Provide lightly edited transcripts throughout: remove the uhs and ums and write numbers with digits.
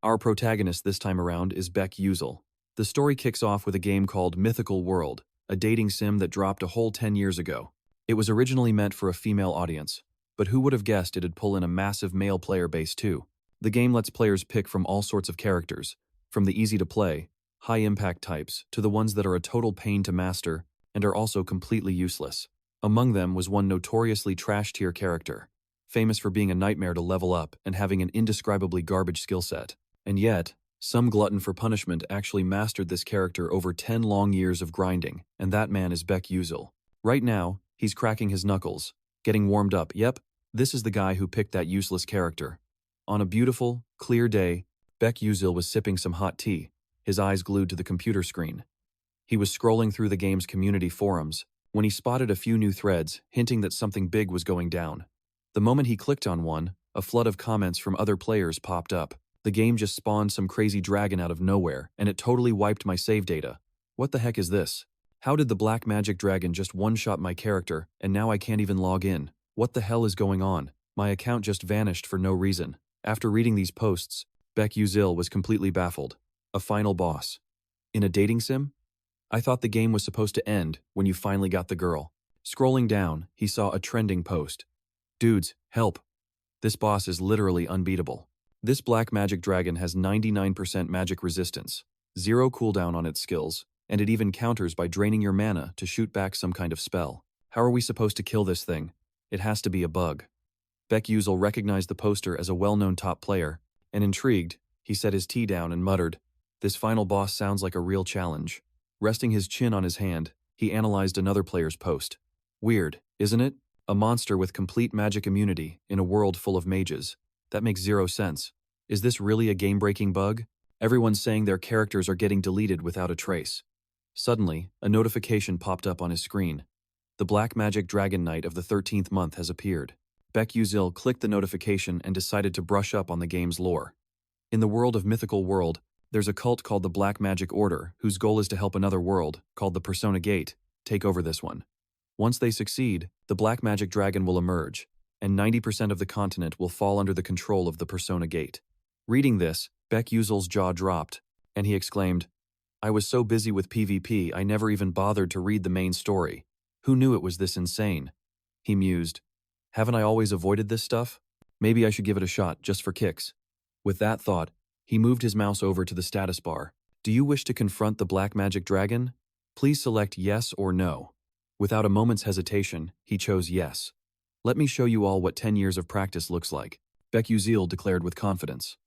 Our protagonist this time around is Beck Uzel. The story kicks off with a game called Mythical World, a dating sim that dropped a whole 10 years ago. It was originally meant for a female audience, but who would have guessed it'd pull in a massive male player base too? The game lets players pick from all sorts of characters, from the easy-to-play, high-impact types to the ones that are a total pain to master and are also completely useless. Among them was one notoriously trash-tier character, famous for being a nightmare to level up and having an indescribably garbage skill set. And yet, some glutton for punishment actually mastered this character over 10 long years of grinding, and that man is Beck Uzel. Right now, he's cracking his knuckles, getting warmed up. Yep, this is the guy who picked that useless character. On a beautiful, clear day, Beck Uzel was sipping some hot tea, his eyes glued to the computer screen. He was scrolling through the game's community forums when he spotted a few new threads hinting that something big was going down. The moment he clicked on one, a flood of comments from other players popped up. The game just spawned some crazy dragon out of nowhere, and it totally wiped my save data. What the heck is this? How did the black magic dragon just one-shot my character, and now I can't even log in? What the hell is going on? My account just vanished for no reason. After reading these posts, Beck Uzel was completely baffled. A final boss. In a dating sim? I thought the game was supposed to end when you finally got the girl. Scrolling down, he saw a trending post. Dudes, help. This boss is literally unbeatable. This black magic dragon has 99% magic resistance, 0 cooldown on its skills, and it even counters by draining your mana to shoot back some kind of spell. How are we supposed to kill this thing? It has to be a bug. Beck Uzel recognized the poster as a well-known top player, and intrigued, he set his tea down and muttered, "This final boss sounds like a real challenge." Resting his chin on his hand, he analyzed another player's post. Weird, isn't it? A monster with complete magic immunity in a world full of mages. That makes 0 sense. Is this really a game-breaking bug? Everyone's saying their characters are getting deleted without a trace. Suddenly, a notification popped up on his screen. The Black Magic Dragon Knight of the 13th month has appeared. Beck Uzel clicked the notification and decided to brush up on the game's lore. In the world of Mythical World, there's a cult called the Black Magic Order whose goal is to help another world, called the Persona Gate, take over this one. Once they succeed, the Black Magic Dragon will emerge, and 90% of the continent will fall under the control of the Persona Gate. Reading this, Beck Uzel's jaw dropped, and he exclaimed, "I was so busy with PvP I never even bothered to read the main story. Who knew it was this insane?" He mused, "Haven't I always avoided this stuff? Maybe I should give it a shot, just for kicks." With that thought, he moved his mouse over to the status bar. "Do you wish to confront the Black Magic Dragon? Please select yes or no." Without a moment's hesitation, he chose yes. "Let me show you all what 10 years of practice looks like," Beck Uzel declared with confidence.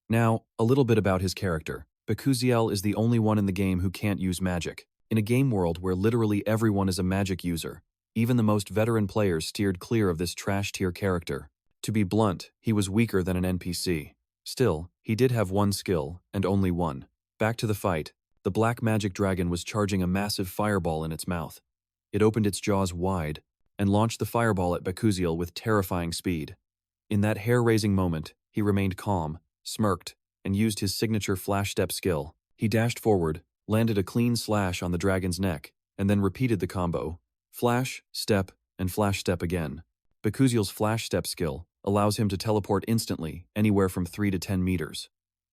Now, a little bit about his character. Beck Uzel is the only one in the game who can't use magic. In a game world where literally everyone is a magic user, even the most veteran players steered clear of this trash-tier character. To be blunt, he was weaker than an NPC. Still, he did have one skill, and only one. Back to the fight, the Black Magic Dragon was charging a massive fireball in its mouth. It opened its jaws wide, and launched the fireball at Beck Uzel with terrifying speed. In that hair-raising moment, he remained calm, smirked, and used his signature flash step skill. He dashed forward, landed a clean slash on the dragon's neck, and then repeated the combo. Flash, step, and flash step again. Beck Uzel's flash step skill allows him to teleport instantly anywhere from 3 to 10 meters.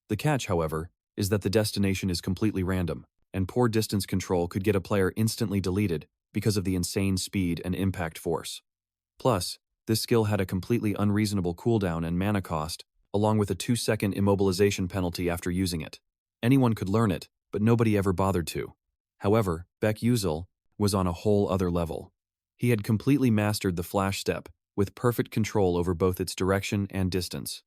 The catch, however, is that the destination is completely random, and poor distance control could get a player instantly deleted because of the insane speed and impact force. Plus, this skill had a completely unreasonable cooldown and mana cost, along with a 2-second immobilization penalty after using it. Anyone could learn it, but nobody ever bothered to. However, Beck Uzel was on a whole other level. He had completely mastered the flash step, with perfect control over both its direction and distance.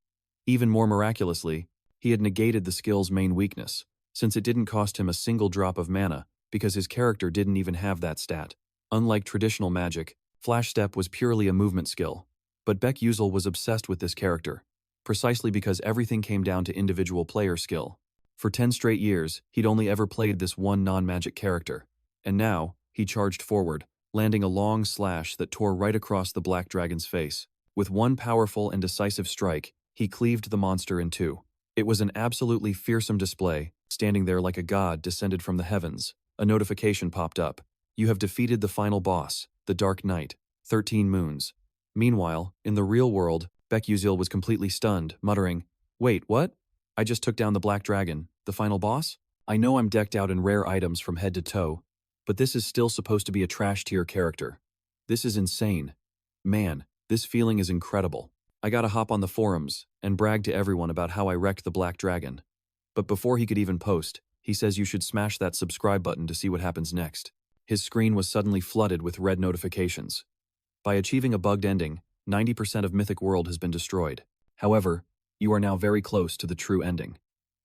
Even more miraculously, he had negated the skill's main weakness, since it didn't cost him a single drop of mana, because his character didn't even have that stat. Unlike traditional magic, flash step was purely a movement skill. But Beck Uzel was obsessed with this character, precisely because everything came down to individual player skill. For 10 straight years, he'd only ever played this one non-magic character. And now, he charged forward, landing a long slash that tore right across the black dragon's face. With one powerful and decisive strike, he cleaved the monster in two. It was an absolutely fearsome display, standing there like a god descended from the heavens. A notification popped up. "You have defeated the final boss, the Dark Knight, 13 moons." Meanwhile, in the real world, Beck Uzel was completely stunned, muttering, "Wait, what? I just took down the Black Dragon, the final boss? I know I'm decked out in rare items from head to toe, but this is still supposed to be a trash tier character. This is insane. Man, this feeling is incredible. I gotta hop on the forums and brag to everyone about how I wrecked the Black Dragon. But before he could even post, he says you should smash that subscribe button to see what happens next. His screen was suddenly flooded with red notifications. By achieving a bugged ending, 90% of Mythic World has been destroyed. However, you are now very close to the true ending.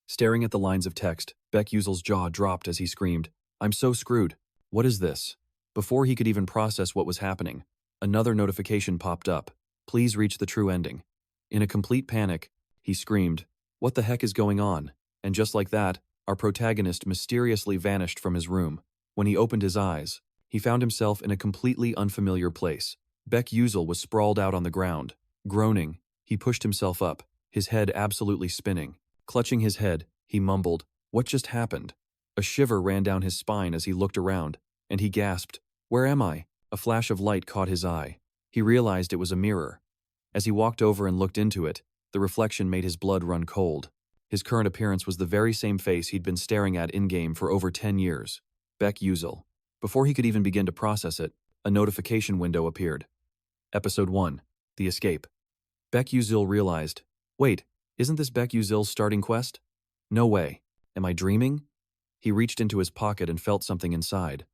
Staring at the lines of text, Beckusel's jaw dropped as he screamed, "I'm so screwed. What is this?" Before he could even process what was happening, another notification popped up. "Please reach the true ending." In a complete panic, he screamed, "What the heck is going on?" And just like that, our protagonist mysteriously vanished from his room. When he opened his eyes, he found himself in a completely unfamiliar place. Beckusel was sprawled out on the ground. Groaning, he pushed himself up, his head absolutely spinning. Clutching his head, he mumbled, "What just happened?" A shiver ran down his spine as he looked around, and he gasped, "Where am I?" A flash of light caught his eye. He realized it was a mirror. As he walked over and looked into it, the reflection made his blood run cold. His current appearance was the very same face he'd been staring at in-game for over 10 years. Beckusel. Before he could even begin to process it, a notification window appeared. Episode 1. The Escape. Beckusel realized, "Wait, isn't this Beckusel's starting quest? No way. Am I dreaming?" He reached into his pocket and felt something inside.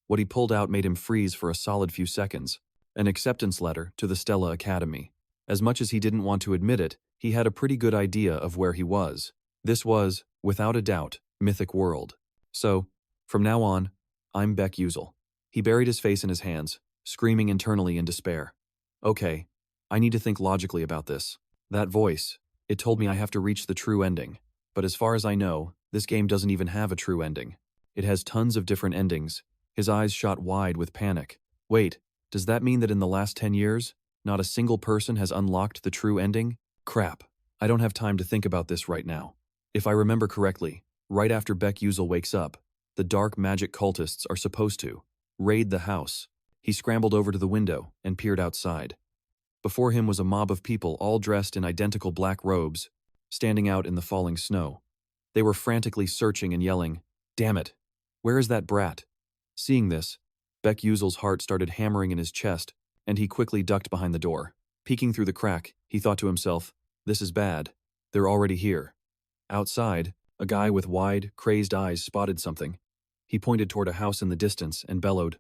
What he pulled out made him freeze for a solid few seconds. An acceptance letter to the Stella Academy. As much as he didn't want to admit it, he had a pretty good idea of where he was. This was, without a doubt, Mythic World. So, from now on, I'm Beckusel. He buried his face in his hands, screaming internally in despair. Okay, I need to think logically about this. That voice, it told me I have to reach the true ending. But as far as I know, this game doesn't even have a true ending. It has tons of different endings. His eyes shot wide with panic. Wait, does that mean that in the last 10 years, not a single person has unlocked the true ending? Crap. I don't have time to think about this right now. If I remember correctly, right after Beckusel wakes up, the dark magic cultists are supposed to raid the house. He scrambled over to the window and peered outside. Before him was a mob of people all dressed in identical black robes, standing out in the falling snow. They were frantically searching and yelling, "Damn it! Where is that brat?" Seeing this, Beckusel's heart started hammering in his chest, and he quickly ducked behind the door. Peeking through the crack, he thought to himself, "This is bad. They're already here." Outside, a guy with wide, crazed eyes spotted something. He pointed toward a house in the distance and bellowed,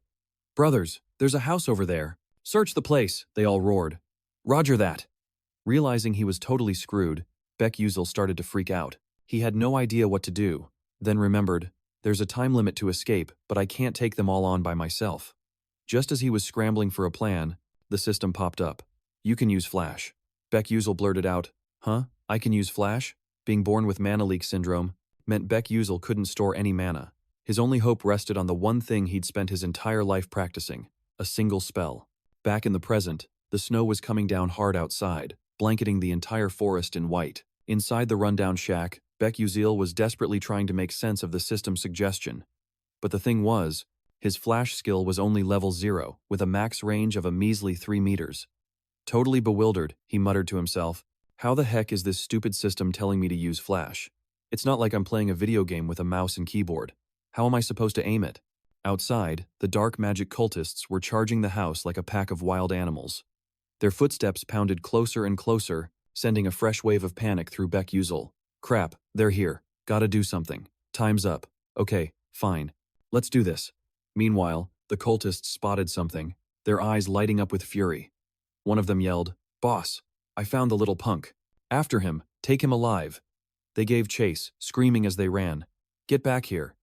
"Brothers, there's a house over there. Search the place," they all roared. "Roger that." Realizing he was totally screwed, Beckusel started to freak out. He had no idea what to do, then remembered, there's a time limit to escape, but I can't take them all on by myself. Just as he was scrambling for a plan, the system popped up. "You can use Flash." Beckusel blurted out, "Huh? I can use Flash?" Being born with mana leak syndrome meant Beckusel couldn't store any mana. His only hope rested on the one thing he'd spent his entire life practicing, a single spell. Back in the present, the snow was coming down hard outside, blanketing the entire forest in white. Inside the rundown shack, Beckusel was desperately trying to make sense of the system's suggestion. But the thing was, his Flash skill was only level 0, with a max range of a measly 3 meters. Totally bewildered, he muttered to himself, "How the heck is this stupid system telling me to use Flash? It's not like I'm playing a video game with a mouse and keyboard. How am I supposed to aim it?" Outside, the dark magic cultists were charging the house like a pack of wild animals. Their footsteps pounded closer and closer, sending a fresh wave of panic through Beckusel. "Crap, they're here. Gotta do something. Time's up. Okay, fine. Let's do this." Meanwhile, the cultists spotted something, their eyes lighting up with fury. One of them yelled, "Boss, I found the little punk. After him, take him alive." They gave chase, screaming as they ran. "Get back here.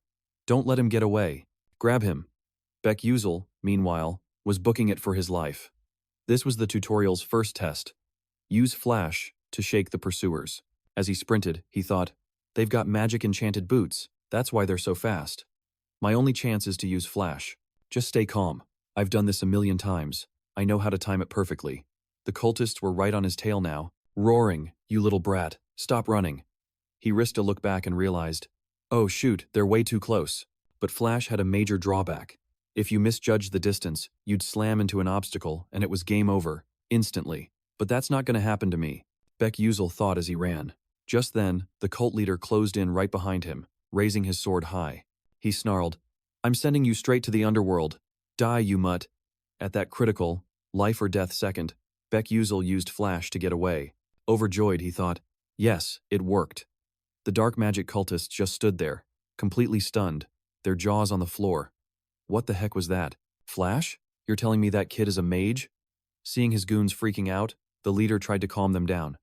Don't let him get away. Grab him." Beckusel, meanwhile, was booking it for his life. This was the tutorial's first test. Use Flash to shake the pursuers. As he sprinted, he thought, "They've got magic enchanted boots. That's why they're so fast. My only chance is to use Flash. Just stay calm. I've done this a million times. I know how to time it perfectly." The cultists were right on his tail now, roaring, "You little brat, stop running." He risked a look back and realized, oh shoot, they're way too close. But Flash had a major drawback. If you misjudged the distance, you'd slam into an obstacle and it was game over, instantly. But that's not going to happen to me, Beckusel thought as he ran. Just then, the cult leader closed in right behind him, raising his sword high. He snarled, "I'm sending you straight to the underworld. Die, you mutt." At that critical, life or death second, Beck Uzel used Flash to get away. Overjoyed, he thought, yes, it worked. The dark magic cultists just stood there, completely stunned, their jaws on the floor. What the heck was that? Flash? You're telling me that kid is a mage? Seeing his goons freaking out, the leader tried to calm them down.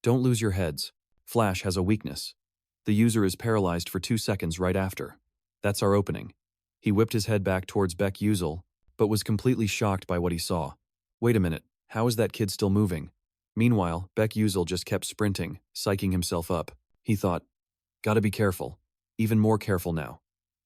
Don't lose your heads. Flash has a weakness. The user is paralyzed for 2 seconds right after. That's our opening. He whipped his head back towards Beck Uzel, but was completely shocked by what he saw. Wait a minute, how is that kid still moving? Meanwhile, Beck Uzel just kept sprinting, psyching himself up. He thought, gotta be careful. Even more careful now.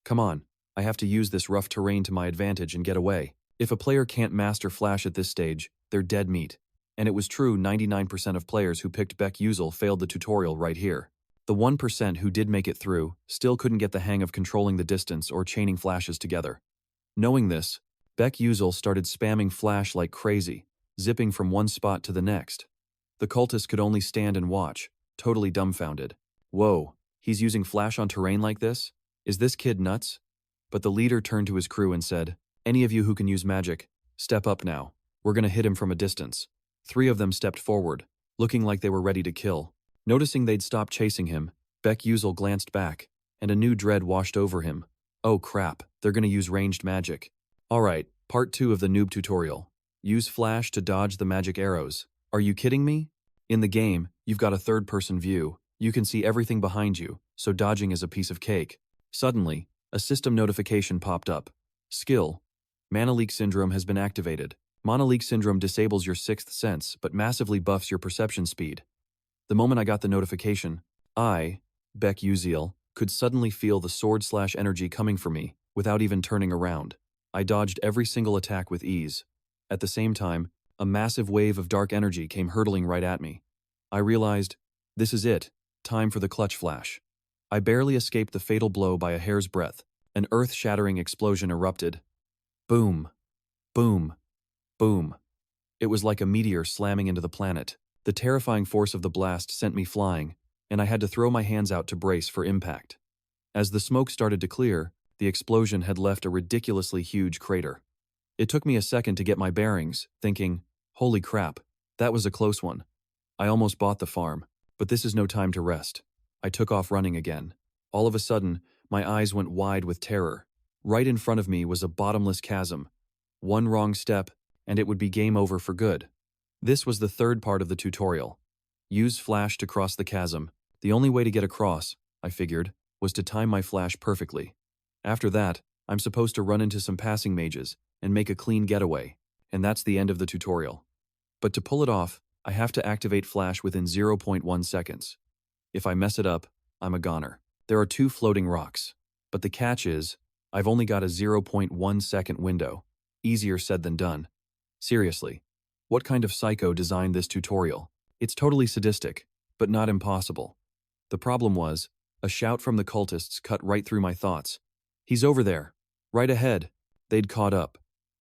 Come on, I have to use this rough terrain to my advantage and get away. If a player can't master Flash at this stage, they're dead meat. And it was true, 99% of players who picked Beck Uzel failed the tutorial right here. The 1% who did make it through still couldn't get the hang of controlling the distance or chaining flashes together. Knowing this, Beck Uzel started spamming Flash like crazy, zipping from one spot to the next. The cultist could only stand and watch, totally dumbfounded. Whoa, he's using Flash on terrain like this? Is this kid nuts? But the leader turned to his crew and said, any of you who can use magic, step up now. We're gonna hit him from a distance. 3 of them stepped forward, looking like they were ready to kill. Noticing they'd stopped chasing him, Beck Uzel glanced back, and a new dread washed over him. Oh crap, they're gonna use ranged magic. Alright, part 2 of the noob tutorial. Use Flash to dodge the magic arrows. Are you kidding me? In the game, you've got a third-person view. You can see everything behind you, so dodging is a piece of cake. Suddenly, a system notification popped up. Skill. Mana leak syndrome has been activated. Mana leak syndrome disables your 6th sense, but massively buffs your perception speed. The moment I got the notification, I, Beck Uzel, could suddenly feel the sword/energy coming for me, without even turning around. I dodged every single attack with ease. At the same time, a massive wave of dark energy came hurtling right at me. I realized, this is it, time for the clutch flash. I barely escaped the fatal blow by a hair's breadth. An earth-shattering explosion erupted. Boom. Boom. Boom. It was like a meteor slamming into the planet. The terrifying force of the blast sent me flying, and I had to throw my hands out to brace for impact. As the smoke started to clear, the explosion had left a ridiculously huge crater. It took me a second to get my bearings, thinking, holy crap, that was a close one. I almost bought the farm, but this is no time to rest. I took off running again. All of a sudden, my eyes went wide with terror. Right in front of me was a bottomless chasm. One wrong step, and it would be game over for good. This was the third part of the tutorial. Use Flash to cross the chasm. The only way to get across, I figured, was to time my Flash perfectly. After that, I'm supposed to run into some passing mages and make a clean getaway, and that's the end of the tutorial. But to pull it off, I have to activate Flash within 0.1 seconds. If I mess it up, I'm a goner. There are 2 floating rocks, but the catch is, I've only got a 0.1 second window. Easier said than done. Seriously, what kind of psycho designed this tutorial? It's totally sadistic, but not impossible. The problem was, a shout from the cultists cut right through my thoughts. He's over there. Right ahead. They'd caught up.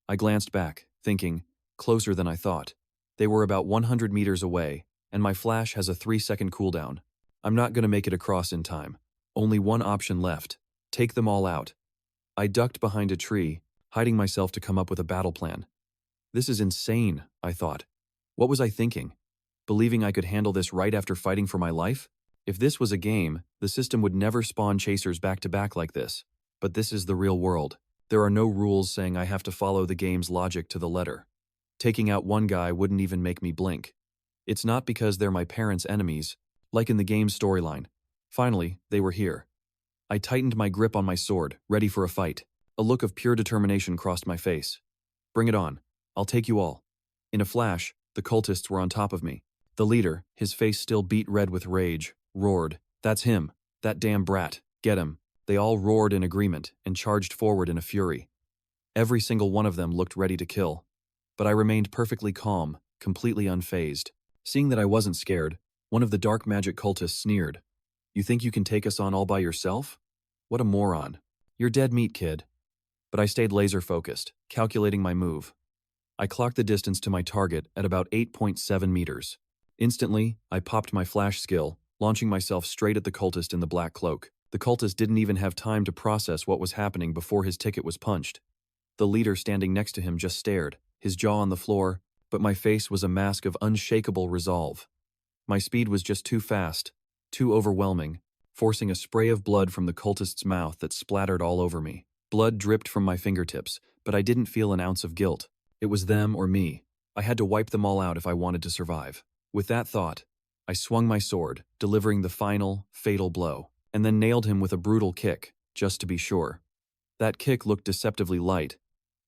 I glanced back, thinking, closer than I thought. They were about 100 meters away, and my Flash has a 3-second cooldown. I'm not gonna make it across in time. Only one option left. Take them all out. I ducked behind a tree, hiding myself to come up with a battle plan. This is insane, I thought. What was I thinking? Believing I could handle this right after fighting for my life? If this was a game, the system would never spawn chasers back to back like this. But this is the real world. There are no rules saying I have to follow the game's logic to the letter. Taking out one guy wouldn't even make me blink. It's not because they're my parents' enemies, like in the game's storyline. Finally, they were here. I tightened my grip on my sword, ready for a fight. A look of pure determination crossed my face. Bring it on. I'll take you all. In a flash, the cultists were on top of me. The leader, his face still beet red with rage, roared, "That's him. That damn brat. Get him." They all roared in agreement and charged forward in a fury. Every single one of them looked ready to kill. But I remained perfectly calm, completely unfazed. Seeing that I wasn't scared, one of the dark magic cultists sneered. "You think you can take us on all by yourself? What a moron. You're dead meat, kid." But I stayed laser-focused, calculating my move. I clocked the distance to my target at about 8.7 meters. Instantly, I popped my flash skill, launching myself straight at the cultist in the black cloak. The cultist didn't even have time to process what was happening before his ticket was punched. The leader standing next to him just stared, his jaw on the floor, but my face was a mask of unshakable resolve. My speed was just too fast, too overwhelming, forcing a spray of blood from the cultist's mouth that splattered all over me. Blood dripped from my fingertips, but I didn't feel an ounce of guilt. It was them or me. I had to wipe them all out if I wanted to survive. With that thought, I swung my sword, delivering the final, fatal blow, and then nailed him with a brutal kick, just to be sure. That kick looked deceptively light,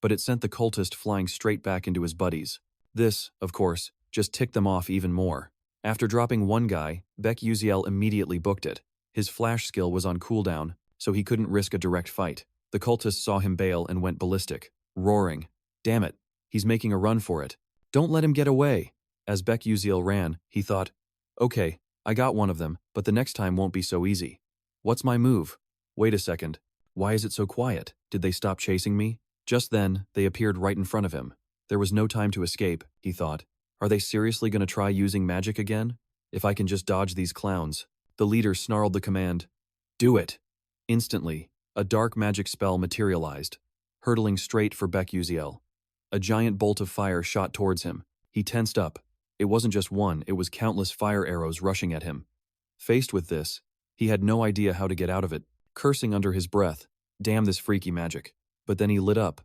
but it sent the cultist flying straight back into his buddies. This, of course, just ticked them off even more. After dropping one guy, Beck Uziel immediately booked it. His flash skill was on cooldown, so he couldn't risk a direct fight. The cultist saw him bail and went ballistic, roaring, "Damn it, he's making a run for it. Don't let him get away." As Beck Uziel ran, he thought, "Okay, I got one of them, but the next time won't be so easy. What's my move? Wait a second. Why is it so quiet? Did they stop chasing me?" Just then, they appeared right in front of him. There was no time to escape, he thought. Are they seriously going to try using magic again? If I can just dodge these clowns. The leader snarled the command, "Do it!" Instantly, a dark magic spell materialized, hurtling straight for Beck Uziel. A giant bolt of fire shot towards him. He tensed up. It wasn't just one, it was countless fire arrows rushing at him. Faced with this, he had no idea how to get out of it, cursing under his breath, "Damn this freaky magic." But then he lit up.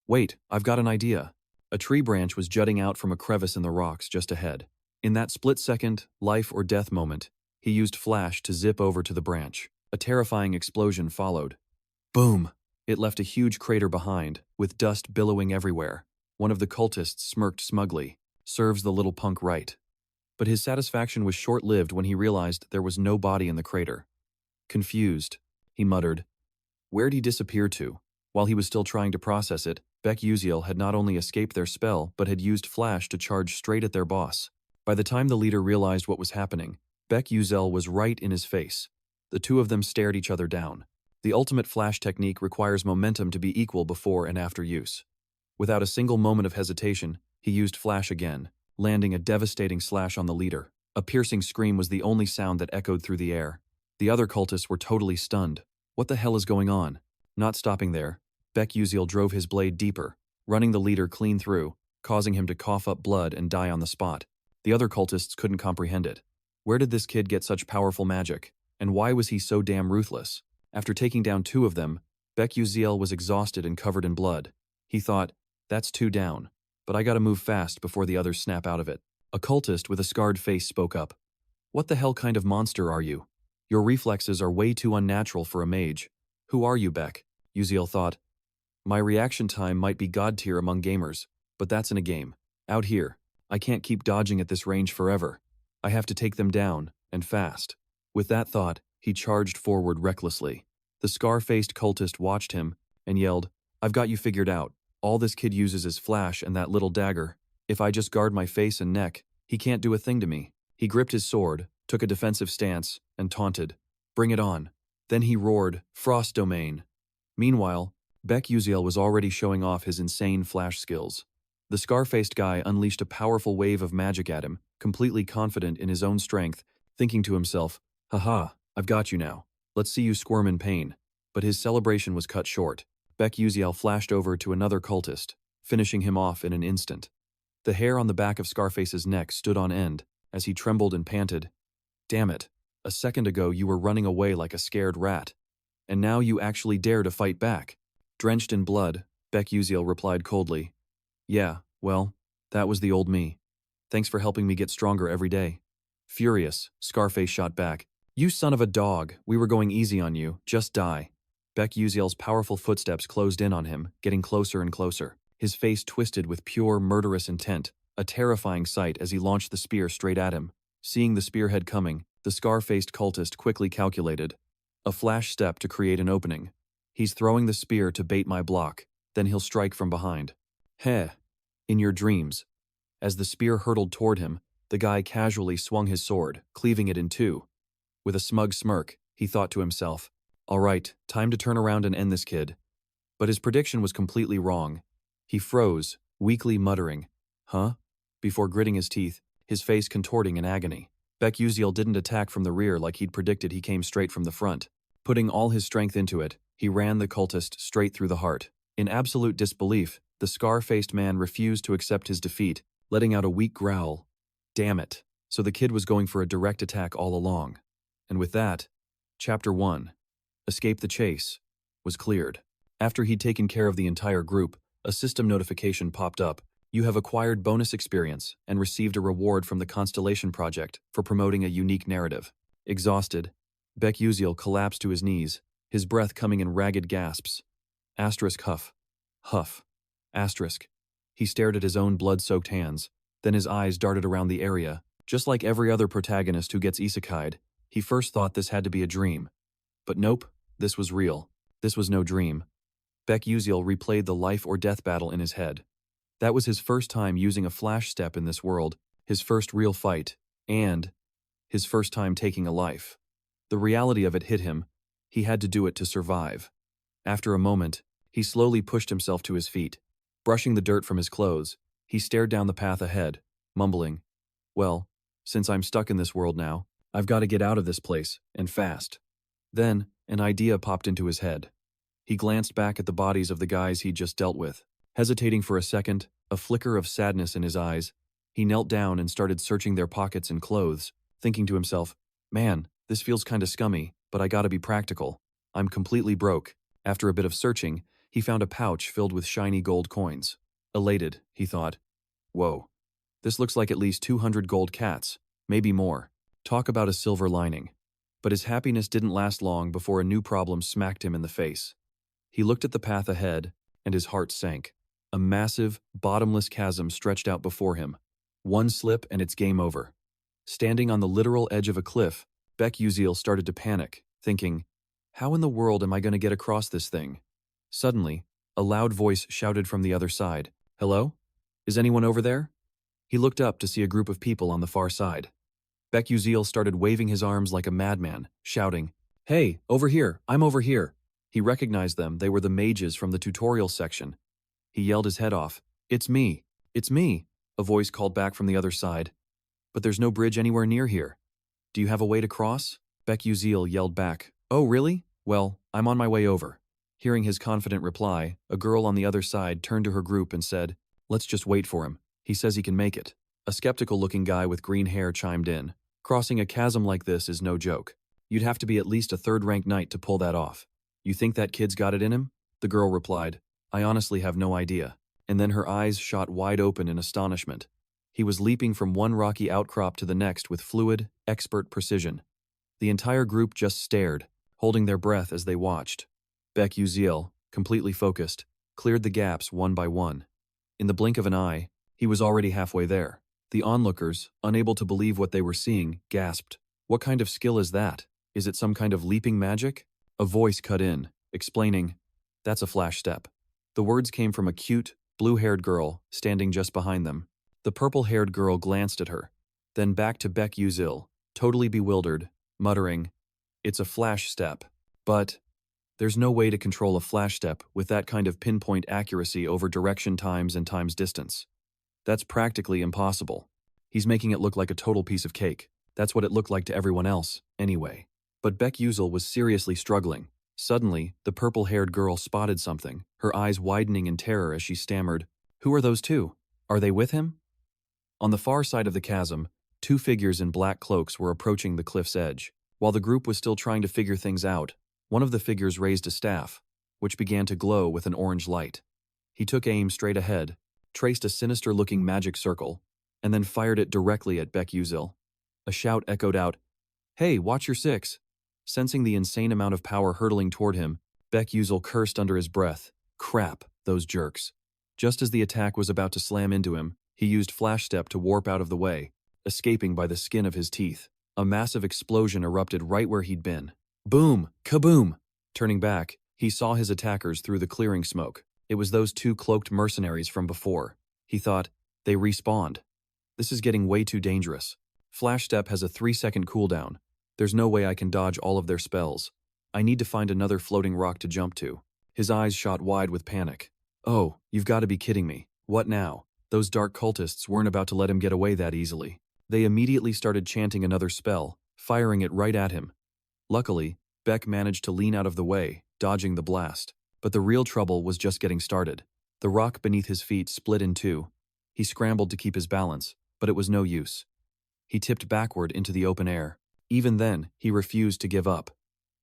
"Wait, I've got an idea." A tree branch was jutting out from a crevice in the rocks just ahead. In that split-second, life or death moment, he used flash to zip over to the branch. A terrifying explosion followed. Boom! It left a huge crater behind, with dust billowing everywhere. One of the cultists smirked smugly. Serves the little punk right. But his satisfaction was short-lived when he realized there was no body in the crater. Confused, he muttered. Where'd he disappear to? While he was still trying to process it, Beck Uziel had not only escaped their spell, but had used flash to charge straight at their boss. By the time the leader realized what was happening, Beck Uziel was right in his face. The two of them stared each other down. The ultimate flash technique requires momentum to be equal before and after use. Without a single moment of hesitation, he used flash again, landing a devastating slash on the leader. A piercing scream was the only sound that echoed through the air. The other cultists were totally stunned. What the hell is going on? Not stopping there, Beck Uziel drove his blade deeper, running the leader clean through, causing him to cough up blood and die on the spot. The other cultists couldn't comprehend it. Where did this kid get such powerful magic? And why was he so damn ruthless? After taking down two of them, Beck Uziel was exhausted and covered in blood. He thought, that's two down, but I gotta move fast before the others snap out of it. A cultist with a scarred face spoke up. What the hell kind of monster are you? Your reflexes are way too unnatural for a mage. Who are you, Beck? Uziel thought. My reaction time might be god tier among gamers, but that's in a game. Out here, I can't keep dodging at this range forever. I have to take them down, and fast. With that thought, he charged forward recklessly. The scar-faced cultist watched him and yelled, I've got you figured out. All this kid uses is flash and that little dagger. If I just guard my face and neck, he can't do a thing to me. He gripped his sword, took a defensive stance, and taunted. Bring it on. Then he roared, Frost Domain. Meanwhile, Beck Uziel was already showing off his insane flash skills. The scar-faced guy unleashed a powerful wave of magic at him, completely confident in his own strength, thinking to himself, haha, I've got you now. Let's see you squirm in pain. But his celebration was cut short. Beck Uziel flashed over to another cultist, finishing him off in an instant. The hair on the back of Scarface's neck stood on end as he trembled and panted. Damn it, a second ago you were running away like a scared rat. And now you actually dare to fight back. Drenched in blood, Beck Uziel replied coldly. Yeah, well, that was the old me. Thanks for helping me get stronger every day. Furious, Scarface shot back. You son of a dog, we were going easy on you, just die. Beck Uziel's powerful footsteps closed in on him, getting closer and closer. His face twisted with pure, murderous intent, a terrifying sight as he launched the spear straight at him. Seeing the spearhead coming, the scar-faced cultist quickly calculated. A flash step to create an opening. He's throwing the spear to bait my block, then he'll strike from behind. Heh, in your dreams. As the spear hurtled toward him, the guy casually swung his sword, cleaving it in two. With a smug smirk, he thought to himself, all right, time to turn around and end this kid. But his prediction was completely wrong. He froze, weakly muttering, huh? Before gritting his teeth, his face contorting in agony. Beck Uziel didn't attack from the rear like he'd predicted, he came straight from the front. Putting all his strength into it, he ran the cultist straight through the heart. In absolute disbelief, the scar-faced man refused to accept his defeat, letting out a weak growl. Damn it. So the kid was going for a direct attack all along. And with that, Chapter 1, Escape the Chase, was cleared. After he'd taken care of the entire group, a system notification popped up. You have acquired bonus experience and received a reward from the Constellation Project for promoting a unique narrative. Exhausted, Beck Uziel collapsed to his knees, his breath coming in ragged gasps. Asterisk huff. Huff. Asterisk. He stared at his own blood-soaked hands, then his eyes darted around the area. Just like every other protagonist who gets isekai'd, he first thought this had to be a dream. But nope, this was real. This was no dream. Beck Uziel replayed the life-or-death battle in his head. That was his first time using a flash step in this world, his first real fight, and his first time taking a life. The reality of it hit him. He had to do it to survive. After a moment, he slowly pushed himself to his feet. Brushing the dirt from his clothes, he stared down the path ahead, mumbling, "Well, since I'm stuck in this world now, I've got to get out of this place, and fast." Then, an idea popped into his head. He glanced back at the bodies of the guys he'd just dealt with. Hesitating for a second, a flicker of sadness in his eyes, he knelt down and started searching their pockets and clothes, thinking to himself, "Man, this feels kinda scummy, but I gotta be practical. I'm completely broke." After a bit of searching, he found a pouch filled with shiny gold coins. Elated, he thought, "Whoa, this looks like at least 200 gold cats, maybe more. Talk about a silver lining." But his happiness didn't last long before a new problem smacked him in the face. He looked at the path ahead, and his heart sank. A massive, bottomless chasm stretched out before him. One slip and it's game over. Standing on the literal edge of a cliff, Beck Uziel started to panic, thinking, "How in the world am I going to get across this thing?" Suddenly, a loud voice shouted from the other side, "Hello? Is anyone over there?" He looked up to see a group of people on the far side. Beck Uziel started waving his arms like a madman, shouting, "Hey, over here, I'm over here." He recognized them. They were the mages from the tutorial section. He yelled his head off. "It's me! It's me!" A voice called back from the other side. "But there's no bridge anywhere near here. Do you have a way to cross?" Beck Uziel yelled back, "Oh, really? Well, I'm on my way over." Hearing his confident reply, a girl on the other side turned to her group and said, "Let's just wait for him. He says he can make it." A skeptical-looking guy with green hair chimed in. "Crossing a chasm like this is no joke. You'd have to be at least a third-ranked knight to pull that off. You think that kid's got it in him?" The girl replied, "I honestly have no idea." And then her eyes shot wide open in astonishment. He was leaping from one rocky outcrop to the next with fluid, expert precision. The entire group just stared, holding their breath as they watched. Beck Uziel, completely focused, cleared the gaps one by one. In the blink of an eye, he was already halfway there. The onlookers, unable to believe what they were seeing, gasped, "What kind of skill is that? Is it some kind of leaping magic?" A voice cut in, explaining, "That's a flash step." The words came from a cute, blue-haired girl standing just behind them. The purple-haired girl glanced at her, then back to Beck Uziel, totally bewildered, muttering, "It's a flash step. But there's no way to control a flash step with that kind of pinpoint accuracy over direction times and times distance. That's practically impossible." He's making it look like a total piece of cake. That's what it looked like to everyone else, anyway. But Beck Uziel was seriously struggling. Suddenly, the purple-haired girl spotted something, her eyes widening in terror as she stammered, "Who are those two? Are they with him?" On the far side of the chasm, two figures in black cloaks were approaching the cliff's edge. While the group was still trying to figure things out, one of the figures raised a staff, which began to glow with an orange light. He took aim straight ahead, traced a sinister-looking magic circle, and then fired it directly at Beck Uziel. A shout echoed out, "Hey, watch your six!" Sensing the insane amount of power hurtling toward him, Beck Uziel cursed under his breath, "Crap, those jerks." Just as the attack was about to slam into him, he used Flash Step to warp out of the way, escaping by the skin of his teeth. A massive explosion erupted right where he'd been. Boom! Kaboom! Turning back, he saw his attackers through the clearing smoke. It was those two cloaked mercenaries from before. He thought, they respawned. This is getting way too dangerous. Flash Step has a 3-second cooldown. There's no way I can dodge all of their spells. I need to find another floating rock to jump to. His eyes shot wide with panic. Oh, you've got to be kidding me. What now? Those dark cultists weren't about to let him get away that easily. They immediately started chanting another spell, firing it right at him. Luckily, Beck managed to lean out of the way, dodging the blast. But the real trouble was just getting started. The rock beneath his feet split in two. He scrambled to keep his balance, but it was no use. He tipped backward into the open air. Even then, he refused to give up.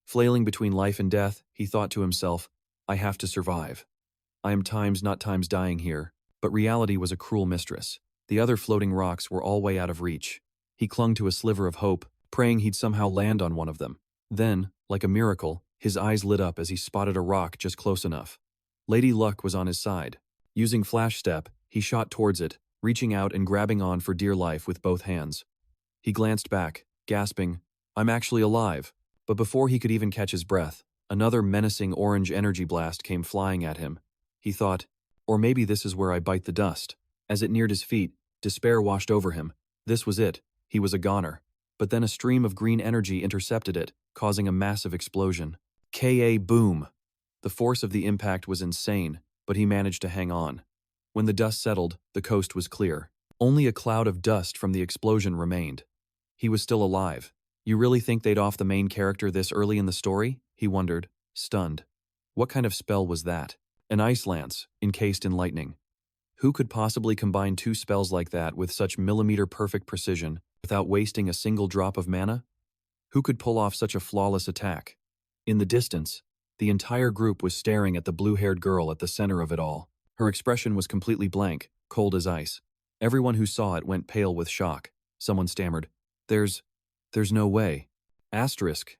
Flailing between life and death, he thought to himself, I have to survive. I am times not times dying here, but reality was a cruel mistress. The other floating rocks were all way out of reach. He clung to a sliver of hope, praying he'd somehow land on one of them. Then, like a miracle, his eyes lit up as he spotted a rock just close enough. Lady Luck was on his side. Using Flash Step, he shot towards it, reaching out and grabbing on for dear life with both hands. He glanced back, gasping, I'm actually alive. But before he could even catch his breath, another menacing orange energy blast came flying at him. He thought, or maybe this is where I bite the dust. As it neared his feet, despair washed over him. This was it. He was a goner. But then a stream of green energy intercepted it, causing a massive explosion. K.A. boom! The force of the impact was insane, but he managed to hang on. When the dust settled, the coast was clear. Only a cloud of dust from the explosion remained. He was still alive. You really think they'd off the main character this early in the story? He wondered, stunned. What kind of spell was that? An ice lance, encased in lightning. Who could possibly combine two spells like that with such millimeter-perfect precision without wasting a single drop of mana? Who could pull off such a flawless attack? In the distance, the entire group was staring at the blue-haired girl at the center of it all. Her expression was completely blank, cold as ice. Everyone who saw it went pale with shock. Someone stammered, There's no way.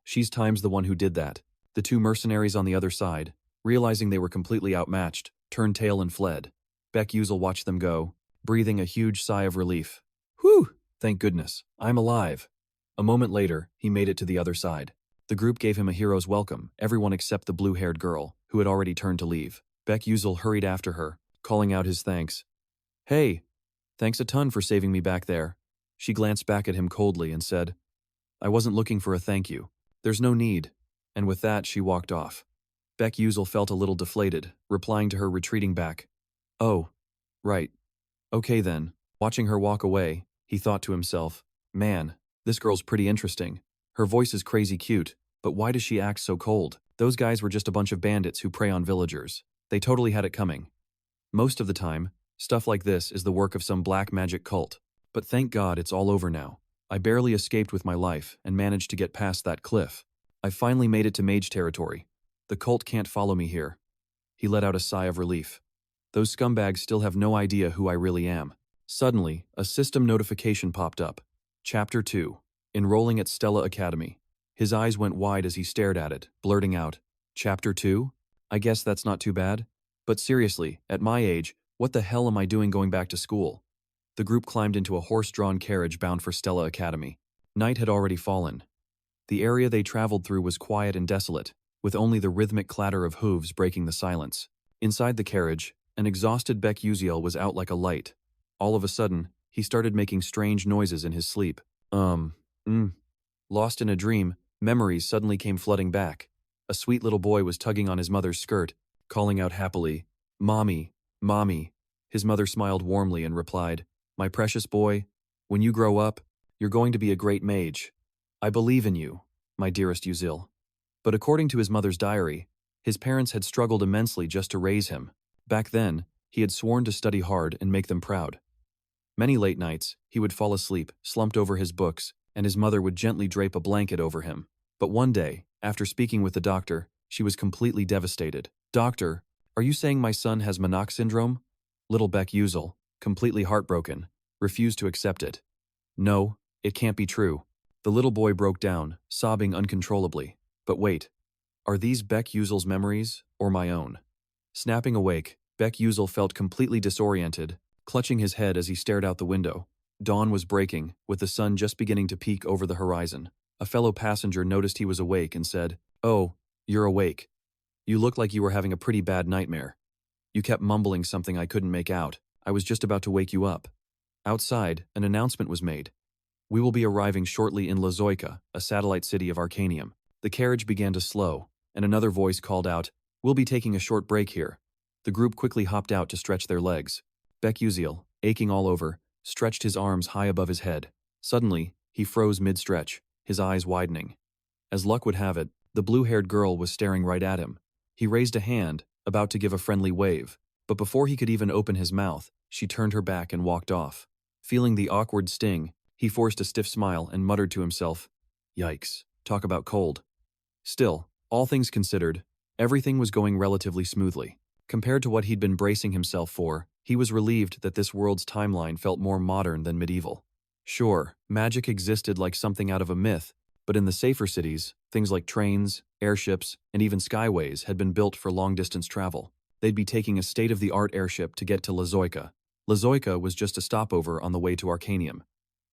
She's times the one who did that. The two mercenaries on the other side, realizing they were completely outmatched, turned tail and fled. Beck Uzel watched them go, breathing a huge sigh of relief. Whew! Thank goodness, I'm alive. A moment later, he made it to the other side. The group gave him a hero's welcome, everyone except the blue-haired girl, who had already turned to leave. Beck Uzel hurried after her, calling out his thanks. Hey, thanks a ton for saving me back there. She glanced back at him coldly and said, I wasn't looking for a thank you. There's no need. And with that, she walked off. Beck Uzel felt a little deflated, replying to her retreating back. Oh, right. Okay then. Watching her walk away, he thought to himself, man, this girl's pretty interesting. Her voice is crazy cute, but why does she act so cold? Those guys were just a bunch of bandits who prey on villagers. They totally had it coming. Most of the time, stuff like this is the work of some black magic cult. But thank God it's all over now. I barely escaped with my life and managed to get past that cliff. I finally made it to mage territory. The cult can't follow me here. He let out a sigh of relief. Those scumbags still have no idea who I really am. Suddenly, a system notification popped up. Chapter 2. Enrolling at Stella Academy. His eyes went wide as he stared at it, blurting out, Chapter 2? I guess that's not too bad. But seriously, at my age, what the hell am I doing going back to school? The group climbed into a horse-drawn carriage bound for Stella Academy. Night had already fallen. The area they traveled through was quiet and desolate, with only the rhythmic clatter of hooves breaking the silence. Inside the carriage, an exhausted Beck Uziel was out like a light. All of a sudden, he started making strange noises in his sleep. Lost in a dream, memories suddenly came flooding back. A sweet little boy was tugging on his mother's skirt, calling out happily, Mommy, Mommy. His mother smiled warmly and replied, My precious boy, when you grow up, you're going to be a great mage. I believe in you, my dearest Uziel. But according to his mother's diary, his parents had struggled immensely just to raise him. Back then, he had sworn to study hard and make them proud. Many late nights, he would fall asleep, slumped over his books, and his mother would gently drape a blanket over him. But one day, after speaking with the doctor, she was completely devastated. Doctor, are you saying my son has Manhwa syndrome? Little Beck Uzel, completely heartbroken, refused to accept it. No, it can't be true. The little boy broke down, sobbing uncontrollably. But wait, are these Beck Uzel's memories, or my own? Snapping awake, Beck Uzel felt completely disoriented, clutching his head as he stared out the window. Dawn was breaking, with the sun just beginning to peek over the horizon. A fellow passenger noticed he was awake and said, Oh, you're awake. You look like you were having a pretty bad nightmare. You kept mumbling something I couldn't make out. I was just about to wake you up. Outside, an announcement was made. We will be arriving shortly in Lazoika, a satellite city of Arcanium. The carriage began to slow, and another voice called out, We'll be taking a short break here. The group quickly hopped out to stretch their legs. Beck Uziel, aching all over, stretched his arms high above his head. Suddenly, he froze mid-stretch, his eyes widening. As luck would have it, the blue-haired girl was staring right at him. He raised a hand, about to give a friendly wave, but before he could even open his mouth, she turned her back and walked off. Feeling the awkward sting, he forced a stiff smile and muttered to himself, "Yikes, talk about cold." Still, all things considered, everything was going relatively smoothly. Compared to what he'd been bracing himself for, he was relieved that this world's timeline felt more modern than medieval. Sure, magic existed like something out of a myth, but in the safer cities, things like trains, airships, and even skyways had been built for long-distance travel. They'd be taking a state-of-the-art airship to get to Lazoika. Lazoika was just a stopover on the way to Arcanium.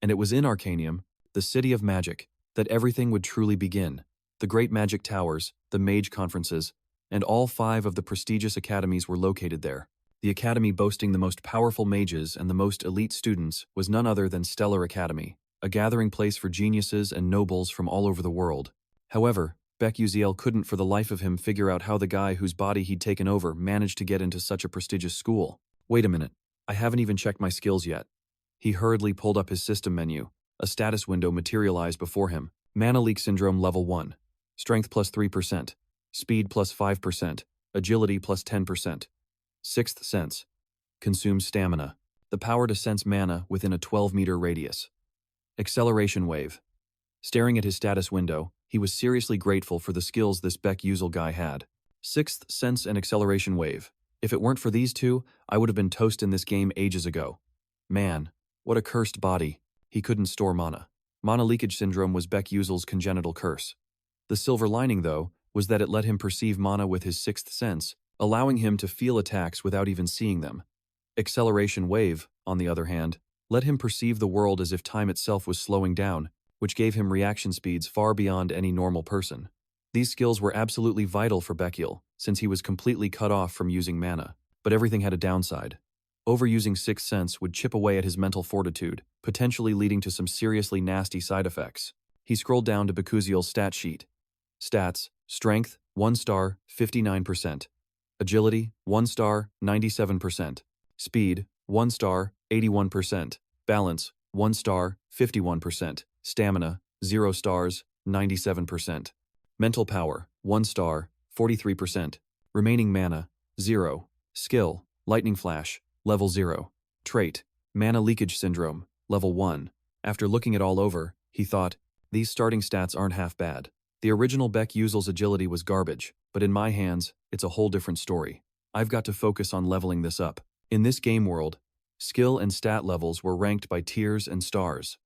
And it was in Arcanium, the city of magic, that everything would truly begin. The great magic towers, the mage conferences, and all 5 of the prestigious academies were located there. The academy boasting the most powerful mages and the most elite students was none other than Stellar Academy, a gathering place for geniuses and nobles from all over the world. However, Beck-Uziel couldn't for the life of him figure out how the guy whose body he'd taken over managed to get into such a prestigious school. Wait a minute, I haven't even checked my skills yet. He hurriedly pulled up his system menu. A status window materialized before him. Mana Leak Syndrome Level 1. Strength plus 3%. Speed plus 5%. Agility plus 10%. Sixth Sense. Consumes stamina. The power to sense mana within a 12-meter radius. Acceleration Wave. Staring at his status window, he was seriously grateful for the skills this Beck-Uziel guy had. Sixth Sense and Acceleration Wave. If it weren't for these two, I would have been toast in this game ages ago. Man, what a cursed body. He couldn't store mana. Mana Leakage Syndrome was Beck-Uziel's congenital curse. The silver lining, though, was that it let him perceive mana with his sixth sense, allowing him to feel attacks without even seeing them. Acceleration Wave, on the other hand, let him perceive the world as if time itself was slowing down, which gave him reaction speeds far beyond any normal person. These skills were absolutely vital for Beck-Uziel, since he was completely cut off from using mana, but everything had a downside. Overusing Sixth Sense would chip away at his mental fortitude, potentially leading to some seriously nasty side effects. He scrolled down to Beck-Uziel's stat sheet. Stats: Strength, 1 star, 59%. Agility, 1 star, 97%. Speed, 1 star, 81%. Balance, 1 star, 51%. Stamina, 0 stars, 97%. Mental power, 1 star, 43%. Remaining mana, 0. Skill, Lightning Flash, Level 0. Trait, Mana Leakage Syndrome, Level 1. After looking it all over, he thought, these starting stats aren't half bad. The original Beck-Uziel's agility was garbage, but in my hands, it's a whole different story. I've got to focus on leveling this up. In this game world, skill and stat levels were ranked by tiers and stars.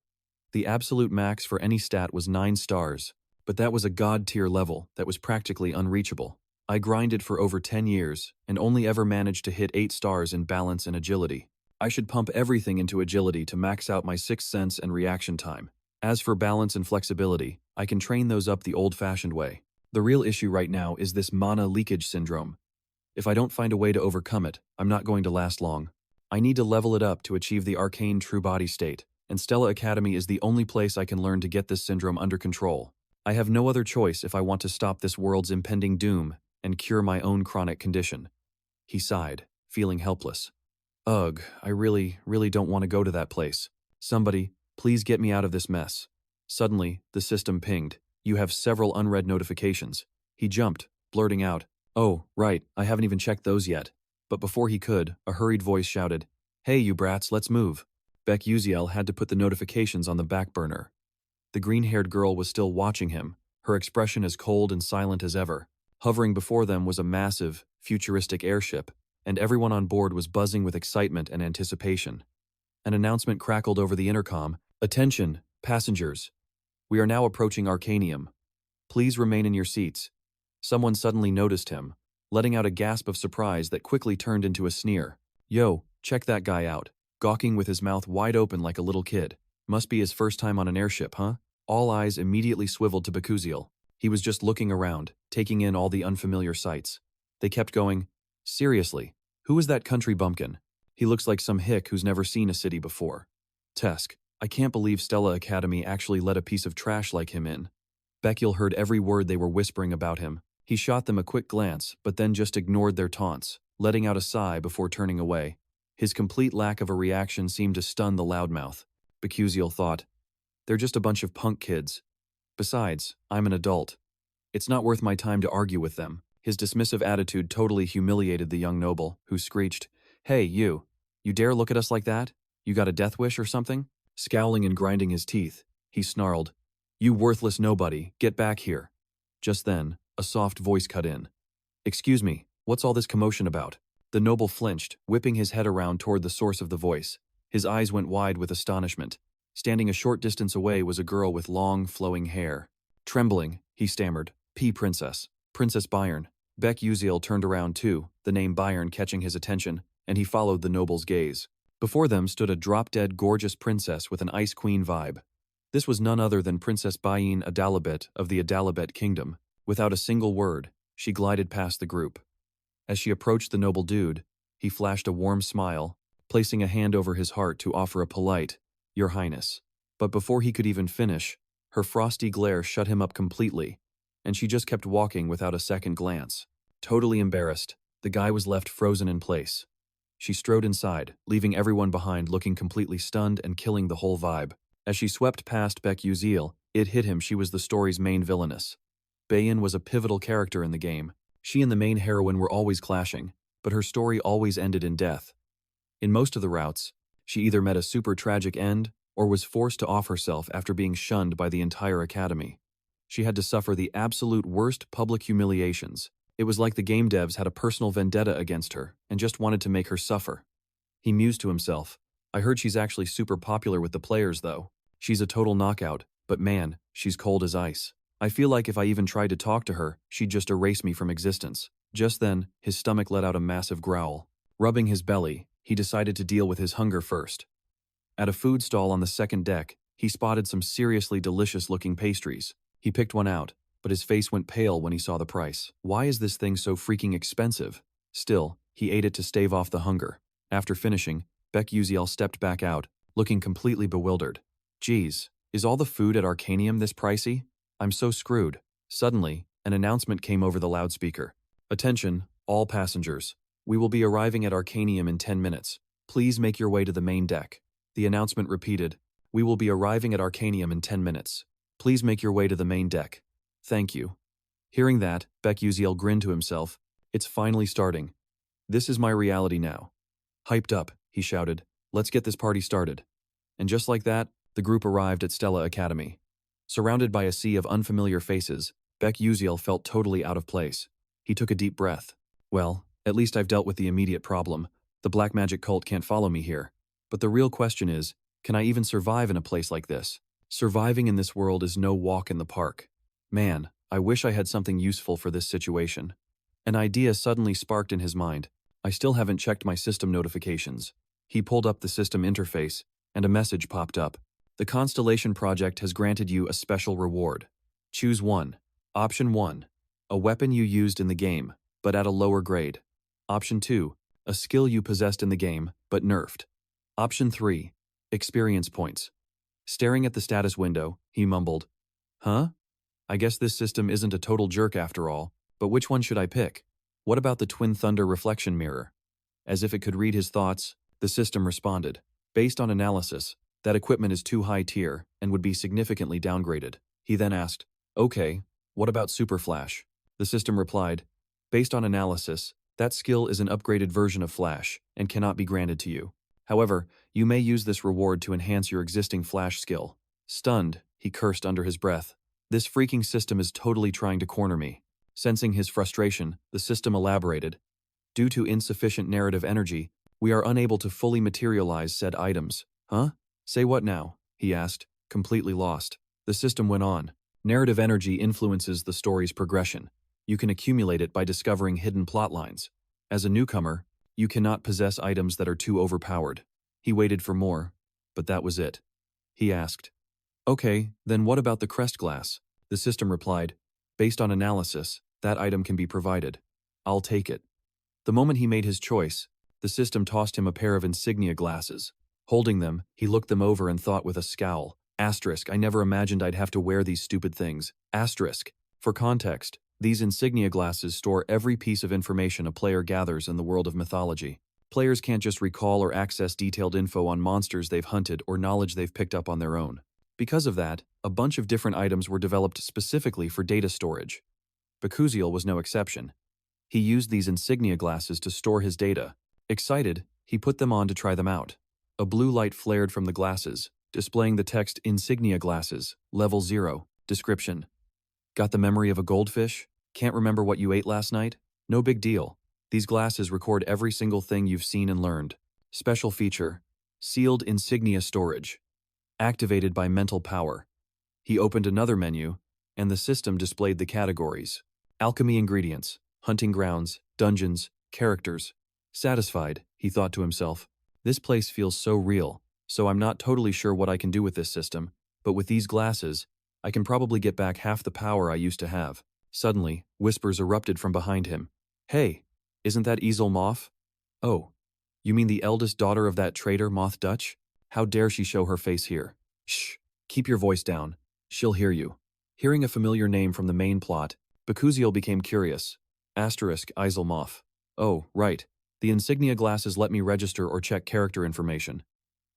The absolute max for any stat was 9 stars, but that was a god tier level that was practically unreachable. I grinded for over 10 years and only ever managed to hit 8 stars in balance and agility. I should pump everything into agility to max out my sixth sense and reaction time. As for balance and flexibility, I can train those up the old-fashioned way. The real issue right now is this mana leakage syndrome. If I don't find a way to overcome it, I'm not going to last long. I need to level it up to achieve the arcane true body state, and Stella Academy is the only place I can learn to get this syndrome under control. I have no other choice if I want to stop this world's impending doom and cure my own chronic condition. He sighed, feeling helpless. Ugh, I really don't want to go to that place. Somebody, please get me out of this mess. Suddenly, the system pinged. You have several unread notifications. He jumped, blurting out, "Oh, right, I haven't even checked those yet." But before he could, a hurried voice shouted, "Hey, you brats, let's move." Beck-Uziel had to put the notifications on the back burner. The green-haired girl was still watching him, her expression as cold and silent as ever. Hovering before them was a massive, futuristic airship, and everyone on board was buzzing with excitement and anticipation. An announcement crackled over the intercom. "Attention, passengers. We are now approaching Arcanium. Please remain in your seats." Someone suddenly noticed him, letting out a gasp of surprise that quickly turned into a sneer. "Yo, check that guy out." Gawking with his mouth wide open like a little kid. Must be his first time on an airship, huh? All eyes immediately swiveled to Beck-Uziel. He was just looking around, taking in all the unfamiliar sights. They kept going, "Seriously, who is that country bumpkin? He looks like some hick who's never seen a city before." Tesk, I can't believe Stella Academy actually let a piece of trash like him in. Beck-Uziel heard every word they were whispering about him. He shot them a quick glance, but then just ignored their taunts, letting out a sigh before turning away. His complete lack of a reaction seemed to stun the loudmouth. Beck-Uziel thought, They're just a bunch of punk kids. Besides, I'm an adult. It's not worth my time to argue with them. His dismissive attitude totally humiliated the young noble, who screeched, "Hey, you! You dare look at us like that? You got a death wish or something?" Scowling and grinding his teeth, he snarled, "You worthless nobody, get back here." Just then, a soft voice cut in. "Excuse me, what's all this commotion about?" The noble flinched, whipping his head around toward the source of the voice. His eyes went wide with astonishment. Standing a short distance away was a girl with long, flowing hair. Trembling, he stammered, Princess. Princess Bayern." Beck Uziel turned around too, the name Bayern catching his attention, and he followed the noble's gaze. Before them stood a drop-dead gorgeous princess with an Ice Queen vibe. This was none other than Princess Bayern Adalabet of the Adalabet Kingdom. Without a single word, she glided past the group. As she approached the noble dude, he flashed a warm smile, placing a hand over his heart to offer a polite, "Your Highness." But before he could even finish, her frosty glare shut him up completely, and she just kept walking without a second glance. Totally embarrassed, the guy was left frozen in place. She strode inside, leaving everyone behind looking completely stunned and killing the whole vibe. As she swept past Beck Uziel, it hit him she was the story's main villainess. Bayan was a pivotal character in the game. She and the main heroine were always clashing, but her story always ended in death. In most of the routes, she either met a super tragic end or was forced to off herself after being shunned by the entire academy. She had to suffer the absolute worst public humiliations. It was like the game devs had a personal vendetta against her and just wanted to make her suffer. He mused to himself, "I heard she's actually super popular with the players though. She's a total knockout, but man, she's cold as ice. I feel like if I even tried to talk to her, she'd just erase me from existence." Just then, his stomach let out a massive growl. Rubbing his belly, he decided to deal with his hunger first. At a food stall on the second deck, he spotted some seriously delicious-looking pastries. He picked one out, but his face went pale when he saw the price. Why is this thing so freaking expensive? Still, he ate it to stave off the hunger. After finishing, Beck Uziel stepped back out, looking completely bewildered. "Geez, is all the food at Arcanium this pricey? I'm so screwed." Suddenly, an announcement came over the loudspeaker. "Attention, all passengers. We will be arriving at Arcanium in 10 minutes. Please make your way to the main deck." The announcement repeated, "We will be arriving at Arcanium in 10 minutes. Please make your way to the main deck. Thank you." Hearing that, Beck Uziel grinned to himself. It's finally starting. This is my reality now. Hyped up, he shouted. "Let's get this party started." And just like that, the group arrived at Stella Academy. Surrounded by a sea of unfamiliar faces, Beck Uziel felt totally out of place. He took a deep breath. Well, at least I've dealt with the immediate problem. The black magic cult can't follow me here. But the real question is, can I even survive in a place like this? Surviving in this world is no walk in the park. Man, I wish I had something useful for this situation. An idea suddenly sparked in his mind. I still haven't checked my system notifications. He pulled up the system interface, and a message popped up. The Constellation Project has granted you a special reward. Choose one. Option 1. A weapon you used in the game, but at a lower grade. Option 2. A skill you possessed in the game, but nerfed. Option 3. Experience points. Staring at the status window, he mumbled, "Huh? I guess this system isn't a total jerk after all, but which one should I pick? What about the Twin Thunder reflection mirror?" As if it could read his thoughts, the system responded. Based on analysis, that equipment is too high tier and would be significantly downgraded. He then asked, "Okay, what about Super Flash?" The system replied, "Based on analysis, that skill is an upgraded version of Flash and cannot be granted to you. However, you may use this reward to enhance your existing Flash skill." Stunned, he cursed under his breath. This freaking system is totally trying to corner me. Sensing his frustration, the system elaborated. Due to insufficient narrative energy, we are unable to fully materialize said items. Huh? Say what now? He asked, completely lost. The system went on. Narrative energy influences the story's progression. You can accumulate it by discovering hidden plot lines. As a newcomer, you cannot possess items that are too overpowered. He waited for more, but that was it. He asked, "Okay, then what about the crest glass?" The system replied, "Based on analysis, that item can be provided. I'll take it." The moment he made his choice, the system tossed him a pair of insignia glasses. Holding them, he looked them over and thought with a scowl, "Asterisk, I never imagined I'd have to wear these stupid things. Asterisk." For context, these insignia glasses store every piece of information a player gathers in the world of mythology. Players can't just recall or access detailed info on monsters they've hunted or knowledge they've picked up on their own. Because of that, a bunch of different items were developed specifically for data storage. Bakuziel was no exception. He used these insignia glasses to store his data. Excited, he put them on to try them out. A blue light flared from the glasses, displaying the text Insignia Glasses, Level 0, Description. Got the memory of a goldfish? Can't remember what you ate last night? No big deal. These glasses record every single thing you've seen and learned. Special feature: Sealed Insignia Storage. Activated by mental power. He opened another menu, and the system displayed the categories. Alchemy ingredients, hunting grounds, dungeons, characters. Satisfied, he thought to himself. This place feels so real, so I'm not totally sure what I can do with this system, but with these glasses, I can probably get back half the power I used to have. Suddenly, whispers erupted from behind him. Hey, isn't that Ezel Moth? Oh, you mean the eldest daughter of that traitor Moth Dutch? How dare she show her face here? Shh, keep your voice down. She'll hear you. Hearing a familiar name from the main plot, Bakuziel became curious. Ezel Moth. Oh, right. The insignia glasses let me register or check character information.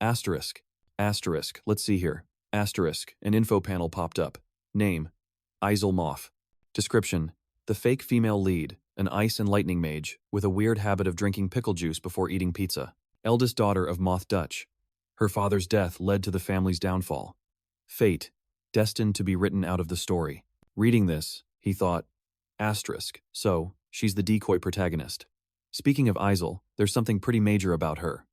Asterisk. Let's see here. An info panel popped up. Name: Ezel Moth. Description: the fake female lead, an ice and lightning mage, with a weird habit of drinking pickle juice before eating pizza. Eldest daughter of Moth Dutch. Her father's death led to the family's downfall. Fate, destined to be written out of the story. Reading this, he thought, so, she's the decoy protagonist. Speaking of Ezel, there's something pretty major about her.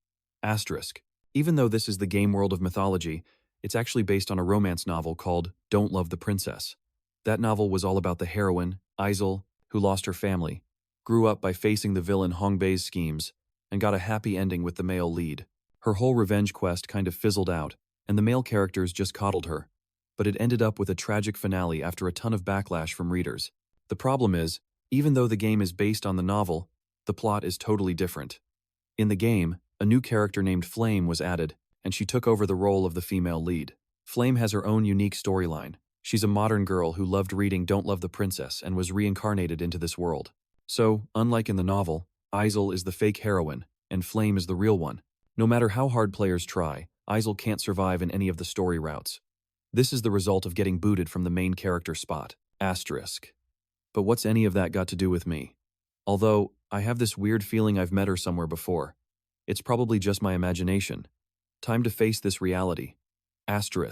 Even though this is the game world of mythology, it's actually based on a romance novel called Don't Love the Princess. That novel was all about the heroine, Ezel, who lost her family, grew up by facing the villain Hongbei's schemes, and got a happy ending with the male lead. Her whole revenge quest kind of fizzled out, and the male characters just coddled her. But it ended up with a tragic finale after a ton of backlash from readers. The problem is, even though the game is based on the novel, the plot is totally different. In the game, a new character named Flame was added, and she took over the role of the female lead. Flame has her own unique storyline. She's a modern girl who loved reading Don't Love the Princess and was reincarnated into this world. So, unlike in the novel, Ezel is the fake heroine, and Flame is the real one. No matter how hard players try, Ezel can't survive in any of the story routes. This is the result of getting booted from the main character spot. But what's any of that got to do with me? Although, I have this weird feeling I've met her somewhere before. It's probably just my imagination. Time to face this reality. After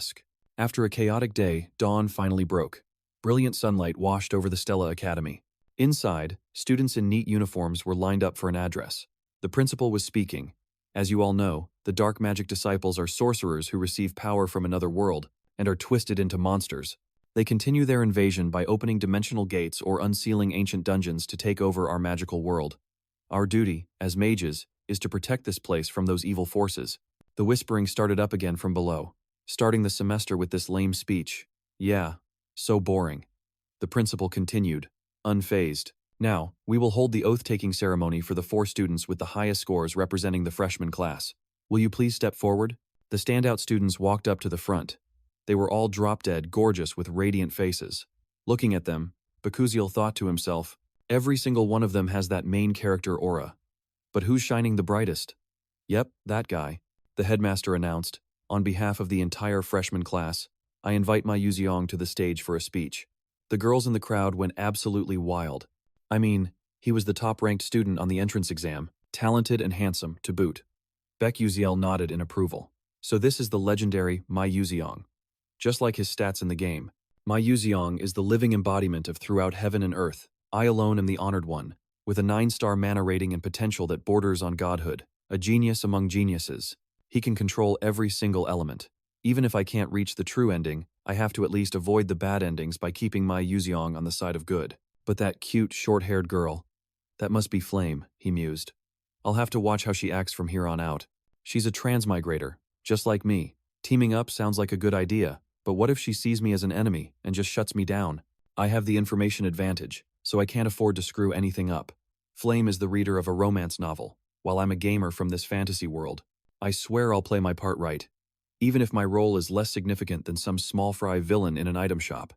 a chaotic day, dawn finally broke. Brilliant sunlight washed over the Stella Academy. Inside, students in neat uniforms were lined up for an address. The principal was speaking. As you all know, the dark magic disciples are sorcerers who receive power from another world and are twisted into monsters. They continue their invasion by opening dimensional gates or unsealing ancient dungeons to take over our magical world. Our duty, as mages, is to protect this place from those evil forces. The whispering started up again from below, starting the semester with this lame speech. Yeah, so boring. The principal continued, unfazed. Now, we will hold the oath-taking ceremony for the 4 students with the highest scores representing the freshman class. Will you please step forward? The standout students walked up to the front. They were all drop-dead gorgeous with radiant faces. Looking at them, Bakuziel thought to himself, every single one of them has that main character aura. But who's shining the brightest? Yep, that guy, the headmaster announced. On behalf of the entire freshman class, I invite my Yuziong to the stage for a speech. The girls in the crowd went absolutely wild. I mean, he was the top-ranked student on the entrance exam, talented and handsome, to boot. Yuziel nodded in approval. So this is the legendary My Yuziong. Just like his stats in the game, My Yuziong is the living embodiment of throughout heaven and earth. I alone am the honored one, with a 9-star mana rating and potential that borders on godhood, a genius among geniuses. He can control every single element. Even if I can't reach the true ending, I have to at least avoid the bad endings by keeping my Yuziong on the side of good. But that cute, short-haired girl, that must be Flame, he mused. I'll have to watch how she acts from here on out. She's a transmigrator, just like me. Teaming up sounds like a good idea, but what if she sees me as an enemy and just shuts me down? I have the information advantage, so I can't afford to screw anything up. Flame is the reader of a romance novel, while I'm a gamer from this fantasy world. I swear I'll play my part right, even if my role is less significant than some small fry villain in an item shop.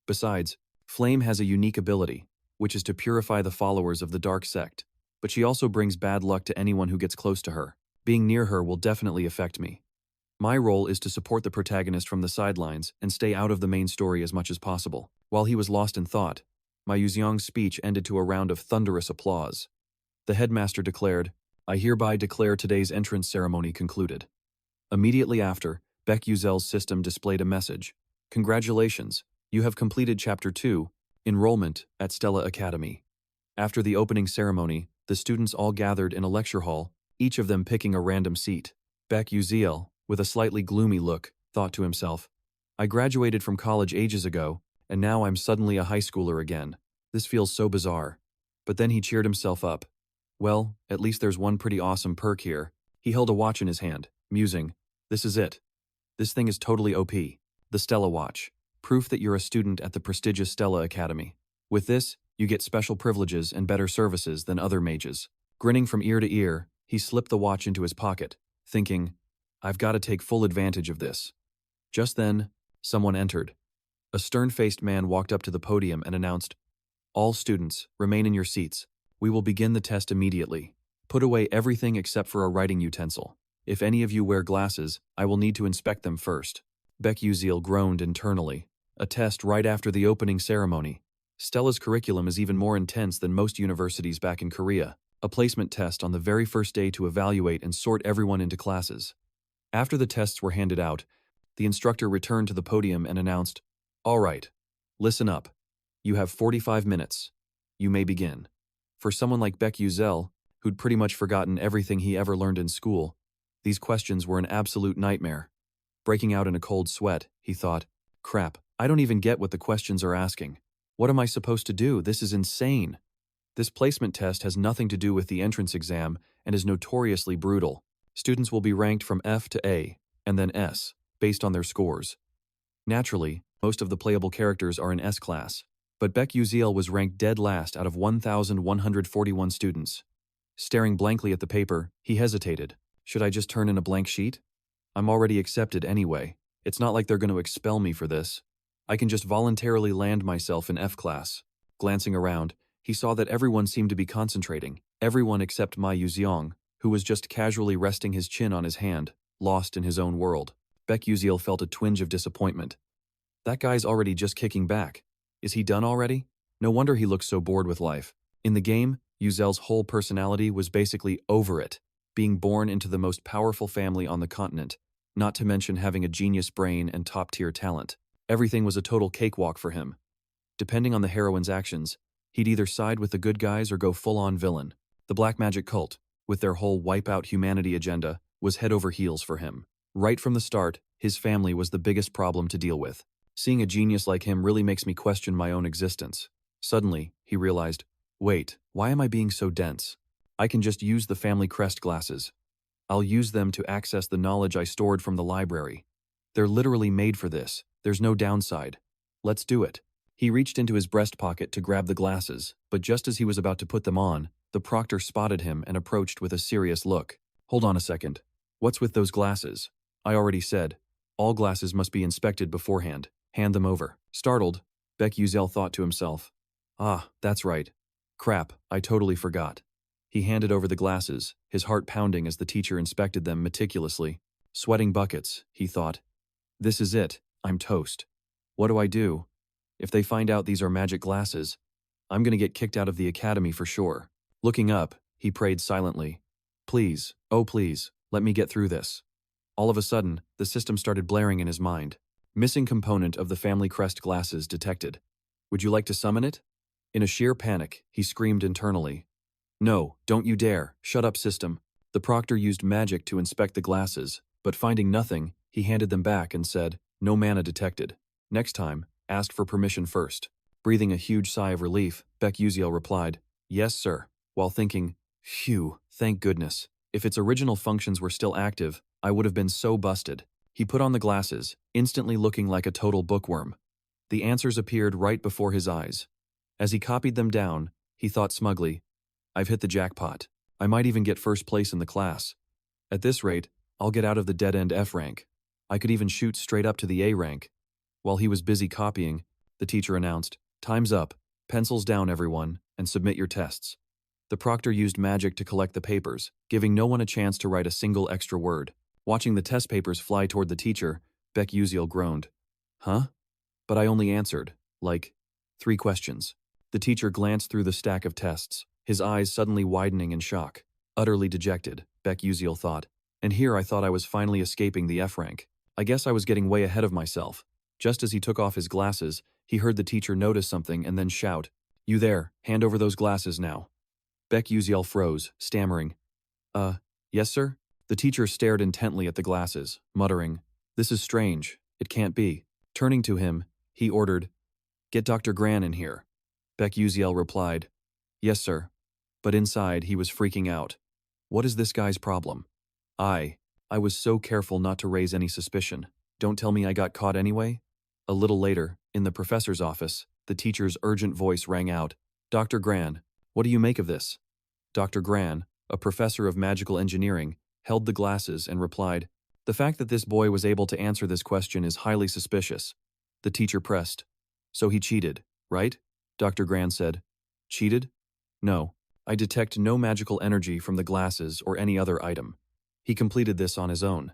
Besides, Flame has a unique ability, which is to purify the followers of the dark sect, but she also brings bad luck to anyone who gets close to her. Being near her will definitely affect me. My role is to support the protagonist from the sidelines and stay out of the main story as much as possible. While he was lost in thought, my Yuxiang's speech ended to a round of thunderous applause. The headmaster declared, "I hereby declare today's entrance ceremony concluded." Immediately after, Beck Yuzel's system displayed a message. "Congratulations, you have completed Chapter 2, Enrollment at Stella Academy." After the opening ceremony, the students all gathered in a lecture hall, each of them picking a random seat. Beck Yuzel, with a slightly gloomy look, thought to himself, "I graduated from college ages ago, and now I'm suddenly a high schooler again. This feels so bizarre." But then he cheered himself up. "Well, at least there's one pretty awesome perk here." He held a watch in his hand, musing, "This is it. This thing is totally OP. The Stella Watch. Proof that you're a student at the prestigious Stella Academy. With this, you get special privileges and better services than other mages." Grinning from ear to ear, he slipped the watch into his pocket, thinking, "I've got to take full advantage of this." Just then, someone entered. A stern-faced man walked up to the podium and announced, "All students, remain in your seats. We will begin the test immediately. Put away everything except for a writing utensil. If any of you wear glasses, I will need to inspect them first." Beck Yuzel groaned internally. A test right after the opening ceremony. Stella's curriculum is even more intense than most universities back in Korea. A placement test on the very first day to evaluate and sort everyone into classes. After the tests were handed out, the instructor returned to the podium and announced, "All right, listen up. You have 45 minutes. You may begin." For someone like Beck Yuzel, who'd pretty much forgotten everything he ever learned in school, these questions were an absolute nightmare. Breaking out in a cold sweat, he thought, "Crap, I don't even get what the questions are asking. What am I supposed to do? This is insane." This placement test has nothing to do with the entrance exam and is notoriously brutal. Students will be ranked from F to A, and then S, based on their scores. Naturally, most of the playable characters are in S class, but Beck Yuzel was ranked dead last out of 1,141 students. Staring blankly at the paper, he hesitated. Should I just turn in a blank sheet? I'm already accepted anyway. It's not like they're going to expel me for this. I can just voluntarily land myself in F class. Glancing around, he saw that everyone seemed to be concentrating, everyone except Ma Yuxiang, who was just casually resting his chin on his hand, lost in his own world. Beck Yuzel felt a twinge of disappointment. That guy's already just kicking back. Is he done already? No wonder he looks so bored with life. In the game, Yuzel's whole personality was basically over it, being born into the most powerful family on the continent, not to mention having a genius brain and top-tier talent. Everything was a total cakewalk for him. Depending on the heroine's actions, he'd either side with the good guys or go full-on villain. The black magic cult, with their whole wipe-out humanity agenda, was head over heels for him. Right from the start, his family was the biggest problem to deal with. Seeing a genius like him really makes me question my own existence. Suddenly, he realized, wait, why am I being so dense? I can just use the family crest glasses. I'll use them to access the knowledge I stored from the library. They're literally made for this. There's no downside. Let's do it. He reached into his breast pocket to grab the glasses, but just as he was about to put them on, the proctor spotted him and approached with a serious look. Hold on a second. What's with those glasses? I already said. All glasses must be inspected beforehand. Hand them over. Startled, Beck Yuzel thought to himself. Ah, that's right. Crap, I totally forgot. He handed over the glasses, his heart pounding as the teacher inspected them meticulously. Sweating buckets, he thought. This is it. I'm toast. What do I do? If they find out these are magic glasses, I'm gonna get kicked out of the academy for sure. Looking up, he prayed silently. Please, oh please, let me get through this. All of a sudden, the system started blaring in his mind. Missing component of the family crest glasses detected. Would you like to summon it? In a sheer panic, he screamed internally. No, don't you dare. Shut up, system. The proctor used magic to inspect the glasses, but finding nothing, he handed them back and said, no mana detected. Next time, ask for permission first. Breathing a huge sigh of relief, Beck Yuzel replied, yes, sir, while thinking, phew, thank goodness. If its original functions were still active, I would have been so busted. He put on the glasses, instantly looking like a total bookworm. The answers appeared right before his eyes. As he copied them down, he thought smugly, I've hit the jackpot. I might even get first place in the class. At this rate, I'll get out of the dead-end F rank. I could even shoot straight up to the A rank. While he was busy copying, the teacher announced, time's up, pencils down everyone, and submit your tests. The proctor used magic to collect the papers, giving no one a chance to write a single extra word. Watching the test papers fly toward the teacher, Beck Uziel groaned. Huh? But I only answered, like, 3 questions. The teacher glanced through the stack of tests, his eyes suddenly widening in shock. Utterly dejected, Beck Uziel thought. And here I thought I was finally escaping the F rank. I guess I was getting way ahead of myself. Just as he took off his glasses, he heard the teacher notice something and then shout, "You there, hand over those glasses now." Beck Uziel froze, stammering, Yes sir?" The teacher stared intently at the glasses, muttering, "This is strange, it can't be." Turning to him, he ordered, "Get Dr. Gran in here." Beck Uziel replied, "Yes sir." But inside he was freaking out. What is this guy's problem? I was so careful not to raise any suspicion. Don't tell me I got caught anyway? A little later, in the professor's office, the teacher's urgent voice rang out, "Dr. Gran, what do you make of this?" Dr. Gran, a professor of magical engineering, held the glasses and replied, "The fact that this boy was able to answer this question is highly suspicious." The teacher pressed, "So he cheated, right?" Dr. Gran said, "Cheated? No. I detect no magical energy from the glasses or any other item. He completed this on his own."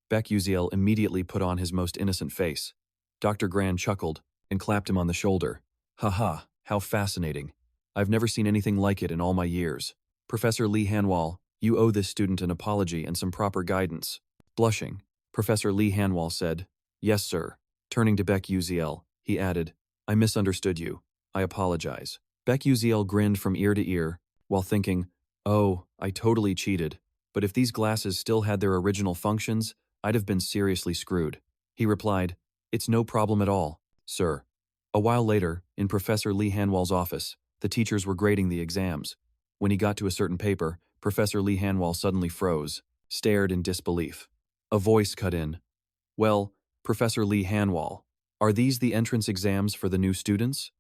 Beck Uziel immediately put on his most innocent face. Dr. Gran chuckled and clapped him on the shoulder. "Ha, how fascinating. I've never seen anything like it in all my years. Professor Lee Hanwal, you owe this student an apology and some proper guidance." Blushing, Professor Lee Hanwal said, "Yes, sir." Turning to Beck Uziel, he added, "I misunderstood you. I apologize." Beck Uziel grinned from ear to ear, while thinking, "Oh, I totally cheated. But if these glasses still had their original functions, I'd have been seriously screwed." He replied, "It's no problem at all, sir." A while later, in Professor Lee Hanwal's office, the teachers were grading the exams. When he got to a certain paper, Professor Lee Hanwal suddenly froze, stared in disbelief. A voice cut in. "Well, Professor Lee Hanwal, are these the entrance exams for the new students?"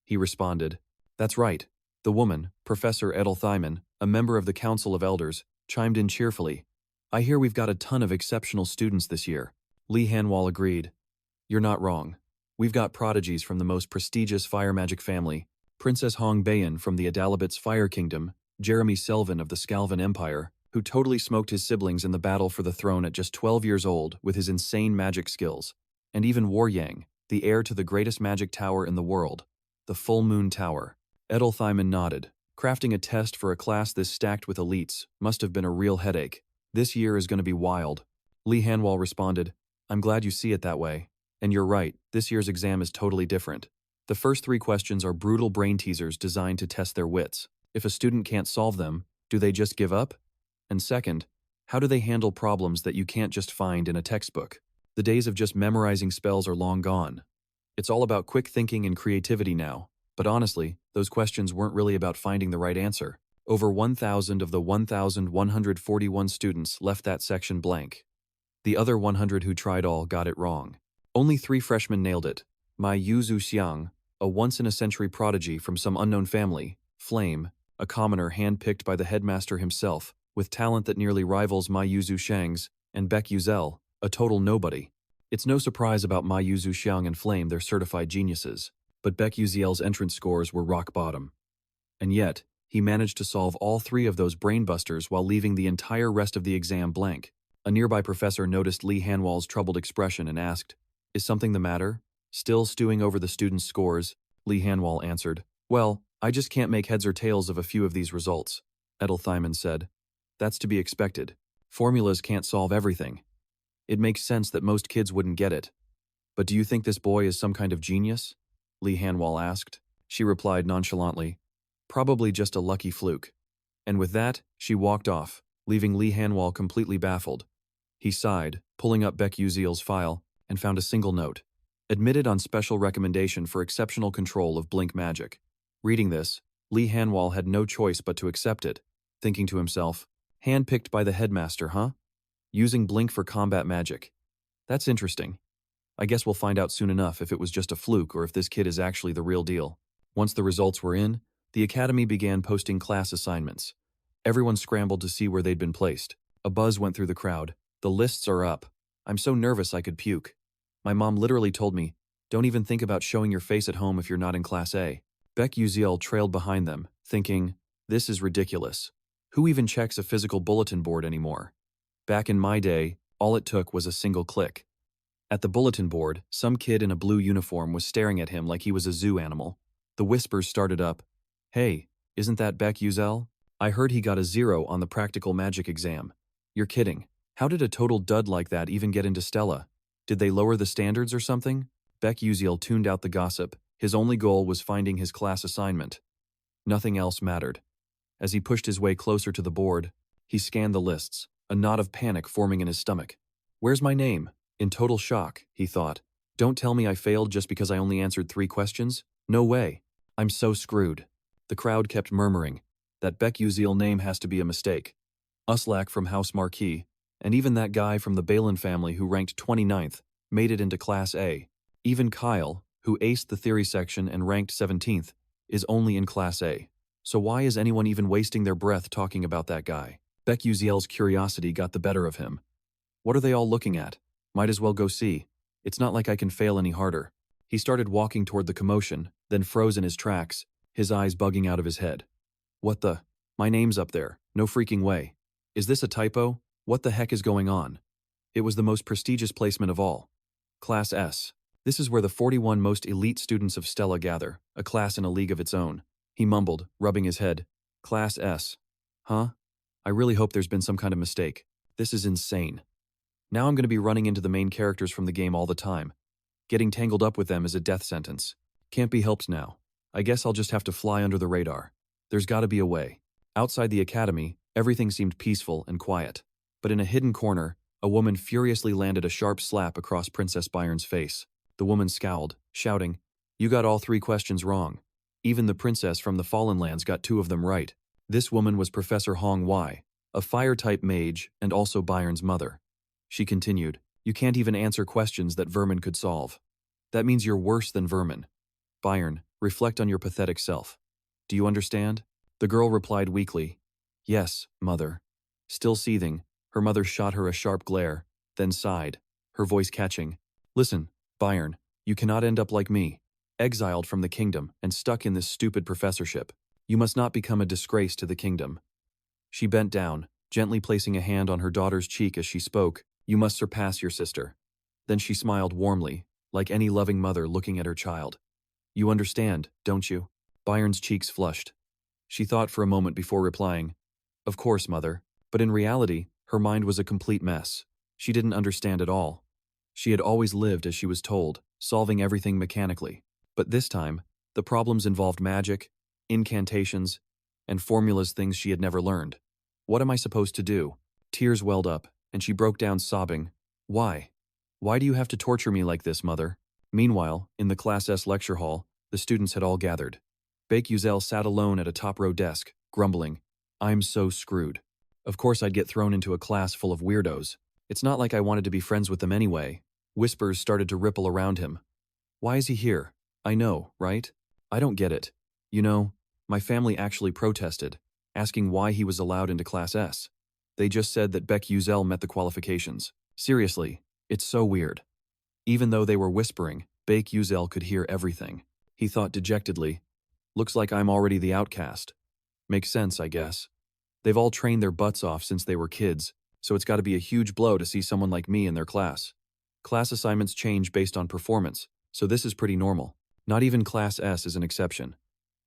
He responded, "That's right." The woman, Professor Edel Thyman, a member of the Council of Elders, chimed in cheerfully, "I hear we've got a ton of exceptional students this year." Lee Hanwal agreed, "You're not wrong. We've got prodigies from the most prestigious fire magic family, Princess Hong Bayan from the Adalabit's Fire Kingdom, Jeremy Selvin of the Scalvan Empire, who totally smoked his siblings in the battle for the throne at just 12 years old with his insane magic skills, and even War Yang, the heir to the greatest magic tower in the world, the Full Moon Tower." Edel Thyman nodded. Crafting a test for a class this stacked with elites must have been a real headache. "This year is going to be wild." Lee Hanwal responded, "I'm glad you see it that way. And you're right, this year's exam is totally different. The first 3 questions are brutal brain teasers designed to test their wits. If a student can't solve them, do they just give up? And second, how do they handle problems that you can't just find in a textbook? The days of just memorizing spells are long gone. It's all about quick thinking and creativity now. But honestly, those questions weren't really about finding the right answer. Over 1,000 of the 1,141 students left that section blank. The other 100 who tried all got it wrong. Only 3 freshmen nailed it. Ma Yuzu Xiang, a once-in-a-century prodigy from some unknown family, Flame, a commoner handpicked by the headmaster himself, with talent that nearly rivals Ma Yuzu Xiang's, and Beck Uziel, a total nobody. It's no surprise about Ma Yuzu Xiang and Flame, they're certified geniuses. But Beck Uziel's entrance scores were rock bottom. And yet, he managed to solve all 3 of those brainbusters while leaving the entire rest of the exam blank. A nearby professor noticed Lee Hanwal's troubled expression and asked, "Is something the matter?" Still stewing over the students' scores, Lee Hanwal answered, "Well, I just can't make heads or tails of a few of these results," Edel Thyman said. "That's to be expected. Formulas can't solve everything. It makes sense that most kids wouldn't get it. But do you think this boy is some kind of genius?" Lee Hanwal asked. She replied nonchalantly, "Probably just a lucky fluke." And with that, she walked off, leaving Lee Hanwal completely baffled. He sighed, pulling up Beck Uziel's file, and found a single note. "Admitted on special recommendation for exceptional control of blink magic." Reading this, Lee Hanwal had no choice but to accept it, thinking to himself, "Handpicked by the headmaster, huh? Using blink for combat magic. That's interesting. I guess we'll find out soon enough if it was just a fluke or if this kid is actually the real deal." Once the results were in, the academy began posting class assignments. Everyone scrambled to see where they'd been placed. A buzz went through the crowd. "The lists are up. I'm so nervous I could puke. My mom literally told me, don't even think about showing your face at home if you're not in Class A." Beck Uziel trailed behind them, thinking, "This is ridiculous. Who even checks a physical bulletin board anymore? Back in my day, All it took was a single click. At the bulletin board, some kid in a blue uniform was staring at him like he was a zoo animal. The whispers started up. Hey, isn't that Beck Uzel? I heard he got a 0 on the practical magic exam. You're kidding. How did a total dud like that even get into Stella? Did they lower the standards or something? Beck Uziel tuned out the gossip. His only goal was finding his class assignment. Nothing else mattered. As he pushed his way closer to the board, he scanned the lists, a knot of panic forming in his stomach. Where's my name? In total shock, he thought. Don't tell me I failed just because I only answered 3 questions? No way. I'm so screwed. The crowd kept murmuring. That Beck Uziel name has to be a mistake. Uslak from House Marquis, and even that guy from the Balin family who ranked 29th, made it into Class A. Even Kyle, who aced the theory section and ranked 17th, is only in Class A. So why is anyone even wasting their breath talking about that guy? Beck Uziel's curiosity got the better of him. What are they all looking at? Might as well go see. It's not like I can fail any harder. He started walking toward the commotion, then froze in his tracks, his eyes bugging out of his head. What the? My name's up there. No freaking way. Is this a typo? What the heck is going on? It was the most prestigious placement of all. Class S. This is where the 41 most elite students of Stella gather, a class in a league of its own. He mumbled, rubbing his head. Class S. Huh? I really hope there's been some kind of mistake. This is insane. Now I'm going to be running into the main characters from the game all the time. Getting tangled up with them is a death sentence. Can't be helped now. I guess I'll just have to fly under the radar. There's got to be a way. Outside the academy, everything seemed peaceful and quiet. But in a hidden corner, a woman furiously landed a sharp slap across Princess Byron's face. The woman scowled, shouting, You got all 3 questions wrong. Even the princess from the Fallen Lands got 2 of them right. This woman was Professor Hong Wai, a fire-type mage and also Byron's mother. She continued, You can't even answer questions that vermin could solve. That means you're worse than vermin. Byron, reflect on your pathetic self. Do you understand? The girl replied weakly, Yes, mother. Still seething, her mother shot her a sharp glare, then sighed, her voice catching. Listen, Byron, you cannot end up like me, exiled from the kingdom and stuck in this stupid professorship. You must not become a disgrace to the kingdom. She bent down, gently placing a hand on her daughter's cheek as she spoke. You must surpass your sister. Then she smiled warmly, like any loving mother looking at her child. You understand, don't you? Byron's cheeks flushed. She thought for a moment before replying, Of course, mother. But in reality, her mind was a complete mess. She didn't understand at all. She had always lived as she was told, solving everything mechanically. But this time, the problems involved magic, incantations, and formulas, things she had never learned. What am I supposed to do? Tears welled up, and she broke down sobbing. Why? Why do you have to torture me like this, mother? Meanwhile, in the Class S lecture hall, the students had all gathered. Beck Uzel sat alone at a top-row desk, grumbling, I'm so screwed. Of course I'd get thrown into a class full of weirdos. It's not like I wanted to be friends with them anyway. Whispers started to ripple around him. Why is he here? I know, right? I don't get it. You know, my family actually protested, asking why he was allowed into Class S. They just said that Beck Uzel met the qualifications. Seriously, it's so weird. Even though they were whispering, Beck Uzel could hear everything. He thought dejectedly, Looks like I'm already the outcast. Makes sense, I guess. They've all trained their butts off since they were kids, so it's got to be a huge blow to see someone like me in their class. Class assignments change based on performance, so this is pretty normal. Not even Class S is an exception.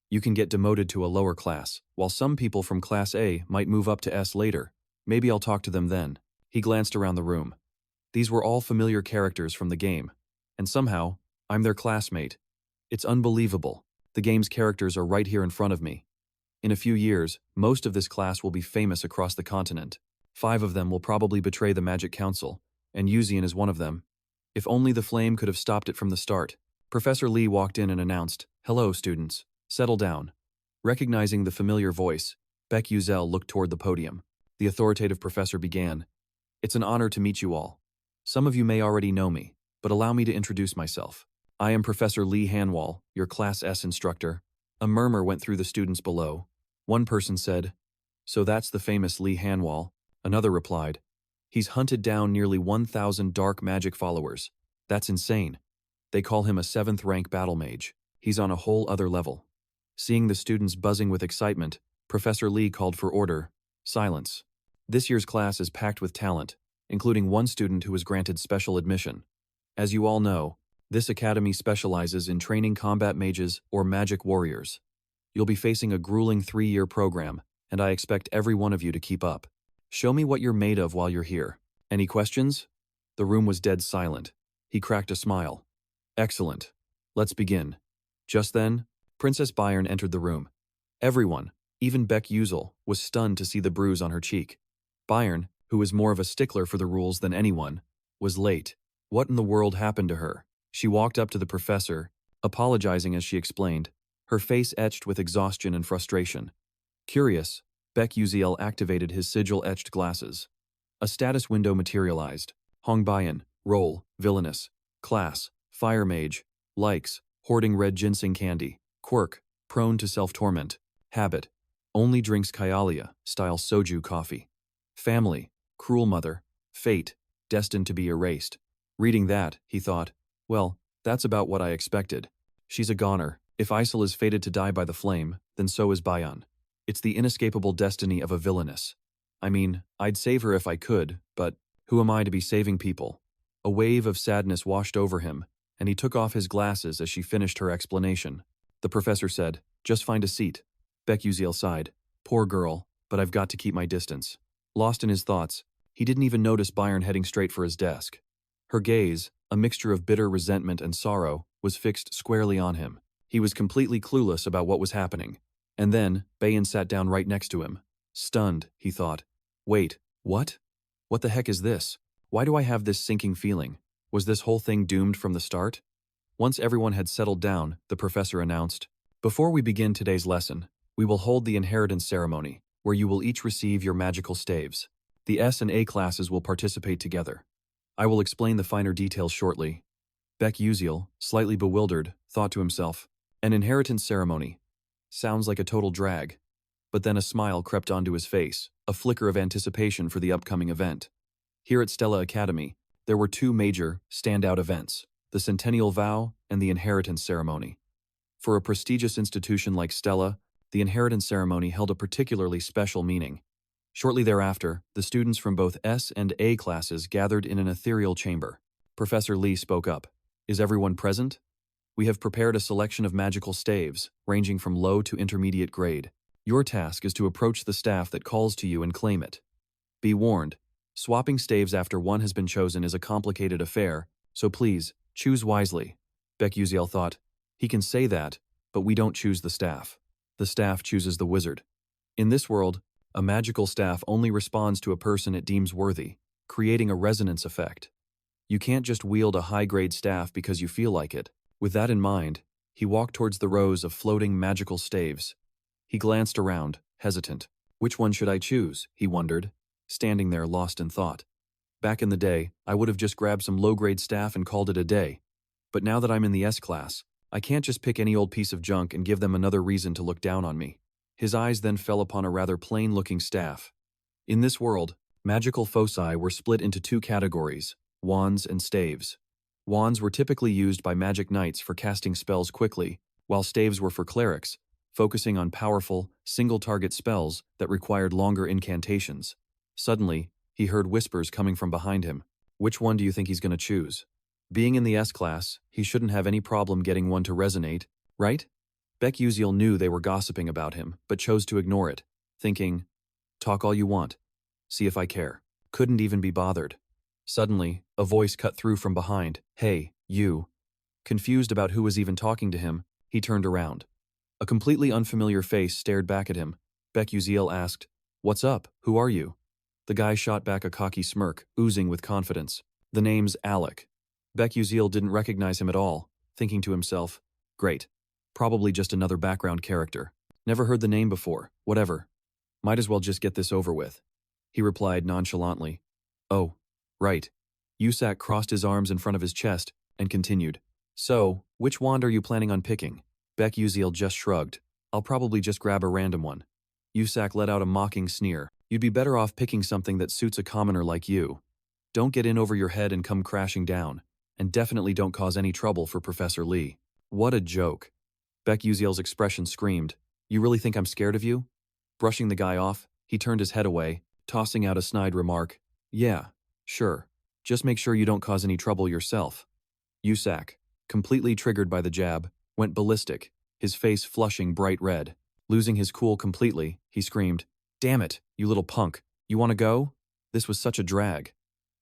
You can get demoted to a lower class, while some people from Class A might move up to S later. Maybe I'll talk to them then. He glanced around the room. These were all familiar characters from the game, and somehow, I'm their classmate. It's unbelievable. The game's characters are right here in front of me. In a few years, most of this class will be famous across the continent. 5 of them will probably betray the Magic Council, and Yuzian is one of them. If only the flame could have stopped it from the start. Professor Lee walked in and announced, Hello, students. Settle down. Recognizing the familiar voice, Beck Uzel looked toward the podium. The authoritative professor began, It's an honor to meet you all. Some of you may already know me, but allow me to introduce myself. I am Professor Lee Hanwall, your Class S instructor. A murmur went through the students below. One person said, So that's the famous Lee Hanwall. Another replied, He's hunted down nearly 1,000 dark magic followers. That's insane. They call him a 7th rank battle mage. He's on a whole other level. Seeing the students buzzing with excitement, Professor Lee called for order. Silence. This year's class is packed with talent, including one student who was granted special admission. As you all know, this academy specializes in training combat mages or magic warriors. You'll be facing a grueling 3-year program, and I expect every one of you to keep up. Show me what you're made of while you're here. Any questions? The room was dead silent. He cracked a smile. Excellent. Let's begin. Just then, Princess Bayern entered the room. Everyone, even Beck Uzel, was stunned to see the bruise on her cheek. Bayern, who was more of a stickler for the rules than anyone, was late. What in the world happened to her? She walked up to the professor, apologizing as she explained, her face etched with exhaustion and frustration. Curious, Beck Uziel activated his sigil-etched glasses. A status window materialized. Hong Bayan, role, villainous. Class, fire mage. Likes, hoarding red ginseng candy. Quirk, prone to self-torment. Habit, only drinks Kyalia, style soju coffee. Family, cruel mother. Fate, destined to be erased. Reading that, he thought, well, that's about what I expected. She's a goner. If Isel is fated to die by the flame, then so is Bayan. It's the inescapable destiny of a villainess. I mean, I'd save her if I could, but who am I to be saving people? A wave of sadness washed over him, and he took off his glasses as she finished her explanation. The professor said, just find a seat. Beck Uziel sighed. Poor girl, but I've got to keep my distance. Lost in his thoughts, he didn't even notice Bayern heading straight for his desk. Her gaze, a mixture of bitter resentment and sorrow, was fixed squarely on him. He was completely clueless about what was happening. And then, Bayan sat down right next to him. Stunned, he thought. Wait, what? What the heck is this? Why do I have this sinking feeling? Was this whole thing doomed from the start? Once everyone had settled down, the professor announced, before we begin today's lesson, we will hold the inheritance ceremony, where you will each receive your magical staves. The S and A classes will participate together. I will explain the finer details shortly. Beck Uziel, slightly bewildered, thought to himself, an inheritance ceremony. Sounds like a total drag. But then a smile crept onto his face, a flicker of anticipation for the upcoming event. Here at Stella Academy, there were 2 major, standout events, the Centennial Vow and the Inheritance Ceremony. For a prestigious institution like Stella, the Inheritance Ceremony held a particularly special meaning. Shortly thereafter, the students from both S and A classes gathered in an ethereal chamber. Professor Lee spoke up. Is everyone present? We have prepared a selection of magical staves, ranging from low to intermediate grade. Your task is to approach the staff that calls to you and claim it. Be warned, swapping staves after one has been chosen is a complicated affair, so please, choose wisely. Beck Uziel thought, he can say that, but we don't choose the staff. The staff chooses the wizard. In this world, a magical staff only responds to a person it deems worthy, creating a resonance effect. You can't just wield a high-grade staff because you feel like it. With that in mind, he walked towards the rows of floating magical staves. He glanced around, hesitant. Which one should I choose, he wondered, standing there lost in thought. Back in the day, I would have just grabbed some low-grade staff and called it a day. But now that I'm in the S class, I can't just pick any old piece of junk and give them another reason to look down on me. His eyes then fell upon a rather plain-looking staff. In this world, magical foci were split into 2 categories, wands and staves. Wands were typically used by magic knights for casting spells quickly, while staves were for clerics, focusing on powerful, single-target spells that required longer incantations. Suddenly, he heard whispers coming from behind him. Which one do you think he's going to choose? Being in the S class, he shouldn't have any problem getting one to resonate, right? Beck Uziel knew they were gossiping about him, but chose to ignore it, thinking, talk all you want. See if I care. Couldn't even be bothered. Suddenly, a voice cut through from behind. Hey, you. Confused about who was even talking to him, he turned around. A completely unfamiliar face stared back at him. Beck Uziel asked, what's up? Who are you? The guy shot back a cocky smirk, oozing with confidence. The name's Alec. Beck Uziel didn't recognize him at all, thinking to himself, great. Probably just another background character. Never heard the name before, whatever. Might as well just get this over with. He replied nonchalantly. Oh, right. Yusak crossed his arms in front of his chest and continued. So, which wand are you planning on picking? Beck Uziel just shrugged. I'll probably just grab a random one. Yusak let out a mocking sneer. You'd be better off picking something that suits a commoner like you. Don't get in over your head and come crashing down. And definitely don't cause any trouble for Professor Lee. What a joke. Beck Uziel's expression screamed. You really think I'm scared of you? Brushing the guy off, he turned his head away, tossing out a snide remark. Yeah, Sure. Just make sure you don't cause any trouble yourself. Yusak, completely triggered by the jab, went ballistic, his face flushing bright red. Losing his cool completely, he screamed, "Damn it, you little punk. You want to go?" This was such a drag.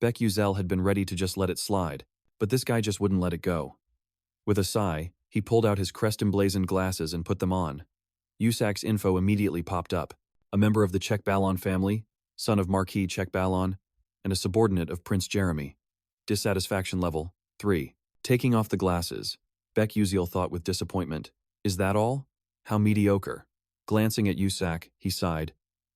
Beck Uzel had been ready to just let it slide, but this guy just wouldn't let it go. With a sigh, he pulled out his crest-emblazoned glasses and put them on. Yusak's info immediately popped up. A member of the Chek-Ballon family, son of Marquis Chek-Ballon, and a subordinate of Prince Jeremy. Dissatisfaction level, 3. Taking off the glasses, Beck Uziel thought with disappointment. Is that all? How mediocre. Glancing at Yusak, he sighed.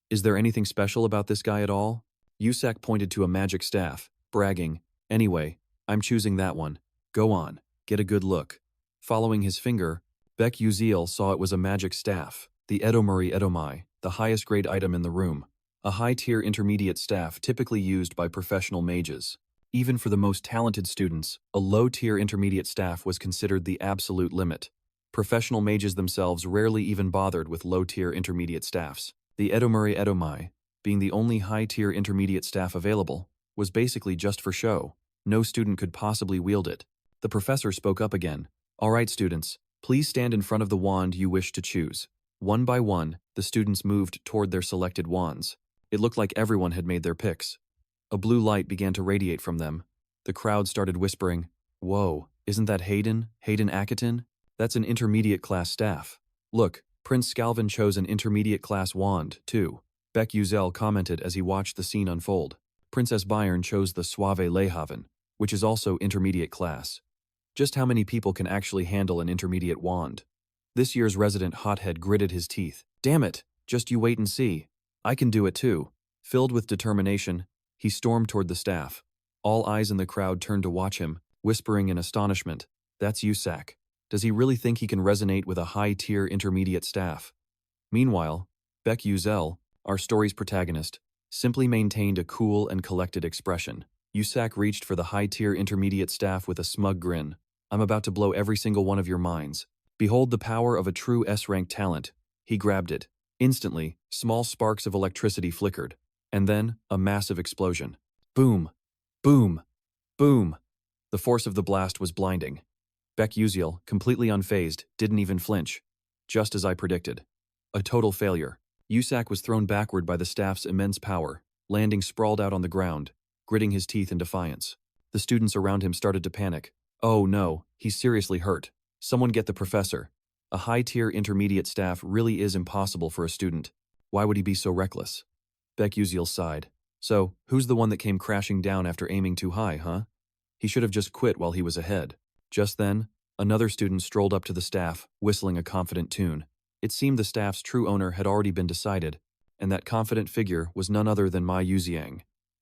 Is there anything special about this guy at all? Yusak pointed to a magic staff, bragging, "Anyway, I'm choosing that one. Go on, get a good look." Following his finger, Beck Uziel saw it was a magic staff, the Edomuri Edomai, the highest grade item in the room. A high-tier intermediate staff typically used by professional mages. Even for the most talented students, a low-tier intermediate staff was considered the absolute limit. Professional mages themselves rarely even bothered with low-tier intermediate staffs. The Edomuri Edomai, being the only high-tier intermediate staff available, was basically just for show. No student could possibly wield it. The professor spoke up again. "All right, students, please stand in front of the wand you wish to choose." One by one, the students moved toward their selected wands. It looked like everyone had made their picks. A blue light began to radiate from them. The crowd started whispering, "Whoa, isn't that Hayden Akaton? That's an intermediate class staff. Look, Prince Scalvin chose an intermediate class wand, too." Beck Uzel commented as he watched the scene unfold. Princess Bayern chose the Suave Lehaven, which is also intermediate class. Just how many people can actually handle an intermediate wand? This year's resident hothead gritted his teeth. "Damn it, just you wait and see. I can do it too." Filled with determination, he stormed toward the staff. All eyes in the crowd turned to watch him, whispering in astonishment, "That's Yusak. Does he really think he can resonate with a high-tier intermediate staff?" Meanwhile, Beck Uzel, our story's protagonist, simply maintained a cool and collected expression. Yusak reached for the high-tier intermediate staff with a smug grin. "I'm about to blow every single one of your minds. Behold the power of a true S-rank talent." He grabbed it. Instantly, small sparks of electricity flickered, and then a massive explosion. Boom! Boom! Boom! The force of the blast was blinding. Beck Uziel, completely unfazed, didn't even flinch. Just as I predicted. A total failure. Yusak was thrown backward by the staff's immense power, landing sprawled out on the ground, gritting his teeth in defiance. The students around him started to panic. "Oh no, he's seriously hurt. Someone get the professor." A high-tier intermediate staff really is impossible for a student. Why would he be so reckless? Beck Uziel sighed. "So, who's the one that came crashing down after aiming too high, huh? He should have just quit while he was ahead." Just then, another student strolled up to the staff, whistling a confident tune. It seemed the staff's true owner had already been decided, and that confident figure was none other than Ma Yuziang.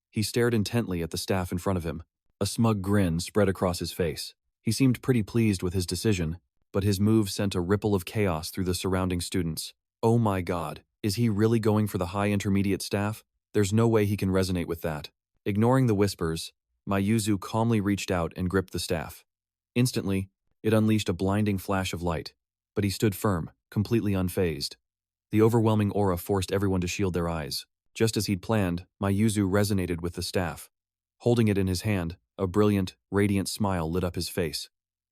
He stared intently at the staff in front of him. A smug grin spread across his face. He seemed pretty pleased with his decision, but his move sent a ripple of chaos through the surrounding students. "Oh my god, is he really going for the high intermediate staff? There's no way he can resonate with that." Ignoring the whispers, Mayuzu calmly reached out and gripped the staff. Instantly, it unleashed a blinding flash of light, but he stood firm, completely unfazed. The overwhelming aura forced everyone to shield their eyes. Just as he'd planned, Mayuzu resonated with the staff. Holding it in his hand, a brilliant, radiant smile lit up his face.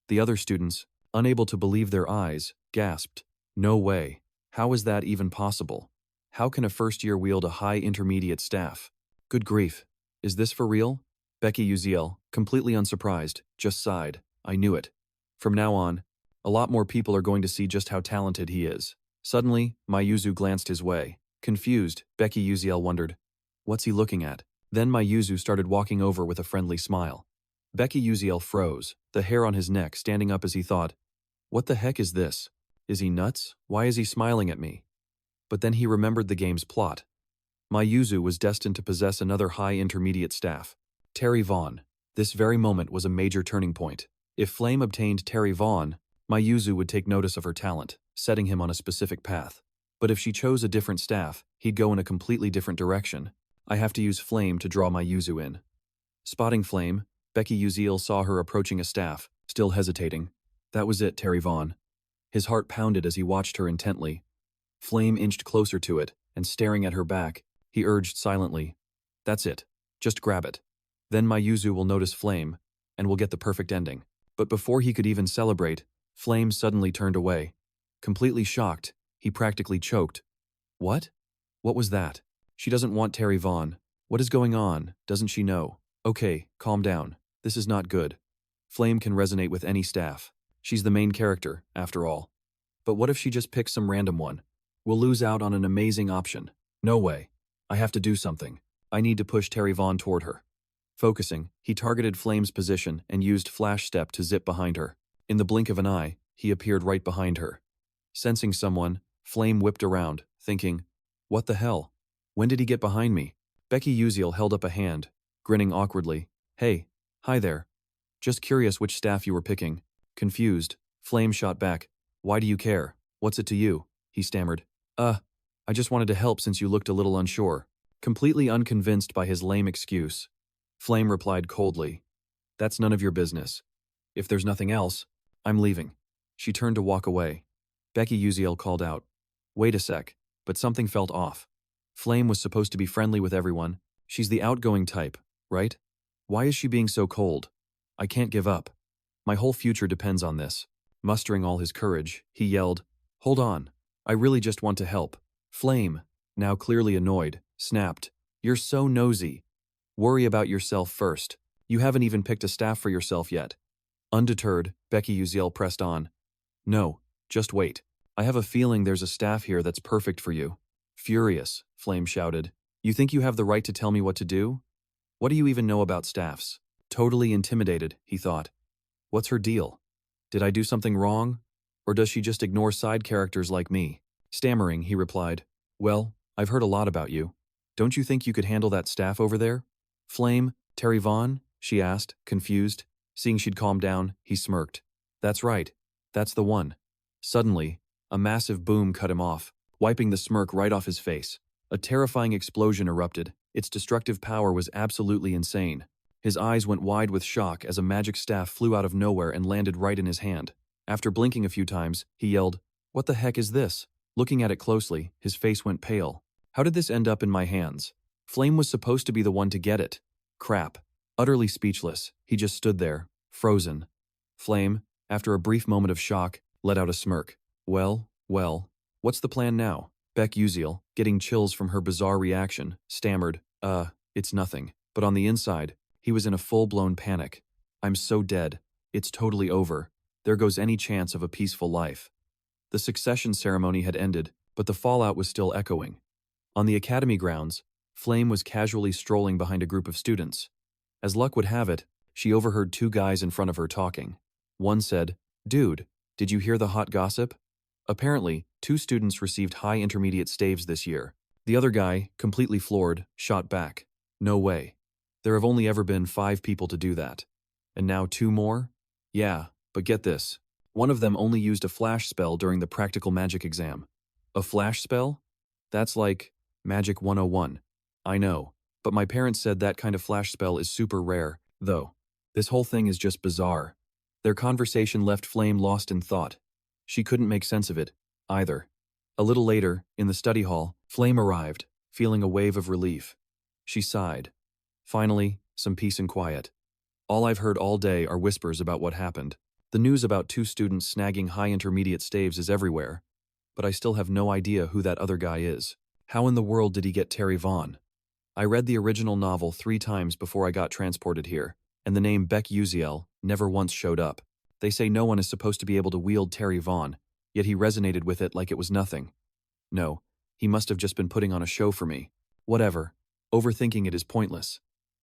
The other students, unable to believe their eyes, gasped, "No way. How is that even possible? How can a first-year wield a high intermediate staff? Good grief. Is this for real?" Becky Uziel, completely unsurprised, just sighed. "I knew it. From now on, a lot more people are going to see just how talented he is." Suddenly, Mayuzu glanced his way. Confused, Becky Uziel wondered, "What's he looking at?" Then Mayuzu started walking over with a friendly smile. Becky Uziel froze, the hair on his neck standing up as he thought, "What the heck is this? Is he nuts? Why is he smiling at me?" But then he remembered the game's plot. Mayuzu was destined to possess another high intermediate staff, Terry Vaughn. This very moment was a major turning point. If Flame obtained Terry Vaughn, Mayuzu would take notice of her talent, setting him on a specific path. But if she chose a different staff, he'd go in a completely different direction. I have to use Flame to draw Mayuzu in. Spotting Flame, Becky Uziel saw her approaching a staff, still hesitating. That was it, Terry Vaughn. His heart pounded as he watched her intently. Flame inched closer to it, and staring at her back, he urged silently, "That's it. Just grab it." Then my Yuzu will notice Flame, and we'll get the perfect ending. But before he could even celebrate, Flame suddenly turned away. Completely shocked, he practically choked. What? What was that? She doesn't want Terry Vaughn. What is going on? Doesn't she know? Okay, calm down. This is not good. Flame can resonate with any staff. She's the main character, after all. But what if she just picks some random one? We'll lose out on an amazing option. No way. I have to do something. I need to push Terry Vaughn toward her. Focusing, he targeted Flame's position and used Flash Step to zip behind her. In the blink of an eye, he appeared right behind her. Sensing someone, Flame whipped around, thinking, what the hell? When did he get behind me? Becky Uziel held up a hand, grinning awkwardly. Hey, hi there. Just curious which staff you were picking. Confused, Flame shot back. Why do you care? What's it to you? He stammered. I just wanted to help since you looked a little unsure. Completely unconvinced by his lame excuse, Flame replied coldly. That's none of your business. If there's nothing else, I'm leaving. She turned to walk away. Becky Uziel called out. Wait a sec, but something felt off. Flame was supposed to be friendly with everyone. She's the outgoing type, right? Why is she being so cold? I can't give up. My whole future depends on this. Mustering all his courage, he yelled, Hold on. I really just want to help. Flame, now clearly annoyed, snapped. You're so nosy. Worry about yourself first. You haven't even picked a staff for yourself yet. Undeterred, Becky Uziel pressed on. No, just wait. I have a feeling there's a staff here that's perfect for you. Furious, Flame shouted. You think you have the right to tell me what to do? What do you even know about staffs? Totally intimidated, he thought. What's her deal? Did I do something wrong? Or does she just ignore side characters like me? Stammering, he replied. Well, I've heard a lot about you. Don't you think you could handle that staff over there? Flame, Terry Vaughn? She asked, confused. Seeing she'd calmed down, he smirked. That's right. That's the one. Suddenly, a massive boom cut him off, wiping the smirk right off his face. A terrifying explosion erupted. Its destructive power was absolutely insane. His eyes went wide with shock as a magic staff flew out of nowhere and landed right in his hand. After blinking a few times, he yelled, What the heck is this? Looking at it closely, his face went pale. How did this end up in my hands? Flame was supposed to be the one to get it. Crap. Utterly speechless, he just stood there, frozen. Flame, after a brief moment of shock, let out a smirk. Well, what's the plan now? Beck Uziel, getting chills from her bizarre reaction, stammered, it's nothing. But on the inside, he was in a full-blown panic. I'm so dead. It's totally over. There goes any chance of a peaceful life. The succession ceremony had ended, but the fallout was still echoing. On the academy grounds, Flame was casually strolling behind a group of students. As luck would have it, she overheard two guys in front of her talking. One said, Dude, did you hear the hot gossip? Apparently, 2 students received high intermediate staves this year. The other guy, completely floored, shot back. No way. There have only ever been 5 people to do that. And now 2 more? Yeah, but get this. One of them only used a flash spell during the practical magic exam. A flash spell? That's like Magic 101. I know, but my parents said that kind of flash spell is super rare, though. This whole thing is just bizarre. Their conversation left Flame lost in thought. She couldn't make sense of it, either. A little later, in the study hall, Flame arrived, feeling a wave of relief. She sighed. Finally, some peace and quiet. All I've heard all day are whispers about what happened. The news about 2 students snagging high intermediate staves is everywhere, but I still have no idea who that other guy is. How in the world did he get Terry Vaughn? I read the original novel 3 times before I got transported here, and the name Beck Uziel never once showed up. They say no one is supposed to be able to wield Terry Vaughn, yet he resonated with it like it was nothing. No, he must have just been putting on a show for me. Whatever. Overthinking it is pointless.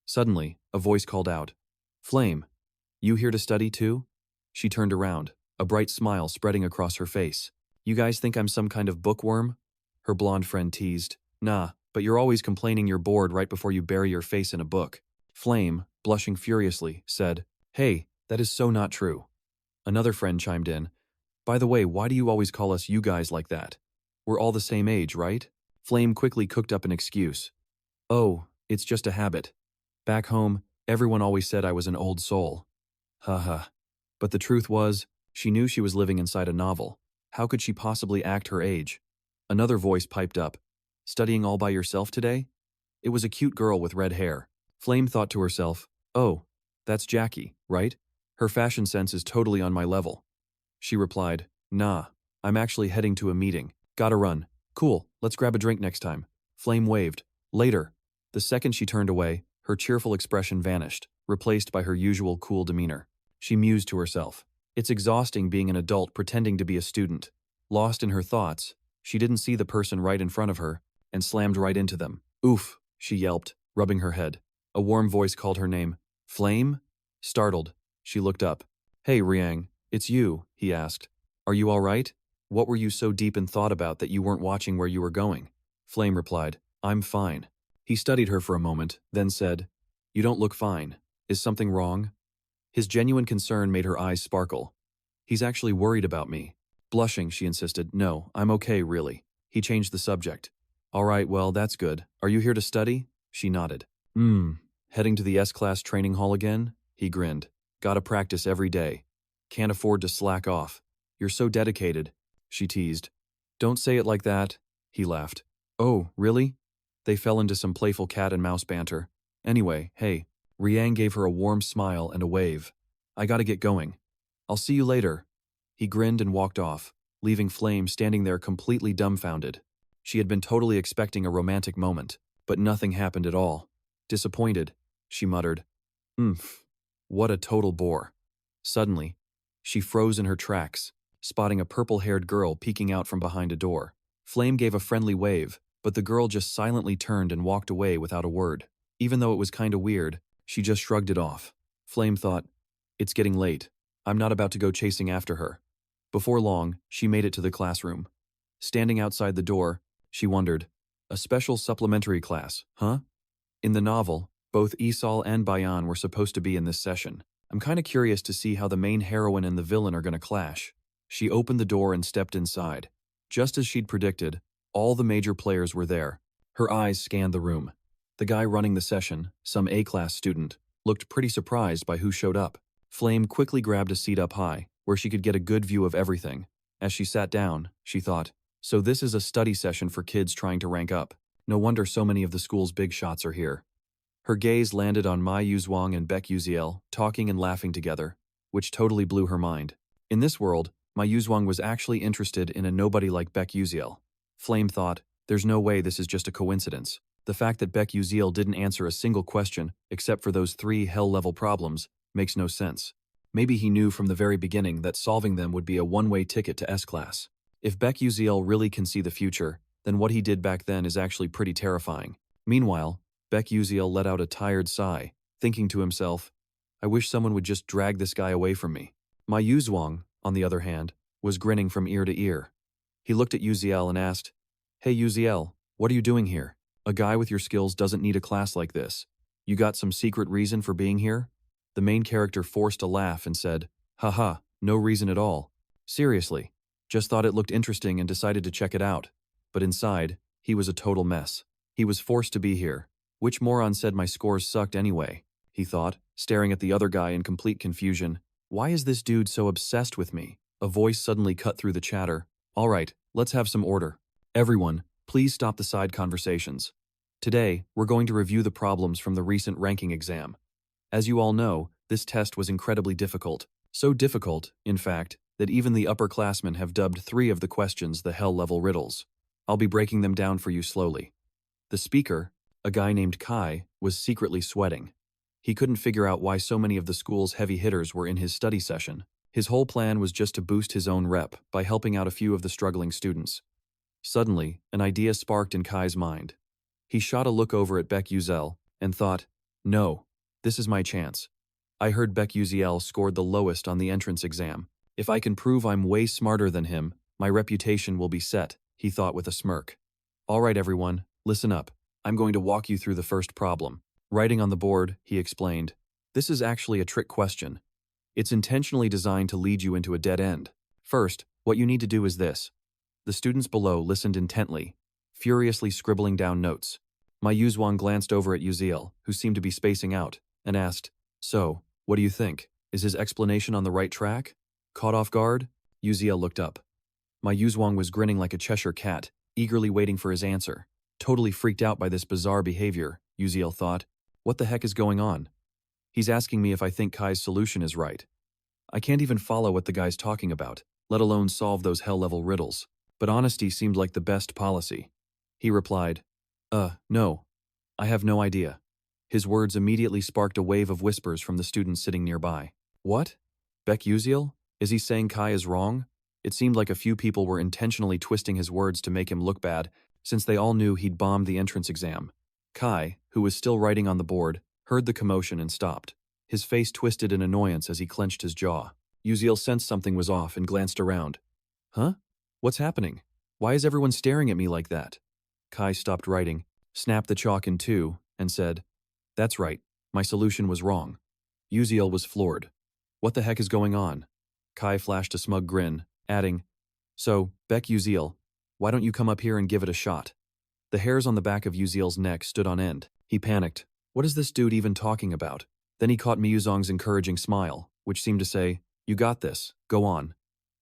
Suddenly, a voice called out, Flame, you here to study too? She turned around, a bright smile spreading across her face. You guys think I'm some kind of bookworm? Her blonde friend teased. Nah, but you're always complaining you're bored right before you bury your face in a book. Flame, blushing furiously, said, Hey, that is so not true. Another friend chimed in. By the way, why do you always call us you guys like that? We're all the same age, right? Flame quickly cooked up an excuse. Oh, it's just a habit. Back home, everyone always said I was an old soul. Haha. But the truth was, she knew she was living inside a novel. How could she possibly act her age? Another voice piped up. Studying all by yourself today? It was a cute girl with red hair. Flame thought to herself, Oh, that's Jackie, right? Her fashion sense is totally on my level. She replied, Nah, I'm actually heading to a meeting. Gotta run. Cool, let's grab a drink next time. Flame waved. Later. The second she turned away, her cheerful expression vanished, replaced by her usual cool demeanor. She mused to herself. It's exhausting being an adult pretending to be a student. Lost in her thoughts, she didn't see the person right in front of her and slammed right into them. Oof, she yelped, rubbing her head. A warm voice called her name. Flame? Startled, she looked up. Hey, Riang, it's you, he asked. Are you all right? What were you so deep in thought about that you weren't watching where you were going? Flame replied, I'm fine. He studied her for a moment, then said, You don't look fine. Is something wrong? His genuine concern made her eyes sparkle. He's actually worried about me. Blushing, she insisted, No, I'm okay, really. He changed the subject. All right, well, that's good. Are you here to study? She nodded. Heading to the S-class training hall again? He grinned. Gotta practice every day. Can't afford to slack off. You're so dedicated, she teased. Don't say it like that, he laughed. Oh, really? They fell into some playful cat and mouse banter. Anyway, hey, Riang gave her a warm smile and a wave. I gotta get going. I'll see you later. He grinned and walked off, leaving Flame standing there completely dumbfounded. She had been totally expecting a romantic moment, but nothing happened at all. Disappointed, she muttered. What a total bore. Suddenly, she froze in her tracks, spotting a purple-haired girl peeking out from behind a door. Flame gave a friendly wave, but the girl just silently turned and walked away without a word. Even though it was kinda weird, she just shrugged it off. Flame thought, It's getting late. I'm not about to go chasing after her. Before long, she made it to the classroom. Standing outside the door, she wondered, A special supplementary class, huh? In the novel, both Isal and Bayan were supposed to be in this session. I'm kinda curious to see how the main heroine and the villain are gonna clash. She opened the door and stepped inside. Just as she'd predicted, all the major players were there. Her eyes scanned the room. The guy running the session, some A-class student, looked pretty surprised by who showed up. Flame quickly grabbed a seat up high, where she could get a good view of everything. As she sat down, she thought, So this is a study session for kids trying to rank up. No wonder so many of the school's big shots are here. Her gaze landed on Ma Yuzhuang and Baek Yuziel, talking and laughing together, which totally blew her mind. In this world, Ma Yuzhuang was actually interested in a nobody like Baek Yuziel. Flame thought, There's no way this is just a coincidence. The fact that Baek Yuziel didn't answer a single question, except for those 3 hell-level problems, makes no sense. Maybe he knew from the very beginning that solving them would be a one-way ticket to S-class. If Baek Yuziel really can see the future, then what he did back then is actually pretty terrifying. Meanwhile, Baek Yuziel let out a tired sigh, thinking to himself, I wish someone would just drag this guy away from me. Ma Yuzhuang, on the other hand, was grinning from ear to ear. He looked at Yuziel and asked, Hey Yuziel, what are you doing here? A guy with your skills doesn't need a class like this. You got some secret reason for being here? The main character forced a laugh and said, Haha, no reason at all. Seriously, just thought it looked interesting and decided to check it out. But inside, he was a total mess. He was forced to be here. Which moron said my scores sucked anyway? He thought, staring at the other guy in complete confusion. Why is this dude so obsessed with me? A voice suddenly cut through the chatter. All right, let's have some order. Everyone, please stop the side conversations. Today, we're going to review the problems from the recent ranking exam. As you all know, this test was incredibly difficult. So difficult, in fact, that even the upperclassmen have dubbed 3 of the questions the hell-level riddles. I'll be breaking them down for you slowly. The speaker, a guy named Kai, was secretly sweating. He couldn't figure out why so many of the school's heavy hitters were in his study session. His whole plan was just to boost his own rep by helping out a few of the struggling students. Suddenly, an idea sparked in Kai's mind. He shot a look over at Baek Yuziel and thought, No, this is my chance. I heard Baek Yuziel scored the lowest on the entrance exam. If I can prove I'm way smarter than him, my reputation will be set, he thought with a smirk. All right, everyone, listen up. I'm going to walk you through the first problem. Writing on the board, he explained, This is actually a trick question. It's intentionally designed to lead you into a dead end. First, what you need to do is this. The students below listened intently, furiously scribbling down notes. Ma Yuzhuang glanced over at Yuziel, who seemed to be spacing out, and asked, So, what do you think? Is his explanation on the right track? Caught off guard? Yuziel looked up. Ma Yuzhuang was grinning like a Cheshire cat, eagerly waiting for his answer. Totally freaked out by this bizarre behavior, Yuziel thought. What the heck is going on? He's asking me if I think Kai's solution is right. I can't even follow what the guy's talking about, let alone solve those hell-level riddles. But honesty seemed like the best policy. He replied, no. I have no idea. His words immediately sparked a wave of whispers from the students sitting nearby. What? Beck Uziel? Is he saying Kai is wrong? It seemed like a few people were intentionally twisting his words to make him look bad, since they all knew he'd bombed the entrance exam. Kai, who was still writing on the board, heard the commotion and stopped. His face twisted in annoyance as he clenched his jaw. Uziel sensed something was off and glanced around. Huh? What's happening? Why is everyone staring at me like that? Kai stopped writing, snapped the chalk in two, and said, That's right, my solution was wrong. Uziel was floored. What the heck is going on? Kai flashed a smug grin, adding, So, Beck Uziel, why don't you come up here and give it a shot? The hairs on the back of Uziel's neck stood on end. He panicked. What is this dude even talking about? Then he caught Miyuzong's encouraging smile, which seemed to say, You got this, go on.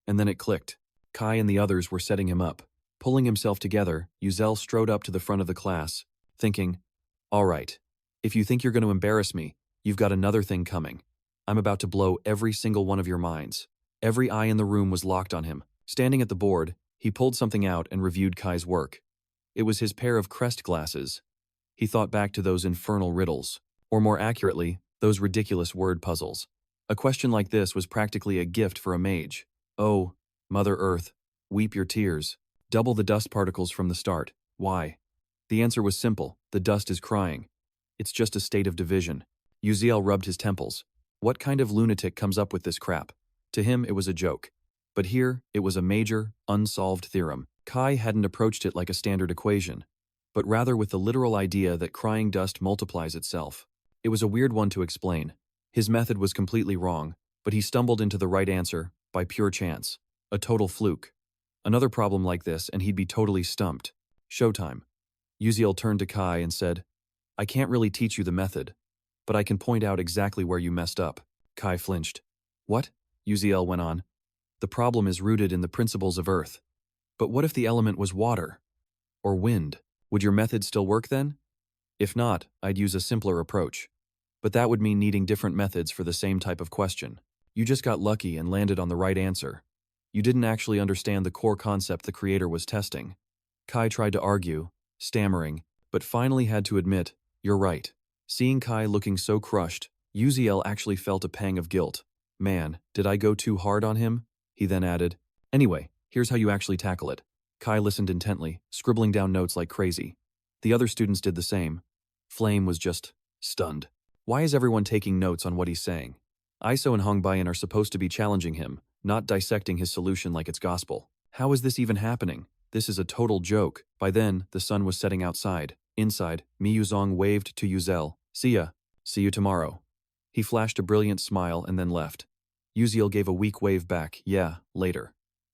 And then it clicked. Kai and the others were setting him up. Pulling himself together, Uziel strode up to the front of the class, thinking, All right, if you think you're going to embarrass me, you've got another thing coming. I'm about to blow every single one of your minds. Every eye in the room was locked on him. Standing at the board, he pulled something out and reviewed Kai's work. It was his pair of crest glasses. He thought back to those infernal riddles, or more accurately, those ridiculous word puzzles. A question like this was practically a gift for a mage. Oh, Mother Earth, weep your tears. Double the dust particles from the start. Why? The answer was simple. The dust is crying. It's just a state of division. Uziel rubbed his temples. What kind of lunatic comes up with this crap? To him, it was a joke. But here, it was a major, unsolved theorem. Kai hadn't approached it like a standard equation, but rather with the literal idea that crying dust multiplies itself. It was a weird one to explain. His method was completely wrong, but he stumbled into the right answer by pure chance. A total fluke. Another problem like this and he'd be totally stumped. Showtime. Uziel turned to Kai and said, I can't really teach you the method, but I can point out exactly where you messed up. Kai flinched. What? Uziel went on. The problem is rooted in the principles of Earth. But what if the element was water? Or wind? Would your method still work then? If not, I'd use a simpler approach. But that would mean needing different methods for the same type of question. You just got lucky and landed on the right answer. You didn't actually understand the core concept the creator was testing. Kai tried to argue, stammering, but finally had to admit, You're right. Seeing Kai looking so crushed, Uziel actually felt a pang of guilt. Man, did I go too hard on him? He then added, Anyway, here's how you actually tackle it. Kai listened intently, scribbling down notes like crazy. The other students did the same. Flame was just stunned. Why is everyone taking notes on what he's saying? Iso and Hongbayan are supposed to be challenging him, not dissecting his solution like it's gospel. How is this even happening? This is a total joke. By then, the sun was setting outside. Inside, Miyuzong waved to Uziel. See ya. See you tomorrow. He flashed a brilliant smile and then left. Uziel gave a weak wave back. Yeah, later.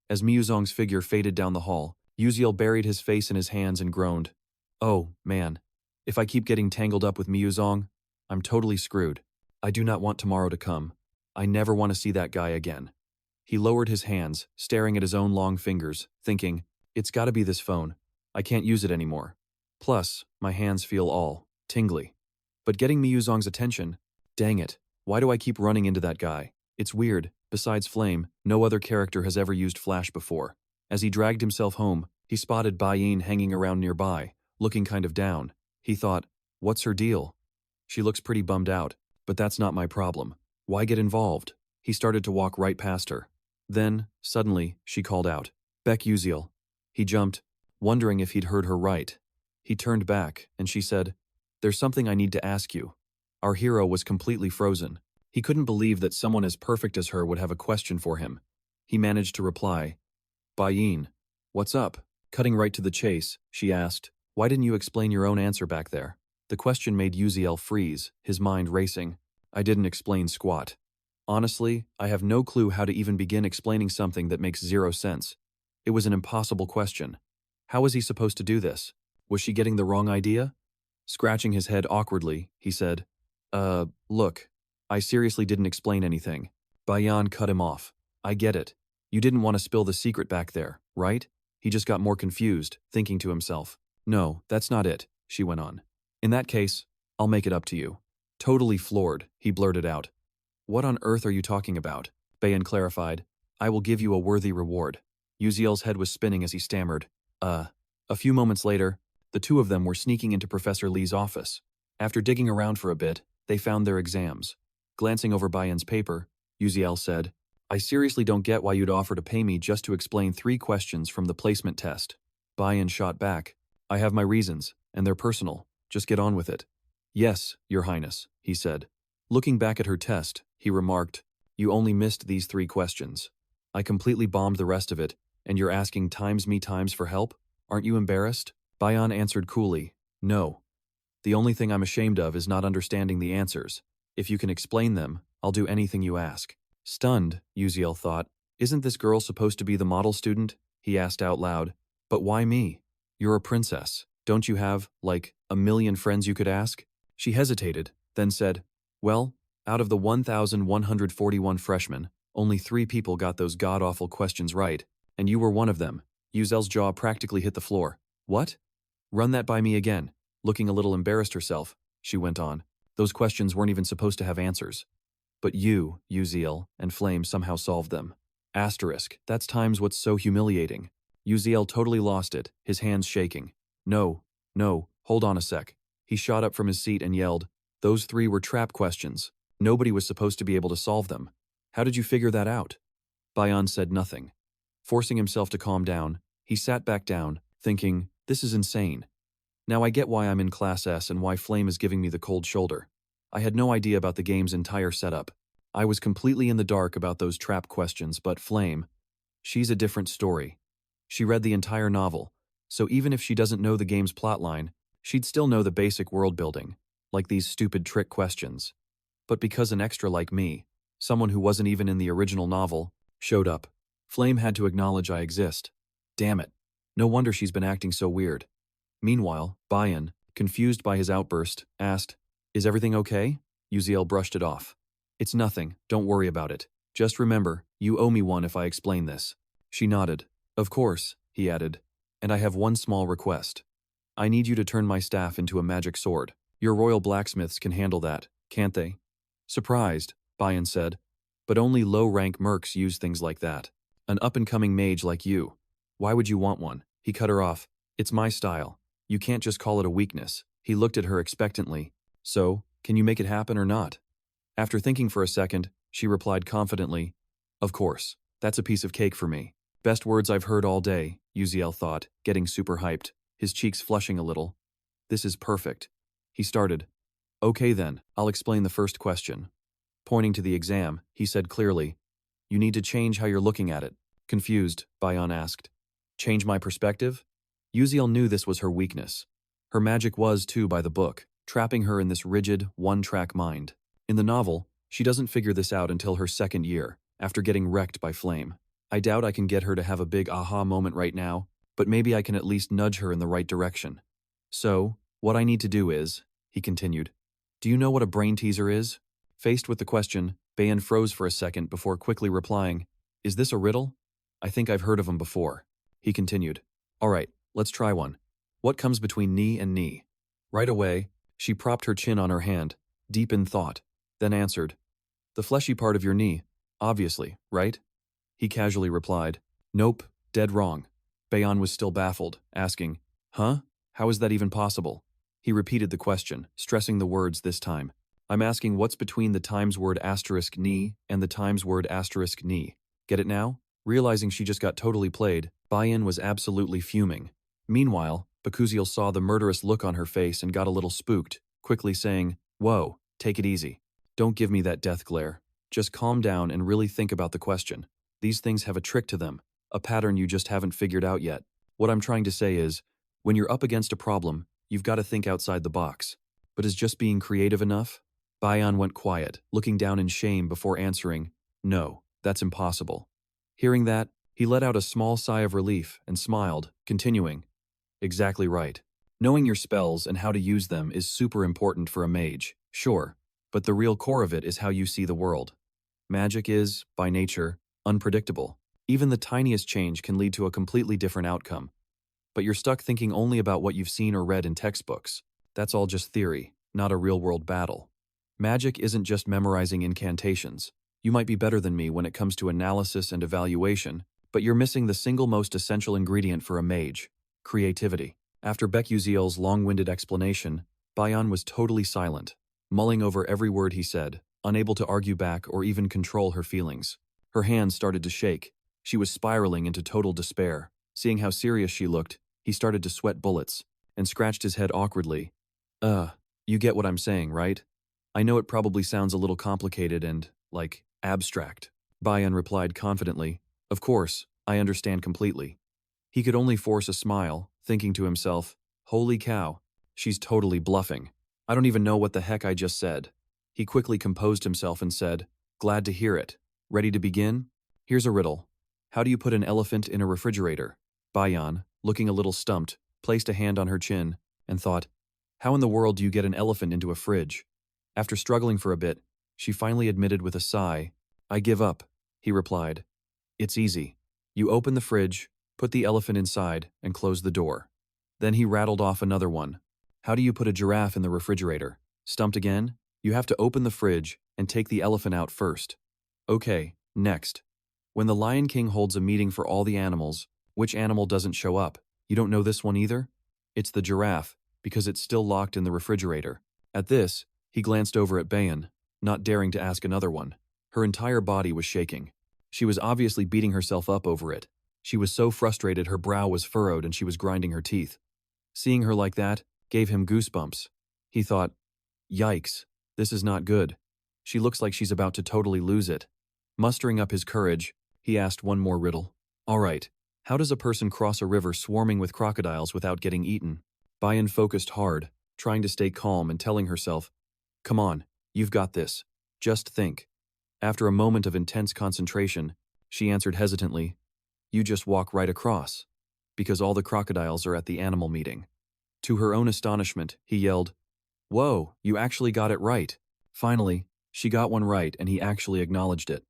As Miyuzong's figure faded down the hall, Uziel buried his face in his hands and groaned. Oh, man. If I keep getting tangled up with Miyuzong, I'm totally screwed. I do not want tomorrow to come. I never want to see that guy again. He lowered his hands, staring at his own long fingers, thinking, It's gotta be this phone. I can't use it anymore. Plus, my hands feel all tingly. But getting Miyuzong's attention, dang it, why do I keep running into that guy? It's weird. Besides Flame, no other character has ever used Flash before. As he dragged himself home, he spotted Bayin hanging around nearby, looking kind of down. He thought, What's her deal? She looks pretty bummed out, but that's not my problem. Why get involved? He started to walk right past her. Then, suddenly, she called out, Beck Uziel. He jumped, wondering if he'd heard her right. He turned back, and she said, There's something I need to ask you. Our hero was completely frozen. He couldn't believe that someone as perfect as her would have a question for him. He managed to reply, Bayin, what's up? Cutting right to the chase, she asked, Why didn't you explain your own answer back there? The question made Uziel freeze, his mind racing. I didn't explain squat. Honestly, I have no clue how to even begin explaining something that makes zero sense. It was an impossible question. How was he supposed to do this? Was she getting the wrong idea? Scratching his head awkwardly, he said, Look, I seriously didn't explain anything. Bayan cut him off. I get it. You didn't want to spill the secret back there, right? He just got more confused, thinking to himself. No, that's not it, she went on. In that case, I'll make it up to you. Totally floored, he blurted out. What on earth are you talking about? Bayan clarified. I will give you a worthy reward. Uziel's head was spinning as he stammered. A few moments later, the two of them were sneaking into Professor Lee's office. After digging around for a bit, they found their exams. Glancing over Bayan's paper, Uziel said, I seriously don't get why you'd offer to pay me just to explain 3 questions from the placement test. Bayan shot back. I have my reasons, and they're personal. Just get on with it. Yes, Your Highness, he said. Looking back at her test, he remarked, You only missed these 3 questions. I completely bombed the rest of it, and you're asking me times for help? Aren't you embarrassed? Bayan answered coolly, No. The only thing I'm ashamed of is not understanding the answers. If you can explain them, I'll do anything you ask. Stunned, Uziel thought, Isn't this girl supposed to be the model student? He asked out loud. But why me? You're a princess. Don't you have, like, a million friends you could ask? She hesitated, then said, Well, out of the 1,141 freshmen, only 3 people got those god-awful questions right, and you were one of them. Uziel's jaw practically hit the floor. What? Run that by me again. Looking a little embarrassed herself, she went on. Those questions weren't even supposed to have answers. But you, Uziel, and Flame somehow solved them. Asterisk, that's times what's so humiliating. Uziel totally lost it, his hands shaking. No, hold on a sec. He shot up from his seat and yelled, Those 3 were trap questions. Nobody was supposed to be able to solve them. How did you figure that out? Bayan said nothing. Forcing himself to calm down, he sat back down, thinking, This is insane. Now I get why I'm in Class S and why Flame is giving me the cold shoulder. I had no idea about the game's entire setup. I was completely in the dark about those trap questions, but Flame, she's a different story. She read the entire novel, so even if she doesn't know the game's plotline, she'd still know the basic world building, like these stupid trick questions. But because an extra like me, someone who wasn't even in the original novel, showed up, Flame had to acknowledge I exist. Damn it. No wonder she's been acting so weird. Meanwhile, Bayan, confused by his outburst, asked, Is everything okay? Uziel brushed it off. It's nothing, don't worry about it. Just remember, you owe me one if I explain this. She nodded. Of course, he added. And I have one small request. I need you to turn my staff into a magic sword. Your royal blacksmiths can handle that, can't they? Surprised, Bayan said. But only low-rank mercs use things like that. An up-and-coming mage like you. Why would you want one? He cut her off. It's my style. You can't just call it a weakness. He looked at her expectantly. So, can you make it happen or not? After thinking for a second, she replied confidently, Of course. That's a piece of cake for me. Best words I've heard all day, Uziel thought, getting super hyped, his cheeks flushing a little. This is perfect. He started. Okay then, I'll explain the first question. Pointing to the exam, he said clearly, You need to change how you're looking at it. Confused, Bayan asked. Change my perspective? Uziel knew this was her weakness. Her magic was, too, by the book, trapping her in this rigid, one-track mind. In the novel, she doesn't figure this out until her 2nd year, after getting wrecked by Flame. I doubt I can get her to have a big aha moment right now, but maybe I can at least nudge her in the right direction. So, what I need to do is, he continued, Do you know what a brain teaser is? Faced with the question, Bayan froze for a second before quickly replying, Is this a riddle? I think I've heard of them before. He continued, All right, let's try one. What comes between knee and knee? Right away, she propped her chin on her hand, deep in thought, then answered, The fleshy part of your knee, obviously, right? He casually replied, Nope, dead wrong. Bayan was still baffled, asking, Huh? How is that even possible? He repeated the question, stressing the words this time. I'm asking what's between the Times word asterisk knee and the Times word asterisk knee. Get it now? Realizing she just got totally played, Bayan was absolutely fuming. Meanwhile, Bakuziel saw the murderous look on her face and got a little spooked, quickly saying, Whoa, take it easy. Don't give me that death glare. Just calm down and really think about the question. These things have a trick to them, a pattern you just haven't figured out yet. What I'm trying to say is, when you're up against a problem, you've got to think outside the box. But is just being creative enough? Bayan went quiet, looking down in shame before answering, No, that's impossible. Hearing that, he let out a small sigh of relief and smiled, continuing, Exactly right. Knowing your spells and how to use them is super important for a mage, sure, but the real core of it is how you see the world. Magic is, by nature, unpredictable. Even the tiniest change can lead to a completely different outcome. But you're stuck thinking only about what you've seen or read in textbooks. That's all just theory, not a real-world battle. Magic isn't just memorizing incantations. You might be better than me when it comes to analysis and evaluation, but you're missing the single most essential ingredient for a mage: creativity. After Beck-Uziel's long-winded explanation, Bayan was totally silent, mulling over every word he said, unable to argue back or even control her feelings. Her hands started to shake. She was spiraling into total despair. Seeing how serious she looked, he started to sweat bullets and scratched his head awkwardly. You get what I'm saying, right? I know it probably sounds a little complicated and, abstract. Bayan replied confidently. Of course, I understand completely. He could only force a smile, thinking to himself, holy cow, she's totally bluffing. I don't even know what the heck I just said. He quickly composed himself and said, glad to hear it. Ready to begin? Here's a riddle. How do you put an elephant in a refrigerator? Bayan, looking a little stumped, placed a hand on her chin and thought, how in the world do you get an elephant into a fridge? After struggling for a bit, she finally admitted with a sigh, I give up, he replied. It's easy. You open the fridge, put the elephant inside, and close the door. Then he rattled off another one. How do you put a giraffe in the refrigerator? Stumped again? You have to open the fridge and take the elephant out first. Okay, next. When the Lion King holds a meeting for all the animals, which animal doesn't show up? You don't know this one either? It's the giraffe, because it's still locked in the refrigerator. At this, he glanced over at Bayan, not daring to ask another one. Her entire body was shaking. She was obviously beating herself up over it. She was so frustrated her brow was furrowed and she was grinding her teeth. Seeing her like that gave him goosebumps. He thought, yikes, this is not good. She looks like she's about to totally lose it. Mustering up his courage, he asked one more riddle. All right, how does a person cross a river swarming with crocodiles without getting eaten? Bayan focused hard, trying to stay calm and telling herself, come on, you've got this. Just think. After a moment of intense concentration, she answered hesitantly, you just walk right across, because all the crocodiles are at the animal meeting. To her own astonishment, he yelled, whoa, you actually got it right. Finally, she got one right and he actually acknowledged it.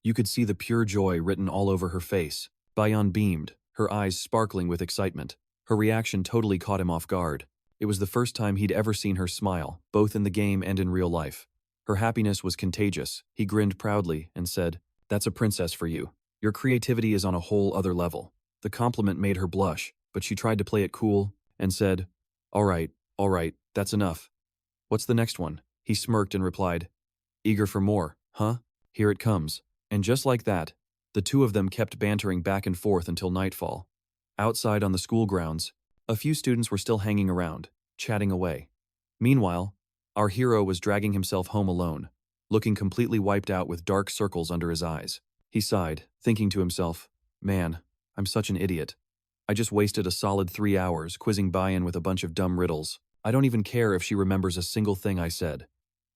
You could see the pure joy written all over her face. Bayan beamed, her eyes sparkling with excitement. Her reaction totally caught him off guard. It was the first time he'd ever seen her smile, both in the game and in real life. Her happiness was contagious. He grinned proudly and said, that's a princess for you. Your creativity is on a whole other level. The compliment made her blush, but she tried to play it cool and said, all right, that's enough. What's the next one? He smirked and replied, eager for more, huh? Here it comes. And just like that, the two of them kept bantering back and forth until nightfall. Outside on the school grounds, a few students were still hanging around, chatting away. Meanwhile, our hero was dragging himself home alone, looking completely wiped out with dark circles under his eyes. He sighed, thinking to himself, man, I'm such an idiot. I just wasted a solid 3 hours quizzing Bayan with a bunch of dumb riddles. I don't even care if she remembers a single thing I said.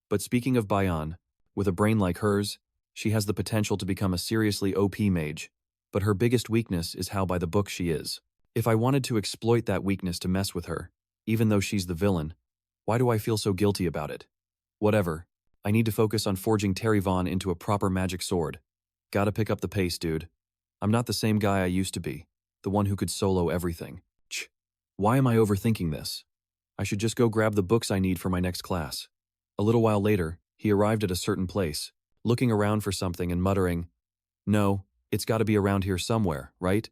But speaking of Bayan, with a brain like hers, she has the potential to become a seriously OP mage, but her biggest weakness is how by the book she is. If I wanted to exploit that weakness to mess with her, even though she's the villain, why do I feel so guilty about it? Whatever, I need to focus on forging Terry Vaughn into a proper magic sword. Gotta pick up the pace, dude. I'm not the same guy I used to be, the one who could solo everything. Why am I overthinking this? I should just go grab the books I need for my next class. A little while later, he arrived at a certain place, looking around for something and muttering, no, it's gotta be around here somewhere, right?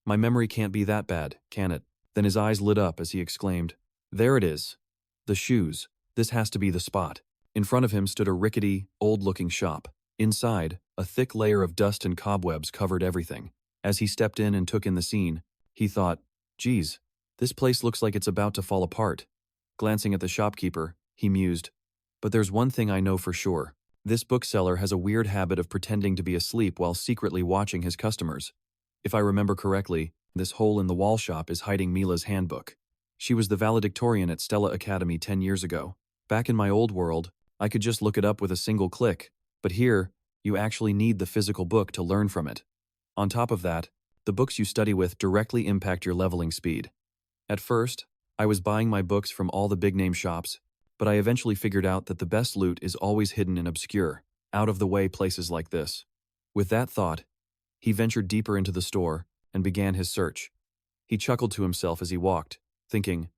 My memory can't be that bad, can it? Then his eyes lit up as he exclaimed, there it is. The shoes. This has to be the spot. In front of him stood a rickety, old-looking shop. Inside, a thick layer of dust and cobwebs covered everything. As he stepped in and took in the scene, he thought, geez, this place looks like it's about to fall apart. Glancing at the shopkeeper, he mused, but there's one thing I know for sure. This bookseller has a weird habit of pretending to be asleep while secretly watching his customers. If I remember correctly, this hole-in-the-wall shop is hiding Mila's handbook. She was the valedictorian at Stella Academy 10 years ago. Back in my old world, I could just look it up with a single click, but here, you actually need the physical book to learn from it. On top of that, the books you study with directly impact your leveling speed. At first, I was buying my books from all the big-name shops, but I eventually figured out that the best loot is always hidden in obscure, out-of-the-way places like this. With that thought, he ventured deeper into the store and began his search. He chuckled to himself as he walked, thinking,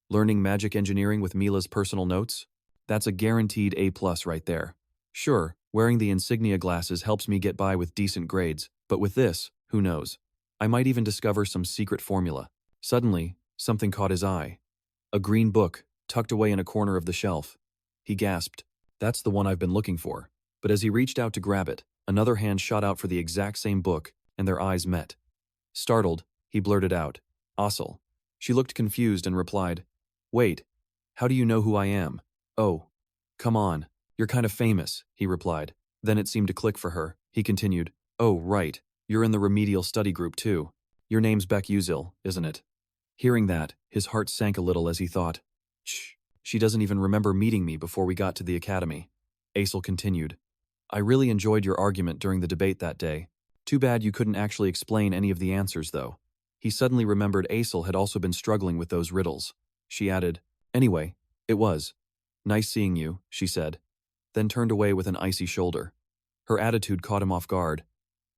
learning magic engineering with Mila's personal notes? That's a guaranteed A+ right there. Sure, wearing the insignia glasses helps me get by with decent grades, but with this, who knows? I might even discover some secret formula. Suddenly, something caught his eye. A green book, tucked away in a corner of the shelf. He gasped, "That's the one I've been looking for." But as he reached out to grab it, another hand shot out for the exact same book, and their eyes met. Startled, he blurted out, "Ossel." She looked confused and replied, "Wait, how do you know who I am?" "Oh, come on, you're kind of famous," he replied. Then it seemed to click for her. He continued, "Oh, right, you're in the remedial study group too. Your name's Beck Uzil, isn't it?" Hearing that, his heart sank a little as he thought, "Shh, she doesn't even remember meeting me before we got to the academy." Aesel continued, "I really enjoyed your argument during the debate that day. Too bad you couldn't actually explain any of the answers, though." He suddenly remembered Aesel had also been struggling with those riddles. She added, "Anyway, it was nice seeing you," she said, then turned away with an icy shoulder. Her attitude caught him off guard,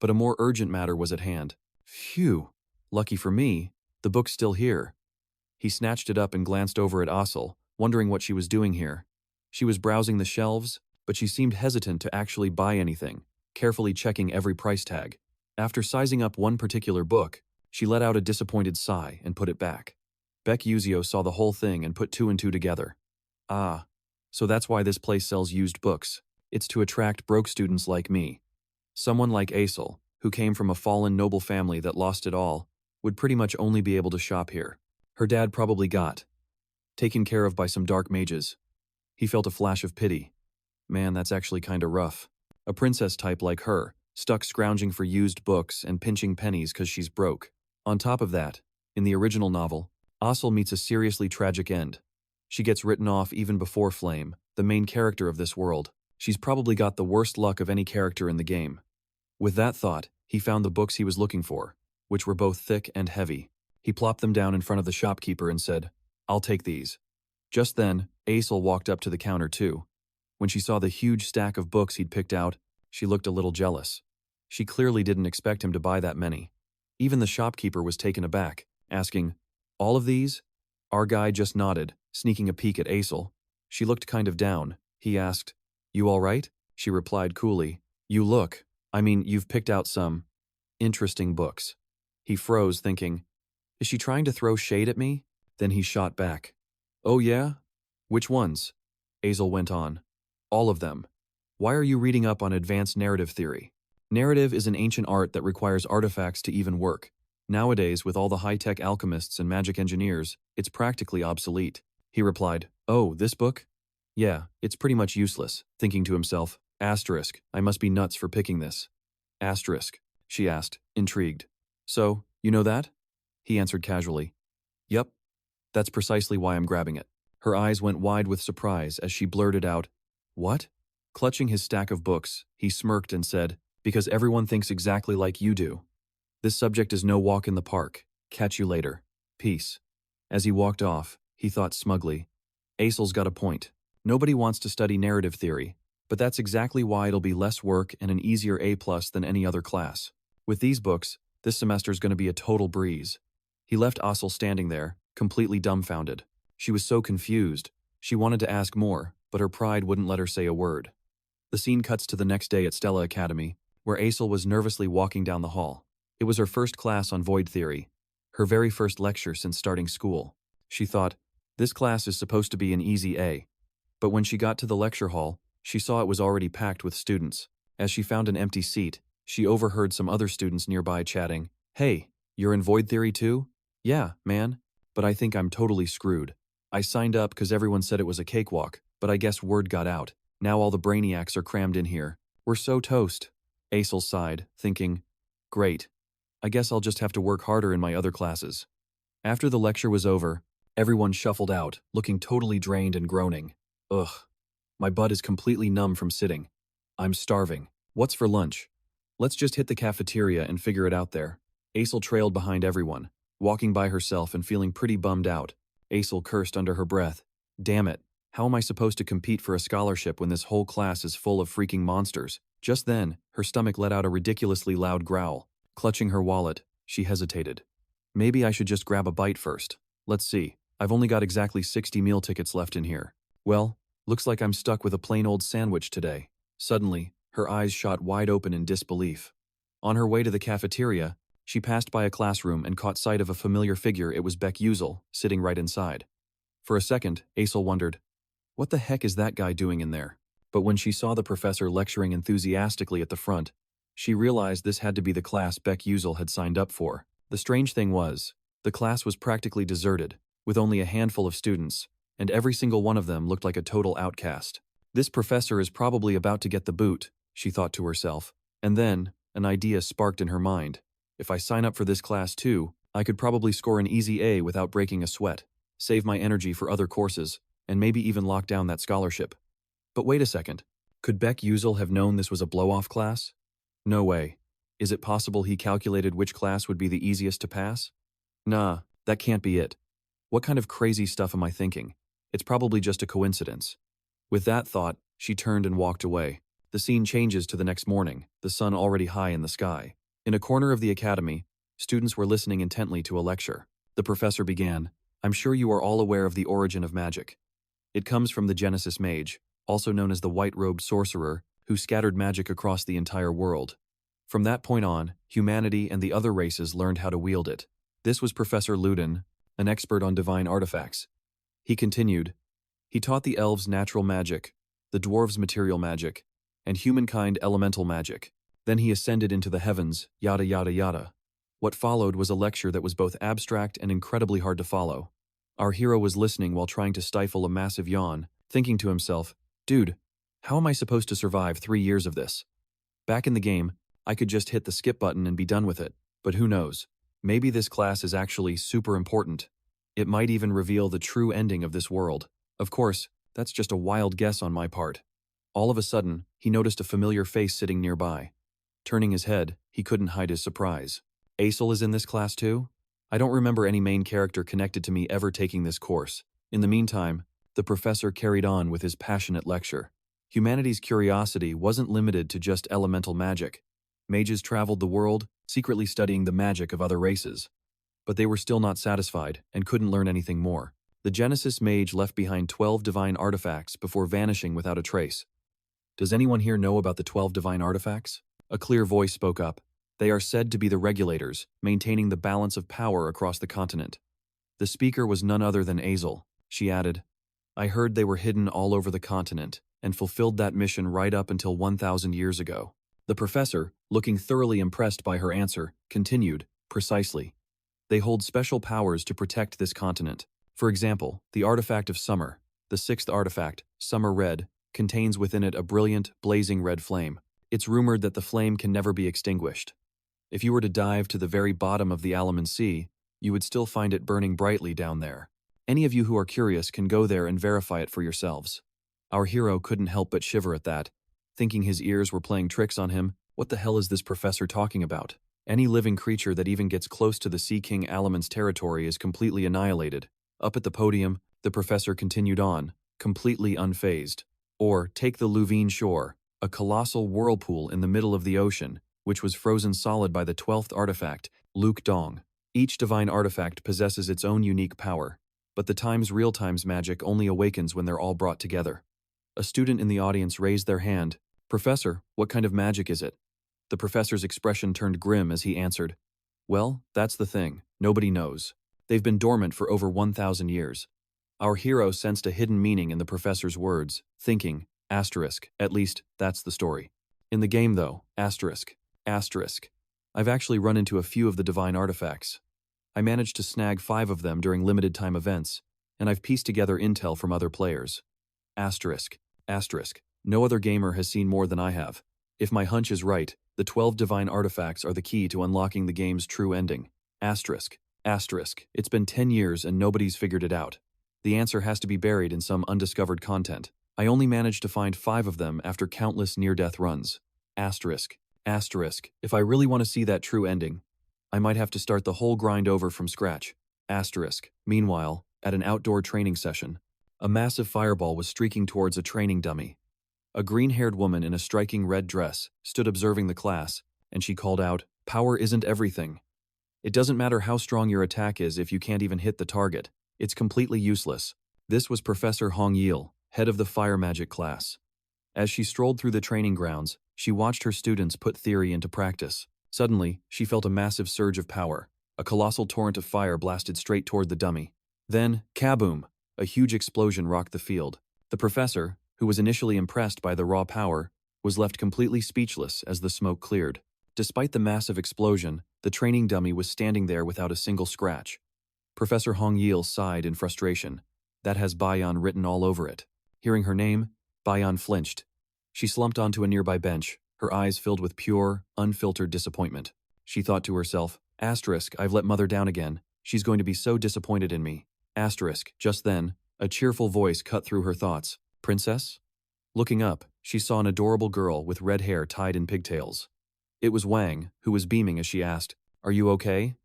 but a more urgent matter was at hand. Phew, lucky for me, the book's still here. He snatched it up and glanced over at Ossel, wondering what she was doing here. She was browsing the shelves, but she seemed hesitant to actually buy anything, carefully checking every price tag. After sizing up one particular book, she let out a disappointed sigh and put it back. Beck Uzio saw the whole thing and put two and two together. "Ah, so that's why this place sells used books. It's to attract broke students like me." Someone like Aesel, who came from a fallen noble family that lost it all, would pretty much only be able to shop here. Her dad probably got taken care of by some dark mages. He felt a flash of pity. Man, that's actually kinda rough. A princess type like her, stuck scrounging for used books and pinching pennies 'cause she's broke. On top of that, in the original novel, Ossel meets a seriously tragic end. She gets written off even before Flame, the main character of this world. She's probably got the worst luck of any character in the game. With that thought, he found the books he was looking for, which were both thick and heavy. He plopped them down in front of the shopkeeper and said, "I'll take these." Just then, Aesel walked up to the counter too. When she saw the huge stack of books he'd picked out, she looked a little jealous. She clearly didn't expect him to buy that many. Even the shopkeeper was taken aback, asking, "All of these?" Our guy just nodded, sneaking a peek at Aesel. She looked kind of down. He asked, "You all right?" She replied coolly, "You've picked out some interesting books." He froze, thinking, is she trying to throw shade at me? Then he shot back, "Oh yeah? Which ones?" Aesel went on, "All of them. Why are you reading up on advanced narrative theory? Narrative is an ancient art that requires artifacts to even work. Nowadays, with all the high-tech alchemists and magic engineers, it's practically obsolete." He replied, "Oh, this book? Yeah, it's pretty much useless," thinking to himself, "Asterisk, I must be nuts for picking this." Asterisk, she asked, intrigued. "So, you know that?" He answered casually, "Yep, that's precisely why I'm grabbing it." Her eyes went wide with surprise as she blurted out, "What?" Clutching his stack of books, he smirked and said, "Because everyone thinks exactly like you do. This subject is no walk in the park. Catch you later. Peace." As he walked off, he thought smugly, Aesel's got a point. Nobody wants to study narrative theory, but that's exactly why it'll be less work and an easier A+ than any other class. With these books, this semester's going to be a total breeze. He left Ossel standing there, completely dumbfounded. She was so confused. She wanted to ask more, but her pride wouldn't let her say a word. The scene cuts to the next day at Stella Academy, where Aesel was nervously walking down the hall. It was her first class on void theory, her very first lecture since starting school. She thought, this class is supposed to be an easy A. But when she got to the lecture hall, she saw it was already packed with students. As she found an empty seat, she overheard some other students nearby chatting, "Hey, you're in void theory too?" "Yeah, man, but I think I'm totally screwed. I signed up because everyone said it was a cakewalk, but I guess word got out. Now all the brainiacs are crammed in here. We're so toast." Aesel sighed, thinking, "Great. I guess I'll just have to work harder in my other classes." After the lecture was over, everyone shuffled out, looking totally drained and groaning. "Ugh. My butt is completely numb from sitting. I'm starving. What's for lunch? Let's just hit the cafeteria and figure it out there." Aesel trailed behind everyone, walking by herself and feeling pretty bummed out. Aesel cursed under her breath. Damn it. How am I supposed to compete for a scholarship when this whole class is full of freaking monsters? Just then, her stomach let out a ridiculously loud growl. Clutching her wallet, she hesitated. Maybe I should just grab a bite first. Let's see. I've only got exactly 60 meal tickets left in here. Well, Looks like I'm stuck with a plain old sandwich today. Suddenly, her eyes shot wide open in disbelief. On her way to the cafeteria, she passed by a classroom and caught sight of a familiar figure. It was Beck Uzel, sitting right inside. For a second, Aisel wondered, what the heck is that guy doing in there? But when she saw the professor lecturing enthusiastically at the front, she realized this had to be the class Beck Uzel had signed up for. The strange thing was, the class was practically deserted, with only a handful of students, and every single one of them looked like a total outcast. This professor is probably about to get the boot, she thought to herself. And then, an idea sparked in her mind. If I sign up for this class too, I could probably score an easy A without breaking a sweat, save my energy for other courses, and maybe even lock down that scholarship. But wait a second. Could Beck Uzel have known this was a blow-off class? No way. Is it possible he calculated which class would be the easiest to pass? Nah, that can't be it. What kind of crazy stuff am I thinking? It's probably just a coincidence. With that thought, she turned and walked away. The scene changes to the next morning, the sun already high in the sky. In a corner of the academy, students were listening intently to a lecture. The professor began, I'm sure you are all aware of the origin of magic. It comes from the Genesis mage, also known as the white-robed sorcerer, who scattered magic across the entire world. From that point on, humanity and the other races learned how to wield it. This was Professor Ludin, an expert on divine artifacts. He continued, he taught the elves natural magic, the dwarves material magic, and humankind elemental magic. Then he ascended into the heavens, yada yada yada. What followed was a lecture that was both abstract and incredibly hard to follow. Our hero was listening while trying to stifle a massive yawn, thinking to himself, dude, how am I supposed to survive 3 years of this? Back in the game, I could just hit the skip button and be done with it, but who knows? Maybe this class is actually super important. It might even reveal the true ending of this world. Of course, that's just a wild guess on my part. All of a sudden, he noticed a familiar face sitting nearby. Turning his head, he couldn't hide his surprise. Aisel is in this class too? I don't remember any main character connected to me ever taking this course. In the meantime, the professor carried on with his passionate lecture. Humanity's curiosity wasn't limited to just elemental magic. Mages traveled the world, secretly studying the magic of other races. But they were still not satisfied and couldn't learn anything more. The Genesis mage left behind 12 divine artifacts before vanishing without a trace. Does anyone here know about the 12 divine artifacts? A clear voice spoke up. They are said to be the regulators, maintaining the balance of power across the continent. The speaker was none other than Aisel. She added, I heard they were hidden all over the continent and fulfilled that mission right up until 1,000 years ago. The professor, looking thoroughly impressed by her answer, continued, precisely. They hold special powers to protect this continent. For example, the artifact of summer, the 6th artifact, Summer Red, contains within it a brilliant, blazing red flame. It's rumored that the flame can never be extinguished. If you were to dive to the very bottom of the Alaman Sea, you would still find it burning brightly down there. Any of you who are curious can go there and verify it for yourselves. Our hero couldn't help but shiver at that, thinking his ears were playing tricks on him. What the hell is this professor talking about? Any living creature that even gets close to the Sea King Alaman's territory is completely annihilated. Up at the podium, the professor continued on, completely unfazed. Or, take the Luvine shore, a colossal whirlpool in the middle of the ocean, which was frozen solid by the 12th artifact, Luke Dong. Each divine artifact possesses its own unique power, but the times real times magic only awakens when they're all brought together. A student in the audience raised their hand. Professor, what kind of magic is it? The professor's expression turned grim as he answered, well, that's the thing, nobody knows. They've been dormant for over 1,000 years. Our hero sensed a hidden meaning in the professor's words, thinking, asterisk, at least, that's the story. In the game though, asterisk, asterisk. I've actually run into a few of the divine artifacts. I managed to snag 5 of them during limited time events, and I've pieced together intel from other players. Asterisk, asterisk. No other gamer has seen more than I have. If my hunch is right, the 12 divine artifacts are the key to unlocking the game's true ending. Asterisk, asterisk. It's been 10 years and nobody's figured it out. The answer has to be buried in some undiscovered content. I only managed to find 5 of them after countless near-death runs. Asterisk, asterisk. If I really want to see that true ending, I might have to start the whole grind over from scratch. Asterisk. Meanwhile, at an outdoor training session, a massive fireball was streaking towards a training dummy. A green-haired woman in a striking red dress stood observing the class, and she called out, "Power isn't everything. It doesn't matter how strong your attack is if you can't even hit the target. It's completely useless." This was Professor Hong Yil, head of the fire magic class. As she strolled through the training grounds, she watched her students put theory into practice. Suddenly, she felt a massive surge of power. A colossal torrent of fire blasted straight toward the dummy. Then, kaboom! A huge explosion rocked the field. The professor, who was initially impressed by the raw power, was left completely speechless as the smoke cleared. Despite the massive explosion, the training dummy was standing there without a single scratch. Professor Hong Yil sighed in frustration. That has Bayan written all over it. Hearing her name, Bayan flinched. She slumped onto a nearby bench, her eyes filled with pure, unfiltered disappointment. She thought to herself, I've let Mother down again. She's going to be so disappointed in me. Just then, a cheerful voice cut through her thoughts. Princess? Looking up, she saw an adorable girl with red hair tied in pigtails. It was Wang, who was beaming as she asked, Are you okay?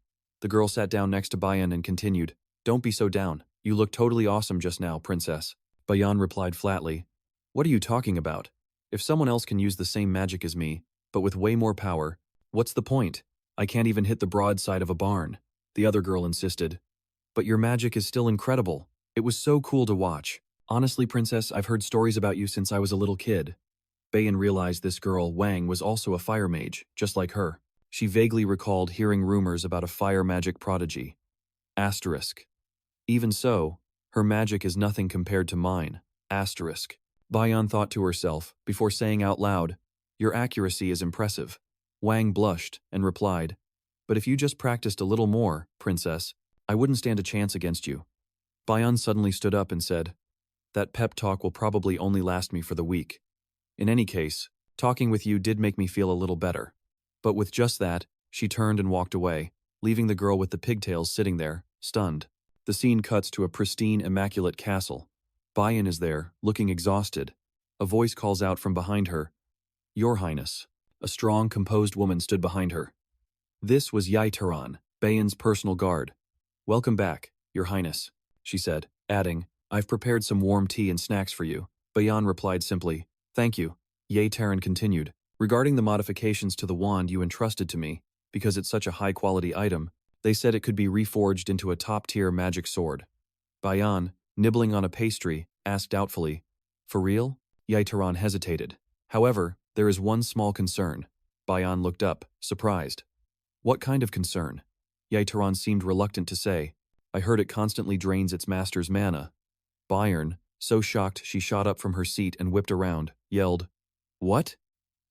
The girl sat down next to Bayan and continued, Don't be so down. You look totally awesome just now, princess. Bayan replied flatly, What are you talking about? If someone else can use the same magic as me, but with way more power, what's the point? I can't even hit the broadside of a barn. The other girl insisted. But your magic is still incredible. It was so cool to watch. Honestly, princess, I've heard stories about you since I was a little kid. Bayan realized this girl, Wang, was also a fire mage, just like her. She vaguely recalled hearing rumors about a fire magic prodigy. Even so, her magic is nothing compared to mine. Bayan thought to herself, before saying out loud, Your accuracy is impressive. Wang blushed and replied, But if you just practiced a little more, princess, I wouldn't stand a chance against you. Bayan suddenly stood up and said, That pep talk will probably only last me for the week. In any case, talking with you did make me feel a little better. But with just that, she turned and walked away, leaving the girl with the pigtails sitting there, stunned. The scene cuts to a pristine, immaculate castle. Bayan is there, looking exhausted. A voice calls out from behind her, Your Highness. A strong, composed woman stood behind her. This was Yaitaran, Bayan's personal guard. Welcome back, Your Highness, she said, adding, I've prepared some warm tea and snacks for you. Bayan replied simply, Thank you. Yaitaran continued, Regarding the modifications to the wand you entrusted to me, because it's such a high-quality item, they said it could be reforged into a top-tier magic sword. Bayan, nibbling on a pastry, asked doubtfully, For real? Yaitaran hesitated. However, there is one small concern. Bayan looked up, surprised. What kind of concern? Yaitaran seemed reluctant to say. I heard it constantly drains its master's mana. Bayan, so shocked she shot up from her seat and whipped around, yelled, What?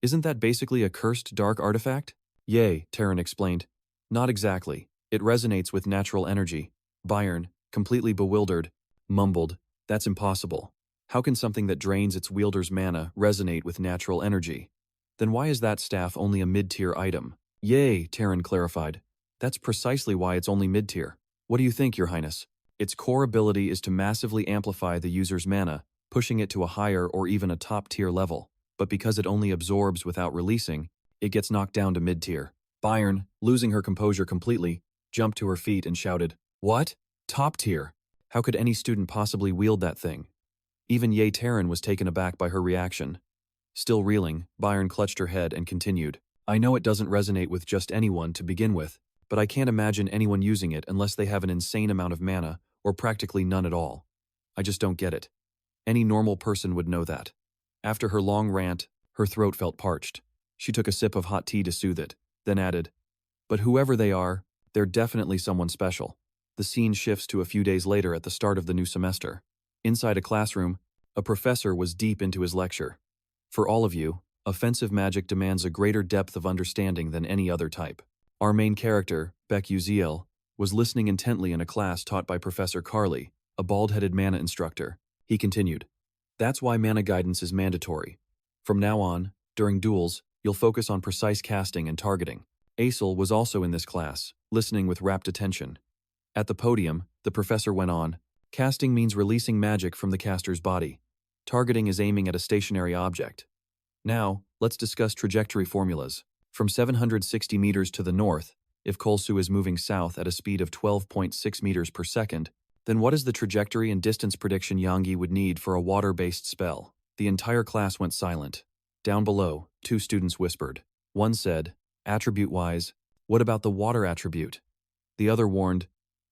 Isn't that basically a cursed dark artifact? Yay, Terran explained. Not exactly. It resonates with natural energy. Bayan, completely bewildered, mumbled, That's impossible. How can something that drains its wielder's mana resonate with natural energy? Then why is that staff only a mid-tier item? Yay, Terran clarified. That's precisely why it's only mid-tier. What do you think, Your Highness? Its core ability is to massively amplify the user's mana, pushing it to a higher or even a top-tier level. But because it only absorbs without releasing, it gets knocked down to mid-tier. Bayan, losing her composure completely, jumped to her feet and shouted, What? Top tier? How could any student possibly wield that thing? Even Ye Terran was taken aback by her reaction. Still reeling, Bayan clutched her head and continued, I know it doesn't resonate with just anyone to begin with, but I can't imagine anyone using it unless they have an insane amount of mana, or practically none at all. I just don't get it. Any normal person would know that. After her long rant, her throat felt parched. She took a sip of hot tea to soothe it, then added, But whoever they are, they're definitely someone special. The scene shifts to a few days later at the start of the new semester. Inside a classroom, a professor was deep into his lecture. For all of you, offensive magic demands a greater depth of understanding than any other type. Our main character, Beck Uziel, was listening intently in a class taught by Professor Carly, a bald-headed mana instructor. He continued, That's why mana guidance is mandatory. From now on, during duels, you'll focus on precise casting and targeting. Aesel was also in this class, listening with rapt attention. At the podium, the professor went on, Casting means releasing magic from the caster's body. Targeting is aiming at a stationary object. Now, let's discuss trajectory formulas. From 760 meters to the north, if Kolsu is moving south at a speed of 12.6 meters per second, then what is the trajectory and distance prediction Yangi would need for a water-based spell? The entire class went silent. Down below, two students whispered. One said, Attribute-wise, what about the water attribute? The other warned,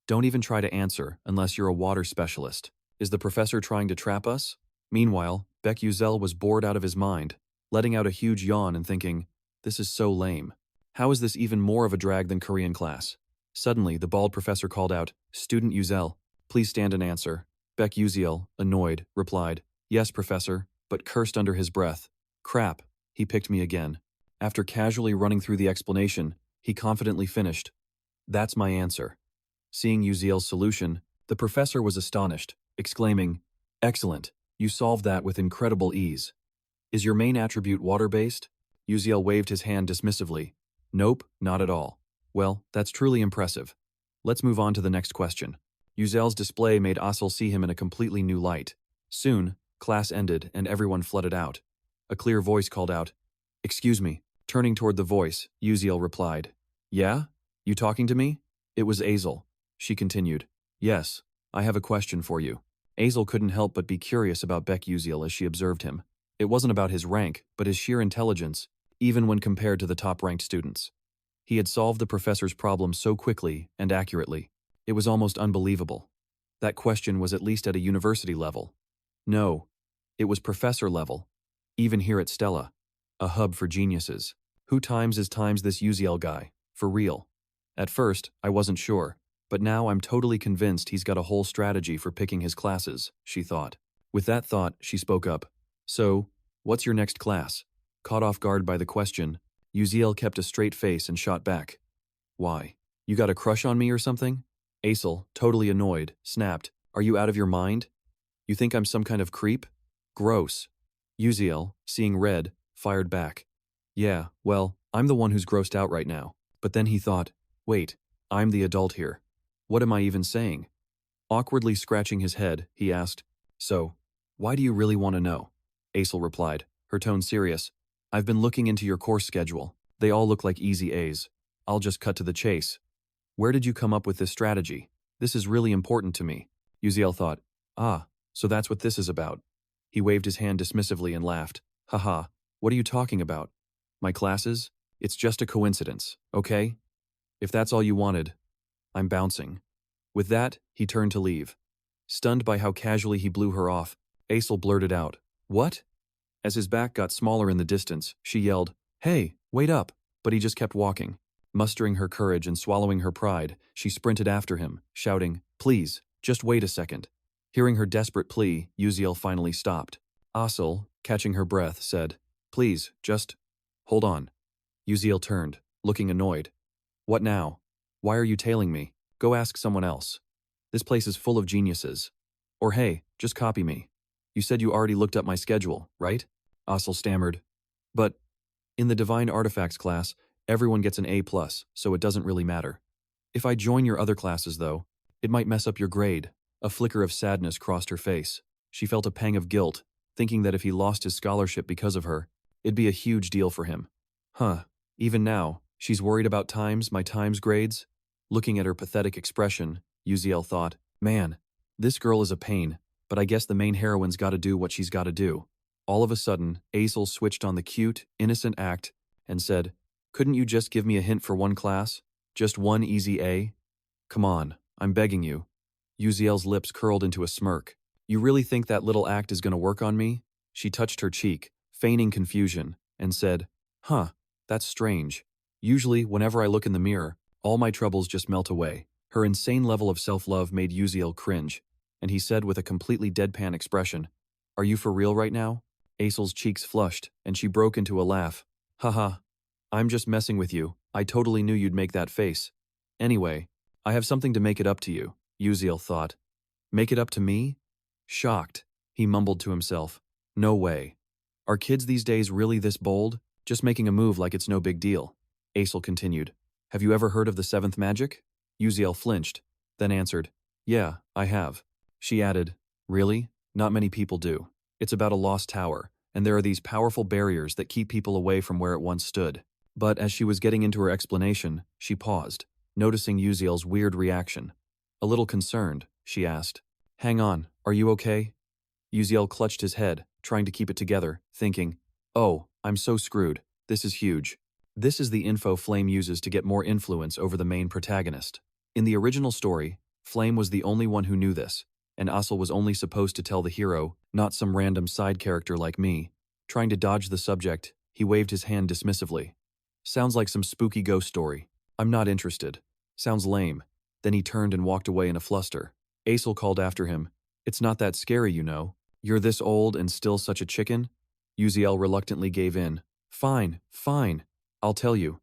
Don't even try to answer unless you're a water specialist. Is the professor trying to trap us? Meanwhile, Beck Uzel was bored out of his mind, letting out a huge yawn and thinking, this is so lame. How is this even more of a drag than Korean class? Suddenly, the bald professor called out, Student Uzel, please stand and answer. Beck Uziel, annoyed, replied, yes, professor, but cursed under his breath. Crap, he picked me again. After casually running through the explanation, he confidently finished. That's my answer. Seeing Uziel's solution, the professor was astonished, exclaiming, excellent, you solved that with incredible ease. Is your main attribute water-based? Uziel waved his hand dismissively. Nope, not at all. Well, that's truly impressive. Let's move on to the next question. Uziel's display made Asel see him in a completely new light. Soon, class ended and everyone flooded out. A clear voice called out, excuse me. Turning toward the voice, Uziel replied, yeah? You talking to me? It was Azel. She continued, yes, I have a question for you. Azel couldn't help but be curious about Beck Uziel as she observed him. It wasn't about his rank, but his sheer intelligence, even when compared to the top-ranked students. He had solved the professor's problem so quickly and accurately. It was almost unbelievable. That question was at least at a university level. No, it was professor level. Even here at Stella, a hub for geniuses. Who times is times this Uziel guy, for real? At first, I wasn't sure, but now I'm totally convinced he's got a whole strategy for picking his classes, she thought. With that thought, she spoke up. So, what's your next class? Caught off guard by the question, Uziel kept a straight face and shot back. Why? You got a crush on me or something? Azel, totally annoyed, snapped, are you out of your mind? You think I'm some kind of creep? Gross. Uziel, seeing red, fired back. Yeah, well, I'm the one who's grossed out right now. But then he thought, wait, I'm the adult here. What am I even saying? Awkwardly scratching his head, he asked, so, why do you really want to know? Azel replied, her tone serious. I've been looking into your course schedule. They all look like easy A's. I'll just cut to the chase. Where did you come up with this strategy? This is really important to me. Uziel thought, ah, so that's what this is about. He waved his hand dismissively and laughed. Haha, what are you talking about? My classes? It's just a coincidence, okay? If that's all you wanted, I'm bouncing. With that, he turned to leave. Stunned by how casually he blew her off, Azel blurted out, what? As his back got smaller in the distance, she yelled, hey, wait up, but he just kept walking. Mustering her courage and swallowing her pride, she sprinted after him, shouting, please, just wait a second. Hearing her desperate plea, Uziel finally stopped. Asel, catching her breath, said, please, just hold on. Uziel turned, looking annoyed. What now? Why are you tailing me? Go ask someone else. This place is full of geniuses. Or hey, just copy me. You said you already looked up my schedule, right? Asel stammered. But in the Divine Artifacts class, everyone gets an A+, so it doesn't really matter. If I join your other classes, though, it might mess up your grade. A flicker of sadness crossed her face. She felt a pang of guilt, thinking that if he lost his scholarship because of her, it'd be a huge deal for him. Even now, she's worried about my times grades? Looking at her pathetic expression, Uziel thought, man, this girl is a pain, but I guess the main heroine's gotta do what she's gotta do. All of a sudden, Azel switched on the cute, innocent act and said, couldn't you just give me a hint for one class? Just one easy A? Come on, I'm begging you. Uziel's lips curled into a smirk. You really think that little act is gonna work on me? She touched her cheek, feigning confusion, and said, that's strange. Usually, whenever I look in the mirror, all my troubles just melt away. Her insane level of self-love made Uziel cringe, and he said with a completely deadpan expression, are you for real right now? Azel's cheeks flushed, and she broke into a laugh. Haha, I'm just messing with you. I totally knew you'd make that face. Anyway, I have something to make it up to you, Uziel thought. Make it up to me? Shocked, he mumbled to himself. No way. Are kids these days really this bold? Just making a move like it's no big deal. Azel continued. Have you ever heard of the seventh magic? Uziel flinched, then answered, yeah, I have. She added, really? Not many people do. It's about a lost tower, and there are these powerful barriers that keep people away from where it once stood. But as she was getting into her explanation, she paused, noticing Uziel's weird reaction. A little concerned, she asked, hang on, are you okay? Uziel clutched his head, trying to keep it together, thinking, oh, I'm so screwed. This is huge. This is the info Flame uses to get more influence over the main protagonist. In the original story, Flame was the only one who knew this, and Asel was only supposed to tell the hero, not some random side character like me. Trying to dodge the subject, he waved his hand dismissively. Sounds like some spooky ghost story. I'm not interested. Sounds lame. Then he turned and walked away in a fluster. Asel called after him. It's not that scary, you know. You're this old and still such a chicken? Uziel reluctantly gave in. Fine, fine. I'll tell you.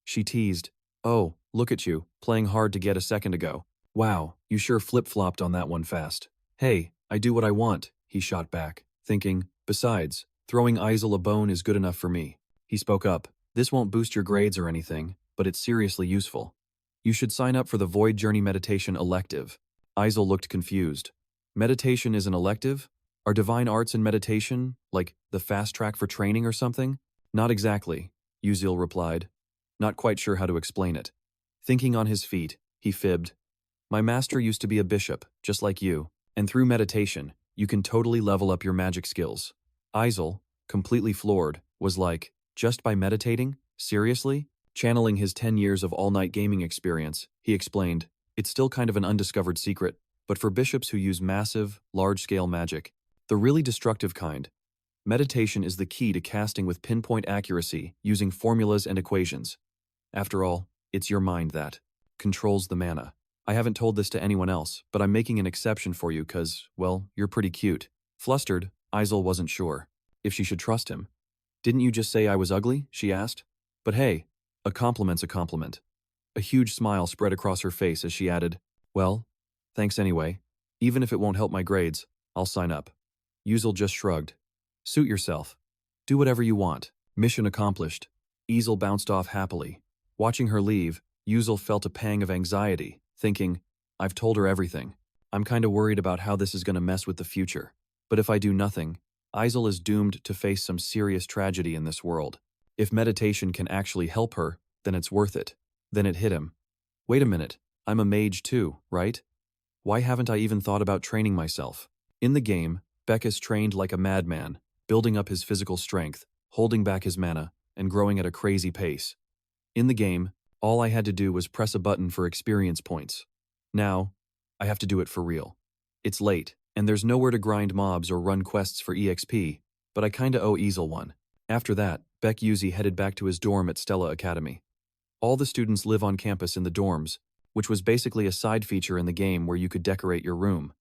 She teased. Oh, look at you, playing hard to get a second ago. Wow, you sure flip-flopped on that one fast. Hey, I do what I want, he shot back, thinking, besides, throwing Isel a bone is good enough for me. He spoke up. This won't boost your grades or anything, but it's seriously useful. You should sign up for the Void Journey Meditation elective. Isel looked confused. Meditation is an elective? Are divine arts and meditation, like the fast track for training or something? Not exactly, Uziel replied. Not quite sure how to explain it. Thinking on his feet, he fibbed. My master used to be a bishop, just like you, and through meditation, you can totally level up your magic skills. Isel, completely floored, was like, just by meditating? Seriously? Channeling his 10 years of all-night gaming experience, he explained, it's still kind of an undiscovered secret, but for bishops who use massive, large-scale magic, the really destructive kind, meditation is the key to casting with pinpoint accuracy using formulas and equations. After all, it's your mind that controls the mana. I haven't told this to anyone else, but I'm making an exception for you because, well, you're pretty cute. Flustered, Isel wasn't sure if she should trust him. Didn't you just say I was ugly? She asked. But hey, a compliment's a compliment. A huge smile spread across her face as she added, well, thanks anyway. Even if it won't help my grades, I'll sign up. Uziel just shrugged. Suit yourself. Do whatever you want. Mission accomplished. Isel bounced off happily. Watching her leave, Uziel felt a pang of anxiety, thinking, I've told her everything. I'm kinda worried about how this is gonna mess with the future. But if I do nothing, Isel is doomed to face some serious tragedy in this world. If meditation can actually help her, then it's worth it. Then it hit him. Wait a minute, I'm a mage too, right? Why haven't I even thought about training myself? In the game, Beckus trained like a madman, building up his physical strength, holding back his mana, and growing at a crazy pace. In the game, all I had to do was press a button for experience points. Now, I have to do it for real. It's late, and there's nowhere to grind mobs or run quests for EXP, but I kinda owe Isel one. After that, Beck Yuzi headed back to his dorm at Stella Academy. All the students live on campus in the dorms, which was basically a side feature in the game where you could decorate your room.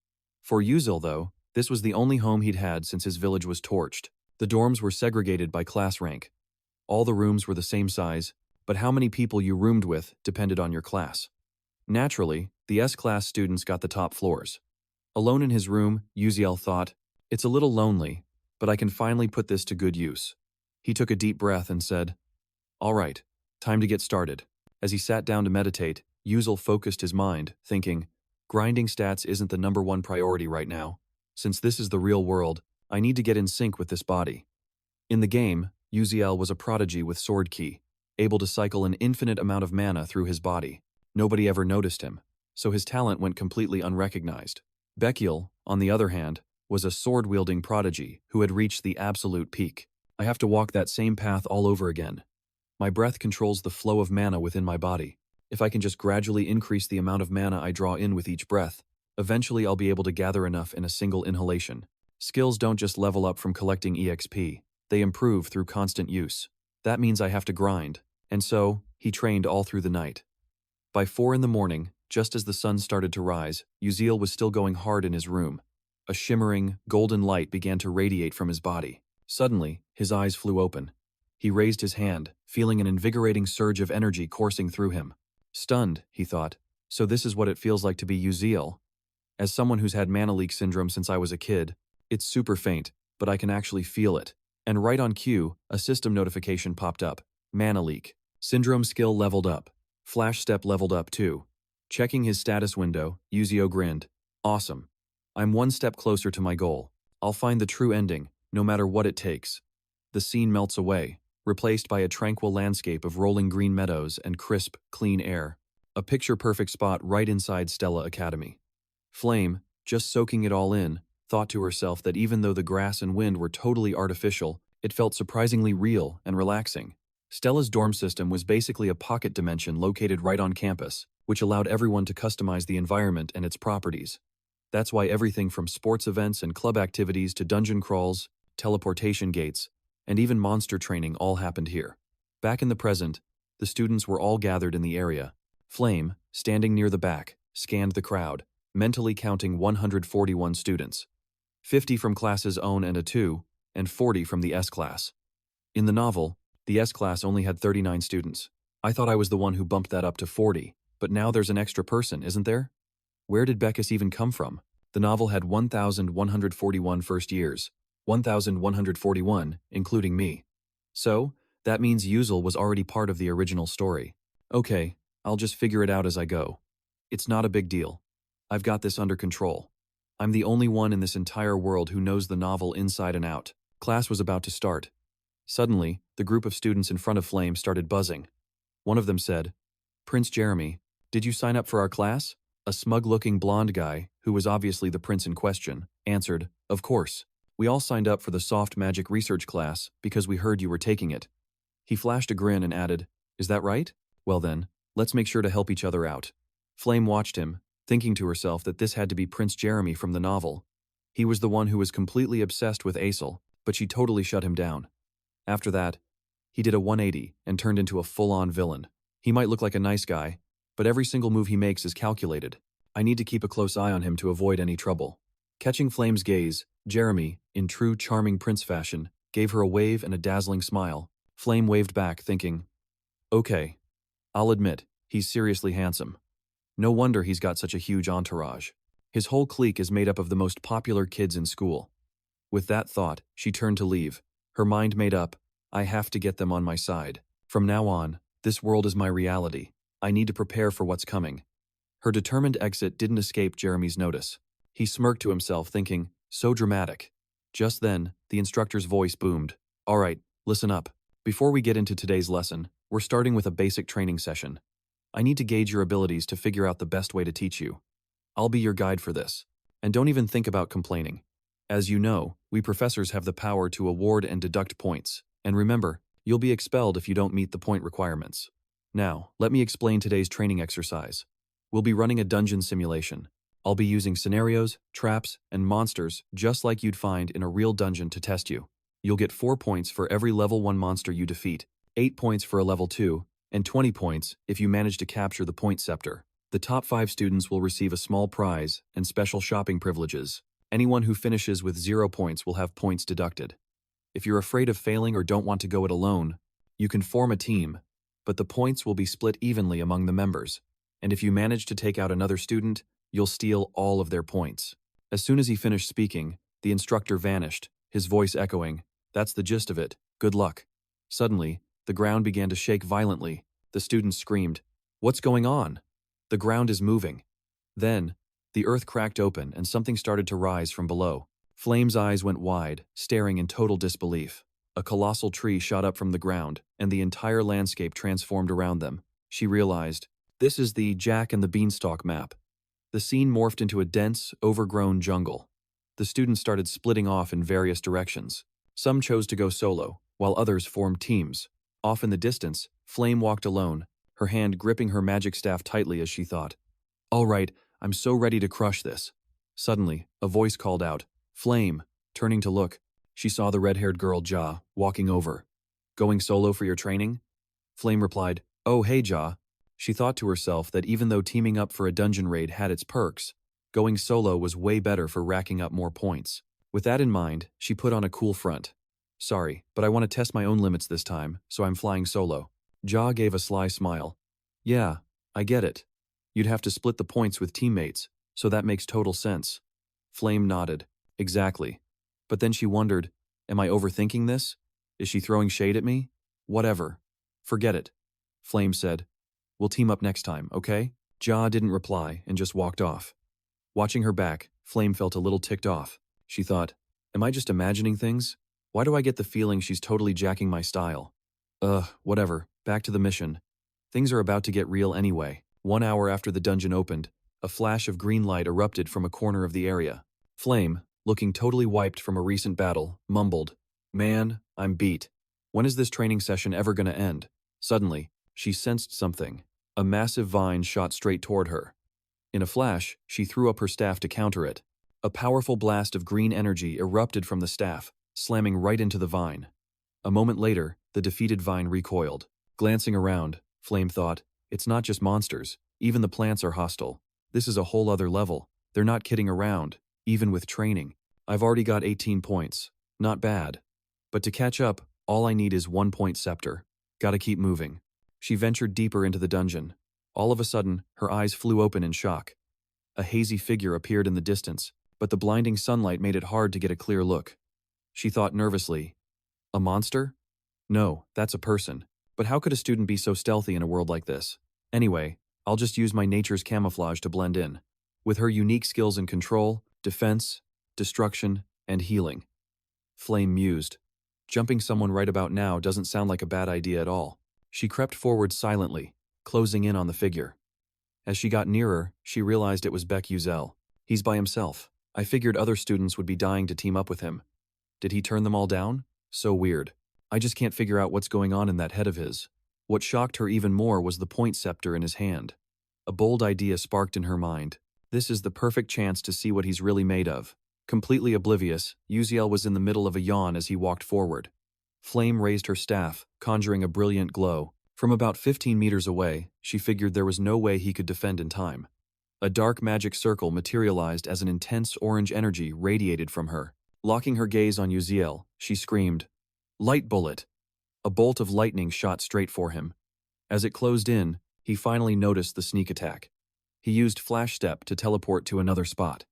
For Uziel, though, this was the only home he'd had since his village was torched. The dorms were segregated by class rank. All the rooms were the same size, but how many people you roomed with depended on your class. Naturally, the S-class students got the top floors. Alone in his room, Uziel thought, it's a little lonely, but I can finally put this to good use. He took a deep breath and said, all right, time to get started. As he sat down to meditate, Uziel focused his mind, thinking, grinding stats isn't the #1 priority right now. Since this is the real world, I need to get in sync with this body. In the game, Uziel was a prodigy with sword ki, able to cycle an infinite amount of mana through his body. Nobody ever noticed him, so his talent went completely unrecognized. Bekiel, on the other hand, was a sword-wielding prodigy who had reached the absolute peak. I have to walk that same path all over again. My breath controls the flow of mana within my body. If I can just gradually increase the amount of mana I draw in with each breath, eventually I'll be able to gather enough in a single inhalation. Skills don't just level up from collecting EXP, they improve through constant use. That means I have to grind, and so, he trained all through the night. By 4 in the morning, just as the sun started to rise, Uziel was still going hard in his room. A shimmering, golden light began to radiate from his body. Suddenly, his eyes flew open. He raised his hand, feeling an invigorating surge of energy coursing through him. Stunned, he thought, so this is what it feels like to be Uziel. As someone who's had mana leak syndrome since I was a kid, it's super faint, but I can actually feel it. And right on cue, a system notification popped up. Mana leak. Syndrome skill leveled up. Flash step leveled up too. Checking his status window, Uziel grinned. Awesome. I'm one step closer to my goal. I'll find the true ending, no matter what it takes. The scene melts away, replaced by a tranquil landscape of rolling green meadows and crisp, clean air. A picture-perfect spot right inside Stella Academy. Flame, just soaking it all in, thought to herself that even though the grass and wind were totally artificial, it felt surprisingly real and relaxing. Stella's dorm system was basically a pocket dimension located right on campus, which allowed everyone to customize the environment and its properties. That's why everything from sports events and club activities to dungeon crawls, teleportation gates, and even monster training all happened here. Back in the present, the students were all gathered in the area. Flame, standing near the back, scanned the crowd, mentally counting 141 students. 50 from classes Own and A2, and 40 from the S class. In the novel, the S class only had 39 students. I thought I was the one who bumped that up to 40, but now there's an extra person, isn't there? Where did Beckus even come from? The novel had 1,141 first years, 1,141, including me. So, that means Yuzul was already part of the original story. Okay, I'll just figure it out as I go. It's not a big deal. I've got this under control. I'm the only one in this entire world who knows the novel inside and out. Class was about to start. Suddenly, the group of students in front of Flame started buzzing. One of them said, "Prince Jeremy, did you sign up for our class?" A smug-looking blonde guy, who was obviously the prince in question, answered, "Of course. We all signed up for the soft magic research class because we heard you were taking it." He flashed a grin and added, "Is that right? Well then, let's make sure to help each other out." Flame watched him, thinking to herself that this had to be Prince Jeremy from the novel. He was the one who was completely obsessed with Aesel, but she totally shut him down. After that, he did a 180 and turned into a full-on villain. He might look like a nice guy, but every single move he makes is calculated. I need to keep a close eye on him to avoid any trouble. Catching Flame's gaze, Jeremy, in true charming prince fashion, gave her a wave and a dazzling smile. Flame waved back, thinking, "Okay, I'll admit, he's seriously handsome. No wonder he's got such a huge entourage. His whole clique is made up of the most popular kids in school." With that thought, she turned to leave. Her mind made up, I have to get them on my side. From now on, this world is my reality. I need to prepare for what's coming. Her determined exit didn't escape Jeremy's notice. He smirked to himself, thinking, so dramatic. Just then, the instructor's voice boomed. "All right, listen up. Before we get into today's lesson, we're starting with a basic training session. I need to gauge your abilities to figure out the best way to teach you. I'll be your guide for this. And don't even think about complaining. As you know, we professors have the power to award and deduct points. And remember, you'll be expelled if you don't meet the point requirements. Now, let me explain today's training exercise. We'll be running a dungeon simulation. I'll be using scenarios, traps, and monsters just like you'd find in a real dungeon to test you. You'll get 4 points for every level 1 monster you defeat, 8 points for a level 2, and 20 points if you manage to capture the point scepter. The top 5 students will receive a small prize and special shopping privileges. Anyone who finishes with 0 points will have points deducted. If you're afraid of failing or don't want to go it alone, you can form a team, but the points will be split evenly among the members. And if you manage to take out another student, you'll steal all of their points. As soon as he finished speaking, the instructor vanished, his voice echoing, "That's the gist of it. Good luck." Suddenly, the ground began to shake violently. The students screamed, "What's going on? The ground is moving." Then, the earth cracked open and something started to rise from below. Flame's eyes went wide, staring in total disbelief. A colossal tree shot up from the ground, and the entire landscape transformed around them. She realized, this is the Jack and the Beanstalk map. The scene morphed into a dense, overgrown jungle. The students started splitting off in various directions. Some chose to go solo, while others formed teams. Off in the distance, Flame walked alone, her hand gripping her magic staff tightly as she thought, "All right, I'm so ready to crush this." Suddenly, a voice called out, "Flame." Turning to look, she saw the red-haired girl Ja walking over. "Going solo for your training?" Flame replied, "Oh hey Ja." She thought to herself that even though teaming up for a dungeon raid had its perks, going solo was way better for racking up more points. With that in mind, she put on a cool front. "Sorry, but I want to test my own limits this time, so I'm flying solo." Ja gave a sly smile. "Yeah, I get it. You'd have to split the points with teammates, so that makes total sense." Flame nodded. "Exactly." But then she wondered, am I overthinking this? Is she throwing shade at me? Whatever. Forget it. Flame said, "We'll team up next time, okay?" Ja didn't reply and just walked off. Watching her back, Flame felt a little ticked off. She thought, am I just imagining things? Why do I get the feeling she's totally jacking my style? Whatever, back to the mission. Things are about to get real anyway. 1 hour after the dungeon opened, a flash of green light erupted from a corner of the area. Flame, looking totally wiped from a recent battle, mumbled, "Man, I'm beat. When is this training session ever gonna end?" Suddenly, she sensed something. A massive vine shot straight toward her. In a flash, she threw up her staff to counter it. A powerful blast of green energy erupted from the staff, slamming right into the vine. A moment later, the defeated vine recoiled. Glancing around, Flame thought, it's not just monsters, even the plants are hostile. This is a whole other level. They're not kidding around, even with training. I've already got 18 points. Not bad. But to catch up, all I need is 1-point scepter. Gotta keep moving. She ventured deeper into the dungeon. All of a sudden, her eyes flew open in shock. A hazy figure appeared in the distance, but the blinding sunlight made it hard to get a clear look. She thought nervously, a monster? No, that's a person. But how could a student be so stealthy in a world like this? Anyway, I'll just use my nature's camouflage to blend in. With her unique skills in control, defense, destruction, and healing. Flame mused. Jumping someone right about now doesn't sound like a bad idea at all. She crept forward silently, closing in on the figure. As she got nearer, she realized it was Beck Uzel. He's by himself. I figured other students would be dying to team up with him. Did he turn them all down? So weird. I just can't figure out what's going on in that head of his. What shocked her even more was the point scepter in his hand. A bold idea sparked in her mind. This is the perfect chance to see what he's really made of. Completely oblivious, Uziel was in the middle of a yawn as he walked forward. Flame raised her staff, conjuring a brilliant glow. From about 15 meters away, she figured there was no way he could defend in time. A dark magic circle materialized as an intense orange energy radiated from her. Locking her gaze on Uziel, she screamed, "Light bullet!" A bolt of lightning shot straight for him. As it closed in, he finally noticed the sneak attack. He used Flash Step to teleport to another spot.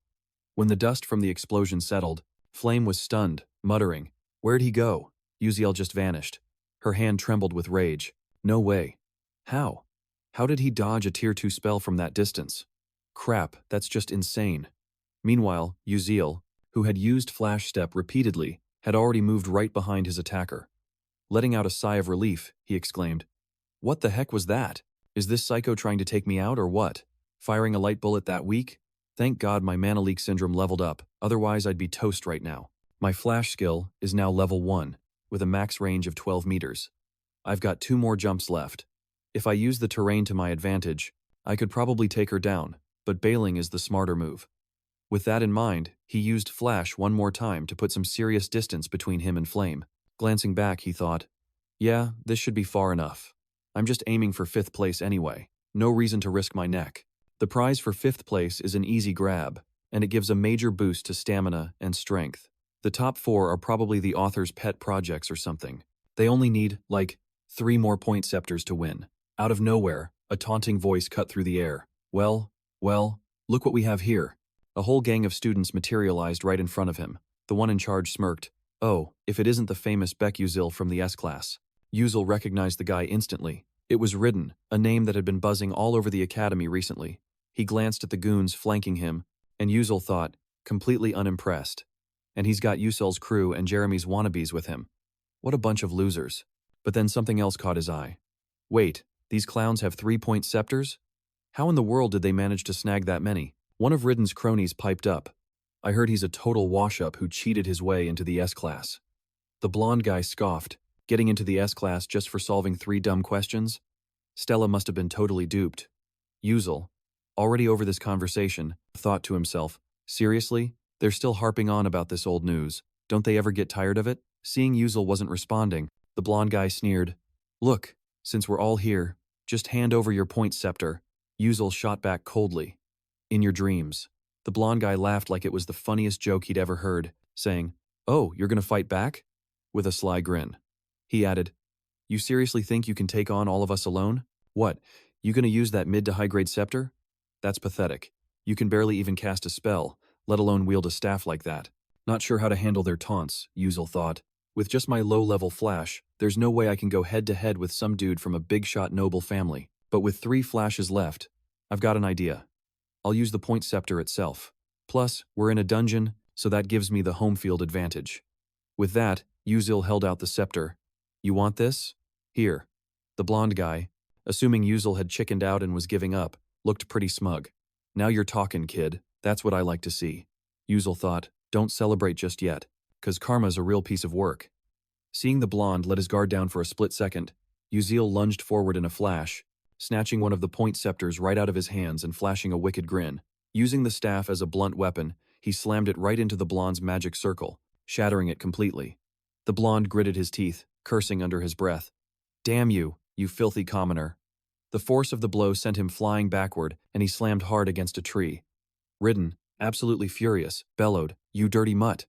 When the dust from the explosion settled, Flame was stunned, muttering, "Where'd he go?" Uziel just vanished. Her hand trembled with rage. No way. How? How did he dodge a Tier 2 spell from that distance? Crap, that's just insane. Meanwhile, Uziel, who had used Flash Step repeatedly, had already moved right behind his attacker. Letting out a sigh of relief, he exclaimed, "What the heck was that? Is this psycho trying to take me out or what? Firing a light bullet that weak? Thank God my mana leak syndrome leveled up, otherwise I'd be toast right now. My flash skill is now level 1, with a max range of 12 meters. I've got 2 more jumps left. If I use the terrain to my advantage, I could probably take her down, but bailing is the smarter move." With that in mind, he used Flash one more time to put some serious distance between him and Flame. Glancing back, he thought, yeah, this should be far enough. I'm just aiming for 5th place anyway. No reason to risk my neck. The prize for 5th place is an easy grab, and it gives a major boost to stamina and strength. The top 4 are probably the author's pet projects or something. They only need, 3 more point scepters to win. Out of nowhere, a taunting voice cut through the air. Well, look what we have here. A whole gang of students materialized right in front of him. The one in charge smirked. Oh, if it isn't the famous Beck Uzel from the S-class. Uzel recognized the guy instantly. It was Ridden, a name that had been buzzing all over the academy recently. He glanced at the goons flanking him, and Uzel thought, completely unimpressed. And he's got Uzel's crew and Jeremy's wannabes with him. What a bunch of losers. But then something else caught his eye. Wait, these clowns have 3-point scepters? How in the world did they manage to snag that many? One of Ridden's cronies piped up. I heard he's a total wash-up who cheated his way into the S-class. The blonde guy scoffed, getting into the S-class just for solving 3 dumb questions? Stella must have been totally duped. Uzel, already over this conversation, thought to himself, seriously? They're still harping on about this old news. Don't they ever get tired of it? Seeing Uzel wasn't responding, the blonde guy sneered. Look, since we're all here, just hand over your point scepter. Uzel shot back coldly. In your dreams. The blonde guy laughed like it was the funniest joke he'd ever heard, saying, "Oh, you're gonna fight back?" With a sly grin. He added, "You seriously think you can take on all of us alone? What, you gonna use that mid to high grade scepter? That's pathetic. You can barely even cast a spell, let alone wield a staff like that." Not sure how to handle their taunts, Uzel thought. With just my low-level flash, there's no way I can go head-to-head with some dude from a big-shot noble family. But with 3 flashes left, I've got an idea. I'll use the point scepter itself. Plus, we're in a dungeon, so that gives me the home field advantage. With that, Uzel held out the scepter. You want this? Here. The blonde guy, assuming Uzel had chickened out and was giving up, looked pretty smug. Now you're talking, kid. That's what I like to see. Uzel thought, don't celebrate just yet, 'cause karma's a real piece of work. Seeing the blonde let his guard down for a split second, Uzel lunged forward in a flash, snatching one of the point scepters right out of his hands and flashing a wicked grin. Using the staff as a blunt weapon, he slammed it right into the blonde's magic circle, shattering it completely. The blonde gritted his teeth, cursing under his breath. "Damn you, you filthy commoner." The force of the blow sent him flying backward, and he slammed hard against a tree. Ridden, absolutely furious, bellowed, "You dirty mutt."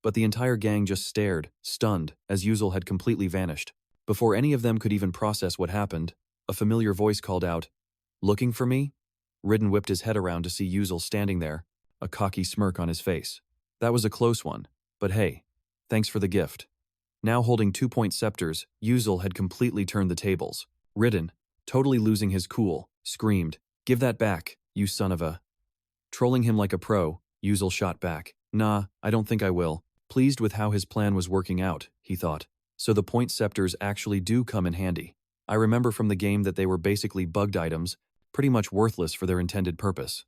But the entire gang just stared, stunned, as Yuzul had completely vanished. Before any of them could even process what happened, a familiar voice called out, "Looking for me?" Ridden whipped his head around to see Yuzul standing there, a cocky smirk on his face. That was a close one, but hey, thanks for the gift. Now holding 2-point scepters, Yuzul had completely turned the tables. Ridden, totally losing his cool, screamed, "Give that back, you son of a..." Trolling him like a pro, Yuzul shot back, "Nah, I don't think I will." Pleased with how his plan was working out, he thought. So the point scepters actually do come in handy. I remember from the game that they were basically bugged items, pretty much worthless for their intended purpose.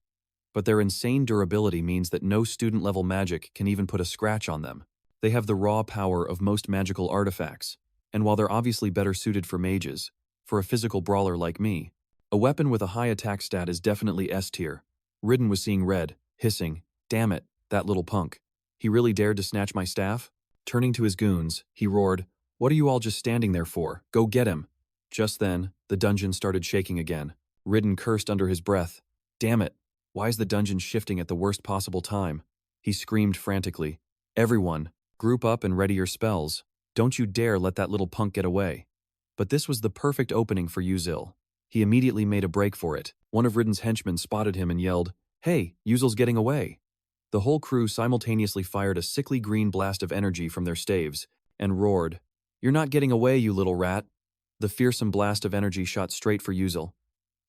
But their insane durability means that no student-level magic can even put a scratch on them. They have the raw power of most magical artifacts, and while they're obviously better suited for mages, for a physical brawler like me, a weapon with a high attack stat is definitely S tier. Ridden was seeing red, hissing, "Damn it, that little punk. He really dared to snatch my staff?" Turning to his goons, he roared, "What are you all just standing there for? Go get him!" Just then, the dungeon started shaking again. Ridden cursed under his breath. "Damn it, why is the dungeon shifting at the worst possible time?" He screamed frantically, "Everyone, group up and ready your spells. Don't you dare let that little punk get away." But this was the perfect opening for Yuzil. He immediately made a break for it. One of Ridden's henchmen spotted him and yelled, "Hey, Yuzil's getting away." The whole crew simultaneously fired a sickly green blast of energy from their staves and roared, "You're not getting away, you little rat." The fearsome blast of energy shot straight for Yuzil.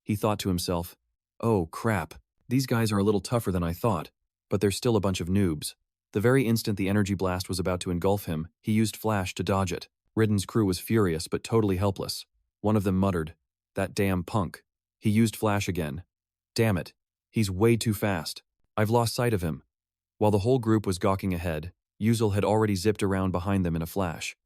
He thought to himself, "Oh, crap. These guys are a little tougher than I thought, but they're still a bunch of noobs." The very instant the energy blast was about to engulf him, he used Flash to dodge it. Ridden's crew was furious but totally helpless. One of them muttered, "That damn punk." He used Flash again. "Damn it. He's way too fast. I've lost sight of him." While the whole group was gawking ahead, Yuzil had already zipped around behind them in a flash.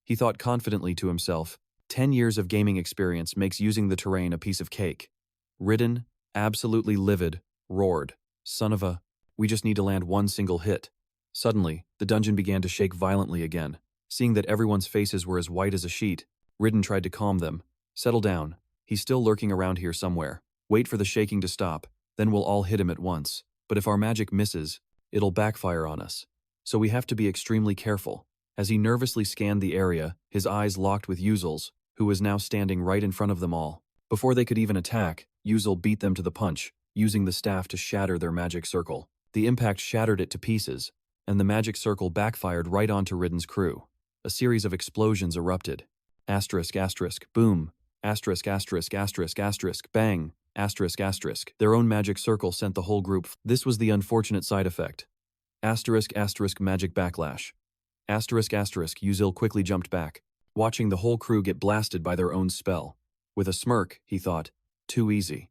He thought confidently to himself, 10 years of gaming experience makes using the terrain a piece of cake. Ridden, absolutely livid, roared, "Son of a... We just need to land one single hit." Suddenly, the dungeon began to shake violently again. Seeing that everyone's faces were as white as a sheet, Ridden tried to calm them. "Settle down. He's still lurking around here somewhere. Wait for the shaking to stop, then we'll all hit him at once. But if our magic misses, it'll backfire on us. So we have to be extremely careful." As he nervously scanned the area, his eyes locked with Yuzil's, who was now standing right in front of them all. Before they could even attack, Yuzil beat them to the punch, using the staff to shatter their magic circle. The impact shattered it to pieces, and the magic circle backfired right onto Ridden's crew. A series of explosions erupted. Asterisk, asterisk, boom. Asterisk, asterisk, asterisk, asterisk, bang. Asterisk, asterisk. Their own magic circle sent the whole group. This was the unfortunate side effect. Asterisk, asterisk, magic backlash. Asterisk, asterisk, Yuzil quickly jumped back, watching the whole crew get blasted by their own spell. With a smirk, he thought, too easy.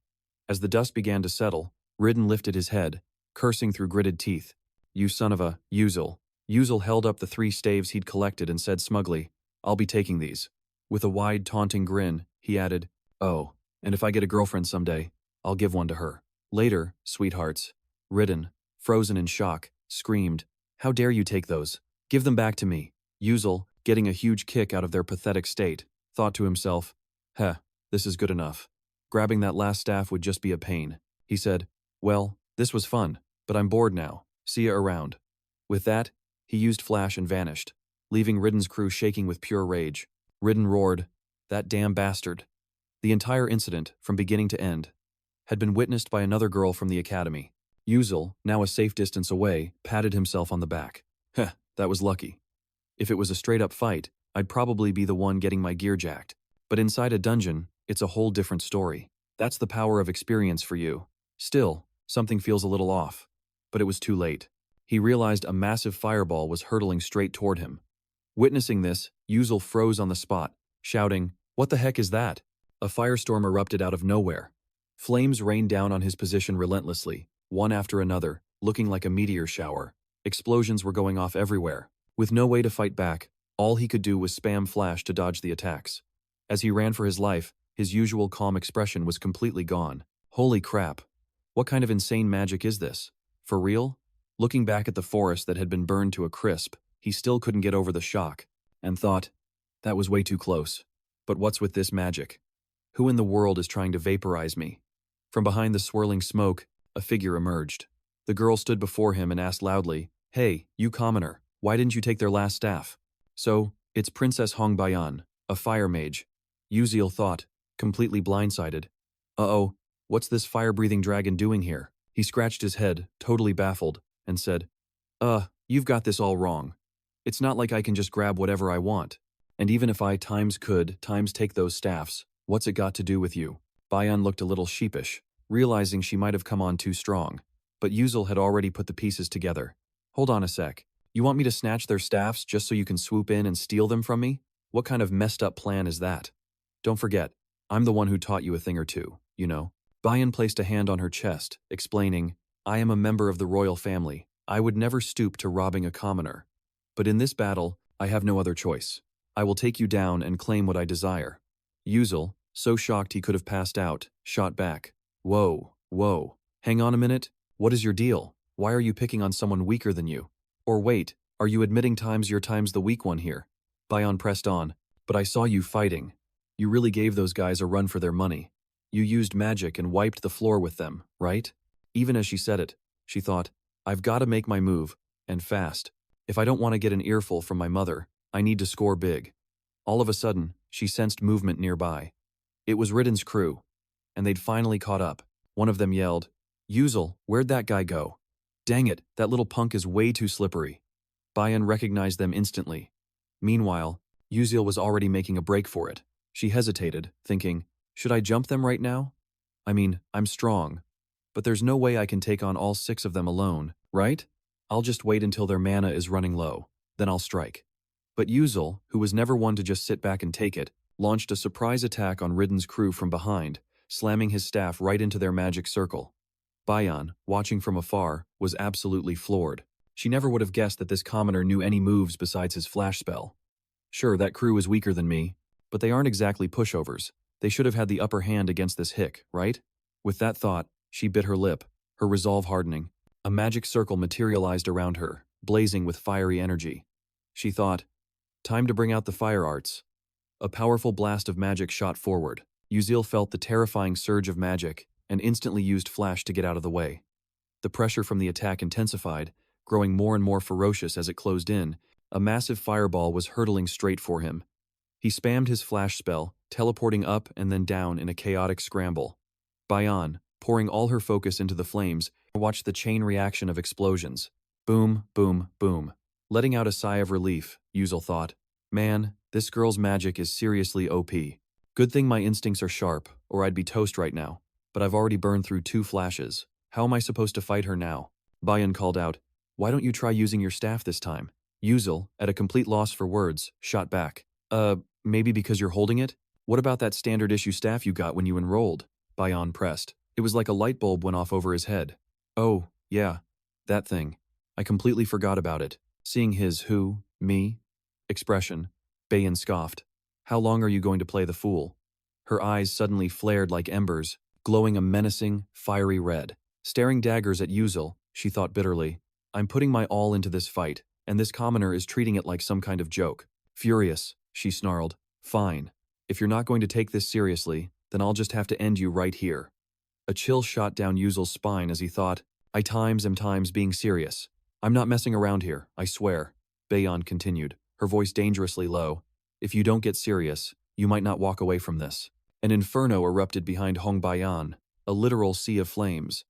As the dust began to settle, Ridden lifted his head, cursing through gritted teeth. "You son of a, Yuzil." Yuzil held up the 3 staves he'd collected and said smugly, "I'll be taking these." With a wide, taunting grin, he added, "Oh, and if I get a girlfriend someday, I'll give one to her. Later, sweethearts." Ridden, frozen in shock, screamed, "How dare you take those? Give them back to me." Yuzil, getting a huge kick out of their pathetic state, thought to himself, "Heh, this is good enough. Grabbing that last staff would just be a pain." He said, "Well, this was fun, but I'm bored now. See ya around." With that, he used Flash and vanished, leaving Ridden's crew shaking with pure rage. Ridden roared, "That damn bastard." The entire incident, from beginning to end, had been witnessed by another girl from the academy. Yuzil, now a safe distance away, patted himself on the back. "Heh, that was lucky. If it was a straight-up fight, I'd probably be the one getting my gear jacked. But inside a dungeon, it's a whole different story. That's the power of experience for you." Still, something feels a little off. But it was too late. He realized a massive fireball was hurtling straight toward him. Witnessing this, Yuzil froze on the spot, shouting, "What the heck is that?" A firestorm erupted out of nowhere. Flames rained down on his position relentlessly, one after another, looking like a meteor shower. Explosions were going off everywhere. With no way to fight back, all he could do was spam Flash to dodge the attacks. As he ran for his life, His usual calm expression was completely gone. Holy crap. What kind of insane magic is this? For real? Looking back at the forest that had been burned to a crisp, he still couldn't get over the shock, and thought, that was way too close. But what's with this magic? Who in the world is trying to vaporize me? From behind the swirling smoke, a figure emerged. The girl stood before him and asked loudly, "Hey, you commoner, why didn't you take their last staff?" So, it's Princess Hong Bayan, a fire mage. Yuziel thought, completely blindsided. Uh-oh, what's this fire-breathing dragon doing here? He scratched his head, totally baffled, and said, you've got this all wrong. It's not like I can just grab whatever I want. And even if I could take those staffs, what's it got to do with you? Bayan looked a little sheepish, realizing she might have come on too strong. But Yuziel had already put the pieces together. Hold on a sec. You want me to snatch their staffs just so you can swoop in and steal them from me? What kind of messed up plan is that? Don't forget, I'm the one who taught you a thing or two, you know. Bayan placed a hand on her chest, explaining, I am a member of the royal family. I would never stoop to robbing a commoner. But in this battle, I have no other choice. I will take you down and claim what I desire. Yuziel, so shocked he could have passed out, shot back. Whoa, hang on a minute. What is your deal? Why are you picking on someone weaker than you? Or wait, are you admitting you're the weak one here? Bayan pressed on, but I saw you fighting. You really gave those guys a run for their money. You used magic and wiped the floor with them, right? Even as she said it, she thought, I've got to make my move, and fast. If I don't want to get an earful from my mother, I need to score big. All of a sudden, she sensed movement nearby. It was Ridden's crew, and they'd finally caught up. One of them yelled, Yuziel, where'd that guy go? Dang it, that little punk is way too slippery. Bayan recognized them instantly. Meanwhile, Yuziel was already making a break for it. She hesitated, thinking, should I jump them right now? I mean, I'm strong, but there's no way I can take on all 6 of them alone, right? I'll just wait until their mana is running low, then I'll strike. But Yuziel, who was never one to just sit back and take it, launched a surprise attack on Ridden's crew from behind, slamming his staff right into their magic circle. Bayan, watching from afar, was absolutely floored. She never would have guessed that this commoner knew any moves besides his flash spell. Sure, that crew is weaker than me, but they aren't exactly pushovers. They should have had the upper hand against this hick, right? With that thought, she bit her lip, her resolve hardening. A magic circle materialized around her, blazing with fiery energy. She thought, time to bring out the fire arts. A powerful blast of magic shot forward. Yuziel felt the terrifying surge of magic and instantly used flash to get out of the way. The pressure from the attack intensified, growing more and more ferocious as it closed in. A massive fireball was hurtling straight for him. He spammed his flash spell, teleporting up and then down in a chaotic scramble. Bayan, pouring all her focus into the flames, watched the chain reaction of explosions. Boom, boom, boom. Letting out a sigh of relief, Yuziel thought, man, this girl's magic is seriously OP. Good thing my instincts are sharp, or I'd be toast right now. But I've already burned through 2 flashes. How am I supposed to fight her now? Bayan called out, why don't you try using your staff this time? Yuziel, at a complete loss for words, shot back. Maybe because you're holding it? What about that standard issue staff you got when you enrolled? Bayan pressed. It was like a light bulb went off over his head. Oh, yeah, that thing. I completely forgot about it. Seeing his me expression, Bayan scoffed. How long are you going to play the fool? Her eyes suddenly flared like embers, glowing a menacing, fiery red. Staring daggers at Yuziel, she thought bitterly, I'm putting my all into this fight, and this commoner is treating it like some kind of joke. Furious, she snarled, fine. If you're not going to take this seriously, then I'll just have to end you right here. A chill shot down Yuziel's spine as he thought, I am being serious. I'm not messing around here, I swear. Bayan continued, her voice dangerously low. If you don't get serious, you might not walk away from this. An inferno erupted behind Hong Bayan, a literal sea of flames.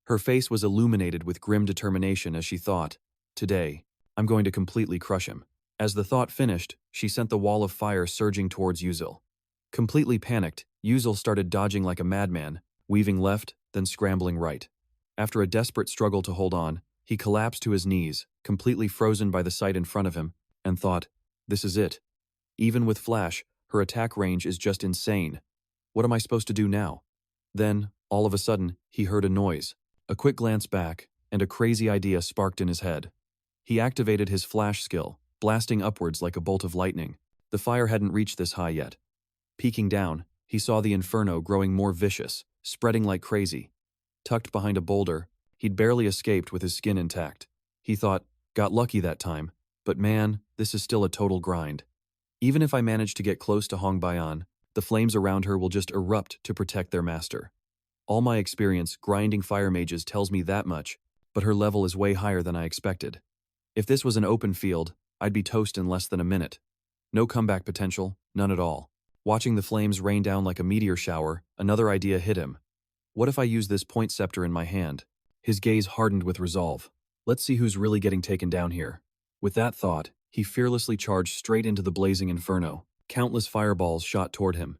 Her face was illuminated with grim determination as she thought, today, I'm going to completely crush him. As the thought finished, she sent the wall of fire surging towards Yuziel. Completely panicked, Yuziel started dodging like a madman, weaving left, then scrambling right. After a desperate struggle to hold on, he collapsed to his knees, completely frozen by the sight in front of him, and thought, this is it. Even with flash, her attack range is just insane. What am I supposed to do now? Then, all of a sudden, he heard a noise. A quick glance back, and a crazy idea sparked in his head. He activated his flash skill, blasting upwards like a bolt of lightning. The fire hadn't reached this high yet. Peeking down, He saw the inferno growing more vicious, spreading like crazy. Tucked behind a boulder, he'd barely escaped with his skin intact. He thought, got lucky that time, but man, this is still a total grind. Even if I manage to get close to Hong Baian, the flames around her will just erupt to protect their master. All my experience grinding fire mages tells me that much, but her level is way higher than I expected. If this was an open field, I'd be toast in less than a minute. No comeback potential, none at all. Watching the flames rain down like a meteor shower, another idea hit him. What if I use this point scepter in my hand? His gaze hardened with resolve. Let's see who's really getting taken down here. With that thought, he fearlessly charged straight into the blazing inferno. Countless fireballs shot toward him.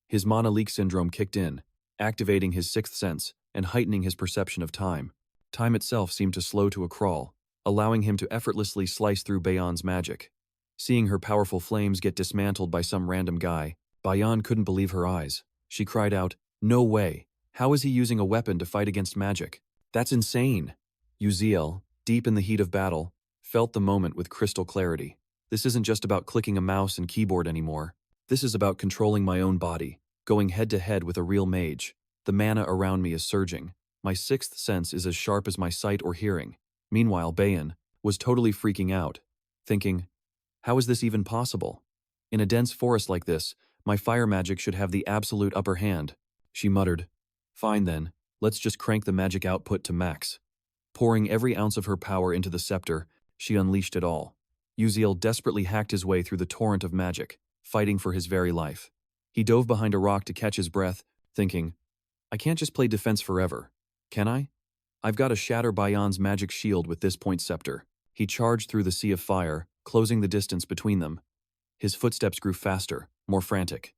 His mana leak syndrome kicked in, activating his sixth sense and heightening his perception of time. Time itself seemed to slow to a crawl, allowing him to effortlessly slice through Bayan's magic. Seeing her powerful flames get dismantled by some random guy, Bayan couldn't believe her eyes. She cried out, "No way! How is he using a weapon to fight against magic? That's insane!" Uziel, deep in the heat of battle, felt the moment with crystal clarity. This isn't just about clicking a mouse and keyboard anymore. This is about controlling my own body, going head-to-head with a real mage. The mana around me is surging. My sixth sense is as sharp as my sight or hearing. Meanwhile, Bayan was totally freaking out, thinking, how is this even possible? In a dense forest like this, my fire magic should have the absolute upper hand. She muttered, "Fine then, let's just crank the magic output to max." Pouring every ounce of her power into the scepter, she unleashed it all. Uziel desperately hacked his way through the torrent of magic, fighting for his very life. He dove behind a rock to catch his breath, thinking, I can't just play defense forever, can I? I've got to shatter Bayan's magic shield with this point scepter. He charged through the sea of fire, closing the distance between them. His footsteps grew faster, more frantic.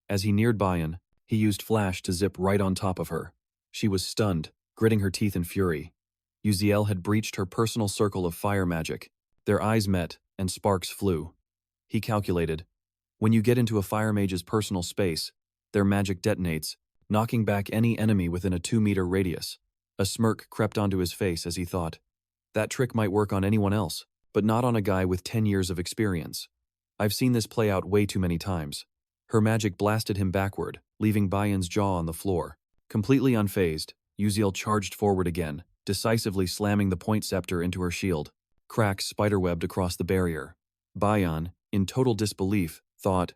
As he neared Bayan, he used flash to zip right on top of her. She was stunned, gritting her teeth in fury. Uziel had breached her personal circle of fire magic. Their eyes met, and sparks flew. He calculated, when you get into a fire mage's personal space, their magic detonates, knocking back any enemy within a 2-meter radius. A smirk crept onto his face as he thought, that trick might work on anyone else, but not on a guy with 10 years of experience. I've seen this play out way too many times. Her magic blasted him backward, leaving Bayan's jaw on the floor. Completely unfazed, Uziel charged forward again, decisively slamming the point scepter into her shield. Cracks spiderwebbed across the barrier. Bayan, in total disbelief, thought,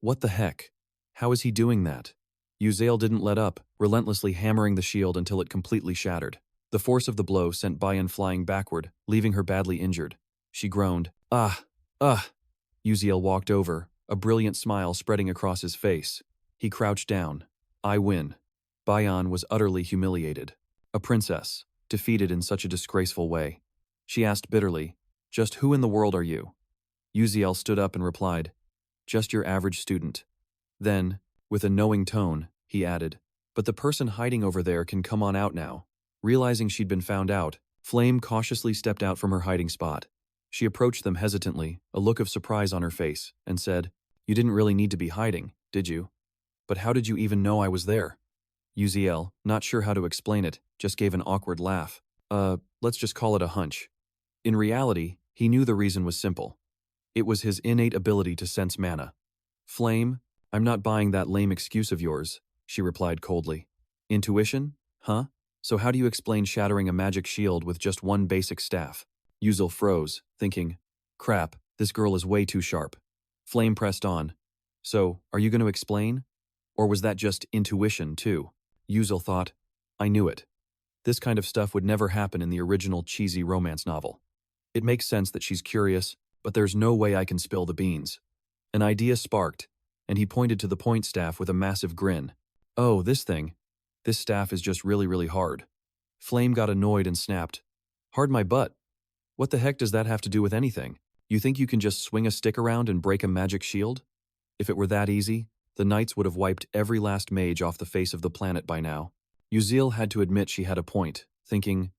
what the heck? How is he doing that? Uziel didn't let up, relentlessly hammering the shield until it completely shattered. The force of the blow sent Bayan flying backward, leaving her badly injured. She groaned, ah. Uziel walked over, a brilliant smile spreading across his face. He crouched down. I win. Bayan was utterly humiliated. A princess, defeated in such a disgraceful way. She asked bitterly, just who in the world are you? Uziel stood up and replied, just your average student. Then, with a knowing tone, he added, but the person hiding over there can come on out now. Realizing she'd been found out, Flame cautiously stepped out from her hiding spot. She approached them hesitantly, a look of surprise on her face, and said, you didn't really need to be hiding, did you? But how did you even know I was there? Uziel, not sure how to explain it, just gave an awkward laugh. Let's just call it a hunch. In reality, he knew the reason was simple. It was his innate ability to sense mana. Flame, I'm not buying that lame excuse of yours, she replied coldly. Intuition? Huh? So how do you explain shattering a magic shield with just one basic staff? Uziel froze, thinking, crap, this girl is way too sharp. Flame pressed on. So, are you going to explain? Or was that just intuition, too? Uziel thought, I knew it. This kind of stuff would never happen in the original cheesy romance novel. It makes sense that she's curious, but there's no way I can spill the beans. An idea sparked, and he pointed to the point staff with a massive grin. Oh, this thing. This staff is just really, really hard. Flame got annoyed and snapped. Hard my butt. What the heck does that have to do with anything? You think you can just swing a stick around and break a magic shield? If it were that easy, the knights would have wiped every last mage off the face of the planet by now. Uziel had to admit she had a point, thinking,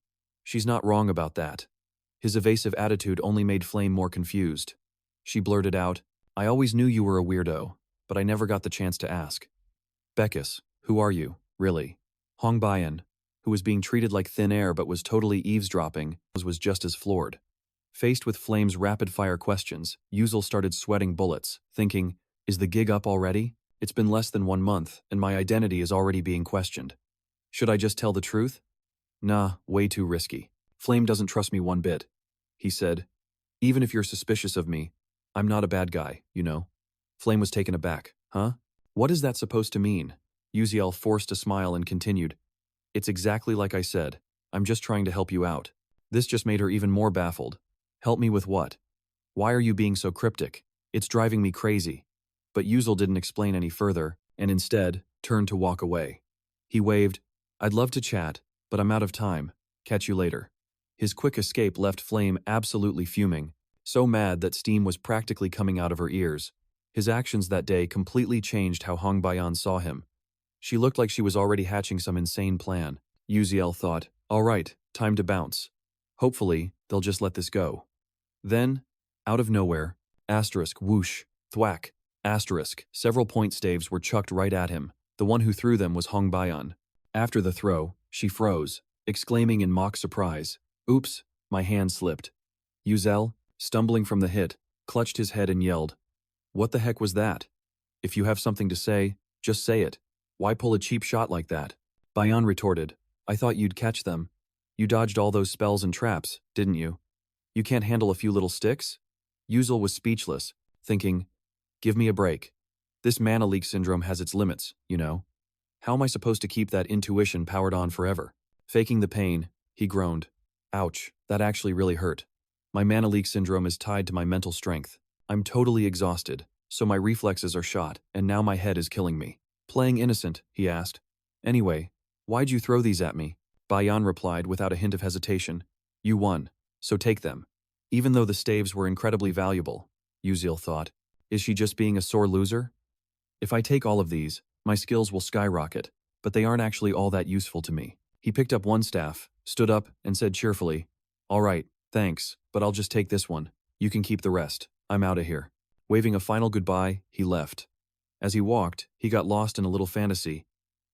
she's not wrong about that. His evasive attitude only made Flame more confused. She blurted out, I always knew you were a weirdo, but I never got the chance to ask. Beckus, who are you, really? Hong Baiyan, who was being treated like thin air but was totally eavesdropping, was just as floored. Faced with Flame's rapid-fire questions, Uziel started sweating bullets, thinking, is the gig up already? It's been less than 1 month, and my identity is already being questioned. Should I just tell the truth? Nah, way too risky. Flame doesn't trust me one bit. He said, even if you're suspicious of me, I'm not a bad guy, you know. Flame was taken aback. Huh? What is that supposed to mean? Uziel forced a smile and continued. It's exactly like I said. I'm just trying to help you out. This just made her even more baffled. Help me with what? Why are you being so cryptic? It's driving me crazy. But Uziel didn't explain any further, and instead, turned to walk away. He waved, I'd love to chat, but I'm out of time. Catch you later. His quick escape left Flame absolutely fuming, so mad that steam was practically coming out of her ears. His actions that day completely changed how Hong Bayan saw him. She looked like she was already hatching some insane plan. Uziel thought, all right, time to bounce. Hopefully, they'll just let this go. Then, out of nowhere, asterisk, whoosh, thwack, asterisk, several point staves were chucked right at him. The one who threw them was Hong Bayan. After the throw, she froze, exclaiming in mock surprise, oops, my hand slipped. Uziel, stumbling from the hit, clutched his head and yelled, what the heck was that? If you have something to say, just say it. Why pull a cheap shot like that? Bayan retorted, I thought you'd catch them. You dodged all those spells and traps, didn't you? You can't handle a few little sticks? Uziel was speechless, thinking, give me a break. This mana leak syndrome has its limits, you know. How am I supposed to keep that intuition powered on forever? Faking the pain, he groaned. Ouch, that actually really hurt. My mana leak syndrome is tied to my mental strength. I'm totally exhausted, so my reflexes are shot, and now my head is killing me. Playing innocent, he asked. Anyway, why'd you throw these at me? Bayan replied without a hint of hesitation. You won, so take them. Even though the staves were incredibly valuable, Uziel thought, is she just being a sore loser? If I take all of these, my skills will skyrocket, but they aren't actually all that useful to me. He picked up one staff, stood up, and said cheerfully, all right, thanks, but I'll just take this one. You can keep the rest. I'm out of here. Waving a final goodbye, he left. As he walked, he got lost in a little fantasy.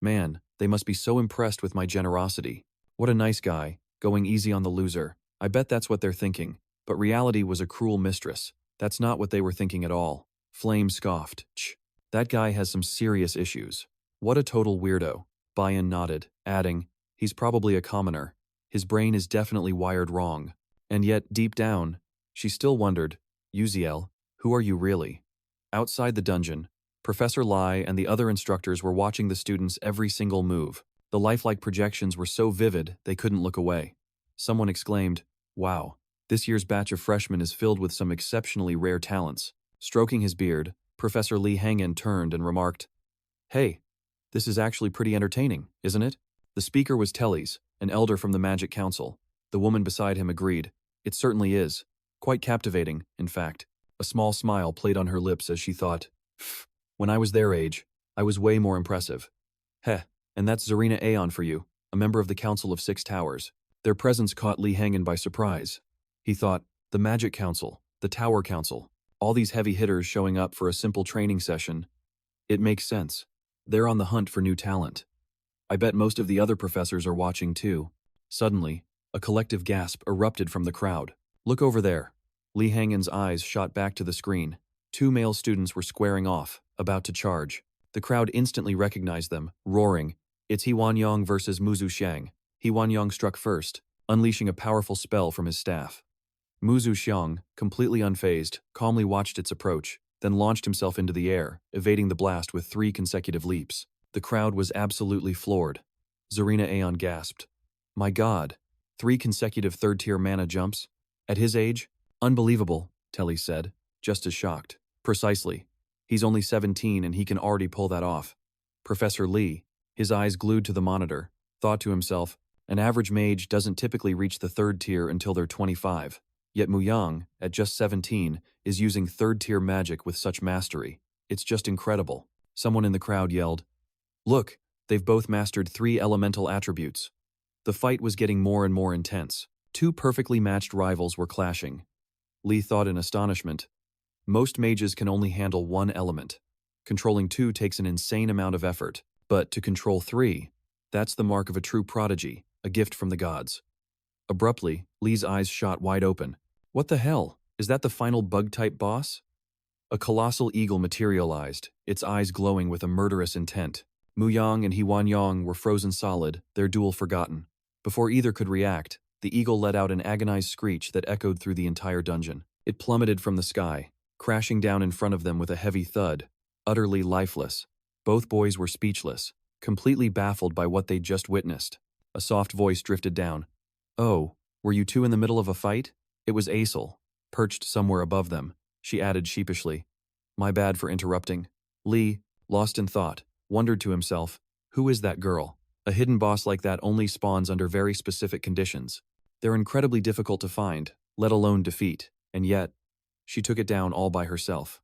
Man, they must be so impressed with my generosity. What a nice guy, going easy on the loser. I bet that's what they're thinking. But reality was a cruel mistress. That's not what they were thinking at all. Flame scoffed. Ch. That guy has some serious issues. What a total weirdo. Bayan nodded, adding, he's probably a commoner. His brain is definitely wired wrong. And yet, deep down, she still wondered, Uziel, who are you really? Outside the dungeon, Professor Lai and the other instructors were watching the students' every single move. The lifelike projections were so vivid they couldn't look away. Someone exclaimed, wow, this year's batch of freshmen is filled with some exceptionally rare talents. Stroking his beard, Professor Li Hangen turned and remarked, hey, this is actually pretty entertaining, isn't it? The speaker was Tellys, an elder from the Magic Council. The woman beside him agreed, it certainly is. Quite captivating, in fact. A small smile played on her lips as she thought, when I was their age, I was way more impressive. Heh, and that's Zarina Aeon for you, a member of the Council of Six Towers. Their presence caught Li Hangen by surprise. He thought, the Magic Council, the Tower Council, all these heavy hitters showing up for a simple training session. It makes sense. They're on the hunt for new talent. I bet most of the other professors are watching too. Suddenly, a collective gasp erupted from the crowd. Look over there. Li Hangen's eyes shot back to the screen. 2 male students were squaring off, about to charge. The crowd instantly recognized them, roaring, it's He Wanyang versus Muzu Xiang. He Wanyang struck first, unleashing a powerful spell from his staff. Muzu Xiang, completely unfazed, calmly watched its approach, then launched himself into the air, evading the blast with 3 consecutive leaps. The crowd was absolutely floored. Zarina Aeon gasped. My god, 3 consecutive third-tier mana jumps? At his age? Unbelievable, Telly said, just as shocked. Precisely. He's only 17 and he can already pull that off. Professor Li, his eyes glued to the monitor, thought to himself, an average mage doesn't typically reach the 3rd tier until they're 25. Yet Muyang, at just 17, is using 3rd-tier magic with such mastery. It's just incredible. Someone in the crowd yelled, look, they've both mastered 3 elemental attributes. The fight was getting more and more intense. 2 perfectly matched rivals were clashing. Li thought in astonishment. Most mages can only handle 1 element. Controlling 2 takes an insane amount of effort, but to control 3, that's the mark of a true prodigy, a gift from the gods. Abruptly, Li's eyes shot wide open. What the hell? Is that the final bug-type boss? A colossal eagle materialized, its eyes glowing with a murderous intent. Mu Yang and He Yang were frozen solid, their duel forgotten. Before either could react, the eagle let out an agonized screech that echoed through the entire dungeon. It plummeted from the sky, crashing down in front of them with a heavy thud, utterly lifeless. Both boys were speechless, completely baffled by what they'd just witnessed. A soft voice drifted down. "Oh, were you two in the middle of a fight?" It was Aisel, perched somewhere above them. She added sheepishly, "My bad for interrupting." Lee, lost in thought, wondered to himself, who is that girl? A hidden boss like that only spawns under very specific conditions. They're incredibly difficult to find, let alone defeat, and yet, she took it down all by herself.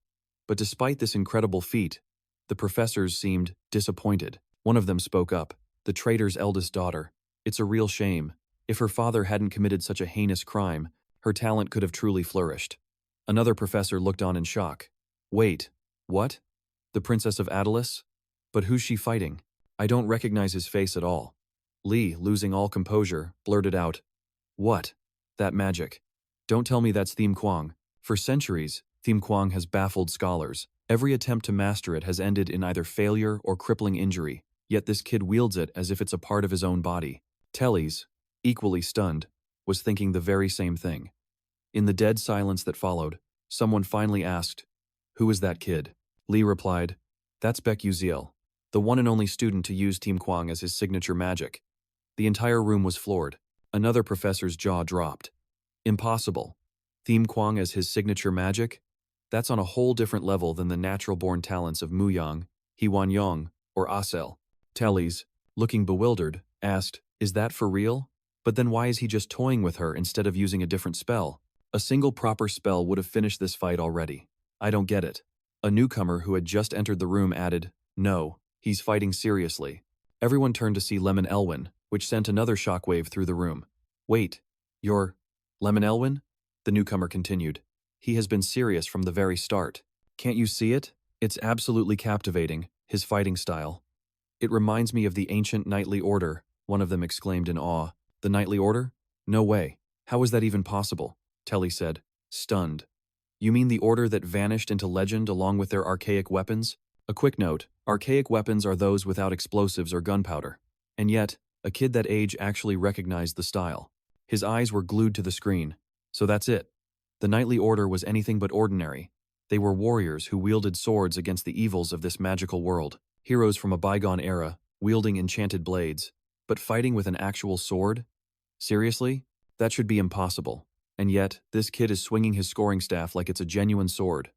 But despite this incredible feat, the professors seemed disappointed. One of them spoke up, the traitor's eldest daughter. "It's a real shame. If her father hadn't committed such a heinous crime, her talent could have truly flourished." Another professor looked on in shock. "Wait, what? The Princess of Attalus? But who's she fighting? I don't recognize his face at all." Lee, losing all composure, blurted out, "What? That magic. Don't tell me that's Theme Quang. For centuries, Theme Quang has baffled scholars. Every attempt to master it has ended in either failure or crippling injury, yet this kid wields it as if it's a part of his own body." Tellys, equally stunned, was thinking the very same thing. In the dead silence that followed, someone finally asked, "Who is that kid?" Lee replied, "That's Baek Uziel, the one and only student to use Team Kwang as his signature magic." The entire room was floored. Another professor's jaw dropped. Impossible. Theme Kwang as his signature magic? That's on a whole different level than the natural-born talents of Mu Yang, He Wan Yang, or Asel. Tellys, looking bewildered, asked, "Is that for real? But then why is he just toying with her instead of using a different spell? A single proper spell would have finished this fight already. I don't get it." A newcomer who had just entered the room added, "No, he's fighting seriously." Everyone turned to see Lemon Elwyn, which sent another shockwave through the room. "Wait, you're Lemon Elwyn?" The newcomer continued. "He has been serious from the very start. Can't you see it? It's absolutely captivating, his fighting style." "It reminds me of the ancient knightly order," one of them exclaimed in awe. "The knightly order? No way. How is that even possible?" Telly said, stunned. "You mean the order that vanished into legend along with their archaic weapons?" A quick note, archaic weapons are those without explosives or gunpowder. And yet, a kid that age actually recognized the style. His eyes were glued to the screen. So that's it. The knightly order was anything but ordinary. They were warriors who wielded swords against the evils of this magical world. Heroes from a bygone era, wielding enchanted blades. But fighting with an actual sword? Seriously? That should be impossible. And yet, this kid is swinging his scoring staff like it's a genuine sword.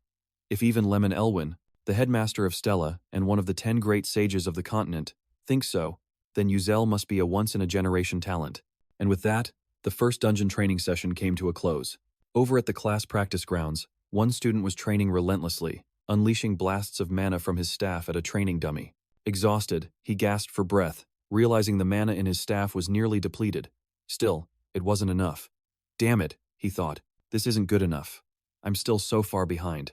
If even Lemon Elwyn, the headmaster of Stella and one of the 10 great sages of the continent, thinks so, then Uzel must be a once-in-a-generation talent. And with that, the first dungeon training session came to a close. Over at the class practice grounds, one student was training relentlessly, unleashing blasts of mana from his staff at a training dummy. Exhausted, he gasped for breath, realizing the mana in his staff was nearly depleted. Still, it wasn't enough. "Damn it," he thought, "this isn't good enough. I'm still so far behind."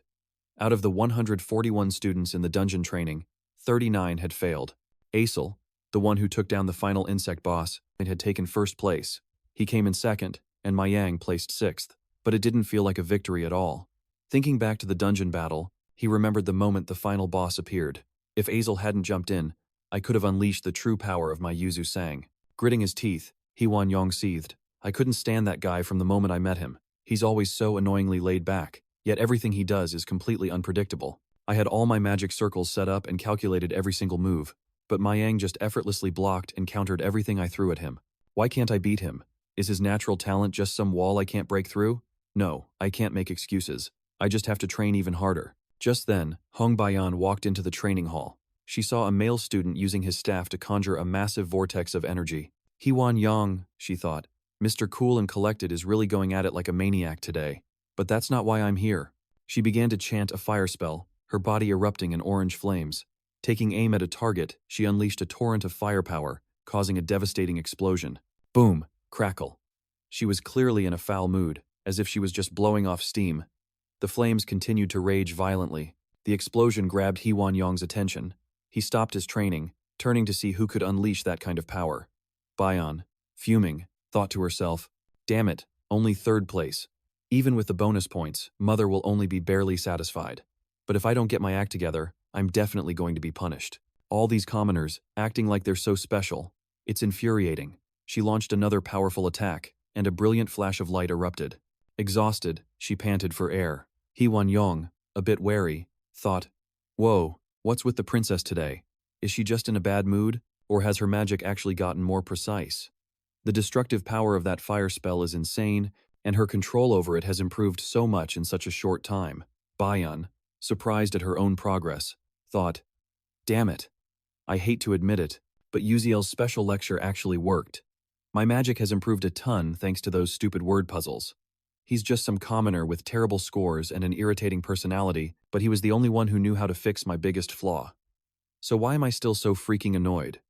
Out of the 141 students in the dungeon training, 39 had failed. Aisel, the one who took down the final insect boss, had taken first place. He came in second, and Mayang placed sixth, but it didn't feel like a victory at all. Thinking back to the dungeon battle, he remembered the moment the final boss appeared. If Aisel hadn't jumped in, I could have unleashed the true power of my Yuzu Sang. Gritting his teeth, He Wan Yong seethed. "I couldn't stand that guy from the moment I met him. He's always so annoyingly laid back, yet everything he does is completely unpredictable. I had all my magic circles set up and calculated every single move, but Mayang just effortlessly blocked and countered everything I threw at him. Why can't I beat him? Is his natural talent just some wall I can't break through? No, I can't make excuses. I just have to train even harder." Just then, Hong Bayan walked into the training hall. She saw a male student using his staff to conjure a massive vortex of energy. "He Wan Yang," she thought. "Mr. Cool and Collected is really going at it like a maniac today. But that's not why I'm here." She began to chant a fire spell, her body erupting in orange flames. Taking aim at a target, she unleashed a torrent of firepower, causing a devastating explosion. Boom! Crackle. She was clearly in a foul mood, as if she was just blowing off steam. The flames continued to rage violently. The explosion grabbed He Wan Yong's attention. He stopped his training, turning to see who could unleash that kind of power. Bayan, fuming, thought to herself, "Damn it, only third place. Even with the bonus points, Mother will only be barely satisfied." But if I don't get my act together, I'm definitely going to be punished. All these commoners, acting like they're so special. It's infuriating. She launched another powerful attack, and a brilliant flash of light erupted. Exhausted, she panted for air. He Wan Yong, a bit wary, thought, "Whoa, what's with the princess today? Is she just in a bad mood, or has her magic actually gotten more precise?" The destructive power of that fire spell is insane, and her control over it has improved so much in such a short time. Bayan, surprised at her own progress, thought, "Damn it. I hate to admit it, but Uziel's special lecture actually worked. My magic has improved a ton thanks to those stupid word puzzles. He's just some commoner with terrible scores and an irritating personality, but he was the only one who knew how to fix my biggest flaw. So why am I still so freaking annoyed?"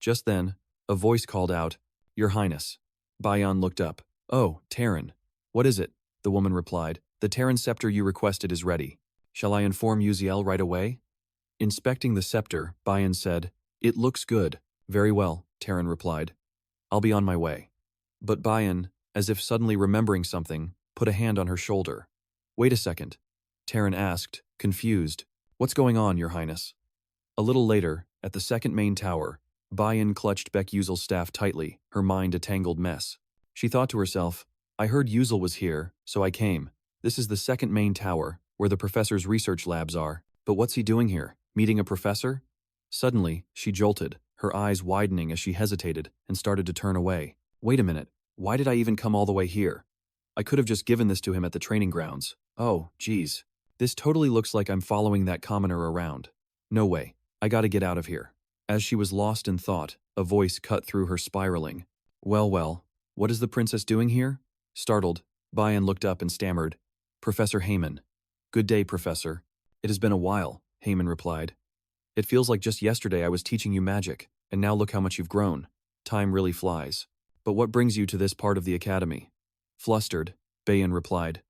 Just then, a voice called out, "Your Highness." Bayan looked up. "Oh, Terran. What is it?" The woman replied. "The Terran scepter you requested is ready. Shall I inform Uziel right away?" Inspecting the scepter, Bayan said, "It looks good." "Very well," Terran replied. "I'll be on my way." But Bayan, as if suddenly remembering something, put a hand on her shoulder. "Wait a second," Terran asked, confused. "What's going on, Your Highness?" A little later, at the second main tower, Bayan clutched Beck Yuzel's staff tightly, her mind a tangled mess. She thought to herself, "I heard Yuzel was here, so I came. This is the second main tower, where the professor's research labs are. But what's he doing here? Meeting a professor?" Suddenly, she jolted, her eyes widening as she hesitated and started to turn away. "Wait a minute. Why did I even come all the way here? I could have just given this to him at the training grounds. Oh, geez. This totally looks like I'm following that commoner around. No way. I gotta get out of here." As she was lost in thought, a voice cut through her spiraling. Well, what is the princess doing here?" Startled, Bayan looked up and stammered, "Professor Heyman." "Good day, Professor. It has been a while," Heyman replied. "It feels like just yesterday I was teaching you magic, and now look how much you've grown. Time really flies. But what brings you to this part of the academy?" Flustered, Bayan replied,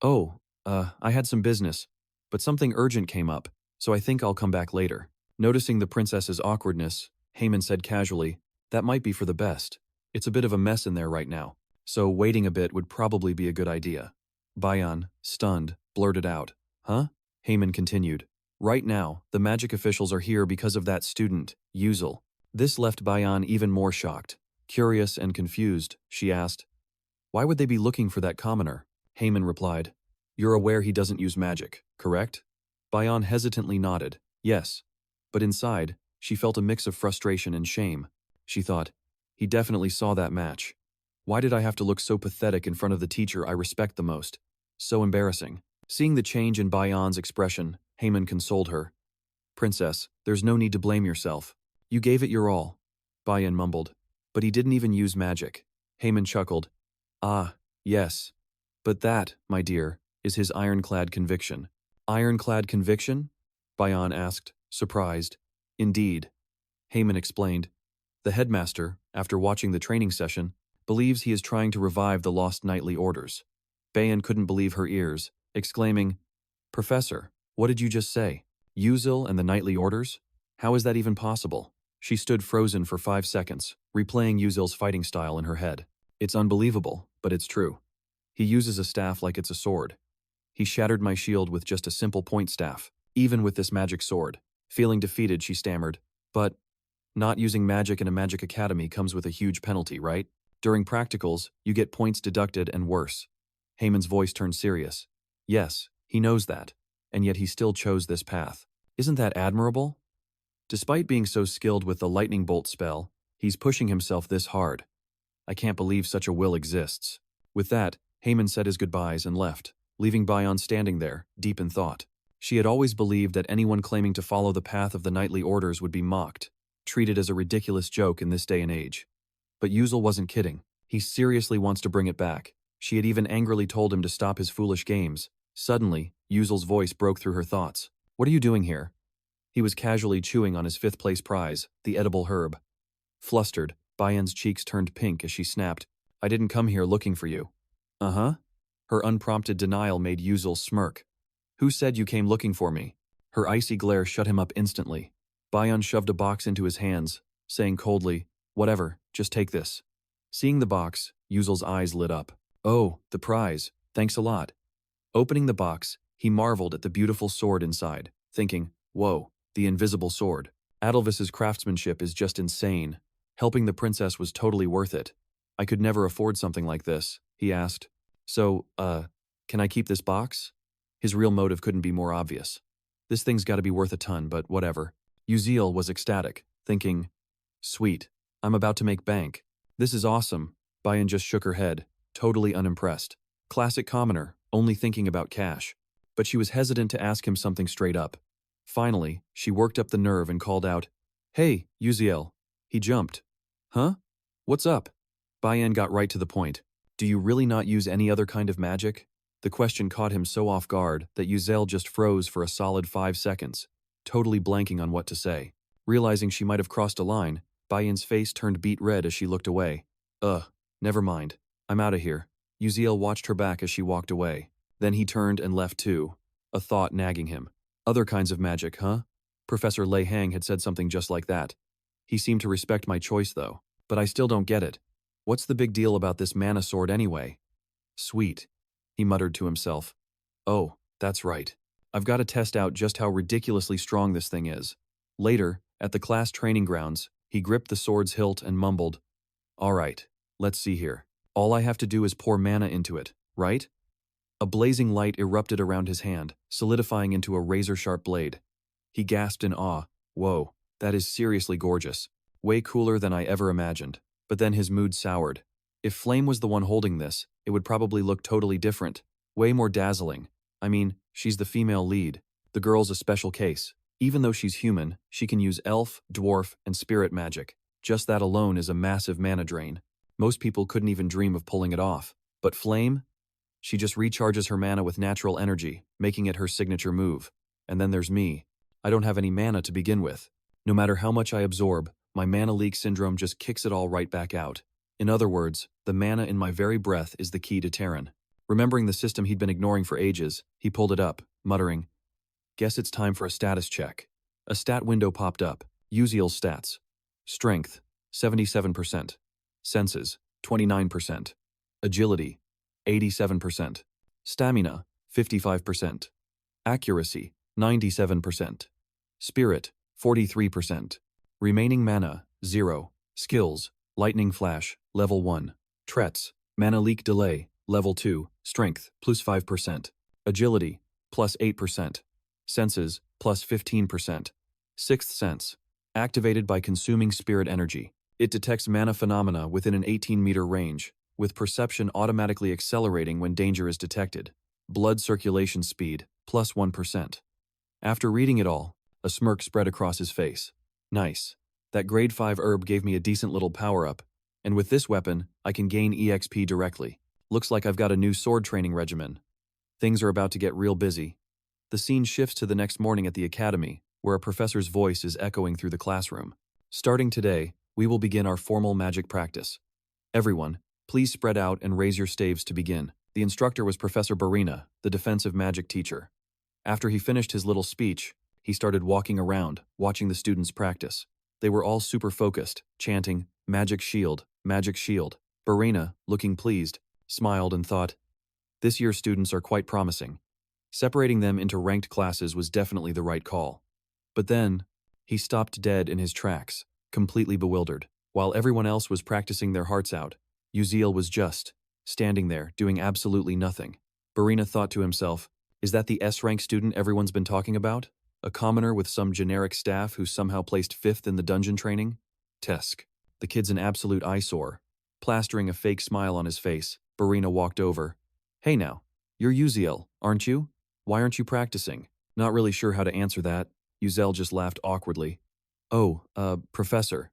"Oh, I had some business, but something urgent came up, so I think I'll come back later." Noticing the princess's awkwardness, Heyman said casually, "That might be for the best. It's a bit of a mess in there right now, so waiting a bit would probably be a good idea." Bayan, stunned, blurted out, "Huh?" Heyman continued, "Right now, the magic officials are here because of that student, Yuzel." This left Bayan even more shocked. Curious and confused, she asked, "Why would they be looking for that commoner?" Heyman replied, "You're aware he doesn't use magic, correct?" Bayan hesitantly nodded, "Yes." But inside, she felt a mix of frustration and shame. She thought, he definitely saw that match. Why did I have to look so pathetic in front of the teacher I respect the most? So embarrassing. Seeing the change in Bayan's expression, Heyman consoled her. "Princess, there's no need to blame yourself. You gave it your all." Bayan mumbled, "But he didn't even use magic." Heyman chuckled, "Ah, yes. But that, my dear, is his ironclad conviction." "Ironclad conviction?" Bayan asked, surprised. "Indeed." Heyman explained. "The headmaster, after watching the training session, believes he is trying to revive the lost nightly orders." Bayan couldn't believe her ears, exclaiming, "Professor, what did you just say? Yuzel and the nightly orders? How is that even possible?" She stood frozen for 5 seconds, replaying Yuzel's fighting style in her head. "It's unbelievable, but it's true. He uses a staff like it's a sword. He shattered my shield with just a simple point staff, even with this magic sword." Feeling defeated, she stammered, "But not using magic in a magic academy comes with a huge penalty, right? During practicals, you get points deducted and worse." Heyman's voice turned serious. "Yes, he knows that, and yet he still chose this path. Isn't that admirable? Despite being so skilled with the lightning bolt spell, he's pushing himself this hard. I can't believe such a will exists." With that, Heyman said his goodbyes and left, leaving Bayan standing there, deep in thought. She had always believed that anyone claiming to follow the path of the nightly orders would be mocked, treated as a ridiculous joke in this day and age. But Yuzel wasn't kidding. He seriously wants to bring it back. She had even angrily told him to stop his foolish games. Suddenly, Yuzel's voice broke through her thoughts. "What are you doing here?" He was casually chewing on his 5th-place prize, the edible herb. Flustered, Bayan's cheeks turned pink as she snapped, "I didn't come here looking for you." "Uh-huh?" Her unprompted denial made Yuzel smirk. "Who said you came looking for me?" Her icy glare shut him up instantly. Bayan shoved a box into his hands, saying coldly, "Whatever, just take this." Seeing the box, Yuzel's eyes lit up. "Oh, the prize. Thanks a lot." Opening the box, He marveled at the beautiful sword inside, thinking, whoa, the invisible sword. Adelvis's craftsmanship is just insane. Helping the princess was totally worth it. I could never afford something like this, he asked. So, can I keep this box? His real motive couldn't be more obvious. This thing's gotta be worth a ton, but whatever. Uziel was ecstatic, thinking, sweet, I'm about to make bank. This is awesome. Bayan just shook her head, totally unimpressed. Classic commoner, only thinking about cash. But she was hesitant to ask him something straight up. Finally, she worked up the nerve and called out, Hey, Uziel. He jumped. Huh? What's up? Bayan got right to the point. Do you really not use any other kind of magic? The question caught him so off guard that Uziel just froze for a solid 5 seconds, totally blanking on what to say. Realizing she might have crossed a line, Bayan's face turned beet red as she looked away. Never mind. I'm out of here. Uziel watched her back as she walked away. Then he turned and left too, a thought nagging him. Other kinds of magic, huh? Professor Lei Hang had said something just like that. He seemed to respect my choice though, but I still don't get it. What's the big deal about this mana sword anyway? Sweet, he muttered to himself. Oh, that's right. I've got to test out just how ridiculously strong this thing is. Later, at the class training grounds, he gripped the sword's hilt and mumbled, All right, let's see here. All I have to do is pour mana into it, right? A blazing light erupted around his hand, solidifying into a razor-sharp blade. He gasped in awe. Whoa, that is seriously gorgeous. Way cooler than I ever imagined. But then his mood soured. If Flame was the one holding this, it would probably look totally different. Way more dazzling. I mean, she's the female lead. The girl's a special case. Even though she's human, she can use elf, dwarf, and spirit magic. Just that alone is a massive mana drain. Most people couldn't even dream of pulling it off. But Flame? She just recharges her mana with natural energy, making it her signature move. And then there's me. I don't have any mana to begin with. No matter how much I absorb, my mana leak syndrome just kicks it all right back out. In other words, the mana in my very breath is the key to Terran. Remembering the system he'd been ignoring for ages, he pulled it up, muttering, Guess it's time for a status check. A stat window popped up. Uziel's stats. Strength, 77%. Senses, 29%. Agility, 87%. Stamina, 55%. Accuracy, 97%. Spirit, 43%. Remaining mana, 0. Skills, Lightning Flash, level 1. Trets, Mana Leak Delay, level 2. Strength, plus 5%. Agility, plus 8%. Senses, plus 15%. Sixth Sense, activated by consuming spirit energy. It detects mana phenomena within an 18-meter range, with perception automatically accelerating when danger is detected. Blood circulation speed, plus 1%. After reading it all, a smirk spread across his face. Nice. That grade 5 herb gave me a decent little power-up, and with this weapon, I can gain EXP directly. Looks like I've got a new sword training regimen. Things are about to get real busy. The scene shifts to the next morning at the academy, where a professor's voice is echoing through the classroom. Starting today, we will begin our formal magic practice. Everyone, please spread out and raise your staves to begin. The instructor was Professor Barina, the defensive magic teacher. After he finished his little speech, he started walking around, watching the students practice. They were all super focused, chanting, Magic Shield, Magic Shield. Barina, looking pleased, smiled and thought, this year's students are quite promising. Separating them into ranked classes was definitely the right call. But then, he stopped dead in his tracks, completely bewildered. While everyone else was practicing their hearts out, Uziel was just standing there, doing absolutely nothing. Barina thought to himself, is that the S-rank student everyone's been talking about? A commoner with some generic staff who somehow placed 5th in the dungeon training? Tesk. The kid's an absolute eyesore. Plastering a fake smile on his face, Barina walked over. Hey now, you're Uziel, aren't you? Why aren't you practicing? Not really sure how to answer that. Uziel just laughed awkwardly. Oh, Professor.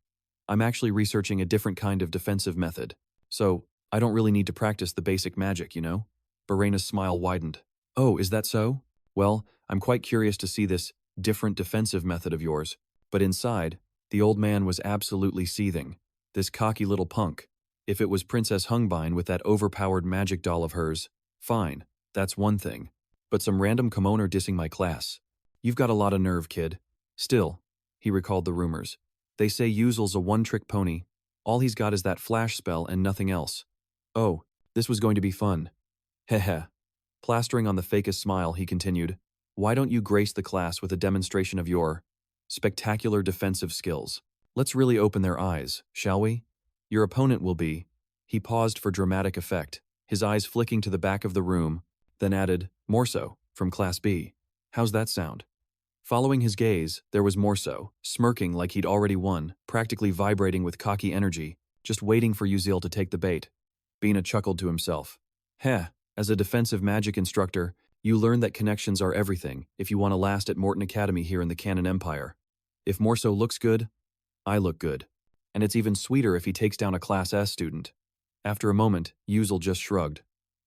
I'm actually researching a different kind of defensive method. So, I don't really need to practice the basic magic, you know? Barina's smile widened. Oh, is that so? Well, I'm quite curious to see this different defensive method of yours. But inside, the old man was absolutely seething. This cocky little punk. If it was Princess Hungbine with that overpowered magic doll of hers, fine, that's one thing. But some random commoner dissing my class. You've got a lot of nerve, kid. Still, he recalled the rumors. They say Uziel's a one-trick pony. All he's got is that flash spell and nothing else. Oh, this was going to be fun. Heh. Plastering on the fakest smile, he continued, "Why don't you grace the class with a demonstration of your spectacular defensive skills? Let's really open their eyes, shall we? Your opponent will be—" He paused for dramatic effect, his eyes flicking to the back of the room, then added, "Morso, from Class B. How's that sound?" Following his gaze, there was Morso, smirking like he'd already won, practically vibrating with cocky energy, just waiting for Uzil to take the bait. Bina chuckled to himself. Heh, as a defensive magic instructor, you learn that connections are everything if you want to last at Morton Academy here in the Canon Empire. If Morso looks good, I look good. And it's even sweeter if he takes down a Class S student. After a moment, Uzil just shrugged.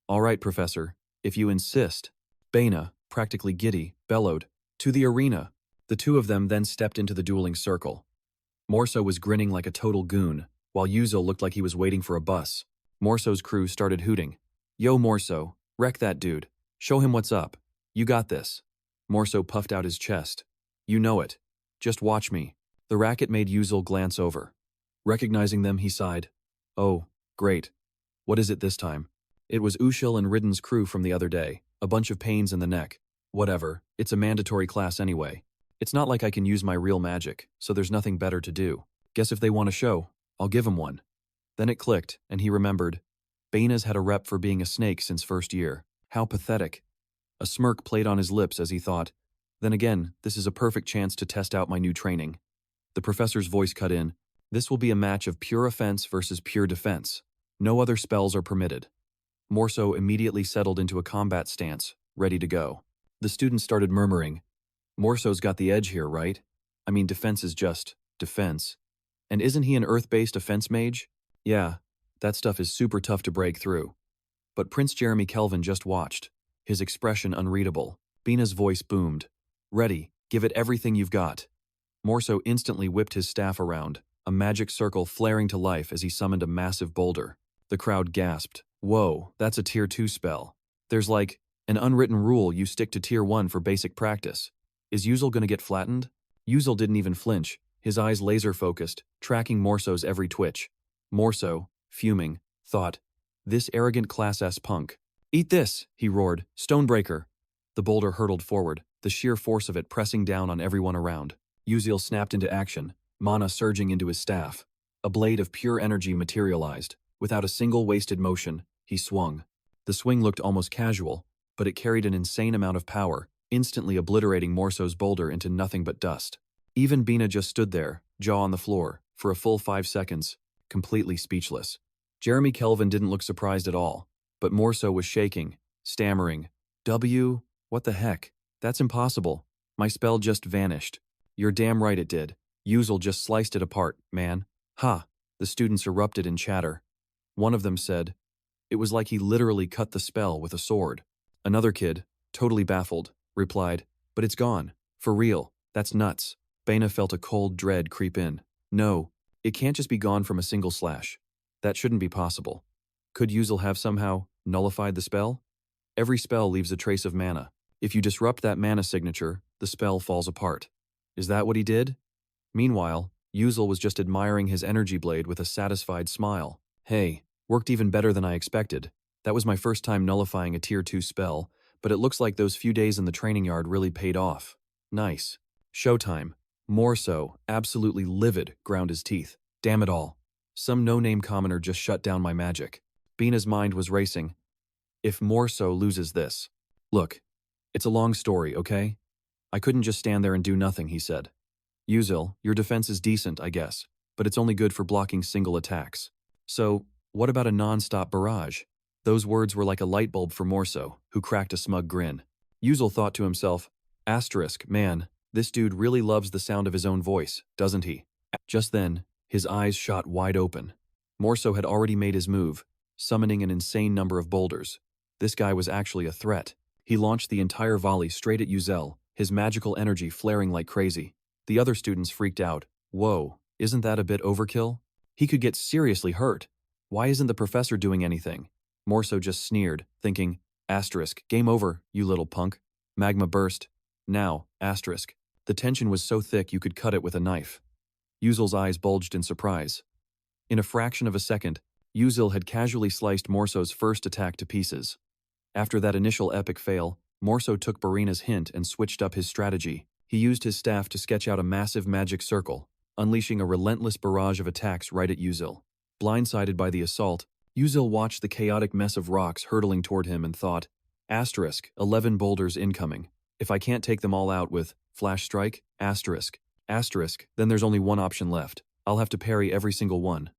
All right, Professor, if you insist. Bina, practically giddy, bellowed, "To the arena." The two of them then stepped into the dueling circle. Morso was grinning like a total goon, while Uzil looked like he was waiting for a bus. Morso's crew started hooting. Yo Morso, wreck that dude. Show him what's up. You got this. Morso puffed out his chest. You know it. Just watch me. The racket made Uzil glance over. Recognizing them, he sighed. Oh, great. What is it this time? It was Ushil and Ridden's crew from the other day. A bunch of pains in the neck. Whatever, it's a mandatory class anyway. It's not like I can use my real magic, so there's nothing better to do. Guess if they want a show, I'll give 'em one. Then it clicked, and he remembered. Bana's had a rep for being a snake since first year. How pathetic. A smirk played on his lips as he thought, then again, this is a perfect chance to test out my new training. The professor's voice cut in. This will be a match of pure offense versus pure defense. No other spells are permitted. Morso immediately settled into a combat stance, ready to go. The students started murmuring. Morso's got the edge here, right? I mean, defense is just defense. And isn't he an earth-based offense mage? Yeah, that stuff is super tough to break through. But Prince Jeremy Kelvin just watched, his expression unreadable. Bina's voice boomed. Ready, give it everything you've got. Morso instantly whipped his staff around, a magic circle flaring to life as he summoned a massive boulder. The crowd gasped. Whoa, that's a Tier 2 spell. There's like an unwritten rule you stick to Tier 1 for basic practice. Is Uzil gonna get flattened? Uzil didn't even flinch, his eyes laser-focused, tracking Morso's every twitch. Morso, fuming, thought, this arrogant Class S punk. Eat this, he roared, Stonebreaker. The boulder hurtled forward, the sheer force of it pressing down on everyone around. Uzil snapped into action, mana surging into his staff. A blade of pure energy materialized. Without a single wasted motion, he swung. The swing looked almost casual, but it carried an insane amount of power, instantly obliterating Morso's boulder into nothing but dust. Even Bina just stood there, jaw on the floor, for a full 5 seconds, completely speechless. Jeremy Kelvin didn't look surprised at all, but Morso was shaking, stammering. What the heck? That's impossible. My spell just vanished. You're damn right it did. Uzil just sliced it apart, man. Ha! The students erupted in chatter. One of them said, it was like he literally cut the spell with a sword. Another kid, totally baffled, replied, but it's gone. For real, that's nuts. Bana felt a cold dread creep in. No, it can't just be gone from a single slash. That shouldn't be possible. Could Uzil have somehow nullified the spell? Every spell leaves a trace of mana. If you disrupt that mana signature, the spell falls apart. Is that what he did? Meanwhile, Uzil was just admiring his energy blade with a satisfied smile. Hey, worked even better than I expected. That was my first time nullifying a Tier 2 spell, but it looks like those few days in the training yard really paid off. Nice. Showtime. Morso, absolutely livid, ground his teeth. Damn it all. Some no-name commoner just shut down my magic. Bina's mind was racing. If Morso loses this. Look, it's a long story, okay? I couldn't just stand there and do nothing, he said. Uzil, your defense is decent, I guess, but it's only good for blocking single attacks. So, what about a non-stop barrage? Those words were like a light bulb for Morso, who cracked a smug grin. Uzil thought to himself, man, this dude really loves the sound of his own voice, doesn't he? Just then, his eyes shot wide open. Morso had already made his move, summoning an insane number of boulders. This guy was actually a threat. He launched the entire volley straight at Uzil, his magical energy flaring like crazy. The other students freaked out. Whoa, isn't that a bit overkill? He could get seriously hurt. Why isn't the professor doing anything? Morso just sneered, thinking, game over, you little punk. Magma burst. Now, The tension was so thick you could cut it with a knife. Uzil's eyes bulged in surprise. In a fraction of a second, Uzil had casually sliced Morso's first attack to pieces. After that initial epic fail, Morso took Barina's hint and switched up his strategy. He used his staff to sketch out a massive magic circle, unleashing a relentless barrage of attacks right at Yuzil. Blindsided by the assault, Yuzil watched the chaotic mess of rocks hurtling toward him and thought, 11 boulders incoming. If I can't take them all out with flash strike, then there's only one option left. I'll have to parry every single one.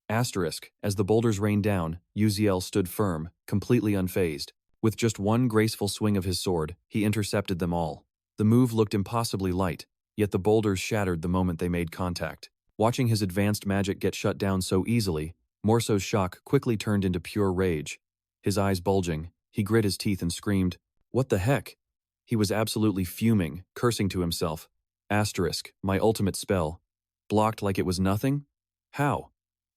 As the boulders rained down, Uziel stood firm, completely unfazed. With just one graceful swing of his sword, he intercepted them all. The move looked impossibly light, yet the boulders shattered the moment they made contact. Watching his advanced magic get shut down so easily, Morso's shock quickly turned into pure rage. His eyes bulging, he grit his teeth and screamed, "What the heck?" He was absolutely fuming, cursing to himself. My ultimate spell. Blocked like it was nothing? How?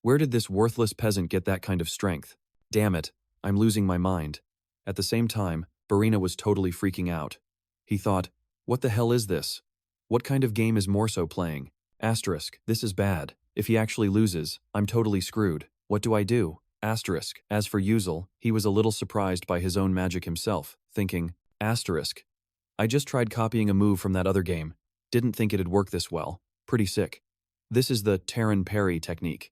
Where did this worthless peasant get that kind of strength? Damn it, I'm losing my mind. At the same time, Barina was totally freaking out. He thought, what the hell is this? What kind of game is Morso playing? This is bad. If he actually loses, I'm totally screwed. What do I do? As for Yuzil, he was a little surprised by his own magic himself, thinking, I just tried copying a move from that other game. Didn't think it'd work this well. Pretty sick. This is the Terran parry technique.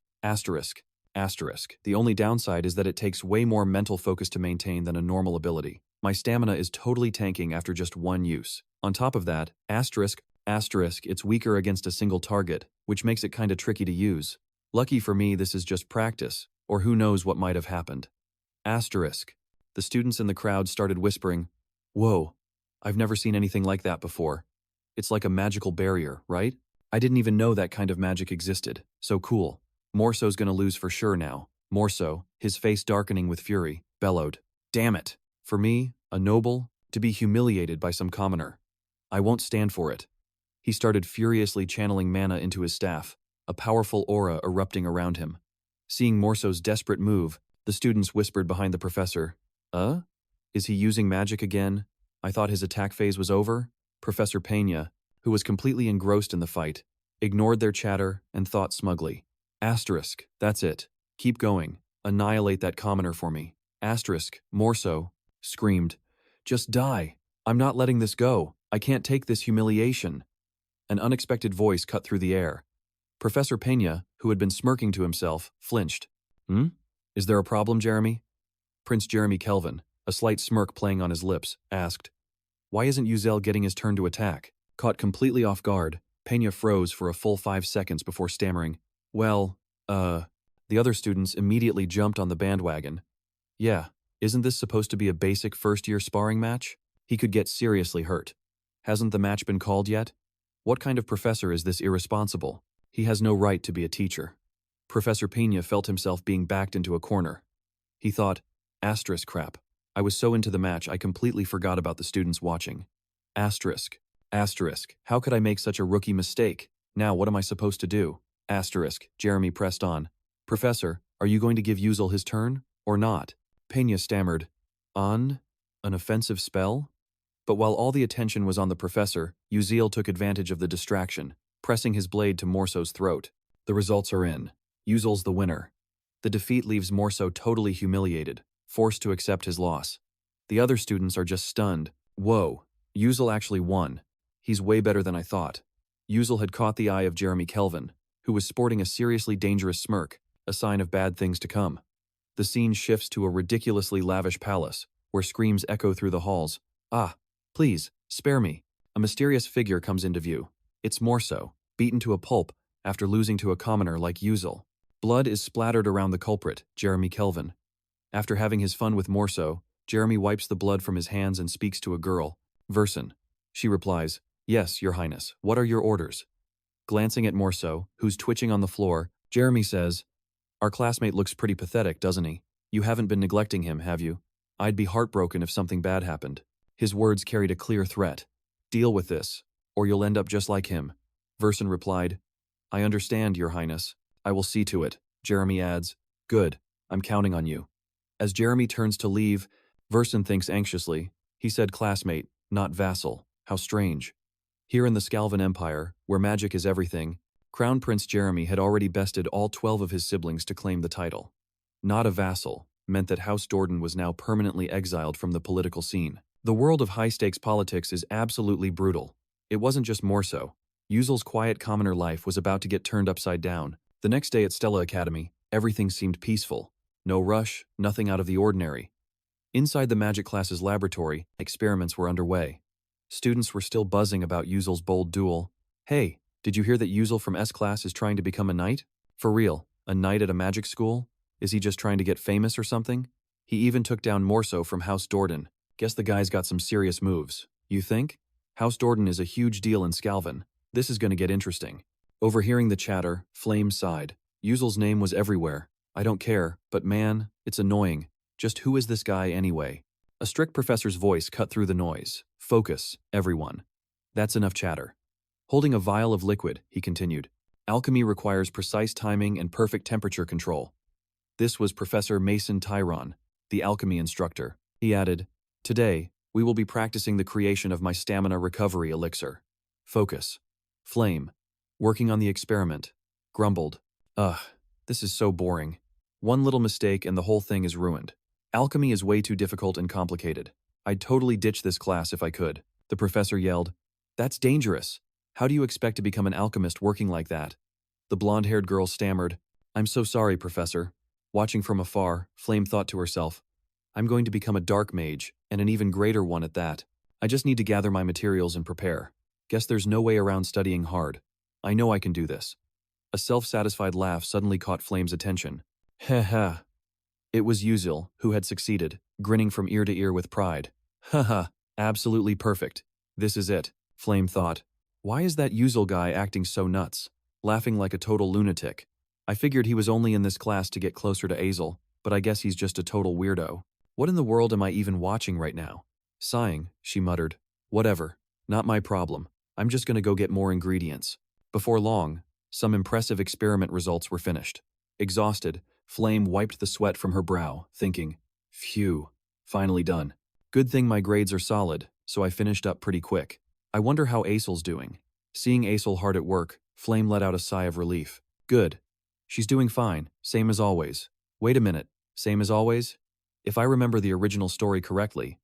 The only downside is that it takes way more mental focus to maintain than a normal ability. My stamina is totally tanking after just one use. On top of that, it's weaker against a single target, which makes it kinda tricky to use. Lucky for me, this is just practice, or who knows what might have happened. The students in the crowd started whispering, "Whoa, I've never seen anything like that before. It's like a magical barrier, right? I didn't even know that kind of magic existed. So cool. Morso's gonna lose for sure now." Morso, his face darkening with fury, bellowed, "Damn it. For me, a noble, to be humiliated by some commoner. I won't stand for it." He started furiously channeling mana into his staff, a powerful aura erupting around him. Seeing Morso's desperate move, the students whispered behind the professor, Is he using magic again? I thought his attack phase was over." Professor Peña, who was completely engrossed in the fight, ignored their chatter and thought smugly, That's it. Keep going. Annihilate that commoner for me. Morso screamed, "Just die. I'm not letting this go. I can't take this humiliation." An unexpected voice cut through the air. Professor Peña, who had been smirking to himself, flinched. Is there a problem, Jeremy?" Prince Jeremy Kelvin, a slight smirk playing on his lips, asked. "Why isn't Uzel getting his turn to attack?" Caught completely off guard, Peña froze for a full 5 seconds before stammering, "Well, The other students immediately jumped on the bandwagon. "Yeah, isn't this supposed to be a basic first-year sparring match? He could get seriously hurt. Hasn't the match been called yet? What kind of professor is this irresponsible? He has no right to be a teacher." Professor Peña felt himself being backed into a corner. He thought, crap. I was so into the match I completely forgot about the students watching. Asterisk. How could I make such a rookie mistake? Now what am I supposed to do? Jeremy pressed on. "Professor, are you going to give Uzel his turn, or not?" Peña stammered. "On? An offensive spell?" But while all the attention was on the professor, Uziel took advantage of the distraction, pressing his blade to Morso's throat. The results are in. Uzel's the winner. The defeat leaves Morso totally humiliated, forced to accept his loss. The other students are just stunned. Whoa, Uzel actually won. He's way better than I thought. Uzel had caught the eye of Jeremy Kelvin, who was sporting a seriously dangerous smirk, a sign of bad things to come. The scene shifts to a ridiculously lavish palace, where screams echo through the halls. "Ah, please, spare me." A mysterious figure comes into view. It's Morso, beaten to a pulp after losing to a commoner like Uzel. Blood is splattered around the culprit, Jeremy Kelvin. After having his fun with Morso, Jeremy wipes the blood from his hands and speaks to a girl, Verson. She replies, "Yes, Your Highness, what are your orders?" Glancing at Morso, who's twitching on the floor, Jeremy says, "Our classmate looks pretty pathetic, doesn't he? You haven't been neglecting him, have you? I'd be heartbroken if something bad happened." His words carried a clear threat. "Deal with this, or you'll end up just like him." Verson replied, "I understand, Your Highness. I will see to it." Jeremy adds, "Good, I'm counting on you." As Jeremy turns to leave, Verson thinks anxiously. He said classmate, not vassal. How strange. Here in the Scalvan Empire, where magic is everything, Crown Prince Jeremy had already bested all 12 of his siblings to claim the title. Not a vassal, meant that House Jordan was now permanently exiled from the political scene. The world of high-stakes politics is absolutely brutal. It wasn't just more so. Yuzel's quiet commoner life was about to get turned upside down. The next day at Stella Academy, everything seemed peaceful. No rush, nothing out of the ordinary. Inside the magic class's laboratory, experiments were underway. Students were still buzzing about Yuzel's bold duel. Hey, did you hear that Yuzel from S-Class is trying to become a knight? For real, a knight at a magic school? Is he just trying to get famous or something? He even took down Morso from House Jordan. Guess the guy's got some serious moves. You think? House Jordan is a huge deal in Scalvin. This is gonna get interesting. Overhearing the chatter, Flame sighed. Yuzel's name was everywhere. I don't care, but man, it's annoying. Just who is this guy anyway? A strict professor's voice cut through the noise. Focus, everyone. That's enough chatter. Holding a vial of liquid, he continued. Alchemy requires precise timing and perfect temperature control. This was Professor Mason Tyron, the alchemy instructor. He added, Today, we will be practicing the creation of my stamina recovery elixir. Focus. Flame. Working on the experiment. Grumbled. Ugh, this is so boring. One little mistake and the whole thing is ruined. Alchemy is way too difficult and complicated. I'd totally ditch this class if I could. The professor yelled. That's dangerous. How do you expect to become an alchemist working like that? The blonde-haired girl stammered. I'm so sorry, Professor. Watching from afar, Flame thought to herself, I'm going to become a dark mage, and an even greater one at that. I just need to gather my materials and prepare. Guess there's no way around studying hard. I know I can do this. A self-satisfied laugh suddenly caught Flame's attention. Heh heh. It was Yuzel, who had succeeded, grinning from ear to ear with pride. Haha, absolutely perfect. This is it, Flame thought. Why is that Yuzel guy acting so nuts? Laughing like a total lunatic. I figured he was only in this class to get closer to Azel, but I guess he's just a total weirdo. What in the world am I even watching right now? Sighing, she muttered. Whatever. Not my problem. I'm just gonna go get more ingredients. Before long, some impressive experiment results were finished. Exhausted, Flame wiped the sweat from her brow, thinking, phew, finally done. Good thing my grades are solid, so I finished up pretty quick. I wonder how Asel's doing. Seeing Asel hard at work, Flame let out a sigh of relief. Good. She's doing fine, same as always. Wait a minute, same as always? If I remember the original story correctly,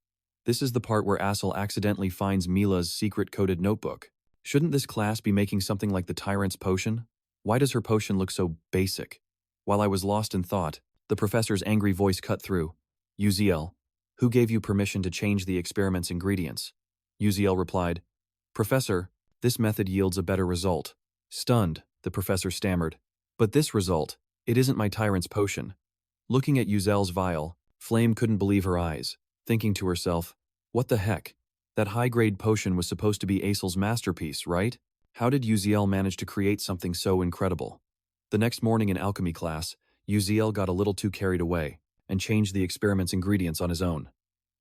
this is the part where Asel accidentally finds Mila's secret-coded notebook. Shouldn't this class be making something like the Tyrant's Potion? Why does her potion look so basic? While I was lost in thought, the professor's angry voice cut through. Uziel, who gave you permission to change the experiment's ingredients? Uziel replied, Professor, this method yields a better result. Stunned, the professor stammered. But this result, it isn't my Tyrant's Potion. Looking at Uziel's vial, Flame couldn't believe her eyes, thinking to herself, what the heck? That high-grade potion was supposed to be Asel's masterpiece, right? How did Uziel manage to create something so incredible? The next morning in alchemy class, Uziel got a little too carried away and changed the experiment's ingredients on his own.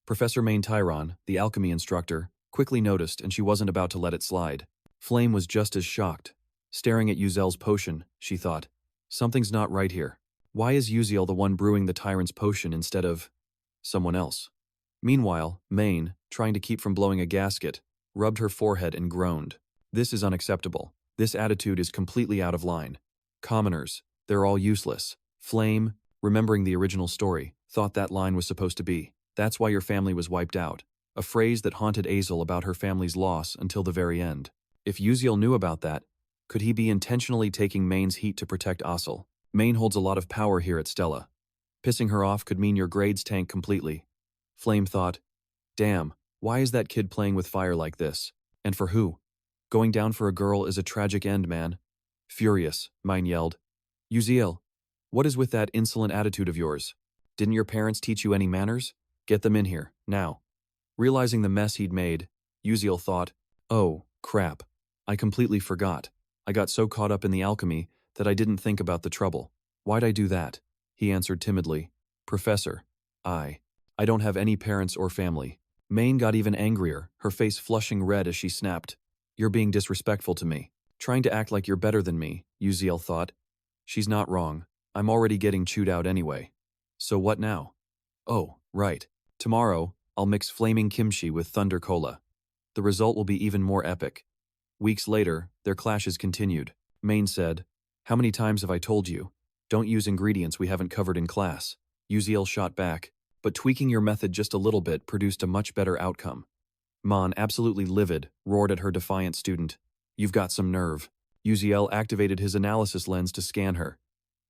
Professor Main Tyron, the alchemy instructor, quickly noticed and she wasn't about to let it slide. Flame was just as shocked. Staring at Uziel's potion, she thought, something's not right here. Why is Uziel the one brewing the Tyrant's Potion instead of someone else? Meanwhile, Main, trying to keep from blowing a gasket, rubbed her forehead and groaned. This is unacceptable. This attitude is completely out of line. Commoners, they're all useless. Flame, remembering the original story, thought that line was supposed to be, that's why your family was wiped out. A phrase that haunted Azel about her family's loss until the very end. If Uziel knew about that, could he be intentionally taking Main's heat to protect Asel? Main holds a lot of power here at Stella. Pissing her off could mean your grades tank completely. Flame thought, damn, why is that kid playing with fire like this? And for who? Going down for a girl is a tragic end, man. Furious, Mine yelled. Uziel, what is with that insolent attitude of yours? Didn't your parents teach you any manners? Get them in here, now. Realizing the mess he'd made, Uziel thought, oh, crap. I completely forgot. I got so caught up in the alchemy that I didn't think about the trouble. Why'd I do that? He answered timidly. Professor, I don't have any parents or family. Maine got even angrier, her face flushing red as she snapped. You're being disrespectful to me. Trying to act like you're better than me, Uziel thought. She's not wrong. I'm already getting chewed out anyway. So what now? Oh, right. Tomorrow, I'll mix flaming kimchi with thunder cola. The result will be even more epic. Weeks later, their clashes continued. Maine said, how many times have I told you? Don't use ingredients we haven't covered in class. Uziel shot back, but tweaking your method just a little bit produced a much better outcome. Mon, absolutely livid, roared at her defiant student. You've got some nerve. Uziel activated his analysis lens to scan her.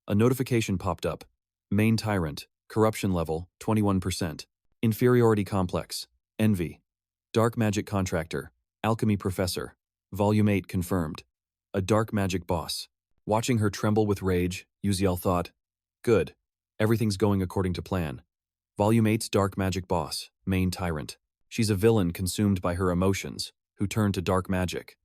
A notification popped up. Main Tyrant, Corruption Level, 21%. Inferiority Complex, Envy. Dark Magic Contractor, Alchemy Professor. Volume 8 confirmed. A Dark Magic Boss. Watching her tremble with rage, Uziel thought, good. Everything's going according to plan. Volume 8's Dark Magic Boss, Main Tyrant. She's a villain consumed by her emotions, who turn to dark magic.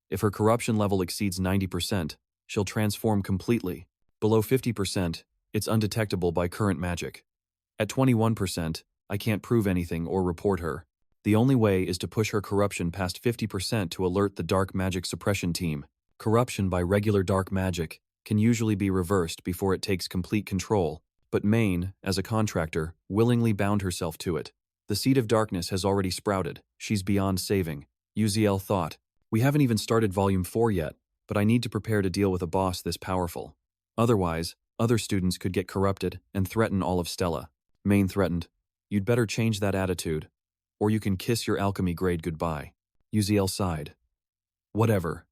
If her corruption level exceeds 90%, she'll transform completely. Below 50%, it's undetectable by current magic. At 21%, I can't prove anything or report her. The only way is to push her corruption past 50% to alert the dark magic suppression team. Corruption by regular dark magic can usually be reversed before it takes complete control, but Maine, as a contractor, willingly bound herself to it. The seed of darkness has already sprouted. She's beyond saving. Uziel thought, we haven't even started Volume 4 yet, but I need to prepare to deal with a boss this powerful. Otherwise, other students could get corrupted and threaten all of Stella. Maine threatened, you'd better change that attitude, or you can kiss your alchemy grade goodbye. Uziel sighed. Whatever.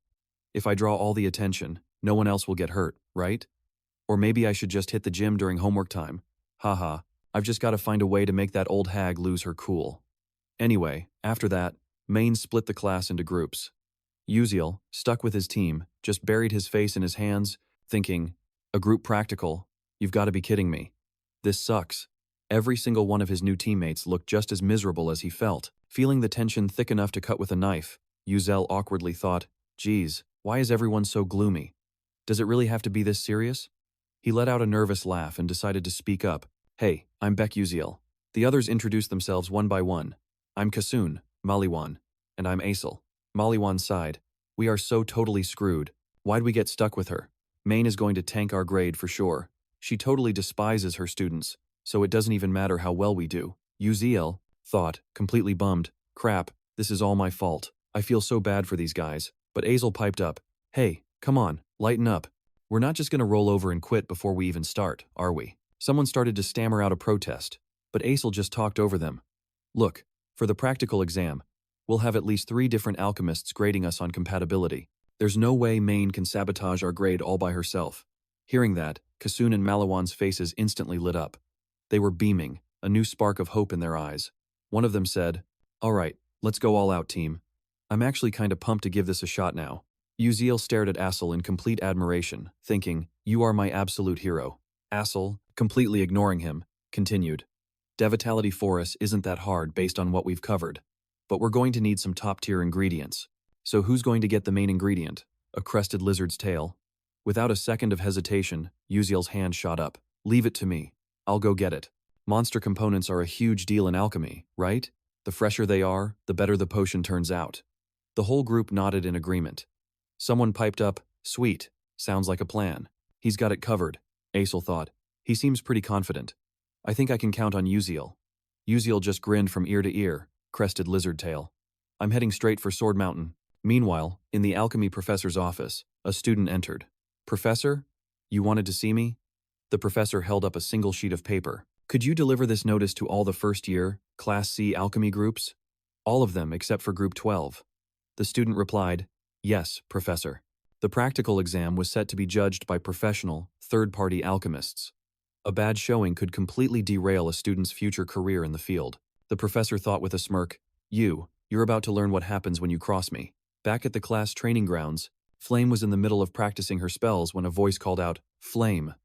If I draw all the attention, no one else will get hurt, right? Or maybe I should just hit the gym during homework time. Haha, I've just got to find a way to make that old hag lose her cool. Anyway, after that, Maine split the class into groups. Uziel, stuck with his team, just buried his face in his hands, thinking, a group practical? You've got to be kidding me. This sucks. Every single one of his new teammates looked just as miserable as he felt. Feeling the tension thick enough to cut with a knife, Uziel awkwardly thought, geez, why is everyone so gloomy? Does it really have to be this serious? He let out a nervous laugh and decided to speak up. Hey, I'm Beck Uziel. The others introduced themselves one by one. I'm Kasun, Maliwan, and I'm Aesel. Maliwan sighed. We are so totally screwed. Why'd we get stuck with her? Maine is going to tank our grade for sure. She totally despises her students, so it doesn't even matter how well we do. Uziel thought, completely bummed. Crap, this is all my fault. I feel so bad for these guys. But Aesel piped up. Hey, come on, lighten up. We're not just gonna roll over and quit before we even start, are we? Someone started to stammer out a protest, but Aesel just talked over them. Look, for the practical exam, we'll have at least 3 different alchemists grading us on compatibility. There's no way Maine can sabotage our grade all by herself. Hearing that, Kasun and Malawan's faces instantly lit up. They were beaming, a new spark of hope in their eyes. One of them said, all right, let's go all out, team. I'm actually kinda pumped to give this a shot now. Uziel stared at Aesel in complete admiration, thinking, you are my absolute hero. Aesel, completely ignoring him, continued. Devitality Forest isn't that hard based on what we've covered, but we're going to need some top-tier ingredients. So who's going to get the main ingredient? A crested lizard's tail? Without a second of hesitation, Uziel's hand shot up. Leave it to me. I'll go get it. Monster components are a huge deal in alchemy, right? The fresher they are, the better the potion turns out. The whole group nodded in agreement. Someone piped up, sweet, sounds like a plan. He's got it covered, Aesel thought. He seems pretty confident. I think I can count on Uziel. Uziel just grinned from ear to ear, crested lizard tail. I'm heading straight for Sword Mountain. Meanwhile, in the alchemy professor's office, a student entered. Professor? You wanted to see me? The professor held up a single sheet of paper. Could you deliver this notice to all the first year, Class C alchemy groups? All of them except for Group 12. The student replied, yes, Professor. The practical exam was set to be judged by professional, third-party alchemists. A bad showing could completely derail a student's future career in the field. The professor thought with a smirk, you're about to learn what happens when you cross me. Back at the class training grounds, Flame was in the middle of practicing her spells when a voice called out, Flame.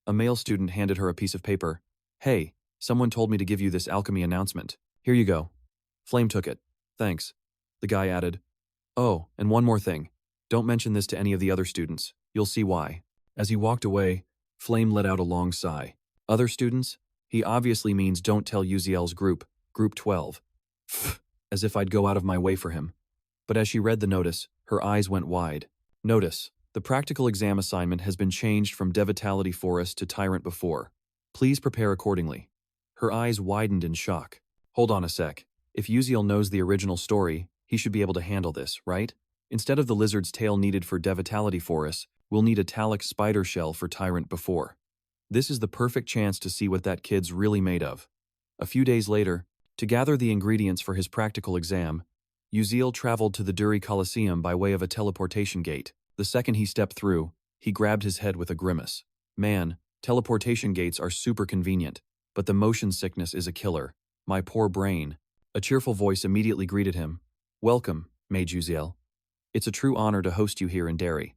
A male student handed her a piece of paper. Hey, someone told me to give you this alchemy announcement. Here you go. Flame took it. Thanks. The guy added, oh, and one more thing. Don't mention this to any of the other students. You'll see why. As he walked away, Flame let out a long sigh. Other students? He obviously means don't tell Uziel's group, Group 12. As if I'd go out of my way for him. But as she read the notice, her eyes went wide. Notice, the practical exam assignment has been changed from Devitality Forest to Tyrant before. Please prepare accordingly. Her eyes widened in shock. Hold on a sec. If Uziel knows the original story, he should be able to handle this, right? Instead of the lizard's tail needed for Devitality Forest, we'll need a Talic spider shell for Tyrant before. This is the perfect chance to see what that kid's really made of. A few days later, to gather the ingredients for his practical exam, Uziel traveled to the Duri Coliseum by way of a teleportation gate. The second he stepped through, he grabbed his head with a grimace. Man, teleportation gates are super convenient, but the motion sickness is a killer. My poor brain. A cheerful voice immediately greeted him. Welcome, Mage Uziel. It's a true honor to host you here in Derry.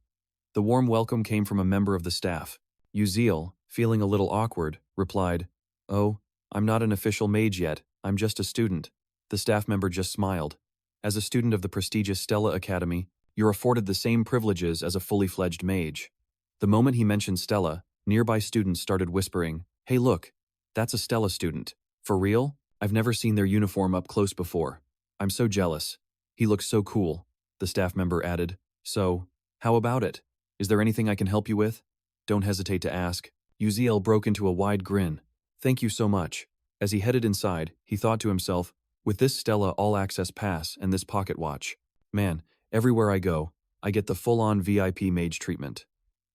The warm welcome came from a member of the staff. Uziel, feeling a little awkward, replied, Oh, I'm not an official mage yet, I'm just a student. The staff member just smiled. As a student of the prestigious Stella Academy, you're afforded the same privileges as a fully fledged mage. The moment he mentioned Stella, nearby students started whispering, Hey look, that's a Stella student. For real? I've never seen their uniform up close before. I'm so jealous. He looks so cool. The staff member added, So, how about it? Is there anything I can help you with? Don't hesitate to ask. Uziel broke into a wide grin. Thank you so much. As he headed inside, he thought to himself, with this Stella all-access pass and this pocket watch, man, everywhere I go, I get the full-on VIP mage treatment.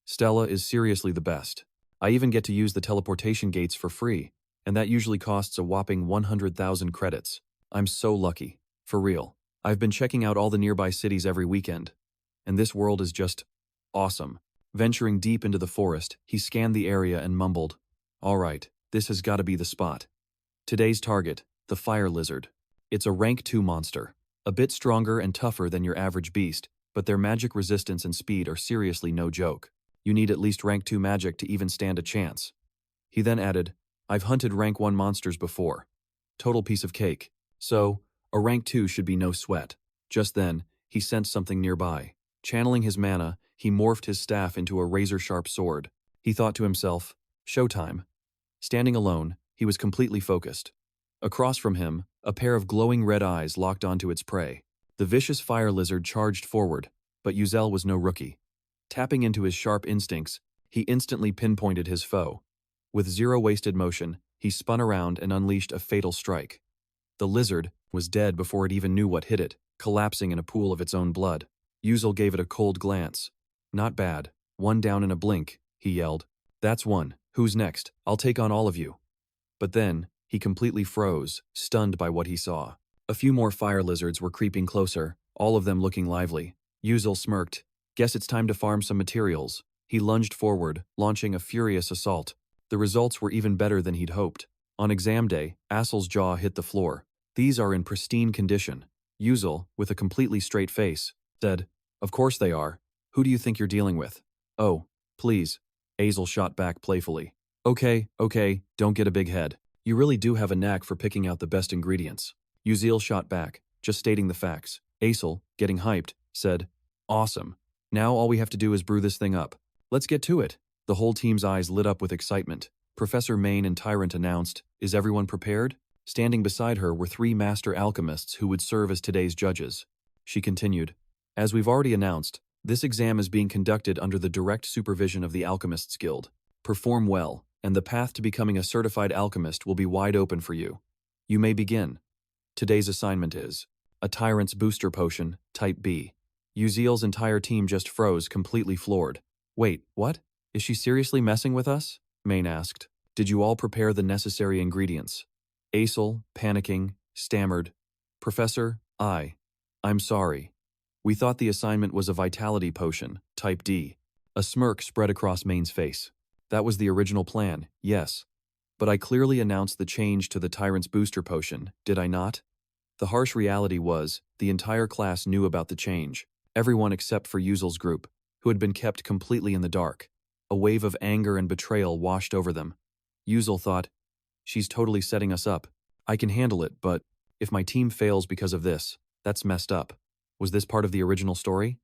Stella is seriously the best. I even get to use the teleportation gates for free, and that usually costs a whopping 100,000 credits. I'm so lucky. For real. I've been checking out all the nearby cities every weekend, and this world is just awesome. Venturing deep into the forest, he scanned the area and mumbled, All right, this has got to be the spot. Today's target, the fire lizard. It's a rank 2 monster, a bit stronger and tougher than your average beast, but their magic resistance and speed are seriously no joke. You need at least rank 2 magic to even stand a chance. He then added, I've hunted rank 1 monsters before. Total piece of cake. So, a rank 2 should be no sweat. Just then, he sensed something nearby. Channeling his mana, he morphed his staff into a razor-sharp sword. He thought to himself, Showtime. Standing alone, he was completely focused. Across from him, a pair of glowing red eyes locked onto its prey. The vicious fire lizard charged forward, but Uziel was no rookie. Tapping into his sharp instincts, he instantly pinpointed his foe. With zero wasted motion, he spun around and unleashed a fatal strike. The lizard was dead before it even knew what hit it, collapsing in a pool of its own blood. Uziel gave it a cold glance. Not bad. One down in a blink, he yelled. That's one. Who's next? I'll take on all of you. But then, he completely froze, stunned by what he saw. A few more fire lizards were creeping closer, all of them looking lively. Uziel smirked. Guess it's time to farm some materials. He lunged forward, launching a furious assault. The results were even better than he'd hoped. On exam day, Assel's jaw hit the floor. These are in pristine condition. Uziel, with a completely straight face, said, Of course they are. Who do you think you're dealing with? Oh, please. Azel shot back playfully. Okay, don't get a big head. You really do have a knack for picking out the best ingredients. Uziel shot back, just stating the facts. Azel, getting hyped, said, Awesome. Now all we have to do is brew this thing up. Let's get to it. The whole team's eyes lit up with excitement. Professor Main and Tyrant announced, Is everyone prepared? Standing beside her were 3 master alchemists who would serve as today's judges. She continued, As we've already announced, this exam is being conducted under the direct supervision of the Alchemists Guild. Perform well, and the path to becoming a certified alchemist will be wide open for you. You may begin. Today's assignment is a Tyrant's Booster Potion, Type B. Uziel's entire team just froze, completely floored. Wait, what? Is she seriously messing with us? Main asked. Did you all prepare the necessary ingredients? Azel, panicking, stammered. Professor, I'm sorry. We thought the assignment was a Vitality Potion, Type D. A smirk spread across Main's face. That was the original plan, yes. But I clearly announced the change to the Tyrant's Booster Potion, did I not? The harsh reality was, the entire class knew about the change. Everyone except for Uziel's group, who had been kept completely in the dark. A wave of anger and betrayal washed over them. Uziel thought, She's totally setting us up. I can handle it, but if my team fails because of this, that's messed up. Was this part of the original story?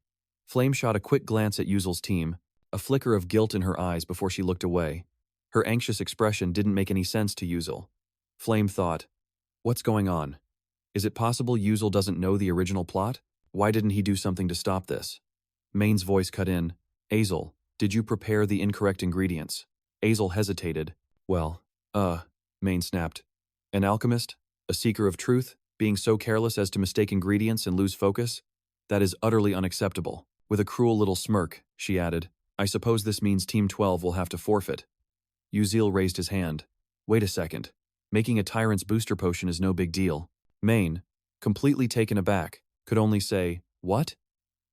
Flame shot a quick glance at Uziel's team, a flicker of guilt in her eyes before she looked away. Her anxious expression didn't make any sense to Uziel. Flame thought, What's going on? Is it possible Uziel doesn't know the original plot? Why didn't he do something to stop this? Main's voice cut in. Azel, did you prepare the incorrect ingredients? Azel hesitated. Well, Main snapped. An alchemist? A seeker of truth? Being so careless as to mistake ingredients and lose focus? That is utterly unacceptable. With a cruel little smirk, she added, I suppose this means Team 12 will have to forfeit. Uzil raised his hand. Wait a second. Making a tyrant's booster potion is no big deal. Main, completely taken aback, could only say, what?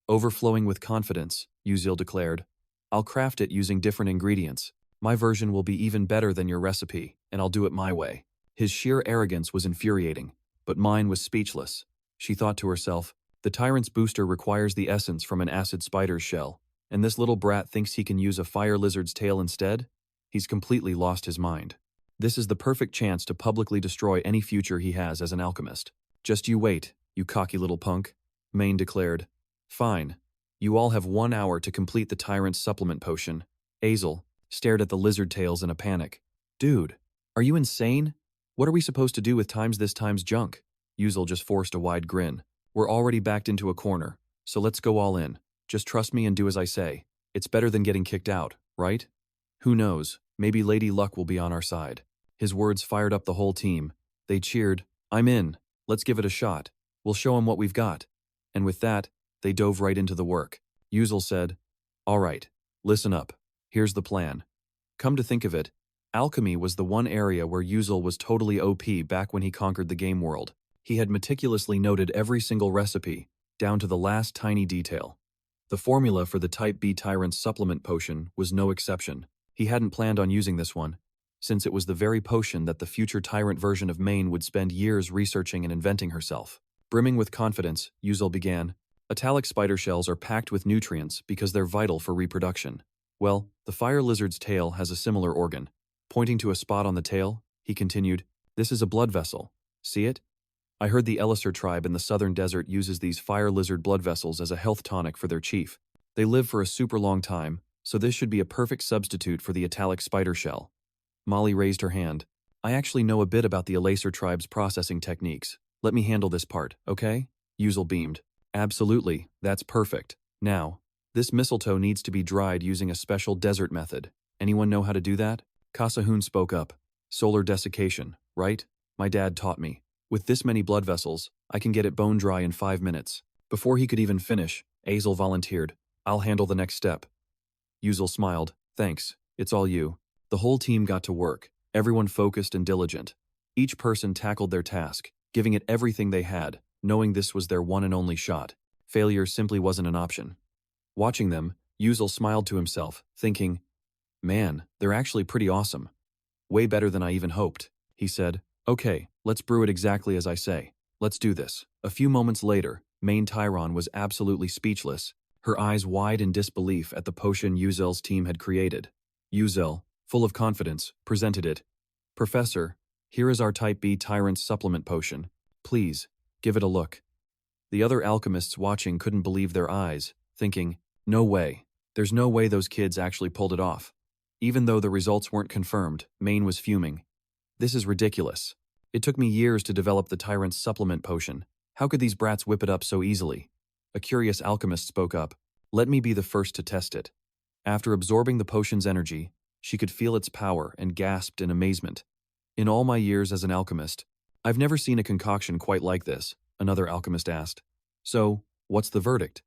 Overflowing with confidence, Uzil declared. I'll craft it using different ingredients. My version will be even better than your recipe, and I'll do it my way. His sheer arrogance was infuriating, but mine was speechless. She thought to herself, the tyrant's booster requires the essence from an acid spider's shell, and this little brat thinks he can use a fire lizard's tail instead? He's completely lost his mind. This is the perfect chance to publicly destroy any future he has as an alchemist. Just you wait, you cocky little punk, Main declared. Fine. You all have 1 hour to complete the tyrant's supplement potion. Azel stared at the lizard tails in a panic. Dude, are you insane? What are we supposed to do with this times junk? Uzil just forced a wide grin. We're already backed into a corner, so let's go all in. Just trust me and do as I say. It's better than getting kicked out, right? Who knows, maybe Lady Luck will be on our side. His words fired up the whole team. They cheered, I'm in. Let's give it a shot. We'll show him what we've got. And with that, they dove right into the work. Uzil said, all right, listen up. Here's the plan. Come to think of it, alchemy was the one area where Uzil was totally OP back when he conquered the game world. He had meticulously noted every single recipe, down to the last tiny detail. The formula for the Type B Tyrant's supplement potion was no exception. He hadn't planned on using this one, since it was the very potion that the future tyrant version of Main would spend years researching and inventing herself. Brimming with confidence, Uzil began, Italic spider shells are packed with nutrients because they're vital for reproduction. Well, the fire lizard's tail has a similar organ. Pointing to a spot on the tail, he continued, this is a blood vessel. See it? I heard the Elisir tribe in the southern desert uses these fire lizard blood vessels as a health tonic for their chief. They live for a super long time, so this should be a perfect substitute for the Italic spider shell. Molly raised her hand. I actually know a bit about the Elisir tribe's processing techniques. Let me handle this part, okay? Uzil beamed. Absolutely, that's perfect. Now, this mistletoe needs to be dried using a special desert method. Anyone know how to do that? Kasahun spoke up. Solar desiccation, right? My dad taught me. With this many blood vessels, I can get it bone dry in 5 minutes. Before he could even finish, Azel volunteered. I'll handle the next step. Uzil smiled. Thanks, it's all you. The whole team got to work, everyone focused and diligent. Each person tackled their task, giving it everything they had, knowing this was their one and only shot. Failure simply wasn't an option. Watching them, Uzil smiled to himself, thinking, man, they're actually pretty awesome. Way better than I even hoped, he said. Okay, let's brew it exactly as I say. Let's do this. A few moments later, Main Tyron was absolutely speechless, her eyes wide in disbelief at the potion Uzil's team had created. Uzil, full of confidence, presented it. Professor, here is our Type B Tyrant supplement potion. Please, give it a look. The other alchemists watching couldn't believe their eyes, thinking, no way. There's no way those kids actually pulled it off. Even though the results weren't confirmed, Main was fuming. This is ridiculous. It took me years to develop the Tyrant's supplement potion. How could these brats whip it up so easily? A curious alchemist spoke up. Let me be the first to test it. After absorbing the potion's energy, she could feel its power and gasped in amazement. In all my years as an alchemist, I've never seen a concoction quite like this, another alchemist asked. So, what's the verdict?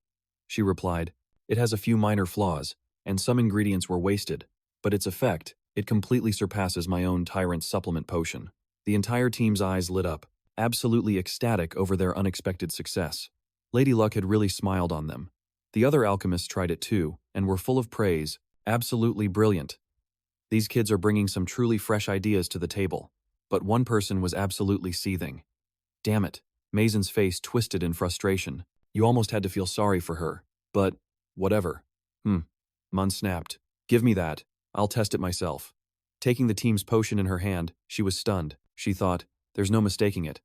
She replied, it has a few minor flaws, and some ingredients were wasted, but its effect, it completely surpasses my own Tyrant supplement potion. The entire team's eyes lit up, absolutely ecstatic over their unexpected success. Lady Luck had really smiled on them. The other alchemists tried it too, and were full of praise, absolutely brilliant. These kids are bringing some truly fresh ideas to the table. But one person was absolutely seething. Damn it, Maison's face twisted in frustration. You almost had to feel sorry for her. But, whatever. Mun snapped. Give me that. I'll test it myself. Taking the team's potion in her hand, she was stunned. She thought, there's no mistaking it.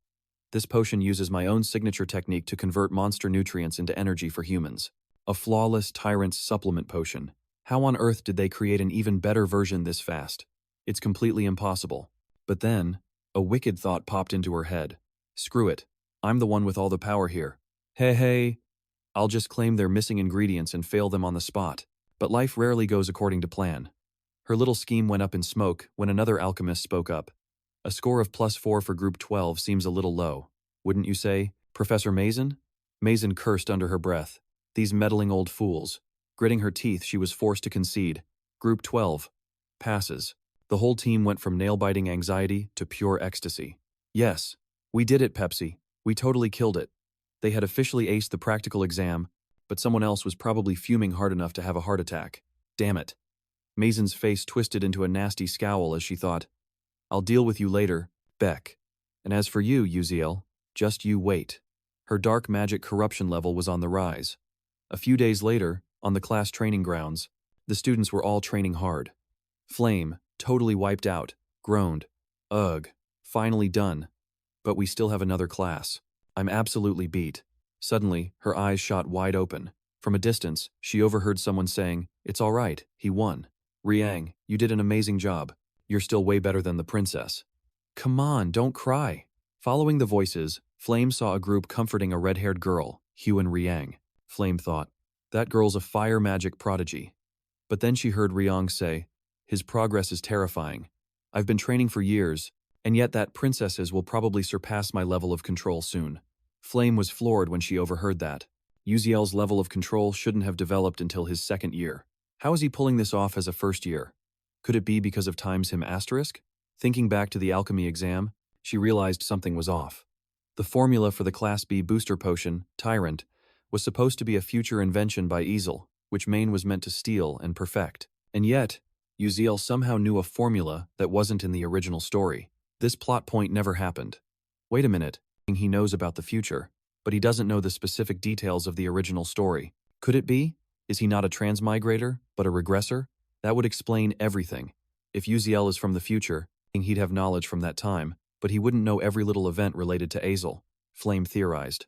This potion uses my own signature technique to convert monster nutrients into energy for humans. A flawless Tyrant's supplement potion. How on earth did they create an even better version this fast? It's completely impossible. But then, a wicked thought popped into her head. Screw it. I'm the one with all the power here. Hey, I'll just claim their missing ingredients and fail them on the spot. But life rarely goes according to plan. Her little scheme went up in smoke when another alchemist spoke up. A score of +4 for Group 12 seems a little low, wouldn't you say, Professor Mason? Mason cursed under her breath. These meddling old fools. Gritting her teeth, she was forced to concede. Group 12. Passes. The whole team went from nail-biting anxiety to pure ecstasy. Yes, we did it, Pepsi. We totally killed it. They had officially aced the practical exam, but someone else was probably fuming hard enough to have a heart attack. Damn it. Maisen's face twisted into a nasty scowl as she thought, I'll deal with you later, Beck. And as for you, Uziel, just you wait. Her dark magic corruption level was on the rise. A few days later, on the class training grounds, the students were all training hard. Flame, totally wiped out, groaned, Ugh, finally done. But we still have another class. I'm absolutely beat. Suddenly, her eyes shot wide open. From a distance, she overheard someone saying, It's all right, he won. Riang, you did an amazing job. You're still way better than the princess. Come on, don't cry. Following the voices, Flame saw a group comforting a red-haired girl, Hugh and Riang. Flame thought, that girl's a fire magic prodigy. But then she heard Riang say, his progress is terrifying. I've been training for years, and yet that princesses will probably surpass my level of control soon. Flame was floored when she overheard that. Uziel's level of control shouldn't have developed until his second year. How is he pulling this off as a first year? Could it be because of times him asterisk? Thinking back to the alchemy exam, she realized something was off. The formula for the Class B booster potion, Tyrant, was supposed to be a future invention by Easel, which Maine was meant to steal and perfect. And yet, Uziel somehow knew a formula that wasn't in the original story. This plot point never happened. Wait a minute, he knows about the future, but he doesn't know the specific details of the original story. Could it be? Is he not a transmigrator, but a regressor? That would explain everything. If Uziel is from the future, he'd have knowledge from that time, but he wouldn't know every little event related to Azel, Flame theorized.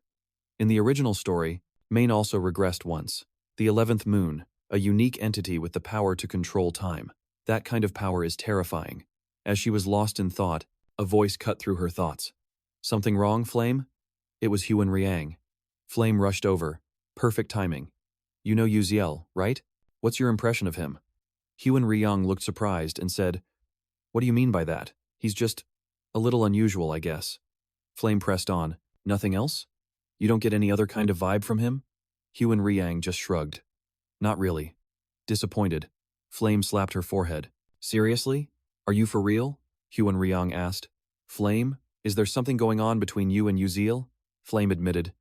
In the original story, Maine also regressed once. The 11th moon, a unique entity with the power to control time. That kind of power is terrifying. As she was lost in thought, a voice cut through her thoughts. Something wrong, Flame? It was Hugh and Riang. Flame rushed over. Perfect timing. You know Uziel, right? What's your impression of him? Hugh and Riang looked surprised and said, What do you mean by that? He's just a little unusual, I guess. Flame pressed on. Nothing else? You don't get any other kind of vibe from him? Hugh and Riang just shrugged. Not really. Disappointed. Flame slapped her forehead. Seriously? Are you for real? Hugh and Riang asked. Flame, is there something going on between you and Uziel? Flame admitted.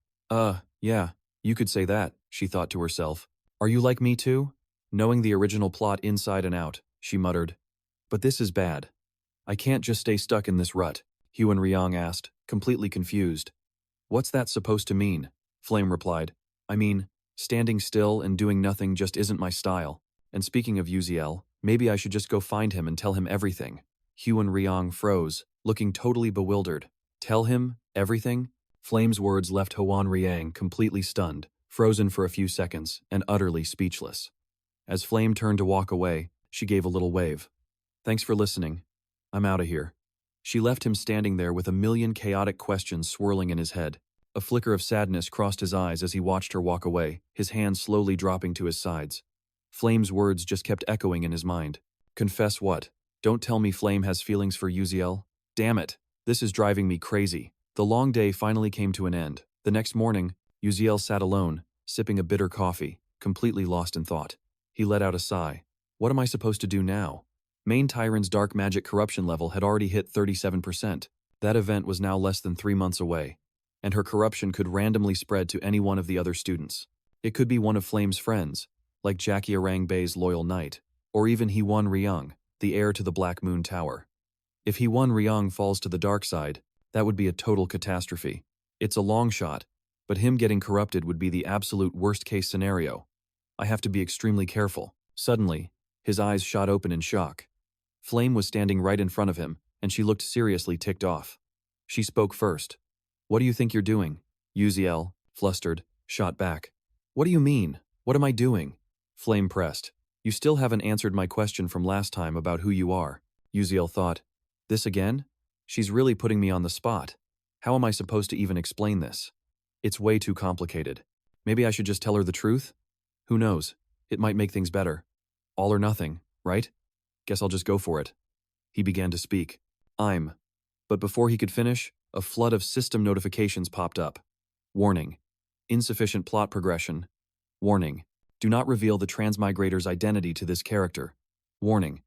Yeah, you could say that, she thought to herself. Are you like me too? Knowing the original plot inside and out, she muttered. But this is bad. I can't just stay stuck in this rut, Hugh and Riang asked, completely confused. What's that supposed to mean? Flame replied. I mean, standing still and doing nothing just isn't my style. And speaking of Uziel, maybe I should just go find him and tell him everything. Hugh and Riang froze, looking totally bewildered. Tell him everything? Flame's words left Huan Riang completely stunned, frozen for a few seconds, and utterly speechless. As Flame turned to walk away, she gave a little wave. Thanks for listening. I'm out of here. She left him standing there with a million chaotic questions swirling in his head. A flicker of sadness crossed his eyes as he watched her walk away, his hands slowly dropping to his sides. Flame's words just kept echoing in his mind. Confess what? Don't tell me Flame has feelings for Uziel? Damn it, this is driving me crazy. The long day finally came to an end. The next morning, Uziel sat alone, sipping a bitter coffee, completely lost in thought. He let out a sigh. What am I supposed to do now? Main Tyrant's dark magic corruption level had already hit 37%. That event was now less than 3 months away, and her corruption could randomly spread to any one of the other students. It could be one of Flame's friends, like Jackie Orang Bey's loyal knight, or even Hewan Ryung, the heir to the Black Moon Tower. If Hewan Ryung falls to the dark side, that would be a total catastrophe. It's a long shot, but him getting corrupted would be the absolute worst-case scenario. I have to be extremely careful. Suddenly, his eyes shot open in shock. Flame was standing right in front of him, and she looked seriously ticked off. She spoke first. What do you think you're doing? Uziel, flustered, shot back. What do you mean? What am I doing? Flame pressed. You still haven't answered my question from last time about who you are. Uziel thought. This again? She's really putting me on the spot. How am I supposed to even explain this? It's way too complicated. Maybe I should just tell her the truth? Who knows? It might make things better. All or nothing, right? Guess I'll just go for it. He began to speak. But before he could finish, a flood of system notifications popped up. Warning. Insufficient plot progression. Warning. Do not reveal the transmigrator's identity to this character. Warning.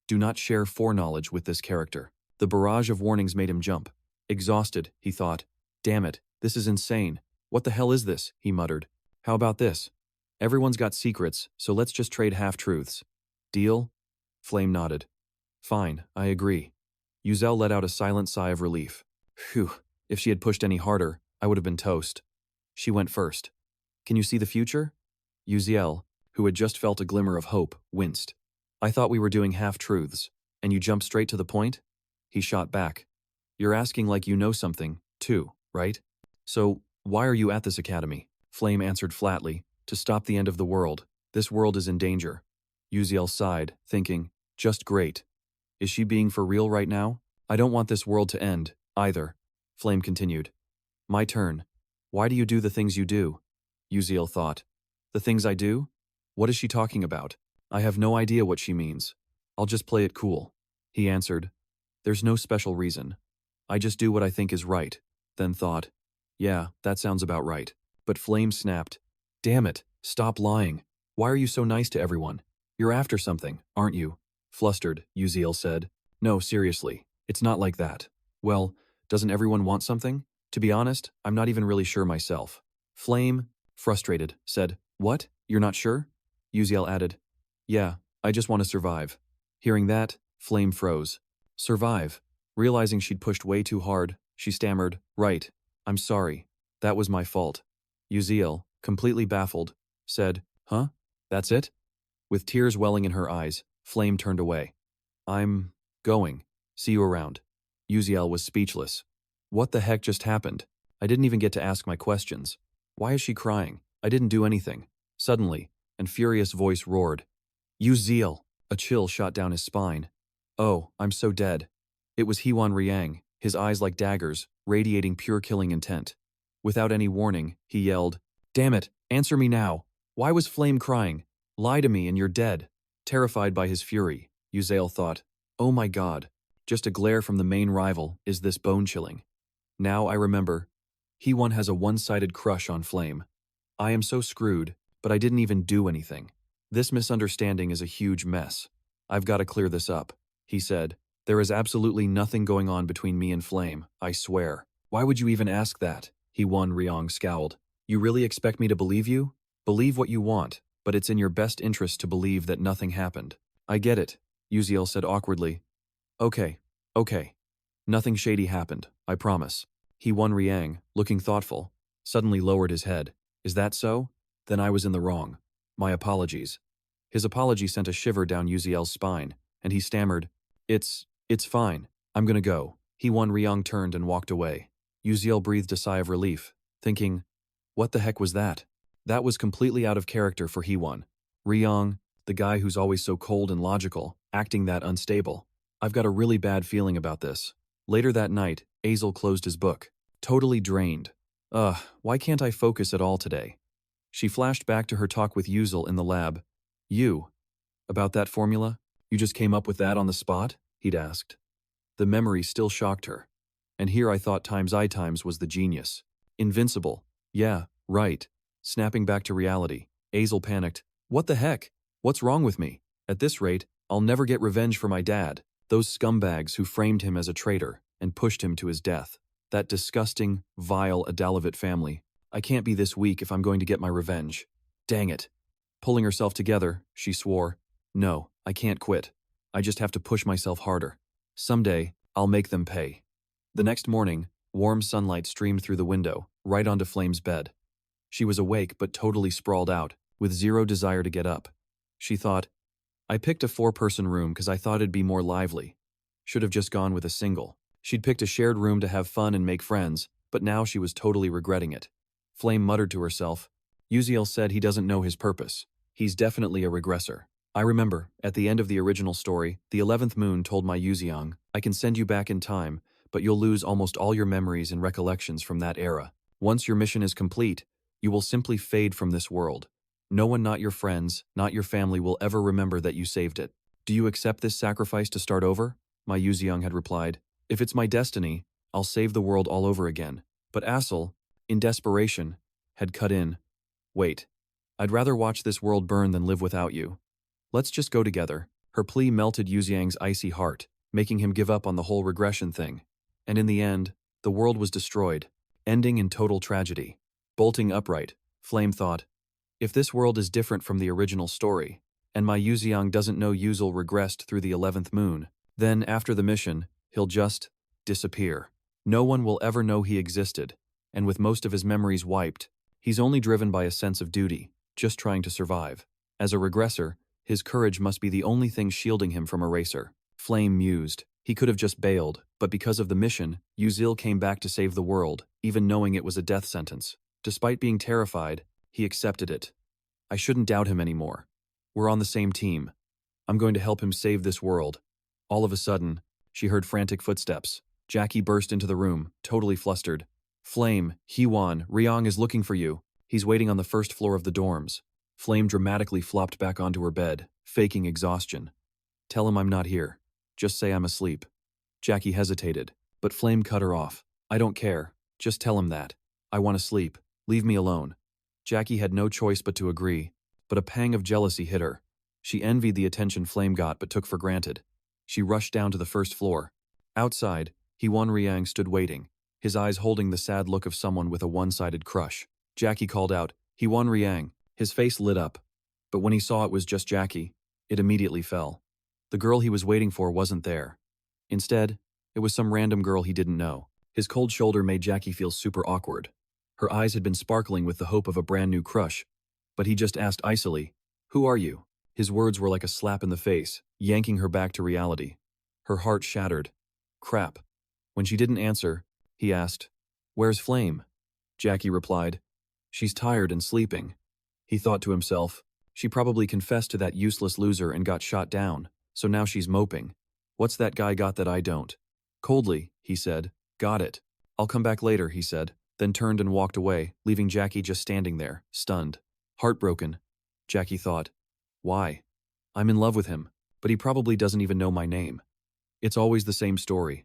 Do not share foreknowledge with this character. The barrage of warnings made him jump. Exhausted, he thought. Damn it, this is insane. What the hell is this? He muttered. How about this? Everyone's got secrets, so let's just trade half-truths. Deal? Flame nodded. Fine, I agree. Yuzel let out a silent sigh of relief. Phew, if she had pushed any harder, I would have been toast. She went first. Can you see the future? Yuzel, who had just felt a glimmer of hope, winced. I thought we were doing half-truths, and you jumped straight to the point? He shot back. You're asking like you know something, too, right? So, why are you at this academy? Flame answered flatly, to stop the end of the world. This world is in danger. Yuzel sighed, thinking, just great. Is she being for real right now? I don't want this world to end, either. Flame continued. My turn. Why do you do the things you do? Yuzel thought. The things I do? What is she talking about? I have no idea what she means. I'll just play it cool. He answered. There's no special reason. I just do what I think is right. Then thought. Yeah, that sounds about right. But Flame snapped. Damn it, stop lying. Why are you so nice to everyone? You're after something, aren't you? Flustered, Yuzel said. No, seriously, it's not like that. Well, doesn't everyone want something? To be honest, I'm not even really sure myself. Flame, frustrated, said, What? You're not sure? Yuzel added, Yeah, I just want to survive. Hearing that, Flame froze. Survive. Realizing she'd pushed way too hard, she stammered, Right, I'm sorry. That was my fault. Yuzel, completely baffled, said, Huh? That's it? With tears welling in her eyes, Flame turned away. I'm going. See you around. Yuzel was speechless. What the heck just happened? I didn't even get to ask my questions. Why is she crying? I didn't do anything. Suddenly, a furious voice roared. Yuzel! A chill shot down his spine. Oh, I'm so dead. It was Hewan Riang, his eyes like daggers, radiating pure killing intent. Without any warning, he yelled, Damn it, answer me now. Why was Flame crying? Lie to me and you're dead. Terrified by his fury, Yuzel thought, Oh my god, just a glare from the main rival, is this bone-chilling. Now I remember. Hewan has a one-sided crush on Flame. I am so screwed, but I didn't even do anything. This misunderstanding is a huge mess. I've got to clear this up, he said. There is absolutely nothing going on between me and Flame, I swear. Why would you even ask that? Hewan Riang scowled. You really expect me to believe you? Believe what you want, but it's in your best interest to believe that nothing happened. I get it, Yuzel said awkwardly. Okay. Nothing shady happened, I promise. Hewan Riang, looking thoughtful, suddenly lowered his head. Is that so? Then I was in the wrong. My apologies. His apology sent a shiver down Yuzel's spine, and he stammered, It's fine. I'm gonna go. Hewan Riang turned and walked away. Yuzel breathed a sigh of relief, thinking, what the heck was that? That was completely out of character for Hewan. Riang, the guy who's always so cold and logical, acting that unstable. I've got a really bad feeling about this. Later that night, Azel closed his book, totally drained. Why can't I focus at all today? She flashed back to her talk with Yuzel in the lab. You? About that formula? You just came up with that on the spot? He'd asked. The memory still shocked her. And here I thought times I times was the genius. Invincible. Yeah, right. Snapping back to reality, Azel panicked. What the heck? What's wrong with me? At this rate, I'll never get revenge for my dad. Those scumbags who framed him as a traitor and pushed him to his death. That disgusting, vile Adalavit family. I can't be this weak if I'm going to get my revenge. Dang it. Pulling herself together, she swore, No, I can't quit. I just have to push myself harder. Someday, I'll make them pay. The next morning, warm sunlight streamed through the window, right onto Flame's bed. She was awake but totally sprawled out, with zero desire to get up. She thought, I picked a 4-person room because I thought it'd be more lively. Should have just gone with a single. She'd picked a shared room to have fun and make friends, but now she was totally regretting it. Flame muttered to herself. Yuzel said he doesn't know his purpose. He's definitely a regressor. I remember, at the end of the original story, the 11th moon told my Yuzeong, I can send you back in time, but you'll lose almost all your memories and recollections from that era. Once your mission is complete, you will simply fade from this world. No one, not your friends, not your family, will ever remember that you saved it. Do you accept this sacrifice to start over? My Yuzeong had replied. If it's my destiny, I'll save the world all over again. But Assel, in desperation, had cut in. Wait. I'd rather watch this world burn than live without you. Let's just go together. Her plea melted Yuziang's icy heart, making him give up on the whole regression thing. And in the end, the world was destroyed, ending in total tragedy. Bolting upright, Flame thought, if this world is different from the original story, and my Yuziang doesn't know Yuzil regressed through the 11th moon, then after the mission, he'll just disappear. No one will ever know he existed, and with most of his memories wiped, he's only driven by a sense of duty, just trying to survive. As a regressor, his courage must be the only thing shielding him from Eraser. Flame mused. He could have just bailed, but because of the mission, Yuzil came back to save the world, even knowing it was a death sentence. Despite being terrified, he accepted it. I shouldn't doubt him anymore. We're on the same team. I'm going to help him save this world. All of a sudden, she heard frantic footsteps. Jackie burst into the room, totally flustered. Flame, Heewon, Ryong is looking for you. He's waiting on the first floor of the dorms. Flame dramatically flopped back onto her bed, faking exhaustion. Tell him I'm not here. Just say I'm asleep. Jackie hesitated, but Flame cut her off. I don't care. Just tell him that. I want to sleep. Leave me alone. Jackie had no choice but to agree, but a pang of jealousy hit her. She envied the attention Flame got but took for granted. She rushed down to the first floor. Outside, Heewon Ryang stood waiting, his eyes holding the sad look of someone with a one-sided crush. Jackie called out, Heewon Ryang. His face lit up, but when he saw it was just Jackie, it immediately fell. The girl he was waiting for wasn't there. Instead, it was some random girl he didn't know. His cold shoulder made Jackie feel super awkward. Her eyes had been sparkling with the hope of a brand new crush, but he just asked icily, "Who are you?" His words were like a slap in the face, yanking her back to reality. Her heart shattered. Crap. When she didn't answer, he asked, "Where's Flame?" Jackie replied, "She's tired and sleeping." He thought to himself, she probably confessed to that useless loser and got shot down, so now she's moping. What's that guy got that I don't? Coldly, he said, "Got it. I'll come back later," he said, then turned and walked away, leaving Jackie just standing there, stunned. Heartbroken. Jackie thought, why? I'm in love with him, but he probably doesn't even know my name. It's always the same story.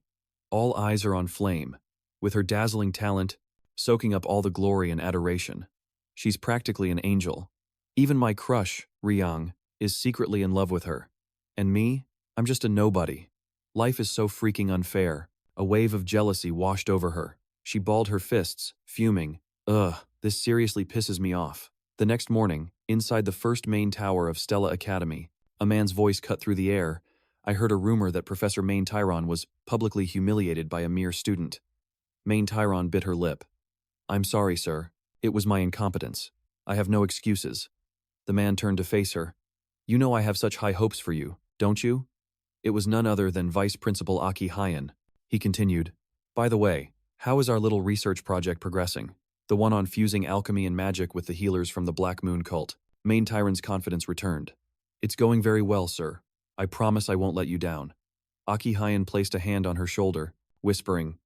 All eyes are on Flame, with her dazzling talent, soaking up all the glory and adoration. She's practically an angel. Even my crush, Ryang, is secretly in love with her. And me? I'm just a nobody. Life is so freaking unfair. A wave of jealousy washed over her. She balled her fists, fuming. Ugh, this seriously pisses me off. The next morning, inside the first main tower of Stella Academy, a man's voice cut through the air. I heard a rumor that Professor Main Tyron was publicly humiliated by a mere student. Main Tyron bit her lip. I'm sorry, sir. It was my incompetence. I have no excuses. The man turned to face her. You know I have such high hopes for you, don't you? It was none other than Vice Principal Aki Hyen. He continued, by the way, how is our little research project progressing? The one on fusing alchemy and magic with the healers from the Black Moon cult. Main Tyron's confidence returned. It's going very well, sir. I promise I won't let you down. Aki Hyen placed a hand on her shoulder, whispering,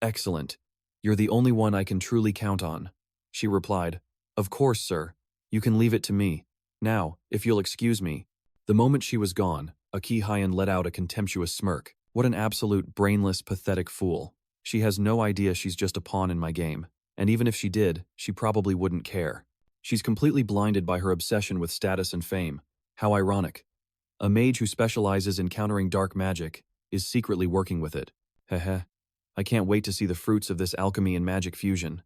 Excellent. You're the only one I can truly count on. She replied, Of course, sir. You can leave it to me. Now, if you'll excuse me. The moment she was gone, Aki Hyen let out a contemptuous smirk. What an absolute brainless, pathetic fool. She has no idea she's just a pawn in my game. And even if she did, she probably wouldn't care. She's completely blinded by her obsession with status and fame. How ironic. A mage who specializes in countering dark magic is secretly working with it. Heh. I can't wait to see the fruits of this alchemy and magic fusion.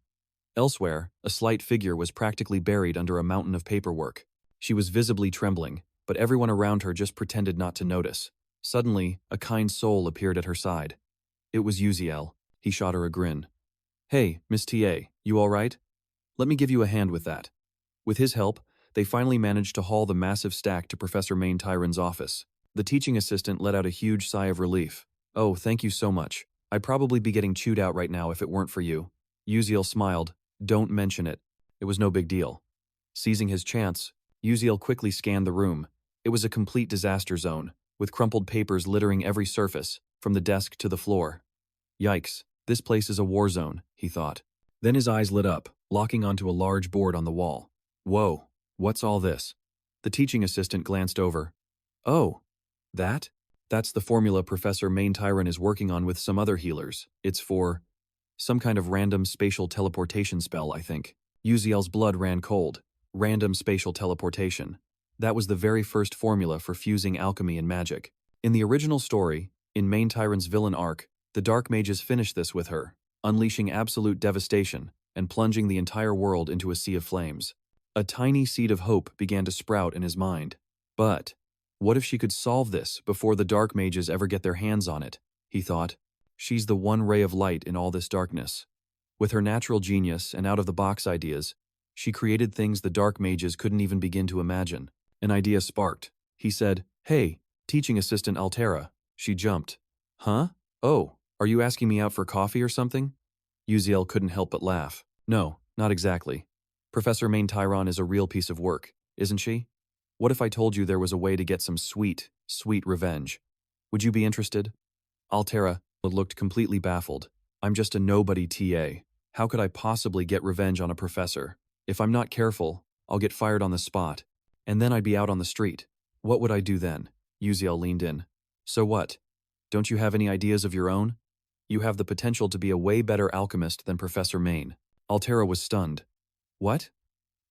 Elsewhere, a slight figure was practically buried under a mountain of paperwork. She was visibly trembling, but everyone around her just pretended not to notice. Suddenly, a kind soul appeared at her side. It was Uziel. He shot her a grin. Hey, Miss T.A., you all right? Let me give you a hand with that. With his help, they finally managed to haul the massive stack to Professor Main Tyron's office. The teaching assistant let out a huge sigh of relief. Oh, thank you so much. I'd probably be getting chewed out right now if it weren't for you. Uziel smiled. Don't mention it. It was no big deal. Seizing his chance, Uziel quickly scanned the room. It was a complete disaster zone, with crumpled papers littering every surface, from the desk to the floor. Yikes, this place is a war zone, he thought. Then his eyes lit up, locking onto a large board on the wall. Whoa, what's all this? The teaching assistant glanced over. Oh, that? That's the formula Professor Main Tyron is working on with some other healers. It's for some kind of random spatial teleportation spell, I think. Uziel's blood ran cold. Random spatial teleportation. That was the very first formula for fusing alchemy and magic. In the original story, in Main Tyrant's villain arc, the Dark Mages finished this with her, unleashing absolute devastation and plunging the entire world into a sea of flames. A tiny seed of hope began to sprout in his mind. But what if she could solve this before the Dark Mages ever get their hands on it? He thought. She's the one ray of light in all this darkness. With her natural genius and out-of-the-box ideas, she created things the Dark Mages couldn't even begin to imagine. An idea sparked. He said, "Hey, teaching assistant Altera." She jumped. "Huh? Oh, are you asking me out for coffee or something?" Uziel couldn't help but laugh. "No, not exactly. Professor Main Tyron is a real piece of work, isn't she? What if I told you there was a way to get some sweet, sweet revenge? Would you be interested?" Altera looked completely baffled. "I'm just a nobody TA. How could I possibly get revenge on a professor? If I'm not careful, I'll get fired on the spot, and then I'd be out on the street. What would I do then?" Uziel leaned in. "So what? Don't you have any ideas of your own? You have the potential to be a way better alchemist than Professor Main." Altera was stunned. "What?"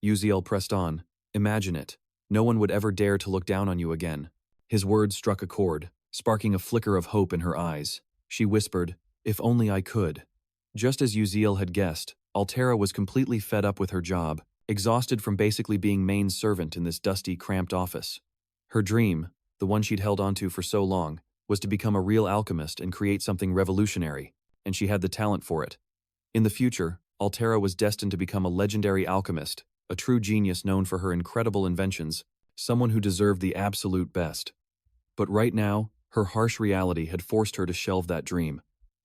Uziel pressed on. "Imagine it. No one would ever dare to look down on you again." His words struck a chord, sparking a flicker of hope in her eyes. She whispered, "If only I could." Just as Uziel had guessed, Altera was completely fed up with her job, exhausted from basically being Main's servant in this dusty, cramped office. Her dream, the one she'd held onto for so long, was to become a real alchemist and create something revolutionary, and she had the talent for it. In the future, Altera was destined to become a legendary alchemist, a true genius known for her incredible inventions, someone who deserved the absolute best. But right now, her harsh reality had forced her to shelve that dream.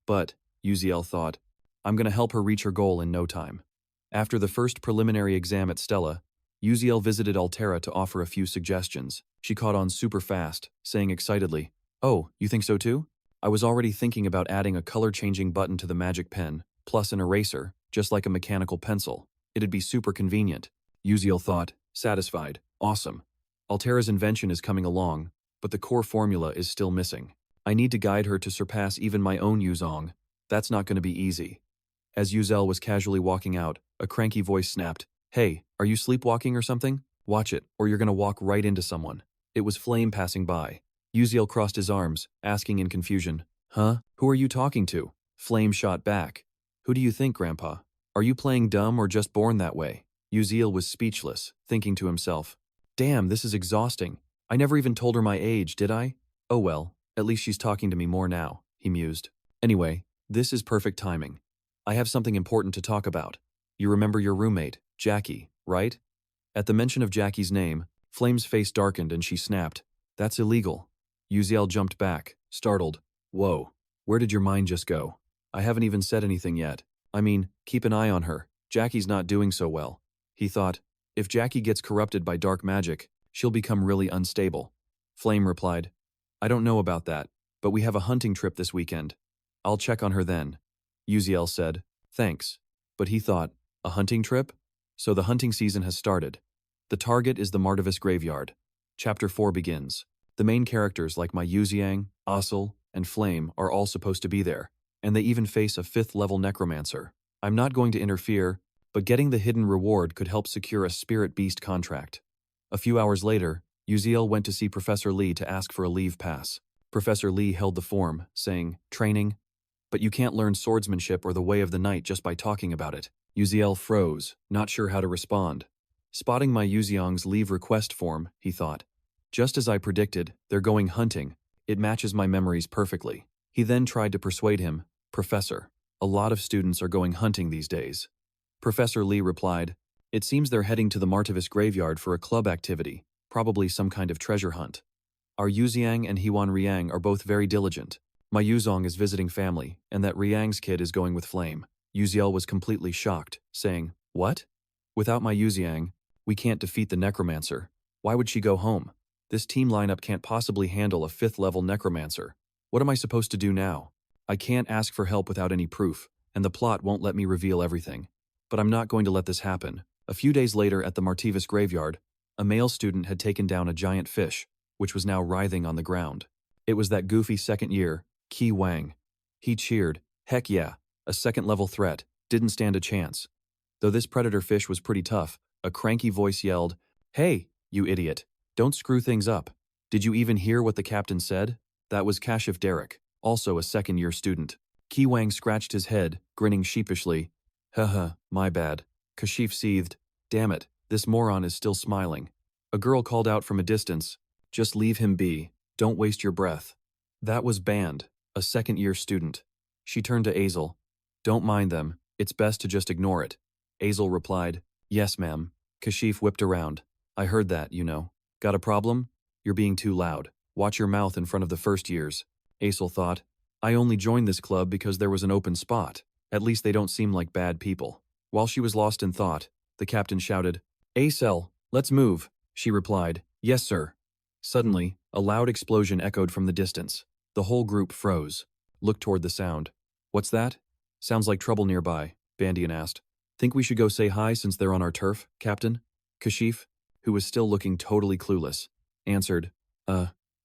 But, Uziel thought, I'm going to help her reach her goal in no time. After the first preliminary exam at Stella, Uziel visited Altera to offer a few suggestions. She caught on super fast, saying excitedly, "Oh, you think so too? I was already thinking about adding a color-changing button to the magic pen, plus an eraser, just like a mechanical pencil. It'd be super convenient." Uziel thought, satisfied. Awesome. Altera's invention is coming along, but the core formula is still missing. I need to guide her to surpass even my own Yuzong. That's not going to be easy. As Uziel was casually walking out, a cranky voice snapped, "Hey, are you sleepwalking or something? Watch it, or you're going to walk right into someone." It was Flame passing by. Uziel crossed his arms, asking in confusion, "Huh? Who are you talking to?" Flame shot back. "Who do you think, Grandpa? Are you playing dumb or just born that way?" Uziel was speechless, thinking to himself, "Damn, this is exhausting. I never even told her my age, did I? Oh well, at least she's talking to me more now," he mused. "Anyway, this is perfect timing. I have something important to talk about. You remember your roommate, Jackie, right?" At the mention of Jackie's name, Flame's face darkened and she snapped, "That's illegal." Uziel jumped back, startled. "Whoa, where did your mind just go? I haven't even said anything yet. I mean, keep an eye on her. Jackie's not doing so well." He thought, if Jackie gets corrupted by dark magic, she'll become really unstable. Flame replied, "I don't know about that, but we have a hunting trip this weekend. I'll check on her then." Uziel said, "Thanks." But he thought, a hunting trip? So the hunting season has started. The target is the Martivus graveyard. Chapter 4 begins. The main characters like my Yuziang, Asul, and Flame are all supposed to be there, and they even face a 5th-level necromancer. I'm not going to interfere, but getting the hidden reward could help secure a spirit beast contract. A few hours later, Uziel went to see Professor Lee to ask for a leave pass. Professor Lee held the form, saying, "Training? But you can't learn swordsmanship or the way of the night just by talking about it." Uziel froze, not sure how to respond. Spotting my Yuziang's leave request form, he thought, just as I predicted, they're going hunting. It matches my memories perfectly. He then tried to persuade him, "Professor, a lot of students are going hunting these days." Professor Lee replied, "It seems they're heading to the Martivus graveyard for a club activity, probably some kind of treasure hunt. Our Yuziang and Hiwan Riang are both very diligent. My Yuzong is visiting family, and that Riang's kid is going with Flame." Uziel was completely shocked, saying, "What? Without my Yuziang, we can't defeat the necromancer. Why would she go home? This team lineup can't possibly handle a 5th-level necromancer. What am I supposed to do now? I can't ask for help without any proof, and the plot won't let me reveal everything. But I'm not going to let this happen." A few days later at the Martivus graveyard, a male student had taken down a giant fish, which was now writhing on the ground. It was that goofy second year, Qi Wang. He cheered, "Heck yeah, a 2nd-level threat, didn't stand a chance." Though this predator fish was pretty tough, a cranky voice yelled, "Hey, you idiot. Don't screw things up. Did you even hear what the captain said? That was Kashif Derek, also a second-year student. Ki Wang scratched his head, grinning sheepishly. Haha, my bad. Kashif seethed. Damn it, this moron is still smiling. A girl called out from a distance. Just leave him be. Don't waste your breath. That was Band, a second-year student. She turned to Azel. Don't mind them. It's best to just ignore it. Azel replied. Yes, ma'am. Kashif whipped around. I heard that, you know. Got a problem? You're being too loud. Watch your mouth in front of the first years. Azel thought. I only joined this club because there was an open spot. At least they don't seem like bad people. While she was lost in thought, the captain shouted, Azel, let's move. She replied, Yes, sir. Suddenly, a loud explosion echoed from the distance. The whole group froze. Looked toward the sound. What's that? Sounds like trouble nearby, Bandian asked. Think we should go say hi since they're on our turf, Captain? Kashif, who was still looking totally clueless, answered,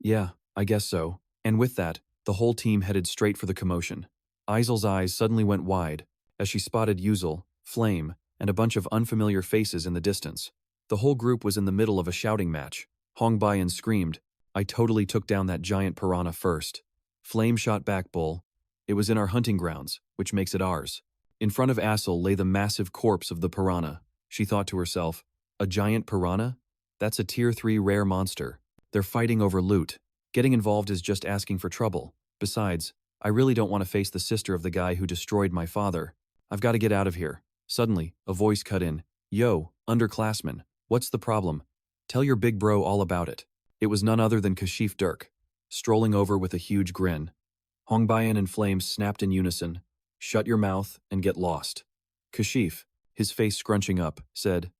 yeah, I guess so. And with that, the whole team headed straight for the commotion. Isel's eyes suddenly went wide as she spotted Yuzel, Flame, and a bunch of unfamiliar faces in the distance. The whole group was in the middle of a shouting match. Hongbayan screamed, I totally took down that giant piranha first. Flame shot back, Bull. It was in our hunting grounds, which makes it ours. In front of Asel lay the massive corpse of the piranha. She thought to herself, a giant piranha? That's a tier 3 rare monster. They're fighting over loot. Getting involved is just asking for trouble. Besides, I really don't want to face the sister of the guy who destroyed my father. I've got to get out of here. Suddenly, a voice cut in. Yo, underclassman, what's the problem? Tell your big bro all about it. It was none other than Kashif Dirk, strolling over with a huge grin. Hongbayan and Flame snapped in unison. Shut your mouth and get lost. Kashif, his face scrunching up, said,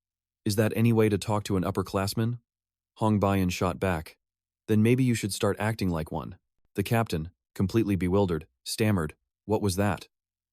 Is that any way to talk to an upperclassman? Hongbayan shot back. Then maybe you should start acting like one. The captain, completely bewildered, stammered, What was that?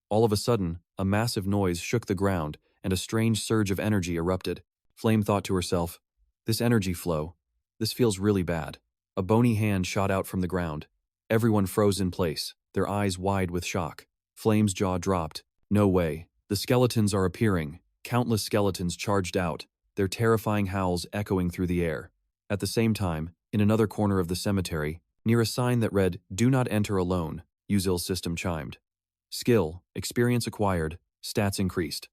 All of a sudden, a massive noise shook the ground and a strange surge of energy erupted. Flame thought to herself, This energy flow, this feels really bad. A bony hand shot out from the ground. Everyone froze in place, their eyes wide with shock. Flame's jaw dropped. No way. The skeletons are appearing. Countless skeletons charged out, their terrifying howls echoing through the air. At the same time, in another corner of the cemetery, near a sign that read, Do not enter alone, Yuzil's system chimed. Skill, experience acquired, stats increased.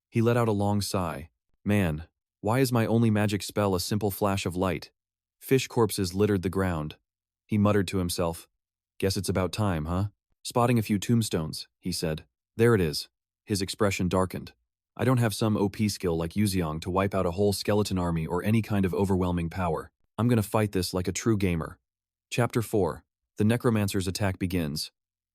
He let out a long sigh. Man, why is my only magic spell a simple flash of light? Fish corpses littered the ground. He muttered to himself. Guess it's about time, huh? Spotting a few tombstones, he said. There it is. His expression darkened. I don't have some OP skill like Yuziong to wipe out a whole skeleton army or any kind of overwhelming power. I'm gonna fight this like a true gamer. Chapter 4. The Necromancer's attack begins.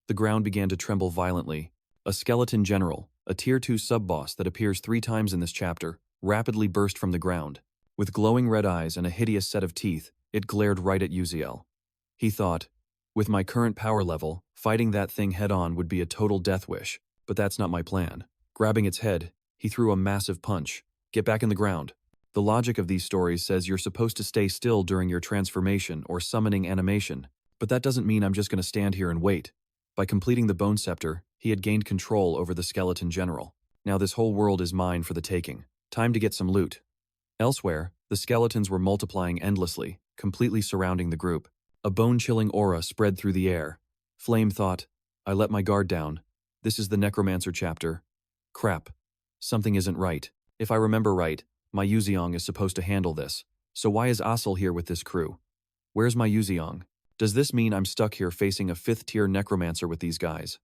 The ground began to tremble violently. A skeleton general, a tier 2 sub-boss that appears 3 times in this chapter, rapidly burst from the ground. With glowing red eyes and a hideous set of teeth, it glared right at Uziel. He thought, with my current power level, fighting that thing head-on would be a total death wish, but that's not my plan. Grabbing its head, he threw a massive punch. Get back in the ground. The logic of these stories says you're supposed to stay still during your transformation or summoning animation, but that doesn't mean I'm just going to stand here and wait. By completing the Bone Scepter, he had gained control over the skeleton general. Now this whole world is mine for the taking. Time to get some loot. Elsewhere, the skeletons were multiplying endlessly, completely surrounding the group. A bone-chilling aura spread through the air. Flame thought, I let my guard down. This is the Necromancer chapter. Crap. Something isn't right. If I remember right, my Yuziong is supposed to handle this. So why is Asel here with this crew? Where's my Yuziong? Does this mean I'm stuck here facing a 5th-tier Necromancer with these guys?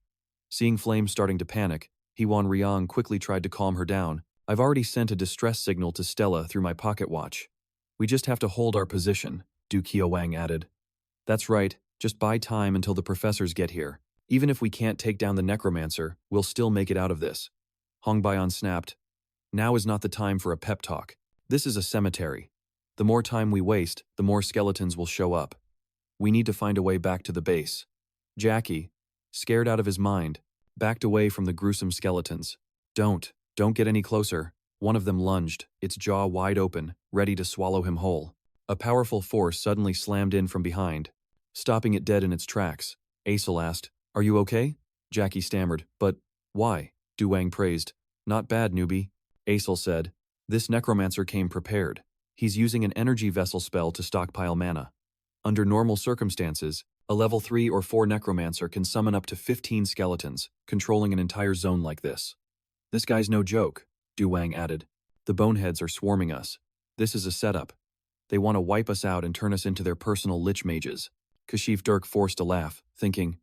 Seeing Flame starting to panic, Hewan Riang quickly tried to calm her down. I've already sent a distress signal to Stella through my pocket watch. We just have to hold our position, Du Qiawang added. That's right, just buy time until the professors get here. Even if we can't take down the Necromancer, we'll still make it out of this. Hongbayan snapped. Now is not the time for a pep talk. This is a cemetery. The more time we waste, the more skeletons will show up. We need to find a way back to the base. Jackie, scared out of his mind, backed away from the gruesome skeletons. Don't get any closer. One of them lunged, its jaw wide open, ready to swallow him whole. A powerful force suddenly slammed in from behind, stopping it dead in its tracks. Asel asked, Are you okay? Jackie stammered, But why? Duwang praised. Not bad, newbie. Asel said, This necromancer came prepared. He's using an energy vessel spell to stockpile mana. Under normal circumstances, a level 3 or 4 necromancer can summon up to 15 skeletons, controlling an entire zone like this. This guy's no joke, Du Wang added. The boneheads are swarming us. This is a setup. They want to wipe us out and turn us into their personal lich mages. Kashif Dirk forced a laugh, thinking,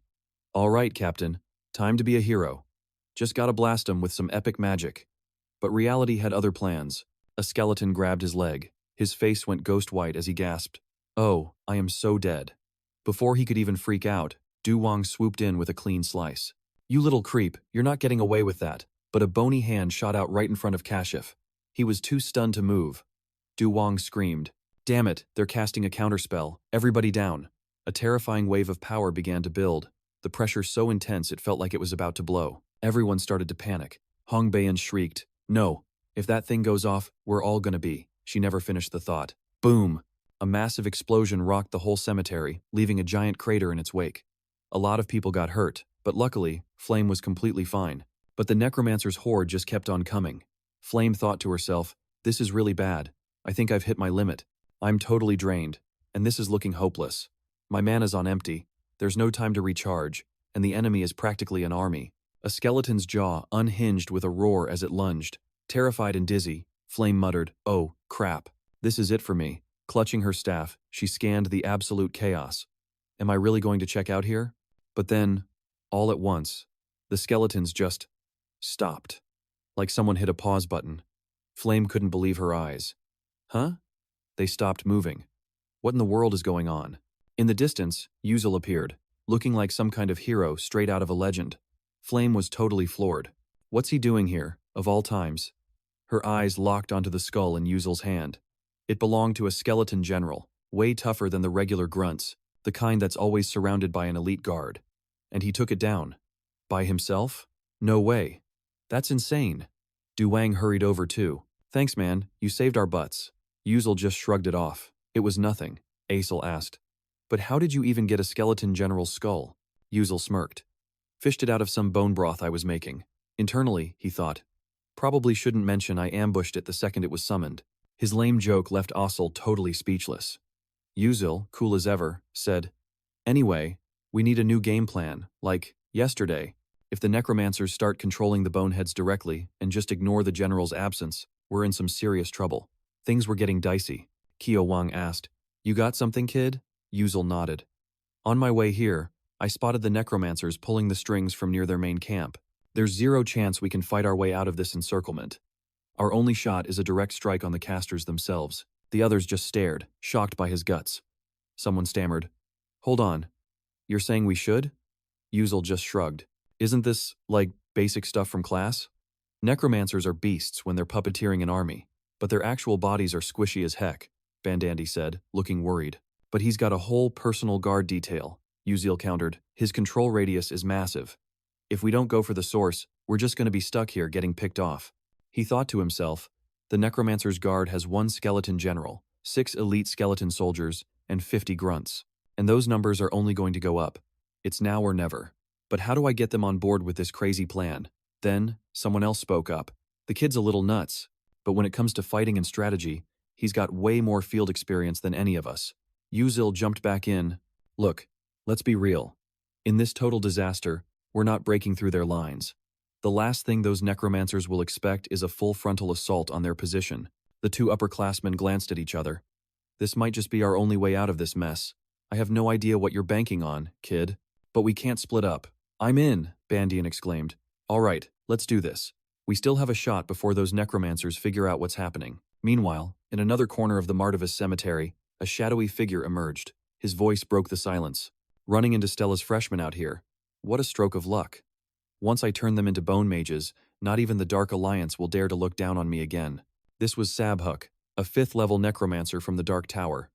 all right, Captain, time to be a hero. Just gotta blast 'em with some epic magic. But reality had other plans. A skeleton grabbed his leg. His face went ghost white as he gasped, oh, I am so dead. Before he could even freak out, Du Wang swooped in with a clean slice. You little creep, you're not getting away with that. But a bony hand shot out right in front of Kashif. He was too stunned to move. Du Wang screamed, damn it, they're casting a counterspell. Everybody down. A terrifying wave of power began to build, the pressure so intense it felt like it was about to blow. Everyone started to panic. Hong Bayan shrieked, no, if that thing goes off, we're all gonna be. She never finished the thought. Boom! A massive explosion rocked the whole cemetery, leaving a giant crater in its wake. A lot of people got hurt, but luckily, Flame was completely fine. But the necromancer's horde just kept on coming. Flame thought to herself, this is really bad. I think I've hit my limit. I'm totally drained, and this is looking hopeless. My mana's on empty, there's no time to recharge, and the enemy is practically an army. A skeleton's jaw unhinged with a roar as it lunged. Terrified and dizzy, Flame muttered, oh, crap. This is it for me. Clutching her staff, she scanned the absolute chaos. Am I really going to check out here? But then, all at once, the skeletons just stopped. Like someone hit a pause button. Flame couldn't believe her eyes. Huh? They stopped moving. What in the world is going on? In the distance, Yuzel appeared, looking like some kind of hero straight out of a legend. Flame was totally floored. What's he doing here, of all times? Her eyes locked onto the skull in Yuzel's hand. It belonged to a skeleton general, way tougher than the regular grunts, the kind that's always surrounded by an elite guard. And he took it down. By himself? No way. That's insane. Du Wang hurried over too. Thanks, man, you saved our butts. Yuzel just shrugged it off. It was nothing, Aesel asked. But how did you even get a skeleton general's skull? Yuzel smirked. Fished it out of some bone broth I was making. Internally, he thought. Probably shouldn't mention I ambushed it the second it was summoned. His lame joke left Aesel totally speechless. Yuzel, cool as ever, said, anyway, we need a new game plan, like yesterday. If the necromancers start controlling the boneheads directly and just ignore the general's absence, we're in some serious trouble. Things were getting dicey. Kyo Wang asked, you got something, kid? Yuzel nodded. On my way here, I spotted the necromancers pulling the strings from near their main camp. There's zero chance we can fight our way out of this encirclement. Our only shot is a direct strike on the casters themselves. The others just stared, shocked by his guts. Someone stammered, hold on. You're saying we should? Yuzel just shrugged. Isn't this, like, basic stuff from class? Necromancers are beasts when they're puppeteering an army, but their actual bodies are squishy as heck, Bandandy said, looking worried. But he's got a whole personal guard detail, Yuzel countered. His control radius is massive. If we don't go for the source, we're just going to be stuck here getting picked off. He thought to himself, the necromancer's guard has 1 skeleton general, 6 elite skeleton soldiers, and 50 grunts. And those numbers are only going to go up. It's now or never. But how do I get them on board with this crazy plan? Then, someone else spoke up. The kid's a little nuts, but when it comes to fighting and strategy, he's got way more field experience than any of us. Yuzel jumped back in. Look, let's be real. In this total disaster, we're not breaking through their lines. The last thing those necromancers will expect is a full frontal assault on their position. The 2 upperclassmen glanced at each other. This might just be our only way out of this mess. I have no idea what you're banking on, kid. But we can't split up. I'm in, Bandian exclaimed. All right, let's do this. We still have a shot before those necromancers figure out what's happening. Meanwhile, in another corner of the Martivus cemetery, a shadowy figure emerged. His voice broke the silence. Running into Stella's freshmen out here. What a stroke of luck. Once I turn them into bone mages, not even the Dark Alliance will dare to look down on me again. This was Sabhuk, a 5th-level necromancer from the Dark Tower.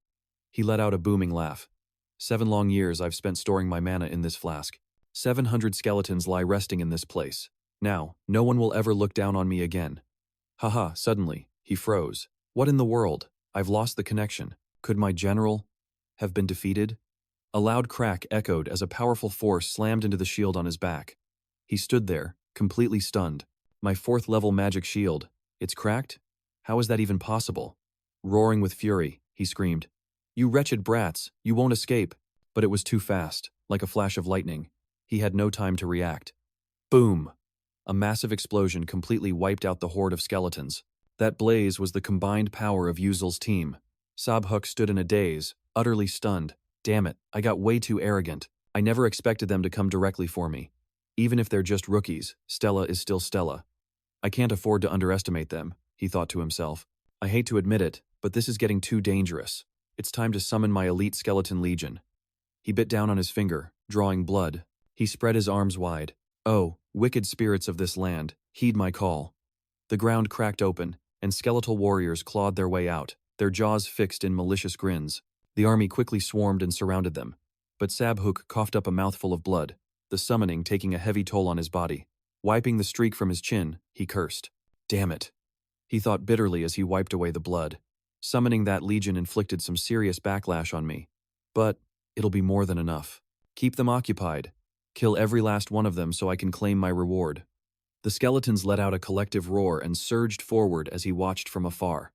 He let out a booming laugh. 7 long years I've spent storing my mana in this flask. 700 skeletons lie resting in this place. Now, no one will ever look down on me again. Haha, suddenly, he froze. What in the world? I've lost the connection. Could my general have been defeated? A loud crack echoed as a powerful force slammed into the shield on his back. He stood there, completely stunned. My 4th-level magic shield. It's cracked? How is that even possible? Roaring with fury, he screamed, "You wretched brats, you won't escape!" But it was too fast, like a flash of lightning. He had no time to react. Boom! A massive explosion completely wiped out the horde of skeletons. That blaze was the combined power of Yuzul's team. Sabhuk stood in a daze, utterly stunned. Damn it, I got way too arrogant. I never expected them to come directly for me. Even if they're just rookies, Stella is still Stella. I can't afford to underestimate them, he thought to himself. I hate to admit it, but this is getting too dangerous. It's time to summon my elite skeleton legion. He bit down on his finger, drawing blood. He spread his arms wide. Oh, wicked spirits of this land, heed my call. The ground cracked open, and skeletal warriors clawed their way out, their jaws fixed in malicious grins. The army quickly swarmed and surrounded them. But Sabhuk coughed up a mouthful of blood, the summoning taking a heavy toll on his body. Wiping the streak from his chin, he cursed. Damn it. He thought bitterly as he wiped away the blood. Summoning that legion inflicted some serious backlash on me. But it'll be more than enough. Keep them occupied. Kill every last one of them so I can claim my reward. The skeletons let out a collective roar and surged forward as he watched from afar.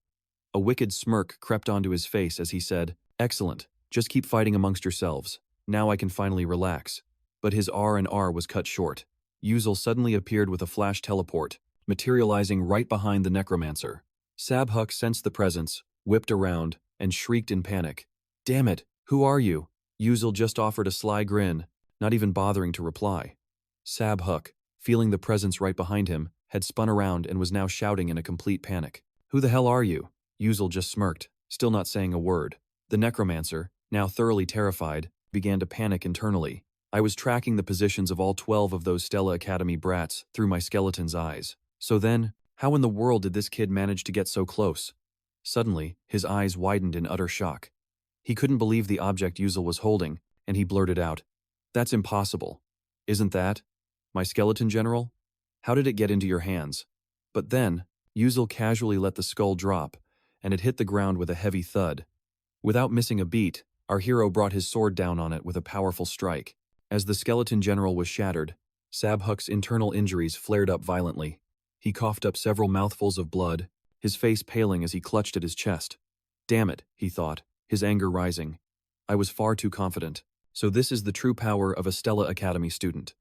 A wicked smirk crept onto his face as he said, "Excellent, just keep fighting amongst yourselves. Now I can finally relax." But his R&R was cut short. Yuzul suddenly appeared with a flash teleport, materializing right behind the necromancer. Sabhuk sensed the presence, whipped around, and shrieked in panic. "Damn it, who are you?" Yuzul just offered a sly grin, not even bothering to reply. Sabhuk, feeling the presence right behind him, had spun around and was now shouting in a complete panic. "Who the hell are you?" Yuzul just smirked, still not saying a word. The necromancer, now thoroughly terrified, began to panic internally. I was tracking the positions of all 12 of those Stella Academy brats through my skeleton's eyes. So then, how in the world did this kid manage to get so close? Suddenly, his eyes widened in utter shock. He couldn't believe the object Yuzul was holding, and he blurted out, "That's impossible. Isn't that my skeleton general? How did it get into your hands?" But then, Yuzul casually let the skull drop, and it hit the ground with a heavy thud. Without missing a beat, our hero brought his sword down on it with a powerful strike. As the skeleton general was shattered, Sabhuk's internal injuries flared up violently. He coughed up several mouthfuls of blood, his face paling as he clutched at his chest. Damn it, he thought, his anger rising. I was far too confident. So this is the true power of a Stella Academy student.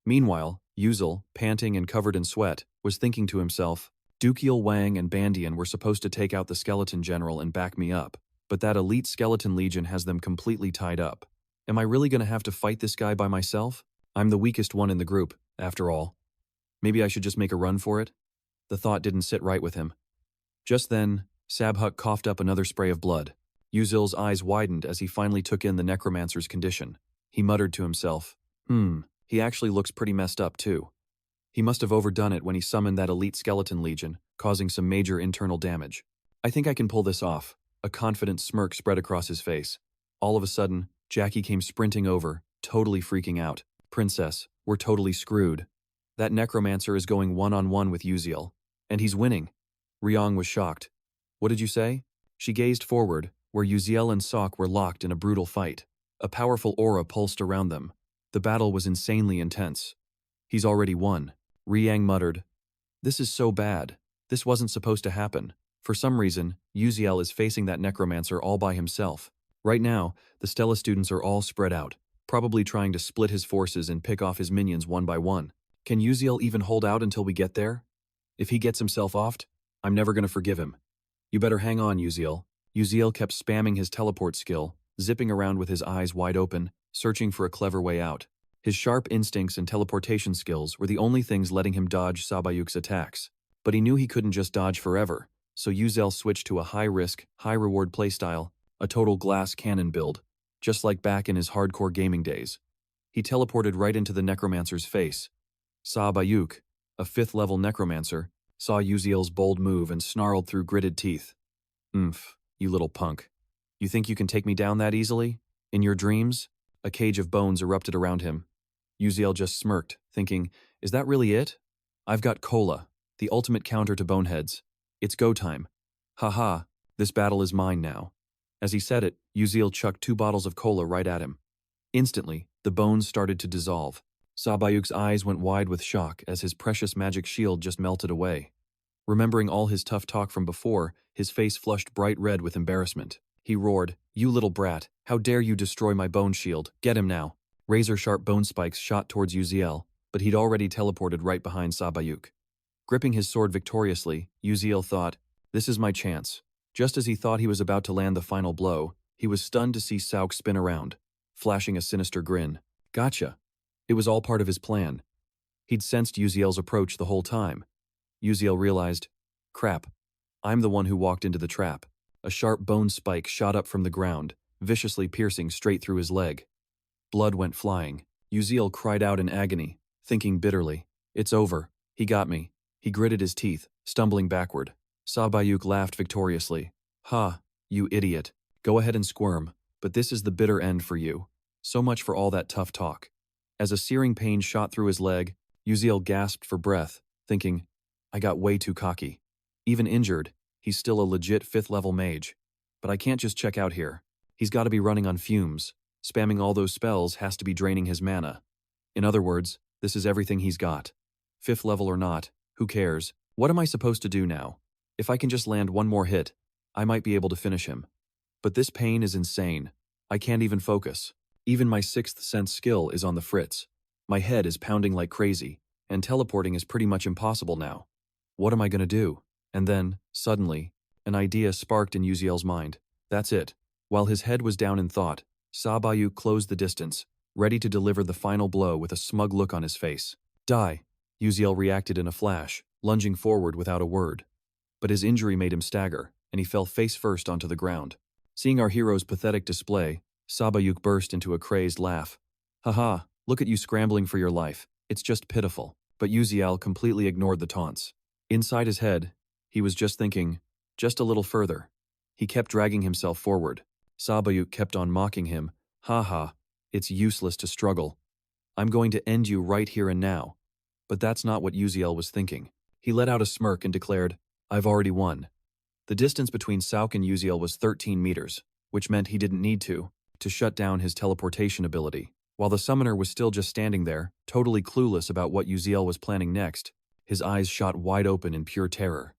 Meanwhile, Yuzul, panting and covered in sweat, was thinking to himself, Dukiel Wang and Bandian were supposed to take out the skeleton general and back me up, but that elite skeleton legion has them completely tied up. Am I really going to have to fight this guy by myself? I'm the weakest one in the group, after all. Maybe I should just make a run for it? The thought didn't sit right with him. Just then, Sabhuk coughed up another spray of blood. Yuzul's eyes widened as he finally took in the necromancer's condition. He muttered to himself, he actually looks pretty messed up too. He must have overdone it when he summoned that elite skeleton legion, causing some major internal damage. I think I can pull this off. A confident smirk spread across his face. All of a sudden, Jackie came sprinting over, totally freaking out. Princess, we're totally screwed. That necromancer is going one-on-one with Yuzul, and he's winning. Ryong was shocked. What did you say? She gazed forward, where Yuzul and Sok were locked in a brutal fight. A powerful aura pulsed around them. The battle was insanely intense. He's already won. Ryang muttered. This is so bad. This wasn't supposed to happen. For some reason, Yuzul is facing that necromancer all by himself. Right now, the Stella students are all spread out, probably trying to split his forces and pick off his minions one by one. Can Yuzul even hold out until we get there? If he gets himself offed, I'm never going to forgive him. You better hang on, Yuzul. Yuzul kept spamming his teleport skill, zipping around with his eyes wide open, searching for a clever way out. His sharp instincts and teleportation skills were the only things letting him dodge Sabayuk's attacks. But he knew he couldn't just dodge forever, so Yuzul switched to a high-risk, high-reward playstyle, a total glass cannon build, just like back in his hardcore gaming days. He teleported right into the necromancer's face. Sabayuk, a 5th-level necromancer, saw Yuzul's bold move and snarled through gritted teeth. You little punk. You think you can take me down that easily? In your dreams? A cage of bones erupted around him. Yuzul just smirked, thinking, is that really it? I've got Cola, the ultimate counter to boneheads. It's go time. Haha, this battle is mine now. As he said it, Yuzul chucked 2 bottles of cola right at him. Instantly, the bones started to dissolve. Sabayuk's eyes went wide with shock as his precious magic shield just melted away. Remembering all his tough talk from before, his face flushed bright red with embarrassment. He roared, "You little brat, how dare you destroy my bone shield, get him now." Razor-sharp bone spikes shot towards Uziel, but he'd already teleported right behind Sabayuk. Gripping his sword victoriously, Uziel thought, "This is my chance." Just as he thought he was about to land the final blow, he was stunned to see Sauk spin around, flashing a sinister grin. Gotcha. It was all part of his plan. He'd sensed Uziel's approach the whole time. Uziel realized, crap, I'm the one who walked into the trap. A sharp bone spike shot up from the ground, viciously piercing straight through his leg. Blood went flying. Uziel cried out in agony, thinking bitterly, "It's over. He got me." He gritted his teeth, stumbling backward. Sabayuk laughed victoriously. "Ha, you idiot. Go ahead and squirm, but this is the bitter end for you. So much for all that tough talk." As a searing pain shot through his leg, Uziel gasped for breath, thinking, I got way too cocky. Even injured, he's still a legit 5th-level mage. But I can't just check out here. He's got to be running on fumes. Spamming all those spells has to be draining his mana. In other words, this is everything he's got. 5th level or not, who cares? What am I supposed to do now? If I can just land one more hit, I might be able to finish him. But this pain is insane. I can't even focus. Even my 6th sense skill is on the fritz. My head is pounding like crazy, and teleporting is pretty much impossible now. What am I going to do? And then, suddenly, an idea sparked in Uziel's mind. That's it. While his head was down in thought, Sabayuk closed the distance, ready to deliver the final blow with a smug look on his face. Die! Uziel reacted in a flash, lunging forward without a word. But his injury made him stagger, and he fell face first onto the ground. Seeing our hero's pathetic display, Sabayuk burst into a crazed laugh. Haha, look at you scrambling for your life. It's just pitiful. But Uziel completely ignored the taunts. Inside his head, he was just thinking, just a little further. He kept dragging himself forward. Sabayuk kept on mocking him. Haha, it's useless to struggle. I'm going to end you right here and now. But that's not what Uziel was thinking. He let out a smirk and declared, I've already won. The distance between Sauk and Uziel was 13 meters, which meant he didn't need to shut down his teleportation ability. While the summoner was still just standing there, totally clueless about what Uziel was planning next, his eyes shot wide open in pure terror.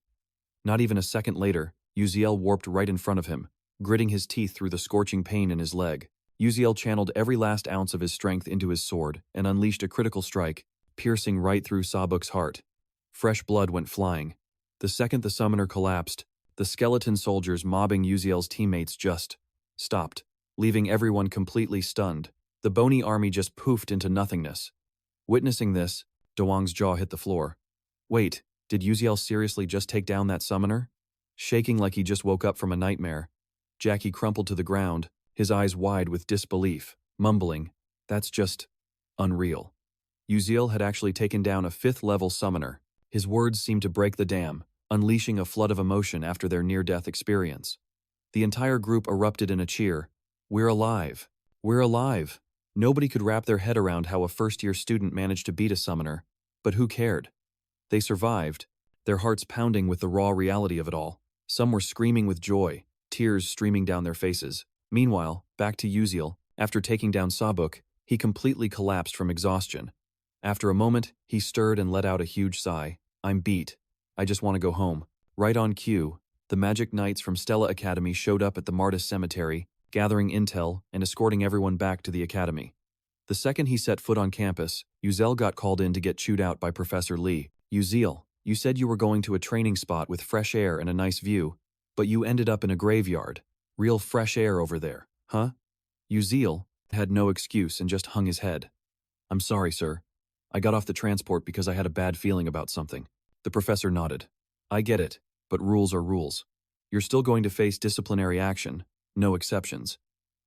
Not even a second later, Uziel warped right in front of him, gritting his teeth through the scorching pain in his leg. Uziel channeled every last ounce of his strength into his sword and unleashed a critical strike, piercing right through Sabuk's heart. Fresh blood went flying. The second the summoner collapsed, the skeleton soldiers mobbing Uziel's teammates just stopped, leaving everyone completely stunned. The bony army just poofed into nothingness. Witnessing this, Dawang's jaw hit the floor. Wait, did Uziel seriously just take down that summoner? Shaking like he just woke up from a nightmare, Jackie crumpled to the ground, his eyes wide with disbelief, mumbling, that's just unreal. Uziel had actually taken down a 5th-level summoner. His words seemed to break the dam, unleashing a flood of emotion after their near-death experience. The entire group erupted in a cheer. We're alive! We're alive! Nobody could wrap their head around how a first-year student managed to beat a summoner, but who cared? They survived, their hearts pounding with the raw reality of it all. Some were screaming with joy, tears streaming down their faces. Meanwhile, back to Uziel, after taking down Sabuk, he completely collapsed from exhaustion. After a moment, he stirred and let out a huge sigh. I'm beat. I just want to go home. Right on cue, the Magic Knights from Stella Academy showed up at the Martis Cemetery, gathering intel and escorting everyone back to the academy. The second he set foot on campus, Uziel got called in to get chewed out by Professor Lee. Uziel, you said you were going to a training spot with fresh air and a nice view, but you ended up in a graveyard. Real fresh air over there, huh? Uziel had no excuse and just hung his head. I'm sorry, sir. I got off the transport because I had a bad feeling about something. The professor nodded. I get it, but rules are rules. You're still going to face disciplinary action, no exceptions.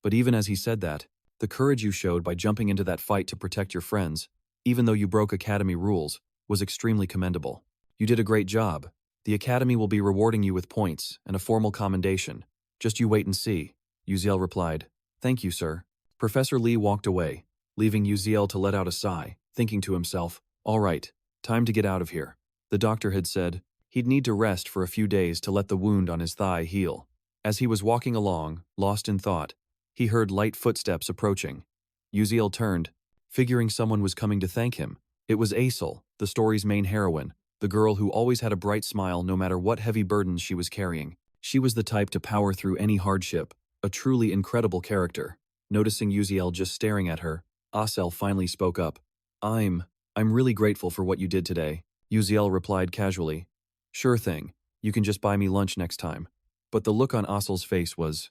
But even as he said that, the courage you showed by jumping into that fight to protect your friends, even though you broke academy rules, was extremely commendable. You did a great job. The academy will be rewarding you with points and a formal commendation. Just you wait and see, Uziel replied. Thank you, sir. Professor Lee walked away, leaving Uziel to let out a sigh, thinking to himself, all right, time to get out of here. The doctor had said he'd need to rest for a few days to let the wound on his thigh heal. As he was walking along, lost in thought, he heard light footsteps approaching. Uziel turned, figuring someone was coming to thank him. It was Aesel, the story's main heroine, the girl who always had a bright smile no matter what heavy burdens she was carrying. She was the type to power through any hardship, a truly incredible character. Noticing Uziel just staring at her, Asel finally spoke up. I'm really grateful for what you did today. Uziel replied casually. Sure thing, you can just buy me lunch next time. But the look on Asel's face was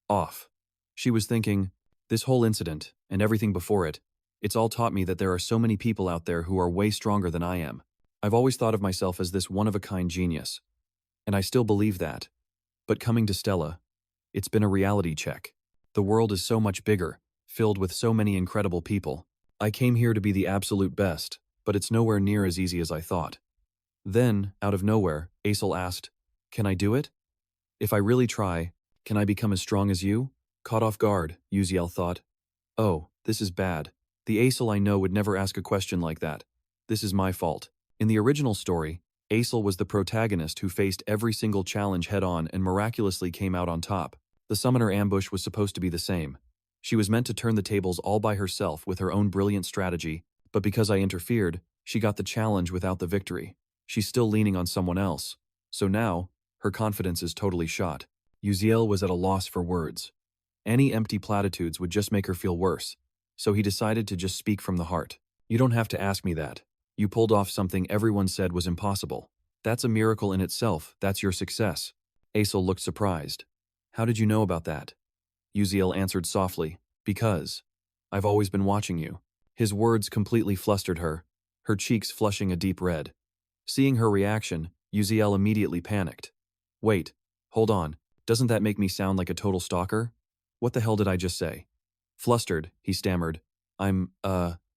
off. She was thinking, this whole incident, and everything before it, it's all taught me that there are so many people out there who are way stronger than I am. I've always thought of myself as this one-of-a-kind genius. And I still believe that. But coming to Stella, it's been a reality check. The world is so much bigger, filled with so many incredible people. I came here to be the absolute best, but it's nowhere near as easy as I thought. Then, out of nowhere, Asel asked, can I do it? If I really try, can I become as strong as you? Caught off guard, Uziel thought. Oh, this is bad. The Asel I know would never ask a question like that. This is my fault. In the original story, Asel was the protagonist who faced every single challenge head-on and miraculously came out on top. The summoner ambush was supposed to be the same. She was meant to turn the tables all by herself with her own brilliant strategy, but because I interfered, she got the challenge without the victory. She's still leaning on someone else. So now, her confidence is totally shot. Uziel was at a loss for words. Any empty platitudes would just make her feel worse, so he decided to just speak from the heart. You don't have to ask me that. You pulled off something everyone said was impossible. That's a miracle in itself, that's your success. Asel looked surprised. How did you know about that? Uziel answered softly, because I've always been watching you. His words completely flustered her, her cheeks flushing a deep red. Seeing her reaction, Uziel immediately panicked. Wait, hold on, doesn't that make me sound like a total stalker? What the hell did I just say? Flustered, he stammered. I'm,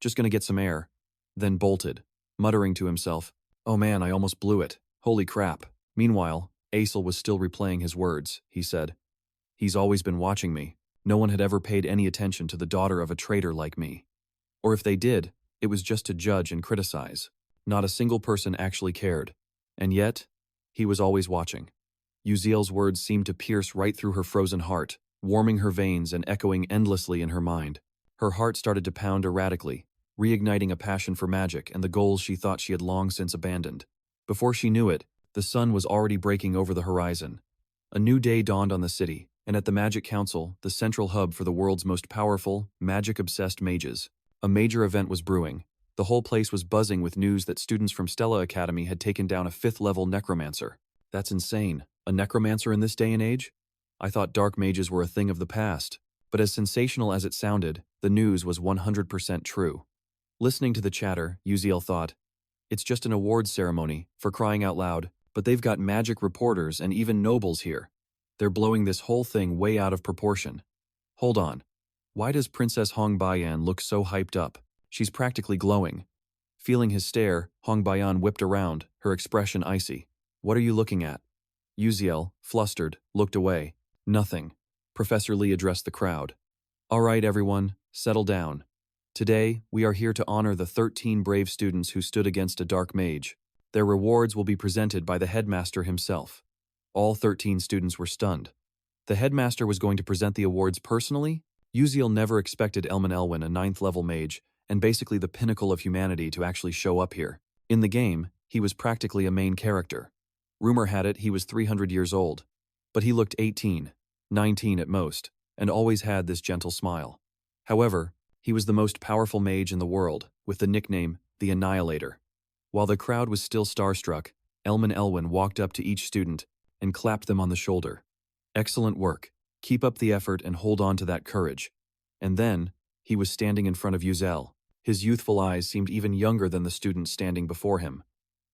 just gonna get some air. Then bolted, muttering to himself, oh man, I almost blew it. Holy crap. Meanwhile, Asel was still replaying his words, he said. He's always been watching me. No one had ever paid any attention to the daughter of a traitor like me. Or if they did, it was just to judge and criticize. Not a single person actually cared. And yet, he was always watching. Uziel's words seemed to pierce right through her frozen heart, warming her veins and echoing endlessly in her mind. Her heart started to pound erratically, reigniting a passion for magic and the goals she thought she had long since abandoned. Before she knew it, the sun was already breaking over the horizon. A new day dawned on the city, and at the Magic Council, the central hub for the world's most powerful, magic-obsessed mages, a major event was brewing. The whole place was buzzing with news that students from Stella Academy had taken down a 5th-level necromancer. That's insane. A necromancer in this day and age? I thought dark mages were a thing of the past. But as sensational as it sounded, the news was 100% true. Listening to the chatter, Uziel thought, it's just an awards ceremony, for crying out loud, but they've got magic reporters and even nobles here. They're blowing this whole thing way out of proportion. Hold on. Why does Princess Hong Baiyan look so hyped up? She's practically glowing. Feeling his stare, Hong Baiyan whipped around, her expression icy. What are you looking at? Uziel, flustered, looked away. Nothing. Professor Lee addressed the crowd. All right, everyone, settle down. Today, we are here to honor the 13 brave students who stood against a dark mage. Their rewards will be presented by the headmaster himself. All 13 students were stunned. The headmaster was going to present the awards personally? Uziel never expected Elman Elwin, a 9th-level mage, and basically the pinnacle of humanity, to actually show up here. In the game, he was practically a main character. Rumor had it he was 300 years old. But he looked 18, 19 at most, and always had this gentle smile. However, he was the most powerful mage in the world, with the nickname, the Annihilator. While the crowd was still starstruck, Elman Elwin walked up to each student and clapped them on the shoulder. Excellent work. Keep up the effort and hold on to that courage. And then, he was standing in front of Uziel. His youthful eyes seemed even younger than the student standing before him.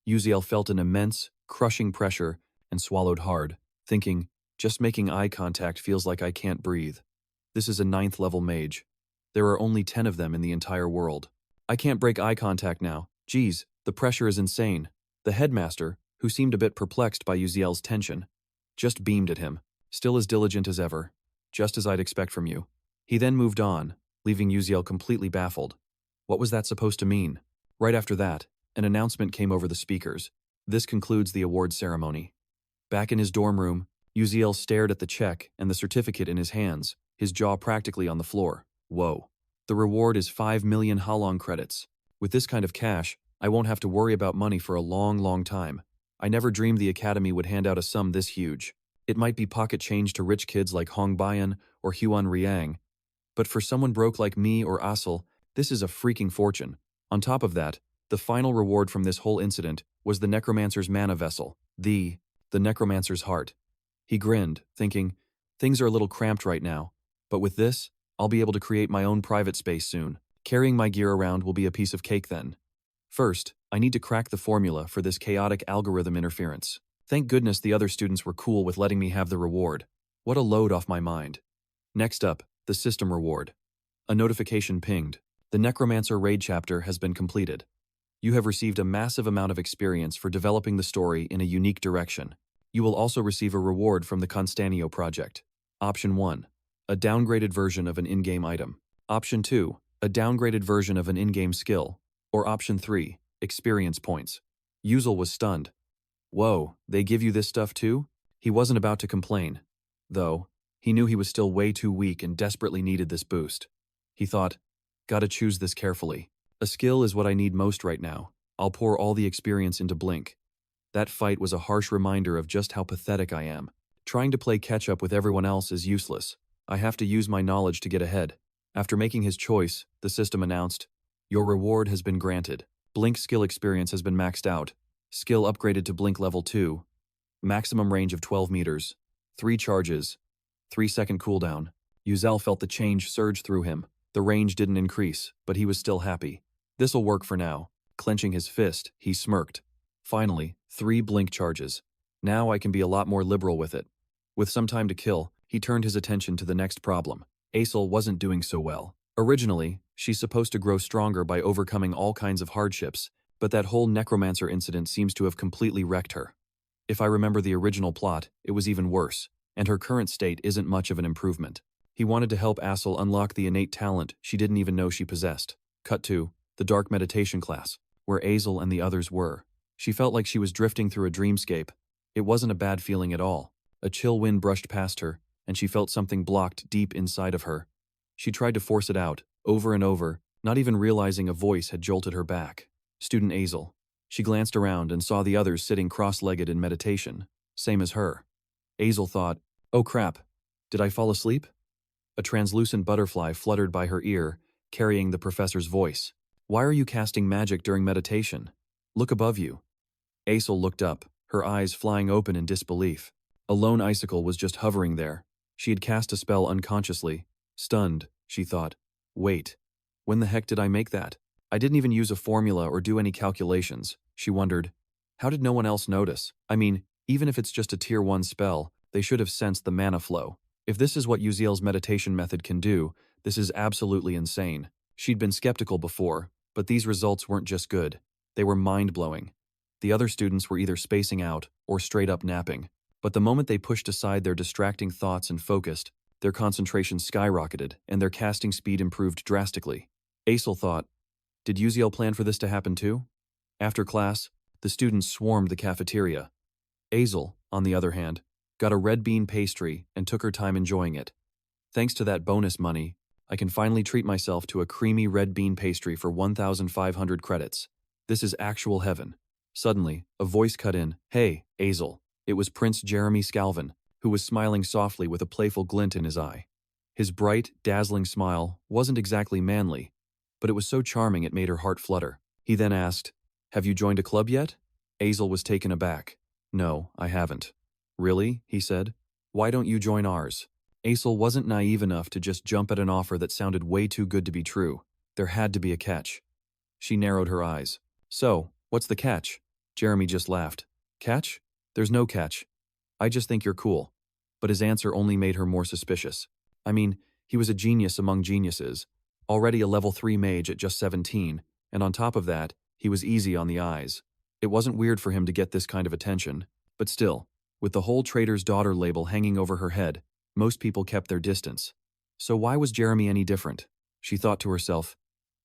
Uziel felt an immense, crushing pressure and swallowed hard, thinking, just making eye contact feels like I can't breathe. This is a 9th-level mage. There are only 10 of them in the entire world. I can't break eye contact now. Geez, the pressure is insane. The headmaster, who seemed a bit perplexed by Uziel's tension, just beamed at him, still as diligent as ever. Just as I'd expect from you. He then moved on, leaving Uziel completely baffled. What was that supposed to mean? Right after that, an announcement came over the speakers. This concludes the awards ceremony. Back in his dorm room, Uziel stared at the check and the certificate in his hands, his jaw practically on the floor. Whoa. The reward is 5 million Halong credits. With this kind of cash, I won't have to worry about money for a long, long time. I never dreamed the academy would hand out a sum this huge. It might be pocket change to rich kids like Hong Bayan or Huan Riang, but for someone broke like me or Asel, this is a freaking fortune. On top of that, the final reward from this whole incident was the necromancer's mana vessel, the necromancer's heart. He grinned, thinking, things are a little cramped right now, but with this, I'll be able to create my own private space soon. Carrying my gear around will be a piece of cake then. First, I need to crack the formula for this chaotic algorithm interference. Thank goodness the other students were cool with letting me have the reward. What a load off my mind. Next up, the system reward. A notification pinged. The Necromancer raid chapter has been completed. You have received a massive amount of experience for developing the story in a unique direction. You will also receive a reward from the Constanio project. Option 1. A downgraded version of an in-game item. Option 2. A downgraded version of an in-game skill. Or Option 3. Experience points. Yuzel was stunned. Whoa, they give you this stuff too? He wasn't about to complain. Though, he knew he was still way too weak and desperately needed this boost. He thought, gotta choose this carefully. A skill is what I need most right now. I'll pour all the experience into Blink. That fight was a harsh reminder of just how pathetic I am. Trying to play catch-up with everyone else is useless. I have to use my knowledge to get ahead. After making his choice, the system announced, your reward has been granted. Blink skill experience has been maxed out. Skill upgraded to Blink level 2. Maximum range of 12 meters. 3 charges. 3-second cooldown. Yuzel felt the change surge through him. The range didn't increase, but he was still happy. This'll work for now. Clenching his fist, he smirked. Finally, 3 Blink charges. Now I can be a lot more liberal with it. With some time to kill, he turned his attention to the next problem. Asel wasn't doing so well. Originally, she's supposed to grow stronger by overcoming all kinds of hardships, but that whole necromancer incident seems to have completely wrecked her. If I remember the original plot, it was even worse, and her current state isn't much of an improvement. He wanted to help Asel unlock the innate talent she didn't even know she possessed. Cut to the dark meditation class, where Asel and the others were. She felt like she was drifting through a dreamscape. It wasn't a bad feeling at all. A chill wind brushed past her, and she felt something blocked deep inside of her. She tried to force it out, over and over, not even realizing a voice had jolted her back. Student Asel. She glanced around and saw the others sitting cross-legged in meditation, same as her. Asel thought, oh crap, did I fall asleep? A translucent butterfly fluttered by her ear, carrying the professor's voice. Why are you casting magic during meditation? Look above you. Asel looked up, her eyes flying open in disbelief. A lone icicle was just hovering there. She had cast a spell unconsciously. Stunned, she thought, wait, when the heck did I make that? I didn't even use a formula or do any calculations, she wondered. How did no one else notice? I mean, even if it's just a tier 1 spell, they should have sensed the mana flow. If this is what Uziel's meditation method can do, this is absolutely insane. She'd been skeptical before, but these results weren't just good. They were mind-blowing. The other students were either spacing out or straight up napping. But the moment they pushed aside their distracting thoughts and focused, their concentration skyrocketed and their casting speed improved drastically. Asel thought, did Uziel plan for this to happen too? After class, the students swarmed the cafeteria. Asel, on the other hand, got a red bean pastry and took her time enjoying it. Thanks to that bonus money, I can finally treat myself to a creamy red bean pastry for 1,500 credits. This is actual heaven. Suddenly, a voice cut in, hey, Asel. It was Prince Jeremy Scalvin, who was smiling softly with a playful glint in his eye. His bright, dazzling smile wasn't exactly manly, but it was so charming it made her heart flutter. He then asked, have you joined a club yet? Asel was taken aback. No, I haven't. Really? He said. Why don't you join ours? Asel wasn't naive enough to just jump at an offer that sounded way too good to be true. There had to be a catch. She narrowed her eyes. So, what's the catch? Jeremy just laughed. Catch? There's no catch. I just think you're cool. But his answer only made her more suspicious. I mean, he was a genius among geniuses, already a level 3 mage at just 17, and on top of that, he was easy on the eyes. It wasn't weird for him to get this kind of attention, but still, with the whole trader's daughter label hanging over her head, most people kept their distance. So why was Jeremy any different? She thought to herself,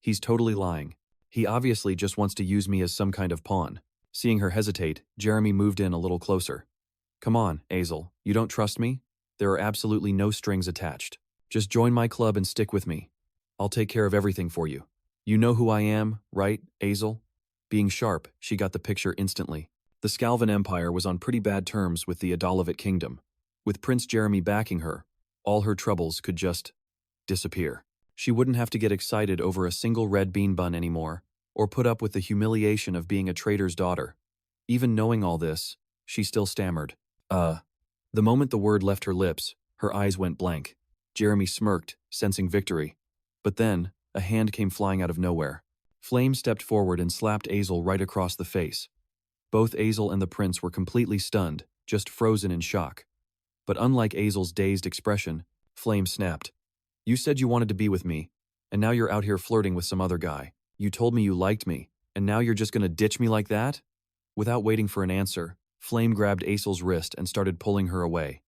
he's totally lying. He obviously just wants to use me as some kind of pawn. Seeing her hesitate, Jeremy moved in a little closer. Come on, Asel, you don't trust me? There are absolutely no strings attached. Just join my club and stick with me. I'll take care of everything for you. You know who I am, right, Asel? Being sharp, she got the picture instantly. The Scalvan Empire was on pretty bad terms with the Adalovit Kingdom. With Prince Jeremy backing her, all her troubles could just disappear. She wouldn't have to get excited over a single red bean bun anymore, or put up with the humiliation of being a traitor's daughter. Even knowing all this, she still stammered. The moment the word left her lips, her eyes went blank. Jeremy smirked, sensing victory. But then, a hand came flying out of nowhere. Flame stepped forward and slapped Azel right across the face. Both Azel and the prince were completely stunned, just frozen in shock. But unlike Azel's dazed expression, Flame snapped. You said you wanted to be with me, and now you're out here flirting with some other guy. You told me you liked me, and now you're just gonna ditch me like that? Without waiting for an answer, Flame grabbed Azel's wrist and started pulling her away.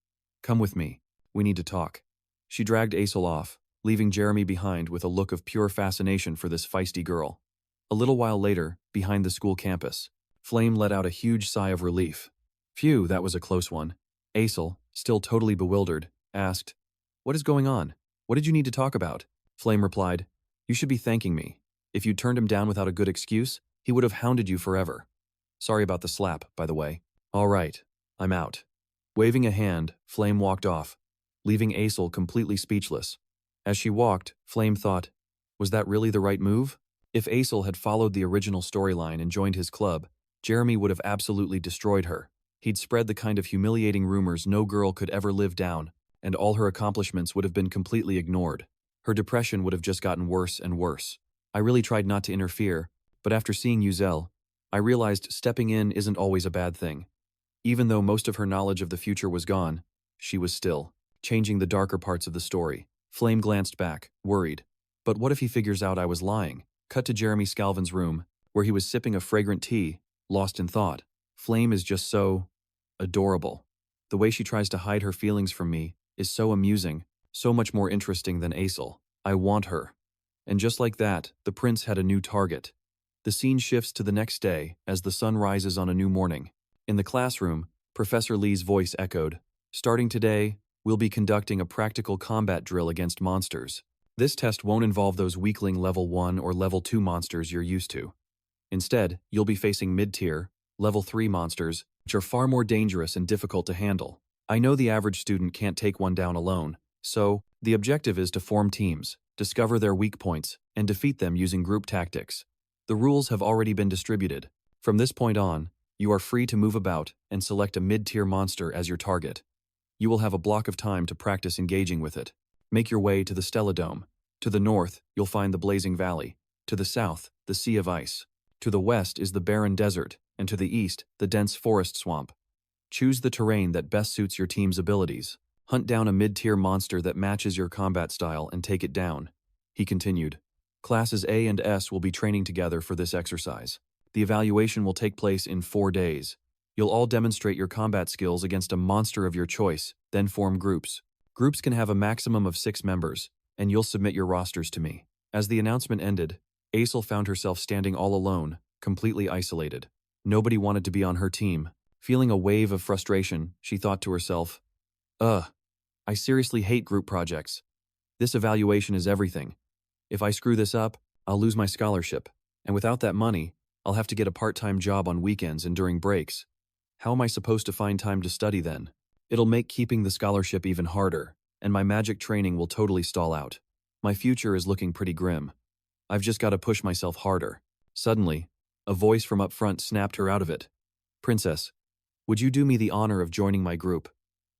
Come with me. We need to talk. She dragged Azel off, leaving Jeremy behind with a look of pure fascination for this feisty girl. A little while later, behind the school campus, Flame let out a huge sigh of relief. Phew, that was a close one. Azel, still totally bewildered, asked, What is going on? What did you need to talk about? Flame replied, You should be thanking me. If you turned him down without a good excuse, he would have hounded you forever. Sorry about the slap, by the way. All right, I'm out. Waving a hand, Flame walked off, leaving Azel completely speechless. As she walked, Flame thought, was that really the right move? If Azel had followed the original storyline and joined his club, Jeremy would have absolutely destroyed her. He'd spread the kind of humiliating rumors no girl could ever live down, and all her accomplishments would have been completely ignored. Her depression would have just gotten worse and worse. I really tried not to interfere, but after seeing Uzel, I realized stepping in isn't always a bad thing. Even though most of her knowledge of the future was gone, she was still changing the darker parts of the story. Flame glanced back, worried. But what if he figures out I was lying? Cut to Jeremy Scalvan's room, where he was sipping a fragrant tea, lost in thought. Flame is just so adorable. The way she tries to hide her feelings from me is so amusing, so much more interesting than Azel. I want her. And just like that, the prince had a new target. The scene shifts to the next day as the sun rises on a new morning. In the classroom, Professor Lee's voice echoed, Starting today, we'll be conducting a practical combat drill against monsters. This test won't involve those weakling level 1 or level 2 monsters you're used to. Instead, you'll be facing mid-tier, level 3 monsters, which are far more dangerous and difficult to handle. I know the average student can't take one down alone, so the objective is to form teams, discover their weak points, and defeat them using group tactics. The rules have already been distributed. From this point on, you are free to move about and select a mid-tier monster as your target. You will have a block of time to practice engaging with it. Make your way to the Stella Dome. To the north, you'll find the Blazing Valley. To the south, the Sea of Ice. To the west is the barren desert, and to the east, the dense forest swamp. Choose the terrain that best suits your team's abilities. Hunt down a mid-tier monster that matches your combat style and take it down. He continued. Classes A and S will be training together for this exercise. The evaluation will take place in 4 days. You'll all demonstrate your combat skills against a monster of your choice, then form groups. Groups can have a maximum of 6 members, and you'll submit your rosters to me. As the announcement ended, Azel found herself standing all alone, completely isolated. Nobody wanted to be on her team. Feeling a wave of frustration, she thought to herself, I seriously hate group projects. This evaluation is everything. If I screw this up, I'll lose my scholarship, and without that money, I'll have to get a part-time job on weekends and during breaks. How am I supposed to find time to study then? It'll make keeping the scholarship even harder, and my magic training will totally stall out. My future is looking pretty grim. I've just got to push myself harder. Suddenly, a voice from up front snapped her out of it. Princess, would you do me the honor of joining my group?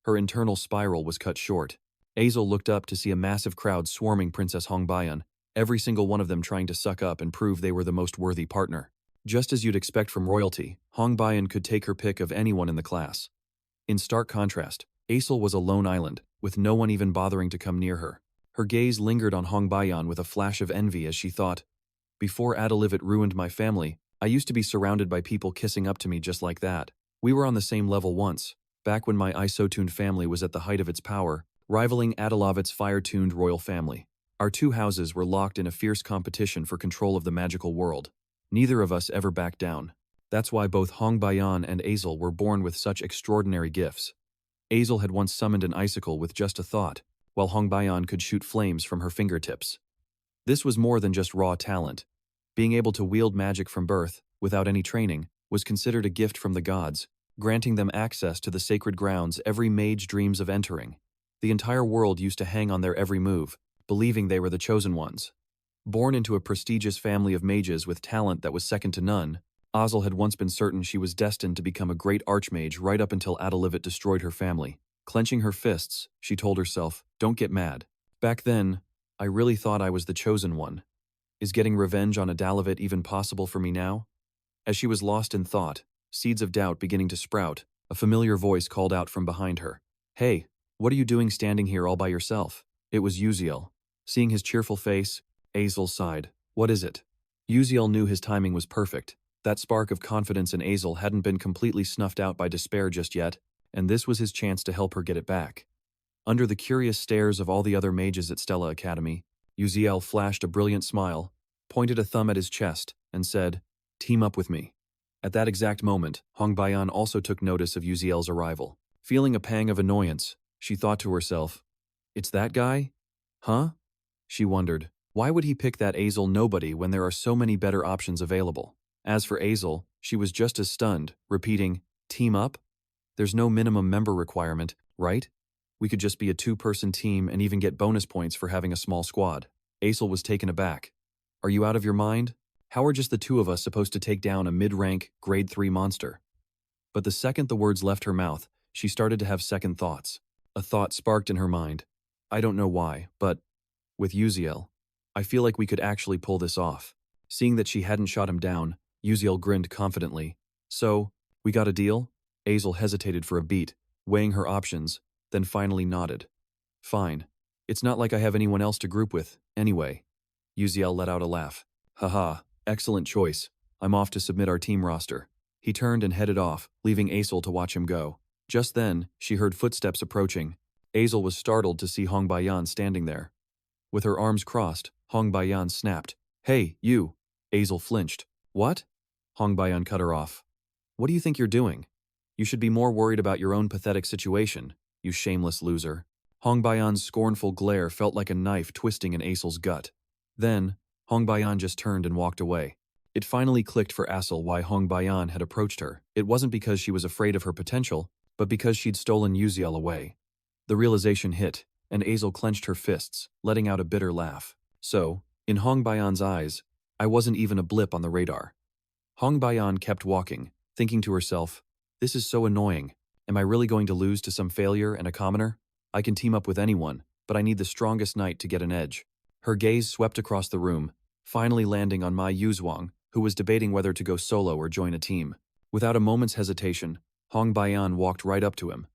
Her internal spiral was cut short. Azel looked up to see a massive crowd swarming Princess Hongbayan, every single one of them trying to suck up and prove they were the most worthy partner. Just as you'd expect from royalty, Hongbayan could take her pick of anyone in the class. In stark contrast, Azel was a lone island, with no one even bothering to come near her. Her gaze lingered on Hongbayan with a flash of envy as she thought, Before Adalivit ruined my family, I used to be surrounded by people kissing up to me just like that. We were on the same level once, back when my iso-tuned family was at the height of its power, rivaling Adalovit's fire-tuned royal family. Our 2 houses were locked in a fierce competition for control of the magical world. Neither of us ever backed down. That's why both Hongbayan and Azel were born with such extraordinary gifts. Azel had once summoned an icicle with just a thought, while Hongbayan could shoot flames from her fingertips. This was more than just raw talent. Being able to wield magic from birth, without any training, was considered a gift from the gods, granting them access to the sacred grounds every mage dreams of entering. The entire world used to hang on their every move, believing they were the chosen ones. Born into a prestigious family of mages with talent that was second to none, Ozzel had once been certain she was destined to become a great archmage right up until Adalivit destroyed her family. Clenching her fists, she told herself, "Don't get mad. Back then, I really thought I was the chosen one. Is getting revenge on Adalivit even possible for me now?" As she was lost in thought, seeds of doubt beginning to sprout, a familiar voice called out from behind her. "Hey, what are you doing standing here all by yourself?" It was Uziel. Seeing his cheerful face, Azel sighed. "What is it?" Uziel knew his timing was perfect. That spark of confidence in Azel hadn't been completely snuffed out by despair just yet, and this was his chance to help her get it back. Under the curious stares of all the other mages at Stella Academy, Uziel flashed a brilliant smile, pointed a thumb at his chest, and said, "Team up with me." At that exact moment, Hongbayan also took notice of Uziel's arrival. Feeling a pang of annoyance, she thought to herself, "It's that guy? Huh?" She wondered, why would he pick that Azel nobody when there are so many better options available? As for Azel, she was just as stunned, repeating, "Team up? There's no minimum member requirement, right? We could just be a two-person team and even get bonus points for having a small squad." Azel was taken aback. "Are you out of your mind? How are just the two of us supposed to take down a mid-rank, grade 3 monster?" But the second the words left her mouth, she started to have second thoughts. A thought sparked in her mind. "I don't know why, but with Uziel, I feel like we could actually pull this off." Seeing that she hadn't shot him down, Uziel grinned confidently. "So, we got a deal?" Azel hesitated for a beat, weighing her options, then finally nodded. "Fine. It's not like I have anyone else to group with, anyway." Uziel let out a laugh. "Haha, excellent choice. I'm off to submit our team roster." He turned and headed off, leaving Azel to watch him go. Just then, she heard footsteps approaching. Azel was startled to see Hongbayan standing there. With her arms crossed, Hongbayan snapped, "Hey, you!" Azel flinched. "What?" Hongbayan cut her off. "What do you think you're doing? You should be more worried about your own pathetic situation, you shameless loser." Hongbayan's scornful glare felt like a knife twisting in Azel's gut. Then, Hongbayan just turned and walked away. It finally clicked for Azel why Hongbayan had approached her. It wasn't because she was afraid of her potential, but because she'd stolen Uziel away. The realization hit, and Azel clenched her fists, letting out a bitter laugh. So, in Hongbayan's eyes, I wasn't even a blip on the radar. Hongbayan kept walking, thinking to herself, "This is so annoying. Am I really going to lose to some failure and a commoner? I can team up with anyone, but I need the strongest knight to get an edge." Her gaze swept across the room, finally landing on Mai Yuzhuang, who was debating whether to go solo or join a team. Without a moment's hesitation, Hongbayan walked right up to him.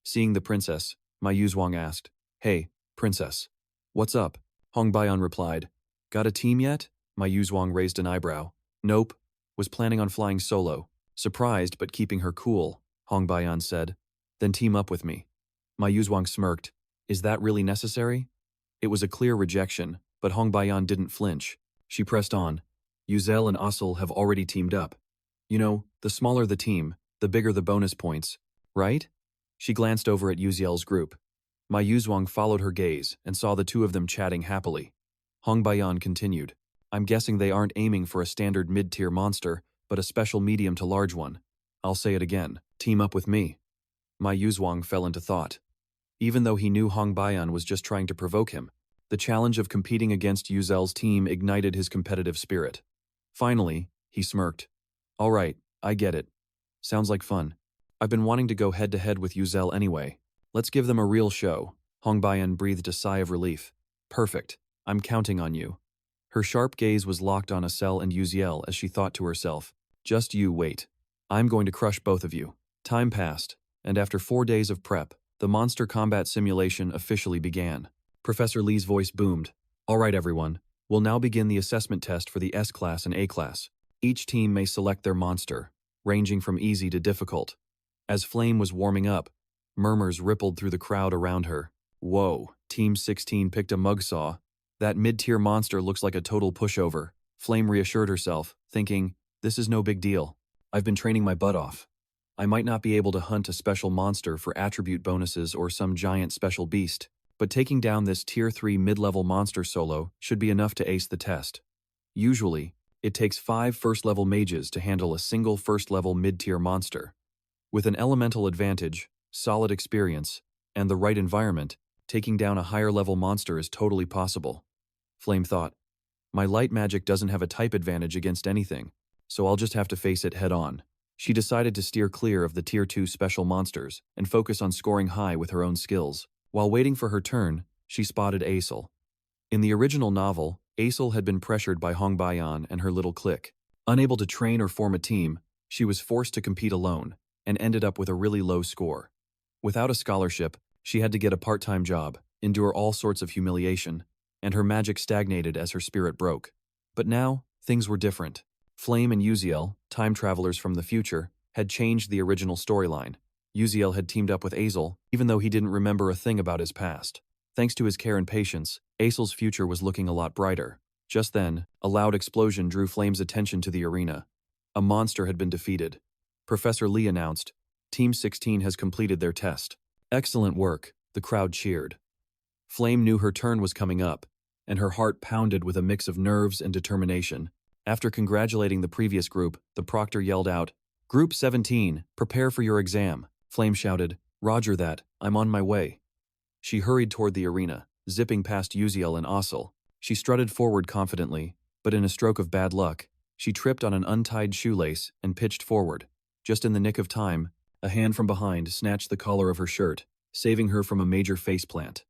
Seeing the princess, Mai Yuzhuang asked, "Hey, princess. What's up?" Hongbayan replied, "Got a team yet?" Mai Yuzhuang raised an eyebrow. "Nope. Was planning on flying solo." Surprised but keeping her cool, Hongbayan said, "Then team up with me." Mai Yuzhuang smirked. "Is that really necessary?" It was a clear rejection, but Hongbayan didn't flinch. She pressed on. "Uziel and Azel have already teamed up. You know, the smaller the team, the bigger the bonus points, right?" She glanced over at Uziel's group. Mai Yuzhuang followed her gaze and saw the two of them chatting happily. Hongbayan continued, "I'm guessing they aren't aiming for a standard mid-tier monster, but a special medium to large one. I'll say it again, team up with me." Mai Yuzhuang fell into thought. Even though he knew Hongbayan was just trying to provoke him, the challenge of competing against Uziel's team ignited his competitive spirit. Finally, he smirked. "All right, I get it. Sounds like fun. I've been wanting to go head-to-head with Uziel anyway. Let's give them a real show." Hongbayan breathed a sigh of relief. "Perfect. I'm counting on you." Her sharp gaze was locked on Azel and Uziel as she thought to herself, "Just you wait. I'm going to crush both of you." Time passed, and after 4 days of prep, the monster combat simulation officially began. Professor Lee's voice boomed. "All right, everyone. We'll now begin the assessment test for the S-Class and A-Class. Each team may select their monster, ranging from easy to difficult." As Flame was warming up, murmurs rippled through the crowd around her. "Whoa, Team 16 picked a mugsaw. That mid-tier monster looks like a total pushover." Flame reassured herself, thinking, "This is no big deal. I've been training my butt off. I might not be able to hunt a special monster for attribute bonuses or some giant special beast, but taking down this Tier 3 mid-level monster solo should be enough to ace the test." Usually, It takes 5 first-level mages to handle a single first-level mid-tier monster. With an elemental advantage, solid experience, and the right environment, taking down a higher-level monster is totally possible. Flame thought, my light magic doesn't have a type advantage against anything, so I'll just have to face it head-on. She decided to steer clear of the Tier 2 special monsters and focus on scoring high with her own skills. While waiting for her turn, she spotted Aesel. In the original novel, Aesel had been pressured by Hong Baiyan and her little clique. Unable to train or form a team, she was forced to compete alone and ended up with a really low score. Without a scholarship, she had to get a part-time job, endure all sorts of humiliation, and her magic stagnated as her spirit broke. But now, things were different. Flame and Uziel, time travelers from the future, had changed the original storyline. Uziel had teamed up with Aesel, even though he didn't remember a thing about his past. Thanks to his care and patience, Aesel's future was looking a lot brighter. Just then, a loud explosion drew Flame's attention to the arena. A monster had been defeated. Professor Lee announced, Team 16 has completed their test. Excellent work, the crowd cheered. Flame knew her turn was coming up, and her heart pounded with a mix of nerves and determination. After congratulating the previous group, the proctor yelled out, Group 17, prepare for your exam. Flame shouted, Roger that, I'm on my way. She hurried toward the arena, zipping past Uziel and Aesel. She strutted forward confidently, but in a stroke of bad luck, she tripped on an untied shoelace and pitched forward. Just in the nick of time, a hand from behind snatched the collar of her shirt, saving her from a major faceplant.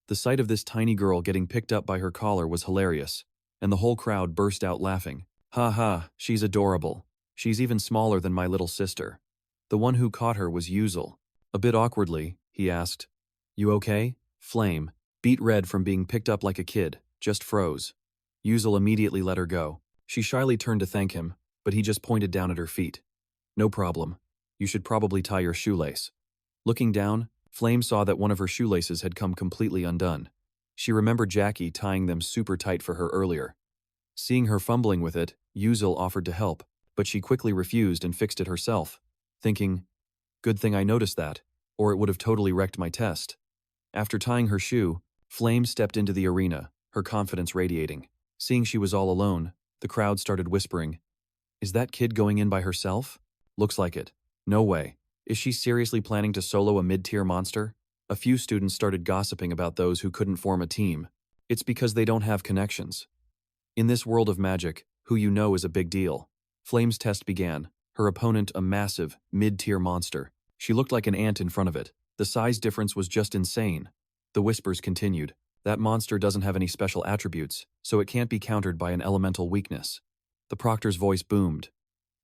The sight of this tiny girl getting picked up by her collar was hilarious, and the whole crowd burst out laughing. Ha ha, she's adorable. She's even smaller than my little sister. The one who caught her was Uziel. A bit awkwardly, he asked, You okay? Flame, beet red from being picked up like a kid, just froze. Uziel immediately let her go. She shyly turned to thank him, but he just pointed down at her feet. No problem. You should probably tie your shoelace. Looking down, Flame saw that one of her shoelaces had come completely undone. She remembered Jackie tying them super tight for her earlier. Seeing her fumbling with it, Uziel offered to help, but she quickly refused and fixed it herself, thinking, Good thing I noticed that, or it would have totally wrecked my test. After tying her shoe, Flame stepped into the arena, her confidence radiating. Seeing she was all alone, the crowd started whispering, Is that kid going in by herself? Looks like it. No way. Is she seriously planning to solo a mid-tier monster? A few students started gossiping about those who couldn't form a team. It's because they don't have connections. In this world of magic, who you know is a big deal. Flame's test began, her opponent a massive, mid-tier monster. She looked like an ant in front of it. The size difference was just insane. The whispers continued. That monster doesn't have any special attributes, so it can't be countered by an elemental weakness. The proctor's voice boomed.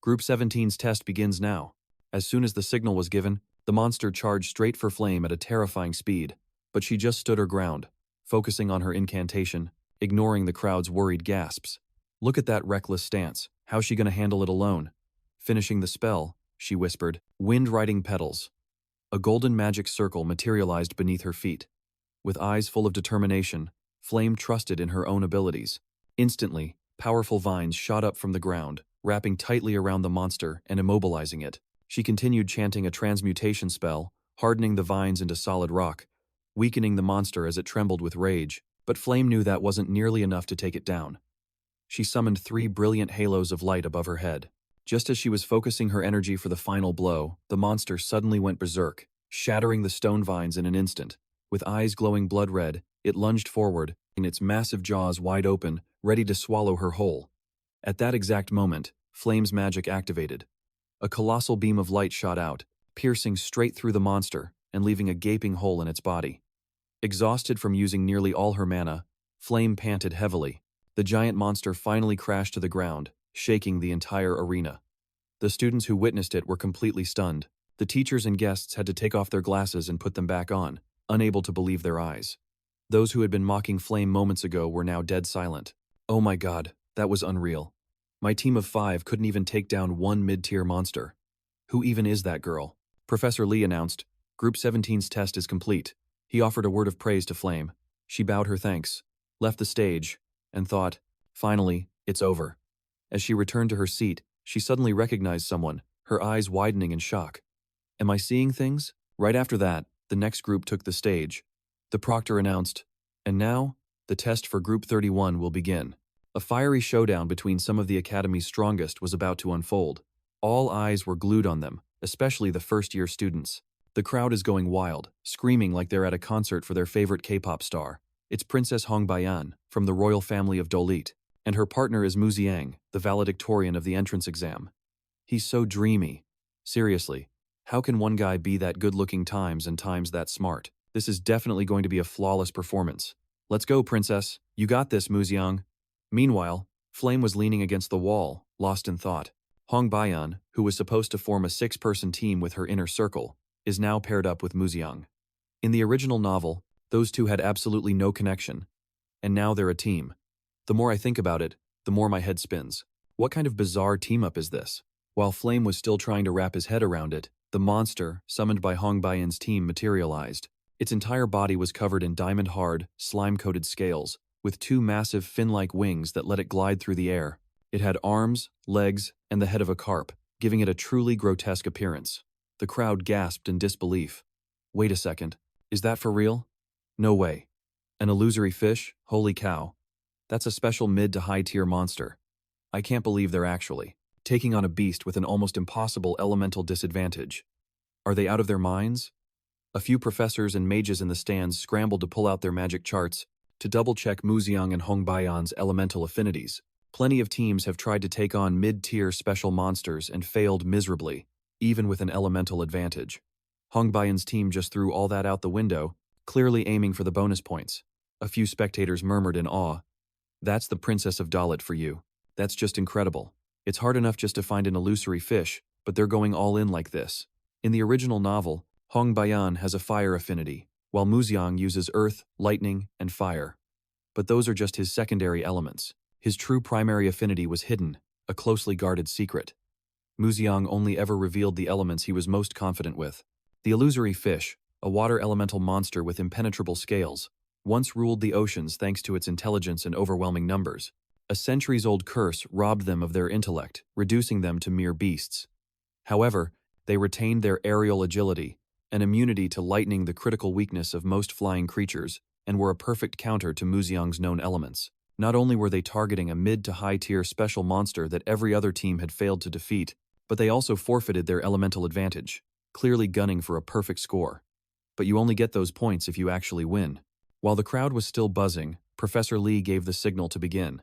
Group 17's test begins now. As soon as the signal was given, the monster charged straight for Flame at a terrifying speed, but she just stood her ground, focusing on her incantation, ignoring the crowd's worried gasps. Look at that reckless stance. How's she gonna handle it alone? Finishing the spell, she whispered, wind-riding petals. A golden magic circle materialized beneath her feet. With eyes full of determination, Flame trusted in her own abilities. Instantly, powerful vines shot up from the ground, wrapping tightly around the monster and immobilizing it. She continued chanting a transmutation spell, hardening the vines into solid rock, weakening the monster as it trembled with rage, but Flame knew that wasn't nearly enough to take it down. She summoned 3 brilliant halos of light above her head. Just as she was focusing her energy for the final blow, the monster suddenly went berserk, shattering the stone vines in an instant. With eyes glowing blood red, it lunged forward, in its massive jaws wide open, ready to swallow her whole. At that exact moment, Flame's magic activated. A colossal beam of light shot out, piercing straight through the monster and leaving a gaping hole in its body. Exhausted from using nearly all her mana, Flame panted heavily. The giant monster finally crashed to the ground, shaking the entire arena. The students who witnessed it were completely stunned. The teachers and guests had to take off their glasses and put them back on, unable to believe their eyes. Those who had been mocking Flame moments ago were now dead silent. Oh my god, that was unreal. My team of 5 couldn't even take down one mid-tier monster. Who even is that girl? Professor Lee announced, Group 17's test is complete. He offered a word of praise to Flame. She bowed her thanks, left the stage, and thought, finally, it's over. As she returned to her seat, she suddenly recognized someone, her eyes widening in shock. Am I seeing things? Right after that, the next group took the stage. The proctor announced, and now, the test for Group 31 will begin. A fiery showdown between some of the Academy's strongest was about to unfold. All eyes were glued on them, especially the first-year students. The crowd is going wild, screaming like they're at a concert for their favorite K-pop star. It's Princess Hong Bayan, from the royal family of Dolit, and her partner is Mu Xiang, the valedictorian of the entrance exam. He's so dreamy. Seriously, how can one guy be that good-looking times and times that smart? This is definitely going to be a flawless performance. Let's go, princess. You got this, Mu Xiang. Meanwhile, Flame was leaning against the wall, lost in thought. Hong Bayan, who was supposed to form a 6-person team with her inner circle, is now paired up with Mu Xiang. In the original novel, those two had absolutely no connection, and now they're a team. The more I think about it, the more my head spins. What kind of bizarre team-up is this? While Flame was still trying to wrap his head around it, the monster, summoned by Hong Bayan's team, materialized. Its entire body was covered in diamond-hard, slime-coated scales, with 2 massive fin-like wings that let it glide through the air. It had arms, legs, and the head of a carp, giving it a truly grotesque appearance. The crowd gasped in disbelief. Wait a second, is that for real? No way. An illusory fish? Holy cow. That's a special mid to high tier monster. I can't believe they're actually taking on a beast with an almost impossible elemental disadvantage. Are they out of their minds? A few professors and mages in the stands scrambled to pull out their magic charts to double-check Mu Xiang and Hong Bayan's elemental affinities. Plenty of teams have tried to take on mid-tier special monsters and failed miserably, even with an elemental advantage. Hong Bayan's team just threw all that out the window, clearly aiming for the bonus points. A few spectators murmured in awe. That's the Princess of Dalit for you. That's just incredible. It's hard enough just to find an illusory fish, but they're going all in like this. In the original novel, Hong Bayan has a fire affinity, while Mu Xiang uses earth, lightning, and fire. But those are just his secondary elements. His true primary affinity was hidden, a closely guarded secret. Mu Xiang only ever revealed the elements he was most confident with. The illusory fish, a water elemental monster with impenetrable scales, once ruled the oceans thanks to its intelligence and overwhelming numbers. A centuries-old curse robbed them of their intellect, reducing them to mere beasts. However, they retained their aerial agility, an immunity to lightning, the critical weakness of most flying creatures, and were a perfect counter to Mu Xiang's known elements. Not only were they targeting a mid to high tier special monster that every other team had failed to defeat, but they also forfeited their elemental advantage, clearly gunning for a perfect score. But you only get those points if you actually win. While the crowd was still buzzing, Professor Lee gave the signal to begin.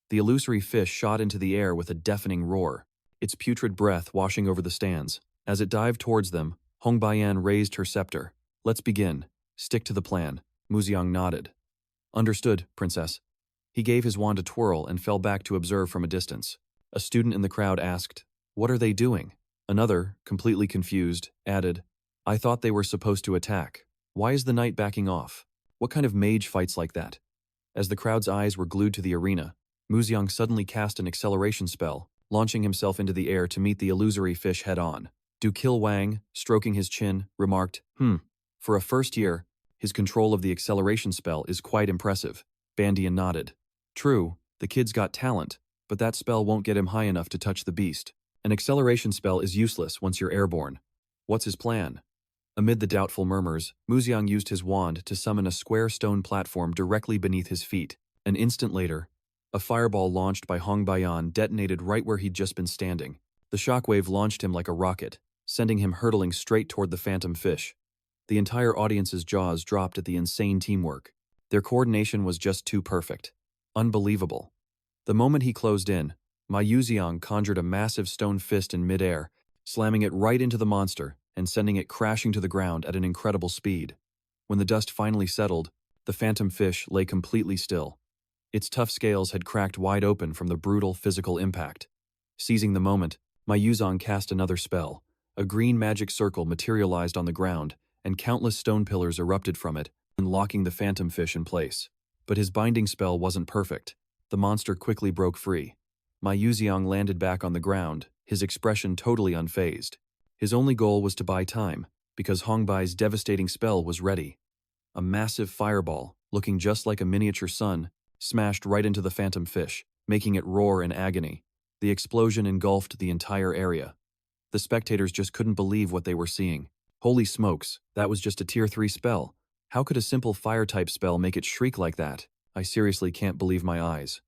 The illusory fish shot into the air with a deafening roar, its putrid breath washing over the stands. As it dived towards them, Hong Bayan raised her scepter. Let's begin. Stick to the plan. Mu Xiang nodded. Understood, Princess. He gave his wand a twirl and fell back to observe from a distance. A student in the crowd asked, "What are they doing?" Another, completely confused, added, "I thought they were supposed to attack. Why is the knight backing off? What kind of mage fights like that?" As the crowd's eyes were glued to the arena, Mu Xiang suddenly cast an acceleration spell, launching himself into the air to meet the illusory fish head-on. Du Kil Wang, stroking his chin, remarked, For a first year, his control of the acceleration spell is quite impressive." Bandian nodded. "True, the kid's got talent, but that spell won't get him high enough to touch the beast. An acceleration spell is useless once you're airborne. What's his plan?" Amid the doubtful murmurs, Mu Xiang used his wand to summon a square stone platform directly beneath his feet. An instant later, a fireball launched by Hong Bayan detonated right where he'd just been standing. The shockwave launched him like a rocket, sending him hurtling straight toward the phantom fish. The entire audience's jaws dropped at the insane teamwork. Their coordination was just too perfect. Unbelievable. The moment he closed in, Ma Yuxiang conjured a massive stone fist in midair, slamming it right into the monster and sending it crashing to the ground at an incredible speed. When the dust finally settled, the phantom fish lay completely still. Its tough scales had cracked wide open from the brutal physical impact. Seizing the moment, Ma Yuxiang cast another spell. A green magic circle materialized on the ground, and countless stone pillars erupted from it, locking the phantom fish in place. But his binding spell wasn't perfect. The monster quickly broke free. Ma Yuxiang landed back on the ground, his expression totally unfazed. His only goal was to buy time, because Hong Bai's devastating spell was ready. A massive fireball, looking just like a miniature sun, smashed right into the phantom fish, making it roar in agony. The explosion engulfed the entire area. The spectators just couldn't believe what they were seeing. Holy smokes, that was just a tier 3 spell. How could a simple fire-type spell make it shriek like that? I seriously can't believe my eyes.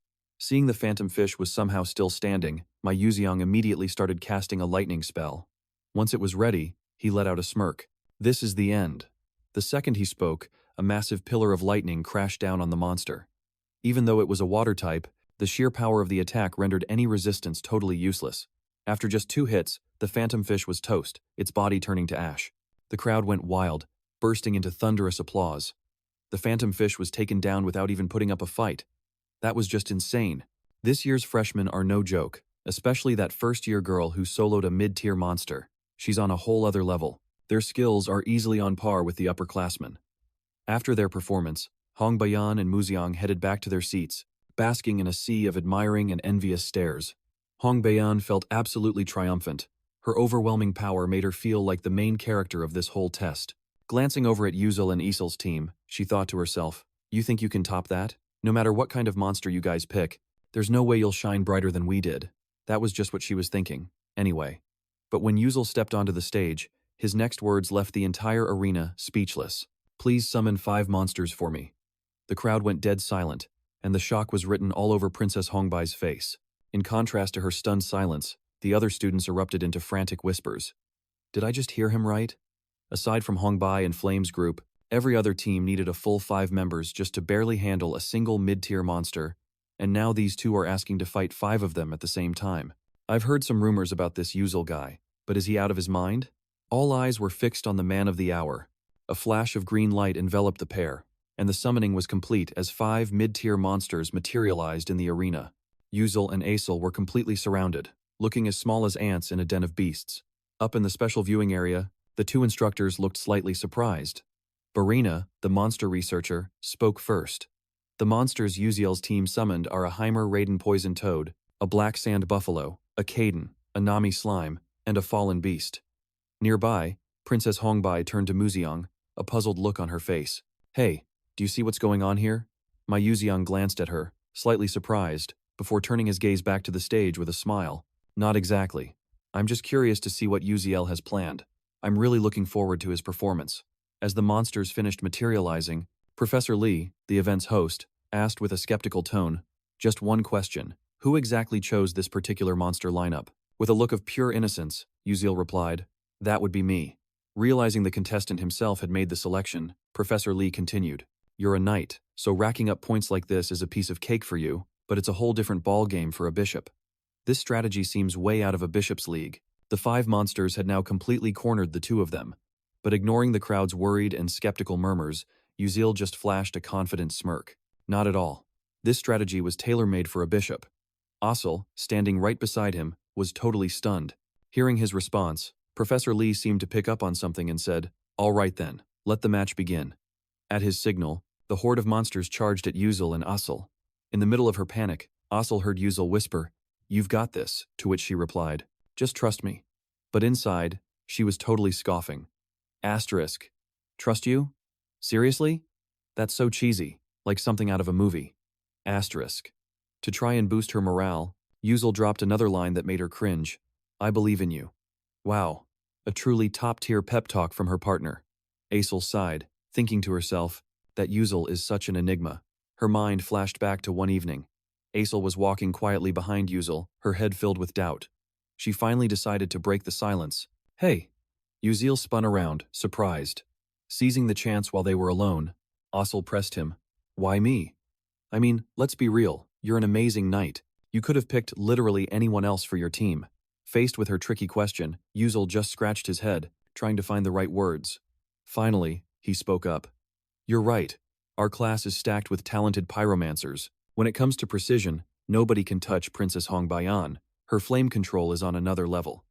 Seeing the phantom fish was somehow still standing, my Yuziang immediately started casting a lightning spell. Once it was ready, he let out a smirk. This is the end. The second he spoke, a massive pillar of lightning crashed down on the monster. Even though it was a water type, the sheer power of the attack rendered any resistance totally useless. After just 2 hits, the phantom fish was toast, its body turning to ash. The crowd went wild, bursting into thunderous applause. The phantom fish was taken down without even putting up a fight. That was just insane. This year's freshmen are no joke, especially that first-year girl who soloed a mid-tier monster. She's on a whole other level. Their skills are easily on par with the upperclassmen. After their performance, Hong Bayan and Muziang headed back to their seats, basking in a sea of admiring and envious stares. Hong Bayan felt absolutely triumphant. Her overwhelming power made her feel like the main character of this whole test. Glancing over at Yuzil and Isil's team, she thought to herself, "You think you can top that? No matter what kind of monster you guys pick, there's no way you'll shine brighter than we did." That was just what she was thinking, anyway. But when Yuzil stepped onto the stage, his next words left the entire arena speechless. "Please summon 5 monsters for me." The crowd went dead silent, and the shock was written all over Princess Hongbai's face. In contrast to her stunned silence, the other students erupted into frantic whispers. Did I just hear him right? Aside from Hongbai and Flame's group, every other team needed a full 5 members just to barely handle a single mid-tier monster, and now these 2 are asking to fight 5 of them at the same time. I've heard some rumors about this Yuzil guy, but is he out of his mind? All eyes were fixed on the man of the hour. A flash of green light enveloped the pair, and the summoning was complete as 5 mid-tier monsters materialized in the arena. Yuzil and Asil were completely surrounded, looking as small as ants in a den of beasts. Up in the special viewing area, the 2 instructors looked slightly surprised. Barina, the monster researcher, spoke first. The monsters Yuzil's team summoned are a Heimer Raiden poison toad, a black sand buffalo, a Kaden, a Nami slime, and a fallen beast. Nearby, Princess Hongbai turned to Muziang, a puzzled look on her face. "Hey, do you see what's going on here?" My Yuziang glanced at her, slightly surprised, before turning his gaze back to the stage with a smile. "Not exactly. I'm just curious to see what Yuziel has planned. I'm really looking forward to his performance." As the monsters finished materializing, Professor Lee, the event's host, asked with a skeptical tone, "Just one question. Who exactly chose this particular monster lineup?" With a look of pure innocence, Yuzil replied, "That would be me." Realizing the contestant himself had made the selection, Professor Lee continued, "You're a knight, so racking up points like this is a piece of cake for you, but it's a whole different ball game for a bishop. This strategy seems way out of a bishop's league." The 5 monsters had now completely cornered the 2 of them. But ignoring the crowd's worried and skeptical murmurs, Yuzil just flashed a confident smirk. Not at all. This strategy was tailor-made for a bishop. Asil, standing right beside him, was totally stunned. Hearing his response, Professor Lee seemed to pick up on something and said, "All right then, let the match begin." At his signal, the horde of monsters charged at Yuzil and Asil. In the middle of her panic, Asil heard Yuzil whisper, "You've got this," to which she replied, "Just trust me." But inside, she was totally scoffing. Asterisk. Trust you? Seriously? That's so cheesy, like something out of a movie. Asterisk. To try and boost her morale, Yuzil dropped another line that made her cringe. "I believe in you." Wow. A truly top-tier pep talk from her partner. Asil sighed, thinking to herself, that Yuzil is such an enigma. Her mind flashed back to one evening. Asil was walking quietly behind Yuzil, her head filled with doubt. She finally decided to break the silence. "Hey." Yuzil spun around, surprised. Seizing the chance while they were alone, Asil pressed him. "Why me? I mean, let's be real, you're an amazing knight. You could have picked literally anyone else for your team." Faced with her tricky question, Yuzil just scratched his head, trying to find the right words. Finally, he spoke up. "You're right. Our class is stacked with talented pyromancers. When it comes to precision, nobody can touch Princess Hongbayan. Her flame control is on another level.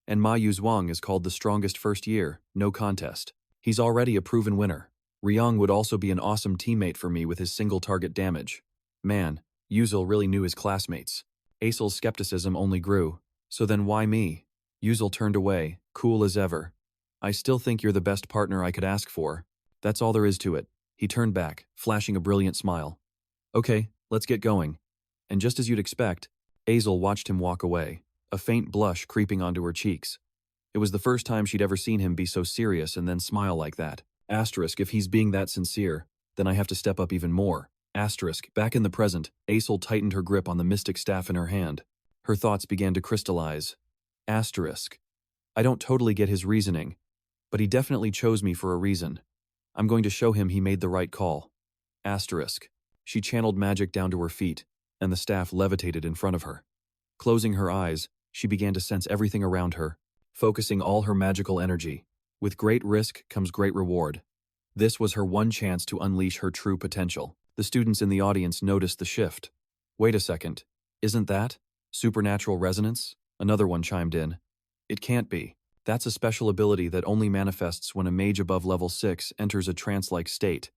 And Ma Yuzhuang is called the strongest first year, no contest. He's already a proven winner. Ryong would also be an awesome teammate for me with his single target damage." Man, Yuzil really knew his classmates. Asil's skepticism only grew. "So then why me?" Yuzil turned away, cool as ever. "I still think you're the best partner I could ask for. That's all there is to it." He turned back, flashing a brilliant smile. "Okay, let's get going." And just as you'd expect, Asil watched him walk away, a faint blush creeping onto her cheeks. It was the first time she'd ever seen him be so serious and then smile like that. Asterisk, if he's being that sincere, then I have to step up even more. Asterisk. Back in the present, Aesol tightened her grip on the mystic staff in her hand. Her thoughts began to crystallize. Asterisk. I don't totally get his reasoning, but he definitely chose me for a reason. I'm going to show him he made the right call. Asterisk. She channeled magic down to her feet, and the staff levitated in front of her. Closing her eyes, she began to sense everything around her, focusing all her magical energy. With great risk comes great reward. This was her one chance to unleash her true potential. The students in the audience noticed the shift. Wait a second. Isn't that supernatural resonance? Another one chimed in. It can't be. That's a special ability that only manifests when a mage above level 6 enters a trance-like state.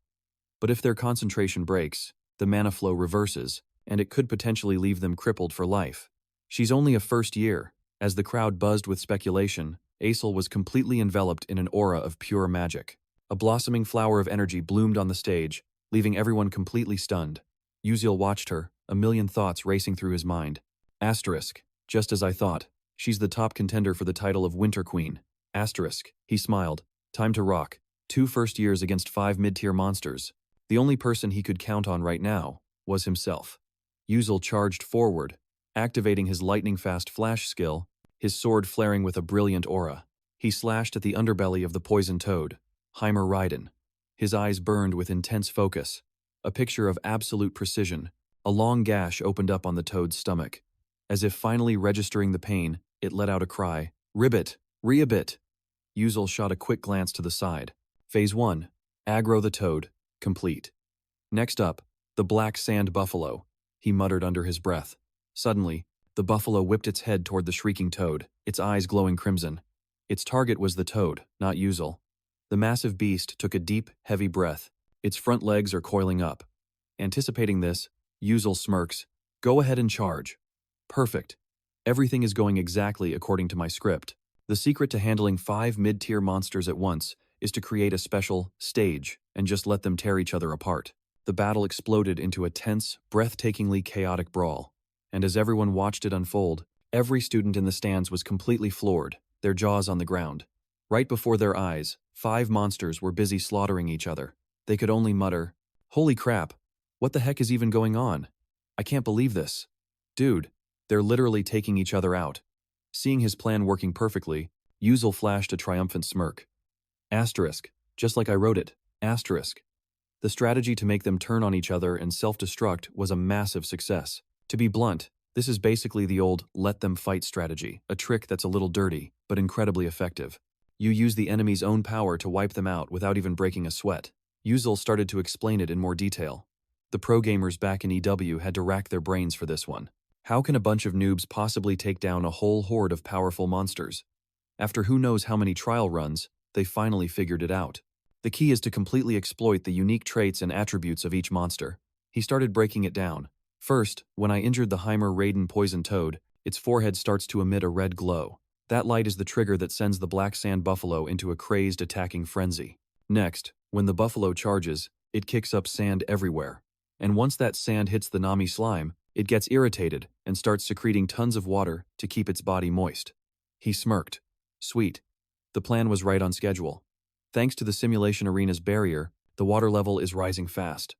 But if their concentration breaks, the mana flow reverses, and it could potentially leave them crippled for life. She's only a first year. As the crowd buzzed with speculation, Aesol was completely enveloped in an aura of pure magic. A blossoming flower of energy bloomed on the stage, leaving everyone completely stunned. Uziel watched her, a million thoughts racing through his mind. Asterisk. Just as I thought. She's the top contender for the title of Winter Queen. Asterisk. He smiled. Time to rock. 2 first years against 5 mid-tier monsters. The only person he could count on right now was himself. Uziel charged forward, activating his lightning-fast flash skill, his sword flaring with a brilliant aura. He slashed at the underbelly of the poison toad, Heimer Raiden. His eyes burned with intense focus. A picture of absolute precision. A long gash opened up on the toad's stomach. As if finally registering the pain, it let out a cry. Ribbit! Reabit! Uziel shot a quick glance to the side. Phase 1. Aggro the toad. Complete. Next up, the black sand buffalo, he muttered under his breath. Suddenly, the buffalo whipped its head toward the shrieking toad, its eyes glowing crimson. Its target was the toad, not Uziel. The massive beast took a deep, heavy breath. Its front legs are coiling up. Anticipating this, Uziel smirks. Go ahead and charge. Perfect. Everything is going exactly according to my script. The secret to handling 5 mid-tier monsters at once is to create a special stage and just let them tear each other apart. The battle exploded into a tense, breathtakingly chaotic brawl. And as everyone watched it unfold, every student in the stands was completely floored, their jaws on the ground. Right before their eyes, 5 monsters were busy slaughtering each other. They could only mutter, "Holy crap! What the heck is even going on? I can't believe this. Dude, they're literally taking each other out." Seeing his plan working perfectly, Uziel flashed a triumphant smirk. Asterisk. Just like I wrote it. Asterisk. The strategy to make them turn on each other and self-destruct was a massive success. To be blunt, this is basically the old let them fight strategy, a trick that's a little dirty, but incredibly effective. You use the enemy's own power to wipe them out without even breaking a sweat. Uziel started to explain it in more detail. The pro gamers back in EW had to rack their brains for this one. How can a bunch of noobs possibly take down a whole horde of powerful monsters? After who knows how many trial runs, they finally figured it out. The key is to completely exploit the unique traits and attributes of each monster. He started breaking it down. First, when I injured the Heimer Raiden poison toad, its forehead starts to emit a red glow. That light is the trigger that sends the black sand buffalo into a crazed attacking frenzy. Next, when the buffalo charges, it kicks up sand everywhere. And once that sand hits the Nami slime, it gets irritated and starts secreting tons of water to keep its body moist. He smirked. Sweet. The plan was right on schedule. Thanks to the simulation arena's barrier, the water level is rising fast.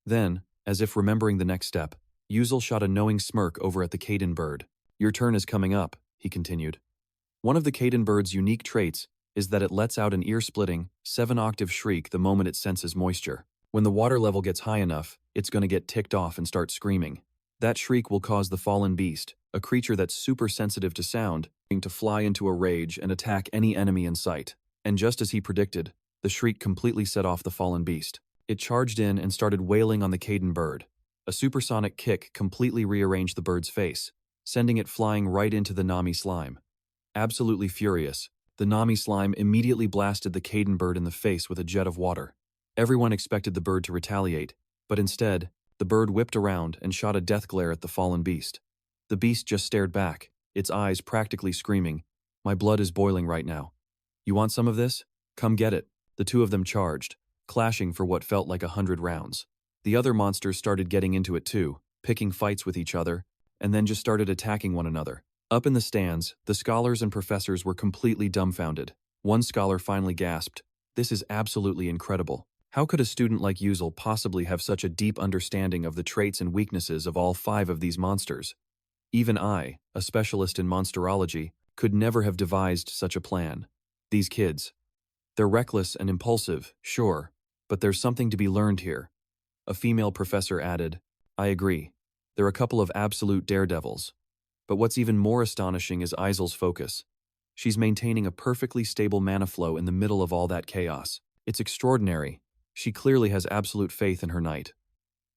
Then, as if remembering the next step, Uziel shot a knowing smirk over at the Kaden bird. Your turn is coming up, he continued. One of the Kaden bird's unique traits is that it lets out an ear-splitting, 7-octave shriek the moment it senses moisture. When the water level gets high enough, it's going to get ticked off and start screaming. That shriek will cause the fallen beast, a creature that's super sensitive to sound, to fly into a rage and attack any enemy in sight. And just as he predicted, the shriek completely set off the fallen beast. It charged in and started wailing on the Kaden bird. A supersonic kick completely rearranged the bird's face, sending it flying right into the Nami slime. Absolutely furious, the Nami slime immediately blasted the Kaden bird in the face with a jet of water. Everyone expected the bird to retaliate, but instead, the bird whipped around and shot a death glare at the fallen beast. The beast just stared back, its eyes practically screaming, "My blood is boiling right now. You want some of this? Come get it." The two of them charged, clashing for what felt like 100 rounds. The other monsters started getting into it too, picking fights with each other, and then just started attacking one another. Up in the stands, the scholars and professors were completely dumbfounded. One scholar finally gasped, "This is absolutely incredible. How could a student like Yuzel possibly have such a deep understanding of the traits and weaknesses of all 5 of these monsters? Even I, a specialist in monsterology, could never have devised such a plan. These kids. They're reckless and impulsive, sure, but there's something to be learned here. A female professor added, I agree. They're a couple of absolute daredevils. But what's even more astonishing is Isel's focus. She's maintaining a perfectly stable mana flow in the middle of all that chaos. It's extraordinary. She clearly has absolute faith in her knight.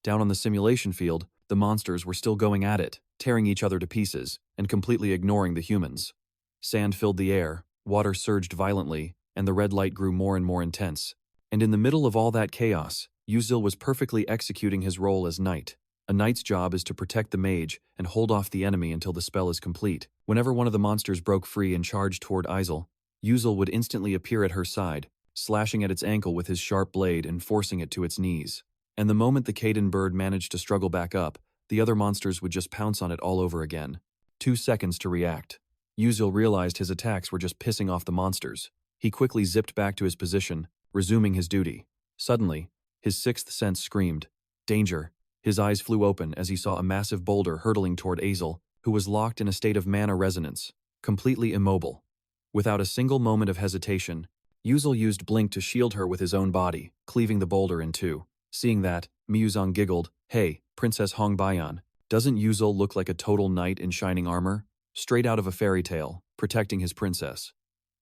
Down on the simulation field, the monsters were still going at it, tearing each other to pieces, and completely ignoring the humans. Sand filled the air, water surged violently, and the red light grew more and more intense. And in the middle of all that chaos, Yuzel was perfectly executing his role as knight. A knight's job is to protect the mage and hold off the enemy until the spell is complete. Whenever one of the monsters broke free and charged toward Isel, Yuzel would instantly appear at her side, slashing at its ankle with his sharp blade and forcing it to its knees. And the moment the Caden bird managed to struggle back up, the other monsters would just pounce on it all over again. 2 seconds to react. Yuzel realized his attacks were just pissing off the monsters. He quickly zipped back to his position, resuming his duty. Suddenly, his 6th sense screamed, danger. His eyes flew open as he saw a massive boulder hurtling toward Azel, who was locked in a state of mana resonance, completely immobile. Without a single moment of hesitation, Yuzel used Blink to shield her with his own body, cleaving the boulder in 2. Seeing that, Miyuzong giggled, hey, Princess Hongbayan, doesn't Yuzel look like a total knight in shining armor? Straight out of a fairy tale, protecting his princess.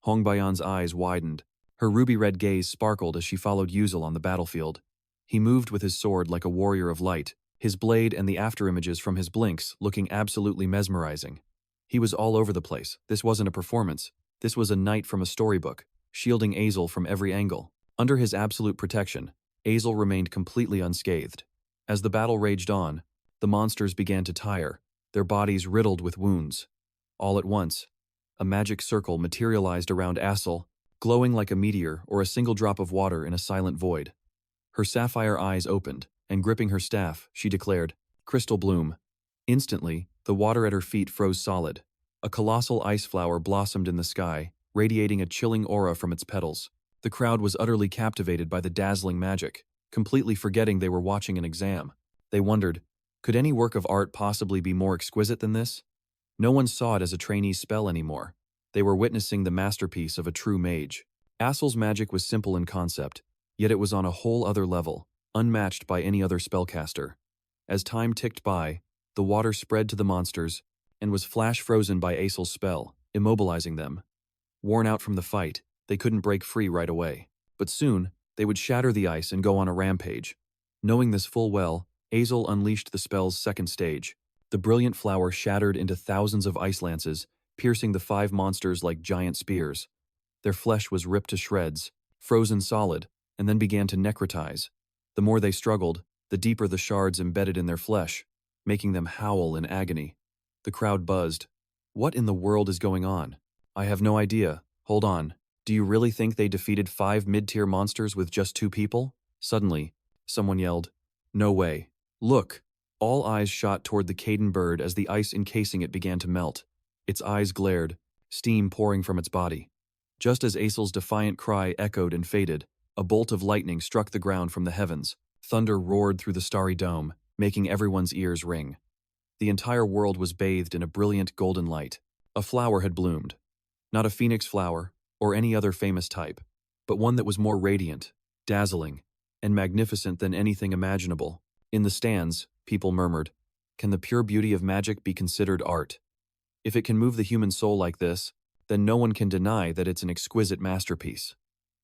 Hongbayan's eyes widened. Her ruby-red gaze sparkled as she followed Yuzel on the battlefield. He moved with his sword like a warrior of light, his blade and the afterimages from his blinks looking absolutely mesmerizing. He was all over the place. This wasn't a performance. This was a knight from a storybook, shielding Azel from every angle. Under his absolute protection, Azel remained completely unscathed. As the battle raged on, the monsters began to tire, their bodies riddled with wounds. All at once, a magic circle materialized around Azel, glowing like a meteor or a single drop of water in a silent void. Her sapphire eyes opened, and gripping her staff, she declared, Crystal Bloom. Instantly, the water at her feet froze solid. A colossal ice flower blossomed in the sky, radiating a chilling aura from its petals. The crowd was utterly captivated by the dazzling magic, completely forgetting they were watching an exam. They wondered, could any work of art possibly be more exquisite than this? No one saw it as a trainee's spell anymore. They were witnessing the masterpiece of a true mage. Azel's magic was simple in concept, yet it was on a whole other level, unmatched by any other spellcaster. As time ticked by, the water spread to the monsters, and was flash-frozen by Azel's spell, immobilizing them. Worn out from the fight, they couldn't break free right away. But soon, they would shatter the ice and go on a rampage. Knowing this full well, Azel unleashed the spell's 2nd stage. The brilliant flower shattered into thousands of ice lances, piercing the 5 monsters like giant spears. Their flesh was ripped to shreds, frozen solid, and then began to necrotize. The more they struggled, the deeper the shards embedded in their flesh, making them howl in agony. The crowd buzzed. What in the world is going on? I have no idea. Hold on. Do you really think they defeated 5 mid-tier monsters with just 2 people? Suddenly, someone yelled, no way. Look! All eyes shot toward the Caden bird as the ice encasing it began to melt. Its eyes glared, steam pouring from its body. Just as Azel's defiant cry echoed and faded, a bolt of lightning struck the ground from the heavens. Thunder roared through the starry dome, making everyone's ears ring. The entire world was bathed in a brilliant golden light. A flower had bloomed. Not a phoenix flower, or any other famous type, but one that was more radiant, dazzling, and magnificent than anything imaginable. In the stands, people murmured, can the pure beauty of magic be considered art? If it can move the human soul like this, then no one can deny that it's an exquisite masterpiece.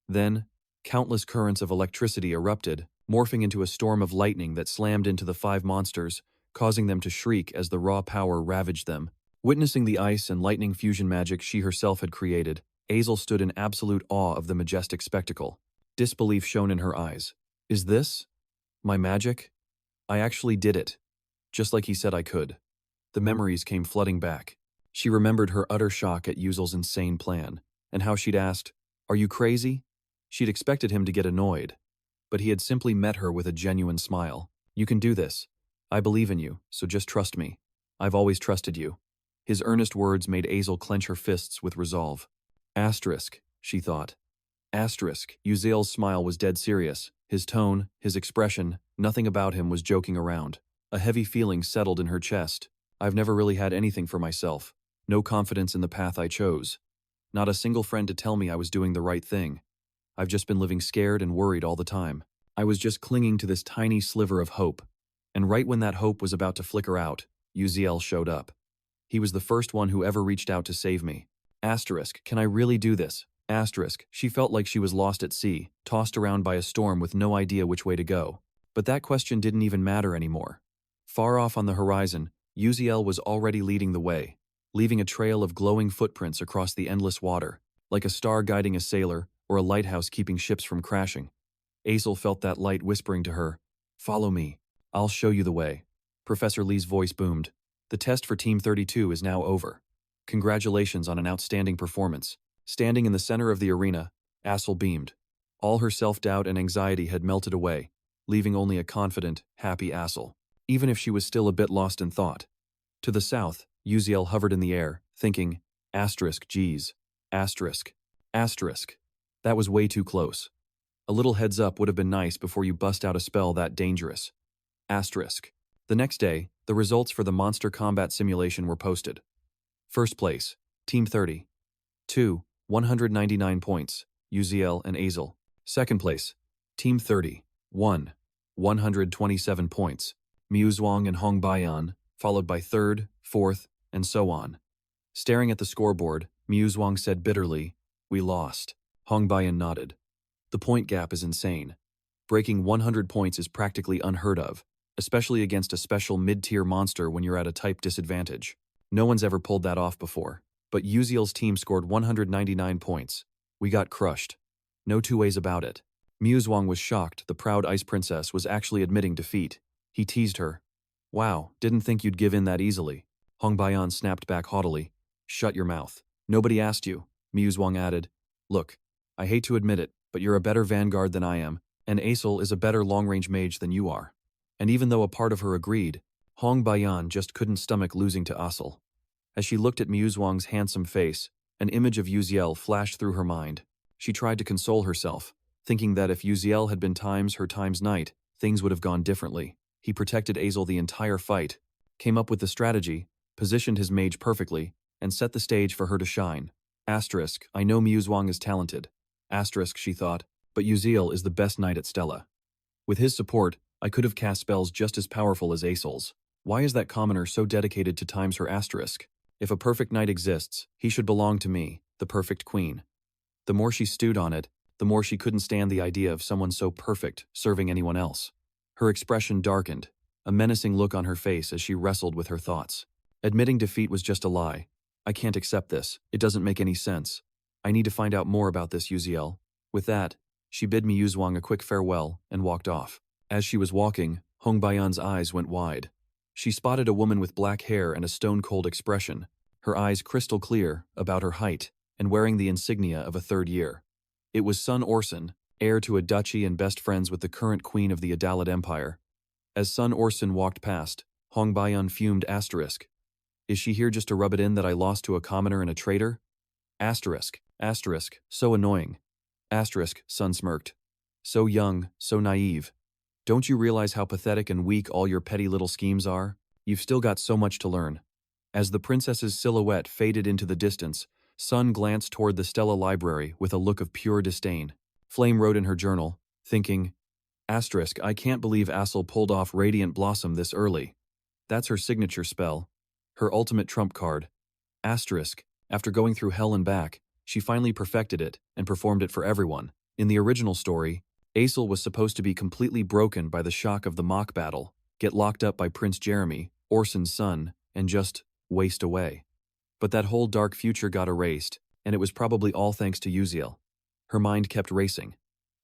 Then, countless currents of electricity erupted, morphing into a storm of lightning that slammed into the 5 monsters, causing them to shriek as the raw power ravaged them. Witnessing the ice and lightning fusion magic she herself had created, Azel stood in absolute awe of the majestic spectacle. Disbelief shone in her eyes. Is this my magic? I actually did it, just like he said I could. The memories came flooding back. She remembered her utter shock at Yuzel's insane plan, and how she'd asked, are you crazy? She'd expected him to get annoyed, but he had simply met her with a genuine smile. You can do this. I believe in you, so just trust me. I've always trusted you. His earnest words made Azel clench her fists with resolve. Asterisk, she thought. Asterisk. Uziel's smile was dead serious. His tone, his expression, nothing about him was joking around. A heavy feeling settled in her chest. I've never really had anything for myself. No confidence in the path I chose. Not a single friend to tell me I was doing the right thing. I've just been living scared and worried all the time. I was just clinging to this tiny sliver of hope. And right when that hope was about to flicker out, Uziel showed up. He was the first one who ever reached out to save me. Asterisk. Can I really do this? Asterisk. She felt like she was lost at sea, tossed around by a storm with no idea which way to go. But that question didn't even matter anymore. Far off on the horizon, Uziel was already leading the way, leaving a trail of glowing footprints across the endless water, like a star guiding a sailor or a lighthouse keeping ships from crashing. Azel felt that light whispering to her, "Follow me. I'll show you the way." Professor Lee's voice boomed. "The test for Team 32 is now over. Congratulations on an outstanding performance." Standing in the center of the arena, Azel beamed. All her self-doubt and anxiety had melted away, leaving only a confident, happy Azel, even if she was still a bit lost in thought. To the south, Uziel hovered in the air, thinking, asterisk, geez, asterisk, asterisk. That was way too close. A little heads up would have been nice before you bust out a spell that dangerous. Asterisk. The next day, the results for the monster combat simulation were posted. First place, Team 30. 2, 199 points, Uziel and Azel. Second place, Team 30. 1, 127 points, Muzhuang and Hong Baiyan, followed by third, fourth, and so on. Staring at the scoreboard, Muzhuang said bitterly, "We lost." Hong Baiyan nodded. The point gap is insane. Breaking 100 points is practically unheard of, especially against a special mid-tier monster when you're at a type disadvantage. No one's ever pulled that off before. But Uziel's team scored 199 points. We got crushed. No two ways about it. Muzhuang was shocked the proud ice princess was actually admitting defeat. He teased her. "Wow, didn't think you'd give in that easily." Hong Baiyan snapped back haughtily. "Shut your mouth. Nobody asked you," Muzhuang added. "Look, I hate to admit it, but you're a better vanguard than I am, and Azel is a better long-range mage than you are." And even though a part of her agreed, Hong Baiyan just couldn't stomach losing to Azel. As she looked at Muzhuang's handsome face, an image of Uziel flashed through her mind. She tried to console herself, thinking that if Uziel had been times her times night, things would have gone differently. He protected Azel the entire fight, came up with the strategy, positioned his mage perfectly, and set the stage for her to shine. Asterisk, I know Muzhuang is talented. Asterisk, she thought, but Uziel is the best knight at Stella. With his support, I could have cast spells just as powerful as Azel's. Why is that commoner so dedicated to times her asterisk? If a perfect knight exists, he should belong to me, the perfect queen. The more she stewed on it, the more she couldn't stand the idea of someone so perfect serving anyone else. Her expression darkened, a menacing look on her face as she wrestled with her thoughts. Admitting defeat was just a lie. I can't accept this. It doesn't make any sense. I need to find out more about this, Uziel. With that, she bid Muzhuang a quick farewell and walked off. As she was walking, Hong Baiyan's eyes went wide. She spotted a woman with black hair and a stone-cold expression, her eyes crystal clear, about her height, and wearing the insignia of a third year. It was Sun Orson, heir to a duchy and best friends with the current queen of the Adalid Empire. As Sun Orson walked past, Hong Baiyan fumed asterisk. Is she here just to rub it in that I lost to a commoner and a traitor? Asterisk, asterisk, so annoying. Asterisk, Sun smirked. So young, so naive. Don't you realize how pathetic and weak all your petty little schemes are? You've still got so much to learn. As the princess's silhouette faded into the distance, Sun glanced toward the Stella library with a look of pure disdain. Flame wrote in her journal, thinking, asterisk, I can't believe Azel pulled off Radiant Blossom this early. That's her signature spell. Her ultimate trump card. Asterisk, after going through hell and back, she finally perfected it and performed it for everyone. In the original story, Azel was supposed to be completely broken by the shock of the mock battle, get locked up by Prince Jeremy, Orson's son, and just waste away. But that whole dark future got erased, and it was probably all thanks to Uziel. Her mind kept racing.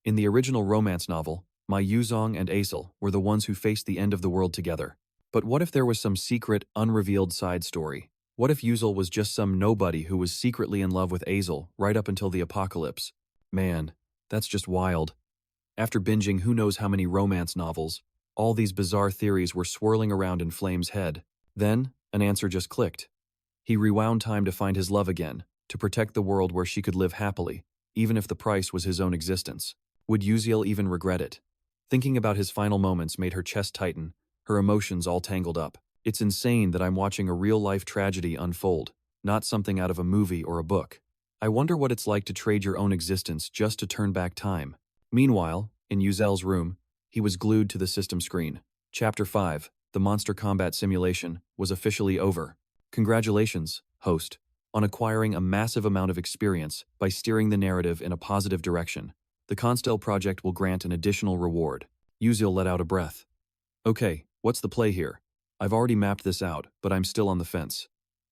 In the original romance novel, Mai Yuzong and Azel were the ones who faced the end of the world together. But what if there was some secret, unrevealed side story? What if Uziel was just some nobody who was secretly in love with Azel right up until the apocalypse? Man, that's just wild. After binging who knows how many romance novels, all these bizarre theories were swirling around in Flame's head. Then, an answer just clicked. He rewound time to find his love again, to protect the world where she could live happily. even if the price was his own existence. Would Uziel even regret it? Thinking about his final moments made her chest tighten, her emotions all tangled up. It's insane that I'm watching a real-life tragedy unfold, not something out of a movie or a book. I wonder what it's like to trade your own existence just to turn back time. Meanwhile, in Uziel's room, he was glued to the system screen. Chapter 5, the monster combat simulation, was officially over. Congratulations, host, on acquiring a massive amount of experience by steering the narrative in a positive direction. The Constel project will grant an additional reward. Uziel let out a breath. Okay, what's the play here? I've already mapped this out, but I'm still on the fence.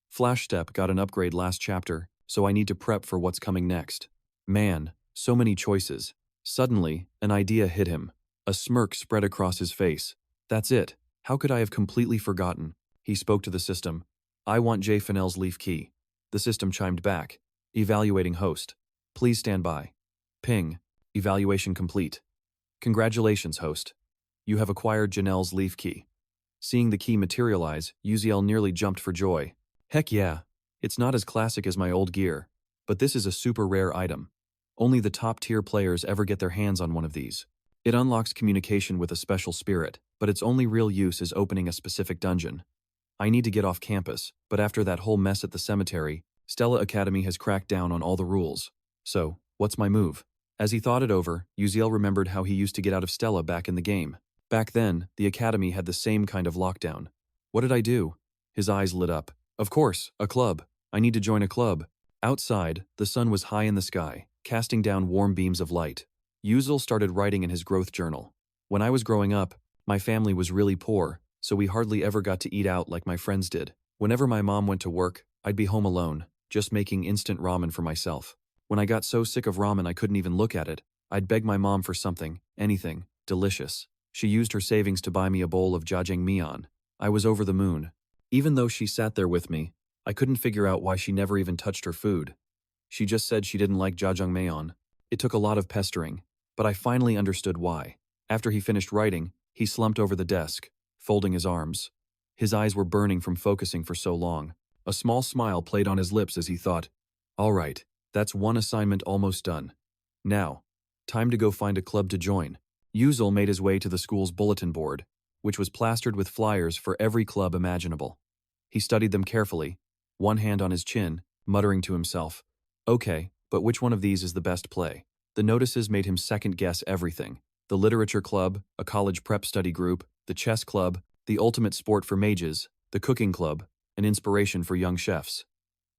Flashstep got an upgrade last chapter, so I need to prep for what's coming next. Man, so many choices. Suddenly, an idea hit him. A smirk spread across his face. That's it. How could I have completely forgotten? He spoke to the system. I want J. Fennell's leaf key. The system chimed back. Evaluating host. Please stand by. Ping. Evaluation complete. Congratulations, host. You have acquired Janelle's leaf key. Seeing the key materialize, Uziel nearly jumped for joy. Heck yeah. It's not as classic as my old gear, but this is a super rare item. Only the top-tier players ever get their hands on one of these. It unlocks communication with a special spirit, but its only real use is opening a specific dungeon. I need to get off campus, but after that whole mess at the cemetery, Stella Academy has cracked down on all the rules. So, what's my move? As he thought it over, Uziel remembered how he used to get out of Stella back in the game. Back then, the Academy had the same kind of lockdown. What did I do? His eyes lit up. Of course, a club. I need to join a club. Outside, the sun was high in the sky, casting down warm beams of light. Uziel started writing in his growth journal. When I was growing up, my family was really poor, so we hardly ever got to eat out like my friends did. Whenever my mom went to work, I'd be home alone, just making instant ramen for myself. When I got so sick of ramen I couldn't even look at it, I'd beg my mom for something, anything, delicious. She used her savings to buy me a bowl of jjajangmyeon. I was over the moon. Even though she sat there with me, I couldn't figure out why she never even touched her food. She just said she didn't like jjajangmyeon. It took a lot of pestering, but I finally understood why. After he finished writing, he slumped over the desk, folding his arms. His eyes were burning from focusing for so long. A small smile played on his lips as he thought, all right, that's one assignment almost done. Now, time to go find a club to join. Uziel made his way to the school's bulletin board, which was plastered with flyers for every club imaginable. He studied them carefully, one hand on his chin, muttering to himself, okay, but which one of these is the best play? The notices made him second-guess everything. The literature club, a college prep study group, the chess club, the ultimate sport for mages, the cooking club, an inspiration for young chefs.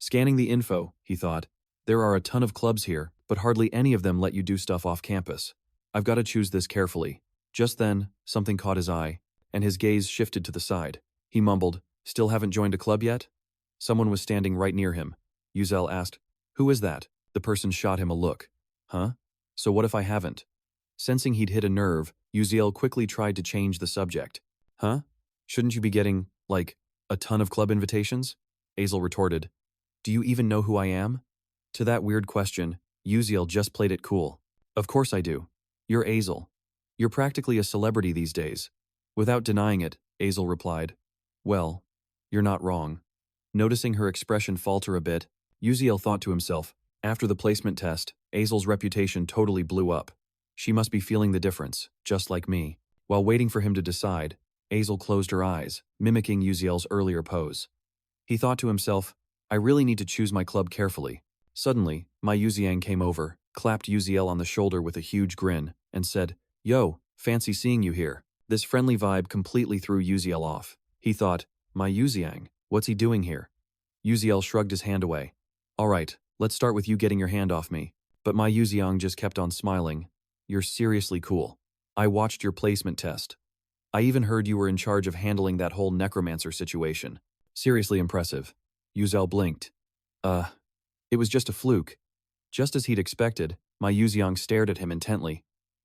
Scanning the info, he thought, there are a ton of clubs here, but hardly any of them let you do stuff off campus. I've got to choose this carefully. Just then, something caught his eye, and his gaze shifted to the side. He mumbled, still haven't joined a club yet? Someone was standing right near him. Uziel asked, who is that? The person shot him a look. Huh? So what if I haven't? Sensing he'd hit a nerve, Uziel quickly tried to change the subject. Huh? Shouldn't you be getting, like, a ton of club invitations? Azel retorted. Do you even know who I am? To that weird question, Uziel just played it cool. Of course I do. You're Azel. You're practically a celebrity these days. Without denying it, Azel replied. Well, you're not wrong. Noticing her expression falter a bit, Uziel thought to himself, after the placement test, Azel's reputation totally blew up. She must be feeling the difference, just like me. While waiting for him to decide, Azel closed her eyes, mimicking Uziel's earlier pose. He thought to himself, I really need to choose my club carefully. Suddenly, my Yuziang came over, clapped Uziel on the shoulder with a huge grin, and said, Yo, fancy seeing you here. This friendly vibe completely threw Uziel off. He thought, my Yuziang, what's he doing here? Uziel shrugged his hand away. All right, let's start with you getting your hand off me. But my Yuziang just kept on smiling. You're seriously cool. I watched your placement test. I even heard you were in charge of handling that whole necromancer situation. Seriously impressive. Uziel blinked. It was just a fluke. Just as he'd expected, my Yuziang stared at him intently.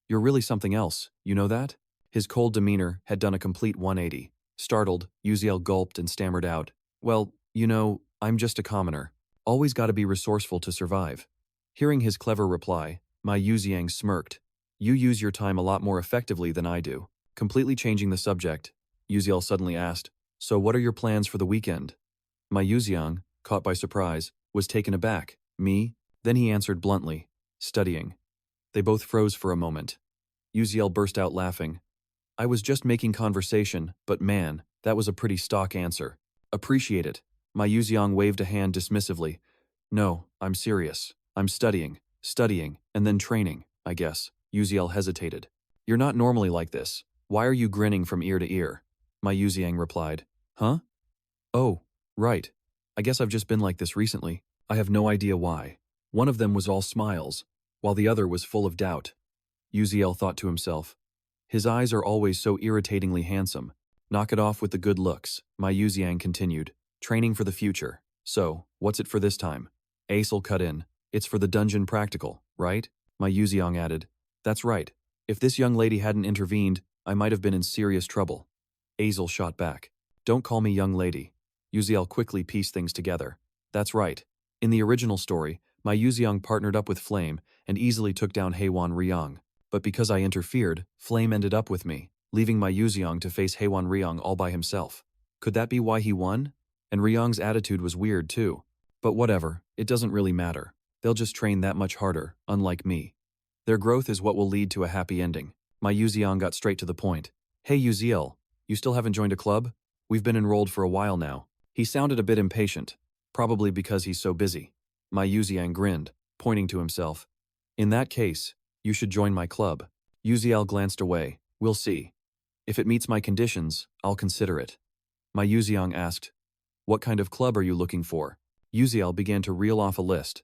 You're really something else, you know that? His cold demeanor had done a complete 180. Startled, Uziel gulped and stammered out. Well, you know, I'm just a commoner. Always gotta be resourceful to survive. Hearing his clever reply, my Yuziang smirked. You use your time a lot more effectively than I do. Completely changing the subject, Uziel suddenly asked, so what are your plans for the weekend? My Yuziang, caught by surprise, was taken aback. Me? Then he answered bluntly, Studying. They both froze for a moment. Uziel burst out laughing. I was just making conversation, but man, that was a pretty stock answer. Appreciate it. My Yuziang waved a hand dismissively. No, I'm serious. I'm studying, and then training, I guess. Uziel hesitated. You're not normally like this. Why are you grinning from ear to ear? My Yuziang replied. Huh? Oh, right. I guess I've just been like this recently. I have no idea why. One of them was all smiles, while the other was full of doubt. Uziel thought to himself. His eyes are always so irritatingly handsome. Knock it off with the good looks, my Yuziang continued. Training for the future. So, what's it for this time? Aesel cut in. It's for the dungeon practical, right? My Yuziang added. That's right. If this young lady hadn't intervened, I might have been in serious trouble. Aesel shot back. Don't call me young lady. Uziel quickly pieced things together. That's right. In the original story, my Yuziang partnered up with Flame and easily took down Heiwan Ryang. But because I interfered, Flame ended up with me, leaving my Yuziang to face Heiwan Ryang all by himself. Could that be why he won? And Ryang's attitude was weird too. But whatever, it doesn't really matter. They'll just train that much harder, unlike me. Their growth is what will lead to a happy ending. My Yuziang got straight to the point. Hey Uziel, you still haven't joined a club? We've been enrolled for a while now. He sounded a bit impatient, probably because he's so busy. My Yuziang grinned, pointing to himself. In that case, you should join my club. Uziel glanced away. We'll see. If it meets my conditions, I'll consider it. My Yuziang asked, what kind of club are you looking for? Uziel began to reel off a list.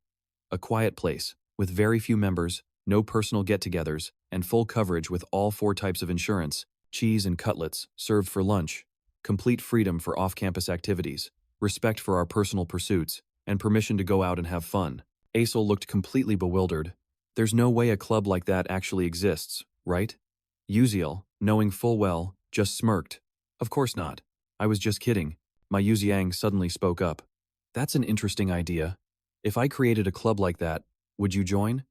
A quiet place, with very few members, no personal get-togethers, and full coverage with all 4 types of insurance, cheese and cutlets, served for lunch, complete freedom for off-campus activities, respect for our personal pursuits, and permission to go out and have fun. Aesel looked completely bewildered. There's no way a club like that actually exists, right? Uziel, knowing full well, just smirked. Of course not. I was just kidding. My Yuziang suddenly spoke up. That's an interesting idea. If I created a club like that, would you join?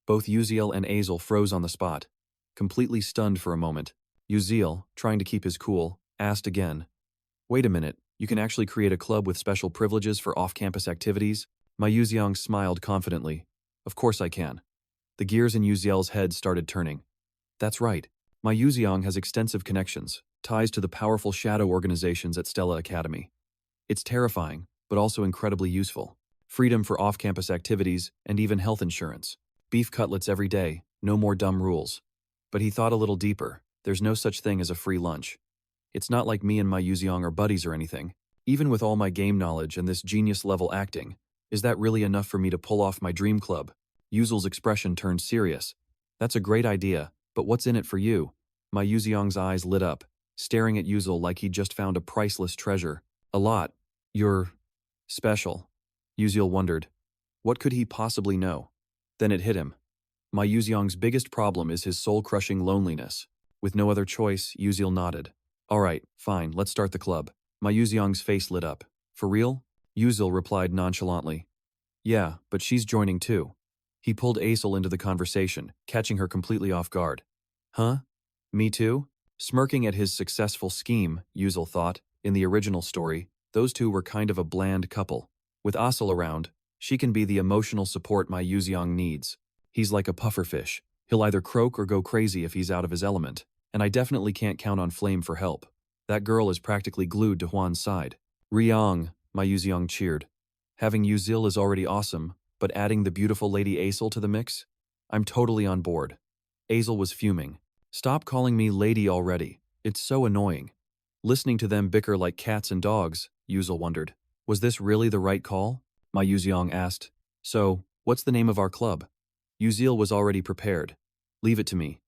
Both Uziel and Aesel froze on the spot, completely stunned for a moment. Uziel, trying to keep his cool, asked again. Wait a minute, you can actually create a club with special privileges for off-campus activities? My Yuziang smiled confidently. Of course I can. The gears in Uziel's head started turning. That's right. My Yuziang has extensive connections, ties to the powerful shadow organizations at Stella Academy. It's terrifying, but also incredibly useful. Freedom for off-campus activities and even health insurance. Beef cutlets every day, no more dumb rules. But he thought a little deeper. There's no such thing as a free lunch. It's not like me and my Yuziang are buddies or anything. Even with all my game knowledge and this genius-level acting, is that really enough for me to pull off my dream club? Uziel's expression turned serious. That's a great idea, but what's in it for you? My Yuziang's eyes lit up, staring at Uziel like he'd just found a priceless treasure. A lot. You're special. Uziel wondered. What could he possibly know? Then it hit him. My Yuziang's biggest problem is his soul-crushing loneliness. With no other choice, Uziel nodded. All right, fine, let's start the club. My Yuziang's face lit up. For real? Uziel replied nonchalantly. Yeah, but she's joining too. He pulled Aesel into the conversation, catching her completely off guard. Huh? Me too? Smirking at his successful scheme, Uziel thought, in the original story, those two were kind of a bland couple. With Aesel around, she can be the emotional support my Yuziang needs. He's like a pufferfish. He'll either croak or go crazy if he's out of his element, and I definitely can't count on Flame for help. That girl is practically glued to Juan's side. Ryang, my Yuziang cheered. Having Uziel is already awesome, but adding the beautiful Lady Aesel to the mix? I'm totally on board. Aesel was fuming. Stop calling me lady already. It's so annoying. Listening to them bicker like cats and dogs, Uziel wondered. Was this really the right call? My Yuziang asked. So, what's the name of our club? Uziel was already prepared. Leave it to me.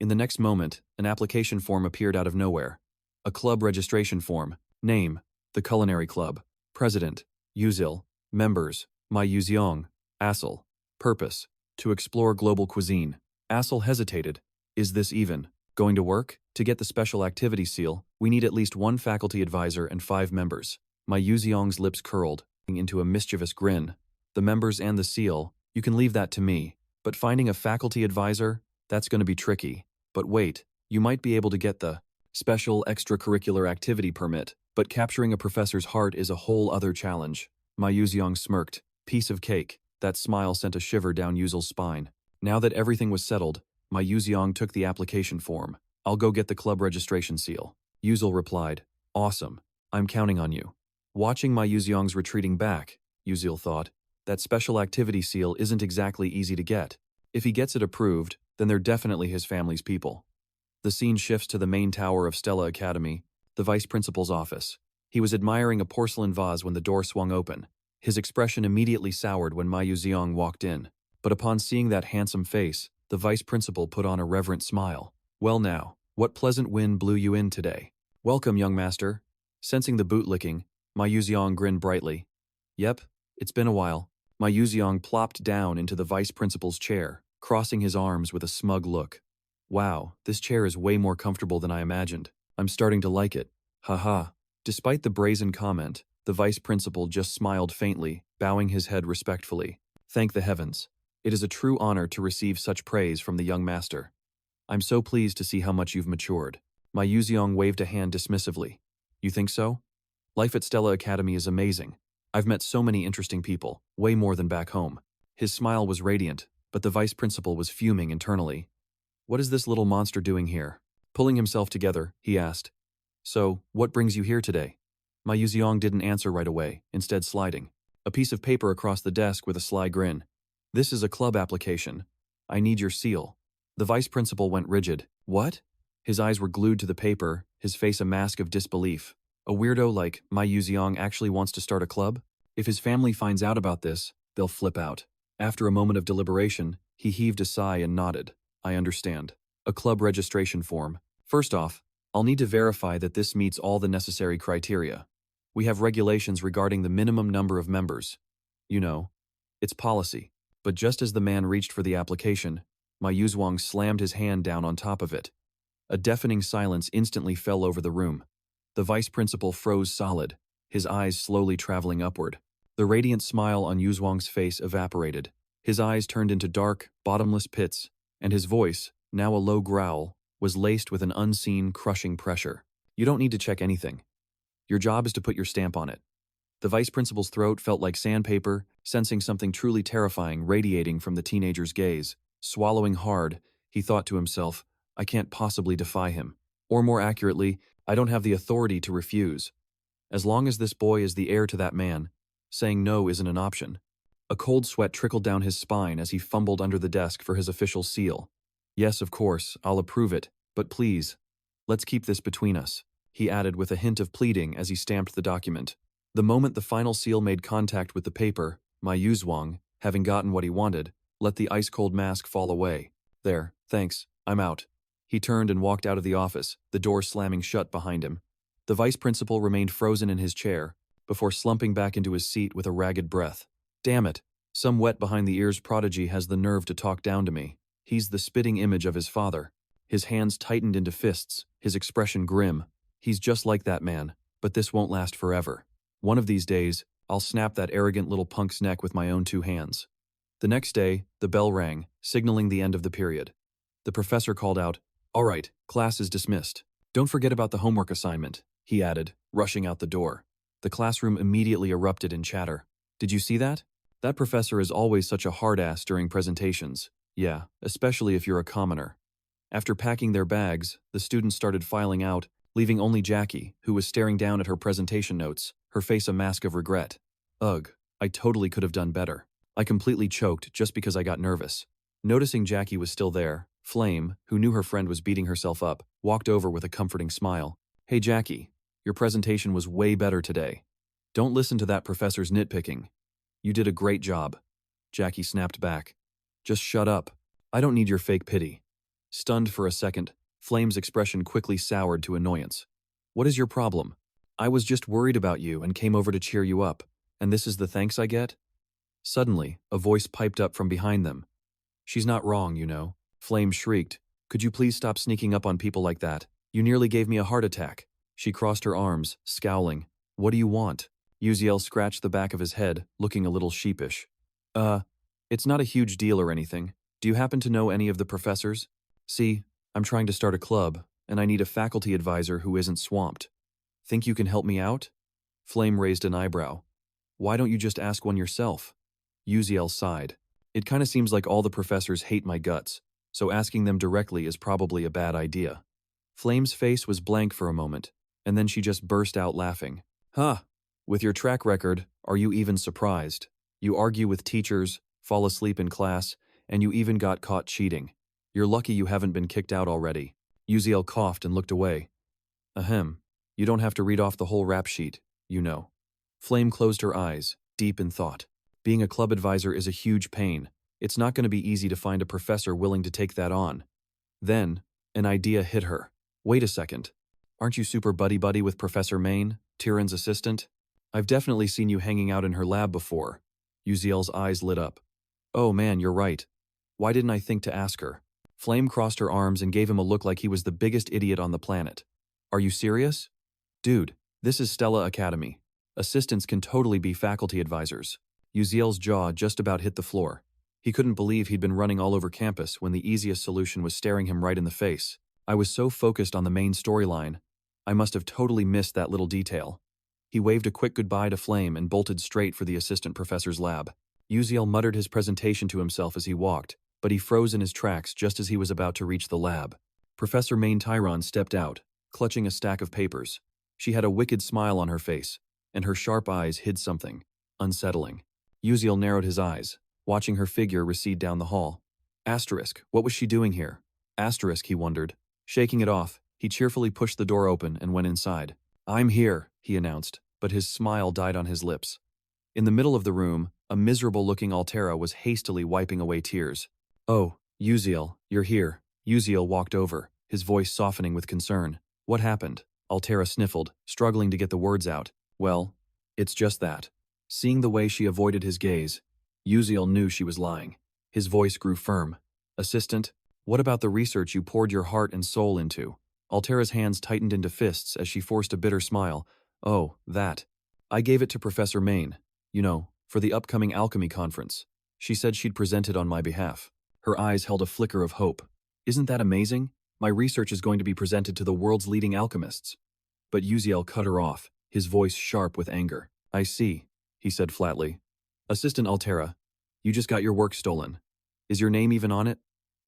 In the next moment, an application form appeared out of nowhere. A club registration form. Name, the Culinary Club. President, Uziel. Members, my Yuziang. Aesel. Purpose, to explore global cuisine. Aesel hesitated. Is this even going to work? To get the special activity seal, we need at least 1 faculty advisor and 5 members. My Yuziang's lips curled into a mischievous grin. The members and the seal, you can leave that to me. But finding a faculty advisor, that's going to be tricky. But wait, you might be able to get the special extracurricular activity permit, but capturing a professor's heart is a whole other challenge. My Yuziang smirked. Piece of cake. That smile sent a shiver down Uziel's spine. Now that everything was settled, my Yuziong took the application form. I'll go get the club registration seal. Yuzil replied, awesome. I'm counting on you. Watching my Yuziong's retreating back, Yuzil thought, that special activity seal isn't exactly easy to get. If he gets it approved, then they're definitely his family's people. The scene shifts to the main tower of Stella Academy, the vice principal's office. He was admiring a porcelain vase when the door swung open. His expression immediately soured when Ma Yuziong walked in. But upon seeing that handsome face, the vice principal put on a reverent smile. Well now, what pleasant wind blew you in today? Welcome, young master. Sensing the boot-licking, Ma Yuziong grinned brightly. Yep, it's been a while. Ma Yuziong plopped down into the vice principal's chair, crossing his arms with a smug look. Wow, this chair is way more comfortable than I imagined. I'm starting to like it. Haha. Despite the brazen comment, the vice principal just smiled faintly, bowing his head respectfully. Thank the heavens. It is a true honor to receive such praise from the young master. I'm so pleased to see how much you've matured. Ma Yuziong waved a hand dismissively. You think so? Life at Stella Academy is amazing. I've met so many interesting people, way more than back home. His smile was radiant, but the vice principal was fuming internally. What is this little monster doing here? Pulling himself together, he asked. So, what brings you here today? Ma Yuziong didn't answer right away, instead sliding a piece of paper across the desk with a sly grin. This is a club application. I need your seal. The vice principal went rigid. What? His eyes were glued to the paper, his face a mask of disbelief. A weirdo like Ma Yuziong actually wants to start a club? If his family finds out about this, they'll flip out. After a moment of deliberation, he heaved a sigh and nodded. I understand. A club registration form. First off, I'll need to verify that this meets all the necessary criteria. We have regulations regarding the minimum number of members. You know, it's policy. But just as the man reached for the application, Ma Yuziong slammed his hand down on top of it. A deafening silence instantly fell over the room. The vice principal froze solid, his eyes slowly traveling upward. The radiant smile on Yuziong's face evaporated. His eyes turned into dark, bottomless pits, and his voice, now a low growl, was laced with an unseen, crushing pressure. You don't need to check anything. Your job is to put your stamp on it. The vice principal's throat felt like sandpaper, sensing something truly terrifying radiating from the teenager's gaze. Swallowing hard, he thought to himself, I can't possibly defy him. Or more accurately, I don't have the authority to refuse. As long as this boy is the heir to that man, saying no isn't an option. A cold sweat trickled down his spine as he fumbled under the desk for his official seal. Yes, of course, I'll approve it, but please, let's keep this between us, he added with a hint of pleading as he stamped the document. The moment the final seal made contact with the paper, Ma Yuziong, having gotten what he wanted, let the ice-cold mask fall away. There, thanks, I'm out. He turned and walked out of the office, the door slamming shut behind him. The vice principal remained frozen in his chair, before slumping back into his seat with a ragged breath. Damn it, some wet behind the ears prodigy has the nerve to talk down to me. He's the spitting image of his father. His hands tightened into fists, his expression grim. He's just like that man, but this won't last forever. One of these days, I'll snap that arrogant little punk's neck with my own two hands. The next day, the bell rang, signaling the end of the period. The professor called out, All right, class is dismissed. Don't forget about the homework assignment, he added, rushing out the door. The classroom immediately erupted in chatter. Did you see that? That professor is always such a hard-ass during presentations. Yeah, especially if you're a commoner. After packing their bags, the students started filing out, leaving only Jackie, who was staring down at her presentation notes, her face a mask of regret. Ugh, I totally could have done better. I completely choked just because I got nervous. Noticing Jackie was still there, Flame, who knew her friend was beating herself up, walked over with a comforting smile. Hey Jackie, your presentation was way better today. Don't listen to that professor's nitpicking. You did a great job. Jackie snapped back. Just shut up. I don't need your fake pity. Stunned for a second, Flame's expression quickly soured to annoyance. What is your problem? I was just worried about you and came over to cheer you up, and this is the thanks I get? Suddenly, a voice piped up from behind them. She's not wrong, you know. Flame shrieked. Could you please stop sneaking up on people like that? You nearly gave me a heart attack. She crossed her arms, scowling. What do you want? Uziel scratched the back of his head, looking a little sheepish. It's not a huge deal or anything. Do you happen to know any of the professors? See, I'm trying to start a club, and I need a faculty advisor who isn't swamped. Think you can help me out? Flame raised an eyebrow. Why don't you just ask one yourself? Uziel sighed. It kinda seems like all the professors hate my guts, so asking them directly is probably a bad idea. Flame's face was blank for a moment, and then she just burst out laughing. Huh. With your track record, are you even surprised? You argue with teachers, fall asleep in class, and you even got caught cheating. You're lucky you haven't been kicked out already. Uziel coughed and looked away. Ahem. You don't have to read off the whole rap sheet, you know. Flame closed her eyes, deep in thought. Being a club advisor is a huge pain. It's not going to be easy to find a professor willing to take that on. Then, an idea hit her. Wait a second. Aren't you super buddy-buddy with Professor Main, Tyran's assistant? I've definitely seen you hanging out in her lab before. Uziel's eyes lit up. Oh man, you're right. Why didn't I think to ask her? Flame crossed her arms and gave him a look like he was the biggest idiot on the planet. Are you serious? Dude, this is Stella Academy. Assistants can totally be faculty advisors. Uziel's jaw just about hit the floor. He couldn't believe he'd been running all over campus when the easiest solution was staring him right in the face. I was so focused on the main storyline, I must have totally missed that little detail. He waved a quick goodbye to Flame and bolted straight for the assistant professor's lab. Uziel muttered his presentation to himself as he walked, but he froze in his tracks just as he was about to reach the lab. Professor Main Tyron stepped out, clutching a stack of papers. She had a wicked smile on her face, and her sharp eyes hid something unsettling. Uziel narrowed his eyes, watching her figure recede down the hall. Asterisk, what was she doing here? Asterisk, he wondered. Shaking it off, he cheerfully pushed the door open and went inside. I'm here, he announced, but his smile died on his lips. In the middle of the room, a miserable-looking Altera was hastily wiping away tears. Oh, Uziel, you're here. Uziel walked over, his voice softening with concern. What happened? Altera sniffled, struggling to get the words out. Well, it's just that. Seeing the way she avoided his gaze, Uziel knew she was lying. His voice grew firm. Assistant, what about the research you poured your heart and soul into? Altera's hands tightened into fists as she forced a bitter smile. Oh, that. I gave it to Professor Main, for the upcoming alchemy conference. She said she'd present it on my behalf. Her eyes held a flicker of hope. Isn't that amazing? My research is going to be presented to the world's leading alchemists. But Uziel cut her off, his voice sharp with anger. I see, he said flatly. Assistant Altera, you just got your work stolen. Is your name even on it?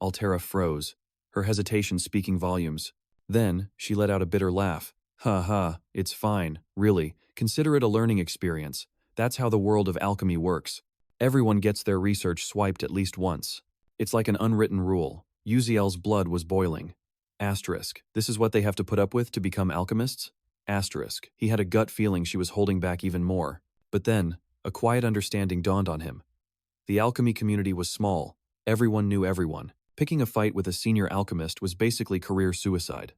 Altera froze, her hesitation speaking volumes. Then, she let out a bitter laugh. Ha ha, it's fine, really. Consider it a learning experience. That's how the world of alchemy works. Everyone gets their research swiped at least once. It's like an unwritten rule. Uziel's blood was boiling. Asterisk, this is what they have to put up with to become alchemists? Asterisk, he had a gut feeling she was holding back even more. But then, a quiet understanding dawned on him. The alchemy community was small. Everyone knew everyone. Picking a fight with a senior alchemist was basically career suicide.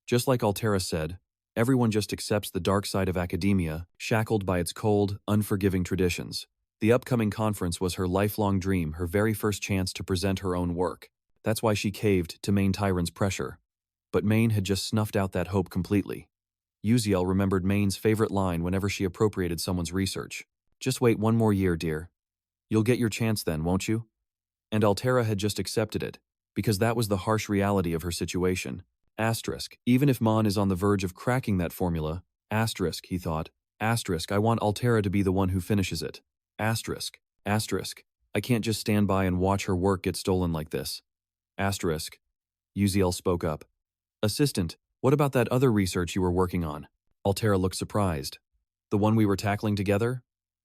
Just like Altera said, everyone just accepts the dark side of academia, shackled by its cold, unforgiving traditions. The upcoming conference was her lifelong dream, her very first chance to present her own work. That's why she caved to Main Tyron's pressure. But Main had just snuffed out that hope completely. Uziel remembered Main's favorite line whenever she appropriated someone's research. Just wait one more year, dear. You'll get your chance then, won't you? And Altera had just accepted it, because that was the harsh reality of her situation. Asterisk, even if Mon is on the verge of cracking that formula, asterisk, he thought, asterisk, I want Altera to be the one who finishes it. Asterisk, asterisk, I can't just stand by and watch her work get stolen like this. Asterisk. Uziel spoke up. Assistant, what about that other research you were working on? Altera looked surprised. The one we were tackling together?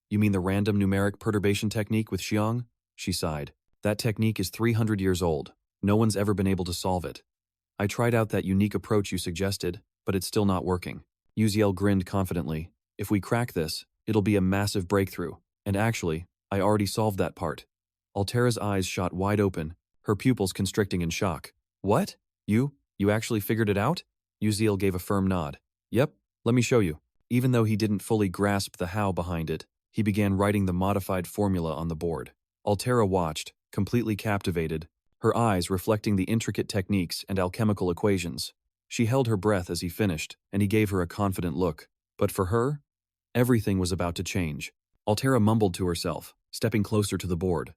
You mean the random numeric perturbation technique with Xiong? She sighed. That technique is 300 years old. No one's ever been able to solve it. I tried out that unique approach you suggested, but it's still not working. Uziel grinned confidently. If we crack this, it'll be a massive breakthrough. And actually, I already solved that part. Altera's eyes shot wide open, her pupils constricting in shock. What? You actually figured it out? Uziel gave a firm nod. Yep, let me show you. Even though he didn't fully grasp the how behind it, he began writing the modified formula on the board. Altera watched, completely captivated, her eyes reflecting the intricate techniques and alchemical equations. She held her breath as he finished, and he gave her a confident look. But for her, everything was about to change. Altera mumbled to herself, stepping closer to the board.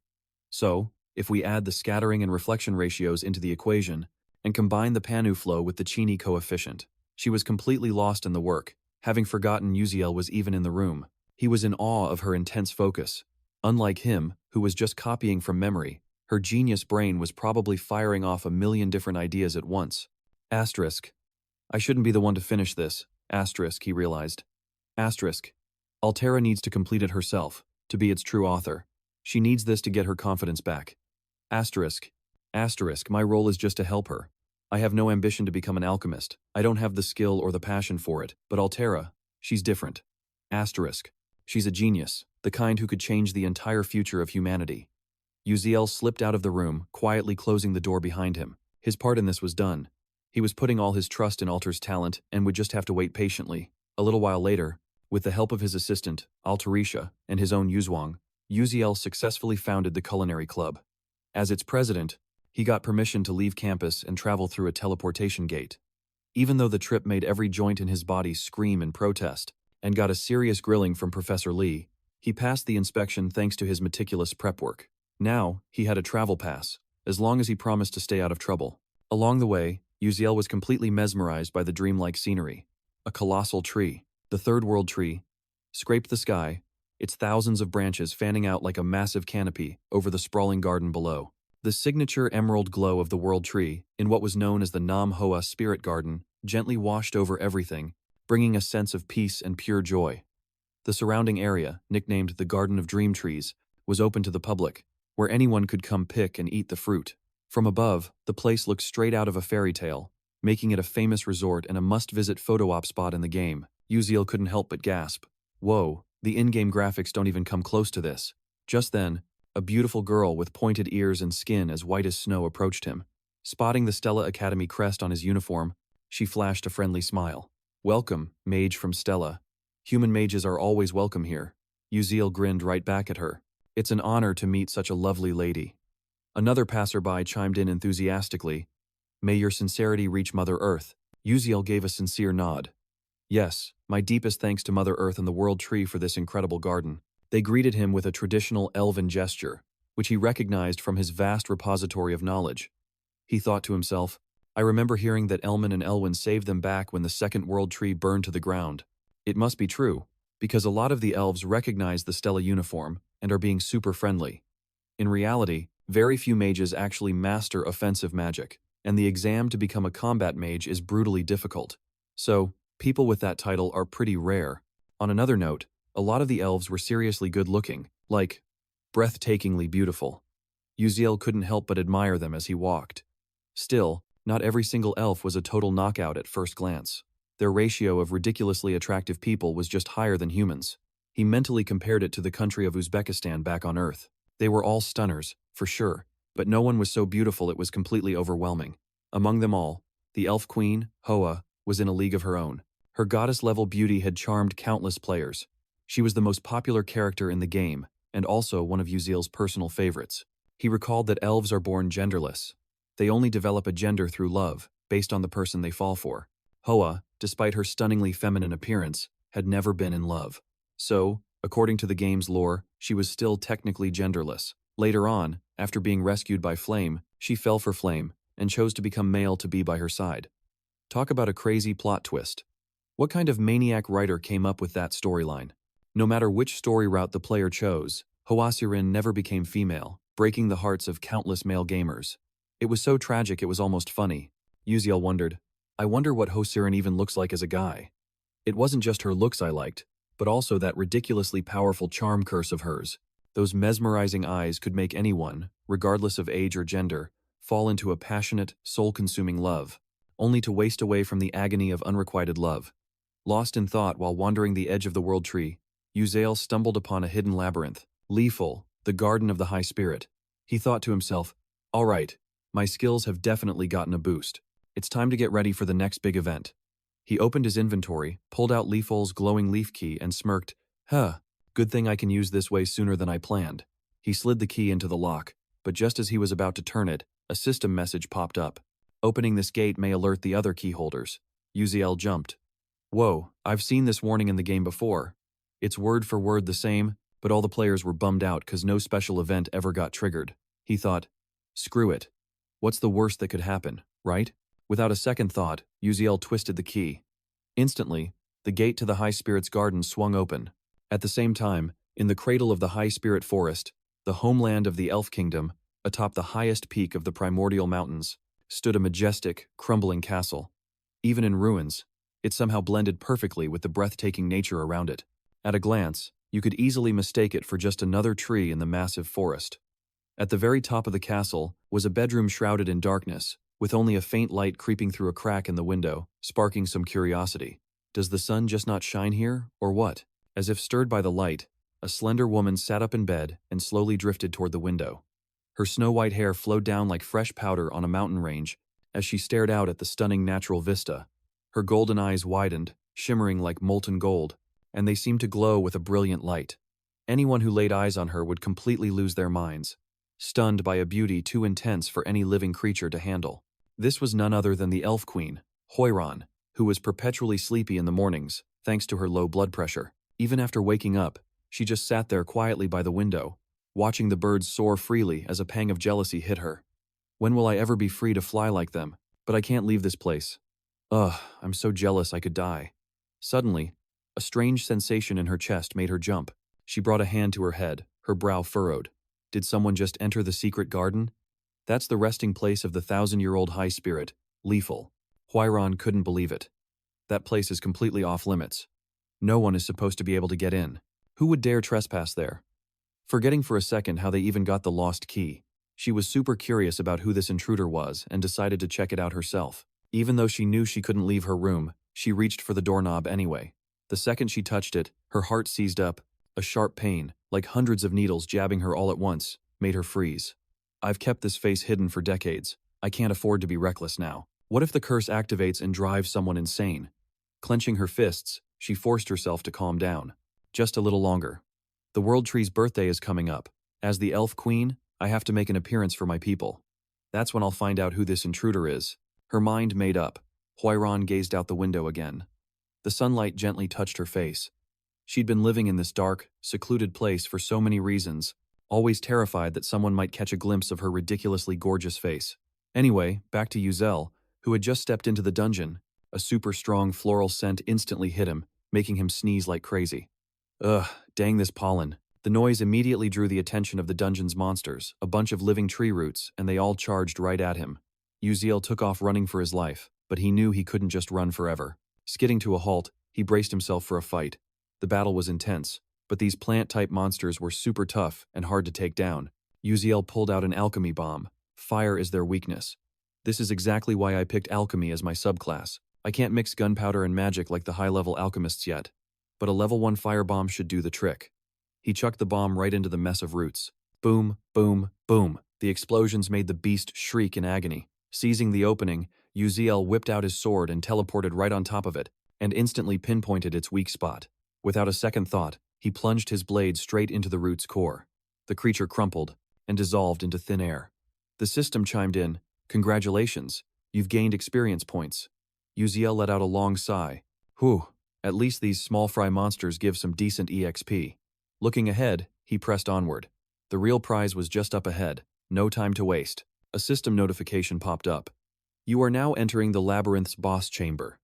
So, if we add the scattering and reflection ratios into the equation, and combine the Panu flow with the Chini coefficient, she was completely lost in the work, having forgotten Uziel was even in the room. He was in awe of her intense focus. Unlike him, who was just copying from memory. Her genius brain was probably firing off a million different ideas at once. Asterisk. I shouldn't be the one to finish this. Asterisk, he realized. Asterisk. Altera needs to complete it herself, to be its true author. She needs this to get her confidence back. Asterisk. Asterisk, my role is just to help her. I have no ambition to become an alchemist. I don't have the skill or the passion for it, but Altera, she's different. Asterisk. She's a genius, the kind who could change the entire future of humanity. Uziel slipped out of the room, quietly closing the door behind him. His part in this was done. He was putting all his trust in Alter's talent and would just have to wait patiently. A little while later, with the help of his assistant, Alterisha, and his own Yuzhuang, Uziel successfully founded the Culinary Club. As its president, he got permission to leave campus and travel through a teleportation gate. Even though the trip made every joint in his body scream in protest, and got a serious grilling from Professor Lee, he passed the inspection thanks to his meticulous prep work. Now, he had a travel pass, as long as he promised to stay out of trouble. Along the way, Uziel was completely mesmerized by the dreamlike scenery. A colossal tree, the Third World Tree, scraped the sky, its thousands of branches fanning out like a massive canopy over the sprawling garden below. The signature emerald glow of the World Tree, in what was known as the Nam Hoa Spirit Garden, gently washed over everything, bringing a sense of peace and pure joy. The surrounding area, nicknamed the Garden of Dream Trees, was open to the public, where anyone could come pick and eat the fruit. From above, the place looked straight out of a fairy tale, making it a famous resort and a must-visit photo-op spot in the game. Uziel couldn't help but gasp. Whoa, the in-game graphics don't even come close to this. Just then, a beautiful girl with pointed ears and skin as white as snow approached him. Spotting the Stella Academy crest on his uniform, she flashed a friendly smile. Welcome, mage from Stella. Human mages are always welcome here. Uziel grinned right back at her. It's an honor to meet such a lovely lady. Another passerby chimed in enthusiastically. May your sincerity reach Mother Earth. Uziel gave a sincere nod. Yes, my deepest thanks to Mother Earth and the World Tree for this incredible garden. They greeted him with a traditional elven gesture, which he recognized from his vast repository of knowledge. He thought to himself, I remember hearing that Elman and Elwyn saved them back when the Second World Tree burned to the ground. It must be true, because a lot of the elves recognize the Stella uniform and are being super friendly. In reality, very few mages actually master offensive magic, and the exam to become a combat mage is brutally difficult. So, people with that title are pretty rare. On another note, a lot of the elves were seriously good-looking, like, breathtakingly beautiful. Uziel couldn't help but admire them as he walked. Still, not every single elf was a total knockout at first glance. Their ratio of ridiculously attractive people was just higher than humans. He mentally compared it to the country of Uzbekistan back on Earth. They were all stunners, for sure, but no one was so beautiful it was completely overwhelming. Among them all, the elf queen, Hoa, was in a league of her own. Her goddess-level beauty had charmed countless players. She was the most popular character in the game, and also one of Uziel's personal favorites. He recalled that elves are born genderless. They only develop a gender through love, based on the person they fall for. Hoa, despite her stunningly feminine appearance, had never been in love. So, according to the game's lore, she was still technically genderless. Later on, after being rescued by Flame, she fell for Flame, and chose to become male to be by her side. Talk about a crazy plot twist. What kind of maniac writer came up with that storyline? No matter which story route the player chose, Hoasirin never became female, breaking the hearts of countless male gamers. It was so tragic it was almost funny. Uziel wondered, I wonder what Hoasirin even looks like as a guy. It wasn't just her looks I liked, but also that ridiculously powerful charm curse of hers. Those mesmerizing eyes could make anyone, regardless of age or gender, fall into a passionate, soul-consuming love, only to waste away from the agony of unrequited love. Lost in thought while wandering the edge of the World Tree, Uziel stumbled upon a hidden labyrinth, Leaful, the Garden of the High Spirit. He thought to himself, all right, my skills have definitely gotten a boost. It's time to get ready for the next big event. He opened his inventory, pulled out Leaful's glowing leaf key, and smirked, good thing I can use this way sooner than I planned. He slid the key into the lock, but just as he was about to turn it, a system message popped up. Opening this gate may alert the other key holders. Uziel jumped. Whoa, I've seen this warning in the game before. It's word for word the same, but all the players were bummed out because no special event ever got triggered. He thought, screw it. What's the worst that could happen, right? Without a second thought, Uziel twisted the key. Instantly, the gate to the High Spirit's garden swung open. At the same time, in the cradle of the High Spirit forest, The homeland of the Elf Kingdom, atop the highest peak of the primordial mountains, stood a majestic, crumbling castle. Even in ruins, it somehow blended perfectly with the breathtaking nature around it. At a glance, you could easily mistake it for just another tree in the massive forest. At the very top of the castle was a bedroom shrouded in darkness, with only a faint light creeping through a crack in the window, sparking some curiosity. Does the sun just not shine here, or what? As if stirred by the light, a slender woman sat up in bed and slowly drifted toward the window. Her snow-white hair flowed down like fresh powder on a mountain range as she stared out at the stunning natural vista. Her golden eyes widened, shimmering like molten gold, and they seemed to glow with a brilliant light. Anyone who laid eyes on her would completely lose their minds, stunned by a beauty too intense for any living creature to handle. This was none other than the Elf Queen, Hoiron, who was perpetually sleepy in the mornings, thanks to her low blood pressure. Even after waking up, she just sat there quietly by the window, watching the birds soar freely as a pang of jealousy hit her. When will I ever be free to fly like them? But I can't leave this place. Ugh, I'm so jealous I could die. Suddenly, a strange sensation in her chest made her jump. She brought a hand to her head, her brow furrowed. Did someone just enter the secret garden? That's the resting place of the 1,000-year-old high spirit, Lethal. Huiron couldn't believe it. That place is completely off limits. No one is supposed to be able to get in. Who would dare trespass there? Forgetting for a second how they even got the lost key, she was super curious about who this intruder was and decided to check it out herself. Even though she knew she couldn't leave her room, she reached for the doorknob anyway. The second she touched it, her heart seized up. A sharp pain, like hundreds of needles jabbing her all at once, made her freeze. I've kept this face hidden for decades. I can't afford to be reckless now. What if the curse activates and drives someone insane? Clenching her fists, she forced herself to calm down. Just a little longer. The World Tree's birthday is coming up. As the Elf Queen, I have to make an appearance for my people. That's when I'll find out who this intruder is. Her mind made up. Huiron gazed out the window again. The sunlight gently touched her face. She'd been living in this dark, secluded place for so many reasons, always terrified that someone might catch a glimpse of her ridiculously gorgeous face. Anyway, back to Yuzel, who had just stepped into the dungeon. A super strong floral scent instantly hit him, making him sneeze like crazy. Ugh, dang this pollen. The noise immediately drew the attention of the dungeon's monsters, a bunch of living tree roots, and they all charged right at him. Yuzel took off running for his life, but he knew he couldn't just run forever. Skidding to a halt, he braced himself for a fight. The battle was intense, but these plant-type monsters were super tough and hard to take down. Yuzel pulled out an alchemy bomb. Fire is their weakness. This is exactly why I picked alchemy as my subclass. I can't mix gunpowder and magic like the high-level alchemists yet, but a level 1 firebomb should do the trick. He chucked the bomb right into the mess of roots. Boom, boom, boom. The explosions made the beast shriek in agony. Seizing the opening, Yuzel whipped out his sword and teleported right on top of it, and instantly pinpointed its weak spot. Without a second thought, he plunged his blade straight into the root's core. The creature crumpled and dissolved into thin air. The system chimed in, "Congratulations, you've gained experience points." Yuzel let out a long sigh. Whew, at least these small fry monsters give some decent EXP. Looking ahead, he pressed onward. The real prize was just up ahead. No time to waste. A system notification popped up. You are now entering the labyrinth's boss chamber.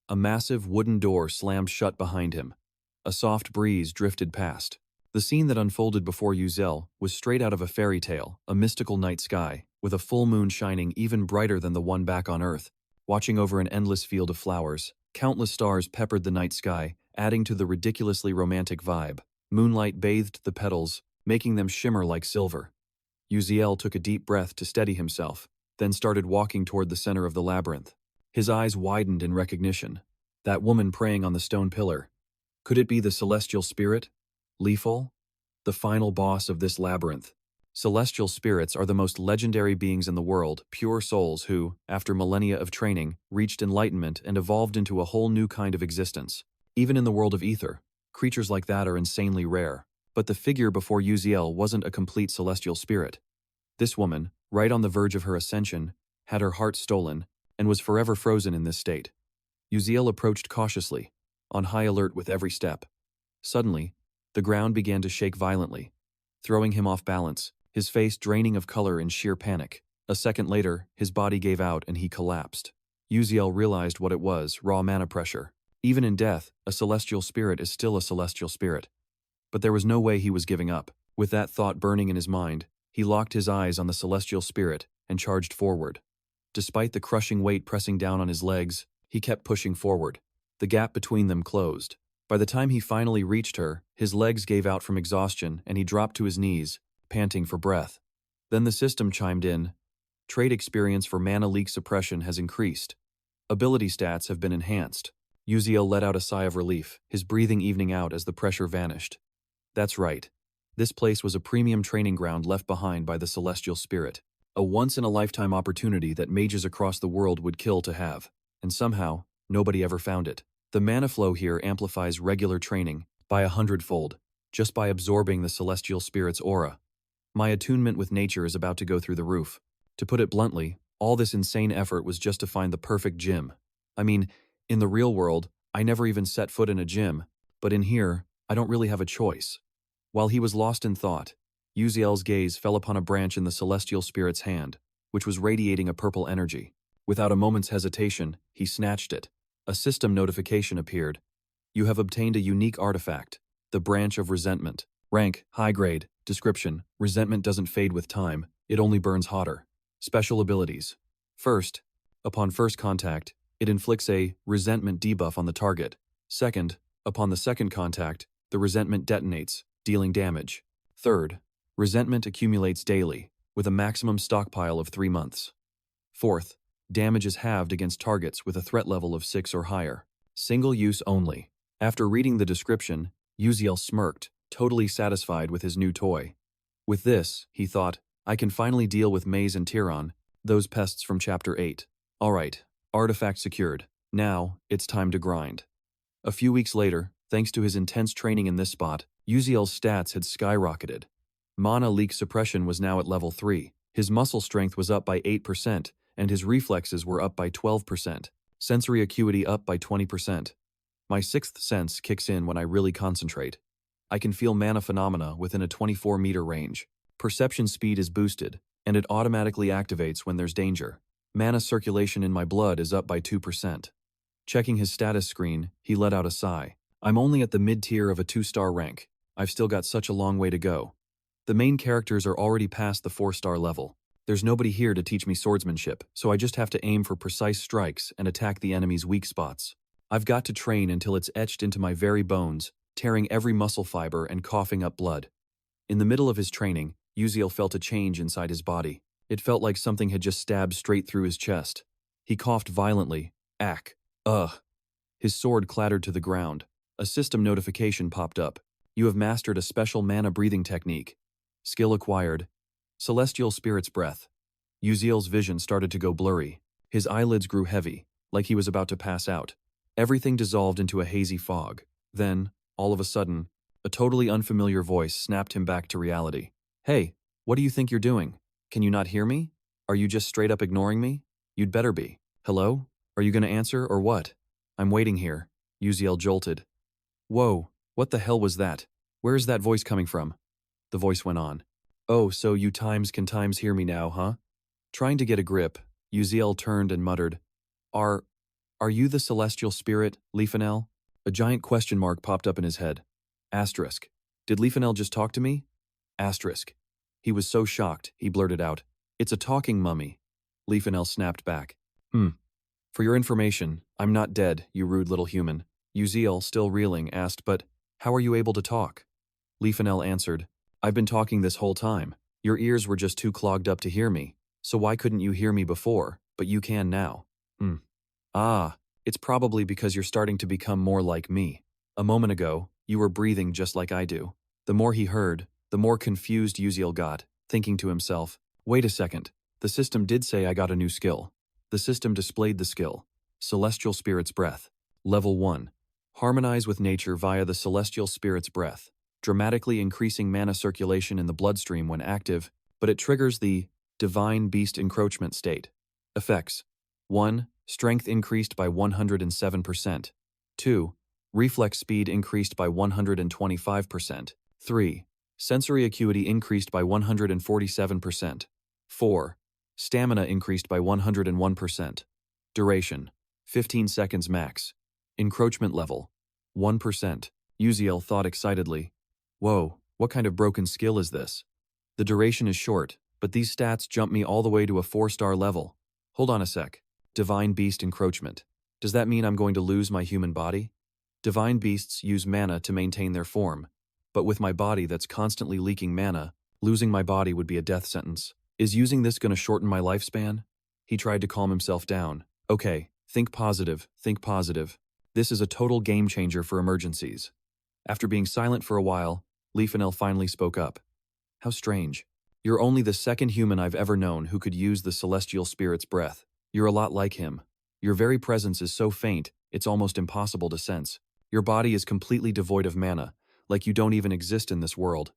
A massive wooden door slammed shut behind him. A soft breeze drifted past. The scene that unfolded before Yuzel was straight out of a fairy tale, a mystical night sky, with a full moon shining even brighter than the one back on Earth. Watching over an endless field of flowers, countless stars peppered the night sky, adding to the ridiculously romantic vibe. Moonlight bathed the petals, making them shimmer like silver. Yuzel took a deep breath to steady himself, then started walking toward the center of the labyrinth. His eyes widened in recognition. That woman praying on the stone pillar. Could it be the celestial spirit? Lethal? The final boss of this labyrinth. Celestial spirits are the most legendary beings in the world, pure souls who, after millennia of training, reached enlightenment and evolved into a whole new kind of existence. Even in the world of ether, creatures like that are insanely rare. But the figure before Yuzel wasn't a complete celestial spirit. This woman, right on the verge of her ascension, had her heart stolen and was forever frozen in this state. Yuzel approached cautiously, on high alert with every step. Suddenly, the ground began to shake violently, throwing him off balance, his face draining of color in sheer panic. A second later, his body gave out and he collapsed. Yuzel realized what it was, raw mana pressure. Even in death, a celestial spirit is still a celestial spirit. But there was no way he was giving up. With that thought burning in his mind, he locked his eyes on the celestial spirit and charged forward. Despite the crushing weight pressing down on his legs, he kept pushing forward. The gap between them closed. By the time he finally reached her, his legs gave out from exhaustion and he dropped to his knees, panting for breath. Then the system chimed in. Trait experience for mana leak suppression has increased. Ability stats have been enhanced. Uziel let out a sigh of relief, his breathing evening out as the pressure vanished. That's right. This place was a premium training ground left behind by the celestial spirit. A once-in-a-lifetime opportunity that mages across the world would kill to have. And somehow, nobody ever found it. The mana flow here amplifies regular training by 100-fold, just by absorbing the celestial spirit's aura. My attunement with nature is about to go through the roof. To put it bluntly, all this insane effort was just to find the perfect gym. I mean, in the real world, I never even set foot in a gym, but in here, I don't really have a choice. While he was lost in thought, Uziel's gaze fell upon a branch in the celestial spirit's hand, which was radiating a purple energy. Without a moment's hesitation, he snatched it. A system notification appeared. You have obtained a unique artifact, the Branch of Resentment. Rank, high grade. Description, resentment doesn't fade with time, it only burns hotter. Special abilities. First, upon first contact, it inflicts a resentment debuff on the target. Second, upon the second contact, the resentment detonates, dealing damage. Third, resentment accumulates daily, with a maximum stockpile of 3 months. Fourth, damage is halved against targets with a threat level of 6 or higher. Single use only. After reading the description, Uziel smirked, totally satisfied with his new toy. With this, he thought, I can finally deal with Maze and Tyron, those pests from Chapter 8. Alright, artifact secured. Now, it's time to grind. A few weeks later, thanks to his intense training in this spot, Uziel's stats had skyrocketed. Mana leak suppression was now at level 3, his muscle strength was up by 8%, and his reflexes were up by 12%. Sensory acuity up by 20%. My sixth sense kicks in when I really concentrate. I can feel mana phenomena within a 24-meter range. Perception speed is boosted, and it automatically activates when there's danger. Mana circulation in my blood is up by 2%. Checking his status screen, he let out a sigh. I'm only at the mid-tier of a 2-star rank. I've still got such a long way to go. The main characters are already past the 4-star level. There's nobody here to teach me swordsmanship, so I just have to aim for precise strikes and attack the enemy's weak spots. I've got to train until it's etched into my very bones, tearing every muscle fiber and coughing up blood. In the middle of his training, Uziel felt a change inside his body. It felt like something had just stabbed straight through his chest. He coughed violently. Ack. Ugh. His sword clattered to the ground. A system notification popped up. You have mastered a special mana breathing technique. Skill acquired. Celestial Spirit's Breath. Uziel's vision started to go blurry. His eyelids grew heavy, like he was about to pass out. Everything dissolved into a hazy fog. Then, all of a sudden, a totally unfamiliar voice snapped him back to reality. Hey, what do you think you're doing? Can you not hear me? Are you just straight up ignoring me? You'd better be. Hello? Are you gonna answer or what? I'm waiting here. Uziel jolted. Whoa, what the hell was that? Where is that voice coming from? The voice went on. Oh, so you can hear me now, huh? Trying to get a grip, Uziel turned and muttered. Are you the celestial spirit, Lifanel? A giant question mark popped up in his head. Asterisk. Did Lifanel just talk to me? Asterisk. He was so shocked, he blurted out. It's a talking mummy. Lifanel snapped back. For your information, I'm not dead, you rude little human. Uziel, still reeling, asked, but how are you able to talk? Lifanel answered, I've been talking this whole time. Your ears were just too clogged up to hear me, so why couldn't you hear me before, but you can now? Ah, it's probably because you're starting to become more like me. A moment ago, you were breathing just like I do. The more he heard, the more confused Uziel got, thinking to himself, wait a second, the system did say I got a new skill. The system displayed the skill. Celestial Spirit's Breath. Level 1. Harmonize with nature via the Celestial Spirit's Breath, dramatically increasing mana circulation in the bloodstream when active, but it triggers the Divine Beast Encroachment state. Effects. 1. Strength increased by 107%. 2. Reflex speed increased by 125%. 3. Sensory acuity increased by 147%. 4. Stamina increased by 101%. Duration. 15 seconds max. Encroachment level. 1%. Uziel thought excitedly. Whoa, What kind of broken skill is this? The duration is short, but these stats jump me all the way to a 4-star level. Hold on a sec. Divine Beast Encroachment. Does that mean I'm going to lose my human body? Divine beasts use mana to maintain their form, but with my body that's constantly leaking mana, losing my body would be a death sentence. Is using this going to shorten my lifespan? He tried to calm himself down. Okay, think positive, think positive. This is a total game changer for emergencies. After being silent for a while, Leafanel finally spoke up. How strange. You're only the second human I've ever known who could use the celestial spirit's breath. You're a lot like him. Your very presence is so faint, it's almost impossible to sense. Your body is completely devoid of mana, like you don't even exist in this world.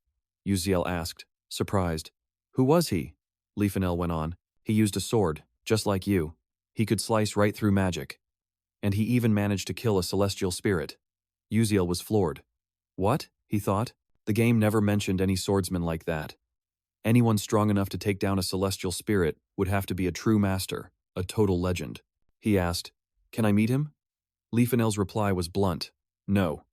Uziel asked, surprised. Who was he? Leafanel went on. He used a sword, just like you. He could slice right through magic. And he even managed to kill a celestial spirit. Uziel was floored. What? He thought. The game never mentioned any swordsman like that. Anyone strong enough to take down a celestial spirit would have to be a true master, a total legend. He asked, Can I meet him? Leafanel's reply was blunt. No.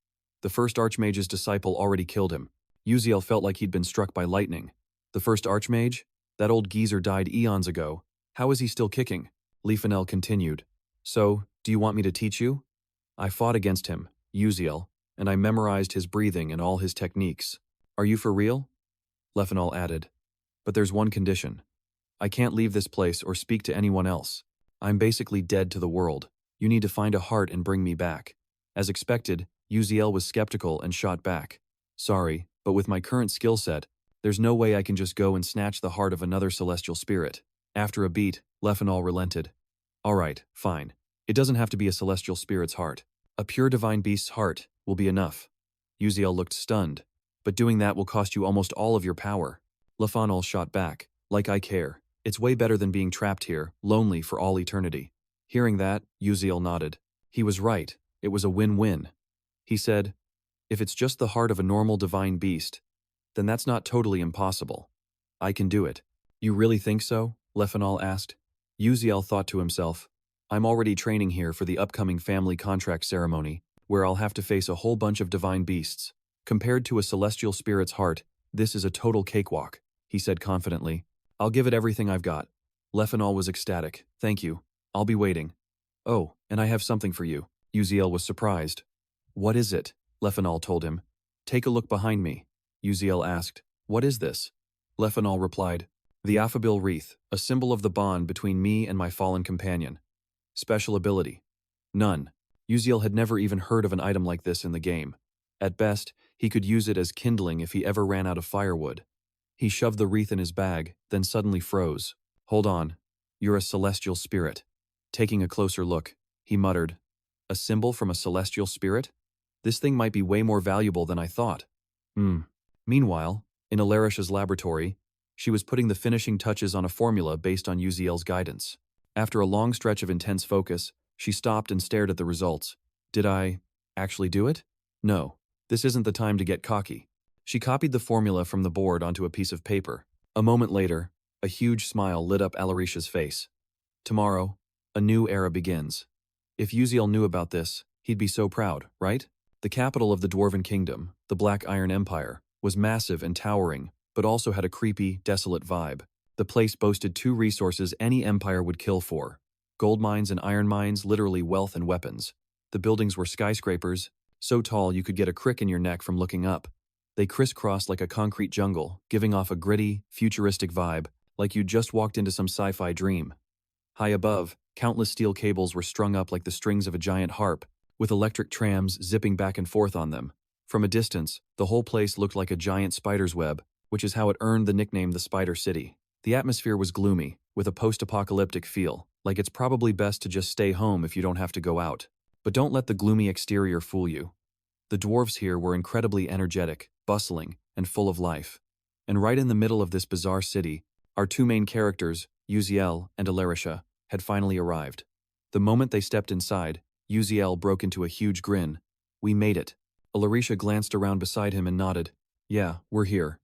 The first Archmage's disciple already killed him. Uziel felt like he'd been struck by lightning. The first Archmage? That old geezer died eons ago. How is he still kicking? Leafanel continued. So, do you want me to teach you? I fought against him, Uziel, and I memorized his breathing and all his techniques. Are you for real? Leafanel added. But there's one condition. I can't leave this place or speak to anyone else. I'm basically dead to the world. You need to find a heart and bring me back. As expected, Uziel was skeptical and shot back. Sorry, but with my current skill set, there's no way I can just go and snatch the heart of another celestial spirit. After a beat, Leafanel relented. All right, fine. It doesn't have to be a celestial spirit's heart. A pure divine beast's heart will be enough. Uziel looked stunned. But doing that will cost you almost all of your power. Leafanel shot back. Like I care. It's way better than being trapped here, lonely for all eternity. Hearing that, Uziel nodded. He was right. It was a win-win. He said, If it's just the heart of a normal divine beast, then that's not totally impossible. I can do it. You really think so? Leafanel asked. Uziel thought to himself, I'm already training here for the upcoming family contract ceremony, where I'll have to face a whole bunch of divine beasts. Compared to a celestial spirit's heart, this is a total cakewalk, he said confidently. I'll give it everything I've got. Leafanel was ecstatic. Thank you. I'll be waiting. Oh, and I have something for you. Uziel was surprised. What is it? Leafanel told him. Take a look behind me. Uziel asked. What is this? Leafanel replied. The Affable Wreath, a symbol of the bond between me and my fallen companion. Special ability. None. Uziel had never even heard of an item like this in the game. At best, he could use it as kindling if he ever ran out of firewood. He shoved the wreath in his bag, then suddenly froze. Hold on. You're a celestial spirit. Taking a closer look, he muttered. A symbol from a celestial spirit? This thing might be way more valuable than I thought. Meanwhile, in Alarisha's laboratory, she was putting the finishing touches on a formula based on Uziel's guidance. After a long stretch of intense focus, she stopped and stared at the results. Did I actually do it? No, this isn't the time to get cocky. She copied the formula from the board onto a piece of paper. A moment later, a huge smile lit up Alarisha's face. Tomorrow, a new era begins. If Uziel knew about this, he'd be so proud, right? The capital of the Dwarven Kingdom, the Black Iron Empire, was massive and towering, but also had a creepy, desolate vibe. The place boasted two resources any empire would kill for. Gold mines and iron mines, literally wealth and weapons. The buildings were skyscrapers, so tall you could get a crick in your neck from looking up. They crisscrossed like a concrete jungle, giving off a gritty, futuristic vibe, like you'd just walked into some sci-fi dream. High above, countless steel cables were strung up like the strings of a giant harp, with electric trams zipping back and forth on them. From a distance, the whole place looked like a giant spider's web, which is how it earned the nickname the Spider City. The atmosphere was gloomy, with a post-apocalyptic feel, like it's probably best to just stay home if you don't have to go out. But don't let the gloomy exterior fool you. The dwarves here were incredibly energetic, bustling, and full of life. And right in the middle of this bizarre city, our two main characters, Uziel and Alarisha, had finally arrived. The moment they stepped inside, Uziel broke into a huge grin. We made it. Alarisha glanced around beside him and nodded. Yeah, we're here.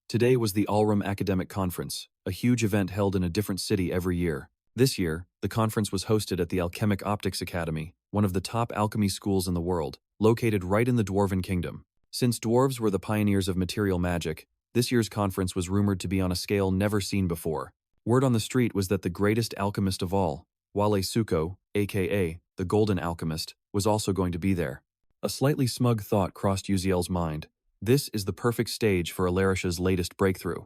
Today was the Alrum Academic Conference, a huge event held in a different city every year. This year, the conference was hosted at the Alchemic Optics Academy, one of the top alchemy schools in the world, located right in the Dwarven Kingdom. Since dwarves were the pioneers of material magic, this year's conference was rumored to be on a scale never seen before. Word on the street was that the greatest alchemist of all, Wale Suko, aka the Golden Alchemist, was also going to be there. A slightly smug thought crossed Uziel's mind. This is the perfect stage for Alarisha's latest breakthrough.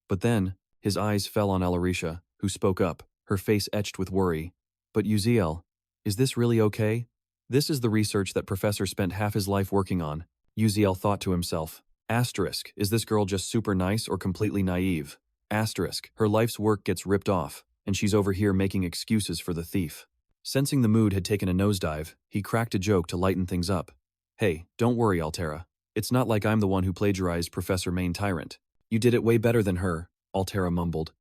But then, his eyes fell on Alarisha, who spoke up, her face etched with worry. But Uziel, is this really okay? This is the research that Professor spent half his life working on, Uziel thought to himself. Asterisk, is this girl just super nice or completely naive? Asterisk, her life's work gets ripped off, and she's over here making excuses for the thief. Sensing the mood had taken a nosedive, he cracked a joke to lighten things up. Hey, don't worry, Altera. It's not like I'm the one who plagiarized Professor Main Tyrant. You did it way better than her, Altera mumbled.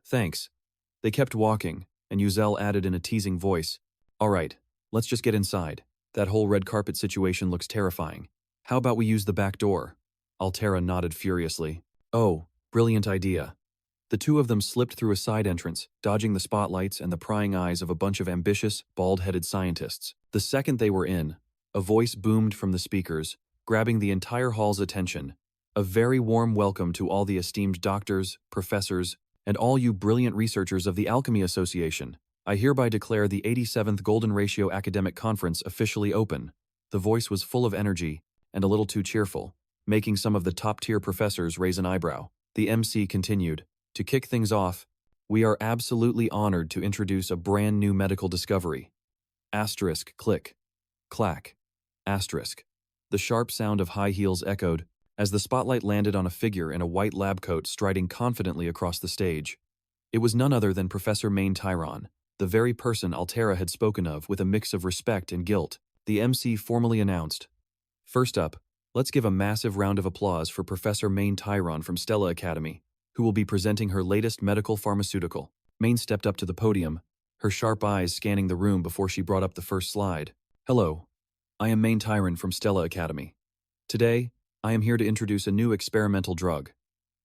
Thanks. They kept walking, and Uziel added in a teasing voice. Alright, let's just get inside. That whole red carpet situation looks terrifying. How about we use the back door? Altera nodded furiously. Oh, brilliant idea. The two of them slipped through a side entrance, dodging the spotlights and the prying eyes of a bunch of ambitious, bald-headed scientists. The second they were in, a voice boomed from the speakers, grabbing the entire hall's attention. A very warm welcome to all the esteemed doctors, professors, and all you brilliant researchers of the Alchemy Association. I hereby declare the 87th Golden Ratio Academic Conference officially open. The voice was full of energy and a little too cheerful, making some of the top-tier professors raise an eyebrow. The MC continued. To kick things off, we are absolutely honored to introduce a brand new medical discovery. Asterisk, click. Clack. Asterisk. The sharp sound of high heels echoed as the spotlight landed on a figure in a white lab coat striding confidently across the stage. It was none other than Professor Main Tyrant, the very person Altera had spoken of with a mix of respect and guilt. The MC formally announced. First up, let's give a massive round of applause for Professor Main Tyrant from Stella Academy, who will be presenting her latest medical pharmaceutical. Main stepped up to the podium, her sharp eyes scanning the room before she brought up the first slide. Hello, I am Main Tyrant from Stella Academy. Today, I am here to introduce a new experimental drug,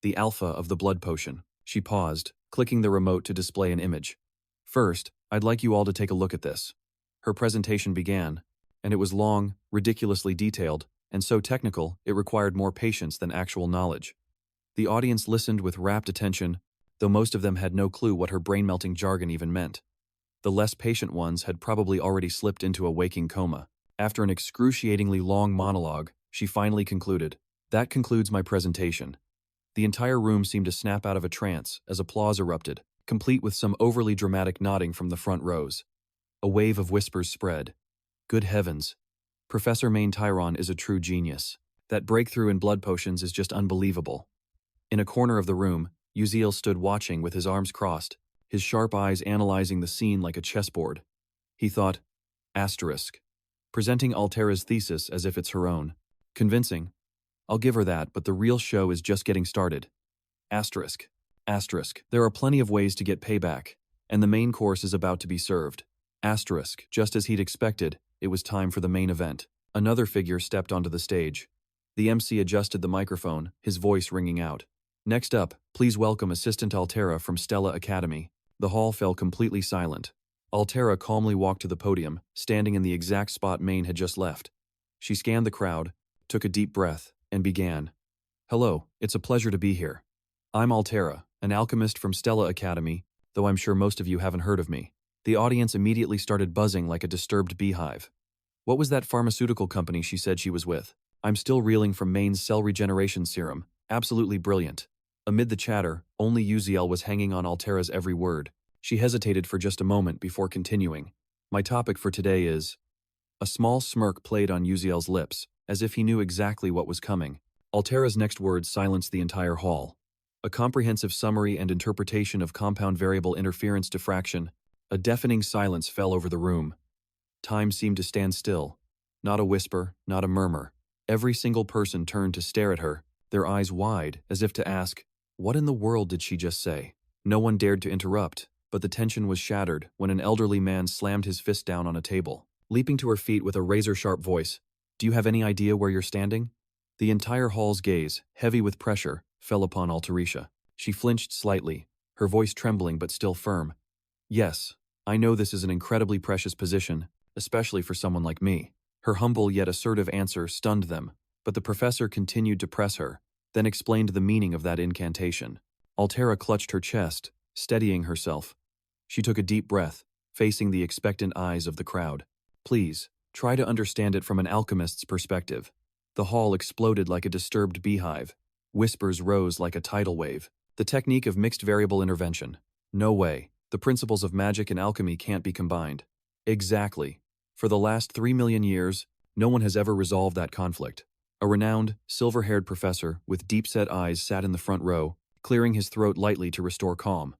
the alpha of the blood potion. She paused, clicking the remote to display an image. First, I'd like you all to take a look at this. Her presentation began, and it was long, ridiculously detailed, and so technical it required more patience than actual knowledge. The audience listened with rapt attention, though most of them had no clue what her brain-melting jargon even meant. The less patient ones had probably already slipped into a waking coma. After an excruciatingly long monologue, she finally concluded. That concludes my presentation. The entire room seemed to snap out of a trance as applause erupted, complete with some overly dramatic nodding from the front rows. A wave of whispers spread. Good heavens. Professor Main Tyrant is a true genius. That breakthrough in blood potions is just unbelievable. In a corner of the room, Uziel stood watching with his arms crossed, his sharp eyes analyzing the scene like a chessboard. He thought, asterisk, presenting Altera's thesis as if it's her own. Convincing. I'll give her that, but the real show is just getting started. Asterisk. Asterisk. There are plenty of ways to get payback, and the main course is about to be served. Asterisk. Just as he'd expected, it was time for the main event. Another figure stepped onto the stage. The MC adjusted the microphone, his voice ringing out. Next up, please welcome Assistant Altera from Stella Academy. The hall fell completely silent. Altera calmly walked to the podium, standing in the exact spot Main had just left. She scanned the crowd, took a deep breath, and began. Hello, it's a pleasure to be here. I'm Altera, an alchemist from Stella Academy, though I'm sure most of you haven't heard of me. The audience immediately started buzzing like a disturbed beehive. What was that pharmaceutical company she said she was with? I'm still reeling from Main's cell regeneration serum. Absolutely brilliant. Amid the chatter, only Uziel was hanging on Altera's every word. She hesitated for just a moment before continuing. My topic for today is... A small smirk played on Uziel's lips, as if he knew exactly what was coming. Altera's next words silenced the entire hall. A comprehensive summary and interpretation of compound variable interference diffraction. A deafening silence fell over the room. Time seemed to stand still. Not a whisper, not a murmur. Every single person turned to stare at her, their eyes wide, as if to ask, what in the world did she just say? No one dared to interrupt, but the tension was shattered when an elderly man slammed his fist down on a table. Leaping to her feet with a razor-sharp voice, do you have any idea where you're standing? The entire hall's gaze, heavy with pressure, fell upon Alterisha. She flinched slightly, her voice trembling but still firm. Yes, I know this is an incredibly precious position, especially for someone like me. Her humble yet assertive answer stunned them, but the professor continued to press her, then explained the meaning of that incantation. Altera clutched her chest, steadying herself. She took a deep breath, facing the expectant eyes of the crowd. Please, try to understand it from an alchemist's perspective. The hall exploded like a disturbed beehive. Whispers rose like a tidal wave. The technique of mixed variable intervention. No way. The principles of magic and alchemy can't be combined. Exactly. For the last 3 million years, no one has ever resolved that conflict. A renowned, silver-haired professor with deep-set eyes sat in the front row, clearing his throat lightly to restore calm.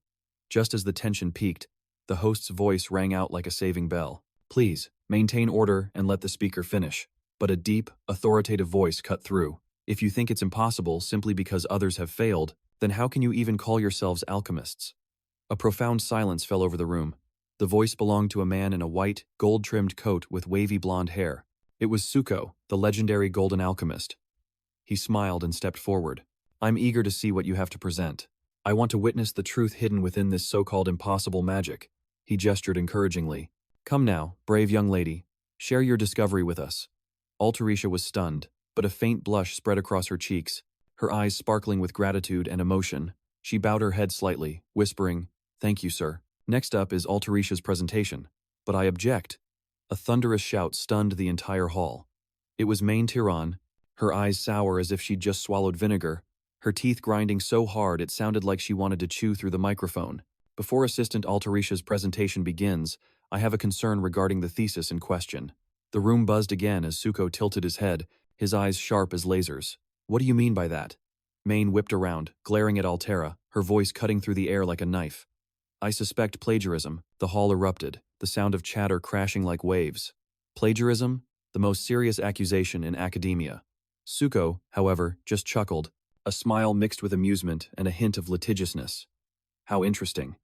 Just as the tension peaked, the host's voice rang out like a saving bell. Please, maintain order and let the speaker finish. But a deep, authoritative voice cut through. If you think it's impossible simply because others have failed, then how can you even call yourselves alchemists? A profound silence fell over the room. The voice belonged to a man in a white, gold-trimmed coat with wavy blonde hair. It was Suko, the legendary golden alchemist. He smiled and stepped forward. I'm eager to see what you have to present. I want to witness the truth hidden within this so-called impossible magic. He gestured encouragingly. Come now, brave young lady. Share your discovery with us. Altarisha was stunned, but a faint blush spread across her cheeks, her eyes sparkling with gratitude and emotion. She bowed her head slightly, whispering, Thank you, sir. Next up is Altarisha's presentation. But I object. A thunderous shout stunned the entire hall. It was Main Tiran, her eyes sour as if she'd just swallowed vinegar, her teeth grinding so hard it sounded like she wanted to chew through the microphone. Before Assistant Altarisha's presentation begins, I have a concern regarding the thesis in question. The room buzzed again as Suko tilted his head, his eyes sharp as lasers. What do you mean by that? Main whipped around, glaring at Altera, her voice cutting through the air like a knife. I suspect plagiarism. The hall erupted, the sound of chatter crashing like waves. Plagiarism? The most serious accusation in academia. Suko, however, just chuckled, a smile mixed with amusement and a hint of litigiousness. How interesting.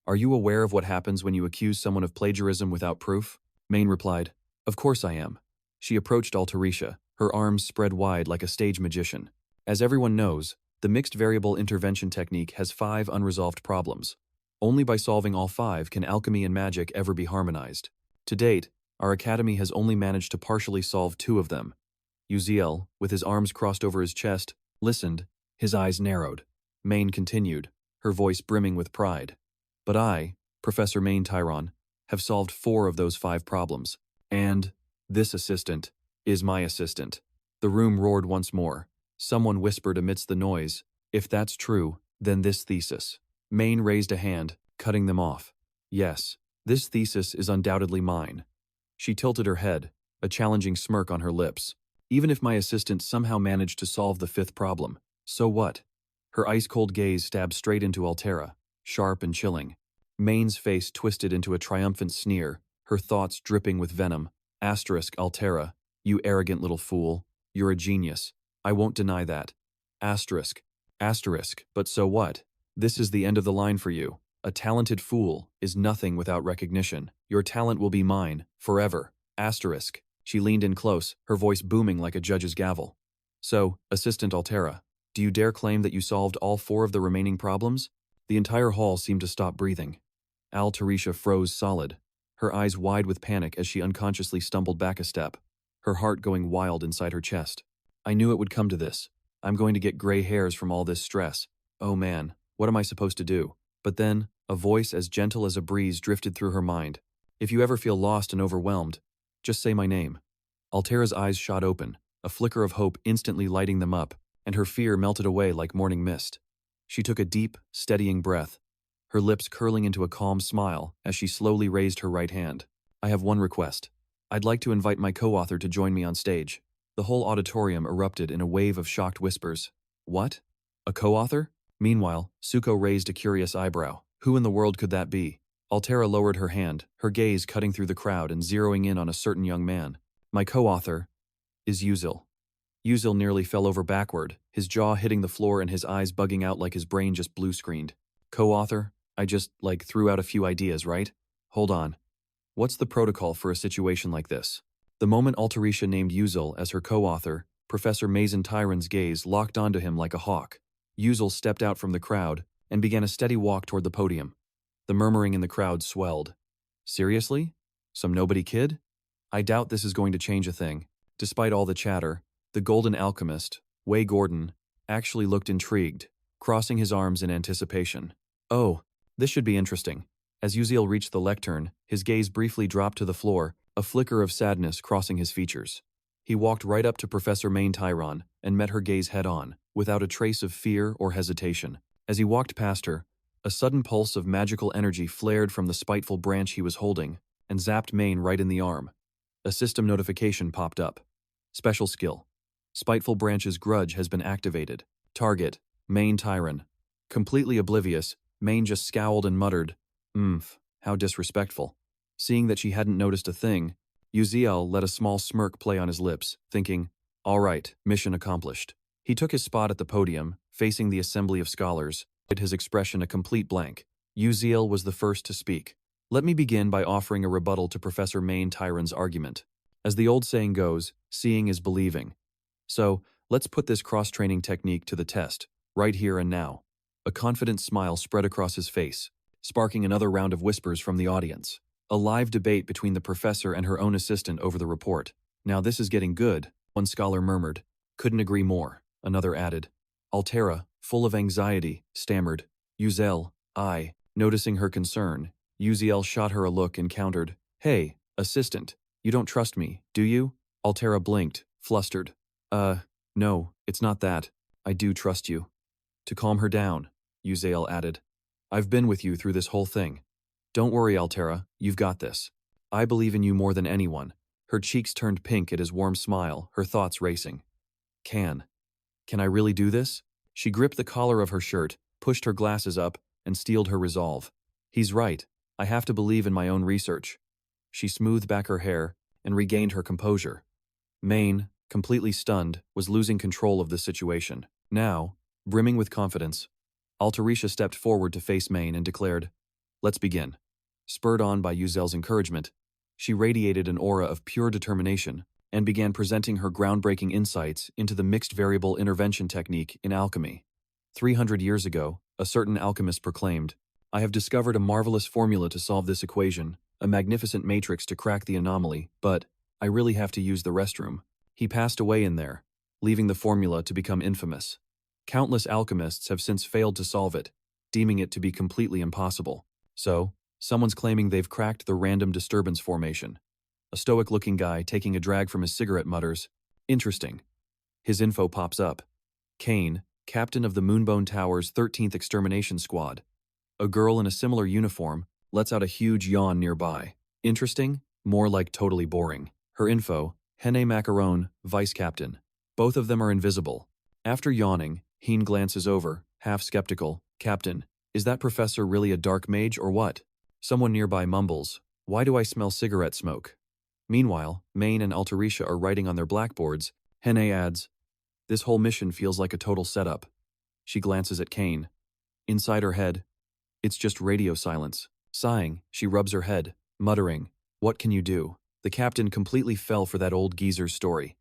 Are you aware of what happens when you accuse someone of plagiarism without proof? Main replied, Of course I am. She approached Altarisha, her arms spread wide like a stage magician. As everyone knows, the mixed variable intervention technique has 5 unresolved problems. Only by solving all 5 can alchemy and magic ever be harmonized. To date, our academy has only managed to partially solve 2 of them. Uziel, with his arms crossed over his chest, listened, his eyes narrowed. Main continued, her voice brimming with pride. But I, Professor Main Tyron, have solved 4 of those 5 problems. And this assistant is my assistant. The room roared once more. Someone whispered amidst the noise, If that's true, then this thesis. Main raised a hand, cutting them off. Yes, this thesis is undoubtedly mine. She tilted her head, a challenging smirk on her lips. Even if my assistant somehow managed to solve the 5th problem, so what? Her ice-cold gaze stabbed straight into Altera, sharp and chilling. Main's face twisted into a triumphant sneer, her thoughts dripping with venom. Altera, you arrogant little fool. You're a genius. I won't deny that. But so what? This is the end of the line for you. A talented fool is nothing without recognition. Your talent will be mine, forever. She leaned in close, her voice booming like a judge's gavel. So, Assistant Altera, do you dare claim that you solved all 4 of the remaining problems? The entire hall seemed to stop breathing. Altarisha froze solid, her eyes wide with panic as she unconsciously stumbled back a step, her heart going wild inside her chest. I knew it would come to this. I'm going to get gray hairs from all this stress. Oh man, what am I supposed to do? But then, a voice as gentle as a breeze drifted through her mind. If you ever feel lost and overwhelmed, just say my name. Altera's eyes shot open, a flicker of hope instantly lighting them up, and her fear melted away like morning mist. She took a deep, steadying breath, her lips curling into a calm smile as she slowly raised her right hand. I have one request. I'd like to invite my co-author to join me on stage. The whole auditorium erupted in a wave of shocked whispers. What? A co-author? Meanwhile, Suko raised a curious eyebrow. Who in the world could that be? Altera lowered her hand, her gaze cutting through the crowd and zeroing in on a certain young man. My co-author is Uziel. Uziel nearly fell over backward, his jaw hitting the floor and his eyes bugging out like his brain just blue-screened. Co-author? I just, threw out a few ideas, right? Hold on. What's the protocol for a situation like this? The moment Altarisha named Uziel as her co-author, Professor Mason Tyron's gaze locked onto him like a hawk. Uziel stepped out from the crowd and began a steady walk toward the podium. The murmuring in the crowd swelled. Seriously? Some nobody kid? I doubt this is going to change a thing. Despite all the chatter, The golden alchemist, Wei Gordon, actually looked intrigued, crossing his arms in anticipation. Oh, this should be interesting. As Uziel reached the lectern, his gaze briefly dropped to the floor, a flicker of sadness crossing his features. He walked right up to Professor Main Tyron and met her gaze head-on, without a trace of fear or hesitation. As he walked past her, a sudden pulse of magical energy flared from the spiteful branch he was holding and zapped Main right in the arm. A system notification popped up. Special skill. Spiteful Branch's grudge has been activated. Target, Main Tyron. Completely oblivious, Main just scowled and muttered, how disrespectful. Seeing that she hadn't noticed a thing, Uziel let a small smirk play on his lips, thinking, all right, mission accomplished. He took his spot at the podium, facing the assembly of scholars, his expression a complete blank. Uziel was the first to speak. Let me begin by offering a rebuttal to Professor Main Tyron's argument. As the old saying goes, seeing is believing. So, let's put this cross-training technique to the test, right here and now. A confident smile spread across his face, sparking another round of whispers from the audience. A live debate between the professor and her own assistant over the report. Now this is getting good, one scholar murmured. Couldn't agree more, another added. Altera, full of anxiety, stammered. Uziel, noticing her concern, Uziel shot her a look and countered. Hey, assistant, you don't trust me, do you? Altera blinked, flustered. No, it's not that. I do trust you. To calm her down, Uziel added. I've been with you through this whole thing. Don't worry, Altera, you've got this. I believe in you more than anyone. Her cheeks turned pink at his warm smile, her thoughts racing. Can I really do this? She gripped the collar of her shirt, pushed her glasses up, and steeled her resolve. He's right. I have to believe in my own research. She smoothed back her hair and regained her composure. Maine, completely stunned, was losing control of the situation. Now, brimming with confidence, Altarisha stepped forward to face Maine and declared, let's begin. Spurred on by Uziel's encouragement, she radiated an aura of pure determination and began presenting her groundbreaking insights into the mixed variable intervention technique in alchemy. 300 years ago, a certain alchemist proclaimed, I have discovered a marvelous formula to solve this equation, a magnificent matrix to crack the anomaly, but I really have to use the restroom. He passed away in there, leaving the formula to become infamous. Countless alchemists have since failed to solve it, deeming it to be completely impossible. So, someone's claiming they've cracked the random disturbance formation. A stoic-looking guy taking a drag from his cigarette mutters, interesting. His info pops up. Kane, captain of the Moonbone Tower's 13th Extermination Squad. A girl in a similar uniform lets out a huge yawn nearby. Interesting? More like totally boring. Her info, Hene Macaron, vice captain. Both of them are invisible. After yawning, Heen glances over, half skeptical. Captain, is that professor really a dark mage or what? Someone nearby mumbles, why do I smell cigarette smoke? Meanwhile, Maine and Altarisha are writing on their blackboards. Hene adds, this whole mission feels like a total setup. She glances at Kane. Inside her head, it's just radio silence. Sighing, she rubs her head, muttering, what can you do? The captain completely fell for that old geezer's story.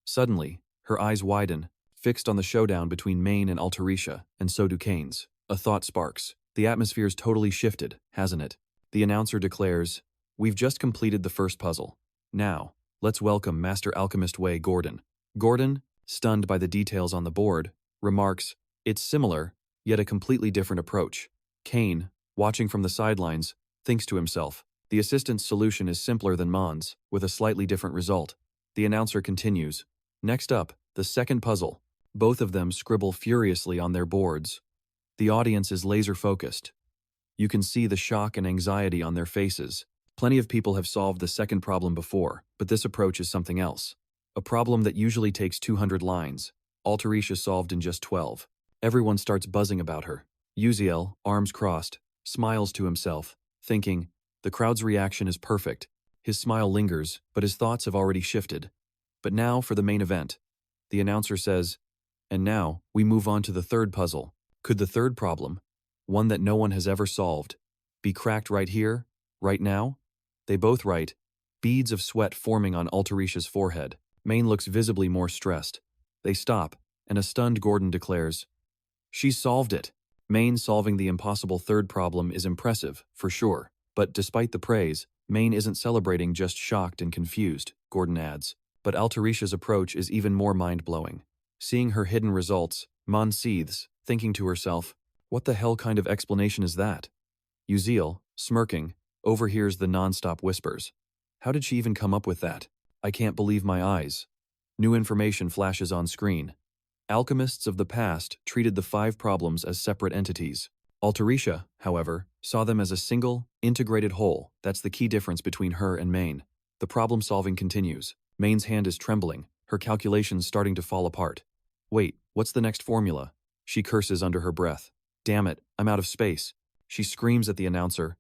Suddenly, her eyes widen, fixed on the showdown between Maine and Altarisha, and so do Kane's. A thought sparks. The atmosphere's totally shifted, hasn't it? The announcer declares, we've just completed the first puzzle. Now, let's welcome Master Alchemist Wei Gordon. Gordon, stunned by the details on the board, remarks, it's similar, yet a completely different approach. Kane, watching from the sidelines, thinks to himself, the assistant's solution is simpler than Mon's, with a slightly different result. The announcer continues, next up, the second puzzle. Both of them scribble furiously on their boards. The audience is laser-focused. You can see the shock and anxiety on their faces. Plenty of people have solved the second problem before, but this approach is something else. A problem that usually takes 200 lines. Altarisha solved in just 12. Everyone starts buzzing about her. Uziel, arms crossed, smiles to himself, thinking, the crowd's reaction is perfect. His smile lingers, but his thoughts have already shifted. But now for the main event. The announcer says, and now, we move on to the third puzzle. Could the third problem, one that no one has ever solved, be cracked right here, right now? They both write, beads of sweat forming on Altarisha's forehead. Maine looks visibly more stressed. They stop, and a stunned Gordon declares, she's solved it. Maine solving the impossible third problem is impressive, for sure. But despite the praise, Maine isn't celebrating, just shocked and confused, Gordon adds. But Altarisha's approach is even more mind-blowing. Seeing her hidden results, Mon seethes, thinking to herself, what the hell kind of explanation is that? Uziel, smirking, overhears the non-stop whispers. How did she even come up with that? I can't believe my eyes. New information flashes on screen. Alchemists of the past treated the 5 problems as separate entities. Altarisha, however, saw them as a single, integrated whole. That's the key difference between her and Maine. The problem-solving continues. Maine's hand is trembling, her calculations starting to fall apart. Wait, what's the next formula? She curses under her breath. Damn it, I'm out of space. She screams at the announcer.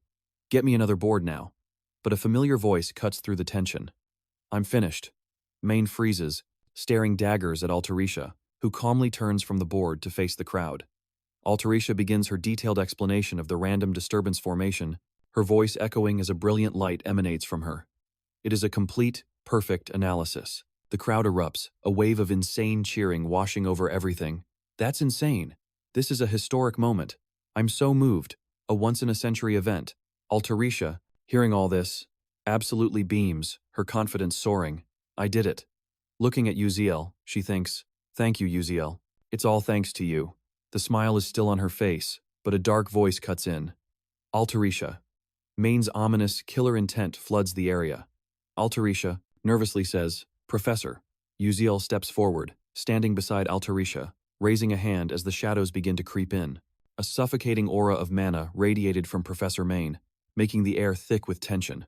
Get me another board now. But a familiar voice cuts through the tension. I'm finished. Maine freezes, staring daggers at Altarisha, who calmly turns from the board to face the crowd. Altarisha begins her detailed explanation of the random disturbance formation, her voice echoing as a brilliant light emanates from her. It is a complete, perfect analysis. The crowd erupts, a wave of insane cheering washing over everything. That's insane. This is a historic moment. I'm so moved. A once-in-a-century event. Altarisha, hearing all this, absolutely beams, her confidence soaring. I did it. Looking at Uziel, she thinks, thank you, Uziel. It's all thanks to you. The smile is still on her face, but a dark voice cuts in. Altarisha. Maine's ominous, killer intent floods the area. Altarisha nervously says, Professor. Uziel steps forward, standing beside Altarisha, raising a hand as the shadows begin to creep in. A suffocating aura of mana radiated from Professor Maine, making the air thick with tension.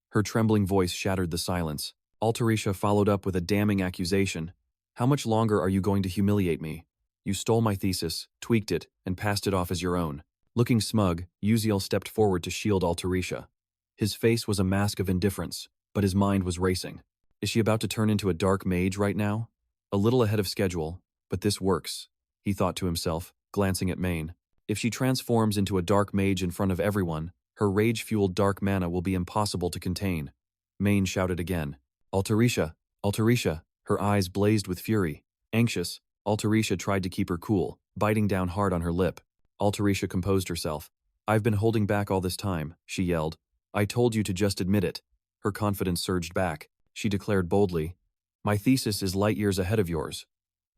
Her trembling voice shattered the silence. Altarisha followed up with a damning accusation. How much longer are you going to humiliate me? You stole my thesis, tweaked it, and passed it off as your own. Looking smug, Uziel stepped forward to shield Altarisha. His face was a mask of indifference, but his mind was racing. Is she about to turn into a dark mage right now? A little ahead of schedule, but this works, he thought to himself, glancing at Maine. If she transforms into a dark mage in front of everyone, her rage-fueled dark mana will be impossible to contain. Maine shouted again. Altarisha! Altarisha! Her eyes blazed with fury. Anxious, Altarisha tried to keep her cool, biting down hard on her lip. Altarisha composed herself. I've been holding back all this time, she yelled. I told you to just admit it. Her confidence surged back. She declared boldly, my thesis is light years ahead of yours.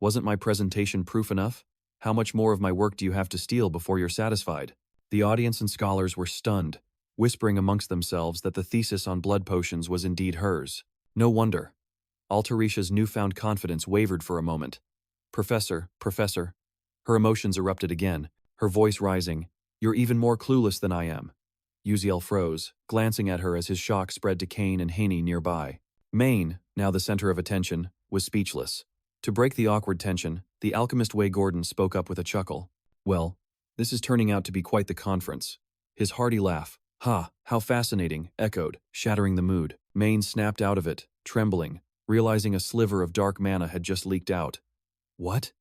Wasn't my presentation proof enough? How much more of my work do you have to steal before you're satisfied? The audience and scholars were stunned, whispering amongst themselves that the thesis on blood potions was indeed hers. No wonder. Altarisha's newfound confidence wavered for a moment. Professor. Her emotions erupted again, her voice rising. You're even more clueless than I am. Uziel froze, glancing at her as his shock spread to Kane and Haney nearby. Maine, now the center of attention, was speechless. To break the awkward tension, the alchemist Way Gordon spoke up with a chuckle. Well, this is turning out to be quite the conference. His hearty laugh, ha, how fascinating, echoed, shattering the mood. Maine snapped out of it, trembling, realizing a sliver of dark mana had just leaked out. What?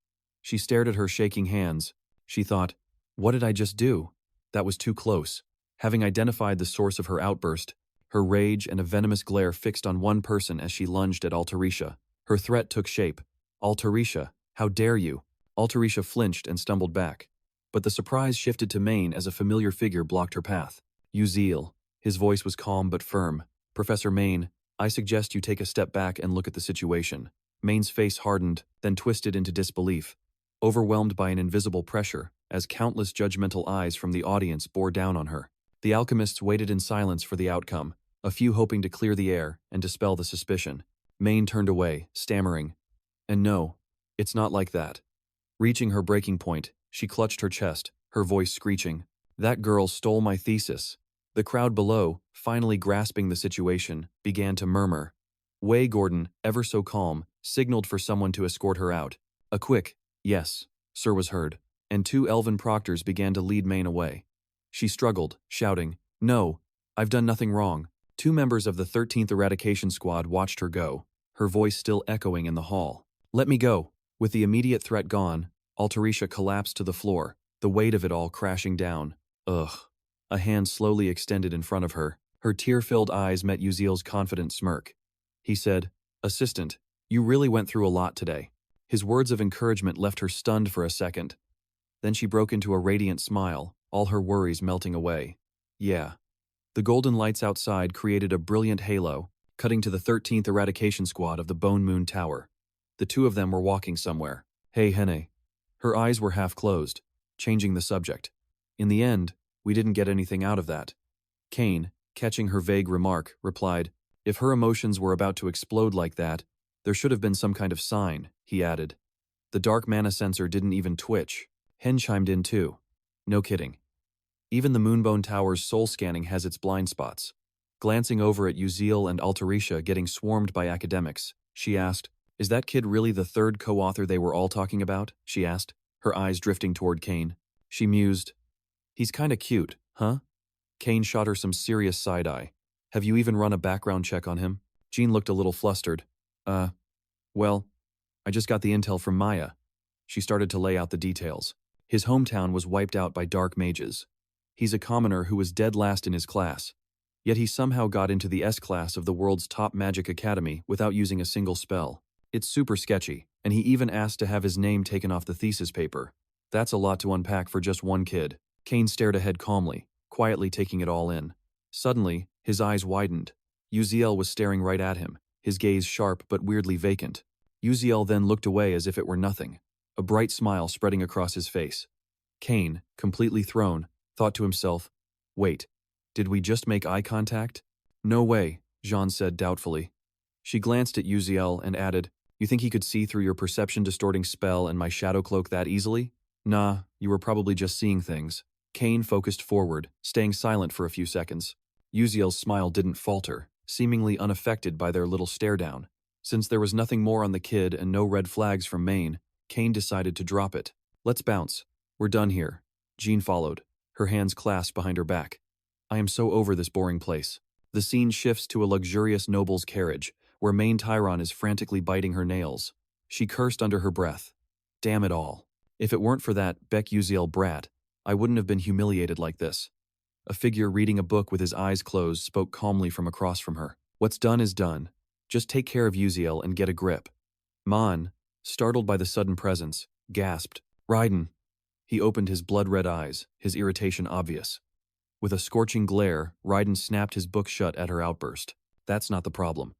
She stared at her shaking hands. She thought, what did I just do? That was too close. Having identified the source of her outburst, her rage and a venomous glare fixed on one person as she lunged at Altarisha. Her threat took shape. Altarisha, how dare you? Altarisha flinched and stumbled back. But the surprise shifted to Maine as a familiar figure blocked her path. Uziel. His voice was calm but firm. Professor Maine, I suggest you take a step back and look at the situation. Maine's face hardened, then twisted into disbelief, overwhelmed by an invisible pressure, as countless judgmental eyes from the audience bore down on her. The alchemists waited in silence for the outcome, a few hoping to clear the air and dispel the suspicion. Maine turned away, stammering, and no, it's not like that. Reaching her breaking point, she clutched her chest, her voice screeching. That girl stole my thesis. The crowd below, finally grasping the situation, began to murmur. Way Gordon, ever so calm, signaled for someone to escort her out. A quick, yes, sir was heard, and 2 elven proctors began to lead Maine away. She struggled, shouting, no, I've done nothing wrong. 2 members of the 13th Eradication Squad watched her go, her voice still echoing in the hall. Let me go. With the immediate threat gone, Altarisha collapsed to the floor, the weight of it all crashing down. Ugh. A hand slowly extended in front of her. Her tear-filled eyes met Uziel's confident smirk. He said, Assistant, you really went through a lot today. His words of encouragement left her stunned for a second. Then she broke into a radiant smile, all her worries melting away. Yeah. The golden lights outside created a brilliant halo, cutting to the 13th Eradication Squad of the Bone Moon Tower. The two of them were walking somewhere. Hey, Hene. Her eyes were half closed, changing the subject. In the end, we didn't get anything out of that. Kane, catching her vague remark, replied, if her emotions were about to explode like that, there should have been some kind of sign, he added. The dark mana sensor didn't even twitch. Hen chimed in too. No kidding. Even the Moonbone Tower's soul scanning has its blind spots. Glancing over at Uziel and Altarisha getting swarmed by academics, she asked, is that kid really the third co-author they were all talking about? She asked, her eyes drifting toward Kane. She mused. He's kinda cute, huh? Kane shot her some serious side-eye. Have you even run a background check on him? Jean looked a little flustered. Well, I just got the intel from Maya. She started to lay out the details. His hometown was wiped out by dark mages. He's a commoner who was dead last in his class. Yet he somehow got into the S-class of the world's top magic academy without using a single spell. It's super sketchy, and he even asked to have his name taken off the thesis paper. That's a lot to unpack for just one kid. Kane stared ahead calmly, quietly taking it all in. Suddenly, his eyes widened. Uziel was staring right at him, his gaze sharp but weirdly vacant. Uziel then looked away as if it were nothing, a bright smile spreading across his face. Kane, completely thrown, thought to himself, wait, did we just make eye contact? No way, Jean said doubtfully. She glanced at Uziel and added, you think he could see through your perception-distorting spell and my shadow cloak that easily? Nah, you were probably just seeing things. Kane focused forward, staying silent for a few seconds. Uziel's smile didn't falter, seemingly unaffected by their little stare-down. Since there was nothing more on the kid and no red flags from Maine, Kane decided to drop it. Let's bounce. We're done here. Jean followed, her hands clasped behind her back. I am so over this boring place. The scene shifts to a luxurious noble's carriage, where Maine Tyron is frantically biting her nails. She cursed under her breath. Damn it all. If it weren't for that Beck Uziel brat, I wouldn't have been humiliated like this. A figure reading a book with his eyes closed spoke calmly from across from her. What's done is done. Just take care of Uziel and get a grip. Mon, startled by the sudden presence, gasped, Raiden. He opened his blood-red eyes, his irritation obvious. With a scorching glare, Raiden snapped his book shut at her outburst. That's not the problem.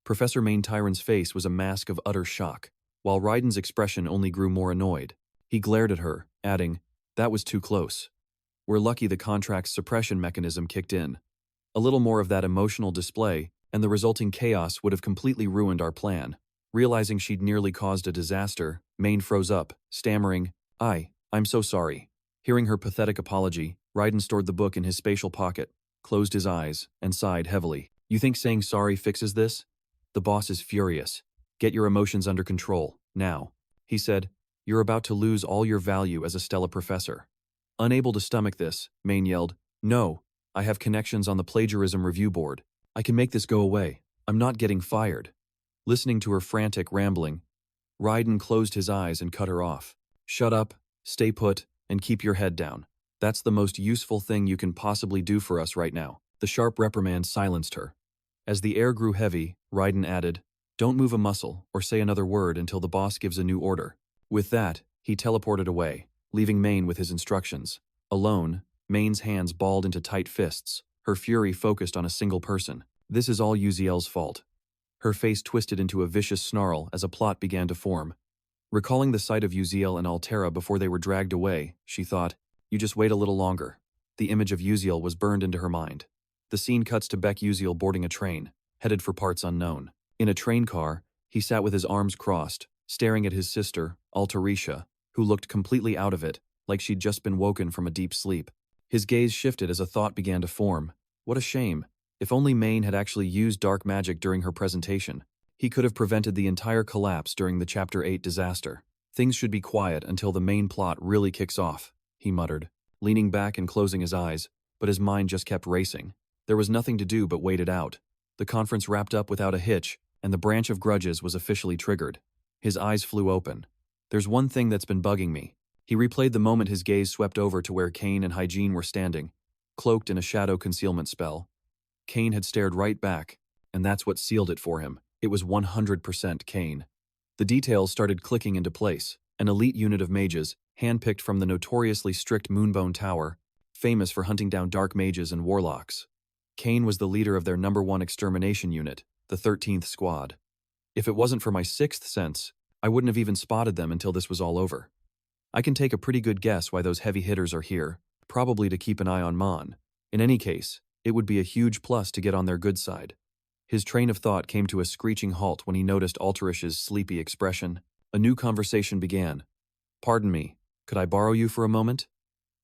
Professor Maine Tyron's face was a mask of utter shock, while Raiden's expression only grew more annoyed. He glared at her, adding, that was too close. We're lucky the contract's suppression mechanism kicked in. A little more of that emotional display, and the resulting chaos would have completely ruined our plan. Realizing she'd nearly caused a disaster, Maine froze up, stammering, I'm so sorry. Hearing her pathetic apology, Raiden stored the book in his spatial pocket, closed his eyes, and sighed heavily. You think saying sorry fixes this? The boss is furious. Get your emotions under control, now. He said, you're about to lose all your value as a Stella professor. Unable to stomach this, Maine yelled, no, I have connections on the plagiarism review board. I can make this go away. I'm not getting fired. Listening to her frantic rambling, Raiden closed his eyes and cut her off. Shut up, stay put, and keep your head down. That's the most useful thing you can possibly do for us right now. The sharp reprimand silenced her. As the air grew heavy, Raiden added, don't move a muscle or say another word until the boss gives a new order. With that, he teleported away, leaving Maine with his instructions. Alone, Maine's hands balled into tight fists, her fury focused on a single person. This is all Uziel's fault. Her face twisted into a vicious snarl as a plot began to form. Recalling the sight of Uziel and Altera before they were dragged away, she thought, you just wait a little longer. The image of Uziel was burned into her mind. The scene cuts to Beck Uziel boarding a train, headed for parts unknown. In a train car, he sat with his arms crossed, staring at his sister, Altarisha, who looked completely out of it, like she'd just been woken from a deep sleep. His gaze shifted as a thought began to form. What a shame. If only Maine had actually used dark magic during her presentation, he could have prevented the entire collapse during the Chapter 8 disaster. Things should be quiet until the main plot really kicks off, he muttered, leaning back and closing his eyes, but his mind just kept racing. There was nothing to do but wait it out. The conference wrapped up without a hitch, and the branch of grudges was officially triggered. His eyes flew open. There's one thing that's been bugging me. He replayed the moment his gaze swept over to where Kane and Hygiene were standing, cloaked in a shadow concealment spell. Kane had stared right back, and that's what sealed it for him. It was 100% Kane. The details started clicking into place. An elite unit of mages, handpicked from the notoriously strict Moonbone Tower, famous for hunting down dark mages and warlocks. Kane was the leader of their #1 extermination unit, the 13th squad. If it wasn't for my sixth sense, I wouldn't have even spotted them until this was all over. I can take a pretty good guess why those heavy hitters are here, probably to keep an eye on Mon. In any case, it would be a huge plus to get on their good side. His train of thought came to a screeching halt when he noticed Alterish's sleepy expression. A new conversation began. "Pardon me, could I borrow you for a moment?"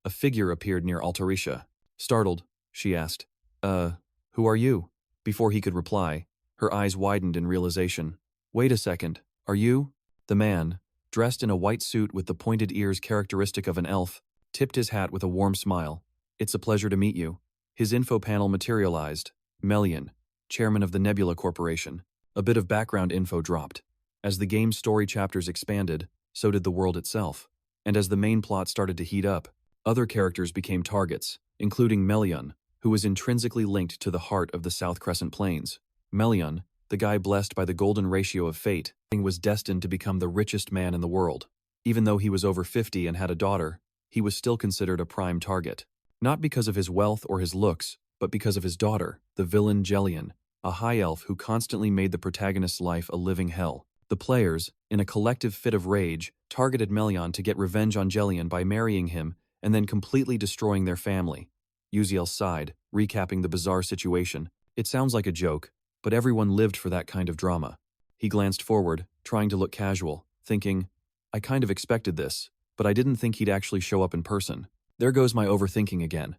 A figure appeared near Alterisha. Startled, she asked, who are you?" Before he could reply, her eyes widened in realization. "Wait a second, are you?" The man, dressed in a white suit with the pointed ears characteristic of an elf, tipped his hat with a warm smile. "It's a pleasure to meet you." His info panel materialized. Melian, chairman of the Nebula Corporation. A bit of background info dropped. As the game's story chapters expanded, so did the world itself. And as the main plot started to heat up, other characters became targets, including Melian, who was intrinsically linked to the heart of the South Crescent Plains. Melian, the guy blessed by the golden ratio of fate, was destined to become the richest man in the world. Even though he was over 50 and had a daughter, he was still considered a prime target. Not because of his wealth or his looks, but because of his daughter, the villain Jelian, a high elf who constantly made the protagonist's life a living hell. The players, in a collective fit of rage, targeted Melian to get revenge on Jelian by marrying him and then completely destroying their family. Uziel sighed, recapping the bizarre situation. "It sounds like a joke, but everyone lived for that kind of drama." He glanced forward, trying to look casual, thinking, "I kind of expected this, but I didn't think he'd actually show up in person. There goes my overthinking again.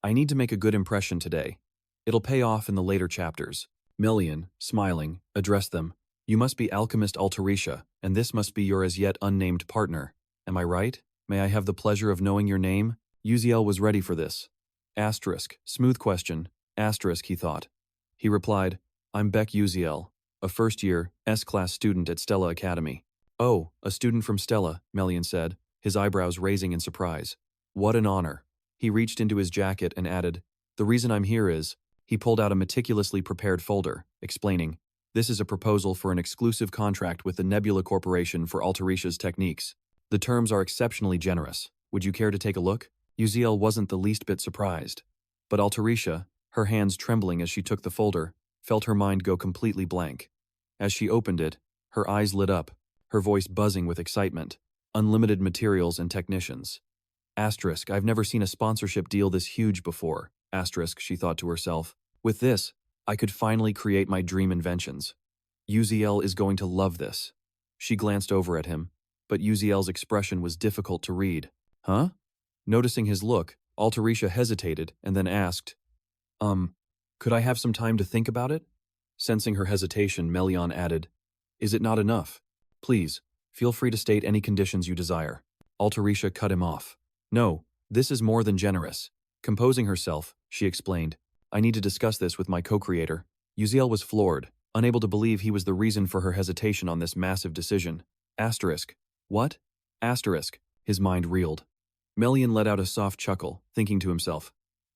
I need to make a good impression today. It'll pay off in the later chapters." Melian, smiling, addressed them. "You must be Alchemist Alterisha, and this must be your as yet unnamed partner. Am I right? May I have the pleasure of knowing your name?" Uziel was ready for this. Smooth question, he thought. He replied, "I'm Beck Uziel, a first-year, S-class student at Stella Academy." "Oh, a student from Stella," Melian said, his eyebrows raising in surprise. "What an honor." He reached into his jacket and added, "The reason I'm here is," he pulled out a meticulously prepared folder, explaining, "This is a proposal for an exclusive contract with the Nebula Corporation for Alterisha's techniques. The terms are exceptionally generous. Would you care to take a look?" Uziel wasn't the least bit surprised. But Alterisha, her hands trembling as she took the folder, felt her mind go completely blank. As she opened it, her eyes lit up, her voice buzzing with excitement. Unlimited materials and technicians. I've never seen a sponsorship deal this huge before. She thought to herself. With this, I could finally create my dream inventions. Uziel is going to love this. She glanced over at him, but Uziel's expression was difficult to read. "Huh?" Noticing his look, Alterisha hesitated and then asked, could I have some time to think about it?" Sensing her hesitation, Melian added, "Is it not enough? Please, feel free to state any conditions you desire." Alterisha cut him off. "No, this is more than generous." Composing herself, she explained, "I need to discuss this with my co-creator." Uziel was floored, unable to believe he was the reason for her hesitation on this massive decision. What? His mind reeled. Melian let out a soft chuckle, thinking to himself,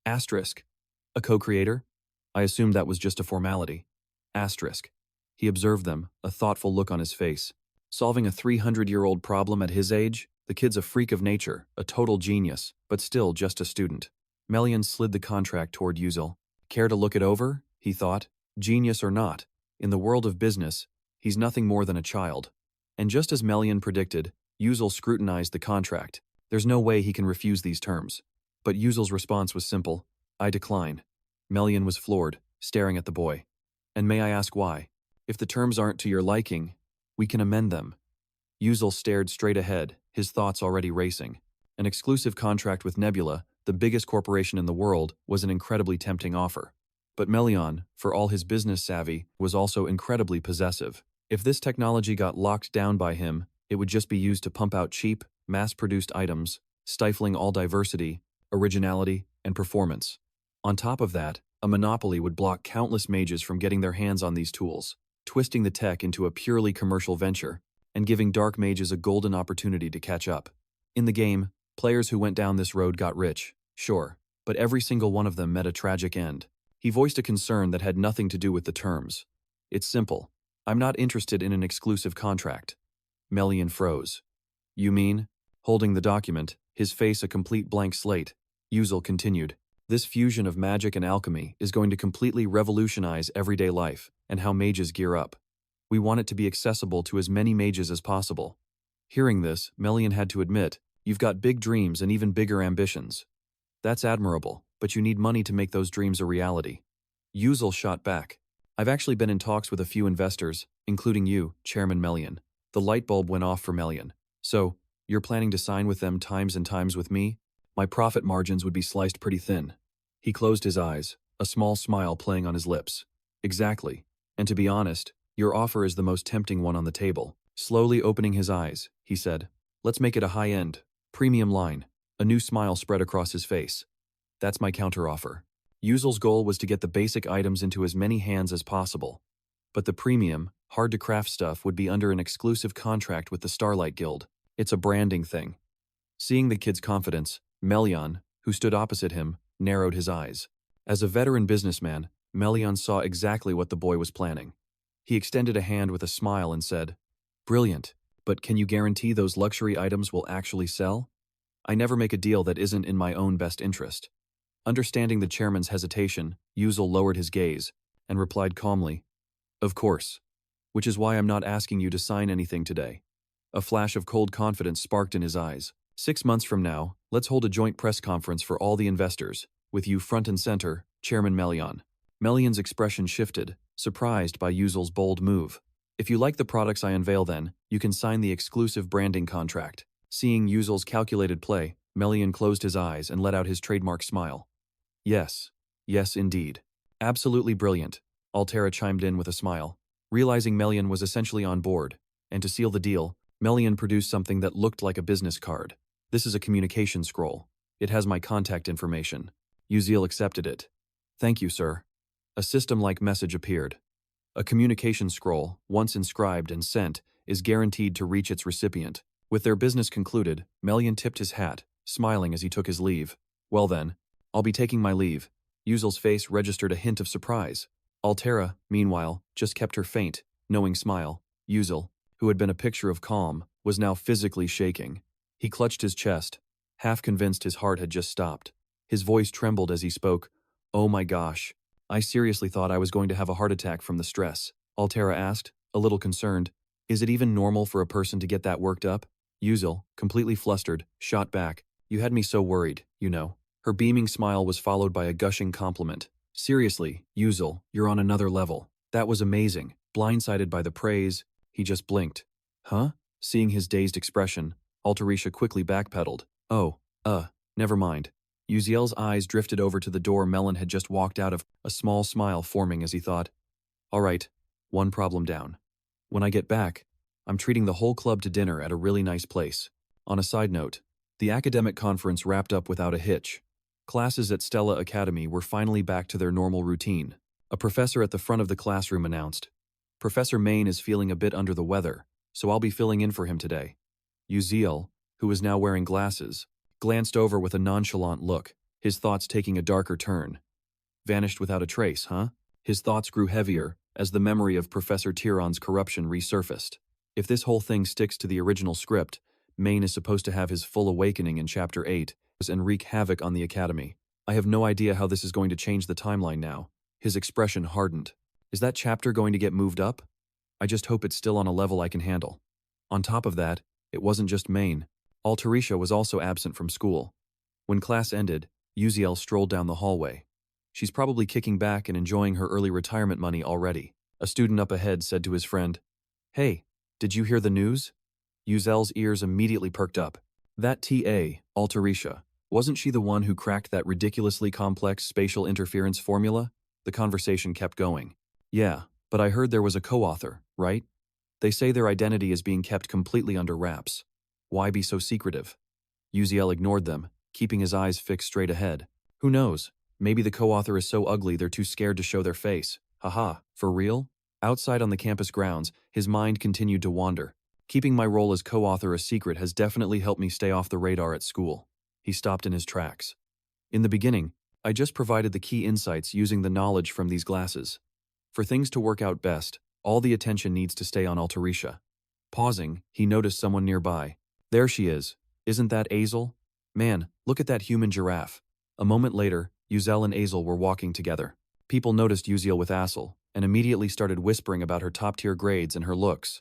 a co-creator? I assumed that was just a formality. He observed them, a thoughtful look on his face. Solving a 300-year-old problem at his age? The kid's a freak of nature, a total genius, but still just a student. Melian slid the contract toward Uziel. Care to look it over? He thought. Genius or not, in the world of business, he's nothing more than a child. And just as Melian predicted, Uziel scrutinized the contract. There's no way he can refuse these terms. But Uziel's response was simple. I decline. Melian was floored, staring at the boy. And may I ask why? If the terms aren't to your liking, we can amend them. Uziel stared straight ahead, his thoughts already racing. An exclusive contract with Nebula, the biggest corporation in the world, was an incredibly tempting offer. But Melian, for all his business savvy, was also incredibly possessive. If this technology got locked down by him, it would just be used to pump out cheap, mass-produced items, stifling all diversity, originality, and performance. On top of that, a monopoly would block countless mages from getting their hands on these tools, twisting the tech into a purely commercial venture, and giving dark mages a golden opportunity to catch up. In the game, players who went down this road got rich, sure, but every single one of them met a tragic end. He voiced a concern that had nothing to do with the terms. It's simple. I'm not interested in an exclusive contract. Melian froze. You mean? Holding the document, his face a complete blank slate, Uziel continued. This fusion of magic and alchemy is going to completely revolutionize everyday life, and and how mages gear up. We want it to be accessible to as many mages as possible. Hearing this, Melian had to admit, you've got big dreams and even bigger ambitions. That's admirable, but you need money to make those dreams a reality. Yuzel shot back. I've actually been in talks with a few investors, including you, Chairman Melian. The light bulb went off for Melian. So, you're planning to sign with them times and times with me? My profit margins would be sliced pretty thin. He closed his eyes, a small smile playing on his lips. Exactly. And to be honest, your offer is the most tempting one on the table. Slowly opening his eyes, he said, let's make it a high-end, premium line. A new smile spread across his face. That's my counteroffer. Yuzel's goal was to get the basic items into as many hands as possible. But the premium, hard-to-craft stuff would be under an exclusive contract with the Starlight Guild. It's a branding thing. Seeing the kid's confidence, Melian, who stood opposite him, narrowed his eyes. As a veteran businessman, Melian saw exactly what the boy was planning. He extended a hand with a smile and said, brilliant, but can you guarantee those luxury items will actually sell? I never make a deal that isn't in my own best interest. Understanding the chairman's hesitation, Yuzel lowered his gaze and replied calmly, of course, which is why I'm not asking you to sign anything today. A flash of cold confidence sparked in his eyes. 6 months from now, let's hold a joint press conference for all the investors, with you front and center, Chairman Melian. Melian's expression shifted, surprised by Yuzel's bold move. If you like the products I unveil then, you can sign the exclusive branding contract. Seeing Yuzel's calculated play, Melian closed his eyes and let out his trademark smile. Yes. Yes, indeed. Absolutely brilliant, Altera chimed in with a smile. Realizing Melian was essentially on board, and to seal the deal, Melian produced something that looked like a business card. This is a communication scroll. It has my contact information. Yuzel accepted it. Thank you, sir. A system-like message appeared. A communication scroll, once inscribed and sent, is guaranteed to reach its recipient. With their business concluded, Melian tipped his hat, smiling as he took his leave. Well then, I'll be taking my leave. Yuzel's face registered a hint of surprise. Altera, meanwhile, just kept her faint, knowing smile. Yuzel, who had been a picture of calm, was now physically shaking. He clutched his chest, half convinced his heart had just stopped. His voice trembled as he spoke. Oh my gosh. I seriously thought I was going to have a heart attack from the stress. Altera asked, a little concerned. Is it even normal for a person to get that worked up? Yuzel, completely flustered, shot back. You had me so worried, you know. Her beaming smile was followed by a gushing compliment. Seriously, Yuzel, you're on another level. That was amazing. Blindsided by the praise, he just blinked. Huh? Seeing his dazed expression, Alterisha quickly backpedaled. Oh, never mind. Yuzel's eyes drifted over to the door Melon had just walked out of, a small smile forming as he thought. All right, one problem down. When I get back, I'm treating the whole club to dinner at a really nice place. On a side note, the academic conference wrapped up without a hitch. Classes at Stella Academy were finally back to their normal routine. A professor at the front of the classroom announced, Professor Main is feeling a bit under the weather, so I'll be filling in for him today. Yuzel, who was now wearing glasses, glanced over with a nonchalant look, his thoughts taking a darker turn. Vanished without a trace, huh? His thoughts grew heavier as the memory of Professor Tiron's corruption resurfaced. If this whole thing sticks to the original script, Main is supposed to have his full awakening in Chapter 8 and wreak havoc on the Academy. I have no idea how this is going to change the timeline now. His expression hardened. Is that chapter going to get moved up? I just hope it's still on a level I can handle. On top of that, it wasn't just Main. Alterisha was also absent from school. When class ended, Yuzel strolled down the hallway. She's probably kicking back and enjoying her early retirement money already. A student up ahead said to his friend, Hey, did you hear the news? Yuzel's ears immediately perked up. That TA, Alterisha, wasn't she the one who cracked that ridiculously complex spatial interference formula? The conversation kept going. Yeah, but I heard there was a co-author, right? They say their identity is being kept completely under wraps. Why be so secretive? Yuzel ignored them, keeping his eyes fixed straight ahead. Who knows? Maybe the co-author is so ugly they're too scared to show their face. Haha, for real? Outside on the campus grounds, his mind continued to wander. Keeping my role as co-author a secret has definitely helped me stay off the radar at school. He stopped in his tracks. In the beginning, I just provided the key insights using the knowledge from these glasses. For things to work out best, all the attention needs to stay on Alterisha. Pausing, he noticed someone nearby. There she is. Isn't that Azel? Man, look at that human giraffe. A moment later, Yuzel and Azel were walking together. People noticed Yuzel with Azel, and immediately started whispering about her top-tier grades and her looks.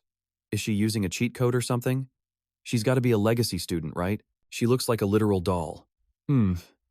Is she using a cheat code or something? She's got to be a legacy student, right? She looks like a literal doll.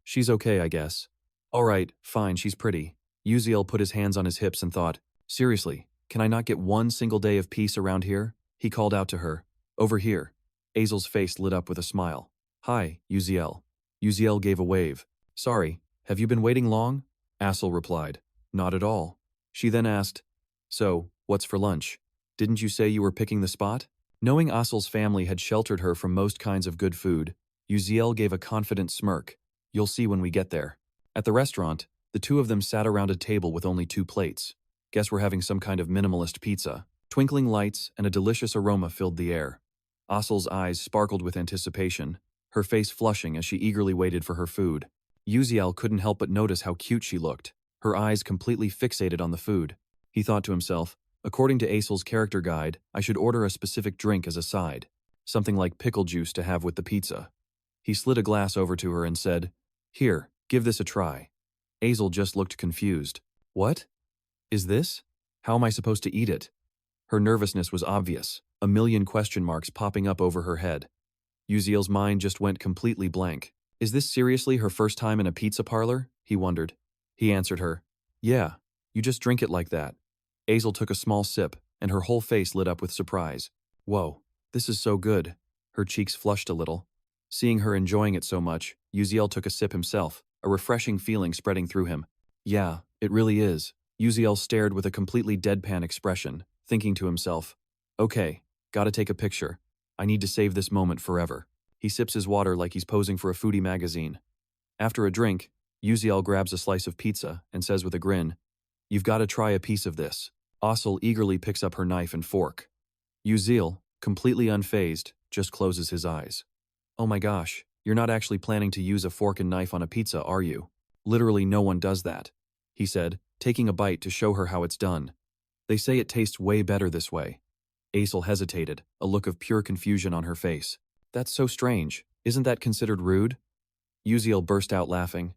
She's okay, I guess. All right, fine, she's pretty. Uziel put his hands on his hips and thought, seriously, can I not get one single day of peace around here? He called out to her. Over here. Azel's face lit up with a smile. Hi, Uziel. Uziel gave a wave. Sorry, have you been waiting long? Asel replied. Not at all. She then asked, so, what's for lunch? Didn't you say you were picking the spot? Knowing Asel's family had sheltered her from most kinds of good food, Uziel gave a confident smirk. You'll see when we get there. At the restaurant, the two of them sat around a table with only 2 plates. Guess we're having some kind of minimalist pizza. Twinkling lights and a delicious aroma filled the air. Asel's eyes sparkled with anticipation, her face flushing as she eagerly waited for her food. Uziel couldn't help but notice how cute she looked, her eyes completely fixated on the food. He thought to himself, according to Asel's character guide, I should order a specific drink as a side, something like pickle juice to have with the pizza. He slid a glass over to her and said, Here, give this a try. Asel just looked confused. What? Is this? How am I supposed to eat it? Her nervousness was obvious, a million question marks popping up over her head. Uziel's mind just went completely blank. Is this seriously her first time in a pizza parlor? He wondered. He answered her. Yeah, you just drink it like that. Asel took a small sip, and her whole face lit up with surprise. Whoa, this is so good. Her cheeks flushed a little. Seeing her enjoying it so much, Uziel took a sip himself, a refreshing feeling spreading through him. Yeah, it really is. Uziel stared with a completely deadpan expression, thinking to himself, okay, gotta take a picture. I need to save this moment forever. He sips his water like he's posing for a foodie magazine. After a drink, Uziel grabs a slice of pizza and says with a grin, You've got to try a piece of this. Asel eagerly picks up her knife and fork. Uziel, completely unfazed, just closes his eyes. Oh my gosh, you're not actually planning to use a fork and knife on a pizza, are you? Literally no one does that, he said, taking a bite to show her how it's done. They say it tastes way better this way. Asel hesitated, a look of pure confusion on her face. That's so strange. Isn't that considered rude? Uziel burst out laughing.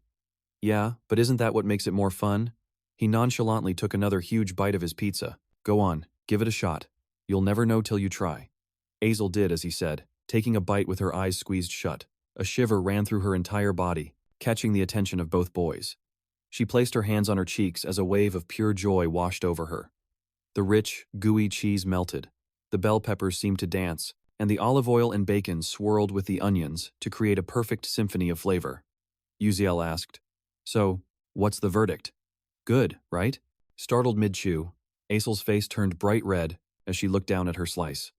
Yeah, but isn't that what makes it more fun? He nonchalantly took another huge bite of his pizza. Go on, give it a shot. You'll never know till you try. Asel did as he said, taking a bite with her eyes squeezed shut. A shiver ran through her entire body, catching the attention of both boys. She placed her hands on her cheeks as a wave of pure joy washed over her. The rich, gooey cheese melted. The bell peppers seemed to dance, and the olive oil and bacon swirled with the onions to create a perfect symphony of flavor. Uziel asked, So, what's the verdict? Good, right? Startled mid-chew, Asel's face turned bright red as she looked down at her slice.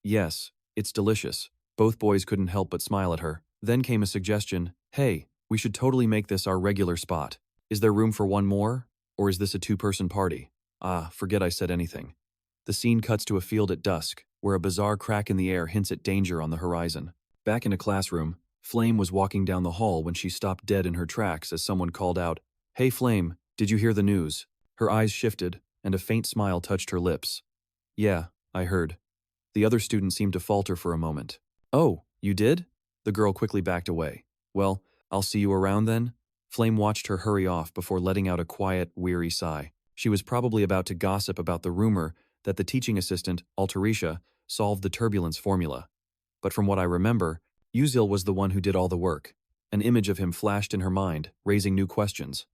Yes, it's delicious. Both boys couldn't help but smile at her. Then came a suggestion, hey, we should totally make this our regular spot. Is there room for one more? Or is this a 2-person party? Forget I said anything. The scene cuts to a field at dusk, where a bizarre crack in the air hints at danger on the horizon. Back in a classroom, Flame was walking down the hall when she stopped dead in her tracks as someone called out, Hey Flame, did you hear the news? Her eyes shifted, and a faint smile touched her lips. Yeah, I heard. The other student seemed to falter for a moment. Oh, you did? The girl quickly backed away. Well, I'll see you around then? Flame watched her hurry off before letting out a quiet, weary sigh. She was probably about to gossip about the rumor that the teaching assistant, Altarisha, solved the turbulence formula. But from what I remember, Uziel was the one who did all the work. An image of him flashed in her mind, raising new questions.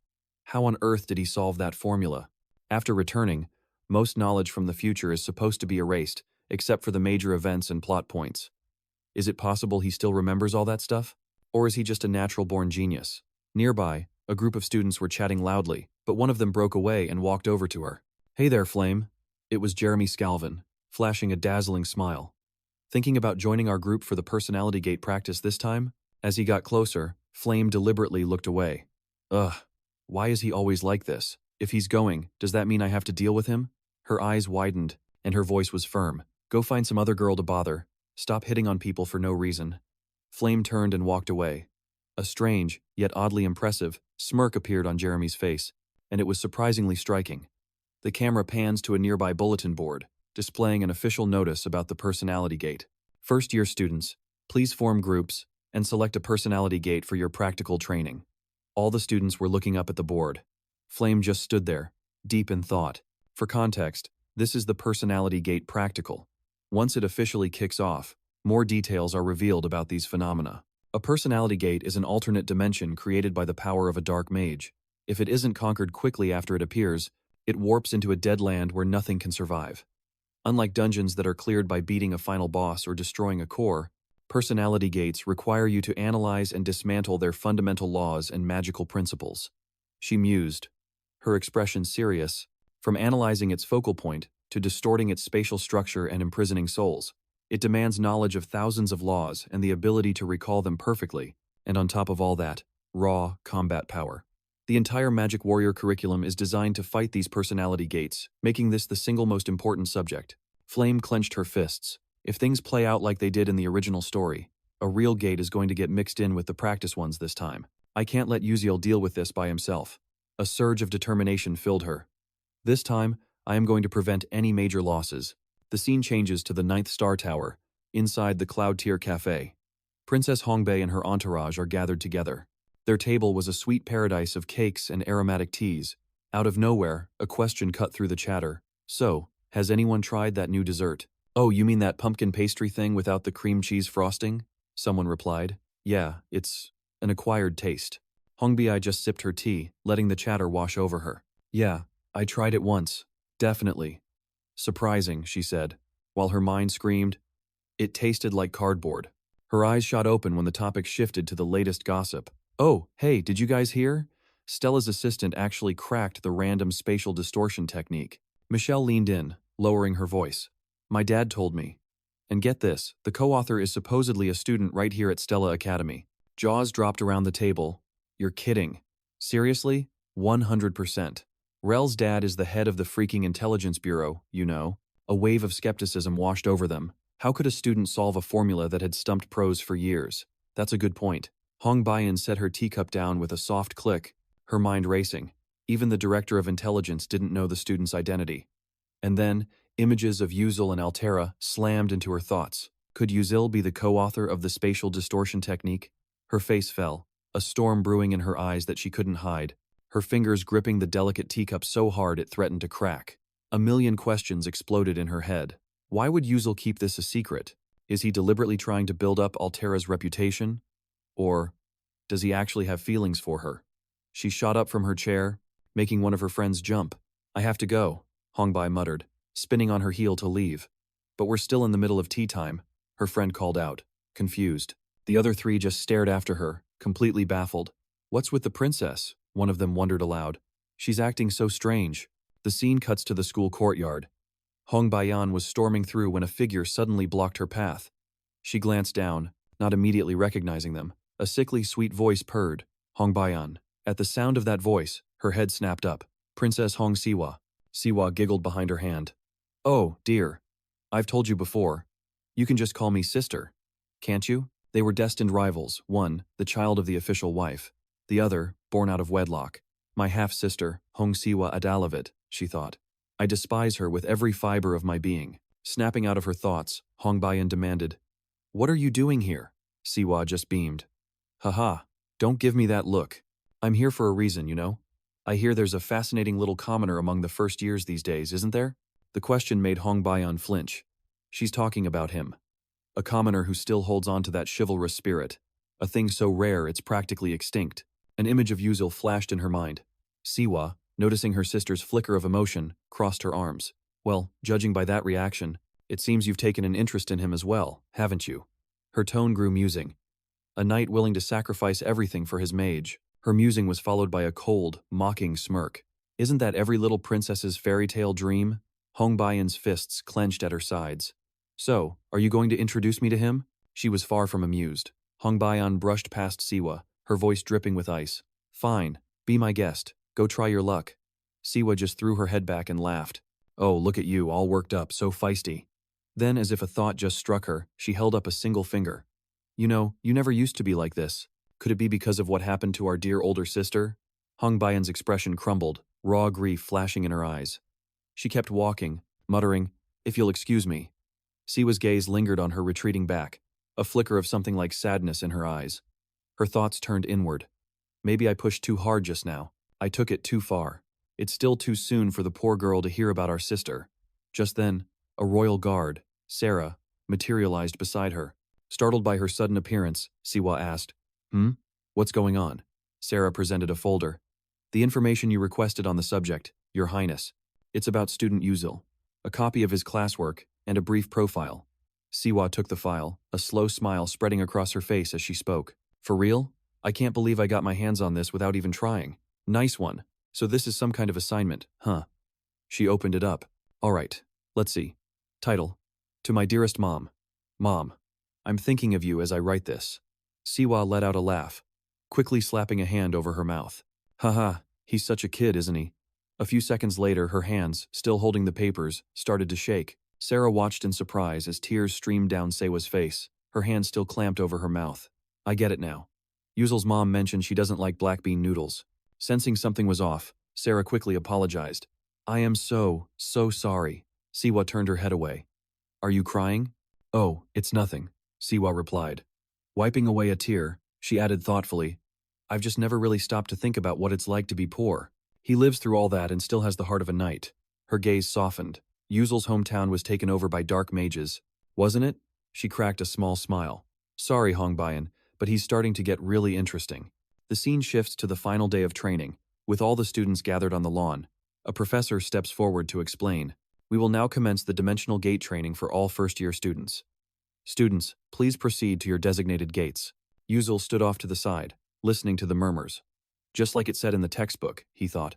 How on earth did he solve that formula? After returning, most knowledge from the future is supposed to be erased, except for the major events and plot points. Is it possible he still remembers all that stuff? Or is he just a natural-born genius? Nearby, a group of students were chatting loudly, but one of them broke away and walked over to her. Hey there, Flame. It was Jeremy Scalvin, flashing a dazzling smile. Thinking about joining our group for the personality gate practice this time? As he got closer, Flame deliberately looked away. Ugh, why is he always like this? If he's going, does that mean I have to deal with him? Her eyes widened, and her voice was firm. Go find some other girl to bother. Stop hitting on people for no reason. Flame turned and walked away. A strange, yet oddly impressive, smirk appeared on Jeremy's face, and it was surprisingly striking. The camera pans to a nearby bulletin board, displaying an official notice about the personality gate. First-year students, please form groups and select a personality gate for your practical training. All the students were looking up at the board. Flame just stood there, deep in thought. For context, this is the personality gate practical. Once it officially kicks off, more details are revealed about these phenomena. A personality gate is an alternate dimension created by the power of a dark mage. If it isn't conquered quickly after it appears, it warps into a dead land where nothing can survive. Unlike dungeons that are cleared by beating a final boss or destroying a core, personality gates require you to analyze and dismantle their fundamental laws and magical principles. She mused, her expression serious, from analyzing its focal point to distorting its spatial structure and imprisoning souls. It demands knowledge of thousands of laws and the ability to recall them perfectly, and on top of all that, raw combat power. The entire Magic Warrior curriculum is designed to fight these personality gates, making this the single most important subject. Flame clenched her fists. If things play out like they did in the original story, a real gate is going to get mixed in with the practice ones this time. I can't let Uziel deal with this by himself. A surge of determination filled her. This time, I am going to prevent any major losses. The scene changes to the 9th Star Tower, inside the Cloud Tier Cafe. Princess Hongbei and her entourage are gathered together. Their table was a sweet paradise of cakes and aromatic teas. Out of nowhere, a question cut through the chatter. So, has anyone tried that new dessert? Oh, you mean that pumpkin pastry thing without the cream cheese frosting? Someone replied. Yeah, it's an acquired taste. Hongbei just sipped her tea, letting the chatter wash over her. Yeah, I tried it once. Definitely. Surprising, she said, while her mind screamed. It tasted like cardboard. Her eyes shot open when the topic shifted to the latest gossip. Oh, hey, did you guys hear? Stella's assistant actually cracked the random spatial distortion technique. Michelle leaned in, lowering her voice. My dad told me. And get this, the co-author is supposedly a student right here at Stella Academy. Jaws dropped around the table. You're kidding. Seriously? 100%. Rel's dad is the head of the freaking intelligence bureau, you know. A wave of skepticism washed over them. How could a student solve a formula that had stumped pros for years? That's a good point. Hong Baiyan set her teacup down with a soft click, her mind racing. Even the director of intelligence didn't know the student's identity. And then, images of Uziel and Altera slammed into her thoughts. Could Uziel be the co-author of the spatial distortion technique? Her face fell, a storm brewing in her eyes that she couldn't hide, her fingers gripping the delicate teacup so hard it threatened to crack. A million questions exploded in her head. Why would Uziel keep this a secret? Is he deliberately trying to build up Altera's reputation? Or does he actually have feelings for her? She shot up from her chair, making one of her friends jump. I have to go, Hongbei muttered, spinning on her heel to leave. But we're still in the middle of tea time, her friend called out, confused. The other three just stared after her, completely baffled. What's with the princess? One of them wondered aloud. She's acting so strange. The scene cuts to the school courtyard. Hong Baiyan was storming through when a figure suddenly blocked her path. She glanced down, not immediately recognizing them. A sickly sweet voice purred, Hong Baiyan. At the sound of that voice, her head snapped up. Princess Hong Siwa. Siwa giggled behind her hand. Oh, dear. I've told you before. You can just call me sister. Can't you? They were destined rivals, one, the child of the official wife, the other, born out of wedlock. My half-sister, Hong Siwa Adalavit, she thought. I despise her with every fiber of my being. Snapping out of her thoughts, Hong Baiyan demanded, What are you doing here? Siwa just beamed. Haha, don't give me that look. I'm here for a reason, you know? I hear there's a fascinating little commoner among the first years these days, isn't there? The question made Hong Baiyan flinch. She's talking about him. A commoner who still holds on to that chivalrous spirit. A thing so rare it's practically extinct. An image of Uziel flashed in her mind. Siwa, noticing her sister's flicker of emotion, crossed her arms. Well, judging by that reaction, it seems you've taken an interest in him as well, haven't you? Her tone grew musing. A knight willing to sacrifice everything for his mage. Her musing was followed by a cold, mocking smirk. Isn't that every little princess's fairy tale dream? Hong Baiyan's fists clenched at her sides. So, are you going to introduce me to him? She was far from amused. Hong Baiyan brushed past Siwa, her voice dripping with ice. Fine, be my guest. Go try your luck. Siwa just threw her head back and laughed. Oh, look at you, all worked up, so feisty. Then, as if a thought just struck her, she held up a single finger. You know, you never used to be like this. Could it be because of what happened to our dear older sister? Hong Baiyan's expression crumbled, raw grief flashing in her eyes. She kept walking, muttering, If you'll excuse me. Siwa's gaze lingered on her retreating back, a flicker of something like sadness in her eyes. Her thoughts turned inward. Maybe I pushed too hard just now. I took it too far. It's still too soon for the poor girl to hear about our sister. Just then, a royal guard, Sarah, materialized beside her. Startled by her sudden appearance, Siwa asked, What's going on? Sarah presented a folder. The information you requested on the subject, Your Highness. It's about student Yuzil. A copy of his classwork, and a brief profile. Siwa took the file, a slow smile spreading across her face as she spoke. For real? I can't believe I got my hands on this without even trying. Nice one. So this is some kind of assignment, huh? She opened it up. All right, let's see. Title: To my dearest mom. Mom, I'm thinking of you as I write this. Siwa let out a laugh, quickly slapping a hand over her mouth. Haha, he's such a kid, isn't he? A few seconds later, her hands, still holding the papers, started to shake. Sarah watched in surprise as tears streamed down Sewa's face, her hand still clamped over her mouth. I get it now. Yuzil's mom mentioned she doesn't like black bean noodles. Sensing something was off, Sarah quickly apologized. I am so sorry. Siwa turned her head away. Are you crying? Oh, it's nothing, Siwa replied. Wiping away a tear, she added thoughtfully, I've just never really stopped to think about what it's like to be poor. He lives through all that and still has the heart of a knight. Her gaze softened. Yuzil's hometown was taken over by dark mages, wasn't it? She cracked a small smile. Sorry, Hongbayan, but he's starting to get really interesting. The scene shifts to the final day of training, with all the students gathered on the lawn. A professor steps forward to explain. We will now commence the dimensional gate training for all first-year students. Students, please proceed to your designated gates. Yuzil stood off to the side, listening to the murmurs. Just like it said in the textbook, he thought.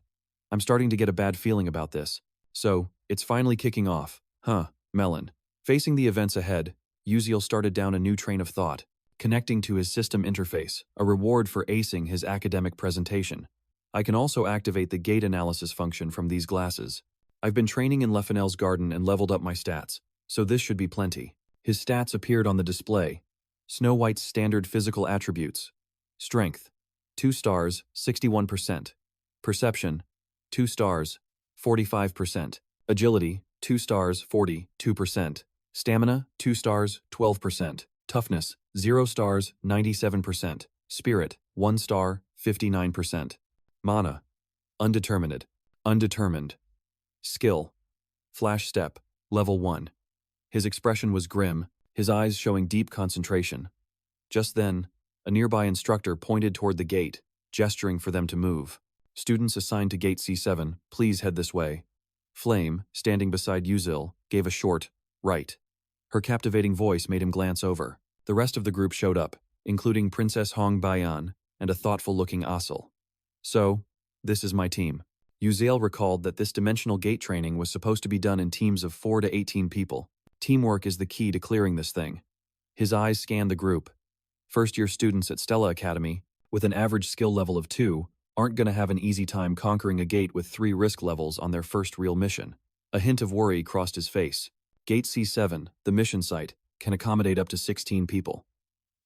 I'm starting to get a bad feeling about this. So, it's finally kicking off, huh, Melon? Facing the events ahead, Yuzil started down a new train of thought, connecting to his system interface, a reward for acing his academic presentation. I can also activate the gate analysis function from these glasses. I've been training in Lefanel's garden and leveled up my stats, so this should be plenty. His stats appeared on the display. Snow White's standard physical attributes. Strength, 2 stars, 61%. Perception, 2 stars, 45%. Agility, 2 stars, 42%. Stamina, 2 stars, 12%. Toughness, 0 stars, 97%. Spirit, 1 star, 59%. Mana, undetermined. Undetermined. Skill, Flash Step, level 1. His expression was grim, his eyes showing deep concentration. Just then, a nearby instructor pointed toward the gate, gesturing for them to move. Students assigned to Gate C7, please head this way. Flame, standing beside Yuzil, gave a short, right. Her captivating voice made him glance over. The rest of the group showed up, including Princess Hong Bayan and a thoughtful-looking Asil. So, this is my team. Yuzil recalled that this dimensional gate training was supposed to be done in teams of 4 to 18 people. Teamwork is the key to clearing this thing. His eyes scanned the group. First-year students at Stella Academy, with an average skill level of 2, aren't going to have an easy time conquering a gate with 3 risk levels on their first real mission. A hint of worry crossed his face. Gate C7, the mission site, can accommodate up to 16 people.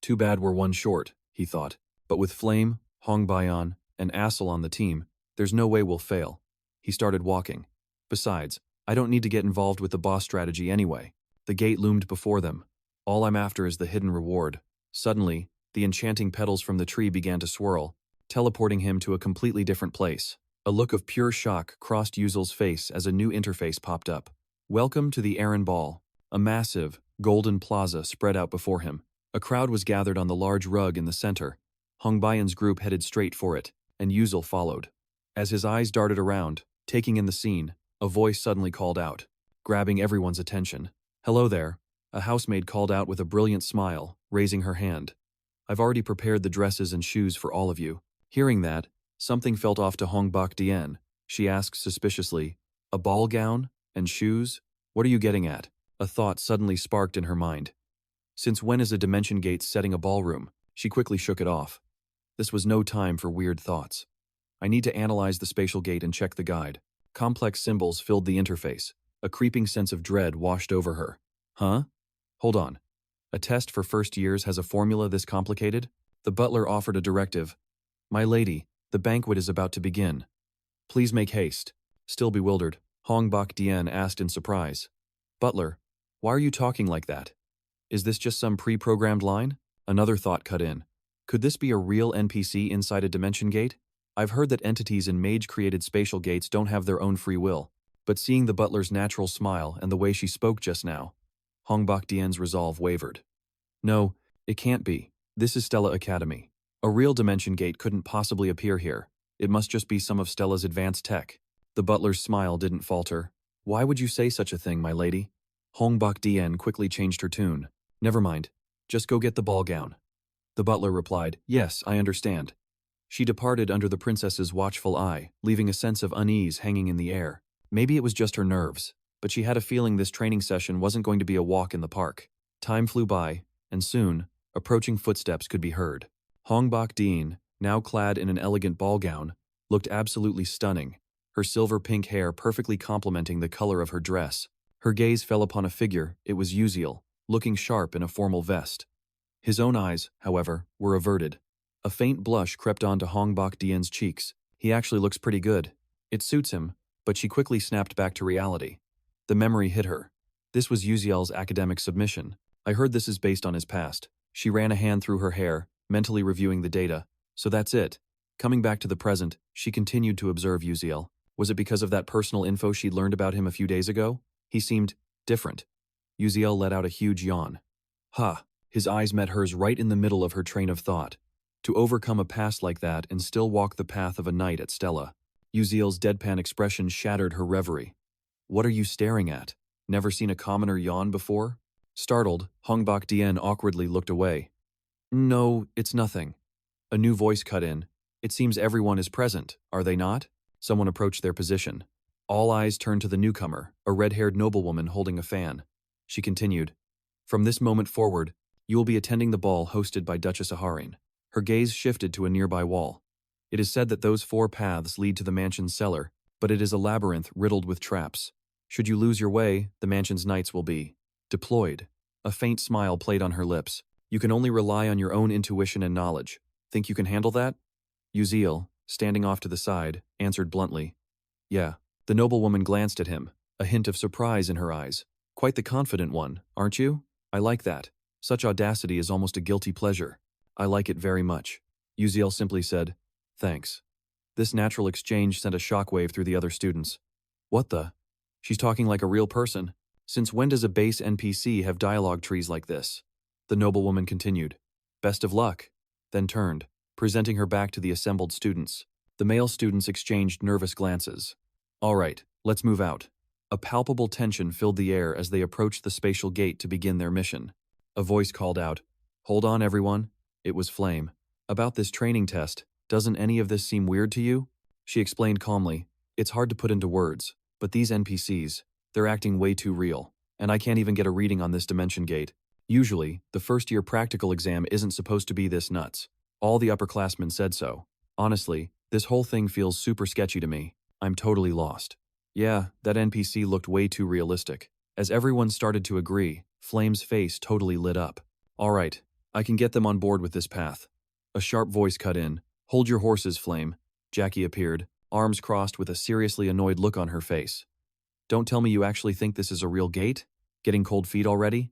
Too bad we're 1 short, he thought. But with Flame, Hong Bayan, and Asil on the team, there's no way we'll fail. He started walking. Besides, I don't need to get involved with the boss strategy anyway. The gate loomed before them. All I'm after is the hidden reward. Suddenly, the enchanting petals from the tree began to swirl, teleporting him to a completely different place. A look of pure shock crossed Yuzil's face as a new interface popped up. Welcome to the Aaron Ball. A massive, golden plaza spread out before him. A crowd was gathered on the large rug in the center. Hongbayan's group headed straight for it, and Yuzil followed. As his eyes darted around, taking in the scene, a voice suddenly called out, grabbing everyone's attention. Hello there, a housemaid called out with a brilliant smile, raising her hand. I've already prepared the dresses and shoes for all of you. Hearing that, something felt off to Hong Bak Dien. She asked suspiciously, a ball gown? And shoes? What are you getting at? A thought suddenly sparked in her mind. Since when is a dimension gate setting a ballroom? She quickly shook it off. This was no time for weird thoughts. I need to analyze the spatial gate and check the guide. Complex symbols filled the interface. A creeping sense of dread washed over her. Huh? Hold on. A test for first years has a formula this complicated? The butler offered a directive. My lady, the banquet is about to begin. Please make haste. Still bewildered, Hong Bak Dien asked in surprise. Butler, why are you talking like that? Is this just some pre-programmed line? Another thought cut in. Could this be a real NPC inside a dimension gate? I've heard that entities in mage-created spatial gates don't have their own free will, but seeing the butler's natural smile and the way she spoke just now, Hong Bakdian's resolve wavered. No, it can't be. This is Stella Academy. A real dimension gate couldn't possibly appear here. It must just be some of Stella's advanced tech. The butler's smile didn't falter. Why would you say such a thing, my lady? Hong Bakdian quickly changed her tune. Never mind. Just go get the ball gown. The butler replied, Yes, I understand. She departed under the princess's watchful eye, leaving a sense of unease hanging in the air. Maybe it was just her nerves, but she had a feeling this training session wasn't going to be a walk in the park. Time flew by, and soon, approaching footsteps could be heard. Hong Bakdian, now clad in an elegant ball gown, looked absolutely stunning, her silver-pink hair perfectly complementing the color of her dress. Her gaze fell upon a figure, it was Uziel, looking sharp in a formal vest. His own eyes, however, were averted. A faint blush crept onto Hong Bakdian's cheeks. He actually looks pretty good. It suits him, but she quickly snapped back to reality. The memory hit her. This was Uziel's academic submission. I heard this is based on his past. She ran a hand through her hair, mentally reviewing the data. So that's it. Coming back to the present, she continued to observe Uziel. Was it because of that personal info she'd learned about him a few days ago? He seemed different. Uziel let out a huge yawn. Ha! His eyes met hers right in the middle of her train of thought. To overcome a past like that and still walk the path of a knight at Stella. Uziel's deadpan expression shattered her reverie. What are you staring at? Never seen a commoner yawn before? Startled, Hong Bakdian awkwardly looked away. No, it's nothing. A new voice cut in. It seems everyone is present, are they not? Someone approached their position. All eyes turned to the newcomer, a red-haired noblewoman holding a fan. She continued. From this moment forward, you will be attending the ball hosted by Duchess Aharin. Her gaze shifted to a nearby wall. It is said that those 4 paths lead to the mansion's cellar, but it is a labyrinth riddled with traps. Should you lose your way, the mansion's knights will be deployed. A faint smile played on her lips. You can only rely on your own intuition and knowledge. Think you can handle that? Uziel, standing off to the side, answered bluntly. Yeah. The noblewoman glanced at him, a hint of surprise in her eyes. Quite the confident one, aren't you? I like that. Such audacity is almost a guilty pleasure. I like it very much. Uziel simply said, Thanks. This natural exchange sent a shockwave through the other students. What the? She's talking like a real person. Since when does a base NPC have dialogue trees like this? The noblewoman continued. Best of luck. Then turned, presenting her back to the assembled students. The male students exchanged nervous glances. All right, let's move out. A palpable tension filled the air as they approached the spatial gate to begin their mission. A voice called out, Hold on, everyone. It was Flame. About this training test, doesn't any of this seem weird to you? She explained calmly. It's hard to put into words, but these NPCs, they're acting way too real, and I can't even get a reading on this dimension gate. Usually, the first-year practical exam isn't supposed to be this nuts. All the upperclassmen said so. Honestly, this whole thing feels super sketchy to me. I'm totally lost. Yeah, that NPC looked way too realistic. As everyone started to agree, Flame's face totally lit up. All right, I can get them on board with this path. A sharp voice cut in. Hold your horses, Flame. Jackie appeared, arms crossed with a seriously annoyed look on her face. Don't tell me you actually think this is a real gate? Getting cold feet already?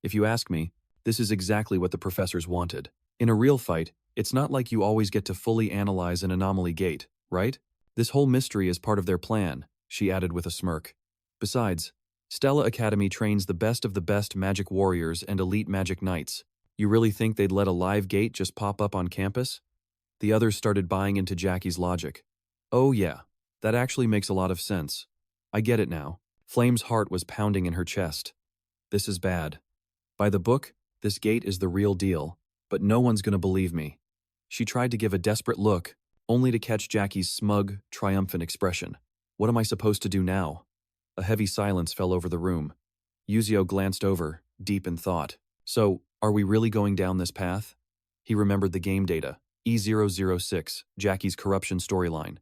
If you ask me, this is exactly what the professors wanted. In a real fight, it's not like you always get to fully analyze an anomaly gate, right? This whole mystery is part of their plan, she added with a smirk. Besides, Stella Academy trains the best of the best magic warriors and elite magic knights. You really think they'd let a live gate just pop up on campus? The others started buying into Jackie's logic. Oh yeah, that actually makes a lot of sense. I get it now. Flame's heart was pounding in her chest. This is bad. By the book, this gate is the real deal, but no one's gonna believe me. She tried to give a desperate look, only to catch Jackie's smug, triumphant expression. What am I supposed to do now? A heavy silence fell over the room. Uziel glanced over, deep in thought. So, are we really going down this path? He remembered the game data, E006, Jackie's corruption storyline.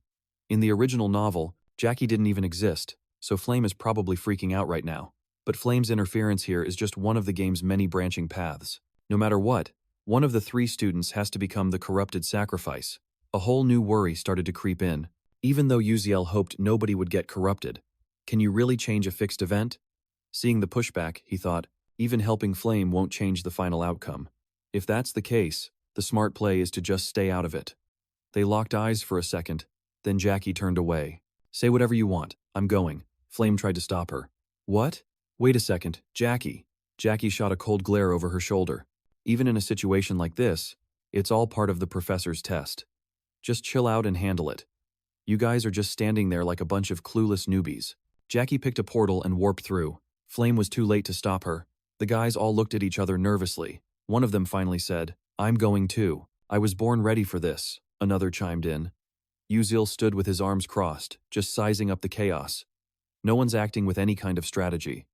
In the original novel, Jackie didn't even exist, so Flame is probably freaking out right now. But Flame's interference here is just one of the game's many branching paths. No matter what, one of the 3 students has to become the corrupted sacrifice. A whole new worry started to creep in. Even though Uziel hoped nobody would get corrupted, can you really change a fixed event? Seeing the pushback, he thought, even helping Flame won't change the final outcome. If that's the case, the smart play is to just stay out of it. They locked eyes for a second, then Jackie turned away. Say whatever you want, I'm going. Flame tried to stop her. What? Wait a second, Jackie. Jackie shot a cold glare over her shoulder. Even in a situation like this, it's all part of the professor's test. Just chill out and handle it. You guys are just standing there like a bunch of clueless newbies. Jackie picked a portal and warped through. Flame was too late to stop her. The guys all looked at each other nervously. One of them finally said, I'm going too. I was born ready for this, another chimed in. Uzil stood with his arms crossed, just sizing up the chaos. No one's acting with any kind of strategy.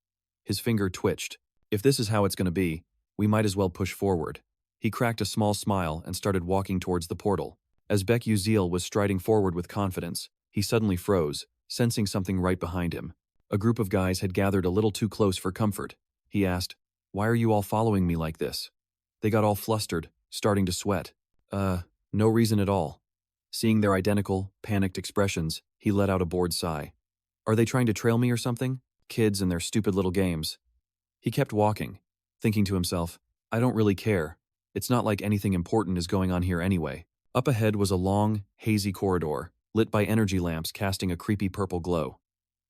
His finger twitched. If this is how it's going to be, we might as well push forward. He cracked a small smile and started walking towards the portal. As Beck Uzil was striding forward with confidence, he suddenly froze, sensing something right behind him. A group of guys had gathered a little too close for comfort. He asked, Why are you all following me like this? They got all flustered, starting to sweat. No reason at all. Seeing their identical, panicked expressions, he let out a bored sigh. Are they trying to trail me or something? Kids and their stupid little games. He kept walking, thinking to himself, I don't really care. It's not like anything important is going on here anyway. Up ahead was a long, hazy corridor, lit by energy lamps casting a creepy purple glow.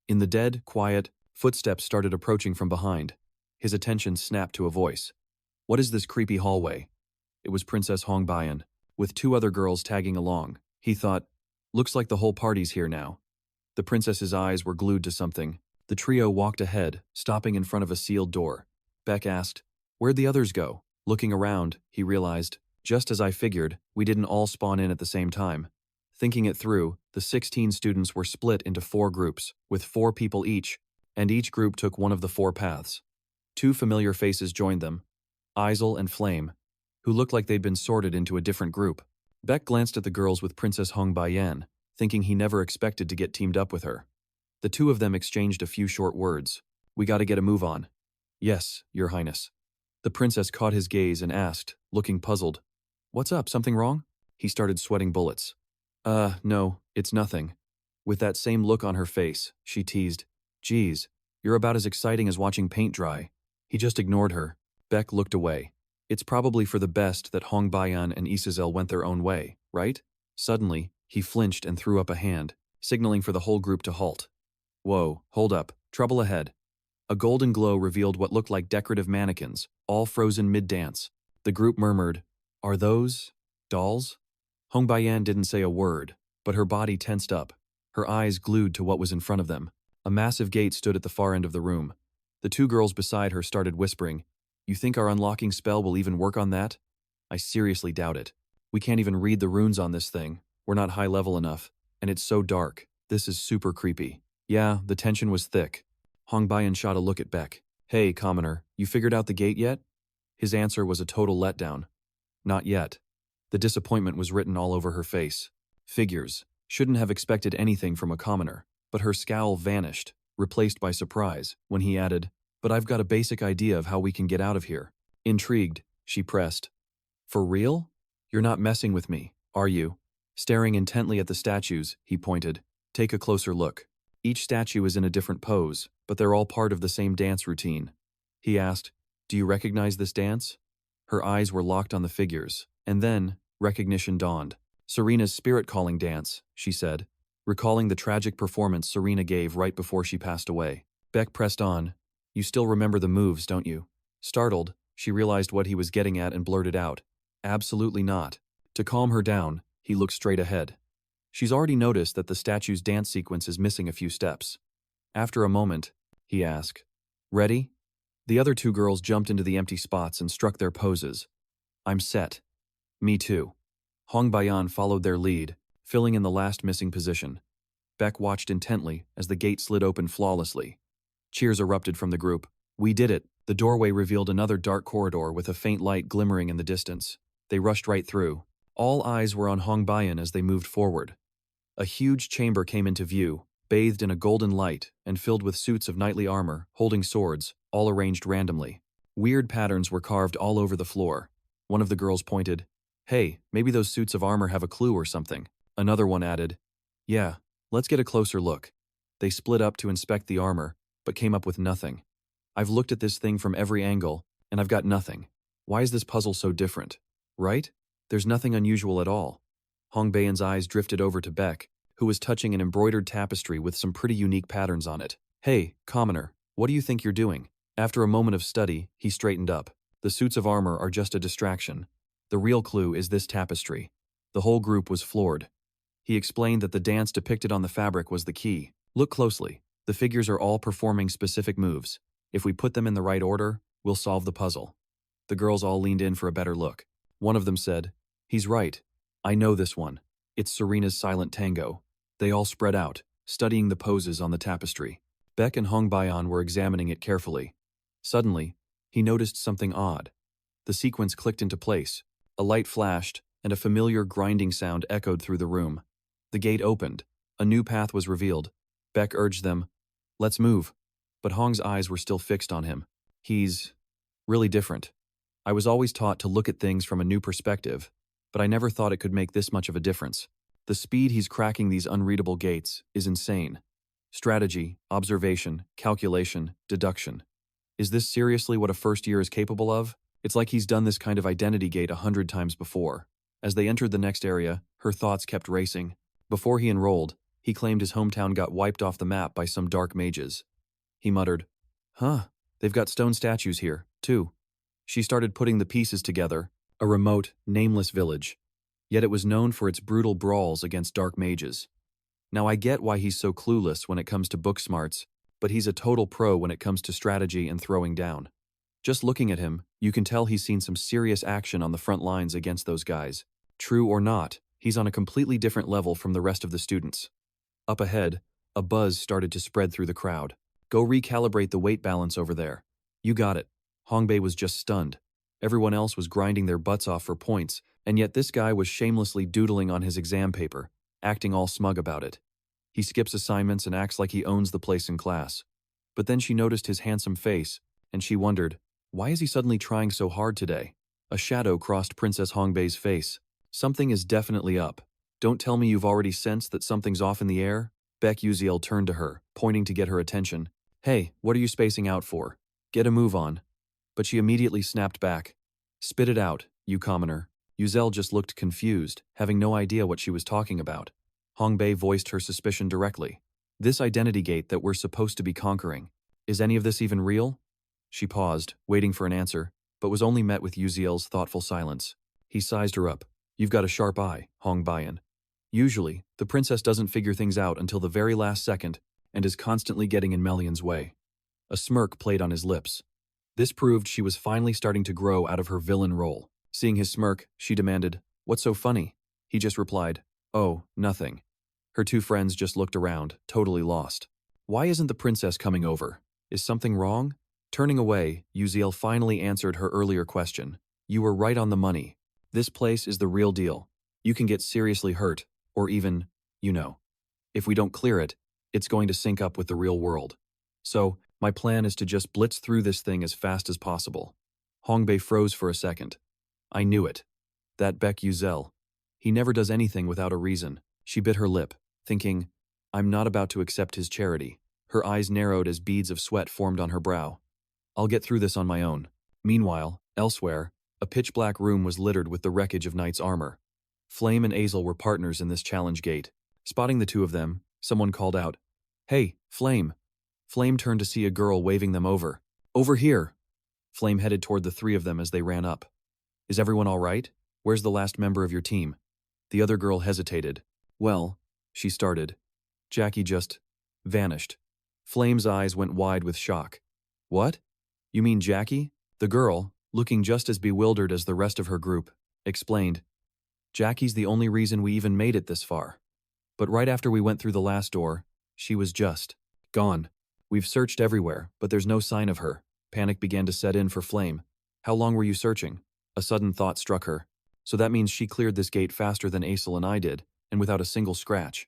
In the dead, quiet, footsteps started approaching from behind. His attention snapped to a voice. What is this creepy hallway? It was Princess Hongbayan, with two other girls tagging along. He thought, looks like the whole party's here now. The princess's eyes were glued to something. The trio walked ahead, stopping in front of a sealed door. Beck asked, Where'd the others go? Looking around, he realized, just as I figured, we didn't all spawn in at the same time. Thinking it through, the 16 students were split into 4 groups, with 4 people each, and each group took one of the 4 paths. 2 familiar faces joined them, Isel and Flame, who looked like they'd been sorted into a different group. Beck glanced at the girls with Princess Hongbayan, thinking he never expected to get teamed up with her. The two of them exchanged a few short words. We gotta get a move on. Yes, Your Highness. The princess caught his gaze and asked, looking puzzled. What's up, something wrong? He started sweating bullets. No, it's nothing. With that same look on her face, she teased, Geez, you're about as exciting as watching paint dry. He just ignored her. Beck looked away. It's probably for the best that Hongbayan and Isazel went their own way, right? Suddenly, he flinched and threw up a hand, signaling for the whole group to halt. Whoa, hold up, trouble ahead. A golden glow revealed what looked like decorative mannequins, all frozen mid-dance. The group murmured, Are those dolls? Hongbayan didn't say a word, but her body tensed up, her eyes glued to what was in front of them. A massive gate stood at the far end of the room. The 2 girls beside her started whispering, You think our unlocking spell will even work on that? I seriously doubt it. We can't even read the runes on this thing. We're not high level enough, and it's so dark. This is super creepy. Yeah, the tension was thick. Hongbayan shot a look at Beck. Hey, commoner, you figured out the gate yet? His answer was a total letdown. Not yet. The disappointment was written all over her face. Figures. Shouldn't have expected anything from a commoner. But her scowl vanished, replaced by surprise, when he added, But I've got a basic idea of how we can get out of here. Intrigued, she pressed. For real? You're not messing with me, are you? Staring intently at the statues, he pointed. Take a closer look. Each statue is in a different pose, but they're all part of the same dance routine. He asked, Do you recognize this dance? Her eyes were locked on the figures, and then, recognition dawned. Serena's spirit-calling dance, she said, recalling the tragic performance Serena gave right before she passed away. Beck pressed on. You still remember the moves, don't you? Startled, she realized what he was getting at and blurted out. Absolutely not. To calm her down, he looked straight ahead. She's already noticed that the statue's dance sequence is missing a few steps. After a moment, he asked, Ready? The other 2 girls jumped into the empty spots and struck their poses. I'm set. Me too. Hongbayan followed their lead, filling in the last missing position. Beck watched intently as the gate slid open flawlessly. Cheers erupted from the group. We did it. The doorway revealed another dark corridor with a faint light glimmering in the distance. They rushed right through. All eyes were on Hongbayan as they moved forward. A huge chamber came into view, bathed in a golden light and filled with suits of knightly armor, holding swords, all arranged randomly. Weird patterns were carved all over the floor. One of the girls pointed, Hey, maybe those suits of armor have a clue or something. Another one added, Yeah, let's get a closer look. They split up to inspect the armor, but came up with nothing. I've looked at this thing from every angle, and I've got nothing. Why is this puzzle so different? Right? There's nothing unusual at all. Hong Bayan's eyes drifted over to Beck, who was touching an embroidered tapestry with some pretty unique patterns on it. Hey, commoner, what do you think you're doing? After a moment of study, he straightened up. The suits of armor are just a distraction. The real clue is this tapestry. The whole group was floored. He explained that the dance depicted on the fabric was the key. Look closely. The figures are all performing specific moves. If we put them in the right order, we'll solve the puzzle. The girls all leaned in for a better look. One of them said, "He's right. I know this one. It's Serena's silent tango." They all spread out, studying the poses on the tapestry. Beck and Hong Bayan were examining it carefully. Suddenly, he noticed something odd. The sequence clicked into place. A light flashed, and a familiar grinding sound echoed through the room. The gate opened. A new path was revealed. Beck urged them, "Let's move." But Hong's eyes were still fixed on him. "He's really different. I was always taught to look at things from a new perspective, but I never thought it could make this much of a difference. The speed he's cracking these unreadable gates is insane. Strategy, observation, calculation, deduction. Is this seriously what a first year is capable of? It's like he's done this kind of identity gate 100 times before." As they entered the next area, her thoughts kept racing. Before he enrolled, he claimed his hometown got wiped off the map by some dark mages. He muttered, "Huh, they've got stone statues here, too." She started putting the pieces together, a remote, nameless village. Yet it was known for its brutal brawls against dark mages. Now I get why he's so clueless when it comes to book smarts, but he's a total pro when it comes to strategy and throwing down. Just looking at him, you can tell he's seen some serious action on the front lines against those guys. True or not, he's on a completely different level from the rest of the students. Up ahead, a buzz started to spread through the crowd. "Go recalibrate the weight balance over there." "You got it." Hongbei was just stunned. Everyone else was grinding their butts off for points, and yet this guy was shamelessly doodling on his exam paper, acting all smug about it. He skips assignments and acts like he owns the place in class. But then she noticed his handsome face, and she wondered, why is he suddenly trying so hard today? A shadow crossed Princess Hongbei's face. Something is definitely up. Don't tell me you've already sensed that something's off in the air? Beck Uziel turned to her, pointing to get her attention. "Hey, what are you spacing out for? Get a move on." But she immediately snapped back. "Spit it out, you commoner." Uziel just looked confused, having no idea what she was talking about. Hongbei voiced her suspicion directly. "This identity gate that we're supposed to be conquering, is any of this even real?" She paused, waiting for an answer, but was only met with Uziel's thoughtful silence. He sized her up. "You've got a sharp eye, Hong Bayan. Usually, the princess doesn't figure things out until the very last second and is constantly getting in Melian's way." A smirk played on his lips. This proved she was finally starting to grow out of her villain role. Seeing his smirk, she demanded, "What's so funny?" He just replied, "Oh, nothing." Her two friends just looked around, totally lost. "Why isn't the princess coming over? Is something wrong?" Turning away, Uziel finally answered her earlier question. "You were right on the money. This place is the real deal. You can get seriously hurt, or even, if we don't clear it, it's going to sync up with the real world. So, my plan is to just blitz through this thing as fast as possible." Hongbei froze for a second. "I knew it. That Beck Uziel. He never does anything without a reason." She bit her lip, thinking, "I'm not about to accept his charity." Her eyes narrowed as beads of sweat formed on her brow. "I'll get through this on my own." Meanwhile, elsewhere, a pitch-black room was littered with the wreckage of knights' armor. Flame and Azel were partners in this challenge gate. Spotting the two of them, someone called out, "Hey, Flame." Flame turned to see a girl waving them over. "Over here." Flame headed toward the three of them as they ran up. "Is everyone all right? Where's the last member of your team?" The other girl hesitated. "Well," she started. "Jackie just vanished." Flame's eyes went wide with shock. "What? You mean Jackie?" The girl, looking just as bewildered as the rest of her group, explained, "Jackie's the only reason we even made it this far. But right after we went through the last door, she was just gone. We've searched everywhere, but there's no sign of her." Panic began to set in for Flame. "How long were you searching?" A sudden thought struck her. So that means she cleared this gate faster than Azel and I did, and without a single scratch.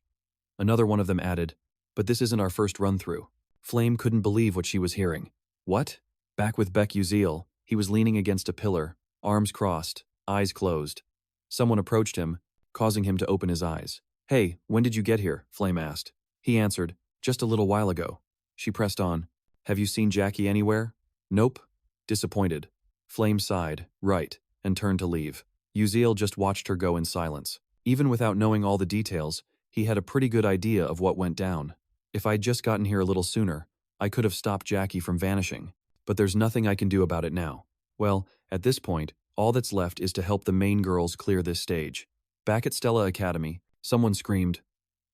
Another one of them added, "But this isn't our first run-through." Flame couldn't believe what she was hearing. What? Back with Beck Uziel, he was leaning against a pillar, arms crossed, eyes closed. Someone approached him, causing him to open his eyes. "Hey, when did you get here?" Flame asked. He answered, "Just a little while ago." She pressed on, "Have you seen Jackie anywhere?" "Nope." Disappointed. Flame sighed, "Right," and turned to leave. Uziel just watched her go in silence. Even without knowing all the details, he had a pretty good idea of what went down. If I'd just gotten here a little sooner, I could have stopped Jackie from vanishing. But there's nothing I can do about it now. Well, at this point, all that's left is to help the main girls clear this stage. Back at Stella Academy, someone screamed,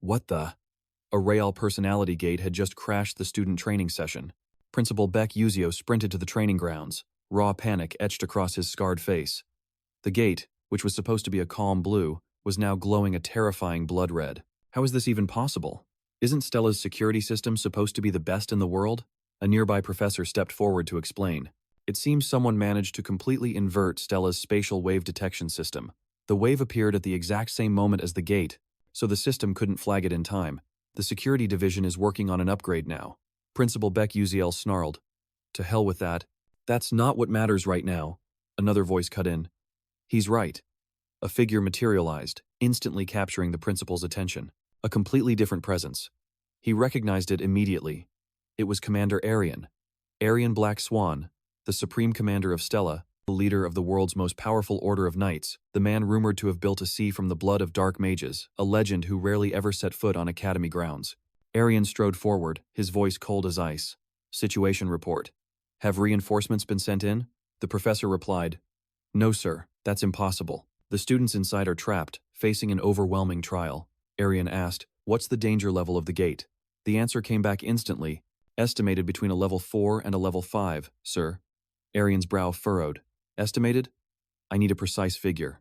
"What the?" A Real personality gate had just crashed the student training session. Principal Beck Uzio sprinted to the training grounds, raw panic etched across his scarred face. The gate, which was supposed to be a calm blue, was now glowing a terrifying blood red. How is this even possible? Isn't Stella's security system supposed to be the best in the world? A nearby professor stepped forward to explain. It seems someone managed to completely invert Stella's spatial wave detection system. The wave appeared at the exact same moment as the gate, so the system couldn't flag it in time. The security division is working on an upgrade now. Principal Beck Uziel snarled. To hell with that. That's not what matters right now. Another voice cut in. He's right. A figure materialized, instantly capturing the principal's attention. A completely different presence. He recognized it immediately. It was Commander Arian. Arian Black Swan, the supreme commander of Stella, the leader of the world's most powerful order of knights, the man rumored to have built a sea from the blood of dark mages, a legend who rarely ever set foot on academy grounds. Arian strode forward, his voice cold as ice. Situation report. Have reinforcements been sent in? The professor replied. No, sir, that's impossible. The students inside are trapped, facing an overwhelming trial. Arian asked, what's the danger level of the gate? The answer came back instantly, estimated between a level 4 and a level 5, sir. Arian's brow furrowed. Estimated? I need a precise figure.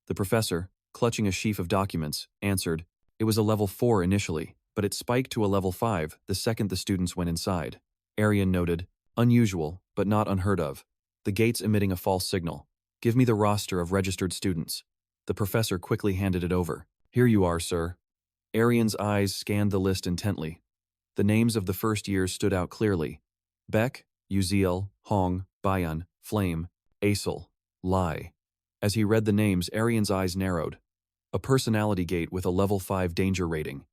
The professor, clutching a sheaf of documents, answered, it was a level 4 initially, but it spiked to a level 5 the second the students went inside. Arian noted, unusual, but not unheard of. The gate's emitting a false signal. Give me the roster of registered students. The professor quickly handed it over. Here you are, sir. Arian's eyes scanned the list intently. The names of the first years stood out clearly. Beck, Uziel, Hong, Bayan, Flame, Aesel, Lai. As he read the names, Arian's eyes narrowed. A personality gate with a level 5 danger rating.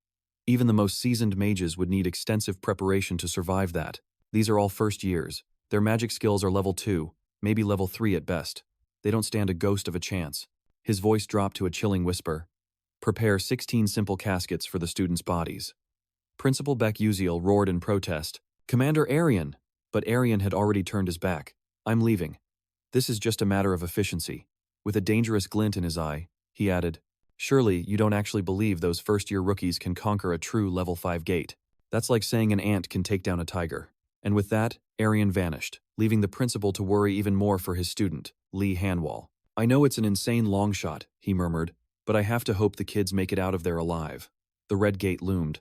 Even the most seasoned mages would need extensive preparation to survive that. These are all first years. Their magic skills are level 2, maybe level 3 at best. They don't stand a ghost of a chance. His voice dropped to a chilling whisper. Prepare 16 simple caskets for the students' bodies. Principal Beck Uziel roared in protest. Commander Arian! But Arian had already turned his back. I'm leaving. This is just a matter of efficiency. With a dangerous glint in his eye, he added, surely you don't actually believe those first-year rookies can conquer a true level 5 gate. That's like saying an ant can take down a tiger. And with that, Arian vanished, leaving the principal to worry even more for his student, Lee Hanwall. I know it's an insane long shot, he murmured, but I have to hope the kids make it out of there alive. The red gate loomed.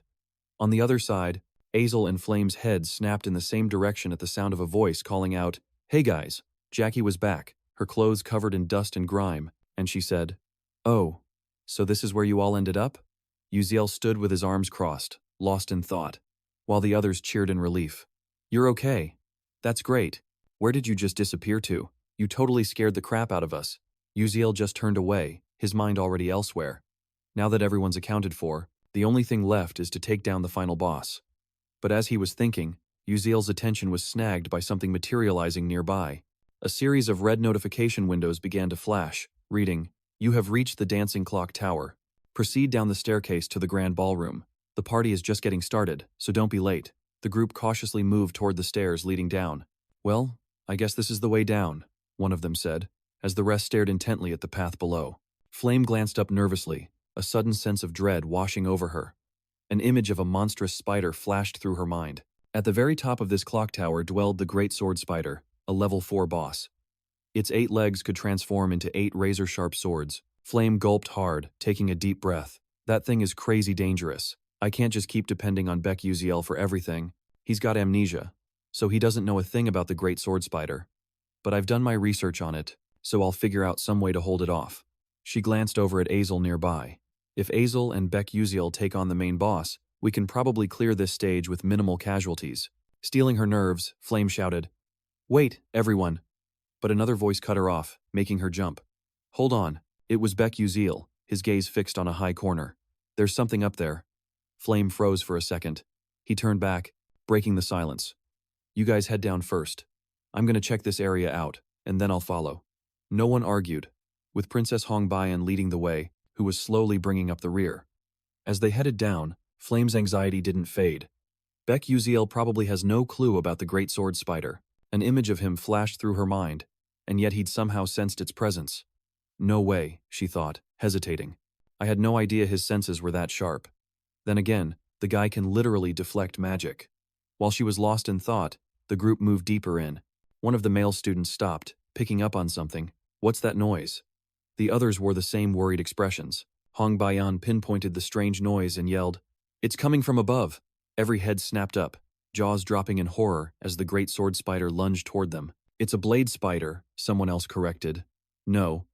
On the other side, Aesel and Flame's heads snapped in the same direction at the sound of a voice calling out, Hey guys! Jackie was back, her clothes covered in dust and grime, and she said, Oh, so this is where you all ended up? Uziel stood with his arms crossed, lost in thought, while the others cheered in relief. You're okay. That's great. Where did you just disappear to? You totally scared the crap out of us. Uziel just turned away, his mind already elsewhere. Now that everyone's accounted for, the only thing left is to take down the final boss. But as he was thinking, Uziel's attention was snagged by something materializing nearby. A series of red notification windows began to flash, reading, You have reached the Dancing Clock Tower. Proceed down the staircase to the grand ballroom. The party is just getting started, so don't be late. The group cautiously moved toward the stairs leading down. Well, I guess this is the way down, one of them said, as the rest stared intently at the path below. Flame glanced up nervously, a sudden sense of dread washing over her. An image of a monstrous spider flashed through her mind. At the very top of this clock tower dwelled the Great Sword Spider, a level 4 boss. Its 8 legs could transform into 8 razor-sharp swords. Flame gulped hard, taking a deep breath. That thing is crazy dangerous. I can't just keep depending on Beck Uziel for everything. He's got amnesia, so he doesn't know a thing about the Great Sword Spider. But I've done my research on it, so I'll figure out some way to hold it off. She glanced over at Aesel nearby. If Aesel and Beck Uziel take on the main boss, we can probably clear this stage with minimal casualties. Stealing her nerves, Flame shouted, Wait, everyone! But another voice cut her off, making her jump. Hold on, it was Beck Uziel, his gaze fixed on a high corner. There's something up there. Flame froze for a second. He turned back, breaking the silence. You guys head down first. I'm gonna check this area out, and then I'll follow. No one argued. With Princess Hong Bayan leading the way, who was slowly bringing up the rear. As they headed down, Flame's anxiety didn't fade. Beck Uziel probably has no clue about the Great Sword Spider. An image of him flashed through her mind, and yet he'd somehow sensed its presence. No way, she thought, hesitating. I had no idea his senses were that sharp. Then again, the guy can literally deflect magic. While she was lost in thought, the group moved deeper in. One of the male students stopped, picking up on something. What's that noise? The others wore the same worried expressions. Hong Baiyan pinpointed the strange noise and yelled, "It's coming from above!" Every head snapped up, jaws dropping in horror as the great sword spider lunged toward them. "It's a blade spider," someone else corrected. "No,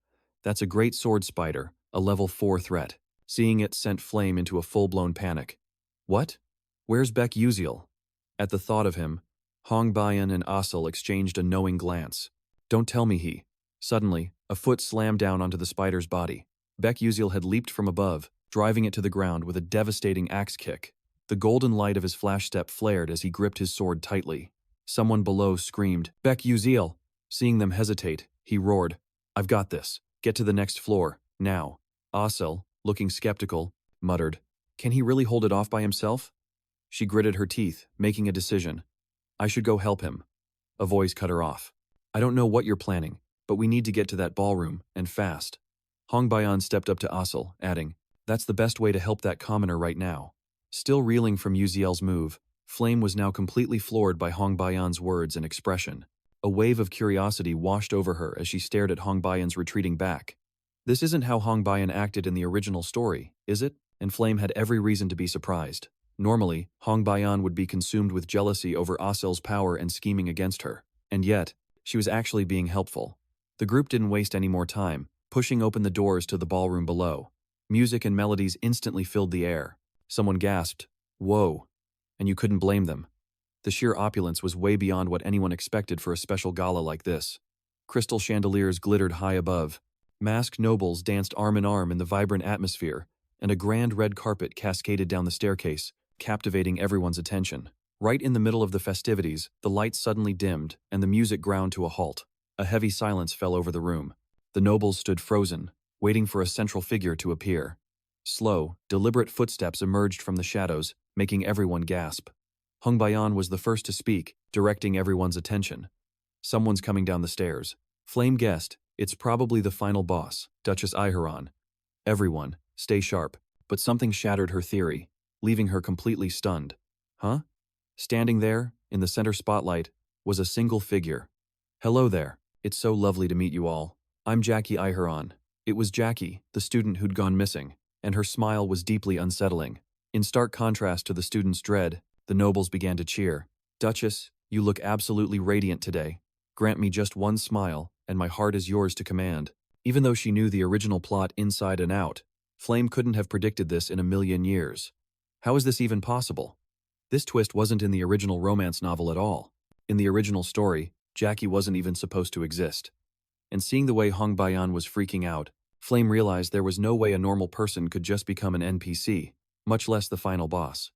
that's a great sword spider, a level 4 threat." Seeing it sent Flame into a full-blown panic. "What? Where's Beck Uziel?" At the thought of him, Hong Baiyan and Asel exchanged a knowing glance. "Don't tell me he." Suddenly, a foot slammed down onto the spider's body. Beck Uziel had leaped from above, driving it to the ground with a devastating axe kick. The golden light of his flash step flared as he gripped his sword tightly. Someone below screamed, "Beck Uziel!" Seeing them hesitate, he roared, "I've got this. Get to the next floor, now." Asel, looking skeptical, muttered, "Can he really hold it off by himself?" She gritted her teeth, making a decision. "I should go help him." A voice cut her off. "I don't know what you're planning, but we need to get to that ballroom, and fast." Hong Baiyan stepped up to Asel, adding, "That's the best way to help that commoner right now." Still reeling from Uziel's move, Flame was now completely floored by Hong Baiyan's words and expression. A wave of curiosity washed over her as she stared at Hong Baiyan's retreating back. This isn't how Hong Baiyan acted in the original story, is it? And Flame had every reason to be surprised. Normally, Hong Baiyan would be consumed with jealousy over Asel's power and scheming against her. And yet, she was actually being helpful. The group didn't waste any more time, pushing open the doors to the ballroom below. Music and melodies instantly filled the air. Someone gasped, "Whoa," and you couldn't blame them. The sheer opulence was way beyond what anyone expected for a special gala like this. Crystal chandeliers glittered high above. Masked nobles danced arm in arm in the vibrant atmosphere, and a grand red carpet cascaded down the staircase, captivating everyone's attention. Right in the middle of the festivities, the lights suddenly dimmed, and the music ground to a halt. A heavy silence fell over the room. The nobles stood frozen, waiting for a central figure to appear. Slow, deliberate footsteps emerged from the shadows, making everyone gasp. Hong Baiyan was the first to speak, directing everyone's attention. "Someone's coming down the stairs." Flame guessed, "It's probably the final boss, Duchess Aiharon." "Everyone, stay sharp." But something shattered her theory, leaving her completely stunned. Huh? Standing there, in the center spotlight, was a single figure. "Hello there. It's so lovely to meet you all. I'm Jackie Aiharon." It was Jackie, the student who'd gone missing, and her smile was deeply unsettling. In stark contrast to the student's dread, the nobles began to cheer. "Duchess, you look absolutely radiant today. Grant me just one smile, and my heart is yours to command." Even though she knew the original plot inside and out, Flame couldn't have predicted this in a million years. How is this even possible? This twist wasn't in the original romance novel at all. In the original story, Jackie wasn't even supposed to exist. And seeing the way Hong Baiyan was freaking out, Flame realized there was no way a normal person could just become an NPC, much less the final boss.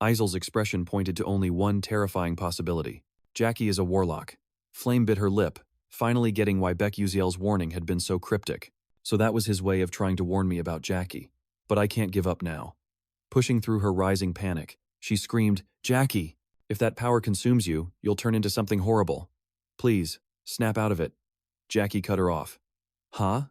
Isel's expression pointed to only one terrifying possibility. Jackie is a warlock. Flame bit her lip, finally getting why Beck Uziel's warning had been so cryptic. So that was his way of trying to warn me about Jackie. But I can't give up now. Pushing through her rising panic, she screamed, "Jackie! If that power consumes you, you'll turn into something horrible. Please, snap out of it." Jackie cut her off. "Huh?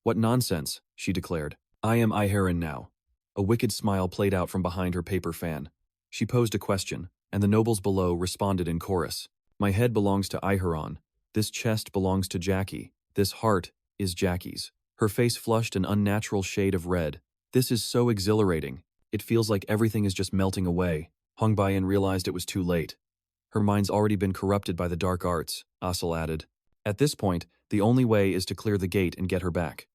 What nonsense," she declared. "I am Aiharon now." A wicked smile played out from behind her paper fan. She posed a question, and the nobles below responded in chorus. "My head belongs to Aiharon. This chest belongs to Jackie. This heart is Jackie's." Her face flushed an unnatural shade of red. "This is so exhilarating. It feels like everything is just melting away." Hong Baiyan realized it was too late. "Her mind's already been corrupted by the dark arts," Asel added. "At this point, the only way is to clear the gate and get her back."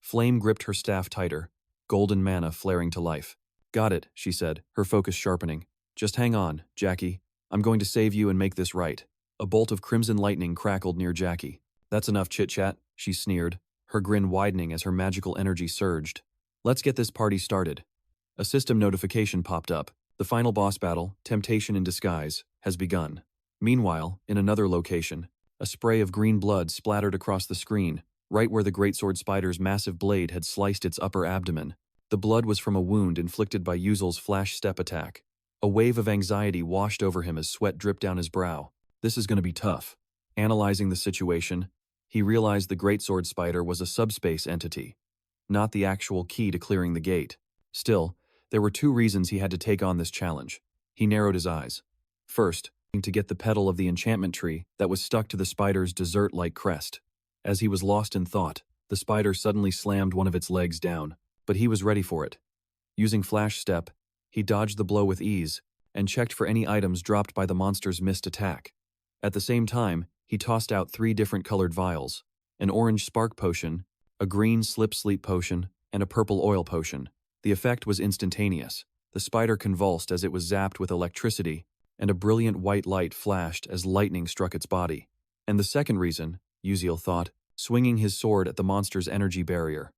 Flame gripped her staff tighter, golden mana flaring to life. "Got it," she said, her focus sharpening. "Just hang on, Jackie. I'm going to save you and make this right." A bolt of crimson lightning crackled near Jackie. "That's enough chit-chat," she sneered, her grin widening as her magical energy surged. "Let's get this party started." A system notification popped up. The final boss battle, Temptation in Disguise, has begun. Meanwhile, in another location, a spray of green blood splattered across the screen, right where the greatsword spider's massive blade had sliced its upper abdomen. The blood was from a wound inflicted by Yuzel's flash step attack. A wave of anxiety washed over him as sweat dripped down his brow. This is going to be tough. Analyzing the situation, he realized the greatsword spider was a subspace entity, not the actual key to clearing the gate. Still, there were two reasons he had to take on this challenge. He narrowed his eyes. First, to get the petal of the enchantment tree that was stuck to the spider's dessert-like crest. As he was lost in thought, the spider suddenly slammed one of its legs down, but he was ready for it. Using Flash Step, he dodged the blow with ease and checked for any items dropped by the monster's missed attack. At the same time, he tossed out 3 different colored vials, an orange spark potion, a green slip sleep potion, and a purple oil potion. The effect was instantaneous. The spider convulsed as it was zapped with electricity, and a brilliant white light flashed as lightning struck its body. And the second reason, Yuziel thought, swinging his sword at the monster's energy barrier.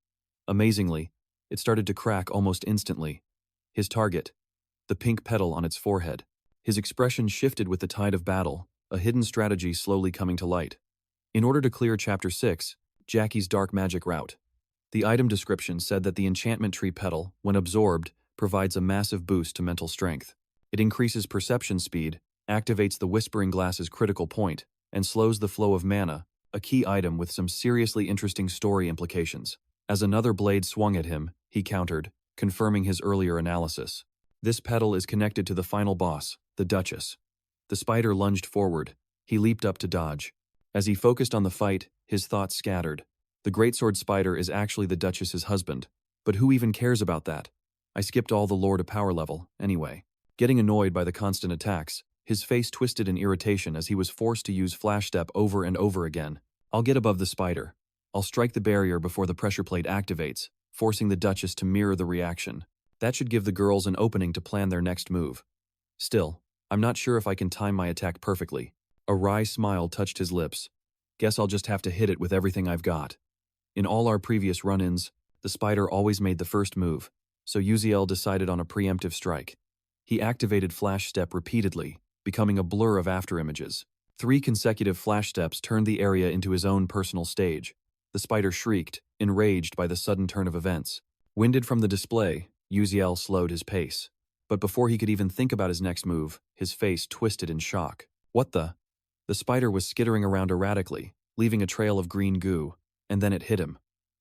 Amazingly, it started to crack almost instantly. His target, the pink petal on its forehead. His expression shifted with the tide of battle, a hidden strategy slowly coming to light. In order to clear Chapter 6, Jackie's dark magic route. The item description said that the enchantment tree petal, when absorbed, provides a massive boost to mental strength. It increases perception speed, activates the Whispering Glass's critical point, and slows the flow of mana, a key item with some seriously interesting story implications. As another blade swung at him, he countered, confirming his earlier analysis. This petal is connected to the final boss, the Duchess. The spider lunged forward. He leaped up to dodge. As he focused on the fight, his thoughts scattered. The greatsword spider is actually the Duchess's husband. But who even cares about that? I skipped all the lore to power level, anyway. Getting annoyed by the constant attacks, his face twisted in irritation as he was forced to use Flash Step over and over again. I'll get above the spider. I'll strike the barrier before the pressure plate activates, forcing the Duchess to mirror the reaction. That should give the girls an opening to plan their next move. Still, I'm not sure if I can time my attack perfectly. A wry smile touched his lips. Guess I'll just have to hit it with everything I've got. In all our previous run-ins, the spider always made the first move, so Yuziel decided on a preemptive strike. He activated Flash Step repeatedly, becoming a blur of afterimages. 3 consecutive Flash Steps turned the area into his own personal stage. The spider shrieked, enraged by the sudden turn of events. Winded from the display, Yuziel slowed his pace. But before he could even think about his next move, his face twisted in shock. What the? The spider was skittering around erratically, leaving a trail of green goo, and then it hit him.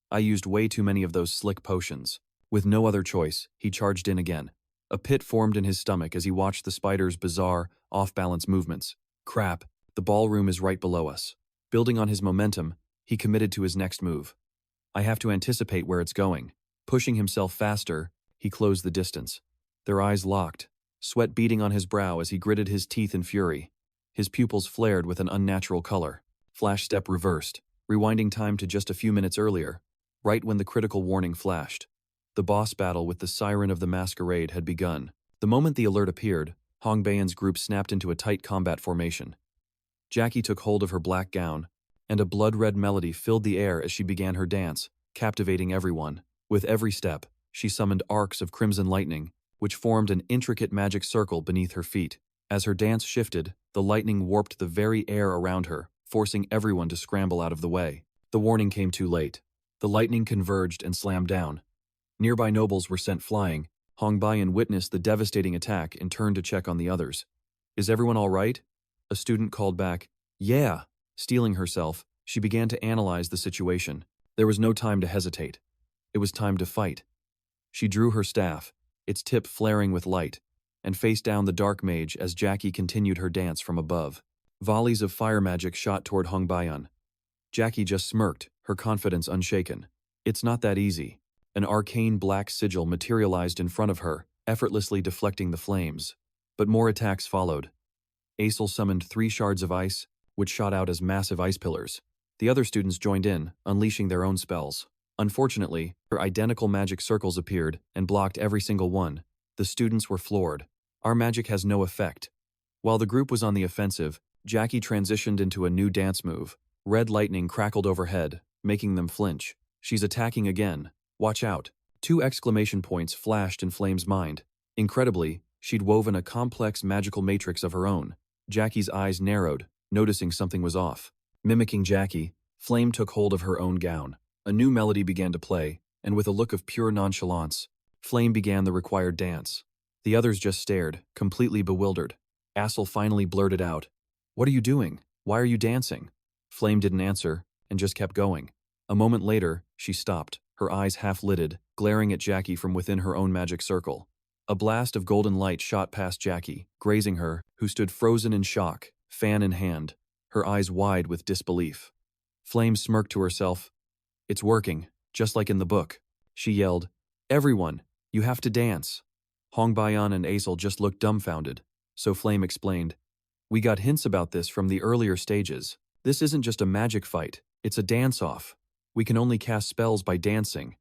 I used way too many of those slick potions. With no other choice, he charged in again. A pit formed in his stomach as he watched the spider's bizarre, off-balance movements. Crap, the ballroom is right below us. Building on his momentum, he committed to his next move. I have to anticipate where it's going. Pushing himself faster, he closed the distance. Their eyes locked, sweat beading on his brow as he gritted his teeth in fury. His pupils flared with an unnatural color. Flash Step reversed, rewinding time to just a few minutes earlier, right when the critical warning flashed. The boss battle with the Siren of the Masquerade had begun. The moment the alert appeared, Hong Bayan's group snapped into a tight combat formation. Jackie took hold of her black gown, and a blood-red melody filled the air as she began her dance, captivating everyone. With every step, she summoned arcs of crimson lightning, which formed an intricate magic circle beneath her feet. As her dance shifted, the lightning warped the very air around her, forcing everyone to scramble out of the way. The warning came too late. The lightning converged and slammed down. Nearby nobles were sent flying. Hong Bayan witnessed the devastating attack and turned to check on the others. Is everyone all right? A student called back, Yeah. Steeling herself, she began to analyze the situation. There was no time to hesitate. It was time to fight. She drew her staff, its tip flaring with light, and faced down the dark mage as Jackie continued her dance from above. Volleys of fire magic shot toward Hong Bayan. Jackie just smirked, her confidence unshaken. It's not that easy. An arcane black sigil materialized in front of her, effortlessly deflecting the flames. But more attacks followed. Aesel summoned 3 shards of ice, which shot out as massive ice pillars. The other students joined in, unleashing their own spells. Unfortunately, her identical magic circles appeared and blocked every single one. The students were floored. Our magic has no effect. While the group was on the offensive, Jackie transitioned into a new dance move. Red lightning crackled overhead, making them flinch. She's attacking again. Watch out. 2 exclamation points flashed in Flame's mind. Incredibly, she'd woven a complex magical matrix of her own. Jackie's eyes narrowed, noticing something was off. Mimicking Jackie, Flame took hold of her own gown. A new melody began to play, and with a look of pure nonchalance, Flame began the required dance. The others just stared, completely bewildered. Assel finally blurted out, "What are you doing? Why are you dancing?" Flame didn't answer, and just kept going. A moment later, she stopped, her eyes half-lidded, glaring at Jackie from within her own magic circle. A blast of golden light shot past Jackie, grazing her, who stood frozen in shock, fan in hand, her eyes wide with disbelief. Flame smirked to herself. "It's working, just like in the book." She yelled, "Everyone, you have to dance." Hong Bayan and Azel just looked dumbfounded, so Flame explained, "We got hints about this from the earlier stages. This isn't just a magic fight, it's a dance-off. We can only cast spells by dancing."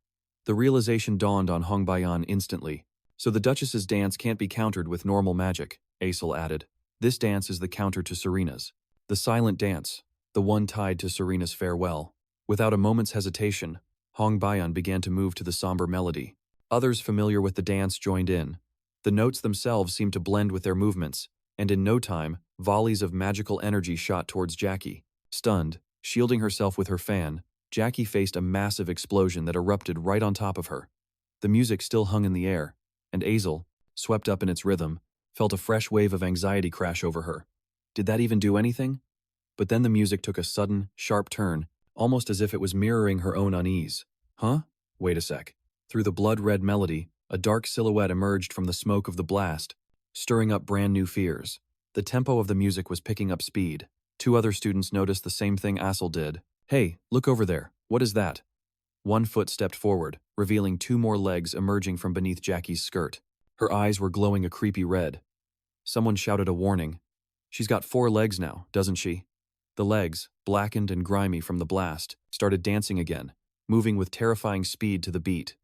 The realization dawned on Hong Bayan instantly. "So the Duchess's dance can't be countered with normal magic," Azel added. "This dance is the counter to Serena's. The silent dance, the one tied to Serena's farewell." Without a moment's hesitation, Hong Bayan began to move to the somber melody. Others familiar with the dance joined in. The notes themselves seemed to blend with their movements, and in no time, volleys of magical energy shot towards Jackie. Stunned, shielding herself with her fan, Jackie faced a massive explosion that erupted right on top of her. The music still hung in the air, and Azel, swept up in its rhythm, felt a fresh wave of anxiety crash over her. Did that even do anything? But then the music took a sudden, sharp turn, almost as if it was mirroring her own unease. Huh? Wait a sec. Through the blood-red melody, a dark silhouette emerged from the smoke of the blast, stirring up brand new fears. The tempo of the music was picking up speed. Two other students noticed the same thing Assel did. "Hey, look over there. What is that?" One foot stepped forward, revealing two more legs emerging from beneath Jackie's skirt. Her eyes were glowing a creepy red. Someone shouted a warning. "She's got 4 legs now, doesn't she?" The legs, blackened and grimy from the blast, started dancing again, moving with terrifying speed to the beat.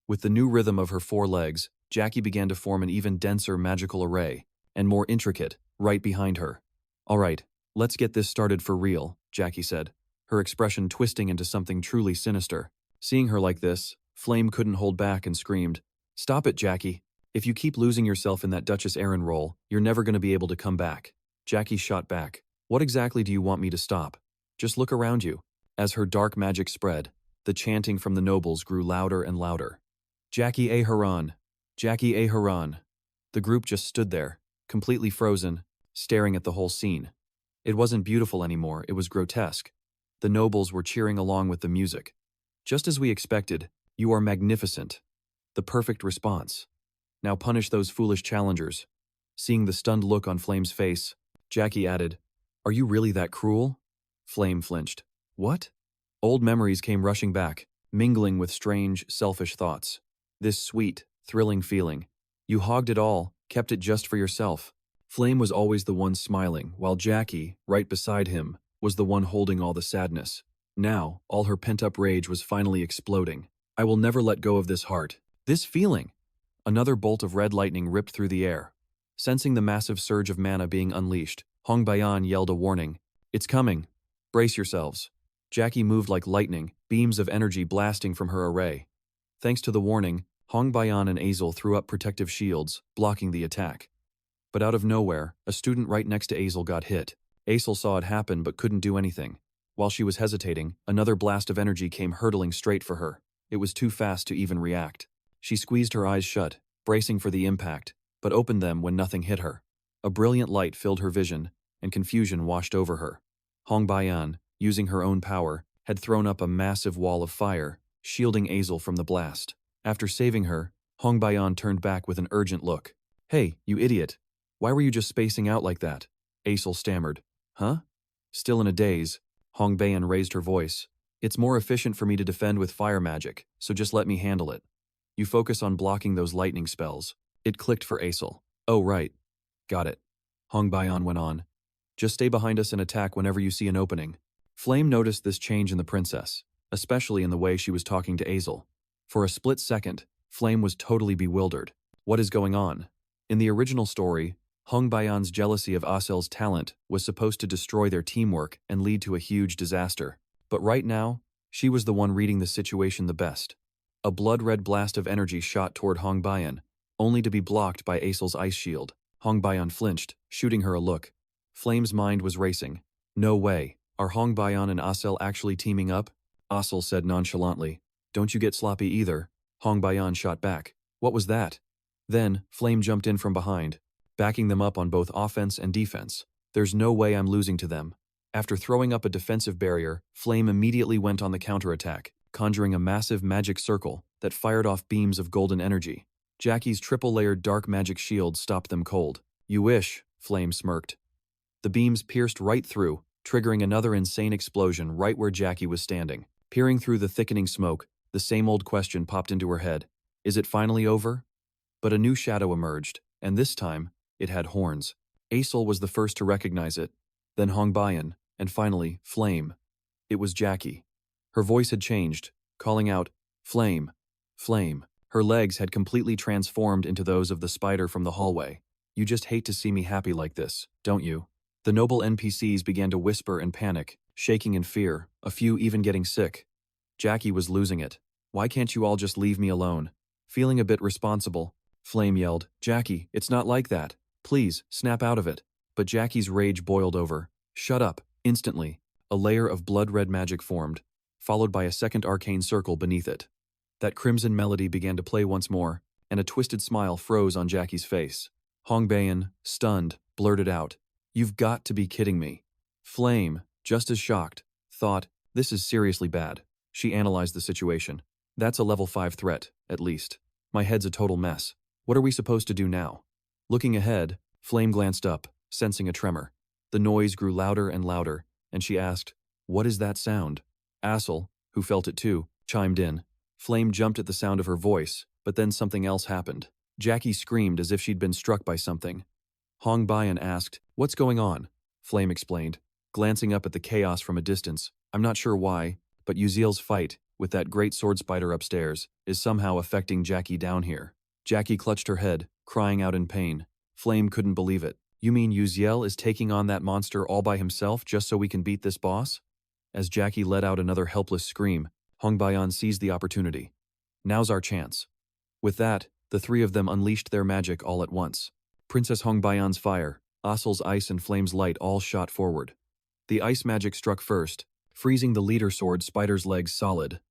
With the new rhythm of her 4 legs, Jackie began to form an even denser magical array, and more intricate, right behind her. "All right, let's get this started for real," Jackie said, her expression twisting into something truly sinister. Seeing her like this, Flame couldn't hold back and screamed, "Stop it, Jackie. If you keep losing yourself in that Duchess Aaron role, you're never going to be able to come back." Jackie shot back, "What exactly do you want me to stop? Just look around you." As her dark magic spread, the chanting from the nobles grew louder and louder. "Jackie A. Haran! Jackie A. Haran!" The group just stood there, completely frozen, staring at the whole scene. It wasn't beautiful anymore, it was grotesque. The nobles were cheering along with the music. "Just as we expected, you are magnificent." The perfect response. "Now punish those foolish challengers." Seeing the stunned look on Flame's face, Jackie added, "Are you really that cruel?" Flame flinched. "What?" Old memories came rushing back, mingling with strange, selfish thoughts. This sweet, thrilling feeling. You hogged it all, kept it just for yourself. Flame was always the one smiling, while Jackie, right beside him, was the one holding all the sadness. Now, all her pent-up rage was finally exploding. "I will never let go of this heart. This feeling." Another bolt of red lightning ripped through the air. Sensing the massive surge of mana being unleashed, Hong Bayan yelled a warning. "It's coming. Brace yourselves." Jackie moved like lightning, beams of energy blasting from her array. Thanks to the warning, Hong Bayan and Azel threw up protective shields, blocking the attack. But out of nowhere, a student right next to Azel got hit. Azel saw it happen but couldn't do anything. While she was hesitating, another blast of energy came hurtling straight for her. It was too fast to even react. She squeezed her eyes shut, bracing for the impact, but opened them when nothing hit her. A brilliant light filled her vision, and confusion washed over her. Hong Bayan, using her own power, had thrown up a massive wall of fire, shielding Azel from the blast. After saving her, Hong Bayan turned back with an urgent look. "Hey, you idiot. Why were you just spacing out like that?" Azel stammered. "Huh?" Still in a daze, Hong Bayan raised her voice. "It's more efficient for me to defend with fire magic, so just let me handle it. You focus on blocking those lightning spells." It clicked for Azel. "Oh right. Got it." Hong Bayan went on. "Just stay behind us and attack whenever you see an opening." Flame noticed this change in the princess, especially in the way she was talking to Azel. For a split second, Flame was totally bewildered. What is going on? In the original story, Hong Bayan's jealousy of Asel's talent was supposed to destroy their teamwork and lead to a huge disaster. But right now, she was the one reading the situation the best. A blood-red blast of energy shot toward Hong Bayan, only to be blocked by Asel's ice shield. Hong Bayan flinched, shooting her a look. Flame's mind was racing. "No way. Are Hong Bayan and Asel actually teaming up? Asel said nonchalantly. Don't you get sloppy either. Hong Bayan shot back. What was that? Then, Flame jumped in from behind, backing them up on both offense and defense. There's no way I'm losing to them. After throwing up a defensive barrier, Flame immediately went on the counterattack, conjuring a massive magic circle that fired off beams of golden energy. Jackie's triple-layered dark magic shield stopped them cold. You wish, Flame smirked. The beams pierced right through, triggering another insane explosion right where Jackie was standing. Peering through the thickening smoke, the same old question popped into her head. Is it finally over? But a new shadow emerged, and this time, it had horns. Asel was the first to recognize it, then Hong Bayan, and finally, Flame. It was Jackie. Her voice had changed, calling out, Flame, Flame. Her legs had completely transformed into those of the spider from the hallway. You just hate to see me happy like this, don't you? The noble NPCs began to whisper and panic, shaking in fear, a few even getting sick. Jackie was losing it. Why can't you all just leave me alone? Feeling a bit responsible, Flame yelled, Jackie, it's not like that. Please, snap out of it. But Jackie's rage boiled over. Shut up. Instantly, a layer of blood-red magic formed, followed by a second arcane circle beneath it. That crimson melody began to play once more, and a twisted smile froze on Jackie's face. Hong Bayan, stunned, blurted out, You've got to be kidding me. Flame, just as shocked, thought, This is seriously bad. She analyzed the situation. That's a level 5 threat, at least. My head's a total mess. What are we supposed to do now? Looking ahead, Flame glanced up, sensing a tremor. The noise grew louder and louder, and she asked, What is that sound? Asel, who felt it too, chimed in. Flame jumped at the sound of her voice, but then something else happened. Jackie screamed as if she'd been struck by something. Hong Bayan asked, What's going on? Flame explained, glancing up at the chaos from a distance. I'm not sure why, but Uziel's fight, with that great sword spider upstairs, is somehow affecting Jackie down here. Jackie clutched her head, crying out in pain. Flame couldn't believe it. You mean Uziel is taking on that monster all by himself just so we can beat this boss? As Jackie let out another helpless scream, Hong Bayan seized the opportunity. Now's our chance. With that, the three of them unleashed their magic all at once. Princess Hong Bayan's fire, Asel's ice and Flame's light all shot forward. The ice magic struck first, freezing the leader sword spider's legs solid.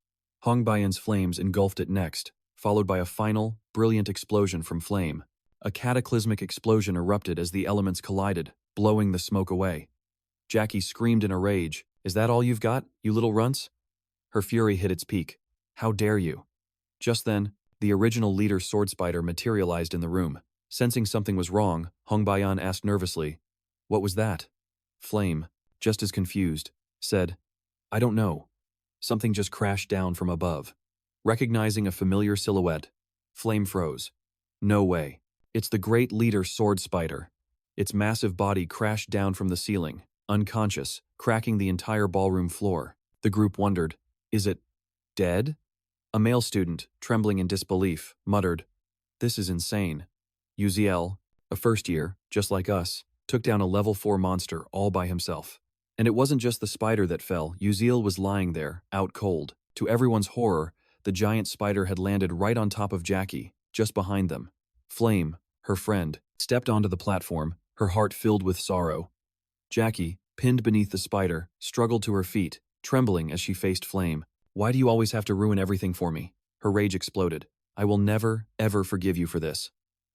Hong Bayan's flames engulfed it next, followed by a final, brilliant explosion from Flame. A cataclysmic explosion erupted as the elements collided, blowing the smoke away. Jackie screamed in a rage, Is that all you've got, you little runts? Her fury hit its peak. How dare you? Just then, the original leader sword spider materialized in the room. Sensing something was wrong, Hong Bayan asked nervously, What was that? Flame, just as confused, said, I don't know. Something just crashed down from above. Recognizing a familiar silhouette, Flame froze. No way. It's the great leader sword spider. Its massive body crashed down from the ceiling, unconscious, cracking the entire ballroom floor. The group wondered, Is it dead? A male student, trembling in disbelief, muttered, This is insane. Uziel, a first year, just like us, took down a level 4 monster all by himself. And it wasn't just the spider that fell. Uziel was lying there, out cold. To everyone's horror, the giant spider had landed right on top of Jackie, just behind them. Flame, her friend, stepped onto the platform, her heart filled with sorrow. Jackie, pinned beneath the spider, struggled to her feet, trembling as she faced Flame. Why do you always have to ruin everything for me? Her rage exploded. I will never, ever forgive you for this.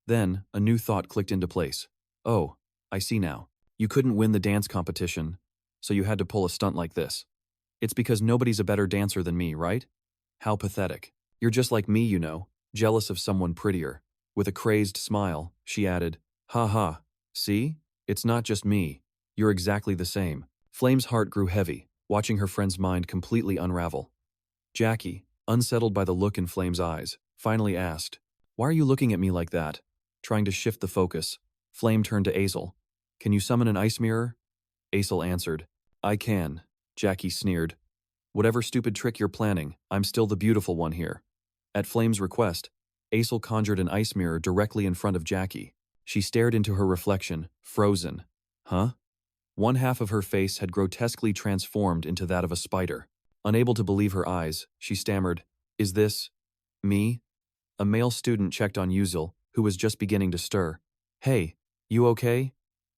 Then, a new thought clicked into place. Oh, I see now. You couldn't win the dance competition, so you had to pull a stunt like this. It's because nobody's a better dancer than me, right? How pathetic. You're just like me, you know, jealous of someone prettier. With a crazed smile, she added, Ha ha, see? It's not just me. You're exactly the same. Flame's heart grew heavy, watching her friend's mind completely unravel. Jackie, unsettled by the look in Flame's eyes, finally asked, Why are you looking at me like that? Trying to shift the focus, Flame turned to Asel. Can you summon an ice mirror? Asel answered, I can. Jackie sneered. Whatever stupid trick you're planning, I'm still the beautiful one here. At Flame's request, Asel conjured an ice mirror directly in front of Jackie. She stared into her reflection, frozen. Huh? One half of her face had grotesquely transformed into that of a spider. Unable to believe her eyes, she stammered, Is this me? A male student checked on Uziel, who was just beginning to stir. Hey, you okay?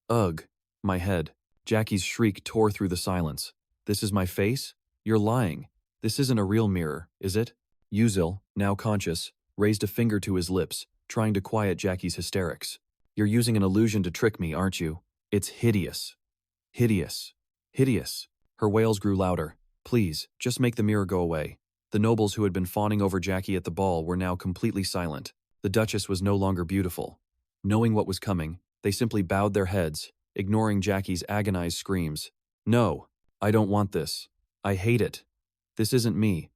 Ugh, my head. Jackie's shriek tore through the silence. This is my face? You're lying. This isn't a real mirror, is it? Yuzil, now conscious, raised a finger to his lips, trying to quiet Jackie's hysterics. You're using an illusion to trick me, aren't you? It's hideous. Hideous. Hideous. Her wails grew louder. Please, just make the mirror go away. The nobles who had been fawning over Jackie at the ball were now completely silent. The Duchess was no longer beautiful. Knowing what was coming, they simply bowed their heads, ignoring Jackie's agonized screams. No, I don't want this. I hate it. This isn't me.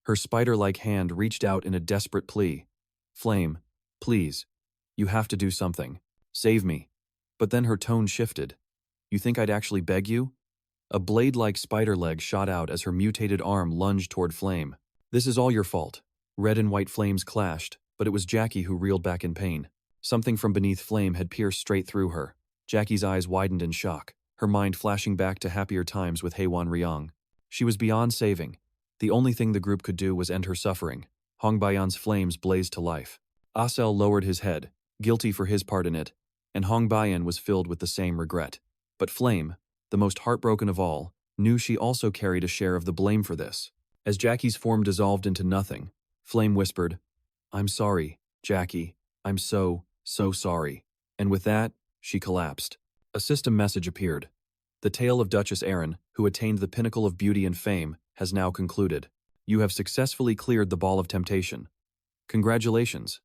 Her spider-like hand reached out in a desperate plea. Flame, please. You have to do something. Save me. But then her tone shifted. You think I'd actually beg you? A blade-like spider leg shot out as her mutated arm lunged toward Flame. This is all your fault. Red and white flames clashed, but it was Jackie who reeled back in pain. Something from beneath Flame had pierced straight through her. Jackie's eyes widened in shock, her mind flashing back to happier times with Haewon Ryong. She was beyond saving. The only thing the group could do was end her suffering. Hong Bayan's flames blazed to life. Asel lowered his head, guilty for his part in it, and Hong Bayan was filled with the same regret. But Flame, the most heartbroken of all, knew she also carried a share of the blame for this. As Jackie's form dissolved into nothing, Flame whispered, I'm sorry, Jackie. I'm so sorry. And with that, she collapsed. A system message appeared. The tale of Duchess Erin, who attained the pinnacle of beauty and fame, has now concluded. You have successfully cleared the ball of temptation. Congratulations.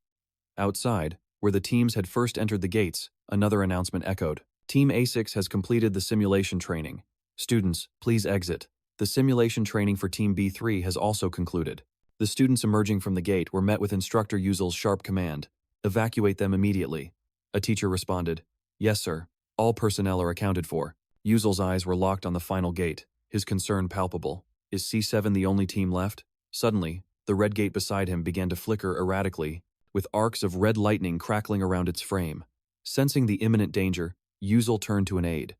Outside, where the teams had first entered the gates, another announcement echoed. Team A6 has completed the simulation training. Students, please exit. The simulation training for Team B3 has also concluded. The students emerging from the gate were met with Instructor Yuzil's sharp command. Evacuate them immediately. A teacher responded, Yes, sir. All personnel are accounted for. Yuzil's eyes were locked on the final gate, his concern palpable. Is C7 the only team left? Suddenly, the red gate beside him began to flicker erratically, with arcs of red lightning crackling around its frame. Sensing the imminent danger, Yuzil turned to an aide.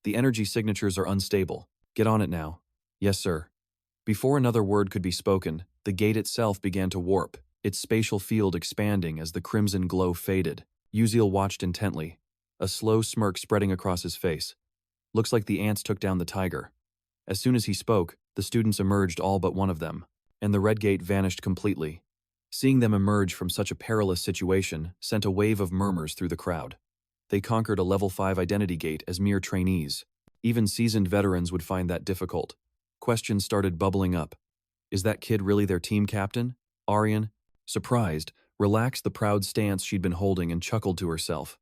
The energy signatures are unstable. Get on it now. Yes, sir. Before another word could be spoken, the gate itself began to warp, its spatial field expanding as the crimson glow faded. Yuzil watched intently, a slow smirk spreading across his face. Looks like the ants took down the tiger. As soon as he spoke, the students emerged, all but one of them, and the red gate vanished completely. Seeing them emerge from such a perilous situation sent a wave of murmurs through the crowd. They conquered a level 5 identity gate as mere trainees. Even seasoned veterans would find that difficult. Questions started bubbling up. Is that kid really their team captain? Aryan, surprised, relaxed the proud stance she'd been holding and chuckled to herself.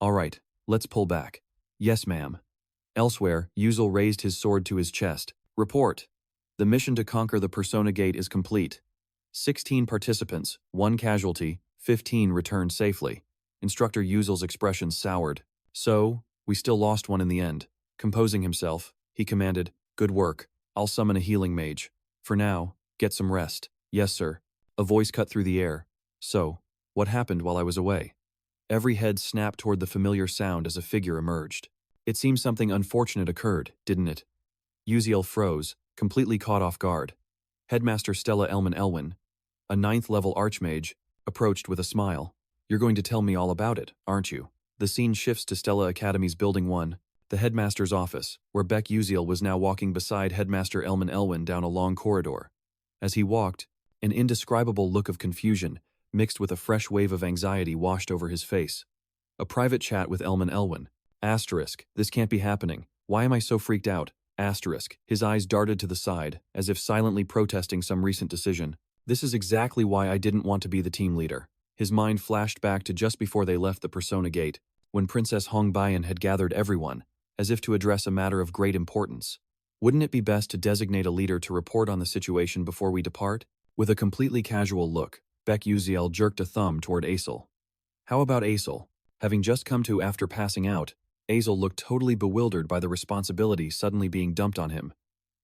All right, let's pull back. Yes, ma'am. Elsewhere, Yuzil raised his sword to his chest. Report. The mission to conquer the Persona Gate is complete. 16 participants, 1 casualty, 15 returned safely. Instructor Yuzil's expression soured. So, we still lost one in the end. Composing himself, he commanded, Good work. I'll summon a healing mage. For now, get some rest. Yes, sir. A voice cut through the air. So, what happened while I was away? Every head snapped toward the familiar sound as a figure emerged. It seemed something unfortunate occurred, didn't it? Yuzil froze, completely caught off guard. Headmaster Stella Elwin, a 9th-level archmage, approached with a smile. You're going to tell me all about it, aren't you? The scene shifts to Stella Academy's Building 1, the headmaster's office, where Beck Yuzil was now walking beside Headmaster Elwin down a long corridor. As he walked, an indescribable look of confusion, mixed with a fresh wave of anxiety, washed over his face. A private chat with Elwin. Asterisk, this can't be happening. Why am I so freaked out? Asterisk, his eyes darted to the side, as if silently protesting some recent decision. This is exactly why I didn't want to be the team leader. His mind flashed back to just before they left the Persona Gate, when Princess Hong Bayan had gathered everyone, as if to address a matter of great importance. Wouldn't it be best to designate a leader to report on the situation before we depart? With a completely casual look, Beck Yuzil jerked a thumb toward Aesel. How about Aesel? Having just come to after passing out, Aesel looked totally bewildered by the responsibility suddenly being dumped on him.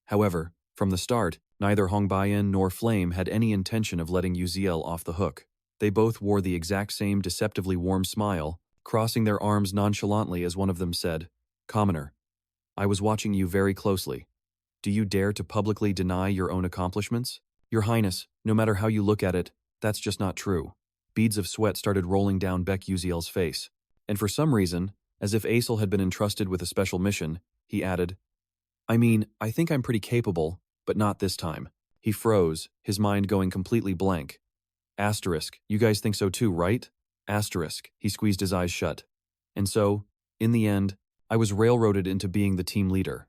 However, from the start, neither Hong Bayan nor Flame had any intention of letting Yuzil off the hook. They both wore the exact same deceptively warm smile, crossing their arms nonchalantly as one of them said, Commoner, I was watching you very closely. Do you dare to publicly deny your own accomplishments? Your Highness, no matter how you look at it, that's just not true. Beads of sweat started rolling down Beck Yuzil's face, and for some reason, as if Aesel had been entrusted with a special mission, he added, I mean, I think I'm pretty capable, but not this time. He froze, his mind going completely blank. Asterisk, you guys think so too, right? Asterisk, he squeezed his eyes shut. And so, in the end, I was railroaded into being the team leader.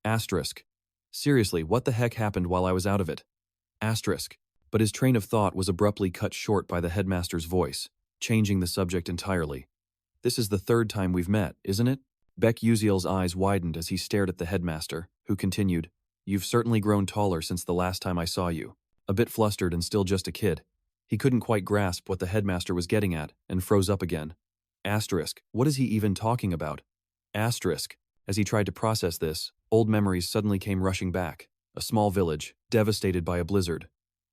Asterisk. Seriously, what the heck happened while I was out of it? Asterisk. But his train of thought was abruptly cut short by the headmaster's voice, changing the subject entirely. This is the third time we've met, isn't it? Beck Uziel's eyes widened as he stared at the headmaster, who continued, You've certainly grown taller since the last time I saw you. A bit flustered and still just a kid. He couldn't quite grasp what the headmaster was getting at, and froze up again. Asterisk, what is he even talking about? Asterisk. As he tried to process this, old memories suddenly came rushing back. A small village, devastated by a blizzard.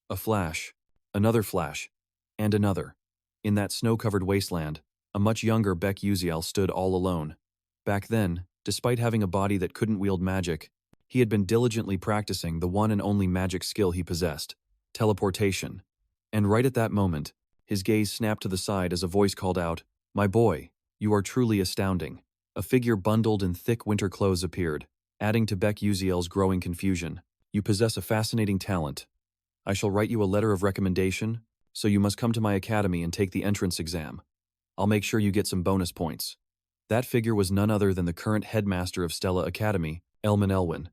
A flash. Another flash. And another. In that snow-covered wasteland, a much younger Beck Uziel stood all alone. Back then, despite having a body that couldn't wield magic, he had been diligently practicing the one and only magic skill he possessed, teleportation. And right at that moment, his gaze snapped to the side as a voice called out, My boy, you are truly astounding. A figure bundled in thick winter clothes appeared, adding to Beck Uziel's growing confusion. You possess a fascinating talent. I shall write you a letter of recommendation, so you must come to my academy and take the entrance exam. I'll make sure you get some bonus points. That figure was none other than the current headmaster of Stella Academy, Elman Elwin.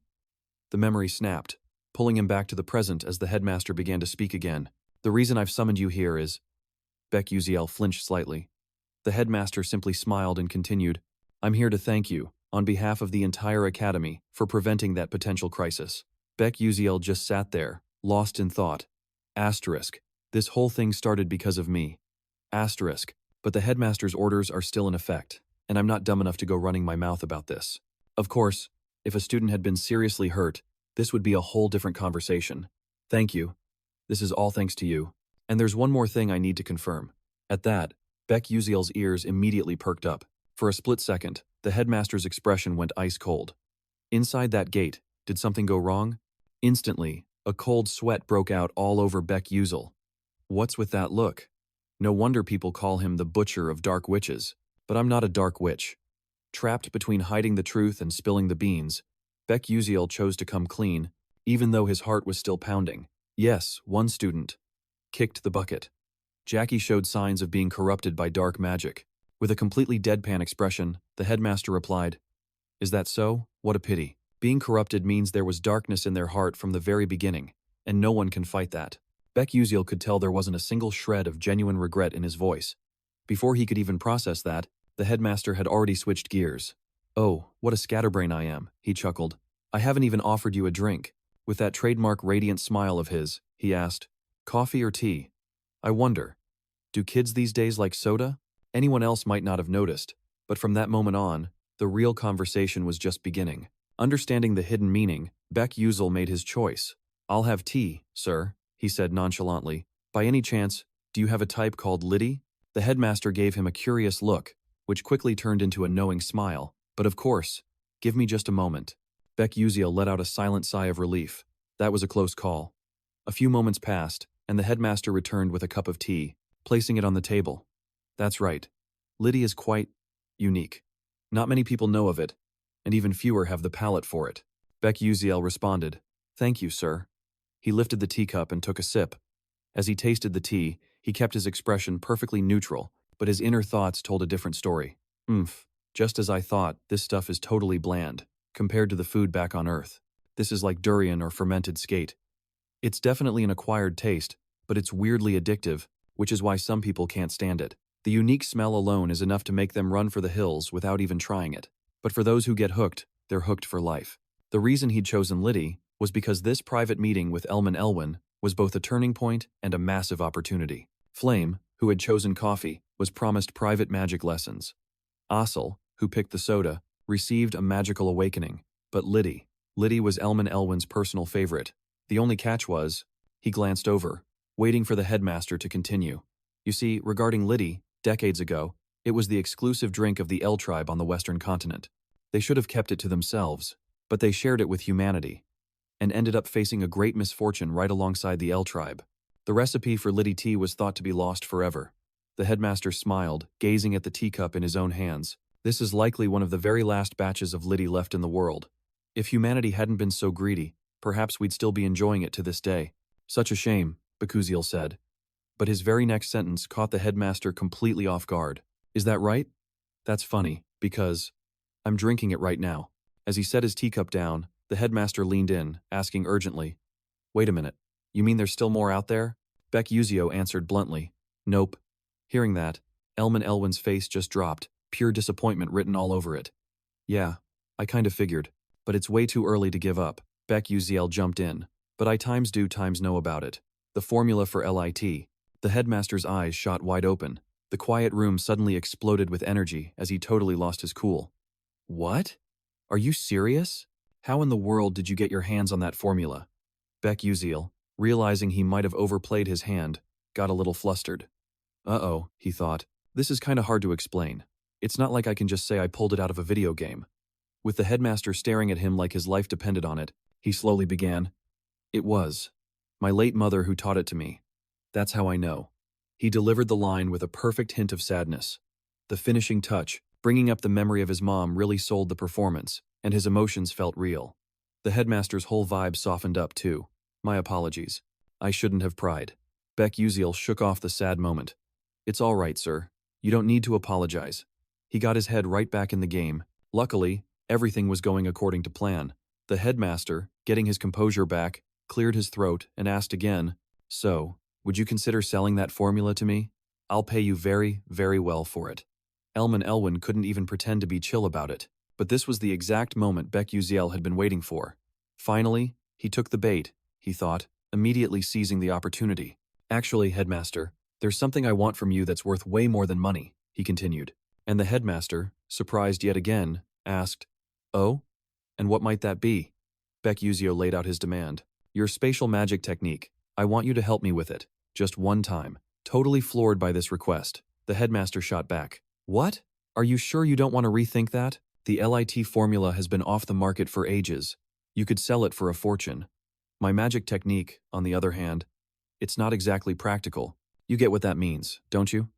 The memory snapped, pulling him back to the present as the headmaster began to speak again. The reason I've summoned you here is… Beck Uziel flinched slightly. The headmaster simply smiled and continued, I'm here to thank you, on behalf of the entire academy, for preventing that potential crisis. Beck Uziel just sat there, lost in thought. Asterisk. This whole thing started because of me. Asterisk. But the headmaster's orders are still in effect, and I'm not dumb enough to go running my mouth about this. Of course, if a student had been seriously hurt, this would be a whole different conversation. Thank you. This is all thanks to you. And there's one more thing I need to confirm. At that, Beck Uziel's ears immediately perked up. For a split second, the headmaster's expression went ice cold. Inside that gate, did something go wrong? Instantly, a cold sweat broke out all over Beck Uziel. What's with that look? No wonder people call him the butcher of dark witches. But I'm not a dark witch. Trapped between hiding the truth and spilling the beans, Beck Uziel chose to come clean, even though his heart was still pounding. Yes, one student kicked the bucket. Jackie showed signs of being corrupted by dark magic. With a completely deadpan expression, the headmaster replied, Is that so? What a pity. Being corrupted means there was darkness in their heart from the very beginning, and no one can fight that. Beck Uziel could tell there wasn't a single shred of genuine regret in his voice. Before he could even process that, the headmaster had already switched gears. Oh, what a scatterbrain I am, he chuckled. I haven't even offered you a drink. With that trademark radiant smile of his, he asked, Coffee or tea? I wonder, do kids these days like soda? Anyone else might not have noticed, but from that moment on, the real conversation was just beginning. Understanding the hidden meaning, Beck Uziel made his choice. I'll have tea, sir, he said nonchalantly. By any chance, do you have a type called Liddy? The headmaster gave him a curious look, which quickly turned into a knowing smile. But of course, give me just a moment. Beck Uziel let out a silent sigh of relief. That was a close call. A few moments passed, and the headmaster returned with a cup of tea, placing it on the table. That's right. Liddy is quite unique. Not many people know of it, and even fewer have the palate for it. Beck Uziel responded, Thank you, sir. He lifted the teacup and took a sip. As he tasted the tea, he kept his expression perfectly neutral, but his inner thoughts told a different story. Just as I thought, this stuff is totally bland, compared to the food back on Earth. This is like durian or fermented skate. It's definitely an acquired taste, but it's weirdly addictive, which is why some people can't stand it. The unique smell alone is enough to make them run for the hills without even trying it. But for those who get hooked, they're hooked for life. The reason he'd chosen Liddy was because this private meeting with Elman Elwin was both a turning point and a massive opportunity. Flame, who had chosen coffee, was promised private magic lessons. Asel, who picked the soda, received a magical awakening. But Liddy was Elman Elwin's personal favorite. The only catch was, he glanced over, waiting for the headmaster to continue. You see, regarding Liddy, decades ago, it was the exclusive drink of the L tribe on the Western continent. They should have kept it to themselves, but they shared it with humanity, and ended up facing a great misfortune right alongside the L tribe. The recipe for Liddy tea was thought to be lost forever. The headmaster smiled, gazing at the teacup in his own hands. This is likely one of the very last batches of Liddy left in the world. If humanity hadn't been so greedy, perhaps we'd still be enjoying it to this day. Such a shame, Bakuziel said. But his very next sentence caught the headmaster completely off guard. Is that right? That's funny, because I'm drinking it right now. As he set his teacup down, the headmaster leaned in, asking urgently, Wait a minute, you mean there's still more out there? Bakuziel answered bluntly, Nope. Hearing that, Elwin's face just dropped, pure disappointment written all over it. Yeah, I kind of figured, but it's way too early to give up. Bakuziel jumped in, but I times do times know about it. The formula for LIT. The headmaster's eyes shot wide open. The quiet room suddenly exploded with energy as he totally lost his cool. What? Are you serious? How in the world did you get your hands on that formula? Bakuziel, realizing he might have overplayed his hand, got a little flustered. Uh-oh, he thought. This is kinda hard to explain. It's not like I can just say I pulled it out of a video game. With the headmaster staring at him like his life depended on it, he slowly began. It was my late mother who taught it to me. That's how I know. He delivered the line with a perfect hint of sadness. The finishing touch, bringing up the memory of his mom, really sold the performance, and his emotions felt real. The headmaster's whole vibe softened up too. My apologies. I shouldn't have pried. Bakuziel shook off the sad moment. It's all right, sir. You don't need to apologize. He got his head right back in the game. Luckily, everything was going according to plan. The headmaster, getting his composure back, cleared his throat and asked again, So, would you consider selling that formula to me? I'll pay you very, very well for it. Elwin couldn't even pretend to be chill about it, but this was the exact moment Bakuziel had been waiting for. Finally, he took the bait, he thought, immediately seizing the opportunity. Actually, headmaster, there's something I want from you that's worth way more than money, he continued. And the headmaster, surprised yet again, asked, Oh? And what might that be? Bakuziel laid out his demand. Your spatial magic technique. I want you to help me with it. Just one time. Totally floored by this request, the headmaster shot back. What? Are you sure you don't want to rethink that? The LIT formula has been off the market for ages. You could sell it for a fortune. My magic technique, on the other hand, it's not exactly practical. You get what that means, don't you?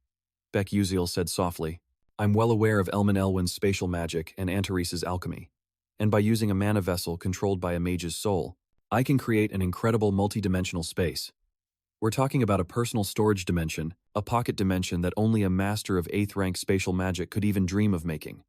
Bakuziel said softly. I'm well aware of Elwin's spatial magic and Antares's alchemy. And by using a mana vessel controlled by a mage's soul, I can create an incredible multidimensional space. We're talking about a personal storage dimension, a pocket dimension that only a master of 8th rank spatial magic could even dream of making.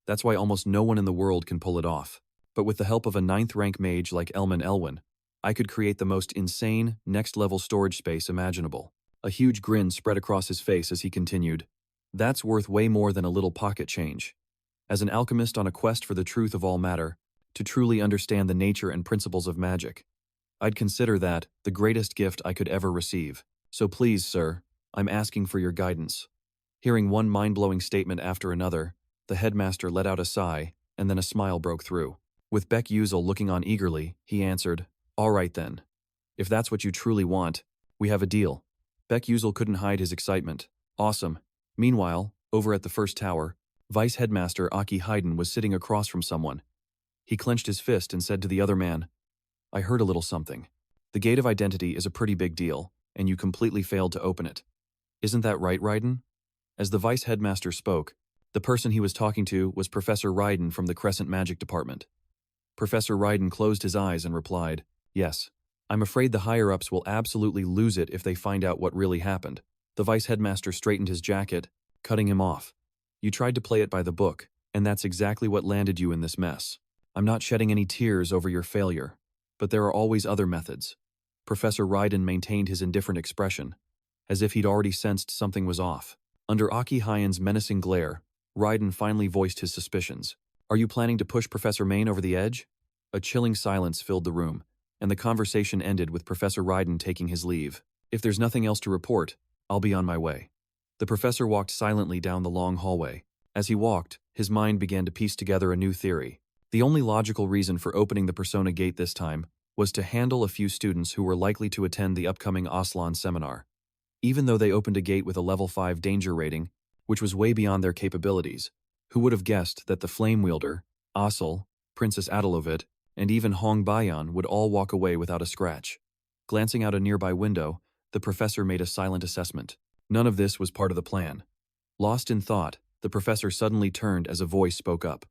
That's why almost no one in the world can pull it off. But with the help of a 9th rank mage like Elwin, I could create the most insane, next-level storage space imaginable. A huge grin spread across his face as he continued. That's worth way more than a little pocket change. As an alchemist on a quest for the truth of all matter, to truly understand the nature and principles of magic, I'd consider that the greatest gift I could ever receive. So please, sir, I'm asking for your guidance. Hearing one mind-blowing statement after another, the headmaster let out a sigh, and then a smile broke through. With Bakuziel looking on eagerly, he answered, All right then. If that's what you truly want, we have a deal. Bakuziel couldn't hide his excitement. Awesome. Meanwhile, over at the first tower, Vice Headmaster Aki Haydn was sitting across from someone. He clenched his fist and said to the other man, I heard a little something. The Gate of Identity is a pretty big deal, and you completely failed to open it. Isn't that right, Raiden? As the Vice Headmaster spoke, the person he was talking to was Professor Raiden from the Crescent Magic Department. Professor Raiden closed his eyes and replied, Yes. I'm afraid the higher-ups will absolutely lose it if they find out what really happened. The Vice Headmaster straightened his jacket, cutting him off. You tried to play it by the book, and that's exactly what landed you in this mess. I'm not shedding any tears over your failure, but there are always other methods. Professor Raiden maintained his indifferent expression, as if he'd already sensed something was off. Under Aki Haydn's menacing glare, Raiden finally voiced his suspicions. Are you planning to push Professor Main over the edge? A chilling silence filled the room, and the conversation ended with Professor Raiden taking his leave. If there's nothing else to report, I'll be on my way. The professor walked silently down the long hallway. As he walked, his mind began to piece together a new theory. The only logical reason for opening the Persona Gate this time was to handle a few students who were likely to attend the upcoming Aslan seminar. Even though they opened a gate with a level 5 danger rating, which was way beyond their capabilities, who would have guessed that the Flame Wielder, Asl, Princess Adelovit, and even Hong Bayan would all walk away without a scratch. Glancing out a nearby window, the professor made a silent assessment. None of this was part of the plan. Lost in thought, the professor suddenly turned as a voice spoke up.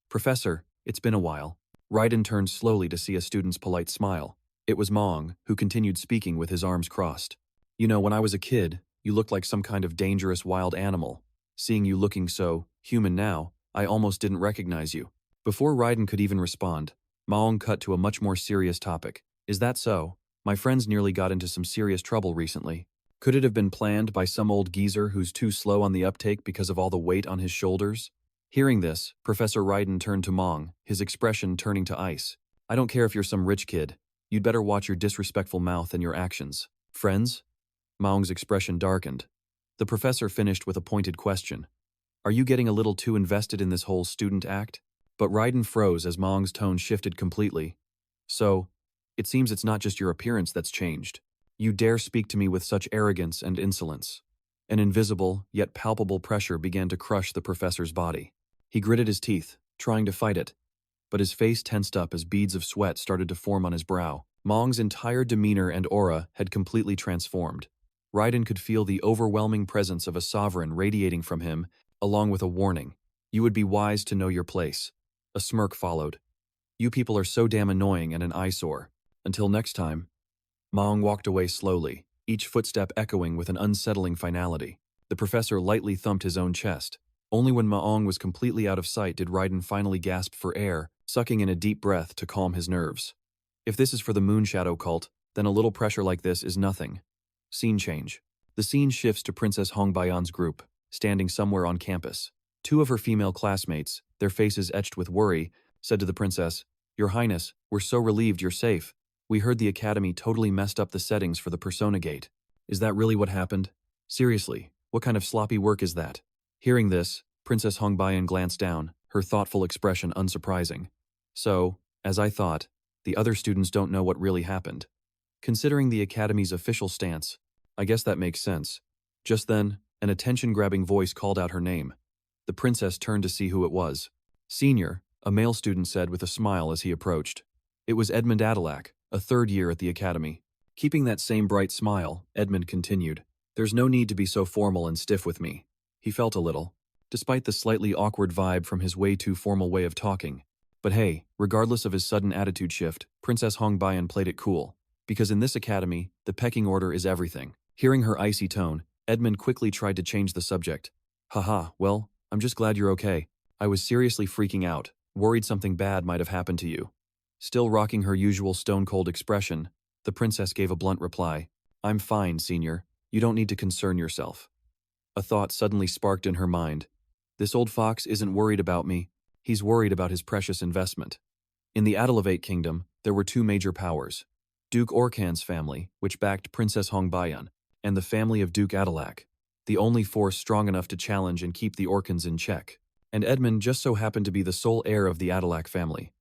Professor, it's been a while. Raiden turned slowly to see a student's polite smile. It was Mong, who continued speaking with his arms crossed. You know, when I was a kid, you looked like some kind of dangerous wild animal. Seeing you looking so human now, I almost didn't recognize you. Before Raiden could even respond, Maong cut to a much more serious topic. Is that so? My friends nearly got into some serious trouble recently. Could it have been planned by some old geezer who's too slow on the uptake because of all the weight on his shoulders? Hearing this, Professor Raiden turned to Mong, his expression turning to ice. I don't care if you're some rich kid. You'd better watch your disrespectful mouth and your actions. Friends? Maong's expression darkened. The professor finished with a pointed question. Are you getting a little too invested in this whole student act? But Raiden froze as Maong's tone shifted completely. So, it seems it's not just your appearance that's changed. You dare speak to me with such arrogance and insolence. An invisible, yet palpable pressure began to crush the professor's body. He gritted his teeth, trying to fight it, but his face tensed up as beads of sweat started to form on his brow. Maong's entire demeanor and aura had completely transformed. Raiden could feel the overwhelming presence of a sovereign radiating from him, along with a warning. You would be wise to know your place. A smirk followed. You people are so damn annoying and an eyesore. Until next time. Maong walked away slowly, each footstep echoing with an unsettling finality. The professor lightly thumped his own chest. Only when Maong was completely out of sight did Raiden finally gasp for air, sucking in a deep breath to calm his nerves. If this is for the Moon Shadow cult, then a little pressure like this is nothing. Scene change. The scene shifts to Princess Hongbayan's group, standing somewhere on campus. Two of her female classmates, their faces etched with worry, said to the princess, Your Highness, we're so relieved you're safe. We heard the Academy totally messed up the settings for the Persona Gate. Is that really what happened? Seriously, what kind of sloppy work is that? Hearing this, Princess Hongbayan glanced down, her thoughtful expression unsurprising. So, as I thought, the other students don't know what really happened. Considering the Academy's official stance, I guess that makes sense. Just then, an attention-grabbing voice called out her name. The princess turned to see who it was. Senior, a male student said with a smile as he approached. It was Edmund Adelac, a third year at the Academy. Keeping that same bright smile, Edmund continued, There's no need to be so formal and stiff with me. He felt a little, despite the slightly awkward vibe from his way too formal way of talking. But hey, regardless of his sudden attitude shift, Princess Hongbayan played it cool. Because in this academy, the pecking order is everything. Hearing her icy tone, Edmund quickly tried to change the subject. Haha, well, I'm just glad you're okay. I was seriously freaking out, worried something bad might have happened to you. Still rocking her usual stone-cold expression, the princess gave a blunt reply. I'm fine, Senior. You don't need to concern yourself. A thought suddenly sparked in her mind. This old fox isn't worried about me. He's worried about his precious investment. In the Adelaide Kingdom, there were two major powers. Duke Orkan's family, which backed Princess Hongbayan, and the family of Duke Adelac, the only force strong enough to challenge and keep the Orkans in check. And Edmund just so happened to be the sole heir of the Adelac family.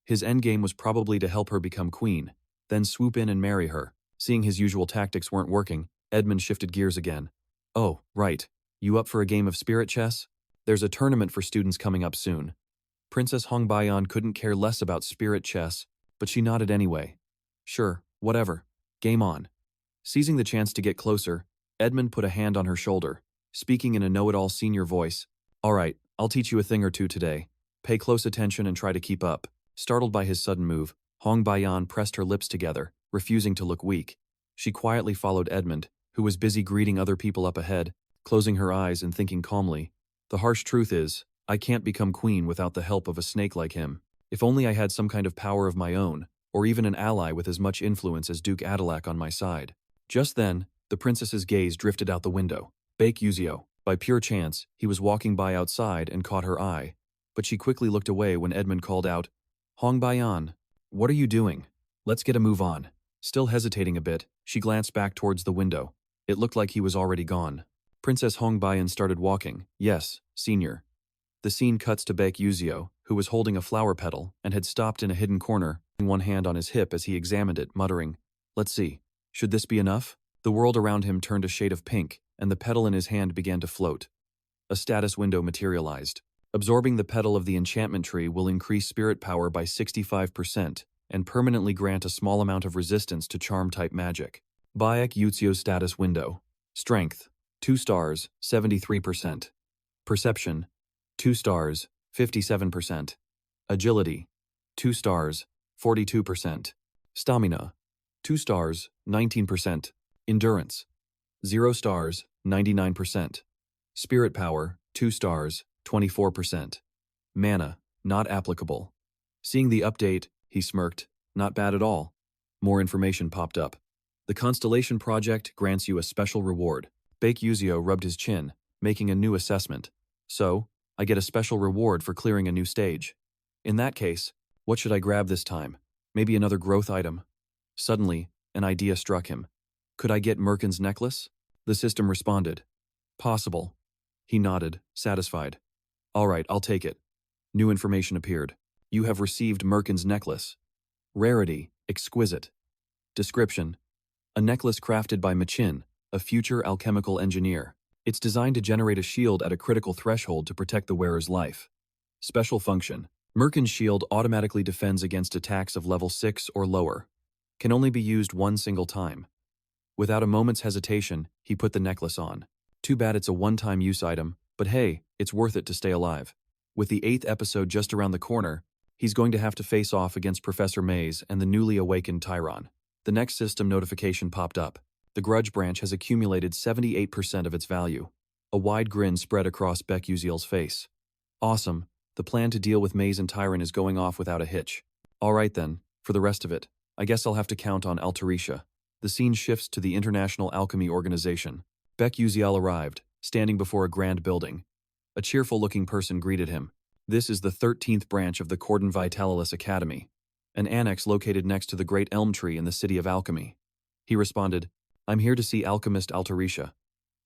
His endgame was probably to help her become queen, then swoop in and marry her. Seeing his usual tactics weren't working, Edmund shifted gears again. Oh, right. You up for a game of spirit chess? There's a tournament for students coming up soon. Princess Hongbayan couldn't care less about spirit chess, but she nodded anyway. Sure, whatever. Game on. Seizing the chance to get closer, Edmund put a hand on her shoulder, speaking in a know-it-all senior voice. All right, I'll teach you a thing or two today. Pay close attention and try to keep up. Startled by his sudden move, Hongbayan pressed her lips together, refusing to look weak. She quietly followed Edmund, who was busy greeting other people up ahead, closing her eyes and thinking calmly. The harsh truth is, I can't become queen without the help of a snake like him. If only I had some kind of power of my own, or even an ally with as much influence as Duke Adelac on my side. Just then, the princess's gaze drifted out the window. Bake Yuzio. By pure chance, he was walking by outside and caught her eye, but she quickly looked away when Edmund called out, Hongbayan, what are you doing? Let's get a move on. Still hesitating a bit, she glanced back towards the window. It looked like he was already gone. Princess Hongbayan started walking. Yes, Senior. The scene cuts to Bake Yuzio, who was holding a flower petal and had stopped in a hidden corner, one hand on his hip as he examined it, muttering, Let's see. Should this be enough? The world around him turned a shade of pink, and the petal in his hand began to float. A status window materialized. Absorbing the petal of the enchantment tree will increase spirit power by 65% and permanently grant a small amount of resistance to charm-type magic. Bayek Yuzio status window. Strength, 2 stars, 73%. Perception, 2 stars, 57%. Agility, 2 stars, 42%. Stamina, 2 stars, 19%. Endurance, 0 stars, 99%. Spirit power, 2 stars, 24%. Mana, not applicable. Seeing the update, he smirked. Not bad at all. More information popped up. The Constellation Project grants you a special reward. Bakuzio rubbed his chin, making a new assessment. So, I get a special reward for clearing a new stage. In that case, what should I grab this time? Maybe another growth item? Suddenly, an idea struck him. Could I get Merkin's necklace? The system responded. Possible. He nodded, satisfied. All right, I'll take it. New information appeared. You have received Merkin's necklace. Rarity, exquisite. Description: a necklace crafted by Machin, a future alchemical engineer. It's designed to generate a shield at a critical threshold to protect the wearer's life. Special function: Merkin's shield automatically defends against attacks of level 6 or lower. Can only be used one single time. Without a moment's hesitation, he put the necklace on. Too bad it's a one-time use item, but hey, it's worth it to stay alive. With the 8th episode just around the corner, he's going to have to face off against Professor Maze and the newly awakened Tyron. The next system notification popped up. The Grudge branch has accumulated 78% of its value. A wide grin spread across Bakuziel's face. Awesome, the plan to deal with Maze and Tyron is going off without a hitch. Alright then, for the rest of it, I guess I'll have to count on Altarisha. The scene shifts to the International Alchemy Organization. Bakuziel arrived, standing before a grand building. A cheerful-looking person greeted him. This is the 13th branch of the Cordon Vitalis Academy, an annex located next to the Great Elm Tree in the City of Alchemy. He responded, I'm here to see Alchemist Altarisha.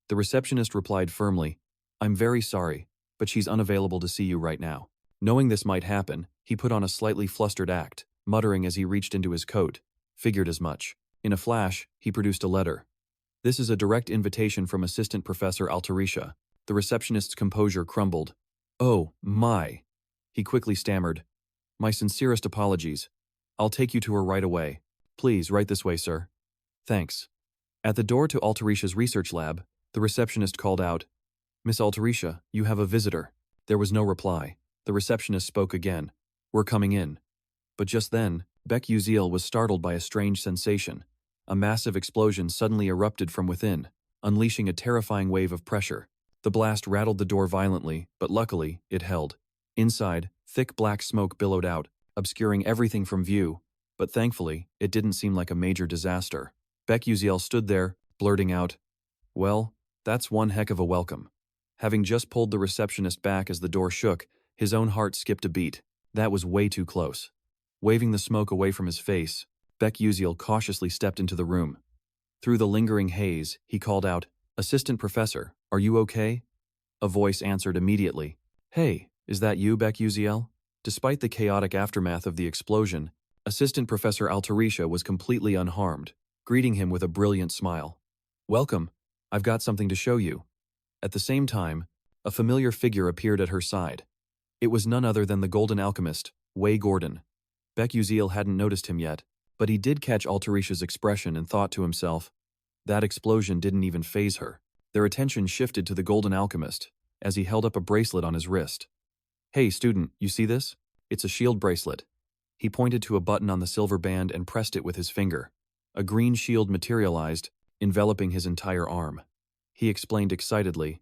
The receptionist replied firmly, I'm very sorry, but she's unavailable to see you right now. Knowing this might happen, he put on a slightly flustered act, muttering as he reached into his coat. Figured as much. In a flash, he produced a letter. This is a direct invitation from Assistant Professor Altarisha. The receptionist's composure crumbled. Oh, my. He quickly stammered. My sincerest apologies. I'll take you to her right away. Please, right this way, sir. Thanks. At the door to Altarisha's research lab, the receptionist called out, Miss Altarisha, you have a visitor. There was no reply. The receptionist spoke again. We're coming in. But just then, Bakuziel was startled by a strange sensation. A massive explosion suddenly erupted from within, unleashing a terrifying wave of pressure. The blast rattled the door violently, but luckily, it held. Inside, thick black smoke billowed out, obscuring everything from view, but thankfully, it didn't seem like a major disaster. Bakuziel stood there, blurting out, Well, that's one heck of a welcome. Having just pulled the receptionist back as the door shook, his own heart skipped a beat. That was way too close. Waving the smoke away from his face, Bakuziel cautiously stepped into the room. Through the lingering haze, he called out, Assistant Professor, are you okay? A voice answered immediately. Hey, is that you, Bakuziel? Despite the chaotic aftermath of the explosion, Assistant Professor Altarisha was completely unharmed, greeting him with a brilliant smile. Welcome, I've got something to show you. At the same time, a familiar figure appeared at her side. It was none other than the Golden Alchemist, Wei Gordon. Bakuziel hadn't noticed him yet, but he did catch Altarisha's expression and thought to himself, that explosion didn't even faze her. Their attention shifted to the Golden Alchemist, as he held up a bracelet on his wrist. Hey, student, you see this? It's a shield bracelet. He pointed to a button on the silver band and pressed it with his finger. A green shield materialized, enveloping his entire arm. He explained excitedly,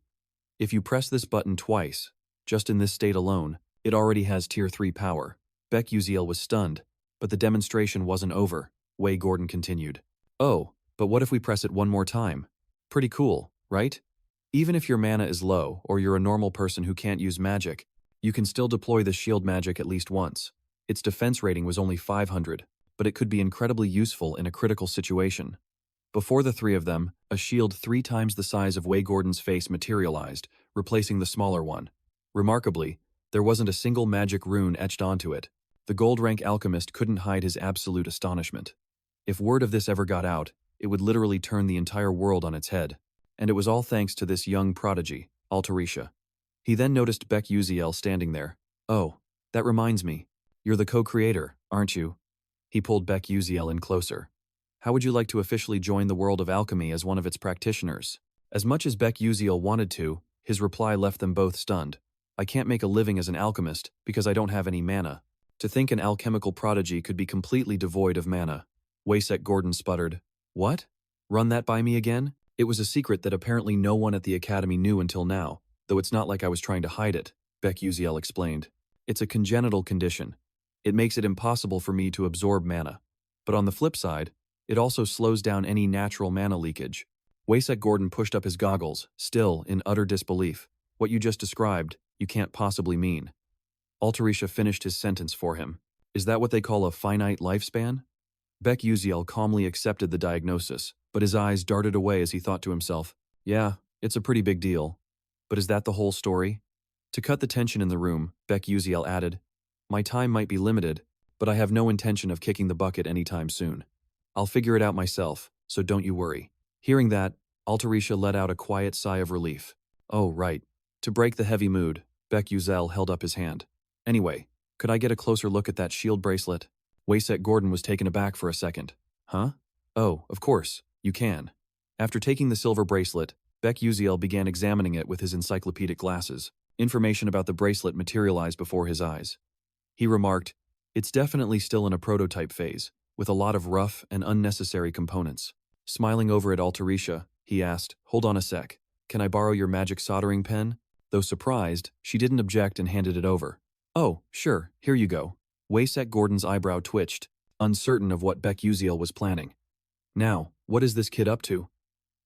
If you press this button twice, just in this state alone, it already has Tier 3 power. Bakuziel was stunned, but the demonstration wasn't over, Wei Gordon continued. Oh, but what if we press it one more time? Pretty cool, right? Even if your mana is low or you're a normal person who can't use magic, you can still deploy the shield magic at least once. Its defense rating was only 500, but it could be incredibly useful in a critical situation. Before the three of them, a shield 3 times the size of Wei Gordon's face materialized, replacing the smaller one. Remarkably, there wasn't a single magic rune etched onto it. The gold-rank alchemist couldn't hide his absolute astonishment. If word of this ever got out, it would literally turn the entire world on its head. And it was all thanks to this young prodigy, Altarisha. He then noticed Bakuziel standing there. Oh, that reminds me. You're the co-creator, aren't you? He pulled Bakuziel in closer. How would you like to officially join the world of alchemy as one of its practitioners? As much as Bakuziel wanted to, his reply left them both stunned. I can't make a living as an alchemist because I don't have any mana. To think an alchemical prodigy could be completely devoid of mana. Waysek Gordon sputtered. What? Run that by me again? It was a secret that apparently no one at the academy knew until now, though it's not like I was trying to hide it, Beck Uziel explained. It's a congenital condition. It makes it impossible for me to absorb mana. But on the flip side, it also slows down any natural mana leakage. Waysek Gordon pushed up his goggles, still in utter disbelief. What you just described, you can't possibly mean. Altarisha finished his sentence for him. Is that what they call a finite lifespan? Beck Uziel calmly accepted the diagnosis, but his eyes darted away as he thought to himself, yeah, it's a pretty big deal. But is that the whole story? To cut the tension in the room, Beck Uziel added, my time might be limited, but I have no intention of kicking the bucket anytime soon. I'll figure it out myself, so don't you worry. Hearing that, Altarisha let out a quiet sigh of relief. Oh, right. To break the heavy mood, Beck Uziel held up his hand. Anyway, could I get a closer look at that shield bracelet? Waysek Gordon was taken aback for a second. Huh? Oh, of course, you can. After taking the silver bracelet, Beck Uziel began examining it with his encyclopedic glasses. Information about the bracelet materialized before his eyes. He remarked, it's definitely still in a prototype phase, with a lot of rough and unnecessary components. Smiling over at Altarisha, he asked, hold on a sec, can I borrow your magic soldering pen? Though surprised, she didn't object and handed it over. Oh, sure, here you go. Waysek Gordon's eyebrow twitched, uncertain of what Beck Uziel was planning. Now, what is this kid up to?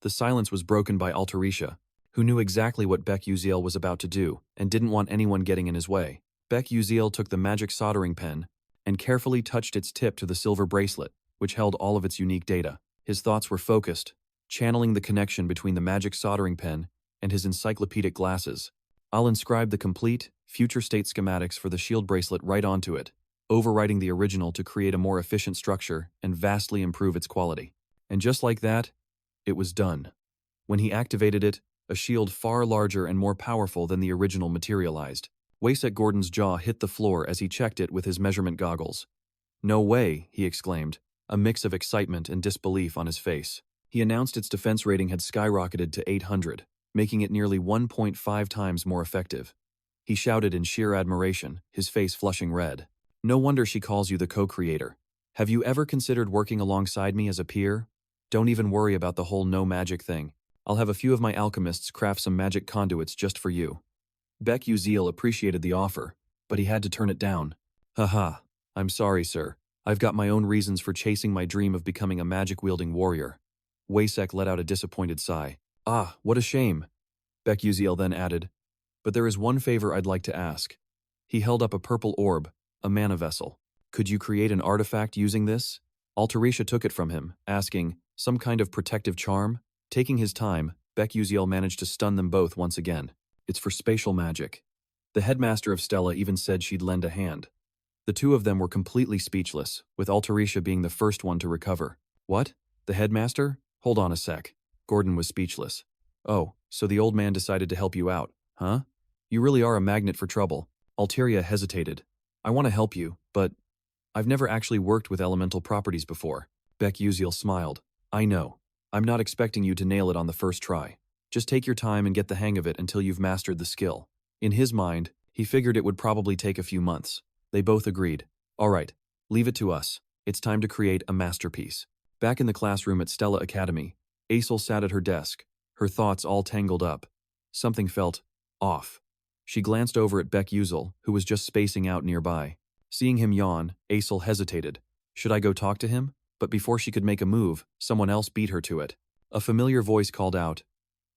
The silence was broken by Altarisha, who knew exactly what Beck Uziel was about to do and didn't want anyone getting in his way. Beck Uziel took the magic soldering pen and carefully touched its tip to the silver bracelet, which held all of its unique data. His thoughts were focused, channeling the connection between the magic soldering pen and his encyclopedic glasses. I'll inscribe the complete, future state schematics for the shield bracelet right onto it, overwriting the original to create a more efficient structure and vastly improve its quality. And just like that, it was done. When he activated it, a shield far larger and more powerful than the original materialized. Waysek Gordon's jaw hit the floor as he checked it with his measurement goggles. No way, he exclaimed, a mix of excitement and disbelief on his face. He announced its defense rating had skyrocketed to 800, making it nearly 1.5 times more effective. He shouted in sheer admiration, his face flushing red. No wonder she calls you the co-creator. Have you ever considered working alongside me as a peer? Don't even worry about the whole no magic thing. I'll have a few of my alchemists craft some magic conduits just for you. Beck Uziel appreciated the offer, but he had to turn it down. Haha, I'm sorry, sir. I've got my own reasons for chasing my dream of becoming a magic-wielding warrior. Waysek let out a disappointed sigh. Ah, what a shame. Beck Uziel then added, but there is one favor I'd like to ask. He held up a purple orb, a mana vessel. Could you create an artifact using this? Altarisha took it from him, asking, some kind of protective charm? Taking his time, Beck Uziel managed to stun them both once again. It's for spatial magic. The headmaster of Stella even said she'd lend a hand. The two of them were completely speechless, with Altarisha being the first one to recover. What? The headmaster? Hold on a sec. Gordon was speechless. Oh, so the old man decided to help you out, huh? You really are a magnet for trouble. Alteria hesitated. I want to help you, but I've never actually worked with elemental properties before. Beck Uziel smiled. I know. I'm not expecting you to nail it on the first try. Just take your time and get the hang of it until you've mastered the skill. In his mind, he figured it would probably take a few months. They both agreed. All right, leave it to us. It's time to create a masterpiece. Back in the classroom at Stella Academy, Aisel sat at her desk, her thoughts all tangled up. Something felt off. She glanced over at Beck Uziel, who was just spacing out nearby. Seeing him yawn, Aisel hesitated. Should I go talk to him? But before she could make a move, someone else beat her to it. A familiar voice called out,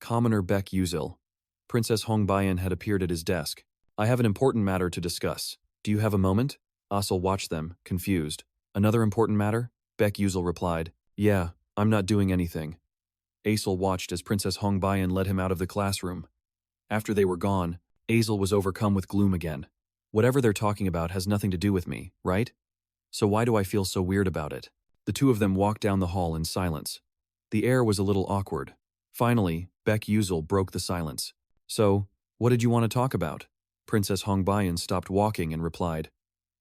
Commoner Beck Uziel. Princess Hongbayan had appeared at his desk. I have an important matter to discuss. Do you have a moment? Aisel watched them, confused. Another important matter? Beck Uziel replied, yeah, I'm not doing anything. Aisel watched as Princess Hongbayan led him out of the classroom. After they were gone, Aisel was overcome with gloom again. Whatever they're talking about has nothing to do with me, right? So why do I feel so weird about it? The two of them walked down the hall in silence. The air was a little awkward. Finally, Beck Uziel broke the silence. So, what did you want to talk about? Princess Hongbayan stopped walking and replied,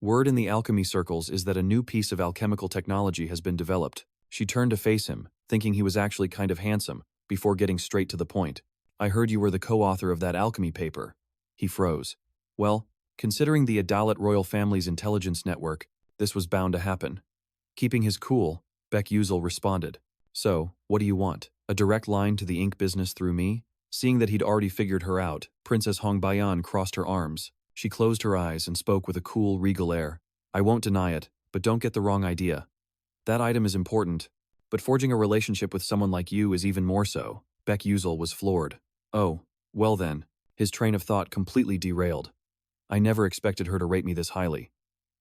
word in the alchemy circles is that a new piece of alchemical technology has been developed. She turned to face him, thinking he was actually kind of handsome, before getting straight to the point. I heard you were the co-author of that alchemy paper. He froze. Well, Considering the Adalit royal family's intelligence network, this was bound to happen. Keeping his cool, Beck Uzel responded. So, what do you want? A direct line to the ink business through me? Seeing that he'd already figured her out, Princess Hongbayan crossed her arms. She closed her eyes and spoke with a cool, regal air. I won't deny it, but don't get the wrong idea. That item is important, but forging a relationship with someone like you is even more so. Beck Uzel was floored. Oh, well then. His train of thought completely derailed. I never expected her to rate me this highly.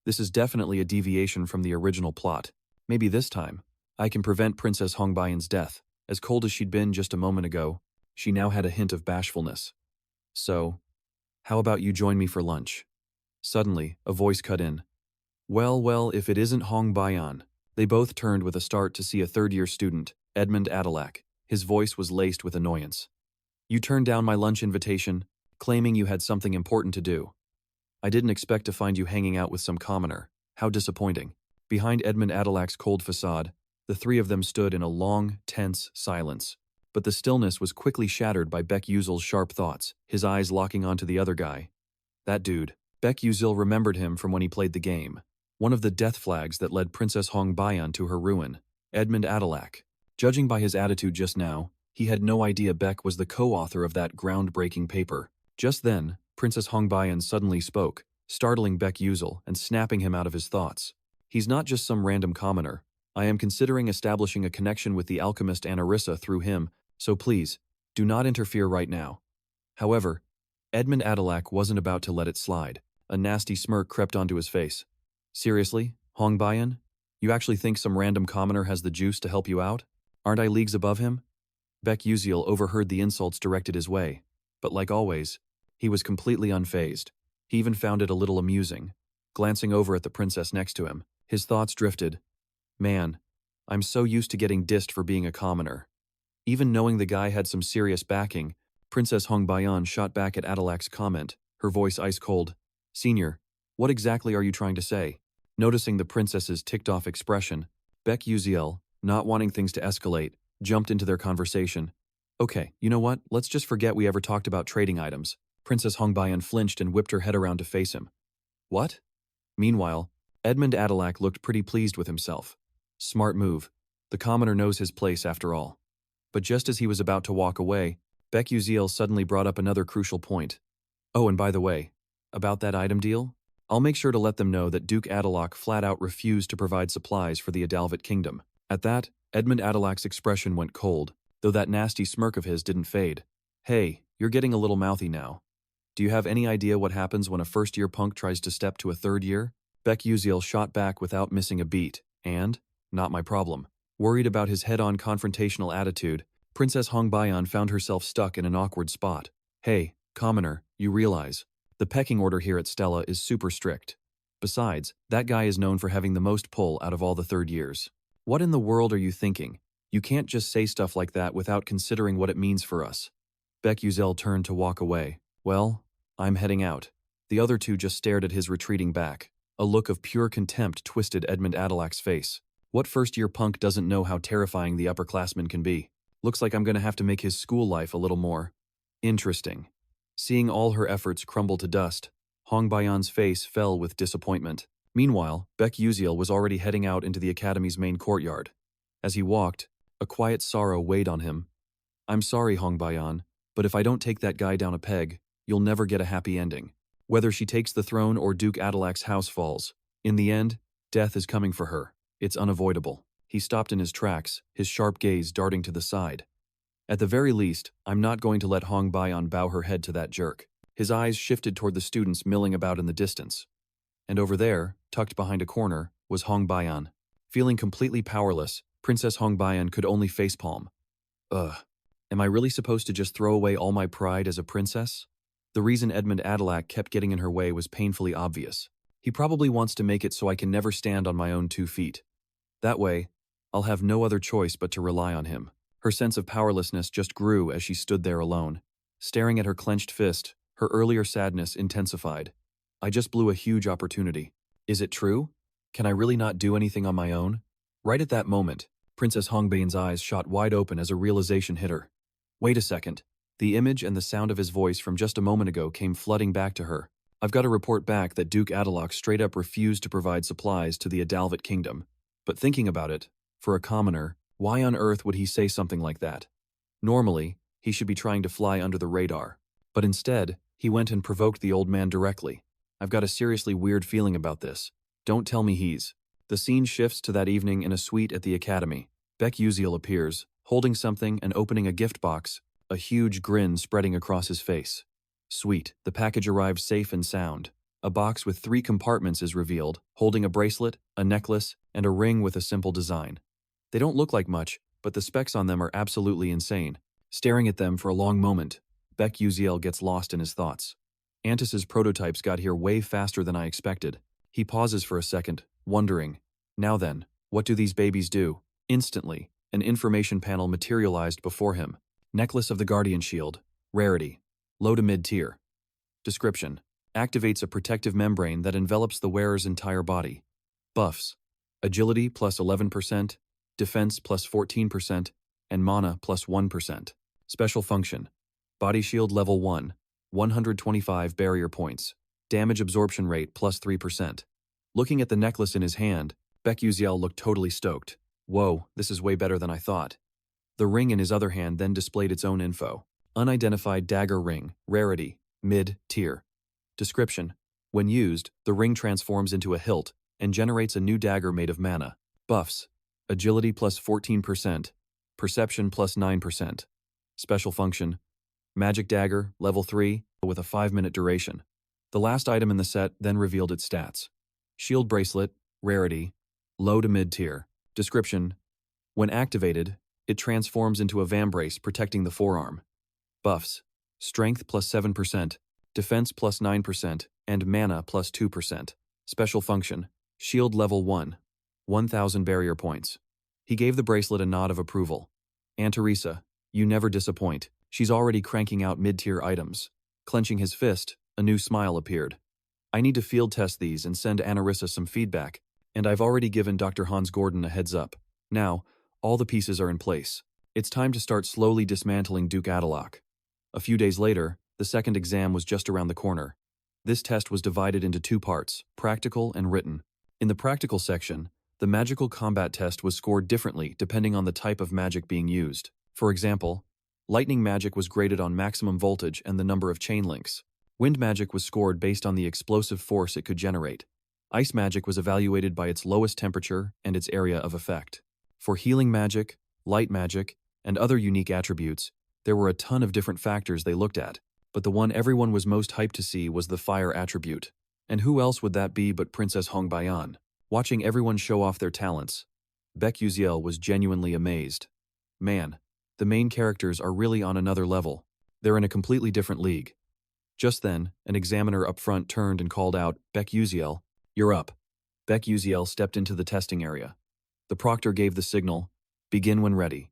This is definitely a deviation from the original plot. Maybe this time, I can prevent Princess Hongbayan's death. As cold as she'd been just a moment ago, she now had a hint of bashfulness. So, how about you join me for lunch? Suddenly, a voice cut in. Well, if it isn't Hongbayan. They both turned with a start to see a third-year student, Edmund Adelac. His voice was laced with annoyance. You turned down my lunch invitation, claiming you had something important to do. I didn't expect to find you hanging out with some commoner. How disappointing. Behind Edmund Adelac's cold facade, the three of them stood in a long, tense silence. But the stillness was quickly shattered by Beck Uzel's sharp thoughts, his eyes locking onto the other guy. That dude. Beck Uzel remembered him from when he played the game. One of the death flags that led Princess Hongbayan to her ruin. Edmund Adelac. Judging by his attitude just now, he had no idea Beck was the co-author of that groundbreaking paper. Just then, Princess Hongbayan suddenly spoke, startling Beck Uzel and snapping him out of his thoughts. He's not just some random commoner. I am considering establishing a connection with the alchemist Anarissa through him, so please, do not interfere right now. However, Edmund Adelac wasn't about to let it slide. A nasty smirk crept onto his face. Seriously, Hongbayan? You actually think some random commoner has the juice to help you out? Aren't I leagues above him? Beck Uzel overheard the insults directed his way, but like always, he was completely unfazed. He even found it a little amusing. Glancing over at the princess next to him, his thoughts drifted. Man, I'm so used to getting dissed for being a commoner. Even knowing the guy had some serious backing, Princess Hongbayan shot back at Adelac's comment, her voice ice-cold. Senior, what exactly are you trying to say? Noticing the princess's ticked-off expression, Beck Uzel, not wanting things to escalate, jumped into their conversation. Okay, you know what? Let's just forget we ever talked about trading items. Princess Hongbayan flinched and whipped her head around to face him. What? Meanwhile, Edmund Adelac looked pretty pleased with himself. Smart move. The commoner knows his place after all. But just as he was about to walk away, Beck Uzel suddenly brought up another crucial point. Oh, and by the way, about that item deal? I'll make sure to let them know that Duke Adelac flat out refused to provide supplies for the Adalvit kingdom. At that, Edmund Adelac's expression went cold, though that nasty smirk of his didn't fade. Hey, you're getting a little mouthy now. Do you have any idea what happens when a first-year punk tries to step to a third year? Beck Uzel shot back without missing a beat, and, not my problem. Worried about his head-on confrontational attitude, Princess Hongbayan found herself stuck in an awkward spot. Hey, commoner, you realize, the pecking order here at Stella is super strict. Besides, that guy is known for having the most pull out of all the third years. What in the world are you thinking? You can't just say stuff like that without considering what it means for us. Beck Uzel turned to walk away. Well, I'm heading out. The other two just stared at his retreating back. A look of pure contempt twisted Edmund Adelac's face. What first-year punk doesn't know how terrifying the upperclassmen can be? Looks like I'm gonna have to make his school life a little more interesting. Seeing all her efforts crumble to dust, Hongbayan's face fell with disappointment. Meanwhile, Beck Uzel was already heading out into the academy's main courtyard. As he walked, a quiet sorrow weighed on him. I'm sorry, Hongbayan, but if I don't take that guy down a peg, you'll never get a happy ending. Whether she takes the throne or Duke Adelac's house falls, in the end, death is coming for her. It's unavoidable. He stopped in his tracks, his sharp gaze darting to the side. At the very least, I'm not going to let Hongbayan bow her head to that jerk. His eyes shifted toward the students milling about in the distance. And over there, tucked behind a corner, was Hongbayan. Feeling completely powerless, Princess Hongbayan could only facepalm. Ugh. Am I really supposed to just throw away all my pride as a princess? The reason Edmund Adelac kept getting in her way was painfully obvious. He probably wants to make it so I can never stand on my own 2 feet. That way, I'll have no other choice but to rely on him. Her sense of powerlessness just grew as she stood there alone. Staring at her clenched fist, her earlier sadness intensified. I just blew a huge opportunity. Is it true? Can I really not do anything on my own? Right at that moment, Princess Hongbayan's eyes shot wide open as a realization hit her. Wait a second. The image and the sound of his voice from just a moment ago came flooding back to her. I've got to report back that Duke Adalok straight up refused to provide supplies to the Adalvat kingdom. But thinking about it, for a commoner, why on earth would he say something like that? Normally, he should be trying to fly under the radar. But instead, he went and provoked the old man directly. I've got a seriously weird feeling about this. Don't tell me he's... The scene shifts to that evening in a suite at the academy. Beck Uziel appears, holding something and opening a gift box, a huge grin spreading across his face. Sweet, the package arrives safe and sound. A box with 3 compartments is revealed, holding a bracelet, a necklace, and a ring with a simple design. They don't look like much, but the specs on them are absolutely insane. Staring at them for a long moment, Beck Uziel gets lost in his thoughts. Antis's prototypes got here way faster than I expected. He pauses for a second, wondering, now then, what do these babies do? Instantly, an information panel materialized before him. Necklace of the Guardian Shield. Rarity. Low to mid-tier. Description. Activates a protective membrane that envelops the wearer's entire body. Buffs. Agility plus 11%, defense plus 14%, and mana plus 1%. Special function. Body shield level 1. 125 barrier points. Damage absorption rate plus 3%. Looking at the necklace in his hand, Beck Uziel looked totally stoked. Whoa, this is way better than I thought. The ring in his other hand then displayed its own info. Unidentified dagger ring, rarity, mid-tier. Description. When used, the ring transforms into a hilt and generates a new dagger made of mana. Buffs. Agility plus 14%, perception plus 9%. Special function. Magic dagger, level 3, with a 5-minute duration. The last item in the set then revealed its stats. Shield bracelet, rarity, low to mid-tier. Description. When activated, it transforms into a vambrace protecting the forearm. Buffs. Strength plus 7%, defense plus 9%, and mana plus 2%. Special function. Shield level 1. 1,000 barrier points. He gave the bracelet a nod of approval. Aunt Teresa, you never disappoint. She's already cranking out mid-tier items. Clenching his fist, a new smile appeared. I need to field test these and send Anarissa some feedback, and I've already given Dr. Hans Gordon a heads up. Now, all the pieces are in place. It's time to start slowly dismantling Duke Adalok. A few days later, the second exam was just around the corner. This test was divided into 2 parts, practical and written. In the practical section, the magical combat test was scored differently depending on the type of magic being used. For example, lightning magic was graded on maximum voltage and the number of chain links. Wind magic was scored based on the explosive force it could generate. Ice magic was evaluated by its lowest temperature and its area of effect. For healing magic, light magic, and other unique attributes, there were a ton of different factors they looked at, but the one everyone was most hyped to see was the fire attribute. And who else would that be but Princess Hong Bayan? Watching everyone show off their talents, Beck Uziel was genuinely amazed. Man, the main characters are really on another level. They're in a completely different league. Just then, an examiner up front turned and called out, Beck Uziel, you're up. Beck Uziel stepped into the testing area. The proctor gave the signal, begin when ready.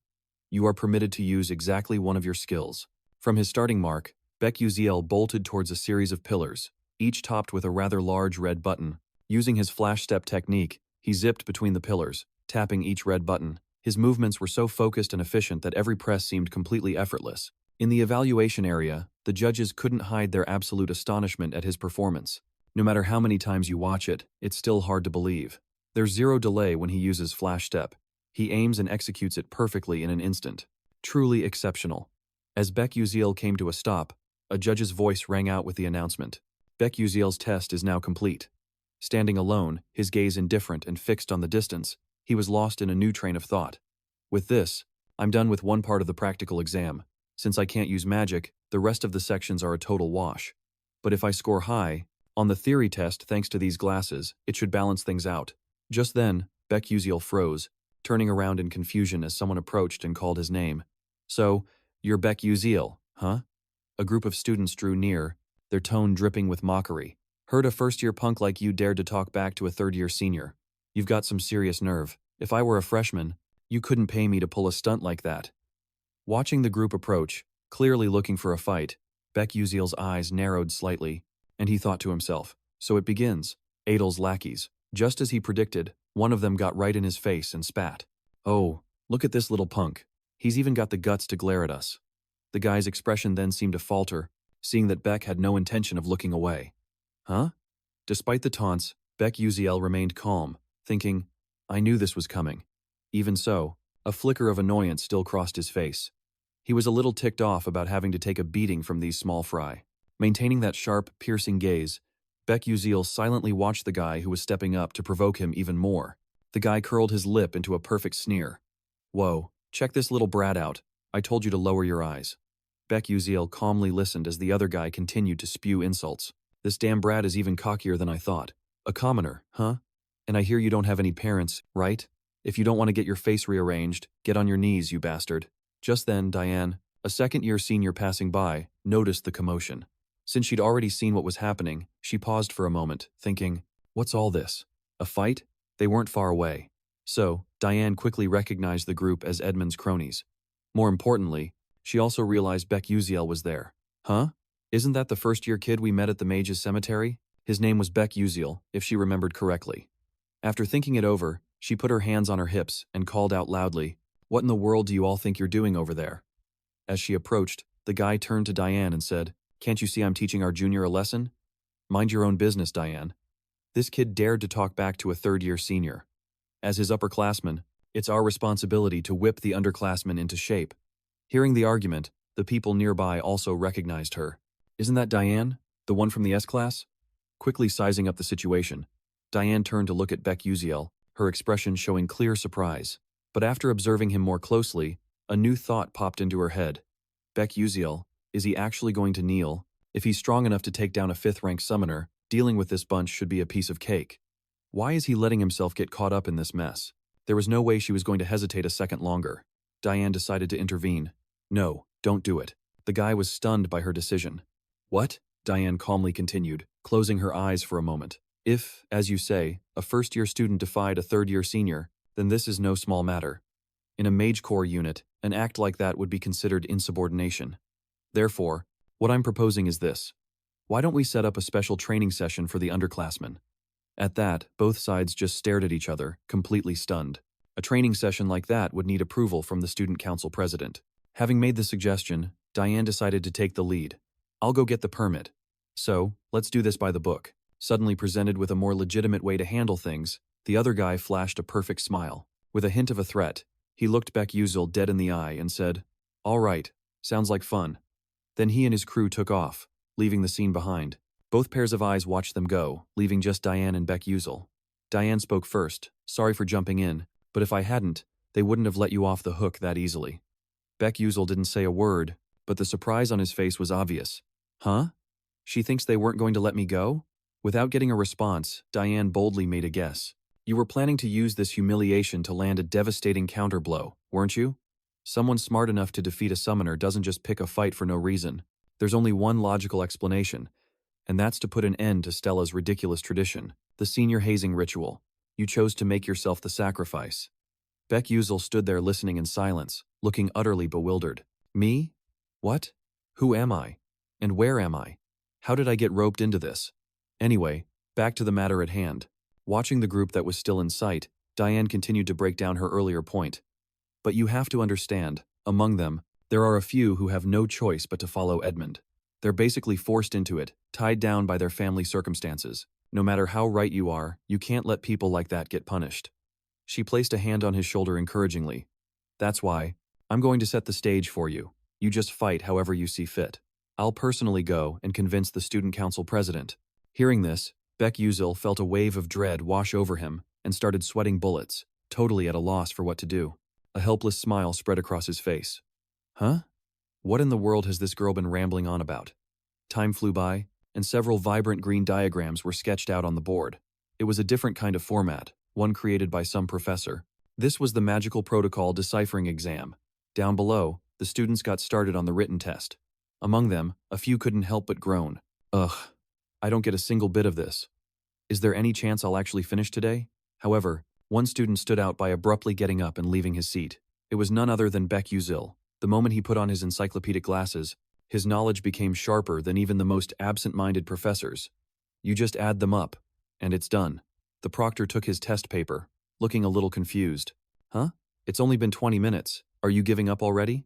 You are permitted to use exactly one of your skills. From his starting mark, Beck Uziel bolted towards a series of pillars, each topped with a rather large red button. Using his flash step technique, he zipped between the pillars, tapping each red button. His movements were so focused and efficient that every press seemed completely effortless. In the evaluation area, the judges couldn't hide their absolute astonishment at his performance. No matter how many times you watch it, it's still hard to believe. There's zero delay when he uses flash step. He aims and executes it perfectly in an instant. Truly exceptional. As Beck Uziel came to a stop, a judge's voice rang out with the announcement. Beck Uziel's test is now complete. Standing alone, his gaze indifferent and fixed on the distance, he was lost in a new train of thought. With this, I'm done with one part of the practical exam. Since I can't use magic, the rest of the sections are a total wash. But if I score high, on the theory test thanks to these glasses, it should balance things out. Just then, Beck Uziel froze, turning around in confusion as someone approached and called his name. So, you're Beck Uziel, huh? A group of students drew near, their tone dripping with mockery. Heard a first-year punk like you dared to talk back to a third-year senior. You've got some serious nerve. If I were a freshman, you couldn't pay me to pull a stunt like that. Watching the group approach, clearly looking for a fight, Beck Uziel's eyes narrowed slightly, and he thought to himself, so it begins. Adel's lackeys. Just as he predicted, one of them got right in his face and spat. Oh, look at this little punk. He's even got the guts to glare at us. The guy's expression then seemed to falter, seeing that Beck had no intention of looking away. Huh? Despite the taunts, Beck Uziel remained calm, thinking, I knew this was coming. Even so, a flicker of annoyance still crossed his face. He was a little ticked off about having to take a beating from these small fry. Maintaining that sharp, piercing gaze, Beck Uziel silently watched the guy who was stepping up to provoke him even more. The guy curled his lip into a perfect sneer. Whoa, check this little brat out. I told you to lower your eyes. Beck Uziel calmly listened as the other guy continued to spew insults. This damn brat is even cockier than I thought. A commoner, huh? And I hear you don't have any parents, right? If you don't want to get your face rearranged, get on your knees, you bastard. Just then, Diane, a second-year senior passing by, noticed the commotion. Since she'd already seen what was happening, she paused for a moment, thinking, what's all this? A fight? They weren't far away. So, Diane quickly recognized the group as Edmund's cronies. More importantly, she also realized Beck Uziel was there. Huh? Isn't that the first-year kid we met at the Mage's Cemetery? His name was Beck Uziel, if she remembered correctly. After thinking it over, she put her hands on her hips and called out loudly, what in the world do you all think you're doing over there? As she approached, the guy turned to Diane and said, can't you see I'm teaching our junior a lesson? Mind your own business, Diane. This kid dared to talk back to a third-year senior. As his upperclassman, it's our responsibility to whip the underclassmen into shape. Hearing the argument, the people nearby also recognized her. Isn't that Diane, the one from the S-class? Quickly sizing up the situation, Diane turned to look at Beck Uziel, her expression showing clear surprise. But after observing him more closely, a new thought popped into her head. Beck Uziel, is he actually going to kneel? If he's strong enough to take down a 5th-rank summoner, dealing with this bunch should be a piece of cake. Why is he letting himself get caught up in this mess? There was no way she was going to hesitate a second longer. Diane decided to intervene. No, don't do it. The guy was stunned by her decision. What? Diane calmly continued, closing her eyes for a moment. If, as you say, a first-year student defied a third-year senior, then this is no small matter. In a Mage Corps unit, an act like that would be considered insubordination. Therefore, what I'm proposing is this. Why don't we set up a special training session for the underclassmen? At that, both sides just stared at each other, completely stunned. A training session like that would need approval from the student council president. Having made the suggestion, Diane decided to take the lead. I'll go get the permit. So, let's do this by the book. Suddenly presented with a more legitimate way to handle things, the other guy flashed a perfect smile. With a hint of a threat, he looked Beck Uziel dead in the eye and said, all right, sounds like fun. Then he and his crew took off, leaving the scene behind. Both pairs of eyes watched them go, leaving just Diane and Beck Uziel. Diane spoke first, sorry for jumping in, but if I hadn't, they wouldn't have let you off the hook that easily. Beck Uziel didn't say a word, but the surprise on his face was obvious. Huh? She thinks they weren't going to let me go? Without getting a response, Diane boldly made a guess. You were planning to use this humiliation to land a devastating counterblow, weren't you? Someone smart enough to defeat a summoner doesn't just pick a fight for no reason. There's only one logical explanation, and that's to put an end to Stella's ridiculous tradition, the senior hazing ritual. You chose to make yourself the sacrifice. Beck Uziel stood there listening in silence, looking utterly bewildered. Me? What? Who am I? And where am I? How did I get roped into this? Anyway, back to the matter at hand. Watching the group that was still in sight, Diane continued to break down her earlier point. But you have to understand, among them, there are a few who have no choice but to follow Edmund. They're basically forced into it, tied down by their family circumstances. No matter how right you are, you can't let people like that get punished. She placed a hand on his shoulder encouragingly. That's why, I'm going to set the stage for you. You just fight however you see fit. I'll personally go and convince the student council president. Hearing this, Beck Uziel felt a wave of dread wash over him and started sweating bullets, totally at a loss for what to do. A helpless smile spread across his face. Huh? What in the world has this girl been rambling on about? Time flew by, and several vibrant green diagrams were sketched out on the board. It was a different kind of format, one created by some professor. This was the magical protocol deciphering exam. Down below, the students got started on the written test. Among them, a few couldn't help but groan. Ugh, I don't get a single bit of this. Is there any chance I'll actually finish today? However, one student stood out by abruptly getting up and leaving his seat. It was none other than Beck Uziel. The moment he put on his encyclopedic glasses, his knowledge became sharper than even the most absent-minded professors. You just add them up, and it's done. The proctor took his test paper, looking a little confused. Huh? It's only been 20 minutes. Are you giving up already?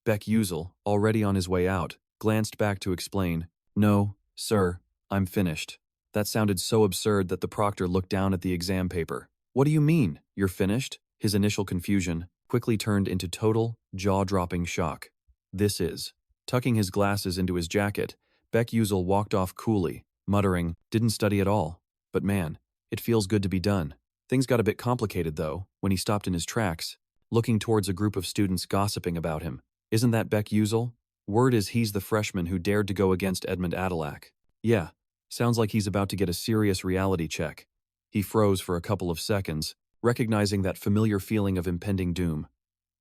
Beck Uziel, already on his way out, glanced back to explain. No, sir, I'm finished. That sounded so absurd that the proctor looked down at the exam paper. What do you mean? You're finished? His initial confusion quickly turned into total, jaw-dropping shock. This is. Tucking his glasses into his jacket, Beck Uzel walked off coolly, muttering, didn't study at all. But man, it feels good to be done. Things got a bit complicated, though, when he stopped in his tracks, looking towards a group of students gossiping about him. Isn't that Beck Uzel? Word is he's the freshman who dared to go against Edmund Adelac. Yeah, sounds like he's about to get a serious reality check. He froze for a couple of seconds, recognizing that familiar feeling of impending doom.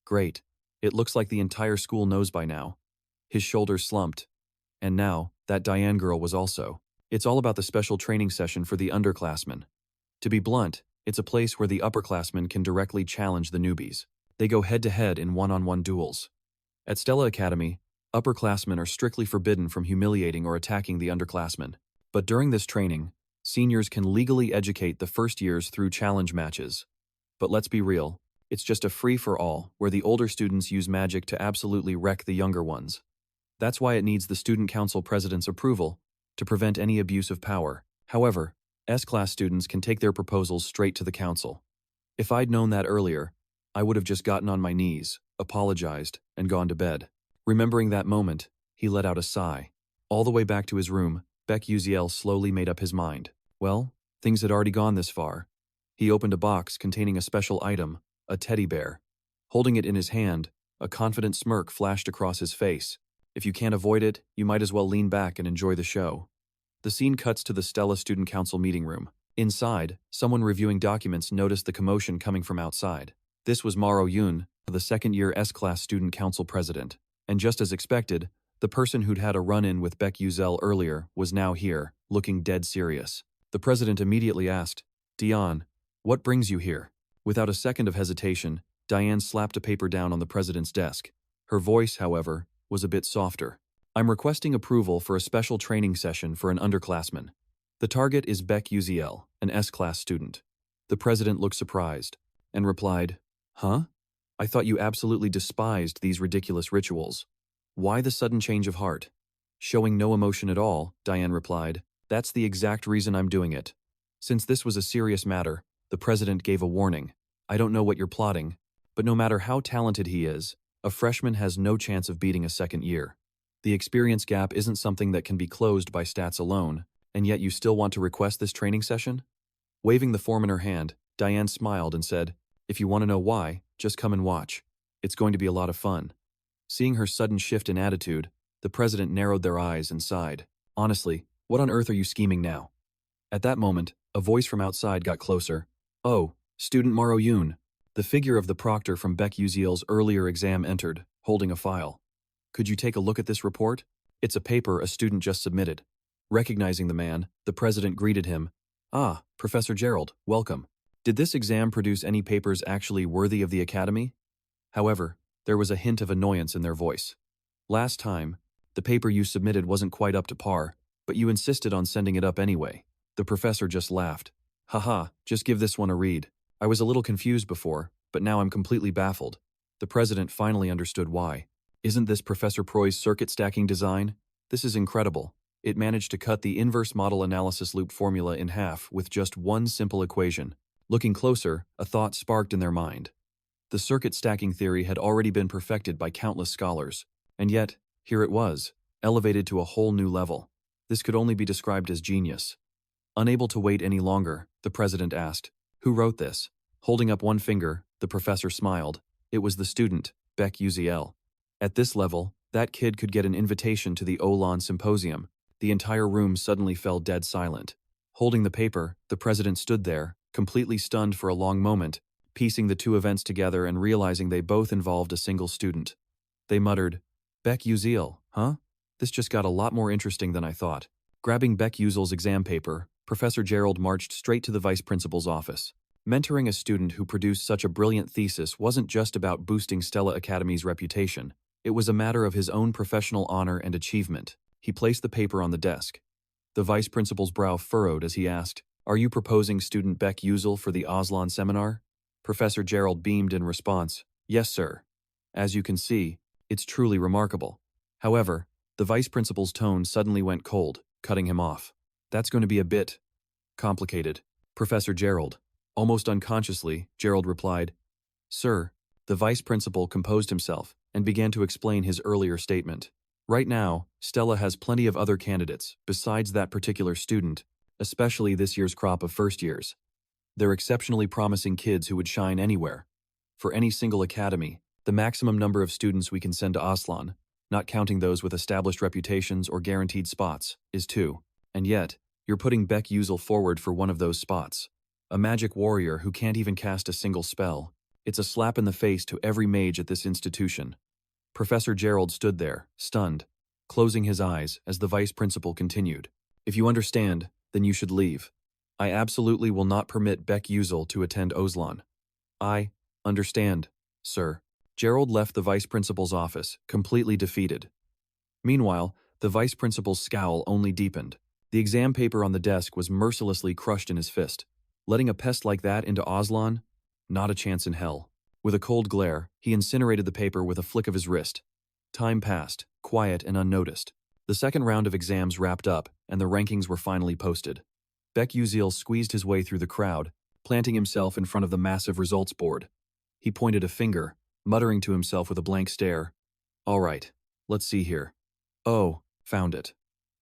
Great. It looks like the entire school knows by now. His shoulders slumped. And now, that Diane girl was also. It's all about the special training session for the underclassmen. To be blunt, it's a place where the upperclassmen can directly challenge the newbies. They go head-to-head in one-on-one duels. At Stella Academy, upperclassmen are strictly forbidden from humiliating or attacking the underclassmen. But during this training, seniors can legally educate the first years through challenge matches. But let's be real, it's just a free-for-all where the older students use magic to absolutely wreck the younger ones. That's why it needs the student council president's approval to prevent any abuse of power. However, S-class students can take their proposals straight to the council. If I'd known that earlier, I would have just gotten on my knees, apologized, and gone to bed. Remembering that moment, he let out a sigh. All the way back to his room, Beck Uziel slowly made up his mind. Well, things had already gone this far. He opened a box containing a special item, a teddy bear. Holding it in his hand, a confident smirk flashed across his face. If you can't avoid it, you might as well lean back and enjoy the show. The scene cuts to the Stella Student Council meeting room. Inside, someone reviewing documents noticed the commotion coming from outside. This was Maro Yun, the second-year S-Class Student Council president. And just as expected, the person who'd had a run-in with Beck Uzel earlier was now here, looking dead serious. The president immediately asked, Dion, what brings you here? Without a second of hesitation, Diane slapped a paper down on the president's desk. Her voice, however, was a bit softer. I'm requesting approval for a special training session for an underclassman. The target is Beck Uziel, an S-class student. The president looked surprised and replied, Huh? I thought you absolutely despised these ridiculous rituals. Why the sudden change of heart? Showing no emotion at all, Diane replied, That's the exact reason I'm doing it. Since this was a serious matter, the president gave a warning. I don't know what you're plotting, but no matter how talented he is, a freshman has no chance of beating a second year. The experience gap isn't something that can be closed by stats alone, and yet you still want to request this training session? Waving the form in her hand, Diane smiled and said, If you want to know why, just come and watch. It's going to be a lot of fun. Seeing her sudden shift in attitude, the president narrowed their eyes and sighed. Honestly, what on earth are you scheming now? At that moment, a voice from outside got closer. Oh, student Maro Yoon. The figure of the proctor from Beck Uziel's earlier exam entered, holding a file. Could you take a look at this report? It's a paper a student just submitted. Recognizing the man, the president greeted him. Ah, Professor Gerald, welcome. Did this exam produce any papers actually worthy of the academy? However, there was a hint of annoyance in their voice. Last time, the paper you submitted wasn't quite up to par, but you insisted on sending it up anyway. The professor just laughed. Haha, just give this one a read. I was a little confused before, but now I'm completely baffled. The president finally understood why. Isn't this Professor Proy's circuit stacking design? This is incredible. It managed to cut the inverse model analysis loop formula in half with just one simple equation. Looking closer, a thought sparked in their mind. The circuit stacking theory had already been perfected by countless scholars, and yet, here it was, elevated to a whole new level. This could only be described as genius. Unable to wait any longer, the president asked, Who wrote this? Holding up one finger, the professor smiled. It was the student, Beck Uziel. At this level, that kid could get an invitation to the Olan Symposium. The entire room suddenly fell dead silent. Holding the paper, the president stood there, completely stunned for a long moment, piecing the two events together and realizing they both involved a single student. They muttered, Beck Uziel, huh? This just got a lot more interesting than I thought. Grabbing Beck Uziel's exam paper, Professor Gerald marched straight to the vice principal's office. Mentoring a student who produced such a brilliant thesis wasn't just about boosting Stella Academy's reputation. It was a matter of his own professional honor and achievement. He placed the paper on the desk. The vice principal's brow furrowed as he asked, Are you proposing student Beck Uziel for the Aslan seminar? Professor Gerald beamed in response, Yes, sir. As you can see, it's truly remarkable. However, the vice principal's tone suddenly went cold, cutting him off. That's going to be a bit complicated. Professor Gerald. Almost unconsciously, Gerald replied, Sir, the vice principal composed himself and began to explain his earlier statement. Right now, Stella has plenty of other candidates besides that particular student, especially this year's crop of first years. They're exceptionally promising kids who would shine anywhere. For any single academy, the maximum number of students we can send to Aslan, not counting those with established reputations or guaranteed spots, is 2. And yet, you're putting Beck Uzel forward for one of those spots. A magic warrior who can't even cast a single spell. It's a slap in the face to every mage at this institution. Professor Gerald stood there, stunned, closing his eyes as the vice principal continued. If you understand, then you should leave. I absolutely will not permit Beck Uzel to attend Oslan. I understand, sir. Gerald left the vice principal's office, completely defeated. Meanwhile, the vice principal's scowl only deepened. The exam paper on the desk was mercilessly crushed in his fist. Letting a pest like that into Oslan? Not a chance in hell. With a cold glare, he incinerated the paper with a flick of his wrist. Time passed, quiet and unnoticed. The second round of exams wrapped up, and the rankings were finally posted. Beck Uziel squeezed his way through the crowd, planting himself in front of the massive results board. He pointed a finger, muttering to himself with a blank stare. All right, let's see here. Oh, found it.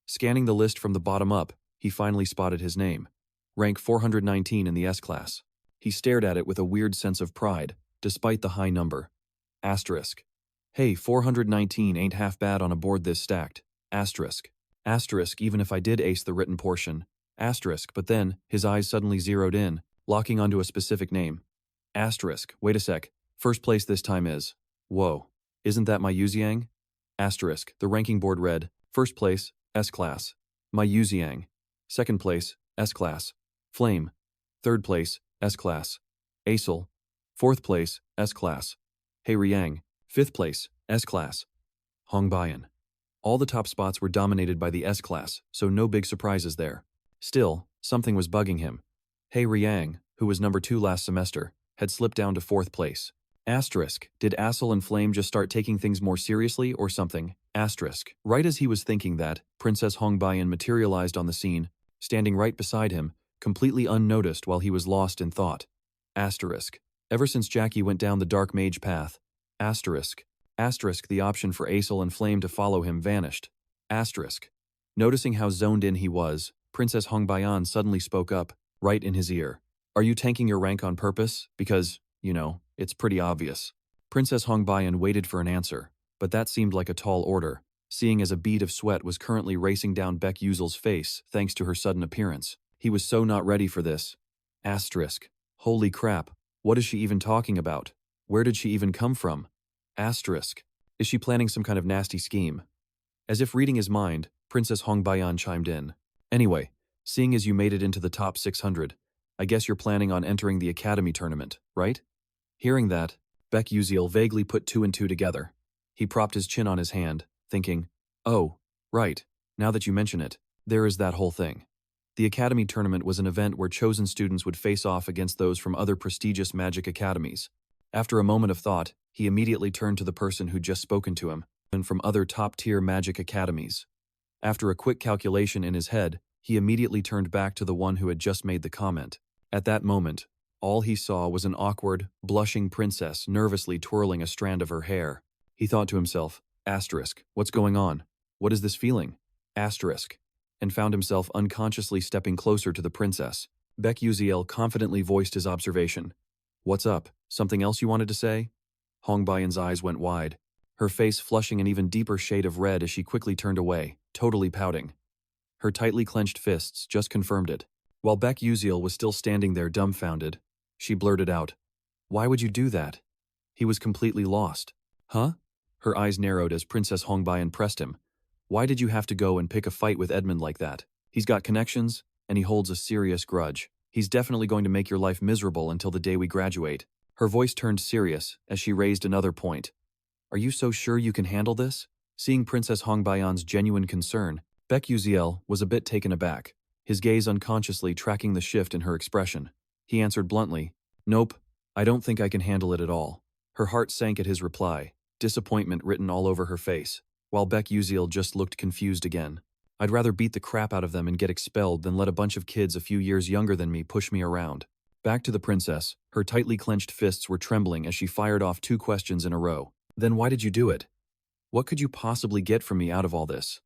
Scanning the list from the bottom up, he finally spotted his name. Rank 419 in the S-class. He stared at it with a weird sense of pride, despite the high number. Asterisk. Hey, 419 ain't half bad on a board this stacked. Asterisk. Asterisk even if I did ace the written portion. Asterisk, but then, his eyes suddenly zeroed in, locking onto a specific name. Asterisk, wait a sec, first place this time is. Whoa, isn't that my Yuziang? Asterisk, the ranking board read, first place, S-class. My Yuziang. Second place, S-class. Flame. Third place, S-class. Acel. Fourth place, S-class. Hei Riang. Fifth place, S-class. Hongbayan. All the top spots were dominated by the S-class, so no big surprises there. Still, something was bugging him. Hei Riang, who was number 2 last semester, had slipped down to 4th place. Asterisk, did Acel and Flame just start taking things more seriously or something? Asterisk. Right as he was thinking that, Princess Hongbayan materialized on the scene, standing right beside him, completely unnoticed while he was lost in thought. Asterisk. Ever since Jackie went down the dark mage path. Asterisk. Asterisk, the option for Acel and Flame to follow him vanished. Asterisk. Noticing how zoned in he was, Princess Hongbayan suddenly spoke up, right in his ear. Are you tanking your rank on purpose? Because, it's pretty obvious. Princess Hongbayan waited for an answer, but that seemed like a tall order, seeing as a bead of sweat was currently racing down Beck Uzel's face thanks to her sudden appearance. He was so not ready for this. Asterisk. Holy crap, what is she even talking about? Where did she even come from? Asterisk. Is she planning some kind of nasty scheme? As if reading his mind, Princess Hongbayan chimed in. Anyway, seeing as you made it into the top 600, I guess you're planning on entering the academy tournament, right? Hearing that, Beck Uziel vaguely put 2 and 2 together. He propped his chin on his hand, thinking, oh, right, now that you mention it, there is that whole thing. The academy tournament was an event where chosen students would face off against those from other prestigious magic academies. After a moment of thought, he immediately turned to the person who'd just spoken to him, and from other top-tier magic academies. After a quick calculation in his head, he immediately turned back to the one who had just made the comment. At that moment, all he saw was an awkward, blushing princess nervously twirling a strand of her hair. He thought to himself, asterisk, what's going on? What is this feeling? Asterisk. And found himself unconsciously stepping closer to the princess. Beck Uziel confidently voiced his observation. What's up? Something else you wanted to say? Hongbayan's eyes went wide, her face flushing an even deeper shade of red as she quickly turned away, totally pouting. Her tightly clenched fists just confirmed it. While Beck Uziel was still standing there dumbfounded, she blurted out, why would you do that? He was completely lost. Huh? Her eyes narrowed as Princess Hongbayan pressed him. Why did you have to go and pick a fight with Edmund like that? He's got connections, and he holds a serious grudge. He's definitely going to make your life miserable until the day we graduate. Her voice turned serious as she raised another point. Are you so sure you can handle this? Seeing Princess Hongbayan's genuine concern, Beck Uziel was a bit taken aback, his gaze unconsciously tracking the shift in her expression. He answered bluntly, nope, I don't think I can handle it at all. Her heart sank at his reply, disappointment written all over her face, while Beck Uziel just looked confused again. I'd rather beat the crap out of them and get expelled than let a bunch of kids a few years younger than me push me around. Back to the princess, her tightly clenched fists were trembling as she fired off 2 questions in a row. Then why did you do it? What could you possibly get from me out of all this?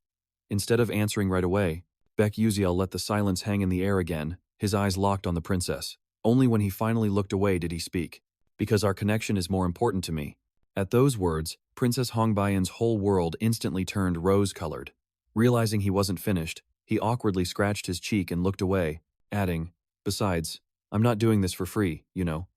Instead of answering right away, Beck Uziel let the silence hang in the air again, his eyes locked on the princess. Only when he finally looked away did he speak. Because our connection is more important to me. At those words, Princess Hongbayan's whole world instantly turned rose-colored. Realizing he wasn't finished, he awkwardly scratched his cheek and looked away, adding, "Besides, I'm not doing this for free, you know.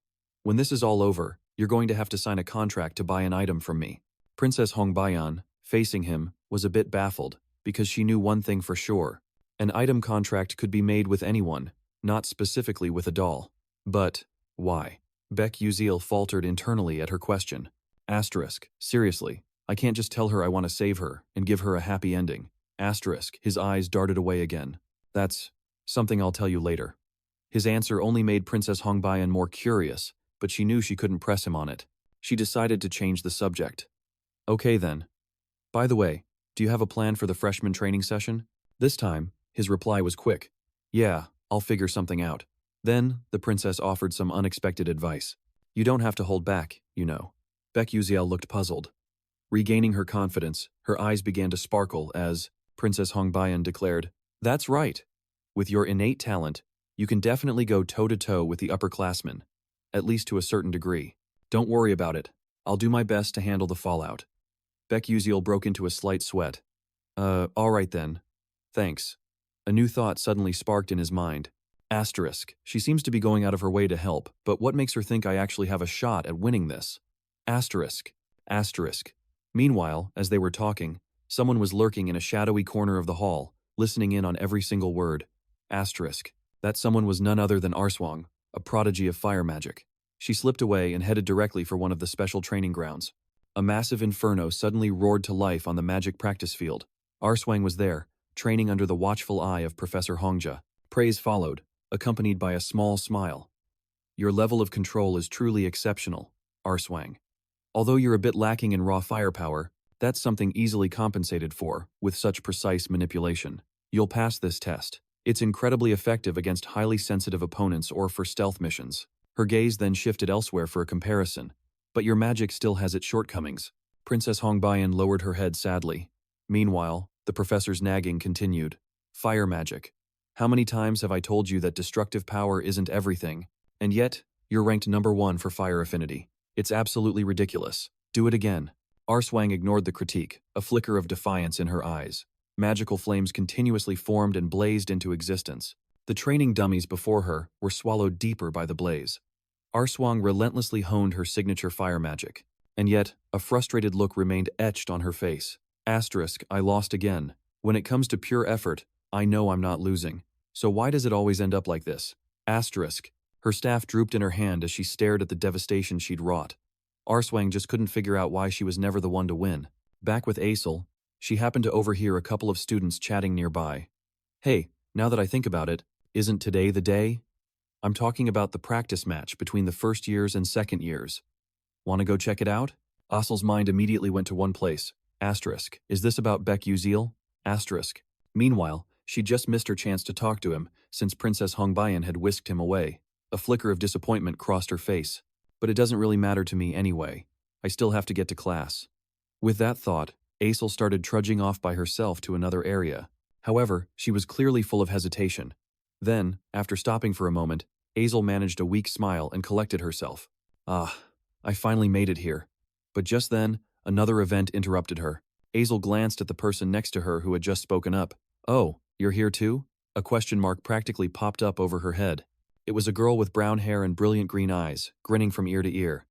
When this is all over, you're going to have to sign a contract to buy an item from me." Princess Hongbayan, facing him, was a bit baffled, because she knew one thing for sure. An item contract could be made with anyone, not specifically with a doll. But why? Beck Uziel faltered internally at her question. Seriously, I can't just tell her I want to save her and give her a happy ending. His eyes darted away again. That's something I'll tell you later. His answer only made Princess Hongbayan more curious, but she knew she couldn't press him on it. She decided to change the subject. Okay then. By the way, do you have a plan for the freshman training session? This time, his reply was quick. Yeah, I'll figure something out. Then, the princess offered some unexpected advice. You don't have to hold back, you know. Beck Uziel looked puzzled. Regaining her confidence, her eyes began to sparkle as Princess Hongbayan declared, "That's right. With your innate talent, you can definitely go toe-to-toe with the upperclassmen, at least to a certain degree. Don't worry about it. I'll do my best to handle the fallout." Beck Uziel broke into a slight sweat. All right then. Thanks. A new thought suddenly sparked in his mind. She seems to be going out of her way to help, but what makes her think I actually have a shot at winning this? Asterisk. Meanwhile, as they were talking, someone was lurking in a shadowy corner of the hall, listening in on every single word. That someone was none other than Arswang, a prodigy of fire magic. She slipped away and headed directly for one of the special training grounds. A massive inferno suddenly roared to life on the magic practice field. Arswang was there, training under the watchful eye of Professor Hongja. Praise followed, accompanied by a small smile. Your level of control is truly exceptional, Arswang. Although you're a bit lacking in raw firepower, that's something easily compensated for with such precise manipulation. You'll pass this test. It's incredibly effective against highly sensitive opponents or for stealth missions. Her gaze then shifted elsewhere for a comparison. But your magic still has its shortcomings. Princess Hongbayan lowered her head sadly. Meanwhile, the professor's nagging continued. Fire magic. How many times have I told you that destructive power isn't everything? And yet, you're ranked #1 for fire affinity. It's absolutely ridiculous. Do it again. Arswang ignored the critique, a flicker of defiance in her eyes. Magical flames continuously formed and blazed into existence. The training dummies before her were swallowed deeper by the blaze. Arswang relentlessly honed her signature fire magic. And yet, a frustrated look remained etched on her face. I lost again. When it comes to pure effort, I know I'm not losing. So why does it always end up like this? Her staff drooped in her hand as she stared at the devastation she'd wrought. Arswang just couldn't figure out why she was never the one to win. Back with Aesel, she happened to overhear a couple of students chatting nearby. Hey, now that I think about it, isn't today the day? I'm talking about the practice match between the first years and second years. Want to go check it out? Aesel's mind immediately went to one place. Is this about Beck Uziel? Meanwhile, she just missed her chance to talk to him since Princess Hongbayan had whisked him away. A flicker of disappointment crossed her face. But it doesn't really matter to me anyway. I still have to get to class. With that thought, Aesel started trudging off by herself to another area. However, she was clearly full of hesitation. Then, after stopping for a moment, Aesel managed a weak smile and collected herself. I finally made it here. But just then, another event interrupted her. Aesel glanced at the person next to her who had just spoken up. Oh, you're here too? A question mark practically popped up over her head. It was a girl with brown hair and brilliant green eyes, grinning from ear to ear.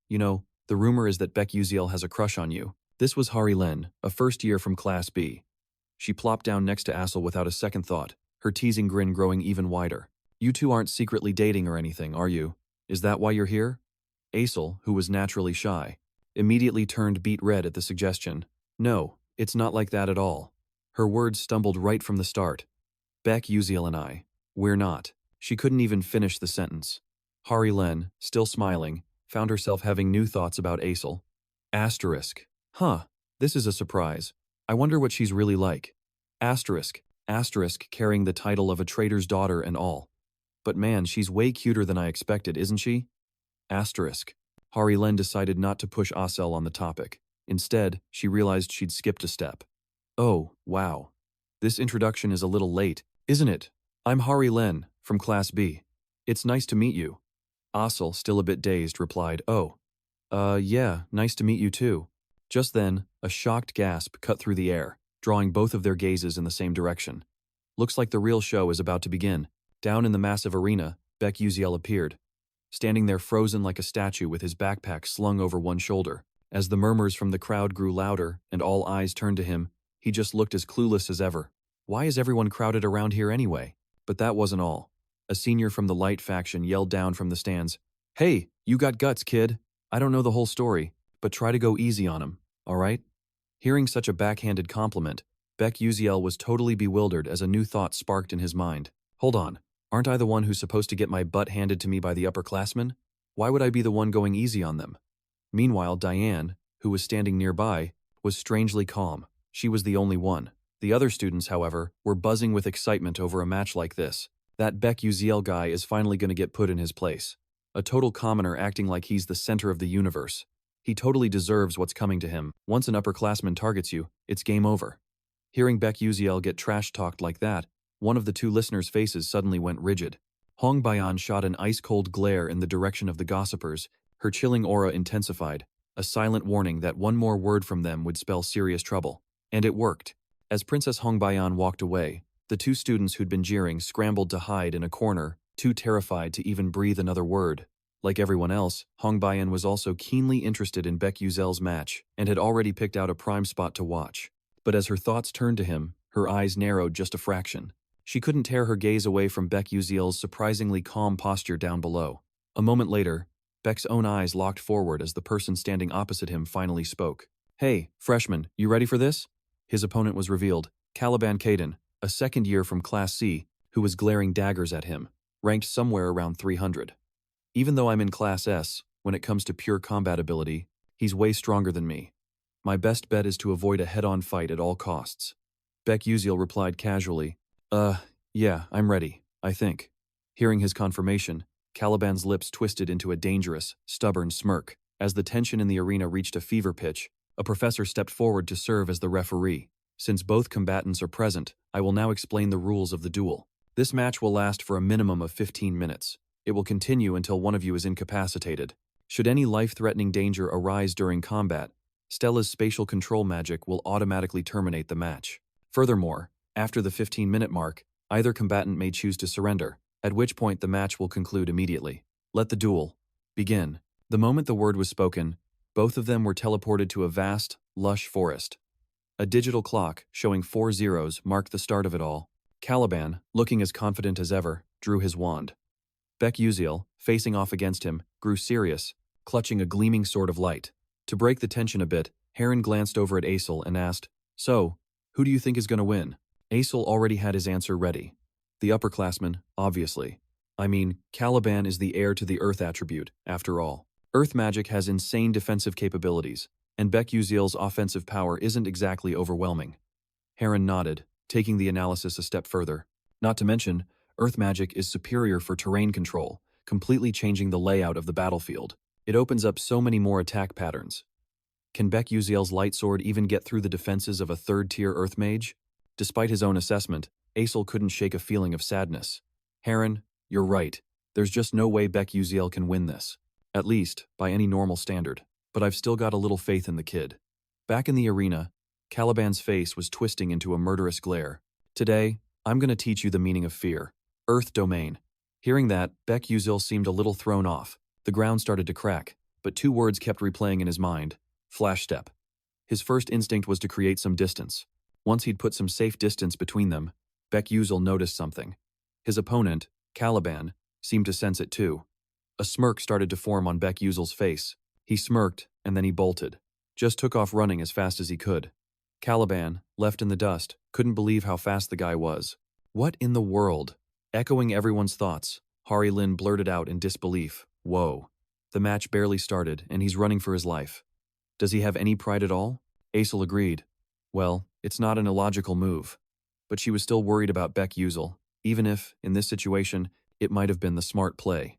You know, the rumor is that Beck Uziel has a crush on you. This was Hari Len, a first year from Class B. She plopped down next to Aesel without a second thought, her teasing grin growing even wider. You two aren't secretly dating or anything, are you? Is that why you're here? Aesel, who was naturally shy, immediately turned beet red at the suggestion. No, it's not like that at all. Her words stumbled right from the start. Beck Uziel and I, we're not. She couldn't even finish the sentence. Hari Len, still smiling, found herself having new thoughts about Aesel. This is a surprise. I wonder what she's really like. Asterisk, asterisk carrying the title of a trader's daughter and all. But man, she's way cuter than I expected, isn't she? Asterisk. Hari Len decided not to push Asel on the topic. Instead, she realized she'd skipped a step. Oh, wow. This introduction is a little late, isn't it? I'm Hari Len, from Class B. It's nice to meet you. Asel, still a bit dazed, replied, oh. Yeah, nice to meet you too. Just then, a shocked gasp cut through the air, drawing both of their gazes in the same direction. Looks like the real show is about to begin. Down in the massive arena, Beck Uziel appeared, standing there frozen like a statue with his backpack slung over one shoulder. As the murmurs from the crowd grew louder and all eyes turned to him, he just looked as clueless as ever. Why is everyone crowded around here anyway? But that wasn't all. A senior from the Light faction yelled down from the stands, "Hey, you got guts, kid. I don't know the whole story, but try to go easy on him, all right?" Hearing such a backhanded compliment, Beck Uziel was totally bewildered as a new thought sparked in his mind. Hold on, aren't I the one who's supposed to get my butt handed to me by the upperclassmen? Why would I be the one going easy on them? Meanwhile, Diane, who was standing nearby, was strangely calm. She was the only one. The other students, however, were buzzing with excitement over a match like this. That Beck Uziel guy is finally going to get put in his place. A total commoner acting like he's the center of the universe. He totally deserves what's coming to him. Once an upperclassman targets you, it's game over. Hearing Beck Uziel get trash-talked like that, one of the two listeners' faces suddenly went rigid. Hong Bayan shot an ice-cold glare in the direction of the gossipers, her chilling aura intensified, a silent warning that one more word from them would spell serious trouble. And it worked. As Princess Hong Bayan walked away, the two students who'd been jeering scrambled to hide in a corner, too terrified to even breathe another word. Like everyone else, Hong Bayan was also keenly interested in Beck Uziel's match and had already picked out a prime spot to watch. But as her thoughts turned to him, her eyes narrowed just a fraction. She couldn't tear her gaze away from Beck Uziel's surprisingly calm posture down below. A moment later, Beck's own eyes locked forward as the person standing opposite him finally spoke. "Hey, freshman, you ready for this?" His opponent was revealed, Caliban Caden, a second year from Class C, who was glaring daggers at him, ranked somewhere around 300. Even though I'm in Class S, when it comes to pure combat ability, he's way stronger than me. My best bet is to avoid a head-on fight at all costs. Beck Uziel replied casually, yeah, I'm ready, I think. Hearing his confirmation, Caliban's lips twisted into a dangerous, stubborn smirk. As the tension in the arena reached a fever pitch, a professor stepped forward to serve as the referee. Since both combatants are present, I will now explain the rules of the duel. This match will last for a minimum of 15 minutes. It will continue until one of you is incapacitated. Should any life-threatening danger arise during combat, Stella's spatial control magic will automatically terminate the match. Furthermore, after the 15-minute mark, either combatant may choose to surrender, at which point the match will conclude immediately. Let the duel begin. The moment the word was spoken, both of them were teleported to a vast, lush forest. A digital clock, showing 4 zeros, marked the start of it all. Caliban, looking as confident as ever, drew his wand. Beck Uziel, facing off against him, grew serious, clutching a gleaming sword of light. To break the tension a bit, Heron glanced over at Asel and asked, "So, who do you think is going to win?" Asel already had his answer ready. The upperclassman, obviously. I mean, Caliban is the heir to the Earth attribute, after all. Earth magic has insane defensive capabilities, and Beck Uziel's offensive power isn't exactly overwhelming. Heron nodded, taking the analysis a step further. Not to mention, Earth magic is superior for terrain control, completely changing the layout of the battlefield. It opens up so many more attack patterns. Can Beck Uziel's light sword even get through the defenses of a third-tier Earth mage? Despite his own assessment, Asel couldn't shake a feeling of sadness. Heron, you're right. There's just no way Beck Uziel can win this. At least, by any normal standard. But I've still got a little faith in the kid. Back in the arena, Caliban's face was twisting into a murderous glare. Today, I'm going to teach you the meaning of fear. Earth domain. Hearing that, Beck Uziel seemed a little thrown off. The ground started to crack, but two words kept replaying in his mind. Flash step. His first instinct was to create some distance. Once he'd put some safe distance between them, Beck Uziel noticed something. His opponent, Caliban, seemed to sense it too. A smirk started to form on Beck Uziel's face. He smirked, and then he bolted. Just took off running as fast as he could. Caliban, left in the dust, couldn't believe how fast the guy was. What in the world? Echoing everyone's thoughts, Hari Lin blurted out in disbelief, "Whoa." The match barely started, and he's running for his life. Does he have any pride at all? Asel agreed. Well, it's not an illogical move. but she was still worried about Beck Uzel, even if, in this situation, it might have been the smart play.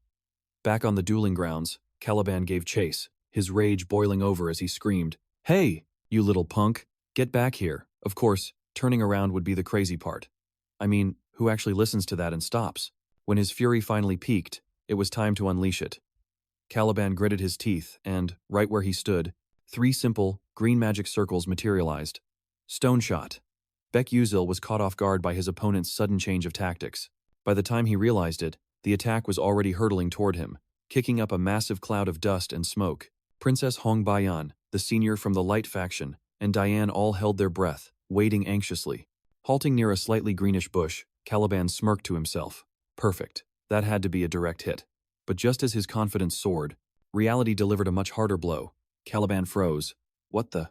Back on the dueling grounds, Caliban gave chase, his rage boiling over as he screamed, "Hey, you little punk, get back here." Of course, turning around would be the crazy part. I mean, who actually listens to that and stops? When his fury finally peaked, it was time to unleash it. Caliban gritted his teeth, and, right where he stood, 3 simple, green magic circles materialized. Stone shot. Beck Uzel was caught off guard by his opponent's sudden change of tactics. By the time he realized it, the attack was already hurtling toward him, kicking up a massive cloud of dust and smoke. Princess Hong Bayan, the senior from the Light faction, and Diane all held their breath, waiting anxiously. Halting near a slightly greenish bush, Caliban smirked to himself. Perfect. That had to be a direct hit. But just as his confidence soared, reality delivered a much harder blow. Caliban froze. What the?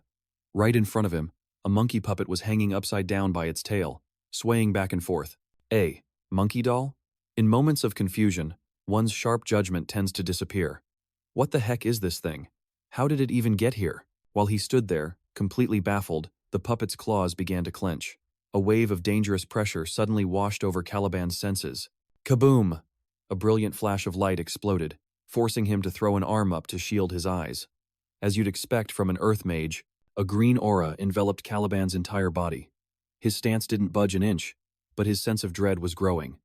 Right in front of him, a monkey puppet was hanging upside down by its tail, swaying back and forth. A monkey doll? In moments of confusion, one's sharp judgment tends to disappear. What the heck is this thing? How did it even get here? While he stood there, completely baffled, the puppet's claws began to clench. A wave of dangerous pressure suddenly washed over Caliban's senses. Kaboom! A brilliant flash of light exploded, forcing him to throw an arm up to shield his eyes. As you'd expect from an earth mage, a green aura enveloped Caliban's entire body. His stance didn't budge an inch, but his sense of dread was growing.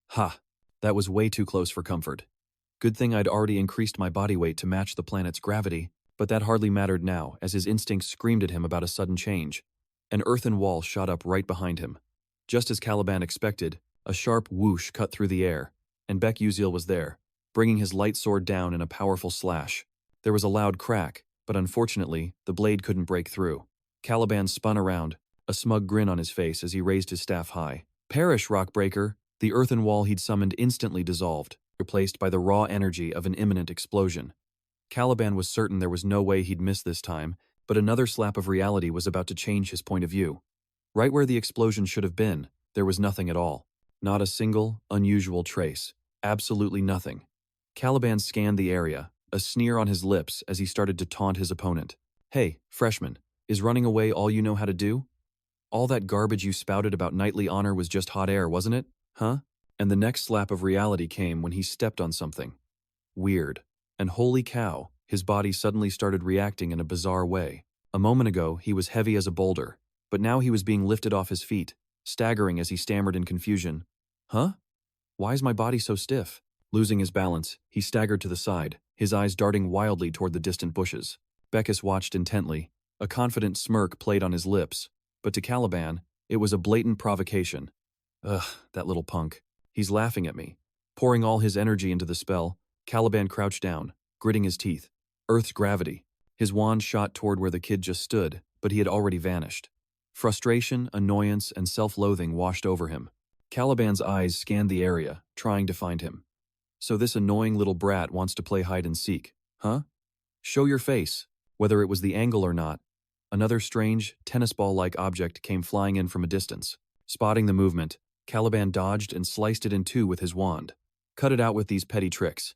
Ha! That was way too close for comfort. Good thing I'd already increased my body weight to match the planet's gravity, but that hardly mattered now as his instincts screamed at him about a sudden change. An earthen wall shot up right behind him. Just as Caliban expected, a sharp whoosh cut through the air, and Beck Uzel was there, bringing his light sword down in a powerful slash. There was a loud crack, but unfortunately, the blade couldn't break through. Caliban spun around, a smug grin on his face as he raised his staff high. Perish, Rockbreaker! The earthen wall he'd summoned instantly dissolved, replaced by the raw energy of an imminent explosion. Caliban was certain there was no way he'd miss this time, but another slap of reality was about to change his point of view. Right where the explosion should have been, there was nothing at all. Not a single, unusual trace. Absolutely nothing. Caliban scanned the area, a sneer on his lips as he started to taunt his opponent. Hey, freshman, is running away all you know how to do? All that garbage you spouted about knightly honor was just hot air, wasn't it? Huh? And the next slap of reality came when he stepped on something. Weird. And holy cow, his body suddenly started reacting in a bizarre way. A moment ago, he was heavy as a boulder, but now he was being lifted off his feet, staggering as he stammered in confusion. Huh? Why is my body so stiff? Losing his balance, he staggered to the side, his eyes darting wildly toward the distant bushes. Beckus watched intently. A confident smirk played on his lips, but to Caliban, it was a blatant provocation. Ugh, that little punk. He's laughing at me. Pouring all his energy into the spell, Caliban crouched down, gritting his teeth. Earth's gravity. His wand shot toward where the kid just stood, but he had already vanished. Frustration, annoyance, and self-loathing washed over him. Caliban's eyes scanned the area, trying to find him. So this annoying little brat wants to play hide-and-seek, huh? Show your face. Whether it was the angle or not, another strange, tennis ball-like object came flying in from a distance. Spotting the movement, Caliban dodged and sliced it in two with his wand. Cut it out with these petty tricks.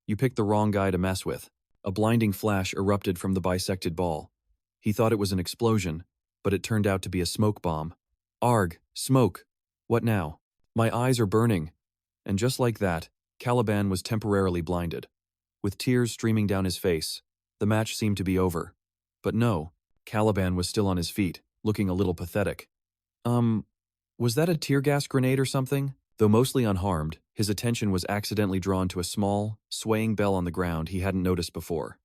You picked the wrong guy to mess with. A blinding flash erupted from the bisected ball. He thought it was an explosion, but it turned out to be a smoke bomb. Arg, smoke. What now? My eyes are burning. And just like that, Caliban was temporarily blinded. With tears streaming down his face, the match seemed to be over. But no, Caliban was still on his feet, looking a little pathetic. Was that a tear gas grenade or something? Though mostly unharmed, his attention was accidentally drawn to a small, swaying bell on the ground he hadn't noticed before.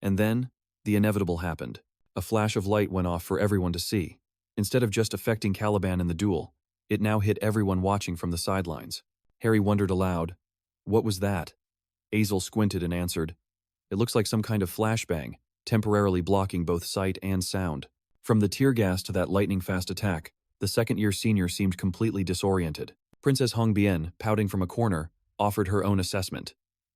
And then, the inevitable happened. A flash of light went off for everyone to see. Instead of just affecting Caliban in the duel, it now hit everyone watching from the sidelines. Harry wondered aloud, what was that? Azel squinted and answered, it looks like some kind of flashbang, temporarily blocking both sight and sound. From the tear gas to that lightning-fast attack, the second-year senior seemed completely disoriented. Princess Hongbien, pouting from a corner, offered her own assessment.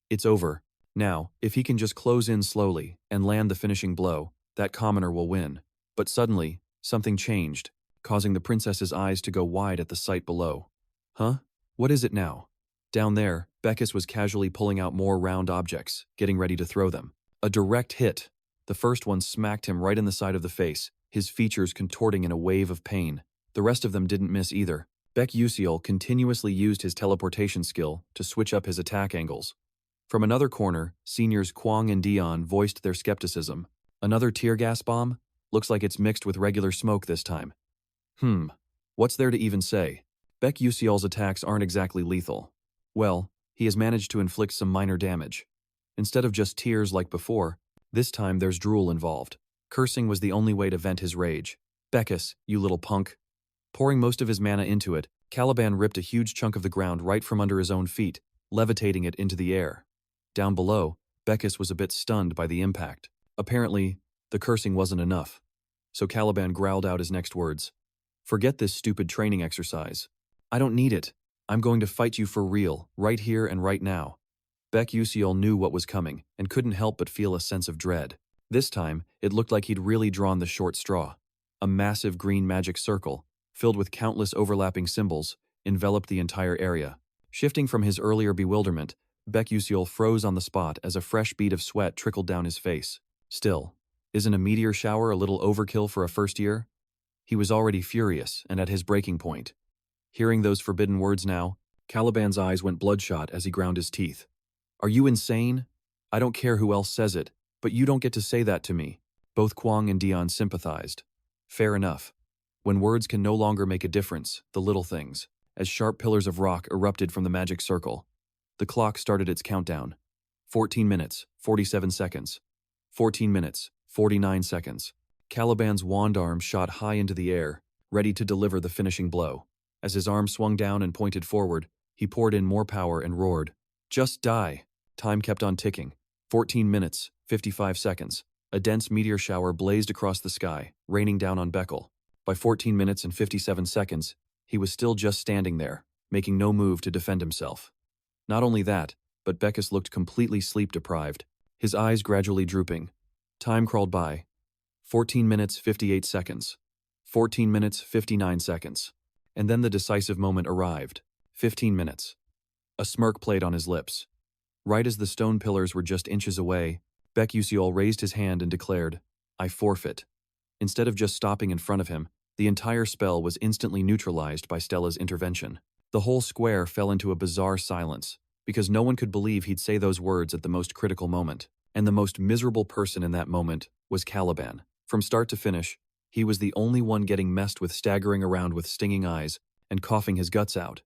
It's over. Now, if he can just close in slowly and land the finishing blow, that commoner will win. But suddenly, something changed, causing the princess's eyes to go wide at the sight below. Huh? What is it now? Down there, Beckus was casually pulling out more round objects, getting ready to throw them. A direct hit. The first one smacked him right in the side of the face, his features contorting in a wave of pain. The rest of them didn't miss either. Baek Yuseol continuously used his teleportation skill to switch up his attack angles. From another corner, seniors Kwang and Dion voiced their skepticism. Another tear gas bomb? Looks like it's mixed with regular smoke this time. What's there to even say? Baek Yuseol's attacks aren't exactly lethal. Well, he has managed to inflict some minor damage. Instead of just tears like before, this time there's drool involved. Cursing was the only way to vent his rage. Beckus, you little punk. Pouring most of his mana into it, Caliban ripped a huge chunk of the ground right from under his own feet, levitating it into the air. Down below, Beckus was a bit stunned by the impact. Apparently, the cursing wasn't enough. So Caliban growled out his next words. Forget this stupid training exercise. I don't need it. I'm going to fight you for real, right here and right now. Baek Yuseol knew what was coming and couldn't help but feel a sense of dread. This time, it looked like he'd really drawn the short straw. A massive green magic circle, filled with countless overlapping symbols, enveloped the entire area. Shifting from his earlier bewilderment, Baek Yuseol froze on the spot as a fresh bead of sweat trickled down his face. Still, isn't a meteor shower a little overkill for a first year? He was already furious and at his breaking point. Hearing those forbidden words now, Caliban's eyes went bloodshot as he ground his teeth. Are you insane? I don't care who else says it, but you don't get to say that to me. Both Kwang and Dion sympathized. Fair enough. When words can no longer make a difference, the little things, as sharp pillars of rock erupted from the magic circle. The clock started its countdown. 14 minutes, 47 seconds. 14 minutes, 49 seconds. Caliban's wand arm shot high into the air, ready to deliver the finishing blow. As his arm swung down and pointed forward, he poured in more power and roared. Just die. Time kept on ticking. 14 minutes, 55 seconds. A dense meteor shower blazed across the sky, raining down on Beckel. By 14 minutes and 57 seconds, he was still just standing there, making no move to defend himself. Not only that, but Beckus looked completely sleep-deprived, his eyes gradually drooping. Time crawled by. 14 minutes, 58 seconds. 14 minutes, 59 seconds. And then the decisive moment arrived. 15 minutes. A smirk played on his lips. Right as the stone pillars were just inches away, Baek Yuseol raised his hand and declared, I forfeit. Instead of just stopping in front of him, the entire spell was instantly neutralized by Stella's intervention. The whole square fell into a bizarre silence, because no one could believe he'd say those words at the most critical moment. And the most miserable person in that moment was Caliban. From start to finish, he was the only one getting messed with, staggering around with stinging eyes and coughing his guts out.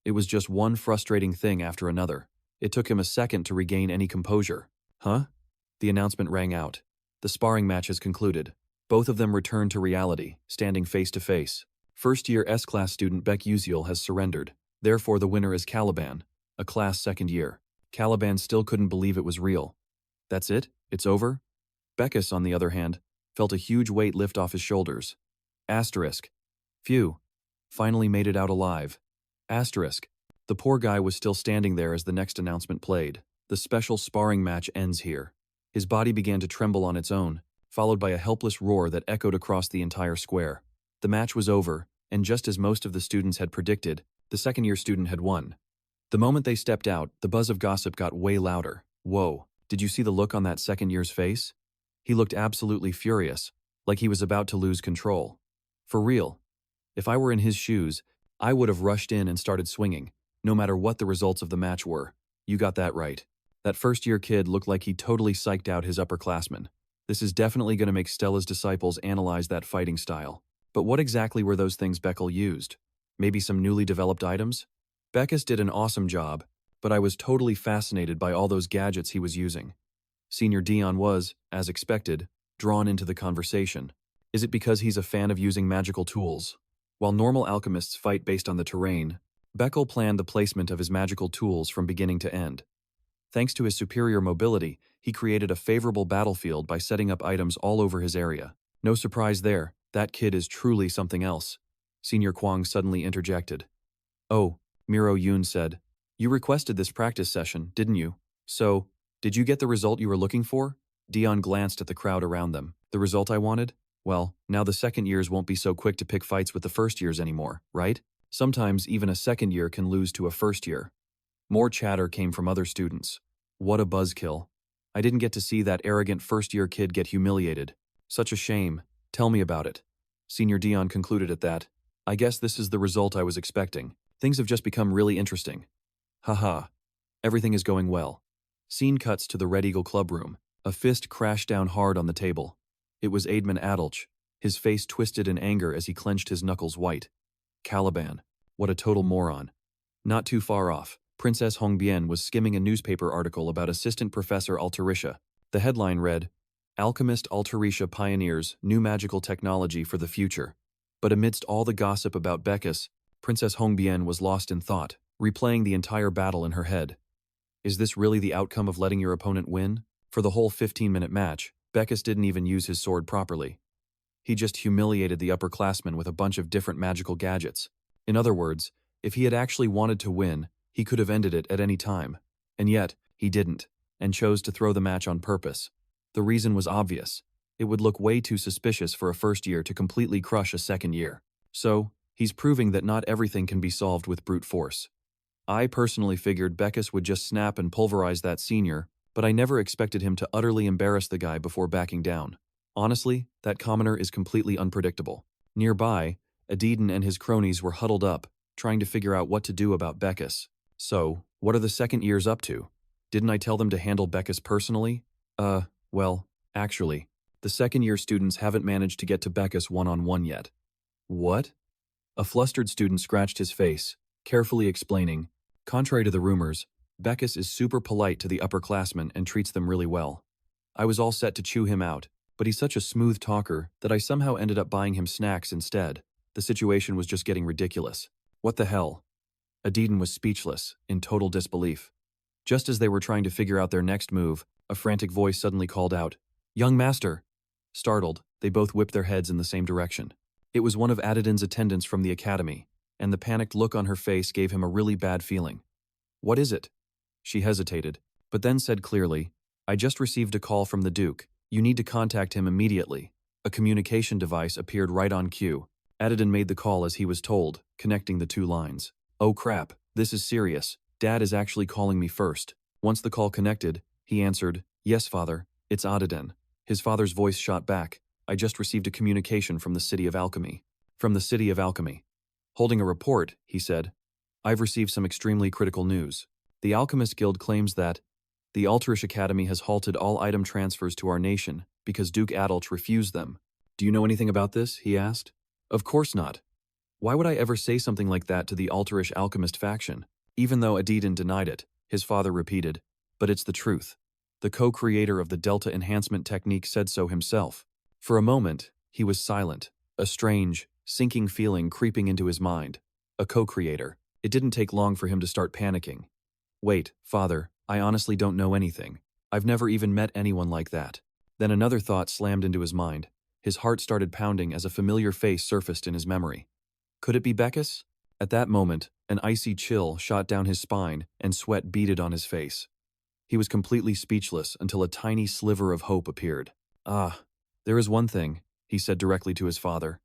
It was just one frustrating thing after another. It took him a second to regain any composure. Huh? The announcement rang out. The sparring match has concluded. Both of them returned to reality, standing face to face. First-year S-class student Baek Yuseol has surrendered. Therefore, the winner is Caliban, a class second year. Caliban still couldn't believe it was real. That's it? It's over? Beckus, on the other hand, felt a huge weight lift off his shoulders. Asterisk. Phew. Finally made it out alive. Asterisk. The poor guy was still standing there as the next announcement played. The special sparring match ends here. His body began to tremble on its own, followed by a helpless roar that echoed across the entire square. The match was over, and just as most of the students had predicted, the second-year student had won. The moment they stepped out, the buzz of gossip got way louder. Whoa, did you see the look on that second year's face? He looked absolutely furious, like he was about to lose control. For real. If I were in his shoes, I would have rushed in and started swinging, no matter what the results of the match were. You got that right. That first-year kid looked like he totally psyched out his upperclassmen. This is definitely going to make Stella's disciples analyze that fighting style. But what exactly were those things Beckel used? Maybe some newly developed items? Beckus did an awesome job, but I was totally fascinated by all those gadgets he was using. Senior Dion was, as expected, drawn into the conversation. Is it because he's a fan of using magical tools? While normal alchemists fight based on the terrain, Beckel planned the placement of his magical tools from beginning to end. Thanks to his superior mobility, he created a favorable battlefield by setting up items all over his area. No surprise there, that kid is truly something else. Senior Kwang suddenly interjected. Oh, Miro Yoon said. You requested this practice session, didn't you? So, did you get the result you were looking for? Dion glanced at the crowd around them. The result I wanted? Well, now the second years won't be so quick to pick fights with the first years anymore, right? Sometimes even a second year can lose to a first year. More chatter came from other students. What a buzzkill. I didn't get to see that arrogant first-year kid get humiliated. Such a shame. Tell me about it. Senior Dion concluded at that. I guess this is the result I was expecting. Things have just become really interesting. Haha. Everything is going well. Scene cuts to the Red Eagle Club room. A fist crashed down hard on the table. It was Aidman Adalch, his face twisted in anger as he clenched his knuckles white. Caliban. What a total moron. Not too far off, Princess Hongbien was skimming a newspaper article about Assistant Professor Altarisha. The headline read, Alchemist Altarisha pioneers new magical technology for the future. But amidst all the gossip about Beckus, Princess Hongbien was lost in thought, replaying the entire battle in her head. Is this really the outcome of letting your opponent win? For the whole 15-minute match, Beckus didn't even use his sword properly. He just humiliated the upperclassmen with a bunch of different magical gadgets. In other words, if he had actually wanted to win, he could have ended it at any time. And yet, he didn't, and chose to throw the match on purpose. The reason was obvious. It would look way too suspicious for a first year to completely crush a second year. So, he's proving that not everything can be solved with brute force. I personally figured Beckus would just snap and pulverize that senior, but I never expected him to utterly embarrass the guy before backing down. Honestly, that commoner is completely unpredictable. Nearby, Adidon and his cronies were huddled up, trying to figure out what to do about Beckus. So, what are the second years up to? Didn't I tell them to handle Beckus personally? Well, actually, the second-year students haven't managed to get to Beckus one-on-one yet. What? A flustered student scratched his face, carefully explaining, contrary to the rumors, Beckus is super polite to the upperclassmen and treats them really well. I was all set to chew him out, but he's such a smooth talker that I somehow ended up buying him snacks instead. The situation was just getting ridiculous. What the hell? Adidon was speechless, in total disbelief. Just as they were trying to figure out their next move, a frantic voice suddenly called out, "Young master!" Startled, they both whipped their heads in the same direction. It was one of Adidon's attendants from the academy, and the panicked look on her face gave him a really bad feeling. "What is it?" She hesitated, but then said clearly, "I just received a call from the Duke. You need to contact him immediately." A communication device appeared right on cue. Adidon made the call as he was told, connecting the two lines. "Oh crap, this is serious. Dad is actually calling me first." Once the call connected, he answered, "Yes, father, it's Adidon." His father's voice shot back, "I just received a communication from the City of Alchemy." From the City of Alchemy. Holding a report, he said, "I've received some extremely critical news. The Alchemist Guild claims that the Alterish Academy has halted all item transfers to our nation because Duke Adalch refused them." "Do you know anything about this?" he asked. "Of course not. Why would I ever say something like that to the Alterish Alchemist faction?" Even though Adidon denied it, his father repeated, "But it's the truth. The co-creator of the Delta Enhancement technique said so himself." For a moment, he was silent, a strange, sinking feeling creeping into his mind. A co-creator. It didn't take long for him to start panicking. "Wait, father, I honestly don't know anything. I've never even met anyone like that." Then another thought slammed into his mind. His heart started pounding as a familiar face surfaced in his memory. Could it be Beckus? At that moment, an icy chill shot down his spine and sweat beaded on his face. He was completely speechless until a tiny sliver of hope appeared. "Ah, there is one thing," he said directly to his father.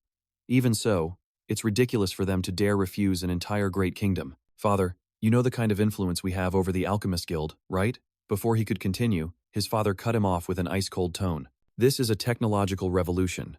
"Even so, it's ridiculous for them to dare refuse an entire great kingdom. Father, you know the kind of influence we have over the Alchemist Guild, right?" Before he could continue, his father cut him off with an ice-cold tone. "This is a technological revolution.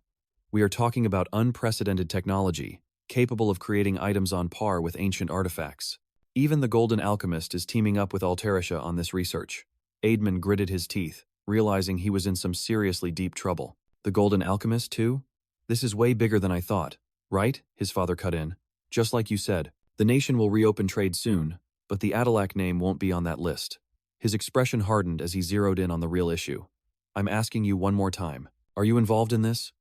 We are talking about unprecedented technology, capable of creating items on par with ancient artifacts. Even the Golden Alchemist is teaming up with Altarisha on this research." Aidman gritted his teeth, realizing he was in some seriously deep trouble. "The Golden Alchemist, too? This is way bigger than I thought." "Right?" his father cut in. "Just like you said, the nation will reopen trade soon, but the Adalak name won't be on that list." His expression hardened as he zeroed in on the real issue. "I'm asking you one more time. Are you involved in this?"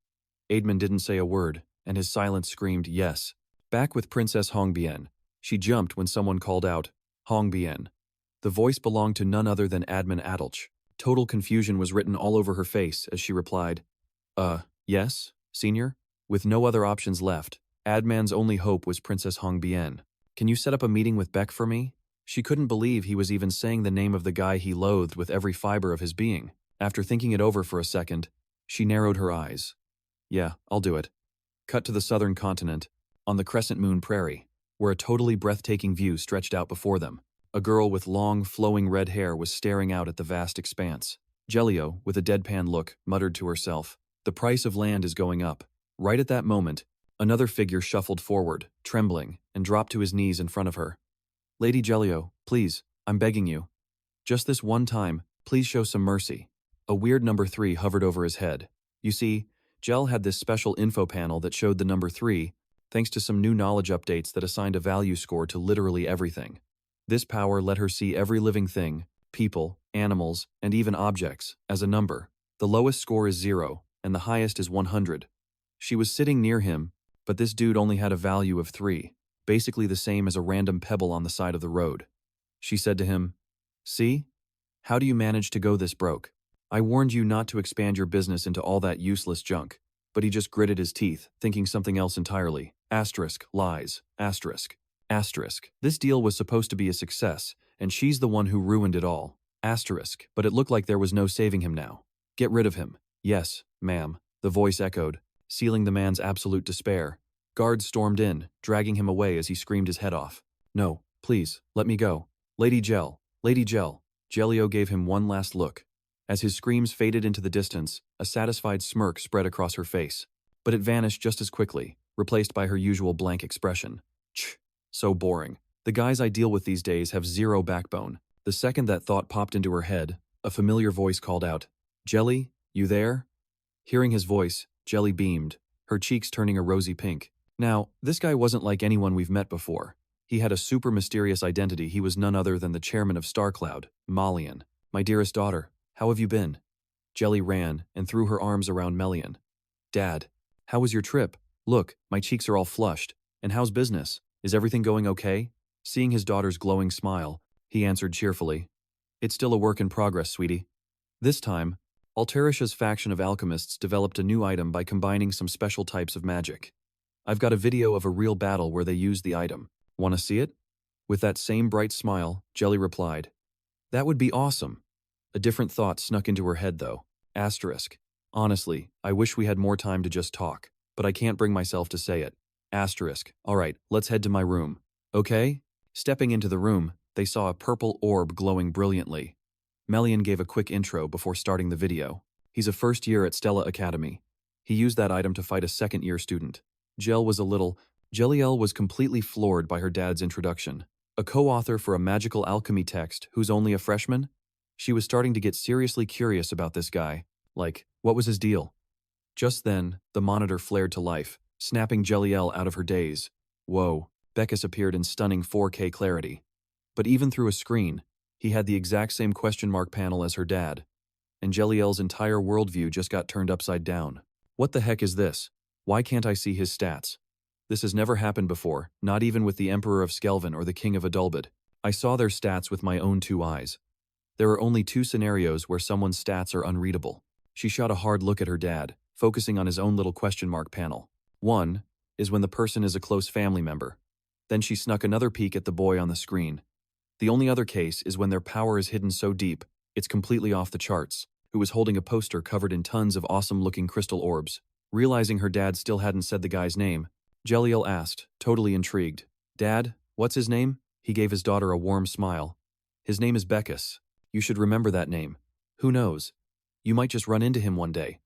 Aidman didn't say a word, and his silence screamed yes. Back with Princess Hongbien, she jumped when someone called out, "Hongbien." The voice belonged to none other than Admin Adalch. Total confusion was written all over her face as she replied, Yes, senior?" With no other options left, Adman's only hope was Princess Hongbien. "Can you set up a meeting with Beck for me?" She couldn't believe he was even saying the name of the guy he loathed with every fiber of his being. After thinking it over for a second, she narrowed her eyes. "Yeah, I'll do it." Cut to the southern continent, on the Crescent Moon Prairie, where a totally breathtaking view stretched out before them. A girl with long, flowing red hair was staring out at the vast expanse. Gelio, with a deadpan look, muttered to herself, "The price of land is going up." Right at that moment, Another figure shuffled forward, trembling, and dropped to his knees in front of her. Lady Gelio, please, I'm begging you. Just this one time, please show some mercy. A weird number 3 hovered over his head. You see, Gel had this special info panel that showed the number 3, thanks to some new knowledge updates that assigned a value score to literally everything. This power let her see every living thing, people, animals, and even objects, as a number. The lowest score is 0, and the highest is 100. She was sitting near him, but this dude only had a value of 3, basically the same as a random pebble on the side of the road. She said to him, "See? How do you manage to go this broke? I warned you not to expand your business into all that useless junk." But he just gritted his teeth, thinking something else entirely. Asterisk, lies, asterisk, asterisk. This deal was supposed to be a success, and she's the one who ruined it all. Asterisk, but it looked like there was no saving him now. Get rid of him. Yes, ma'am, the voice echoed, sealing the man's absolute despair. Guards stormed in, dragging him away as he screamed his head off. No, please, let me go. Lady Gel, Lady Gel. Gelio gave him one last look. As his screams faded into the distance, a satisfied smirk spread across her face. But it vanished just as quickly, replaced by her usual blank expression. Tch, so boring. The guys I deal with these days have zero backbone. The second that thought popped into her head, a familiar voice called out, "Jelly, you there?" Hearing his voice, Jelly beamed, her cheeks turning a rosy pink. Now, this guy wasn't like anyone we've met before. He had a super mysterious identity. He was none other than the chairman of StarCloud, Malian. "My dearest daughter, how have you been?" Jelly ran and threw her arms around Melian. "Dad, how was your trip? Look, my cheeks are all flushed. And how's business? Is everything going okay?" Seeing his daughter's glowing smile, he answered cheerfully, "It's still a work in progress, sweetie." This time, Alterisha's faction of alchemists developed a new item by combining some special types of magic. I've got a video of a real battle where they used the item. Want to see it? With that same bright smile, Jelly replied, "That would be awesome." A different thought snuck into her head though. Asterisk. Honestly, I wish we had more time to just talk, but I can't bring myself to say it. Asterisk. Alright, let's head to my room. Okay? Stepping into the room, they saw a purple orb glowing brilliantly. Melian gave a quick intro before starting the video. He's a first year at Stella Academy. He used that item to fight a second-year student. Jelliel was completely floored by her dad's introduction. A co-author for a magical alchemy text who's only a freshman? She was starting to get seriously curious about this guy. Like, what was his deal? Just then, the monitor flared to life, snapping Jelliel out of her daze. Whoa, Beckus appeared in stunning 4K clarity. But even through a screen, he had the exact same question mark panel as her dad. And Jelliel's entire worldview just got turned upside down. What the heck is this? Why can't I see his stats? This has never happened before, not even with the Emperor of Skelvin or the King of Adulbid. I saw their stats with my own 2 eyes. There are only 2 scenarios where someone's stats are unreadable. She shot a hard look at her dad, focusing on his own little question mark panel. One is when the person is a close family member. Then she snuck another peek at the boy on the screen. The only other case is when their power is hidden so deep, it's completely off the charts, who was holding a poster covered in tons of awesome-looking crystal orbs. Realizing her dad still hadn't said the guy's name, Jelliel asked, totally intrigued. "Dad, what's his name?" He gave his daughter a warm smile. "His name is Beckus. You should remember that name. Who knows? You might just run into him one day."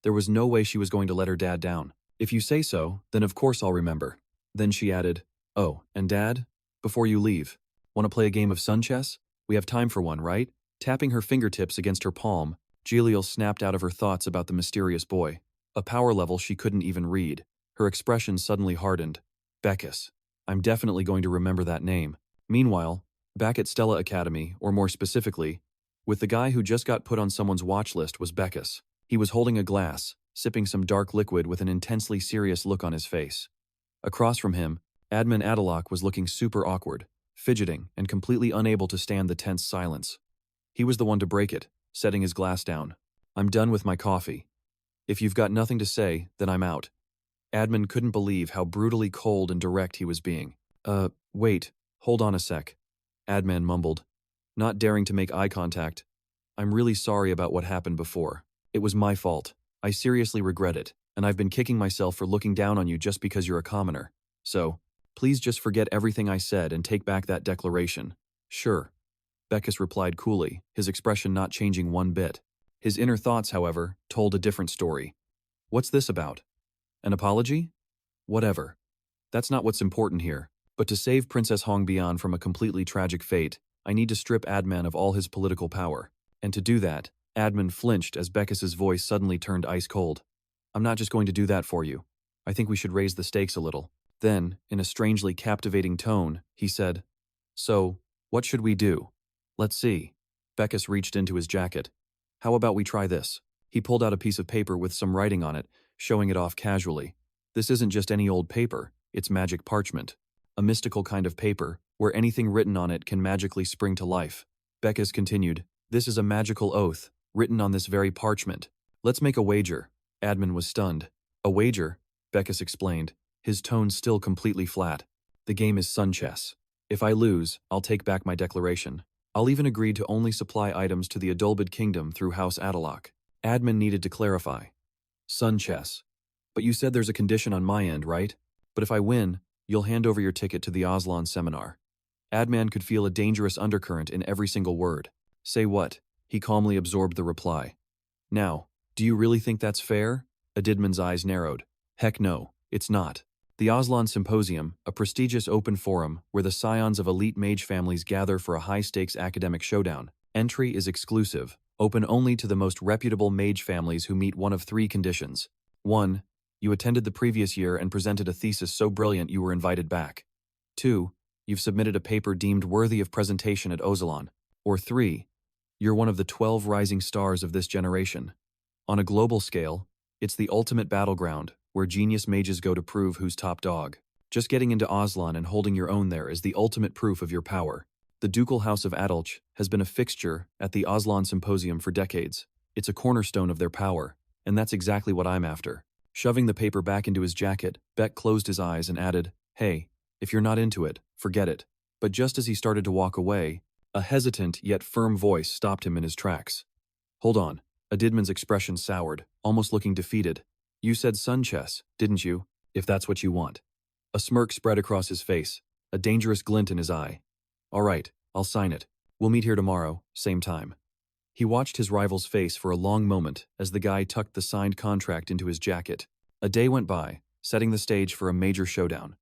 There was no way she was going to let her dad down. "If you say so, then of course I'll remember." Then she added, "Oh, and Dad, before you leave, want to play a game of sun chess? We have time for one, right?" Tapping her fingertips against her palm, Jelliel snapped out of her thoughts about the mysterious boy. A power level she couldn't even read. Her expression suddenly hardened. Beckus. I'm definitely going to remember that name. Meanwhile, back at Stella Academy, or more specifically, with the guy who just got put on someone's watch list was Beckus. He was holding a glass, sipping some dark liquid with an intensely serious look on his face. Across from him, Admin Adalak was looking super awkward, fidgeting and completely unable to stand the tense silence. He was the one to break it, setting his glass down. "I'm done with my coffee. If you've got nothing to say, then I'm out." Admin couldn't believe how brutally cold and direct he was being. Wait, hold on a sec," Admin mumbled, not daring to make eye contact. "I'm really sorry about what happened before. It was my fault. I seriously regret it, and I've been kicking myself for looking down on you just because you're a commoner. So, please just forget everything I said and take back that declaration." "Sure," Beckus replied coolly, his expression not changing one bit. His inner thoughts, however, told a different story. What's this about? An apology? Whatever. That's not what's important here. But to save Princess Hongbian from a completely tragic fate, I need to strip Adman of all his political power. And to do that, Adman flinched as Beckus's voice suddenly turned ice cold. I'm not just going to do that for you. I think we should raise the stakes a little. Then, in a strangely captivating tone, he said, So, what should we do? Let's see. Beckus reached into his jacket. How about we try this? He pulled out a piece of paper with some writing on it, showing it off casually. This isn't just any old paper, it's magic parchment. A mystical kind of paper, where anything written on it can magically spring to life. Beckus continued, This is a magical oath, written on this very parchment. Let's make a wager. Adman was stunned. A wager? Beckus explained, his tone still completely flat. The game is sun chess. If I lose, I'll take back my declaration. I'll even agree to only supply items to the Adulbid Kingdom through House Adalak. Adman needed to clarify. Sun chess. But you said there's a condition on my end, right? But if I win, you'll hand over your ticket to the Aslan seminar. Adman could feel a dangerous undercurrent in every single word. Say what? He calmly absorbed the reply. Now, do you really think that's fair? Adidman's eyes narrowed. Heck no, it's not. The Aslan Symposium, a prestigious open forum where the scions of elite mage families gather for a high-stakes academic showdown. Entry is exclusive, open only to the most reputable mage families who meet one of three conditions. 1. You attended the previous year and presented a thesis so brilliant you were invited back. 2. You've submitted a paper deemed worthy of presentation at Ozalon. Or 3. You're one of the 12 rising stars of this generation. On a global scale, it's the ultimate battleground, where genius mages go to prove who's top dog. Just getting into Aslan and holding your own there is the ultimate proof of your power. The Ducal House of Adalch has been a fixture at the Aslan Symposium for decades. It's a cornerstone of their power, and that's exactly what I'm after. Shoving the paper back into his jacket, Beck closed his eyes and added, Hey, if you're not into it, forget it. But just as he started to walk away, a hesitant yet firm voice stopped him in his tracks. Hold on. Adidman's expression soured, almost looking defeated. You said sun chess, didn't you? If that's what you want. A smirk spread across his face, a dangerous glint in his eye. All right, I'll sign it. We'll meet here tomorrow, same time. He watched his rival's face for a long moment as the guy tucked the signed contract into his jacket. A day went by, setting the stage for a major showdown.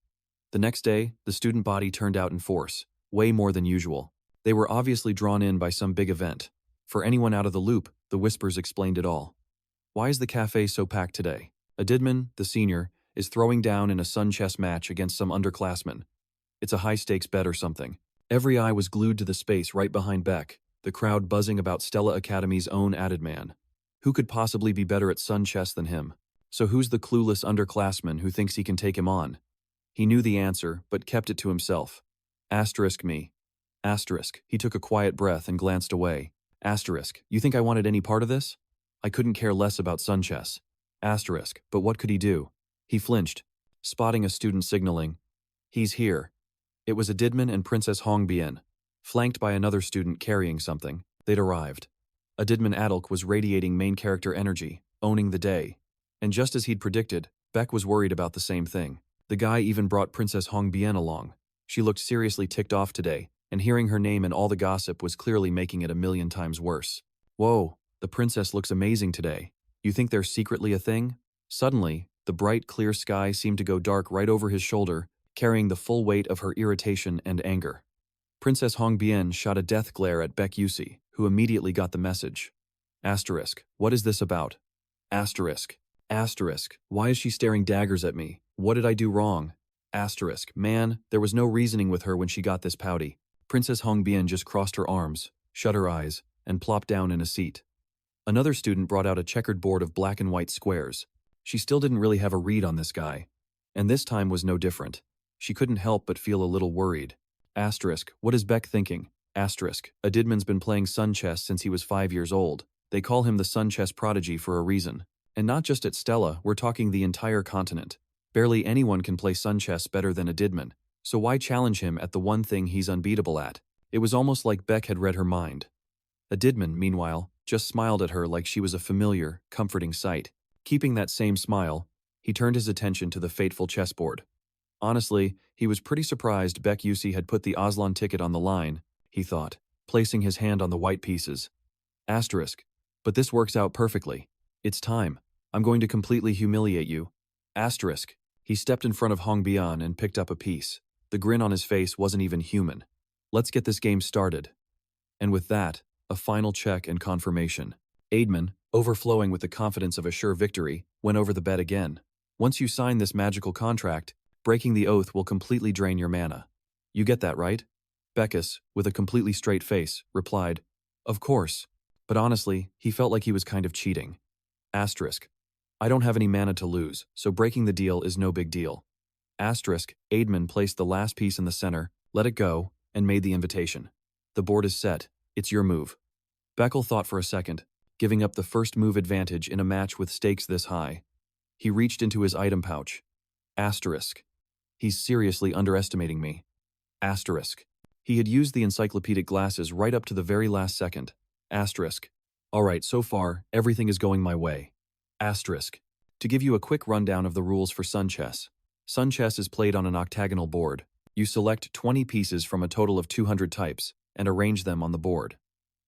The next day, the student body turned out in force, way more than usual. They were obviously drawn in by some big event. For anyone out of the loop, the whispers explained it all. Why is the cafe so packed today? Adidman, the senior, is throwing down in a sun chess match against some underclassmen. It's a high-stakes bet or something. Every eye was glued to the space right behind Beck, the crowd buzzing about Stella Academy's own Adidman. Who could possibly be better at sun chess than him? So who's the clueless underclassman who thinks he can take him on? He knew the answer, but kept it to himself. Asterisk me. Asterisk. He took a quiet breath and glanced away. Asterisk. You think I wanted any part of this? I couldn't care less about sun chess. Asterisk. But what could he do? He flinched, spotting a student signaling. He's here. It was Adidman and Princess Hongbian. Flanked by another student carrying something, they'd arrived. Adidman Adalk was radiating main character energy, owning the day. And just as he'd predicted, Beck was worried about the same thing. The guy even brought Princess Hongbian along. She looked seriously ticked off today, and hearing her name and all the gossip was clearly making it 1,000,000 times worse. Whoa, the princess looks amazing today. You think they're secretly a thing? Suddenly, the bright, clear sky seemed to go dark right over his shoulder, carrying the full weight of her irritation and anger. Princess Hongbian shot a death glare at Beck Yusi, who immediately got the message. Asterisk. What is this about? Asterisk. Asterisk. Why is she staring daggers at me? What did I do wrong? Asterisk. Man, there was no reasoning with her when she got this pouty. Princess Hongbian just crossed her arms, shut her eyes, and plopped down in a seat. Another student brought out a checkered board of black and white squares. She still didn't really have a read on this guy. And this time was no different. She couldn't help but feel a little worried. Asterisk. What is Beck thinking? Asterisk. Adidman's been playing sun chess since he was 5 years old. They call him the sun chess prodigy for a reason. And not just at Stella, we're talking the entire continent. Barely anyone can play sun chess better than Adidman, so why challenge him at the one thing he's unbeatable at? It was almost like Beck had read her mind. Adidman, meanwhile, just smiled at her like she was a familiar, comforting sight. Keeping that same smile, he turned his attention to the fateful chessboard. Honestly, he was pretty surprised Beck Yusi had put the Aslan ticket on the line, he thought, placing his hand on the white pieces. Asterisk. But this works out perfectly. It's time. I'm going to completely humiliate you. Asterisk. He stepped in front of Hong Bian and picked up a piece. The grin on his face wasn't even human. Let's get this game started. And with that, a final check and confirmation. Aidman, overflowing with the confidence of a sure victory, went over the bet again. Once you sign this magical contract, breaking the oath will completely drain your mana. You get that, right? Beckus, with a completely straight face, replied, Of course. But honestly, he felt like he was kind of cheating. Asterisk. I don't have any mana to lose, so breaking the deal is no big deal. Asterisk, Aidman placed the last piece in the center, let it go, and made the invitation. The board is set. It's your move. Beckel thought for a second, giving up the first move advantage in a match with stakes this high. He reached into his item pouch. Asterisk. He's seriously underestimating me. Asterisk. He had used the encyclopedic glasses right up to the very last second. Asterisk. Alright, so far, everything is going my way. Asterisk. To give you a quick rundown of the rules for Sun Chess. Sun Chess is played on an octagonal board. You select 20 pieces from a total of 200 types and arrange them on the board.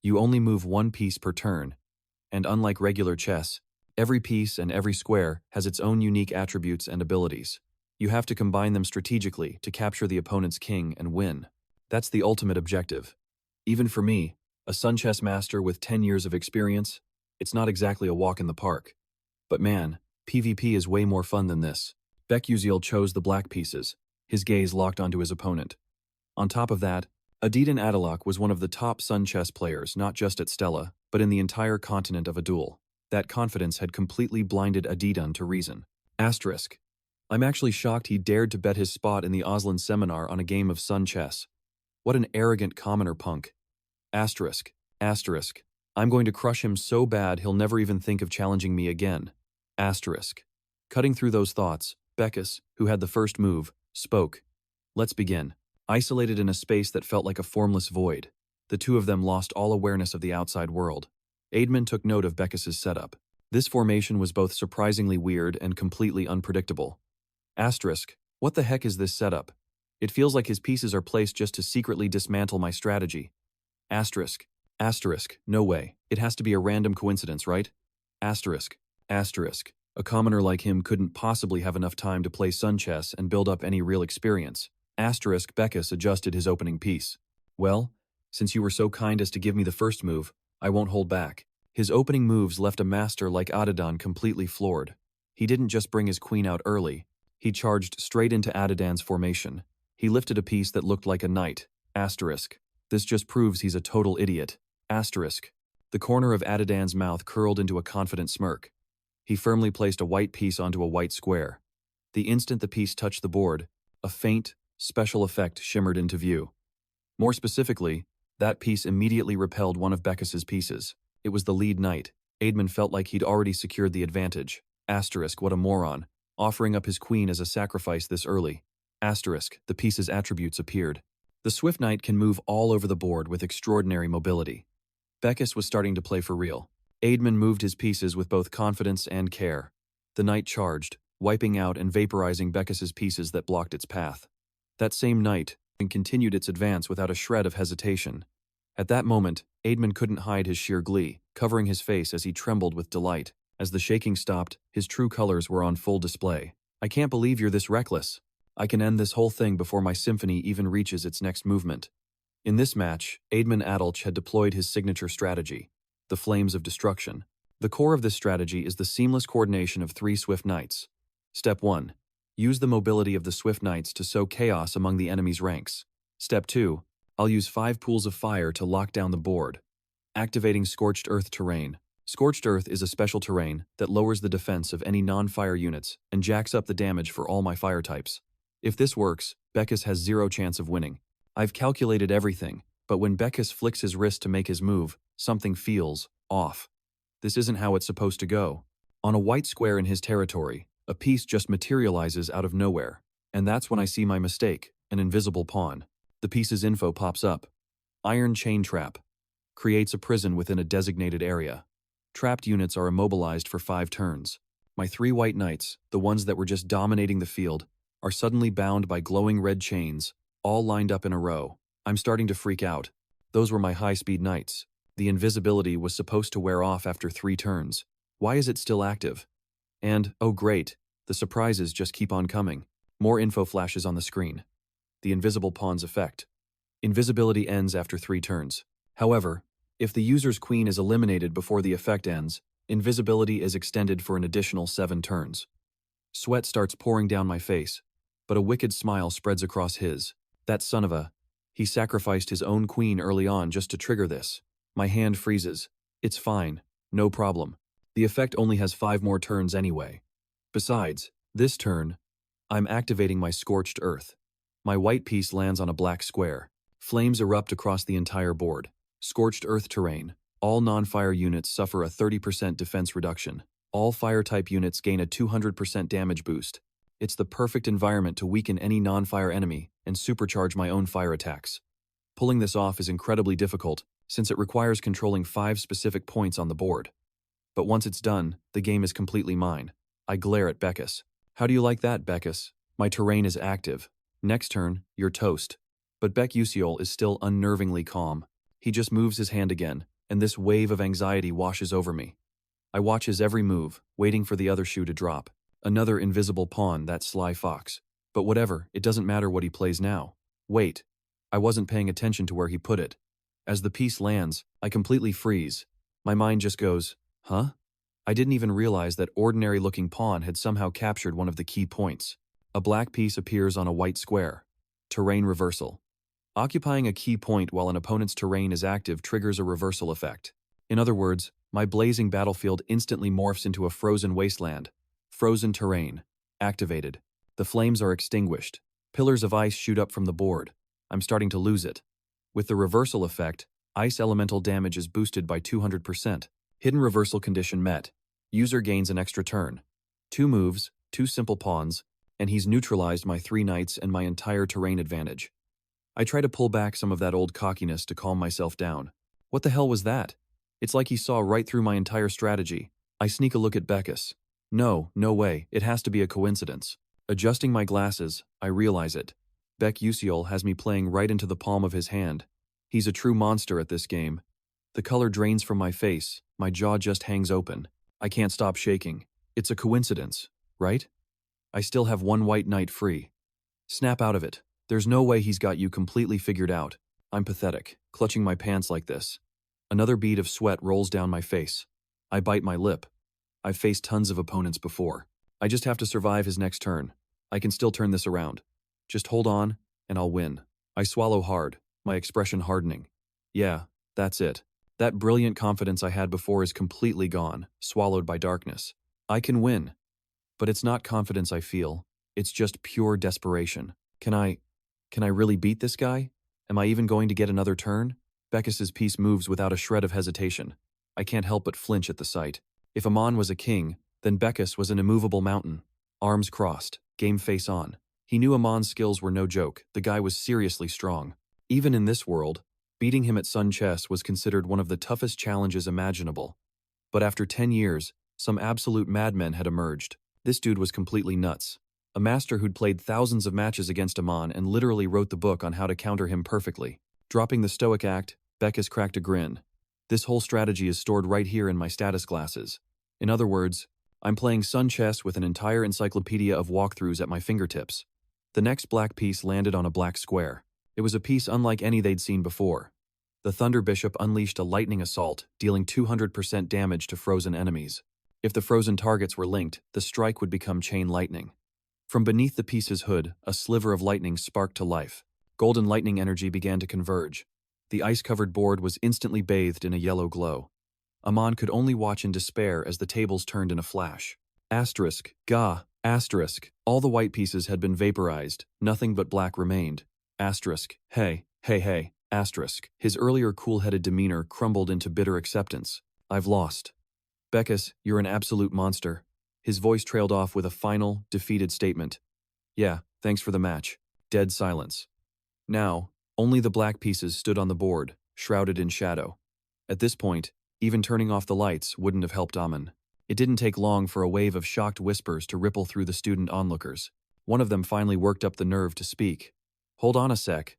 You only move one piece per turn, and unlike regular chess, every piece and every square has its own unique attributes and abilities. You have to combine them strategically to capture the opponent's king and win. That's the ultimate objective. Even for me, a Sun Chess master with 10 years of experience, it's not exactly a walk in the park. But man, PvP is way more fun than this. Beck Uziel chose the black pieces, his gaze locked onto his opponent. On top of that, Adidan Adalak was one of the top Sun Chess players not just at Stella, but in the entire continent of Adul. That confidence had completely blinded Adidan to reason. Asterisk. I'm actually shocked he dared to bet his spot in the Oslan seminar on a game of Sun Chess. What an arrogant commoner punk. Asterisk. Asterisk. I'm going to crush him so bad he'll never even think of challenging me again. Asterisk. Cutting through those thoughts, Beckus, who had the first move, spoke. Let's begin. Isolated in a space that felt like a formless void, the two of them lost all awareness of the outside world. Aidman took note of Beckus's setup. This formation was both surprisingly weird and completely unpredictable. Asterisk. What the heck is this setup? It feels like his pieces are placed just to secretly dismantle my strategy. Asterisk. Asterisk. No way. It has to be a random coincidence, right? Asterisk. Asterisk. A commoner like him couldn't possibly have enough time to play Sun Chess and build up any real experience. Asterisk. Beckus adjusted his opening piece. Well, since you were so kind as to give me the first move, I won't hold back. His opening moves left a master like Adidan completely floored. He didn't just bring his queen out early, he charged straight into Adidan's formation. He lifted a piece that looked like a knight. Asterisk. This just proves he's a total idiot. Asterisk. The corner of Adidan's mouth curled into a confident smirk. He firmly placed a white piece onto a white square. The instant the piece touched the board, a faint, special effect shimmered into view. More specifically, that piece immediately repelled one of Beckus's pieces. It was the lead knight. Aidman felt like he'd already secured the advantage. Asterisk. What a moron. Offering up his queen as a sacrifice this early. Asterisk. The piece's attributes appeared. The swift knight can move all over the board with extraordinary mobility. Beckus was starting to play for real. Aidman moved his pieces with both confidence and care. The knight charged, wiping out and vaporizing Beckus's pieces that blocked its path. That same knight continued its advance without a shred of hesitation. At that moment, Aidman couldn't hide his sheer glee, covering his face as he trembled with delight. As the shaking stopped, his true colors were on full display. I can't believe you're this reckless. I can end this whole thing before my symphony even reaches its next movement. In this match, Aidman Adalch had deployed his signature strategy, the Flames of Destruction. The core of this strategy is the seamless coordination of 3 swift knights. Step 1. Use the mobility of the swift knights to sow chaos among the enemy's ranks. Step 2. I'll use 5 pools of fire to lock down the board. Activating Scorched Earth Terrain. Scorched Earth is a special terrain that lowers the defense of any non-fire units and jacks up the damage for all my fire types. If this works, Beckus has 0 chance of winning. I've calculated everything, but when Beckus flicks his wrist to make his move, something feels off. This isn't how it's supposed to go. On a white square in his territory, a piece just materializes out of nowhere. And that's when I see my mistake, an invisible pawn. The piece's info pops up. Iron Chain Trap. Creates a prison within a designated area. Trapped units are immobilized for 5 turns. My 3 white knights, the ones that were just dominating the field, are suddenly bound by glowing red chains, all lined up in a row. I'm starting to freak out. Those were my high-speed knights. The invisibility was supposed to wear off after 3 turns. Why is it still active? And, oh great, The surprises just keep on coming. More info flashes on the screen. The invisible pawn's effect. Invisibility ends after 3 turns. However, if the user's queen is eliminated before the effect ends, invisibility is extended for an additional 7 turns. Sweat starts pouring down my face, but a wicked smile spreads across his. That son of a... He sacrificed his own queen early on just to trigger this. My hand freezes. It's fine. No problem. The effect only has 5 more turns anyway. Besides, this turn, I'm activating my Scorched Earth. My white piece lands on a black square. Flames erupt across the entire board. Scorched Earth terrain. All non-fire units suffer a 30% defense reduction. All fire-type units gain a 200% damage boost. It's the perfect environment to weaken any non-fire enemy and supercharge my own fire attacks. Pulling this off is incredibly difficult, since it requires controlling 5 specific points on the board. But once it's done, the game is completely mine. I glare at Beckus. How do you like that, Beckus? My terrain is active. Next turn, you're toast. But Beck Usiol is still unnervingly calm. He just moves his hand again, and this wave of anxiety washes over me. I watch his every move, waiting for the other shoe to drop. Another invisible pawn, that sly fox. But whatever, it doesn't matter what he plays now. Wait. I wasn't paying attention to where he put it. As the piece lands, I completely freeze. My mind just goes, huh? I didn't even realize that ordinary-looking pawn had somehow captured one of the key points. A black piece appears on a white square. Terrain reversal. Occupying a key point while an opponent's terrain is active triggers a reversal effect. In other words, my blazing battlefield instantly morphs into a frozen wasteland. Frozen terrain. Activated. The flames are extinguished. Pillars of ice shoot up from the board. I'm starting to lose it. With the reversal effect, ice elemental damage is boosted by 200%. Hidden reversal condition met. User gains an extra turn. 2 moves, 2 simple pawns, and he's neutralized my 3 knights and my entire terrain advantage. I try to pull back some of that old cockiness to calm myself down. What the hell was that? It's like he saw right through my entire strategy. I sneak a look at Beckus. No way, it has to be a coincidence. Adjusting my glasses, I realize it. Beck Usiol has me playing right into the palm of his hand. He's a true monster at this game. The color drains from my face, my jaw just hangs open. I can't stop shaking. It's a coincidence, right? I still have 1 white knight free. Snap out of it. There's no way he's got you completely figured out. I'm pathetic, clutching my pants like this. Another bead of sweat rolls down my face. I bite my lip. I've faced tons of opponents before. I just have to survive his next turn. I can still turn this around. Just hold on, and I'll win. I swallow hard, my expression hardening. Yeah, that's it. That brilliant confidence I had before is completely gone, swallowed by darkness. I can win. But it's not confidence I feel. It's just pure desperation. Can I really beat this guy? Am I even going to get another turn? Beckus's piece moves without a shred of hesitation. I can't help but flinch at the sight. If Amon was a king, then Beckus was an immovable mountain. Arms crossed, game face on. He knew Amon's skills were no joke. The guy was seriously strong. Even in this world, beating him at Sun Chess was considered one of the toughest challenges imaginable. But after 10 years, some absolute madmen had emerged. This dude was completely nuts. A master who'd played thousands of matches against Amon and literally wrote the book on how to counter him perfectly. Dropping the stoic act, Beckus cracked a grin. This whole strategy is stored right here in my status glasses. In other words, I'm playing Sun Chess with an entire encyclopedia of walkthroughs at my fingertips. The next black piece landed on a black square. It was a piece unlike any they'd seen before. The Thunder Bishop unleashed a lightning assault, dealing 200% damage to frozen enemies. If the frozen targets were linked, the strike would become chain lightning. From beneath the piece's hood, a sliver of lightning sparked to life. Golden lightning energy began to converge. The ice-covered board was instantly bathed in a yellow glow. Amon could only watch in despair as the tables turned in a flash. Asterisk, gah, asterisk. All the white pieces had been vaporized, nothing but black remained. Asterisk, hey, asterisk. His earlier cool-headed demeanor crumbled into bitter acceptance. I've lost. Beckus, you're an absolute monster. His voice trailed off with a final, defeated statement. Yeah, thanks for the match. Dead silence. Now, only the black pieces stood on the board, shrouded in shadow. At this point, even turning off the lights wouldn't have helped Amon. It didn't take long for a wave of shocked whispers to ripple through the student onlookers. One of them finally worked up the nerve to speak. Hold on a sec.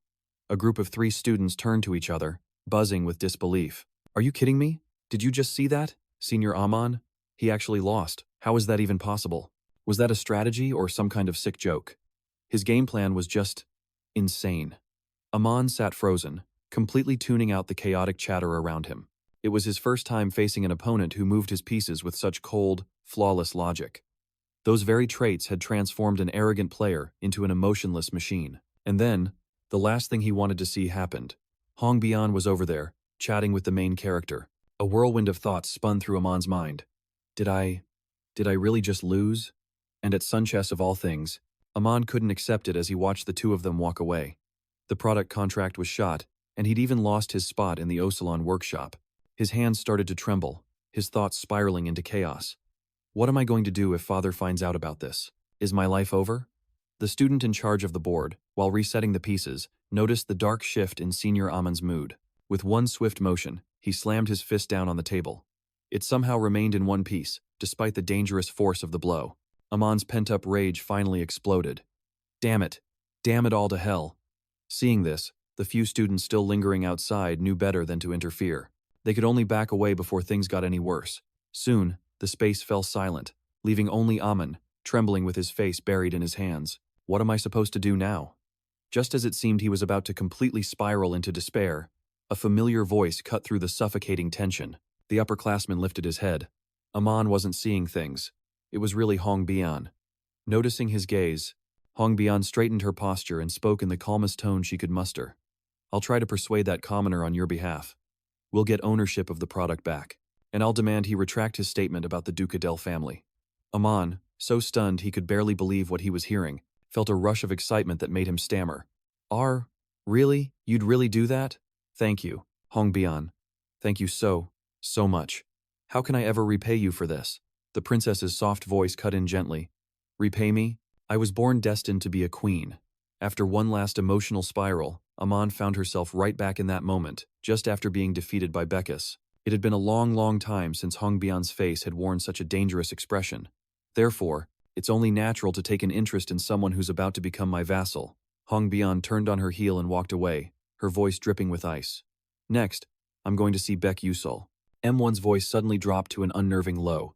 A group of 3 students turned to each other, buzzing with disbelief. Are you kidding me? Did you just see that? Senior Amon? He actually lost. How is that even possible? Was that a strategy or some kind of sick joke? His game plan was just insane. Aman sat frozen, completely tuning out the chaotic chatter around him. It was his first time facing an opponent who moved his pieces with such cold, flawless logic. Those very traits had transformed an arrogant player into an emotionless machine. And then, the last thing he wanted to see happened. Hong Bian was over there, chatting with the main character. A whirlwind of thoughts spun through Amon's mind. Did I really just lose? And at Sun Chess of all things, Amon couldn't accept it as he watched the two of them walk away. The product contract was shot, and he'd even lost his spot in the Ocelon workshop. His hands started to tremble, his thoughts spiraling into chaos. What am I going to do if Father finds out about this? Is my life over? The student in charge of the board, while resetting the pieces, noticed the dark shift in Senior Amon's mood. With one swift motion, he slammed his fist down on the table. It somehow remained in one piece, despite the dangerous force of the blow. Amon's pent-up rage finally exploded. Damn it! Damn it all to hell! Seeing this, the few students still lingering outside knew better than to interfere. They could only back away before things got any worse. Soon, the space fell silent, leaving only Amon, trembling with his face buried in his hands. What am I supposed to do now? Just as it seemed he was about to completely spiral into despair, a familiar voice cut through the suffocating tension. The upperclassman lifted his head. Amon wasn't seeing things. It was really Hong Bian. Noticing his gaze, Hong Bian straightened her posture and spoke in the calmest tone she could muster. I'll try to persuade that commoner on your behalf. We'll get ownership of the product back, and I'll demand he retract his statement about the Ducadel family. Amon, so stunned he could barely believe what he was hearing, felt a rush of excitement that made him stammer. Really? You'd really do that? Thank you, Hong Bian. Thank you so much. How can I ever repay you for this? The princess's soft voice cut in gently. Repay me? I was born destined to be a queen. After one last emotional spiral, Amon found herself right back in that moment, just after being defeated by Beckus. It had been a long time since Hong Bian's face had worn such a dangerous expression. Therefore, it's only natural to take an interest in someone who's about to become my vassal. Hong Bian turned on her heel and walked away, her voice dripping with ice. Next, I'm going to see Baek Yusul. M1's voice suddenly dropped to an unnerving low.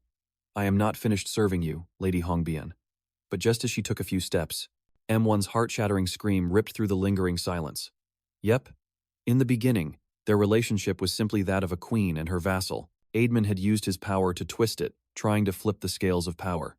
I am not finished serving you, Lady Hong Bian. But just as she took a few steps, M1's heart-shattering scream ripped through the lingering silence. Yep. In the beginning, their relationship was simply that of a queen and her vassal. Aidman had used his power to twist it, trying to flip the scales of power.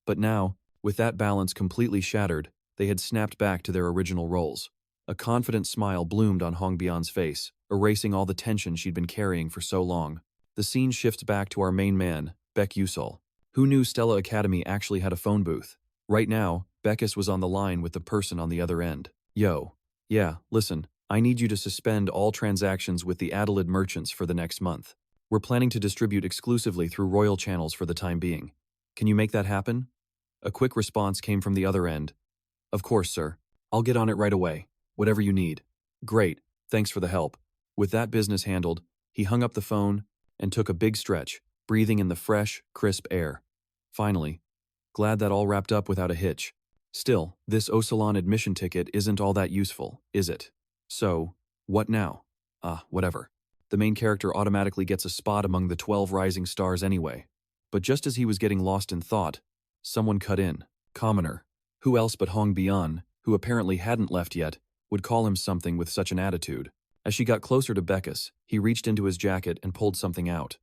But now, with that balance completely shattered, they had snapped back to their original roles. A confident smile bloomed on Hong Bian's face, erasing all the tension she'd been carrying for so long. The scene shifts back to our main man, Baek Yusul. Who knew Stella Academy actually had a phone booth? Right now, Beckus was on the line with the person on the other end. Yo. Yeah, listen, I need you to suspend all transactions with the Adelaide merchants for the next month. We're planning to distribute exclusively through royal channels for the time being. Can you make that happen? A quick response came from the other end. Of course, sir. I'll get on it right away. Whatever you need. Great, thanks for the help. With that business handled, he hung up the phone and took a big stretch, breathing in the fresh, crisp air. Finally, glad that all wrapped up without a hitch. Still, this Ocelon admission ticket isn't all that useful, is it? So, what now? Whatever. The main character automatically gets a spot among the 12 rising stars anyway. But just as he was getting lost in thought, someone cut in. Commoner. Who else but Hong Bian, who apparently hadn't left yet, would call him something with such an attitude. As she got closer to Beckus, he reached into his jacket and pulled something out.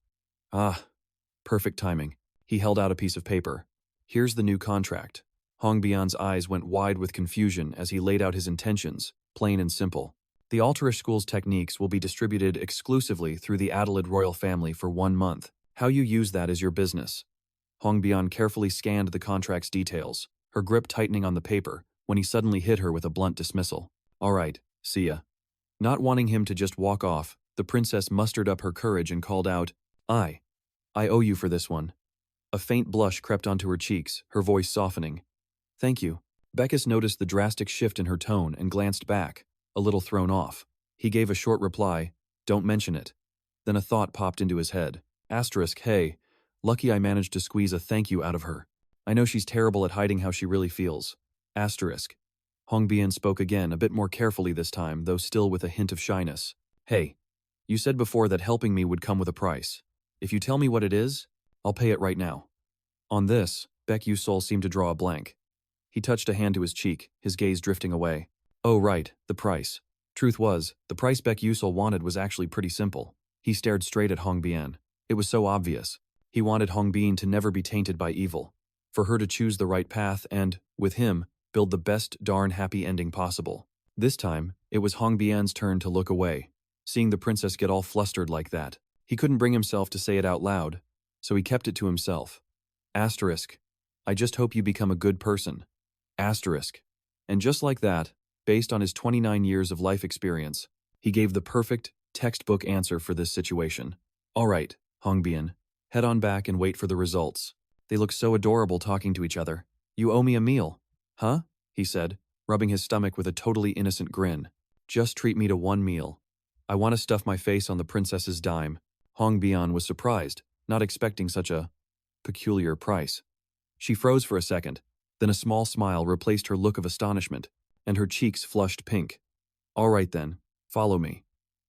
Perfect timing. He held out a piece of paper. Here's the new contract. Hong Bian's eyes went wide with confusion as he laid out his intentions, plain and simple. The Alterish School's techniques will be distributed exclusively through the Adelaide royal family for 1 month. How you use that is your business. Hong Bian carefully scanned the contract's details, her grip tightening on the paper, when he suddenly hit her with a blunt dismissal. All right, see ya. Not wanting him to just walk off, the princess mustered up her courage and called out, I owe you for this one. A faint blush crept onto her cheeks, her voice softening. Thank you. Beckus noticed the drastic shift in her tone and glanced back, a little thrown off. He gave a short reply, don't mention it. Then a thought popped into his head. Hey, lucky I managed to squeeze a thank you out of her. I know she's terrible at hiding how she really feels. Hong Bian spoke again, a bit more carefully this time, though still with a hint of shyness. Hey, you said before that helping me would come with a price. If you tell me what it is, I'll pay it right now. On this, Baek Yu-sol seemed to draw a blank. He touched a hand to his cheek, his gaze drifting away. Oh right, the price. Truth was, the price Baek Yu-sol wanted was actually pretty simple. He stared straight at Hong Bian. It was so obvious. He wanted Hong Bian to never be tainted by evil. For her to choose the right path and, with him, build the best darn happy ending possible. This time, it was Hong Bian's turn to look away. Seeing the princess get all flustered like that, he couldn't bring himself to say it out loud, so he kept it to himself. Asterisk. I just hope you become a good person. Asterisk. And just like that, based on his 29 years of life experience, he gave the perfect, textbook answer for this situation. All right, Hong Bian, head on back and wait for the results. They look so adorable talking to each other. You owe me a meal. Huh? He said, rubbing his stomach with a totally innocent grin. Just treat me to one meal. I want to stuff my face on the princess's dime. Hong Bian was surprised, not expecting such a peculiar price. She froze for a second, then a small smile replaced her look of astonishment, and her cheeks flushed pink. All right then, follow me.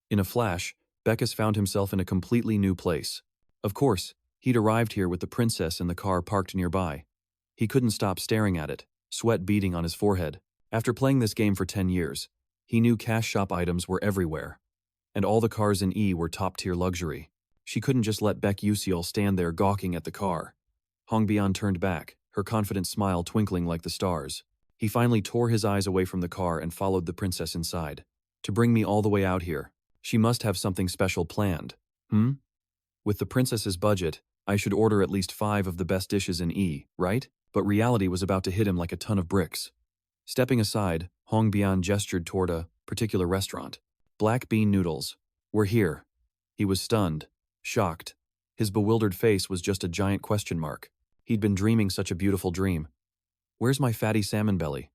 In a flash, Beckus found himself in a completely new place. Of course, he'd arrived here with the princess in the car parked nearby. He couldn't stop staring at it, sweat beading on his forehead. After playing this game for 10 years, he knew cash shop items were everywhere. And all the cars in E were top-tier luxury. She couldn't just let Baek Yu-sol stand there gawking at the car. Hong Bian turned back, her confident smile twinkling like the stars. He finally tore his eyes away from the car and followed the princess inside. To bring me all the way out here, she must have something special planned. With the princess's budget, I should order at least 5 of the best dishes in E, right? But reality was about to hit him like a ton of bricks. Stepping aside, Hong Bian gestured toward a particular restaurant. Black bean noodles. We're here. He was stunned, shocked. His bewildered face was just a giant question mark. He'd been dreaming such a beautiful dream. Where's my fatty salmon belly?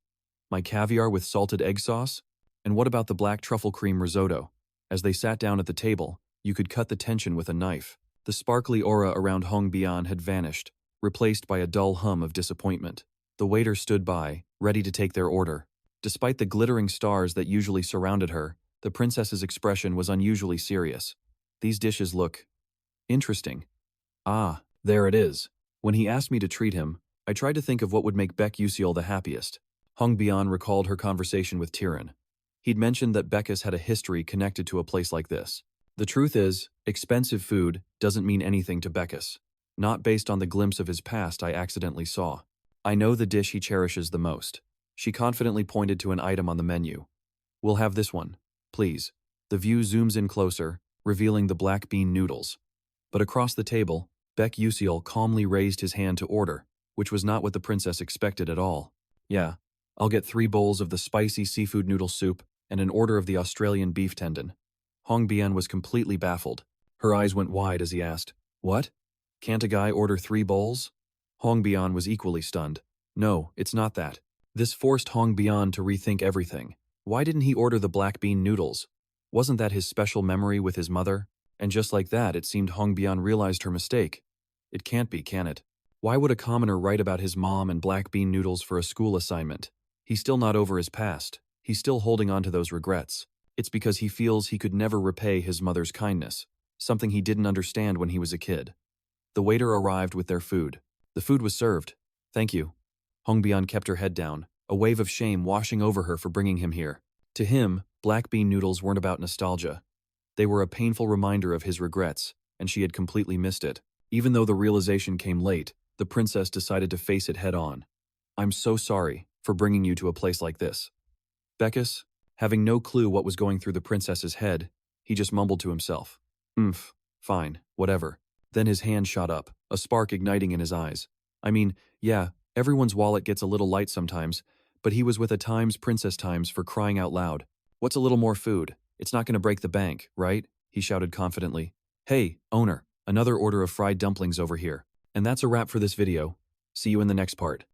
My caviar with salted egg sauce? And what about the black truffle cream risotto? As they sat down at the table, you could cut the tension with a knife. The sparkly aura around Hong Bian had vanished, replaced by a dull hum of disappointment. The waiter stood by, ready to take their order. Despite the glittering stars that usually surrounded her, the princess's expression was unusually serious. These dishes look interesting. Ah, there it is. When he asked me to treat him, I tried to think of what would make Baek Yu-sol the happiest. Hong Bian recalled her conversation with Tyrion. He'd mentioned that Beckus had a history connected to a place like this. The truth is, expensive food doesn't mean anything to Beckus. Not based on the glimpse of his past I accidentally saw. I know the dish he cherishes the most. She confidently pointed to an item on the menu. We'll have this one, please. The view zooms in closer, revealing the black bean noodles. But across the table, Baek Yu-sol calmly raised his hand to order, which was not what the princess expected at all. Yeah, I'll get 3 bowls of the spicy seafood noodle soup and an order of the Australian beef tendon. Hong Bian was completely baffled. Her eyes went wide as he asked, What? Can't a guy order 3 bowls? Hong Bian was equally stunned. No, it's not that. This forced Hong Bian to rethink everything. Why didn't he order the black bean noodles? Wasn't that his special memory with his mother? And just like that, it seemed Hong Bian realized her mistake. It can't be, can it? Why would a commoner write about his mom and black bean noodles for a school assignment? He's still not over his past. He's still holding on to those regrets. It's because he feels he could never repay his mother's kindness, something he didn't understand when he was a kid. The waiter arrived with their food. The food was served. Thank you. Hong Bian kept her head down, a wave of shame washing over her for bringing him here. To him, black bean noodles weren't about nostalgia. They were a painful reminder of his regrets, and she had completely missed it. Even though the realization came late, the princess decided to face it head on. I'm so sorry for bringing you to a place like this. Beckus, having no clue what was going through the princess's head, he just mumbled to himself. Fine, whatever. Then his hand shot up, a spark igniting in his eyes. I mean, yeah, everyone's wallet gets a little light sometimes, but he was with a Times Princess Times for crying out loud. What's a little more food? It's not going to break the bank, right? He shouted confidently. Hey, owner, another order of fried dumplings over here. And that's a wrap for this video. See you in the next part.